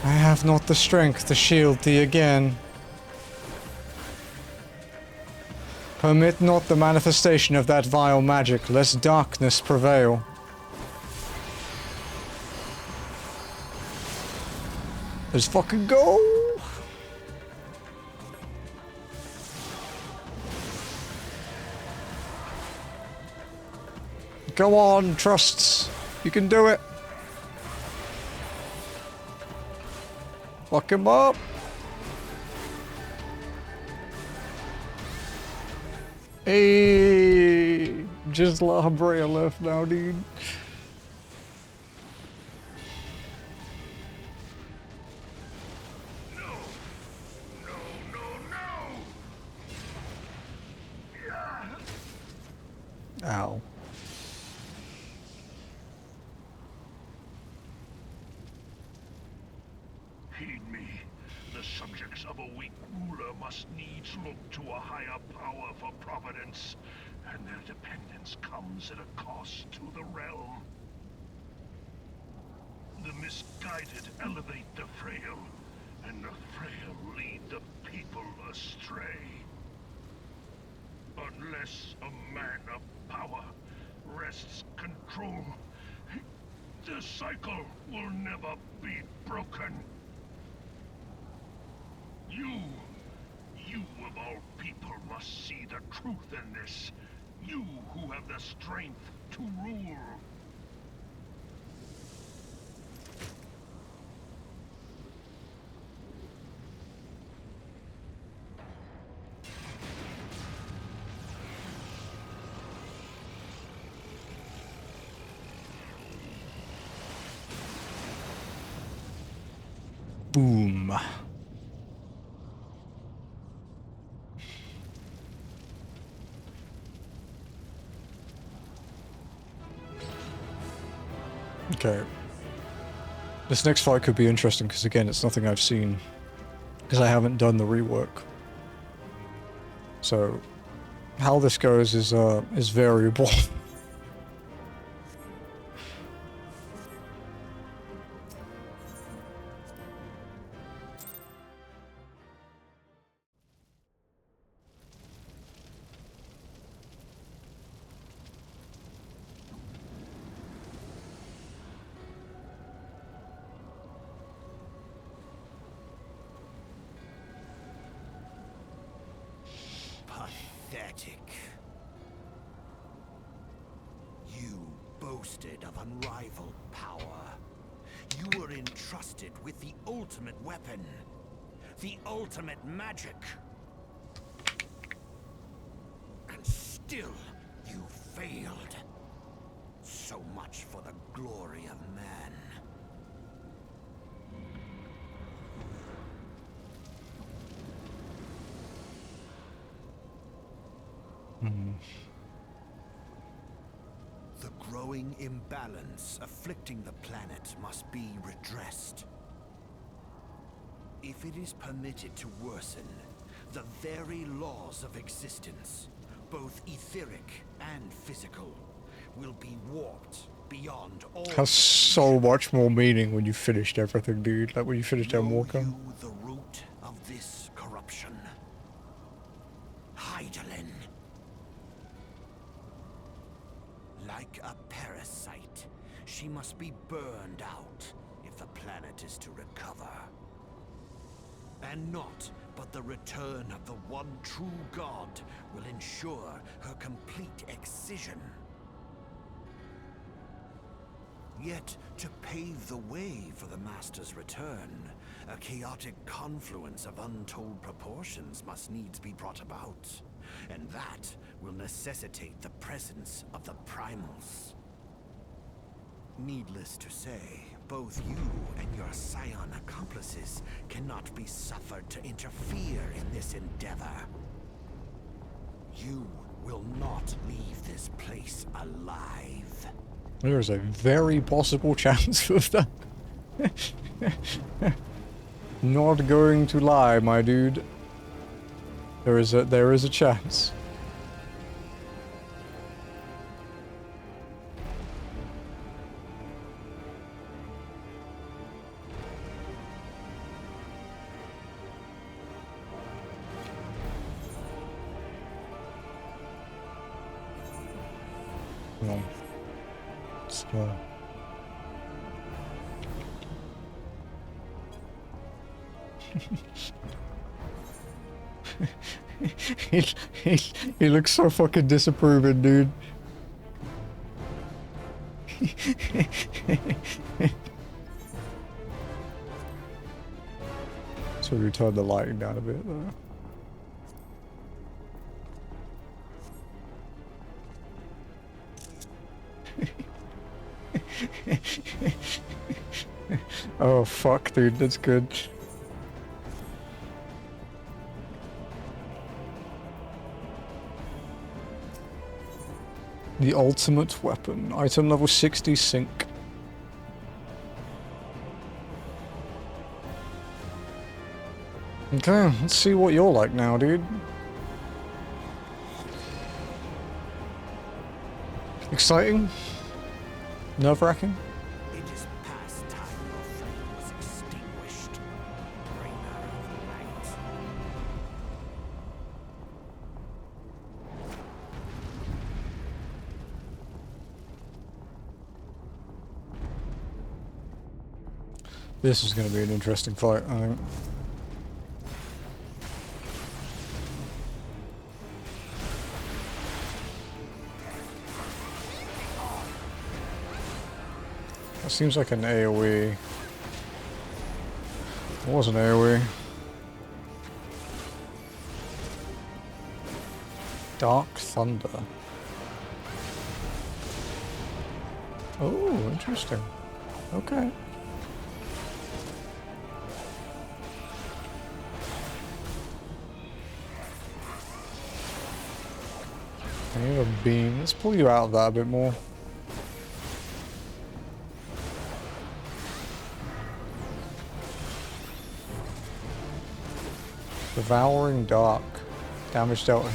I have not the strength to shield thee again. Permit not the manifestation of that vile magic, lest darkness prevail. Let's fucking go! Go on, trusts. You can do it. Fuck him up. Hey, just La Habrea left now, dude. Ow. Heed me. The subjects of a weak ruler must needs look to a higher power for providence, and their dependence comes at a cost to the realm. The misguided elevate the frail, and the frail lead the people astray. Unless a man of power wrests control, the cycle will never be broken. You of all people must see the truth in this. You who have the strength to rule. Boom. Okay. This next fight could be interesting because again, it's nothing I've seen because I haven't done the rework. So, how this goes is variable. boasted of unrivaled power. You were entrusted with the ultimate weapon, the ultimate magic. And still, you failed. So much for the glory of man. The growing imbalance afflicting the planet must be redressed. If it is permitted to worsen, the very laws of existence, both etheric and physical, will be warped beyond all. Has so much more meaning when you finished everything, dude. Like when you finished Walker. Know you the root of this corruption? Hydaelyn. Like a parasite, she must be burned out if the planet is to recover. And naught but the return of the one true god will ensure her complete excision. Yet, to pave the way for the Master's return, a chaotic confluence of untold proportions must needs be brought about. And that will necessitate the presence of the primals. Needless to say, both you and your scion accomplices cannot be suffered to interfere in this endeavor. You will not leave this place alive. There is a very possible chance of that. Not going to lie, my dude. There is a chance. No. Slow. he looks so fucking disapproving, dude. So we turn the lighting down a bit though. Oh fuck, dude, that's good. The ultimate weapon. Item level 60 sync. Okay, let's see what you're like now, dude. Exciting? Nerve-wracking? It is past time your flame was extinguished, bringer of light. This is going to be an interesting fight, I think. That seems like an AoE. It was an AoE. Dark Thunder. Oh, interesting. Okay. I need a beam. Let's pull you out of that a bit more. Devouring Dark. Damage dealt.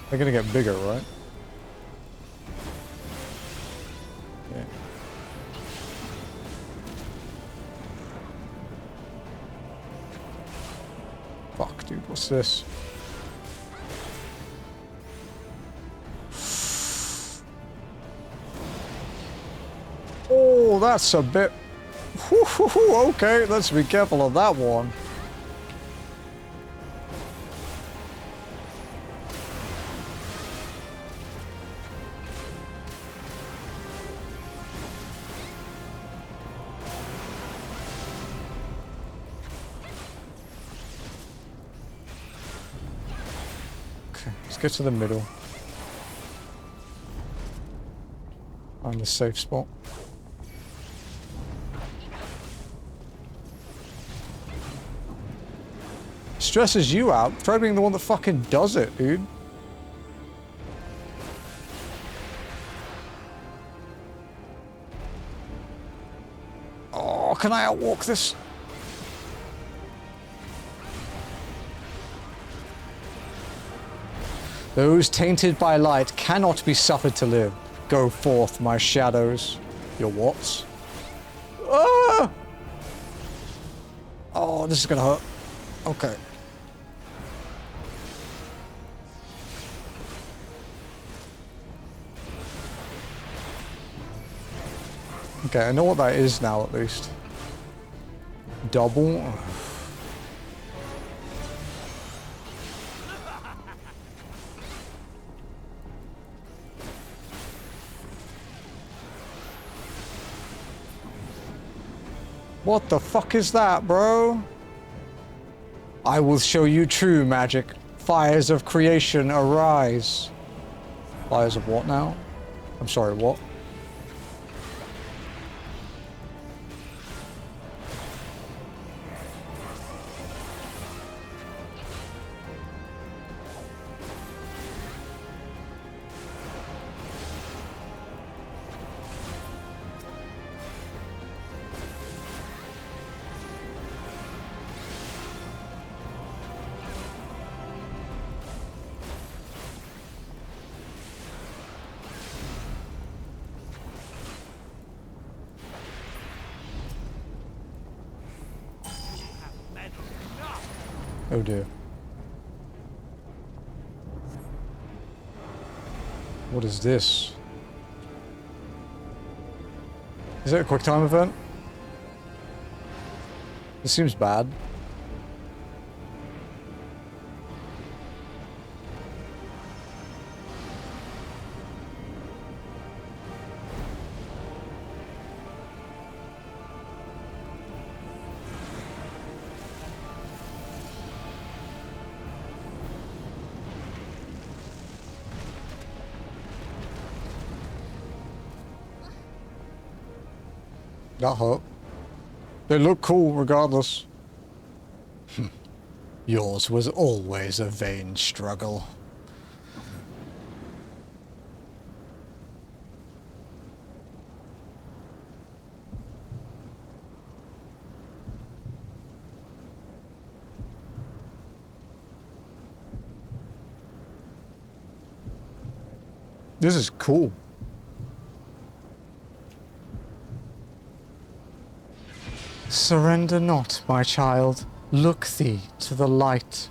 They're gonna get bigger, right? Yeah. Fuck, dude, what's this? Oh, that's a bit... Okay, let's be careful of that one. get to the middle. Find the safe spot. Stresses you out. Try being the one that fucking does it, dude. Oh, can I outwalk this? Those tainted by light cannot be suffered to live. Go forth, my shadows. Your what? Ah! Oh, this is gonna hurt. Okay. Okay, I know what that is now, at least. Double. What the fuck is that, bro? I will show you true magic. Fires of creation arise. Fires of what now? I'm sorry, what? Oh dear. What is this? Is it a quick time event? This seems bad. That hurt. They look cool regardless. Yours was always a vain struggle. This is cool. Surrender not, my child. Look thee to the light,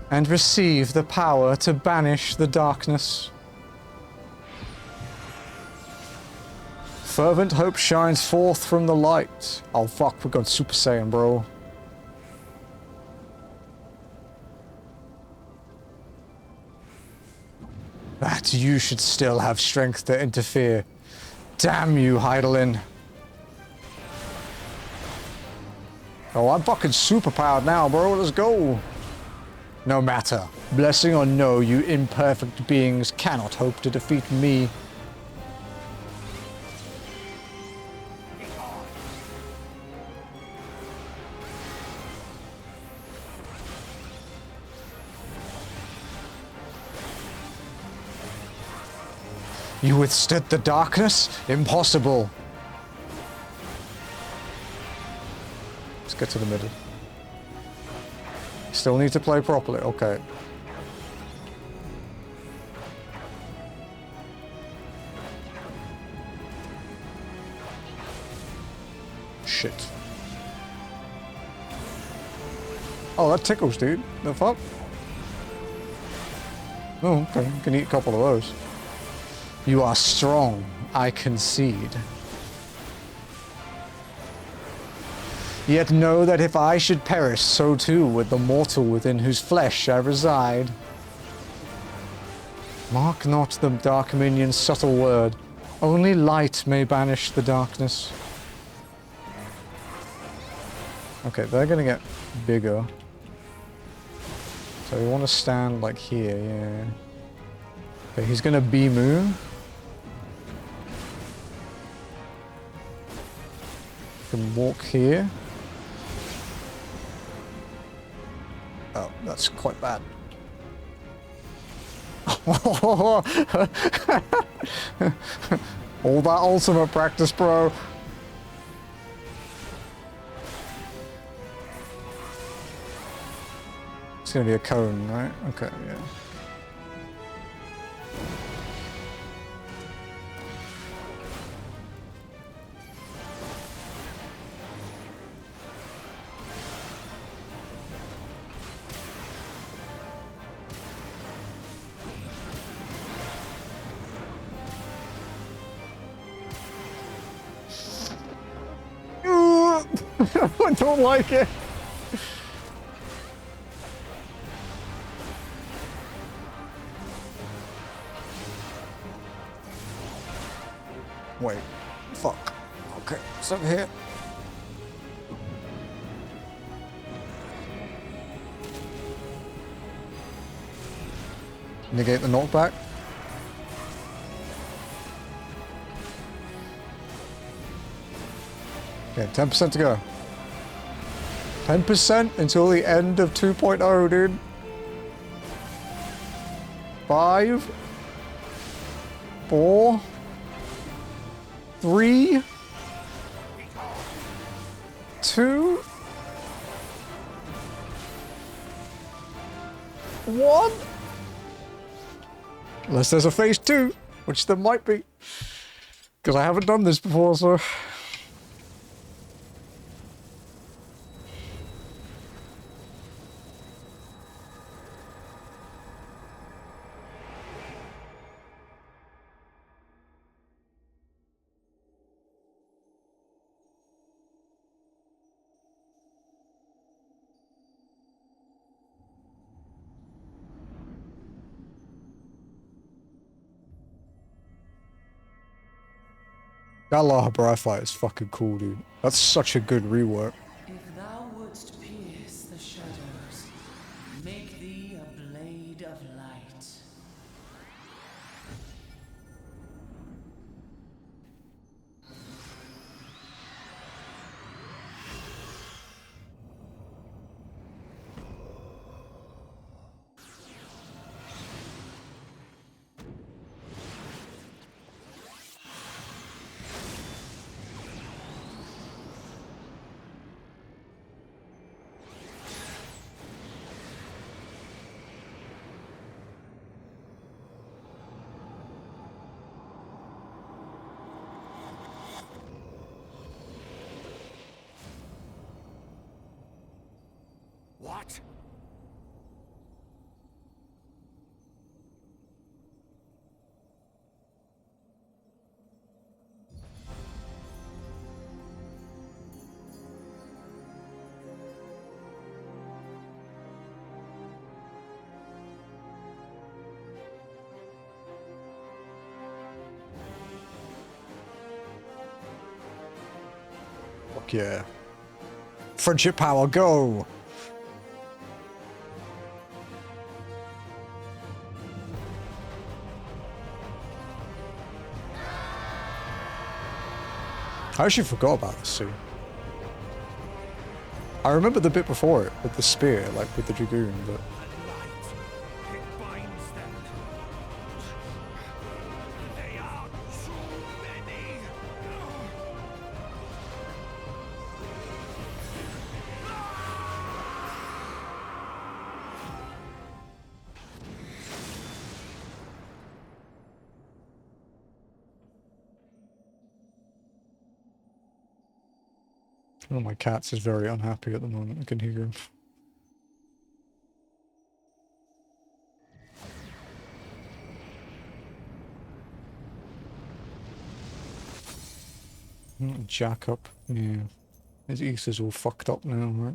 and receive the power to banish the darkness. Fervent hope shines forth from the light. Oh fuck, we're going Super Saiyan, bro. That you should still have strength to interfere. Damn you, Heidelin. Oh, I'm fucking superpowered now, bro. Let's go. No matter. Blessing or no, you imperfect beings cannot hope to defeat me. You withstood the darkness? Impossible. Let's get to the middle. Still need to play properly. Okay. Shit. Oh, that tickles, dude. The fuck? Oh, okay. You can eat a couple of those. You are strong, I concede. Yet know that if I should perish, so too would the mortal within whose flesh I reside. Mark not the dark minion's subtle word. Only light may banish the darkness. Okay, they're gonna get bigger. So we want to stand like here, yeah. Okay, he's gonna B-move. Can walk here. Oh, that's quite bad. All that ultimate practice, bro. It's gonna be a cone, right? Okay, yeah. I don't like it. Wait. Fuck. Okay, it's over here. Negate the knockback. Okay, 10% to go. 10% until the end of 2.0, dude. 5, 4, 3, 2, 1. Unless there's a phase 2, which there might be. Because I haven't done this before, so... That Lahabrai fight is fucking cool, dude. That's such a good rework. If thou wouldst pierce the shadows, make thee a blade of light. What? Fuck yeah. Friendship power, go! I actually forgot about this scene. I remember the bit before it, with the spear, like with the dragoon, but... One of my cats is very unhappy at the moment, I can hear him. Jack up, yeah. His Easter's all fucked up now, right?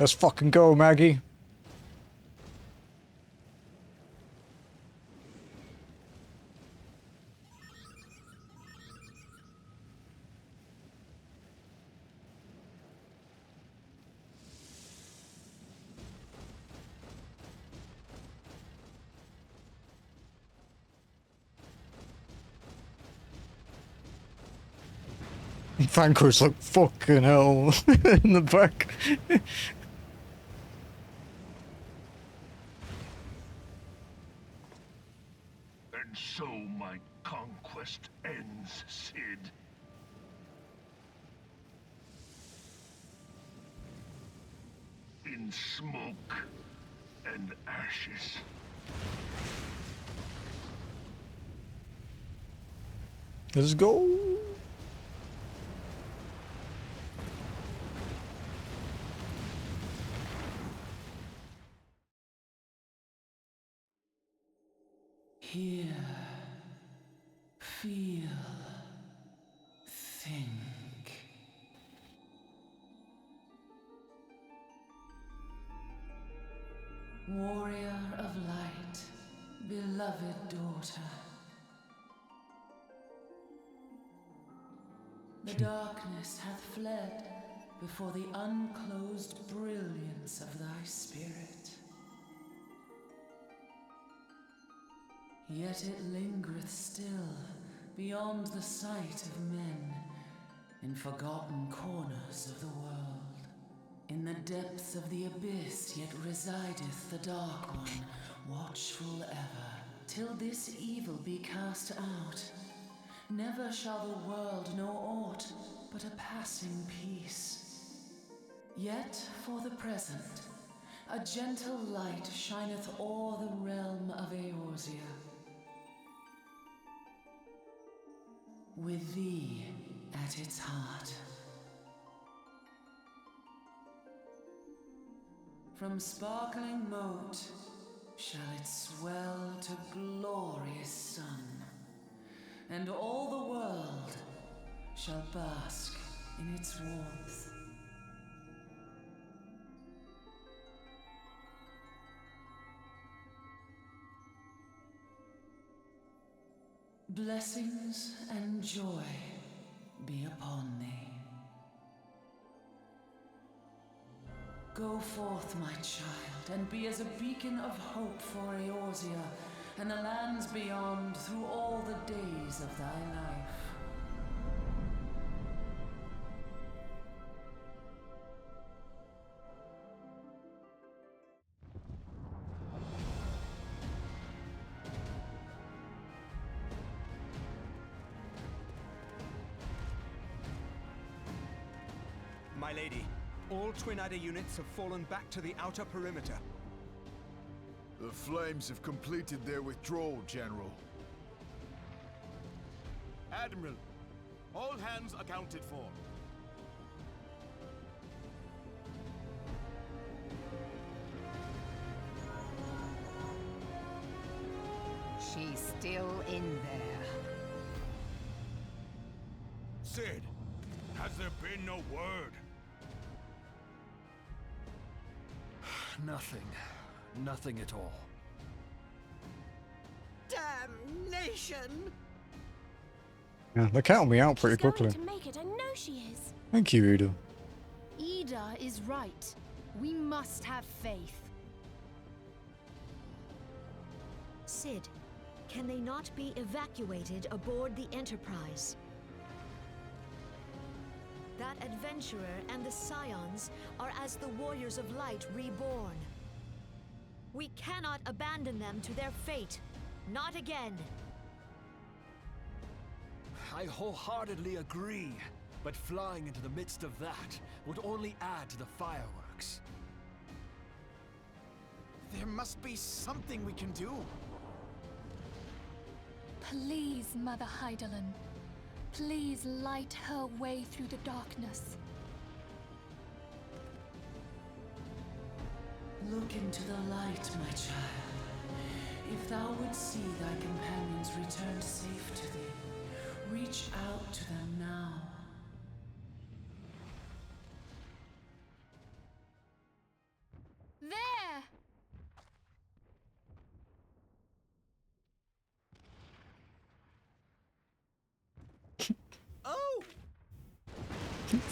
Let's fucking go, Maggie. Thancred's like, fucking hell, in the back. And so my conquest ends, Cid. In smoke and ashes. Let's go. Hear, feel, think. Warrior of light, beloved daughter. The darkness hath fled before the unclosed brilliance of thy spirit. Yet it lingereth still beyond the sight of men, in forgotten corners of the world. In the depths of the abyss yet resideth the Dark One, watchful ever, till this evil be cast out. Never shall the world know aught but a passing peace. Yet for the present, a gentle light shineth o'er the realm of Eorzea. With thee at its heart. From sparkling moat shall it swell to glorious sun, and all the world shall bask in its warmth. Blessings and joy be upon thee. Go forth, my child, and be as a beacon of hope for Eorzea and the lands beyond through all the days of thy life. My lady, all Twin Adder units have fallen back to the outer perimeter. The Flames have completed their withdrawal, General. Admiral, all hands accounted for. She's still in there. Cid, has there been no word? Nothing. Nothing at all. Damnation! Yeah, they count me out pretty quickly. To make it, I know she is. Thank you, Ida. Ida is right. We must have faith. Cid, can they not be evacuated aboard the Enterprise? That adventurer and the Scions are as the Warriors of Light reborn. We cannot abandon them to their fate. Not again. I wholeheartedly agree, but flying into the midst of that would only add to the fireworks. There must be something we can do. Please, Mother Hydaelyn. Please light her way through the darkness. Look into the light, my child. If thou wouldst see thy companions return safe to thee, reach out to them now.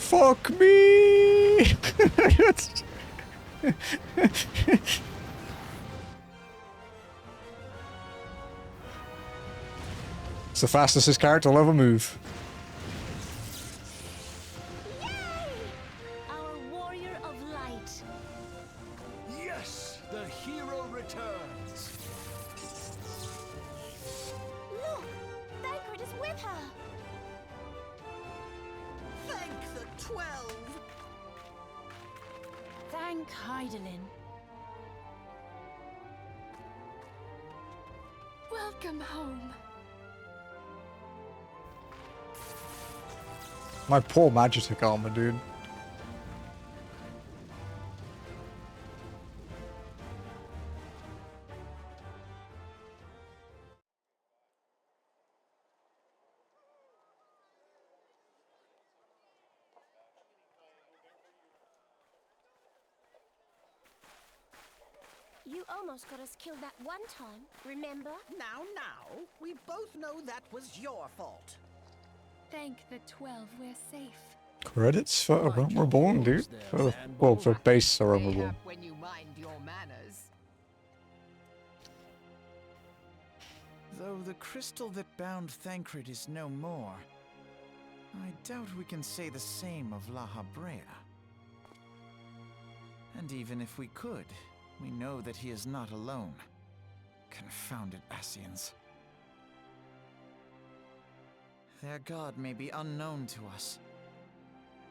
Fuck me! It's the fastest his character will ever move. Our warrior of light. Yes, the hero returns. Look! Thancred is with her! Thank the 12! Thank Heidelin. Welcome home. My poor Magitek armor, dude. You almost got us killed that one time, remember? Now, we both know that was your fault. Thank the 12, we're safe. Credits for A Realm Reborn, dude. Well, for base A Realm Reborn. When you mind your manners. Though the crystal that bound Thancred is no more, I doubt we can say the same of La Habrea. And even if we could, we know that he is not alone. Confounded Ascians. Their god may be unknown to us,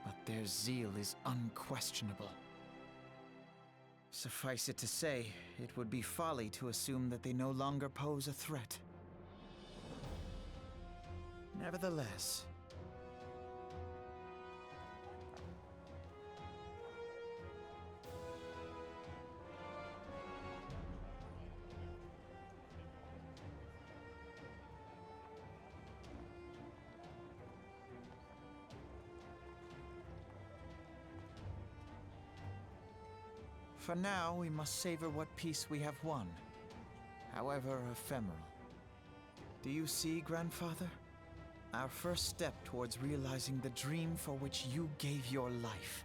but their zeal is unquestionable. Suffice it to say, it would be folly to assume that they no longer pose a threat. Nevertheless, for now, we must savor what peace we have won, however ephemeral. Do you see, Grandfather? Our first step towards realizing the dream for which you gave your life.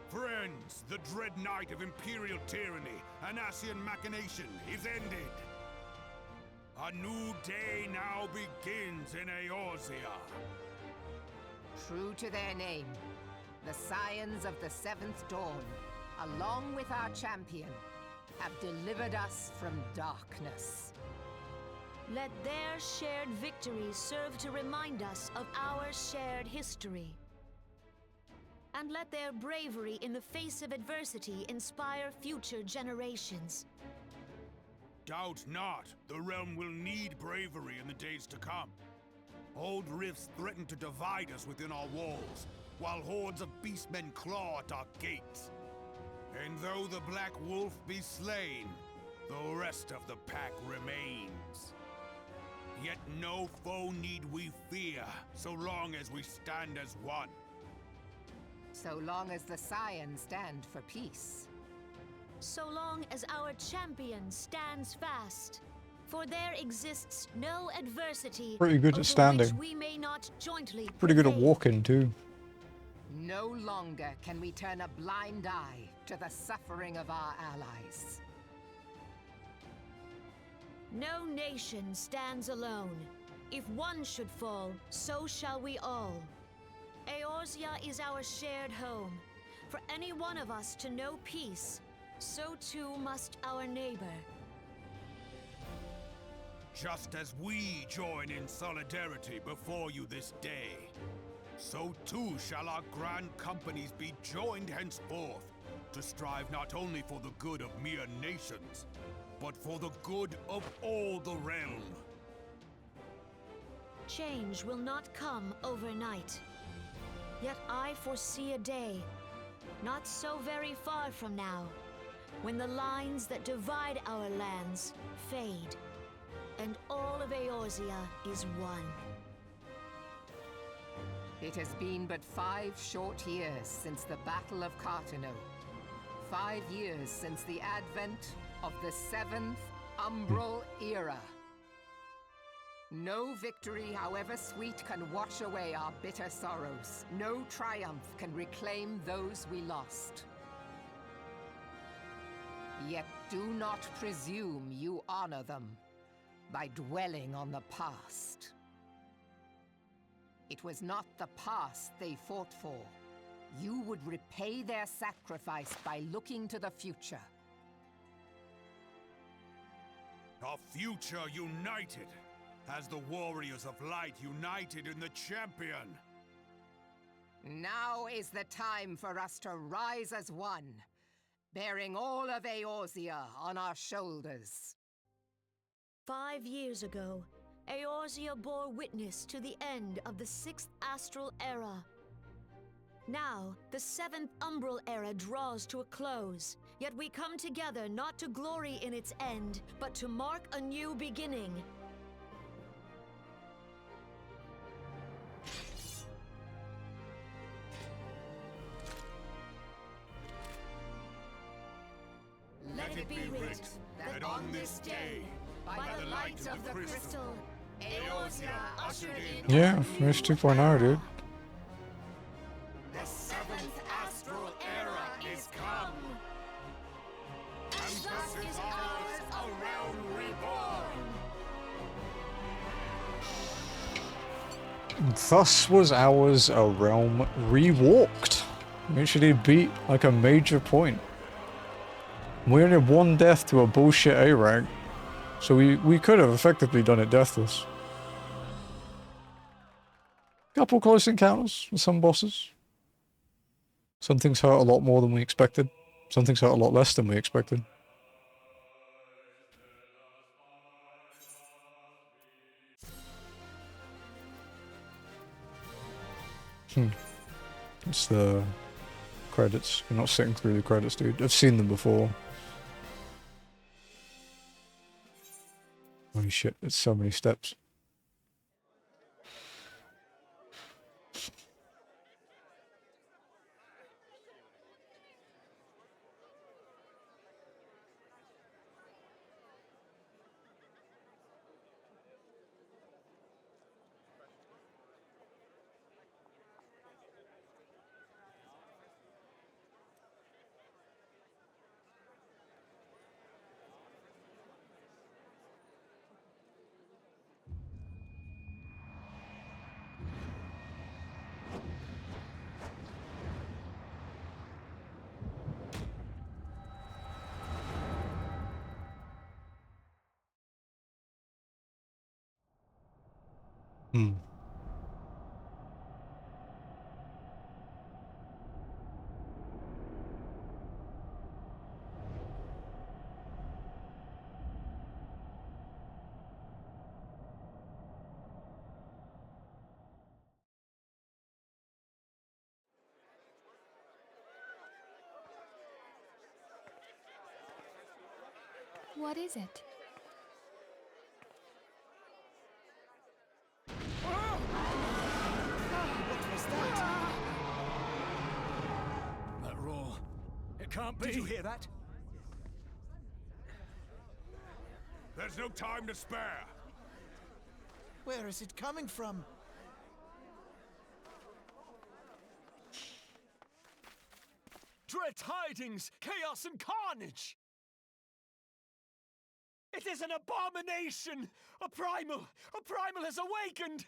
Friends, the dread night of Imperial tyranny and Ascian machination is ended. A new day now begins in Eorzea. True to their name, the Scions of the Seventh Dawn, along with our champion, have delivered us from darkness. Let their shared victory serve to remind us of our shared history. And let their bravery in the face of adversity inspire future generations. Doubt not, the realm will need bravery in the days to come. Old rifts threaten to divide us within our walls, while hordes of beastmen claw at our gates. And though the Black Wolf be slain, the rest of the pack remains. Yet no foe need we fear, so long as we stand as one. So long as the Scions stand for peace. So long as our champion stands fast. For there exists no adversity Pretty good at over standing. which we may not jointly Pretty good at prevail. walking, too. No longer can we turn a blind eye to the suffering of our allies. No nation stands alone. If one should fall, so shall we all. Eorzea is our shared home. For any one of us to know peace, so too must our neighbor. Just as we join in solidarity before you this day, so too shall our grand companies be joined henceforth to strive not only for the good of mere nations, but for the good of all the realm. change will not come overnight. Yet I foresee a day, not so very far from now, when the lines that divide our lands fade, and all of Eorzea is one. It has been but 5 short years since the Battle of Cartino. 5 years since the advent of the 7th Umbral Era. No victory, however sweet, can wash away our bitter sorrows. No triumph can reclaim those we lost. Yet do not presume you honor them by dwelling on the past. It was not the past they fought for. You would repay their sacrifice by looking to the future. A future united, as the warriors of light united in the champion. Now is the time for us to rise as one, bearing all of Eorzea on our shoulders. 5 years ago, Eorzea bore witness to the end of the 6th Astral Era. Now, the 7th Umbral Era draws to a close, yet we come together not to glory in its end, but to mark a new beginning. Let it be writ that on this day, by the light of the crystal, Eorzea ushered in... Yeah, it's 2.0, dude. The 7th Astral Era is come! And thus is ours a realm reborn! Thus was ours a realm rewalked. We actually beat like a major point. We only had 1 death to a bullshit A rank, so we could have effectively done it deathless. Couple close encounters with some bosses. Some things hurt a lot more than we expected. Some things hurt a lot less than we expected. It's the credits. You're not sitting through the credits, dude. I've seen them before. Holy shit, it's so many steps. What is it? That roar. It can't be. Did you hear that? There's no time to spare. Where is it coming from? Dread tidings, chaos and carnage! It is an abomination! A primal has awakened!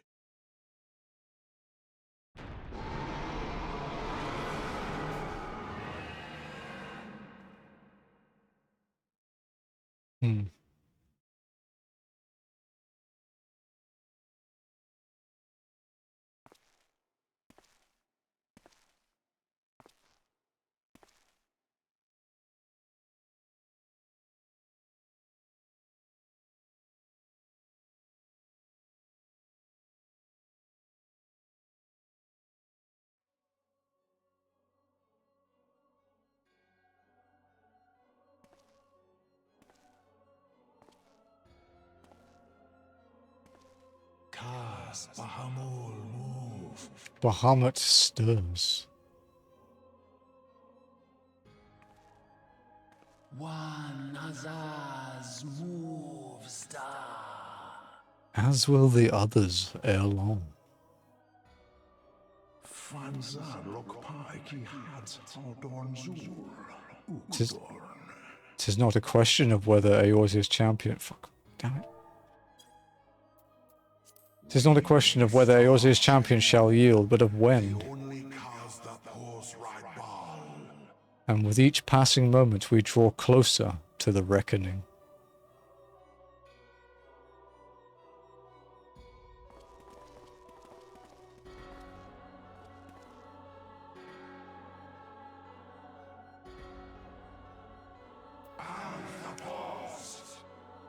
Bahamut stirs. One Azaz moves da. As will the others ere long. Tis not a question of whether Eorzea's champion... Fuck. Damn it. Tis not a question of whether Eorzea's champion shall yield, but of when. And with each passing moment we draw closer to the reckoning.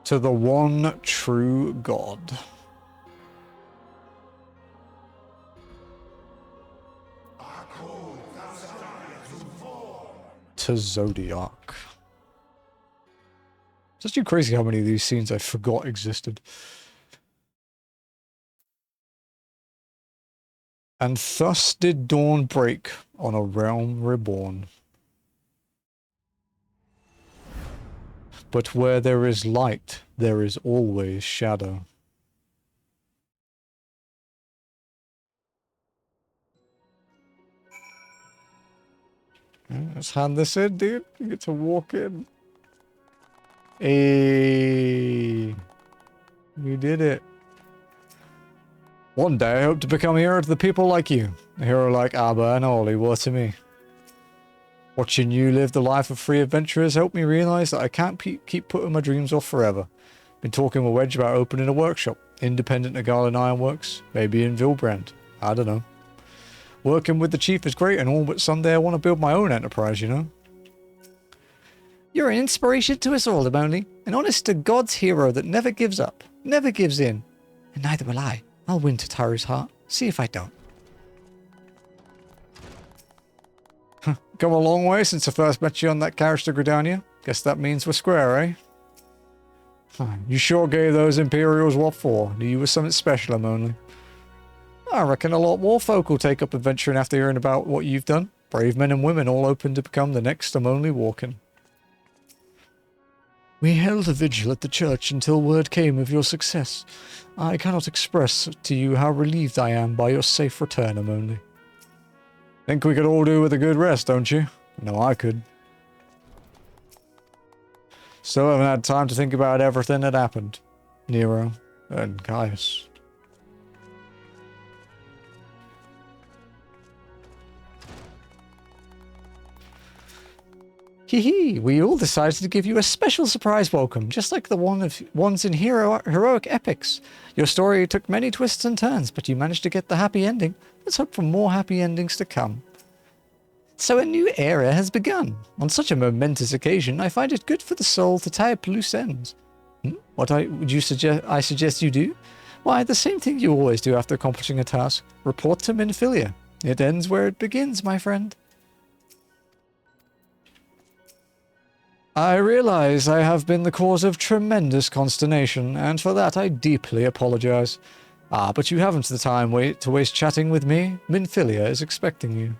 To the one true God. To Zodiac. It's actually crazy how many of these scenes I forgot existed. And thus did dawn break on a realm reborn. But where there is light, there is always shadow. Let's hand this in, dude. You get to walk in. Hey, we did it. One day I hope to become a hero to the people like you. A hero like Abba and Ollie were to me. Watching you live the life of free adventurers helped me realize that I can't keep putting my dreams off forever. Been talking with Wedge about opening a workshop. Independent of Garland Ironworks. Maybe in Vilbrand. I don't know. Working with the chief is great and all, but someday I want to build my own enterprise, you know? You're an inspiration to us all, Emily. An honest-to-God's hero that never gives up, never gives in. And neither will I. I'll win Tataru's heart. See if I don't. Come a long way since I first met you on that carriage to Gridania. Guess that means we're square, eh? You sure gave those Imperials what for. Knew you were something special, Emily. I reckon a lot more folk will take up adventuring after hearing about what you've done. Brave men and women all open to become the next I'm only walking. We held a vigil at the church until word came of your success. I cannot express to you how relieved I am by your safe return, Emily. Think we could all do with a good rest, don't you? No, I could. Still haven't had time to think about everything that happened. Nero and Caius. Hee, we all decided to give you a special surprise welcome, just like the ones in heroic epics. Your story took many twists and turns, but you managed to get the happy ending. Let's hope for more happy endings to come. So a new era has begun. On such a momentous occasion, I find it good for the soul to tie up loose ends. What would you suggest you do? Why, the same thing you always do after accomplishing a task. Report to Minfilia. It ends where it begins, my friend. I realize I have been the cause of tremendous consternation, and for that I deeply apologize. But you haven't the time to waste chatting with me. Minfilia is expecting you.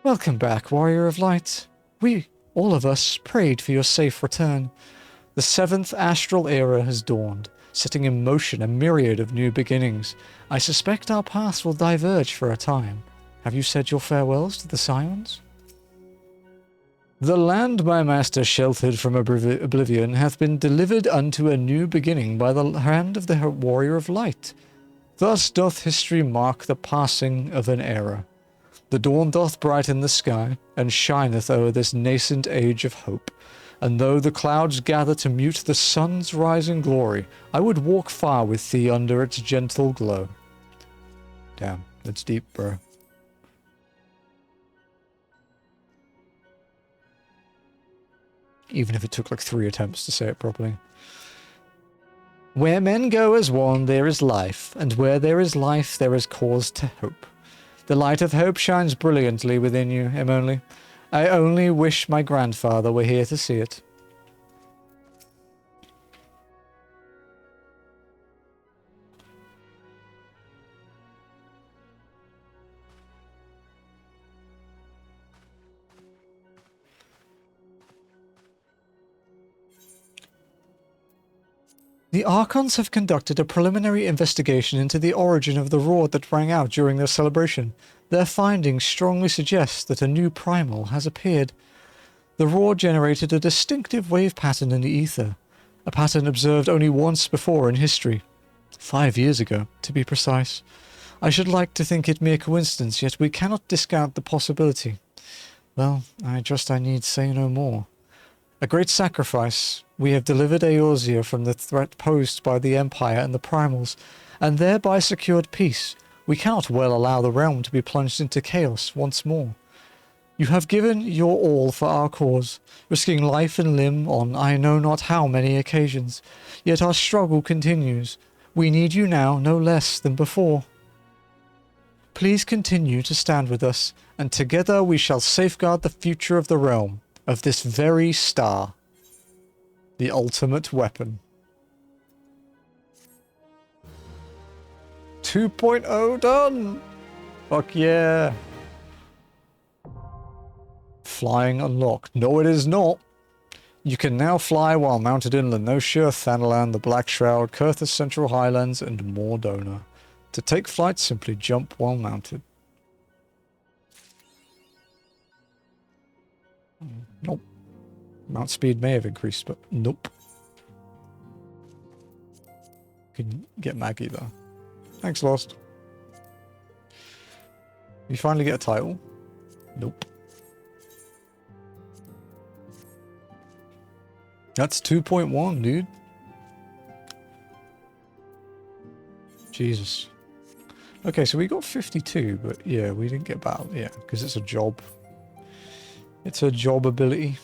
Welcome back, Warrior of Light. We, all of us, prayed for your safe return. The 7th astral era has dawned, setting in motion a myriad of new beginnings. I suspect our paths will diverge for a time. Have you said your farewells to the Scions? The land my master sheltered from oblivion hath been delivered unto a new beginning by the hand of the Warrior of Light. Thus doth history mark the passing of an era. The dawn doth brighten the sky, and shineth o'er this nascent age of hope. And though the clouds gather to mute the sun's rising glory, I would walk far with thee under its gentle glow. Damn, that's deep, bro. Even if it took like 3 attempts to say it properly. Where men go as one, there is life, and where there is life, there is cause to hope. The light of hope shines brilliantly within you, Emily. I only wish my grandfather were here to see it. The Archons have conducted a preliminary investigation into the origin of the roar that rang out during their celebration. Their findings strongly suggest that a new primal has appeared. The roar generated a distinctive wave pattern in the ether, a pattern observed only once before in history. 5 years ago, to be precise. I should like to think it mere coincidence, yet we cannot discount the possibility. Well, I trust I need say no more. A great sacrifice. We have delivered Eorzea from the threat posed by the Empire and the Primals, and thereby secured peace. We cannot well allow the realm to be plunged into chaos once more. You have given your all for our cause, risking life and limb on I know not how many occasions, yet our struggle continues. We need you now no less than before. Please continue to stand with us, and together we shall safeguard the future of the realm, of this very star. The ultimate weapon. 2.0 done! Fuck yeah! Flying unlocked. No, it is not. You can now fly while mounted in Lenosha, Thanalan, the Black Shroud, Kurthus Central Highlands, and Mordona. To take flight, simply jump while mounted. Nope. Mount speed may have increased, but nope. Can get Maggie though. Thanks, Lost. You finally get a title? Nope. That's 2.1, dude. Jesus. Okay, so we got 52, but yeah, we didn't get battle. Yeah, because it's a job. It's a job ability.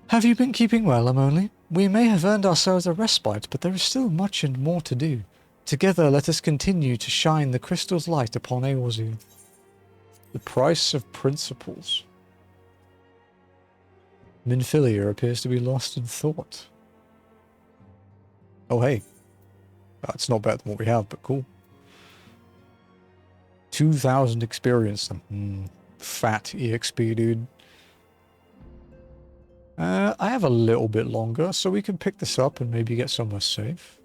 Have you been keeping well, Amoni? We may have earned ourselves a respite, but there is still much and more to do. Together, let us continue to shine the crystal's light upon Eorzea. The price of principles. Minfilia appears to be lost in thought. Oh hey. That's not better than what we have, but cool. 2,000 experience. Fat EXP, dude. I have a little bit longer, so we can pick this up and maybe get somewhere safe.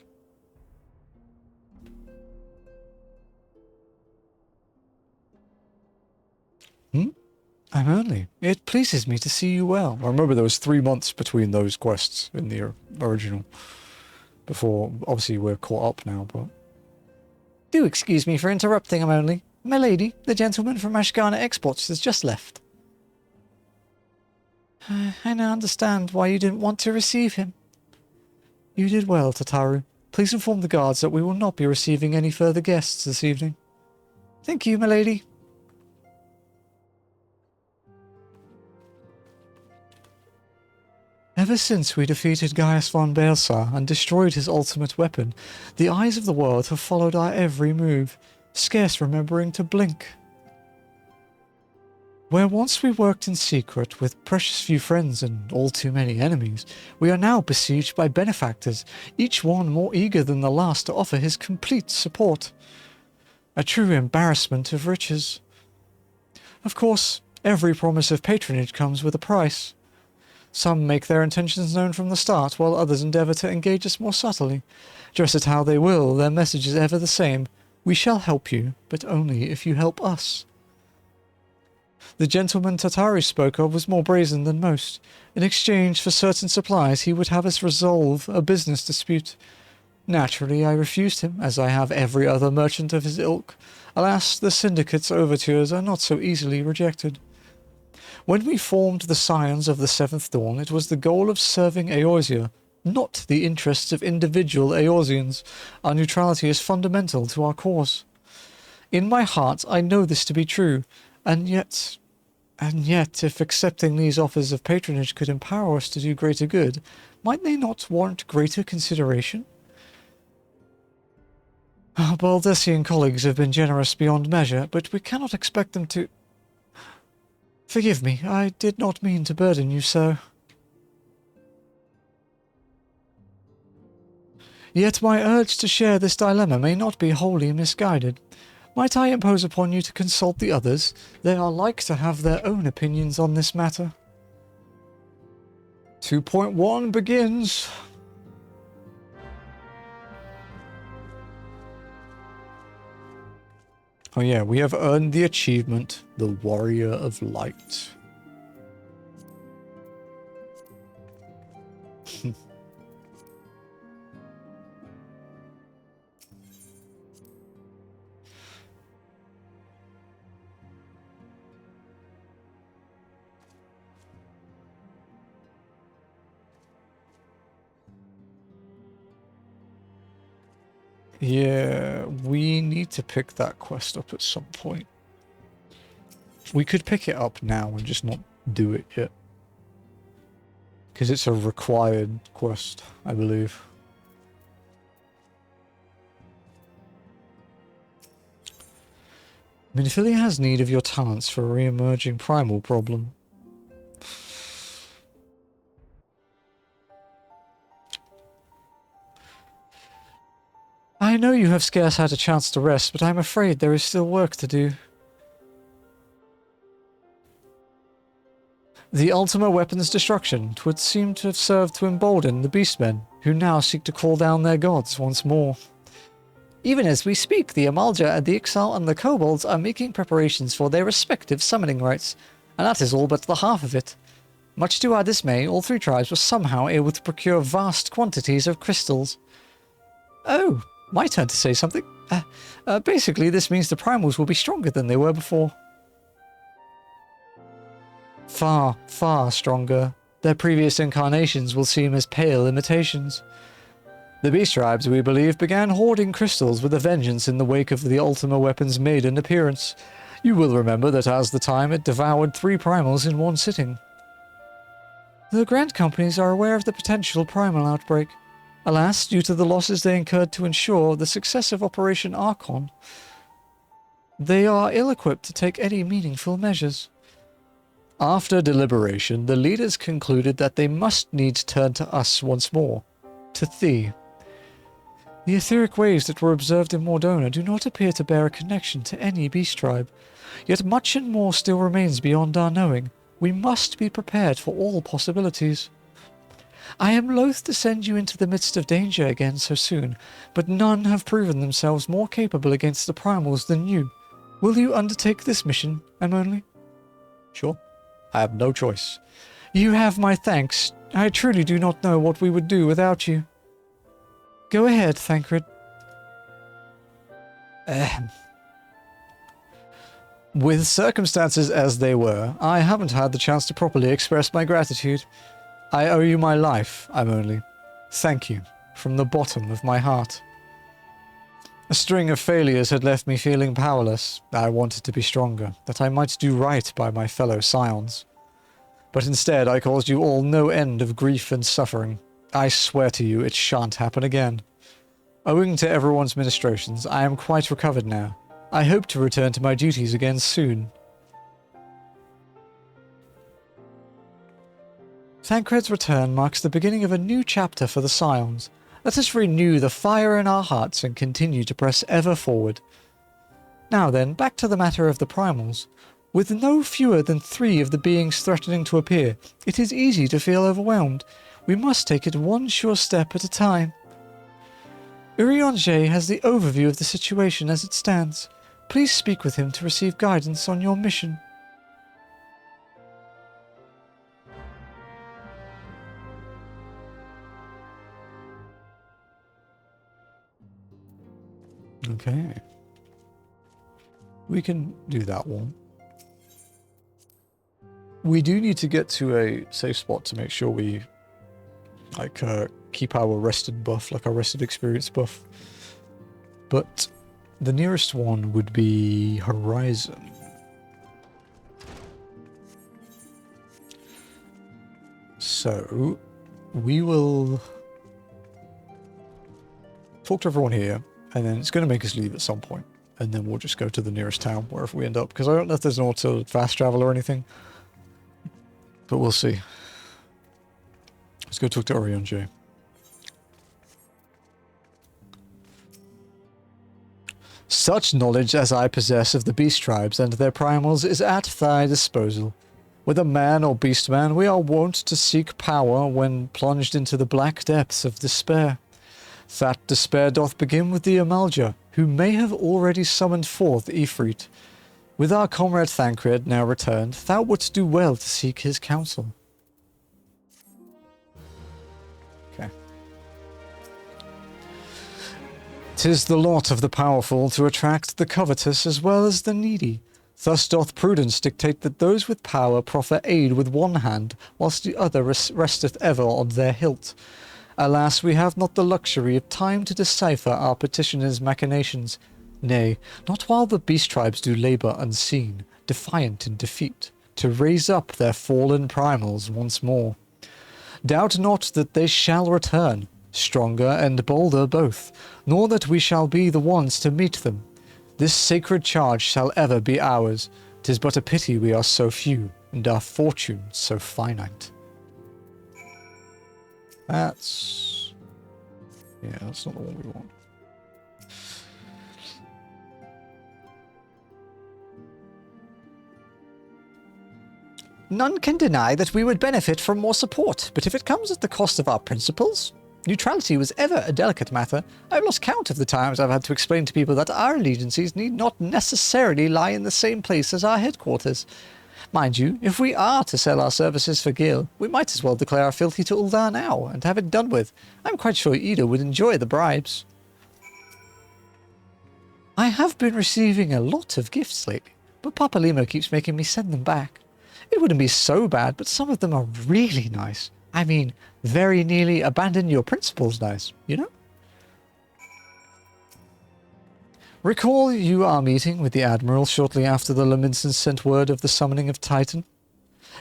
I'm only. It pleases me to see you well. I remember there was 3 months between those quests in the original. Before, obviously we're caught up now, but... Do excuse me for interrupting, I'm only. My lady, the gentleman from Ashgana Exports has just left. I now understand why you didn't want to receive him. You did well, Tataru. Please inform the guards that we will not be receiving any further guests this evening. Thank you, my lady. Ever since we defeated Gaius von Baelsar and destroyed his ultimate weapon, the eyes of the world have followed our every move, scarce remembering to blink. Where once we worked in secret with precious few friends and all too many enemies, we are now besieged by benefactors, each one more eager than the last to offer his complete support. A true embarrassment of riches. Of course, every promise of patronage comes with a price. Some make their intentions known from the start, while others endeavour to engage us more subtly. Dress it how they will, their message is ever the same. We shall help you, but only if you help us. The gentleman Tataru spoke of was more brazen than most. In exchange for certain supplies, he would have us resolve a business dispute. Naturally, I refused him, as I have every other merchant of his ilk. Alas, the syndicate's overtures are not so easily rejected. When we formed the Scions of the Seventh Dawn, it was the goal of serving Eorzea, not the interests of individual Eorzeans. Our neutrality is fundamental to our cause. In my heart, I know this to be true, and yet, if accepting these offers of patronage could empower us to do greater good, might they not warrant greater consideration? Our Baldessian colleagues have been generous beyond measure, but we cannot expect them to... Forgive me, I did not mean to burden you so. Yet my urge to share this dilemma may not be wholly misguided. Might I impose upon you to consult the others? They are like to have their own opinions on this matter. 2.1 begins. Oh yeah, we have earned the achievement, the Warrior of Light. Yeah, we need to pick that quest up at some point. We could pick it up now and just not do it yet. Because it's a required quest, I believe. Minfilia has need of your talents for a re-emerging primal problem. I know you have scarce had a chance to rest, but I'm afraid there is still work to do. The Ultima weapon's destruction would seem to have served to embolden the Beastmen, who now seek to call down their gods once more. Even as we speak, the Amalja and the Ixal and the Kobolds are making preparations for their respective summoning rites, and that is all but the half of it. Much to our dismay, all three tribes were somehow able to procure vast quantities of crystals. Oh, my turn to say something. Basically, this means the primals will be stronger than they were before. Far, far stronger. Their previous incarnations will seem as pale imitations. The Beast Tribes, we believe, began hoarding crystals with a vengeance in the wake of the Ultima weapon's maiden appearance. You will remember that as the time it devoured 3 primals in one sitting. The Grand Companies are aware of the potential primal outbreak. Alas, due to the losses they incurred to ensure the success of Operation Archon, they are ill-equipped to take any meaningful measures. After deliberation, the leaders concluded that they must needs turn to us once more, to Thee. The etheric waves that were observed in Mordona do not appear to bear a connection to any beast tribe, yet much and more still remains beyond our knowing. We must be prepared for all possibilities. I am loath to send you into the midst of danger again so soon, but none have proven themselves more capable against the primals than you. Will you undertake this mission, Emily? Sure. I have no choice. You have my thanks. I truly do not know what we would do without you. Go ahead, Thancred. With circumstances as they were, I haven't had the chance to properly express my gratitude. I owe you my life, Emily. Thank you, from the bottom of my heart. A string of failures had left me feeling powerless. I wanted to be stronger, that I might do right by my fellow scions. But instead I caused you all no end of grief and suffering. I swear to you it shan't happen again. Owing to everyone's ministrations, I am quite recovered now. I hope to return to my duties again soon. Thancred's return marks the beginning of a new chapter for the Scions. Let us renew the fire in our hearts and continue to press ever forward. Now then, back to the matter of the primals. With no fewer than 3 of the beings threatening to appear, it is easy to feel overwhelmed. We must take it one sure step at a time. Urianger has the overview of the situation as it stands. Please speak with him to receive guidance on your mission. Okay. We can do that one. We do need to get to a safe spot to make sure we keep our rested buff, like our rested experience buff. But the nearest one would be Horizon. So we will talk to everyone here, and then it's going to make us leave at some point, and then we'll just go to the nearest town wherever we end up, because I don't know if there's an auto fast travel or anything, but we'll see. Let's go talk to Urianger. Such knowledge as I possess of the beast tribes and their primals is at thy disposal. Whether man or beastman, we are wont to seek power when plunged into the black depths of despair. That despair doth begin with the Amalja, who may have already summoned forth Ifrit. With our comrade Thancred now returned, thou wouldst do well to seek his counsel. Okay. 'Tis the lot of the powerful to attract the covetous as well as the needy. Thus doth prudence dictate that those with power proffer aid with one hand, whilst the other resteth ever on their hilt. Alas, we have not the luxury of time to decipher our petitioner's machinations. Nay, not while the beast tribes do labour unseen, defiant in defeat, to raise up their fallen primals once more. Doubt not that they shall return, stronger and bolder both, nor that we shall be the ones to meet them. This sacred charge shall ever be ours. 'Tis but a pity we are so few, and our fortune so finite. That's... yeah, that's not the one we want. None can deny that we would benefit from more support, but if it comes at the cost of our principles... Neutrality was ever a delicate matter. I've lost count of the times I've had to explain to people that our allegiances need not necessarily lie in the same place as our headquarters. Mind you, if we are to sell our services for Gil, we might as well declare our fealty to Uldar now, and have it done with. I'm quite sure Ida would enjoy the bribes. I have been receiving a lot of gifts lately, but Papa Limo keeps making me send them back. It wouldn't be so bad, but some of them are really nice. I mean, very nearly abandon your principles nice, you know? Recall you our meeting with the Admiral shortly after the Laminsons sent word of the summoning of Titan?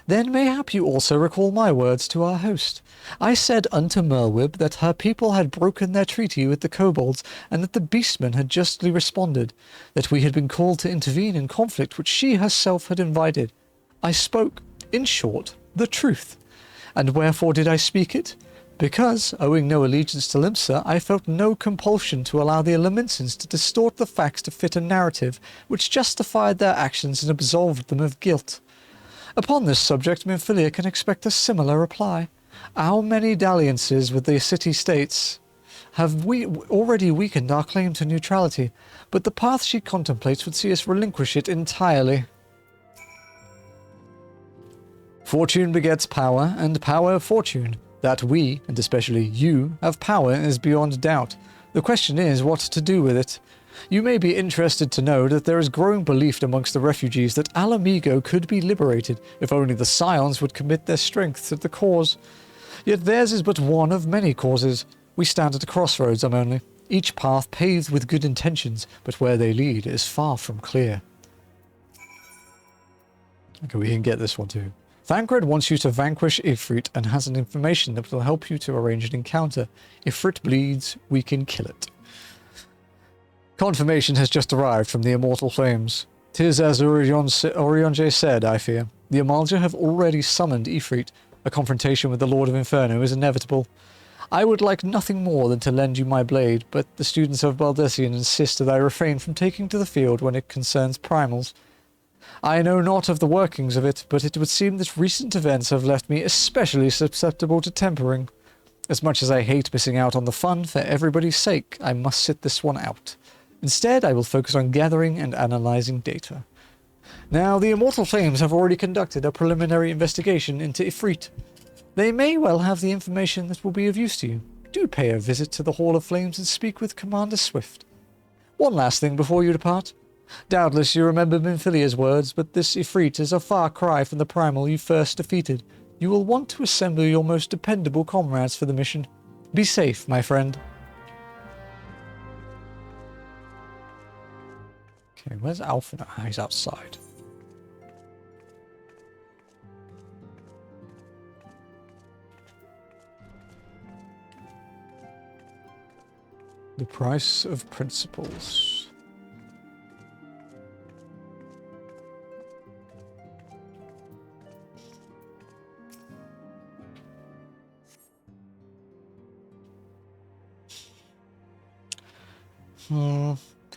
Then mayhap you also recall my words to our host. I said unto Merwib that her people had broken their treaty with the kobolds, and that the beastmen had justly responded, that we had been called to intervene in conflict which she herself had invited. I spoke, in short, the truth. And wherefore did I speak it? Because, owing no allegiance to Limsa, I felt no compulsion to allow the Laminsons to distort the facts to fit a narrative which justified their actions and absolved them of guilt. Upon this subject, Minfilia can expect a similar reply. Our many dalliances with the city-states have already weakened our claim to neutrality, but the path she contemplates would see us relinquish it entirely. Fortune begets power, and power fortune. That we, and especially you, have power is beyond doubt. The question is what to do with it. You may be interested to know that there is growing belief amongst the refugees that Alamigo could be liberated if only the Scions would commit their strength to the cause. Yet theirs is but one of many causes. We stand at a crossroads, only. Each path paved with good intentions, but where they lead is far from clear. Okay, we can get this one too. Thancred wants you to vanquish Ifrit and has an information that will help you to arrange an encounter. If Ifrit bleeds, we can kill it. Confirmation has just arrived from the Immortal Flames. 'Tis as Orionje said, I fear. The Amalja have already summoned Ifrit. A confrontation with the Lord of Inferno is inevitable. I would like nothing more than to lend you my blade, but the students of Baldessian insist that I refrain from taking to the field when it concerns primals. I know not of the workings of it, but it would seem that recent events have left me especially susceptible to tempering. As much as I hate missing out on the fun, for everybody's sake, I must sit this one out. Instead, I will focus on gathering and analyzing data. Now, the Immortal Flames have already conducted a preliminary investigation into Ifrit. They may well have the information that will be of use to you. Do pay a visit to the Hall of Flames and speak with Commander Swift. One last thing before you depart. Doubtless you remember Minfilia's words, but this Ifrit is a far cry from the primal you first defeated. You will want to assemble your most dependable comrades for the mission. Be safe, my friend. Okay, where's Alpha now? He's outside. The price of principles.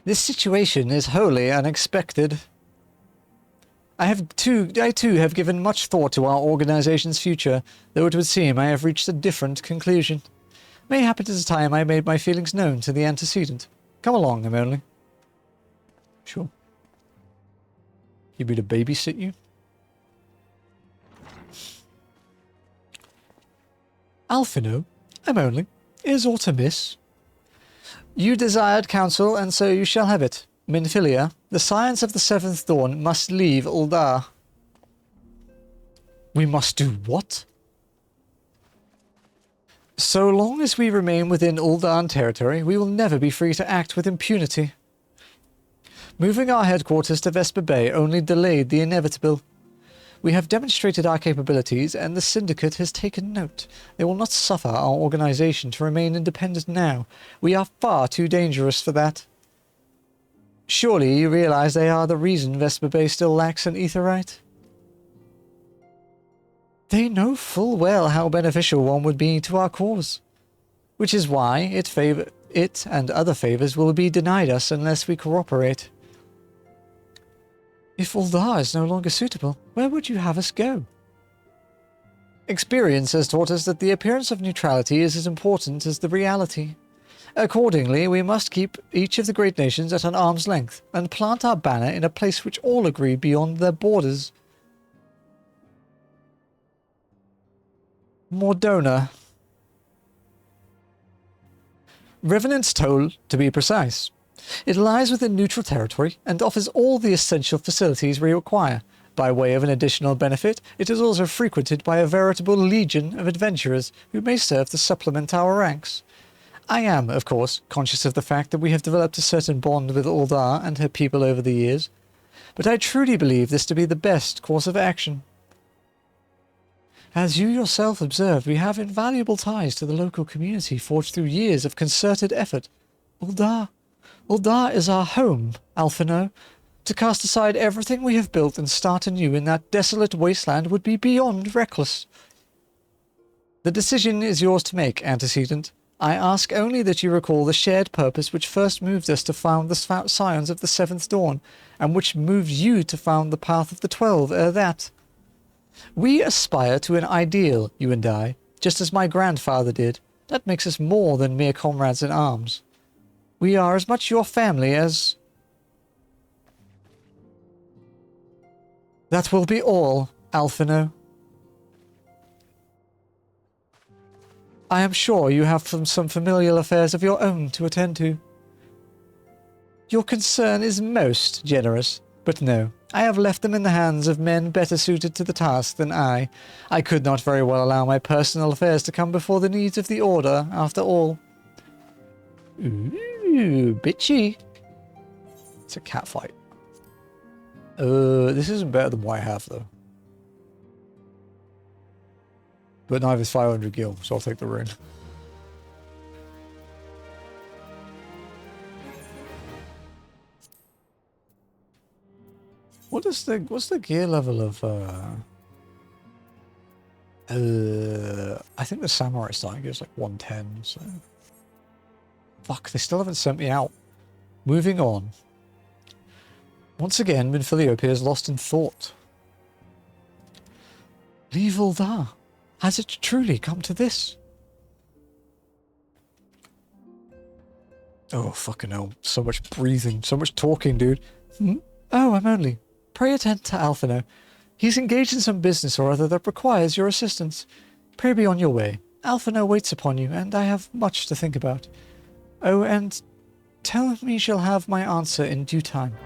This situation is wholly unexpected. I too have given much thought to our organization's future, though it would seem I have reached a different conclusion. Mayhap it is time I made my feelings known to the antecedent. Come along, I'm only. Sure. You be to babysit you? Alphino, I'm only. Is aught amiss? You desired counsel, and so you shall have it. Minfilia, the Scions of the Seventh Dawn must leave Uldar. We must do what? So long as we remain within Uldan territory, we will never be free to act with impunity. Moving our headquarters to Vesper Bay only delayed the inevitable. We have demonstrated our capabilities, and the Syndicate has taken note. They will not suffer our organization to remain independent now. We are far too dangerous for that. Surely you realize they are the reason Vesper Bay still lacks an aetherite? They know full well how beneficial one would be to our cause, which is why it and other favors will be denied us unless we cooperate. If Uldar is no longer suitable, where would you have us go? Experience has taught us that the appearance of neutrality is as important as the reality. Accordingly, we must keep each of the great nations at an arm's length, and plant our banner in a place which all agree beyond their borders. Mordona. Revenant's Toll, to be precise. It lies within neutral territory and offers all the essential facilities we require. By way of an additional benefit, it is also frequented by a veritable legion of adventurers who may serve to supplement our ranks. I am, of course, conscious of the fact that we have developed a certain bond with Uldar and her people over the years, but I truly believe this to be the best course of action. As you yourself observed, we have invaluable ties to the local community forged through years of concerted effort. Uldar is our home, Alphino. To cast aside everything we have built and start anew in that desolate wasteland would be beyond reckless. The decision is yours to make, Antecedent. I ask only that you recall the shared purpose which first moved us to found the Scions of the Seventh Dawn, and which moved you to found the Path of the 12 ere that. We aspire to an ideal, you and I, just as my grandfather did. That makes us more than mere comrades in arms. We are as much your family as... That will be all, Alphino. I am sure you have some familial affairs of your own to attend to. Your concern is most generous, but no, I have left them in the hands of men better suited to the task than I. I could not very well allow my personal affairs to come before the needs of the Order, after all. Ooh, bitchy. It's a cat fight. This isn't better than what I have, though. But neither is 500 gil, so I'll take the rune. What's the gear level of I think the samurai starting gear is like 110, so fuck, they still haven't sent me out. Moving on. Once again, Minfilia appears lost in thought. Leave Uldar. Has it truly come to this? Oh, fucking hell. So much breathing, so much talking, dude. Oh, I'm only. Pray attend to Alphino. He's engaged in some business or other that requires your assistance. Pray be on your way. Alphino waits upon you, and I have much to think about. Oh, and tell me she'll have my answer in due time.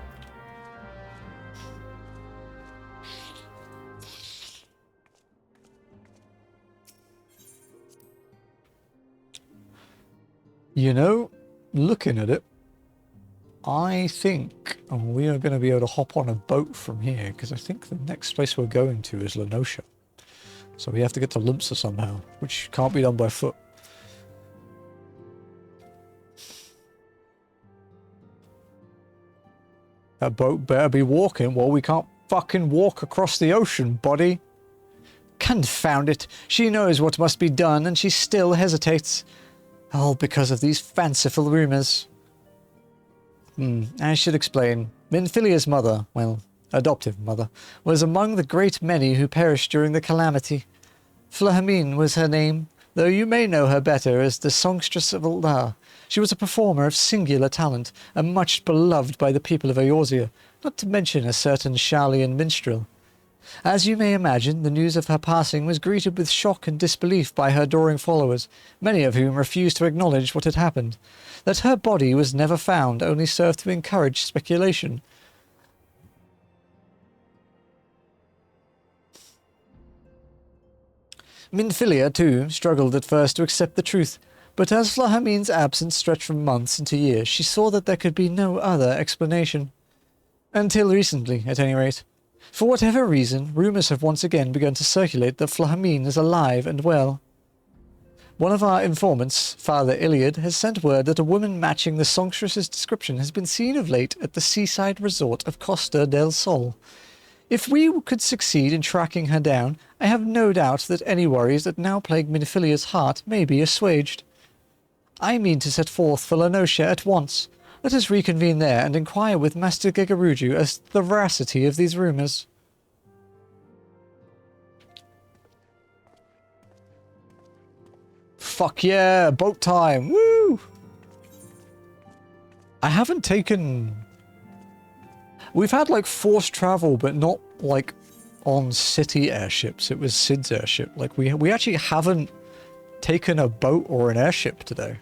You know, looking at it, I think we are going to be able to hop on a boat from here, because I think the next place we're going to is Lenosha. So we have to get to Lumpsa somehow, which can't be done by foot. That boat better be walking. Well, we can't fucking walk across the ocean, buddy. Confound it. She knows what must be done, and she still hesitates. All because of these fanciful rumors. I should explain. Minfilia's mother, well, adoptive mother, was among the great many who perished during the calamity. Flahamine was her name, though you may know her better as the songstress of Uldar. She was a performer of singular talent, and much beloved by the people of Eorzea, not to mention a certain Sharlayan minstrel. As you may imagine, the news of her passing was greeted with shock and disbelief by her adoring followers, many of whom refused to acknowledge what had happened. That her body was never found only served to encourage speculation. Minfilia, too, struggled at first to accept the truth, but as Flahamine's absence stretched from months into years, she saw that there could be no other explanation. Until recently, at any rate. For whatever reason, rumours have once again begun to circulate that Flahamine is alive and well. One of our informants, Father Iliad, has sent word that a woman matching the songstress's description has been seen of late at the seaside resort of Costa del Sol. If we could succeed in tracking her down, I have no doubt that any worries that now plague Minfilia's heart may be assuaged. I mean to set forth for Lanosia at once. Let us reconvene there and inquire with Master Gegaruju as to the veracity of these rumours. Fuck yeah, boat time, woo! I haven't taken... We've had like forced travel, but not like on city airships. It was Sid's airship. Like we actually haven't taken a boat or an airship today.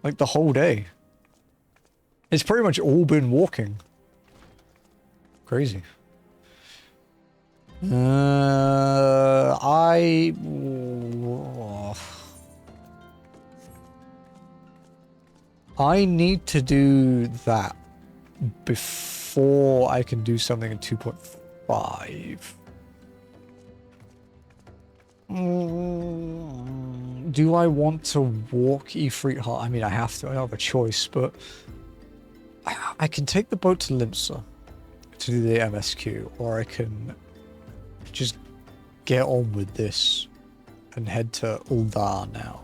Like the whole day. It's pretty much all been walking. Crazy. I need to do that before I can do something in 2.5. Do I want to walk Ifrit Heart? I mean, I have to. I don't have a choice, but I can take the boat to Limsa to do the MSQ, or I can just get on with this and head to Uldar now.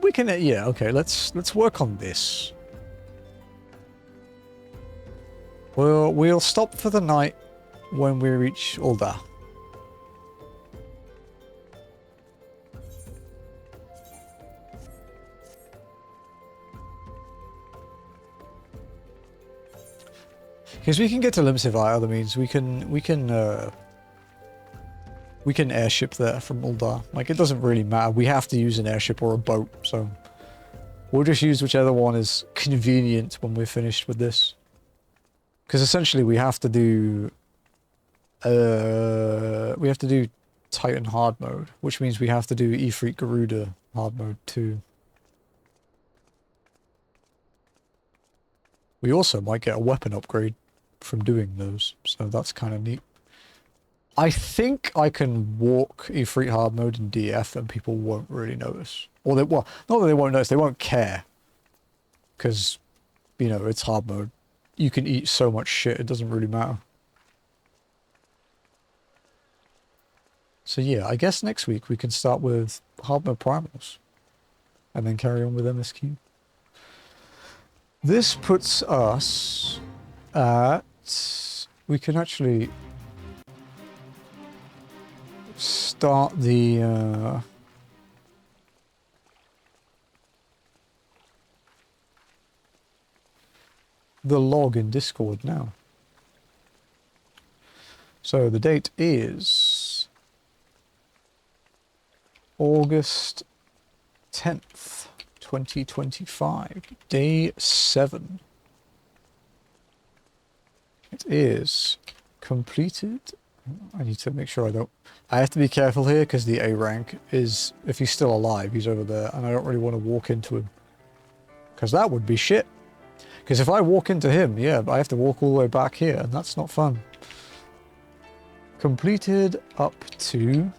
We can, yeah, okay. Let's work on this. We'll stop for the night when we reach Uldar. Because we can get to Limsa via other means. We can airship there from Uldar. Like, it doesn't really matter. We have to use an airship or a boat, so we'll just use whichever one is convenient when we're finished with this. Because essentially we have to do Titan hard mode, which means we have to do Ifrit Garuda hard mode too. We also might get a weapon upgrade from doing those, so that's kind of neat. I think I can walk Ifrit hard mode in DF and people won't really notice. Or well, not that they won't notice, they won't care. Because, you know, it's hard mode. You can eat so much shit, it doesn't really matter. So yeah, I guess next week we can start with hard mode primals. And then carry on with MSQ. This puts us at... We can actually start the log in Discord now. So the date is August 10th, 2025, day 7. It is completed. I need to make sure I don't... I have to be careful here because the A rank is... If he's still alive, he's over there, and I don't really want to walk into him. Because that would be shit. Because if I walk into him, yeah, I have to walk all the way back here, and that's not fun. Completed up to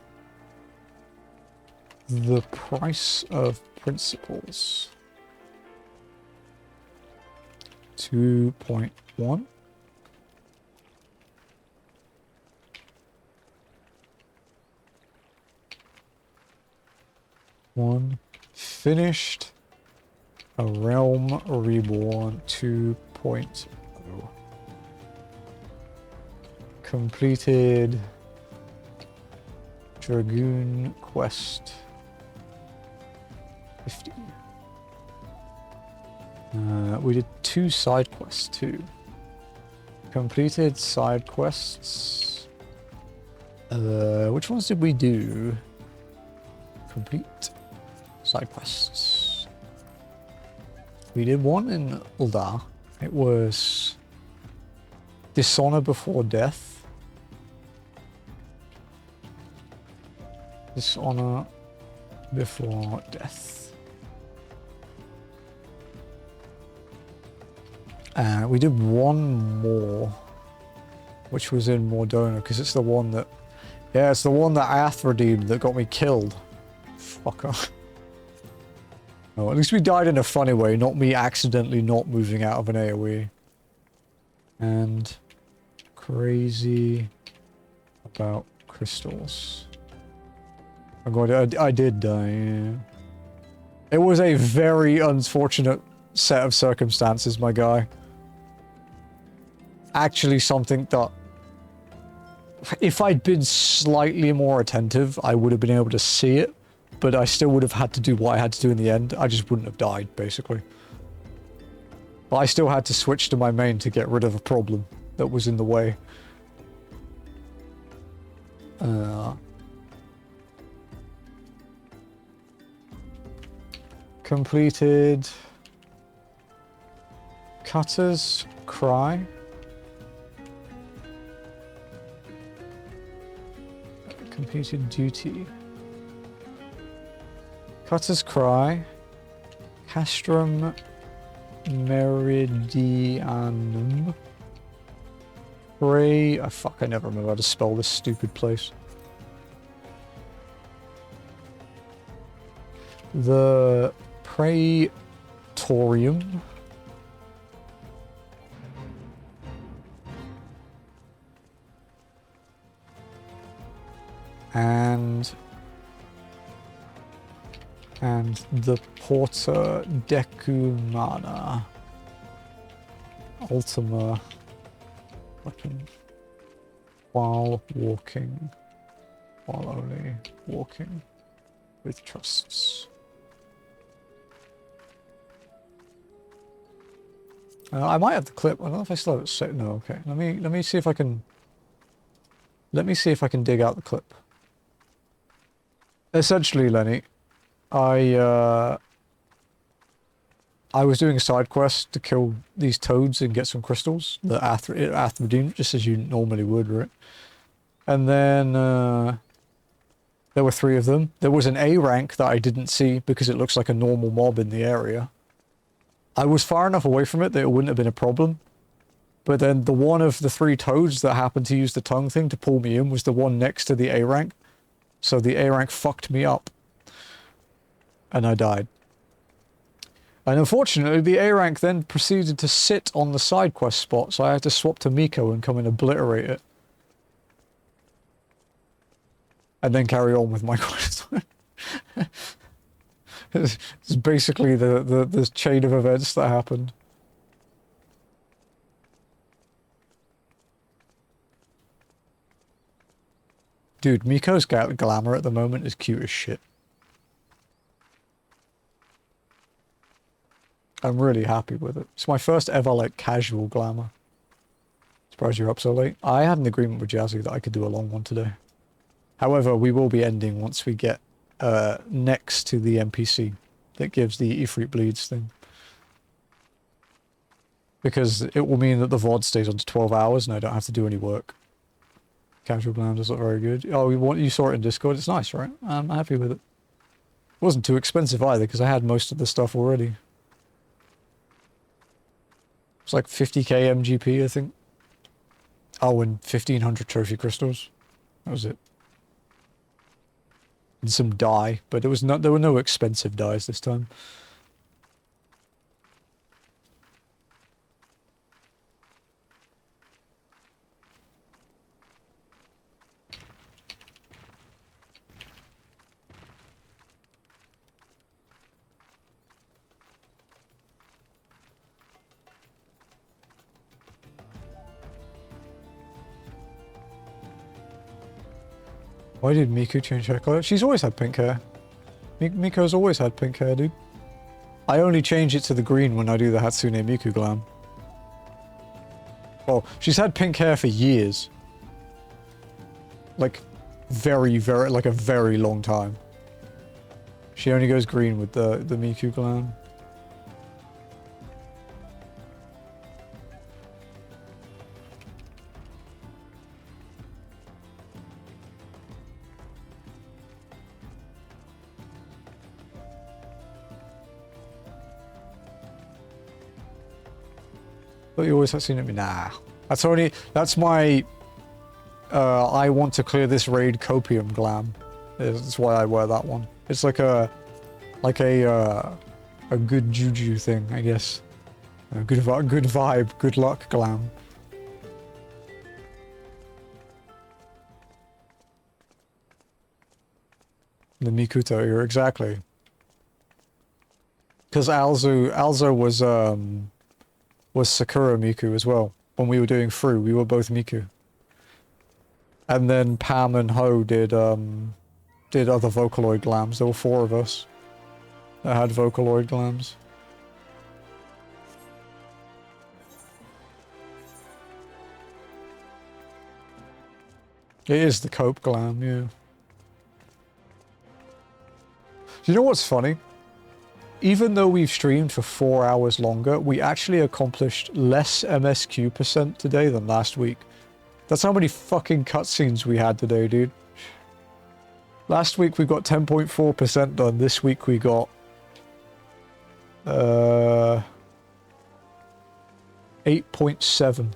the price of principles. 2.1. One finished. A Realm Reborn 2.0. Completed Dragoon Quest 50. We did 2 side quests too. Completed side quests. Which ones did we do? Complete side quests. We did one in Uldar. It was Dishonor Before Death. Dishonor Before Death. We did one more, which was in Mordona, because it's the one that... Yeah, it's the one that Ath redeemed that got me killed. Fucker. Oh, at least we died in a funny way, not me accidentally not moving out of an AoE. And... Crazy about crystals. Oh god, I did die, yeah. It was a very unfortunate set of circumstances, my guy. Actually something that... If I'd been slightly more attentive, I would have been able to see it, but I still would have had to do what I had to do in the end. I just wouldn't have died, basically. But I still had to switch to my main to get rid of a problem that was in the way. Completed Cutter's Cry. Completed duty. Cutter's Cry. Castrum Meridianum. Pray... Oh, fuck, I never remember how to spell this stupid place. The Praetorium. And the Porta Decumana. Ultima weapon. While walking. While only walking with trusts. I might have the clip. I don't know if I still have it set. No, okay. Let me see if I can... Let me see if I can dig out the clip. Essentially, Lenny, I was doing a side quest to kill these toads and get some crystals that Ath redeemed, just as you normally would, right? And then there were 3 of them. There was an A rank that I didn't see because it looks like a normal mob in the area. I was far enough away from it that it wouldn't have been a problem. But then the one of the 3 toads that happened to use the tongue thing to pull me in was the one next to the A rank. So the A rank fucked me up. And I died. And unfortunately, the A rank then proceeded to sit on the side quest spot, so I had to swap to Miko and come and obliterate it. And then carry on with my quest. It's basically the chain of events that happened. Dude, Miko's glamour at the moment is cute as shit. I'm really happy with it. It's my first ever, like, casual glamour. Surprised you're up so late. I had an agreement with Jazzy that I could do a long one today. However, we will be ending once we get next to the NPC that gives the Ifrit Bleeds thing. Because it will mean that the VOD stays on to 12 hours and I don't have to do any work. Casual glam does look very good. Oh, you saw it in Discord. It's nice, right? I'm happy with it. It wasn't too expensive either because I had most of the stuff already. It's like 50k MGP, I think. Oh, and 1500 trophy crystals. That was it. And some dye, but there were no expensive dyes this time. Why did Miku change her color? She's always had pink hair. Miko's always had pink hair, dude. I only change it to the green when I do the Hatsune Miku glam. Well, she's had pink hair for years. Like, like a very long time. She only goes green with the Miku glam. But you always have seen it. Nah. That's my I want to clear this raid copium glam. That's why I wear that one. It's like a good juju thing, I guess. A good vibe, good luck glam. The Mikuto here, exactly. Because Alzo was Sakura Miku as well. When we were doing Fru, we were both Miku. And then Pam and Ho did other Vocaloid glams. There were 4 of us that had Vocaloid glams. It is the Cope glam, yeah. You know what's funny? Even though we've streamed for 4 hours longer, we actually accomplished less MSQ % today than last week. That's how many fucking cutscenes we had today, dude. Last week we got 10.4% done. This week we got 8.7.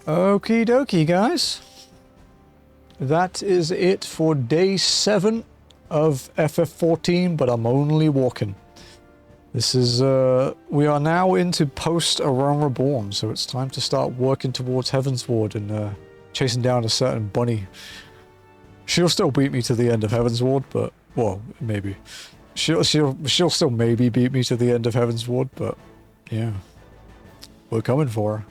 Okie dokie, guys. That is it for day 7 of FF14, but I'm only walking. This is, we are now into post-Aron Reborn, so it's time to start working towards Heavensward and chasing down a certain bunny. She'll still beat me to the end of Heavensward, but, well, maybe. She'll still maybe beat me to the end of Heavensward, but, yeah. We're coming for her.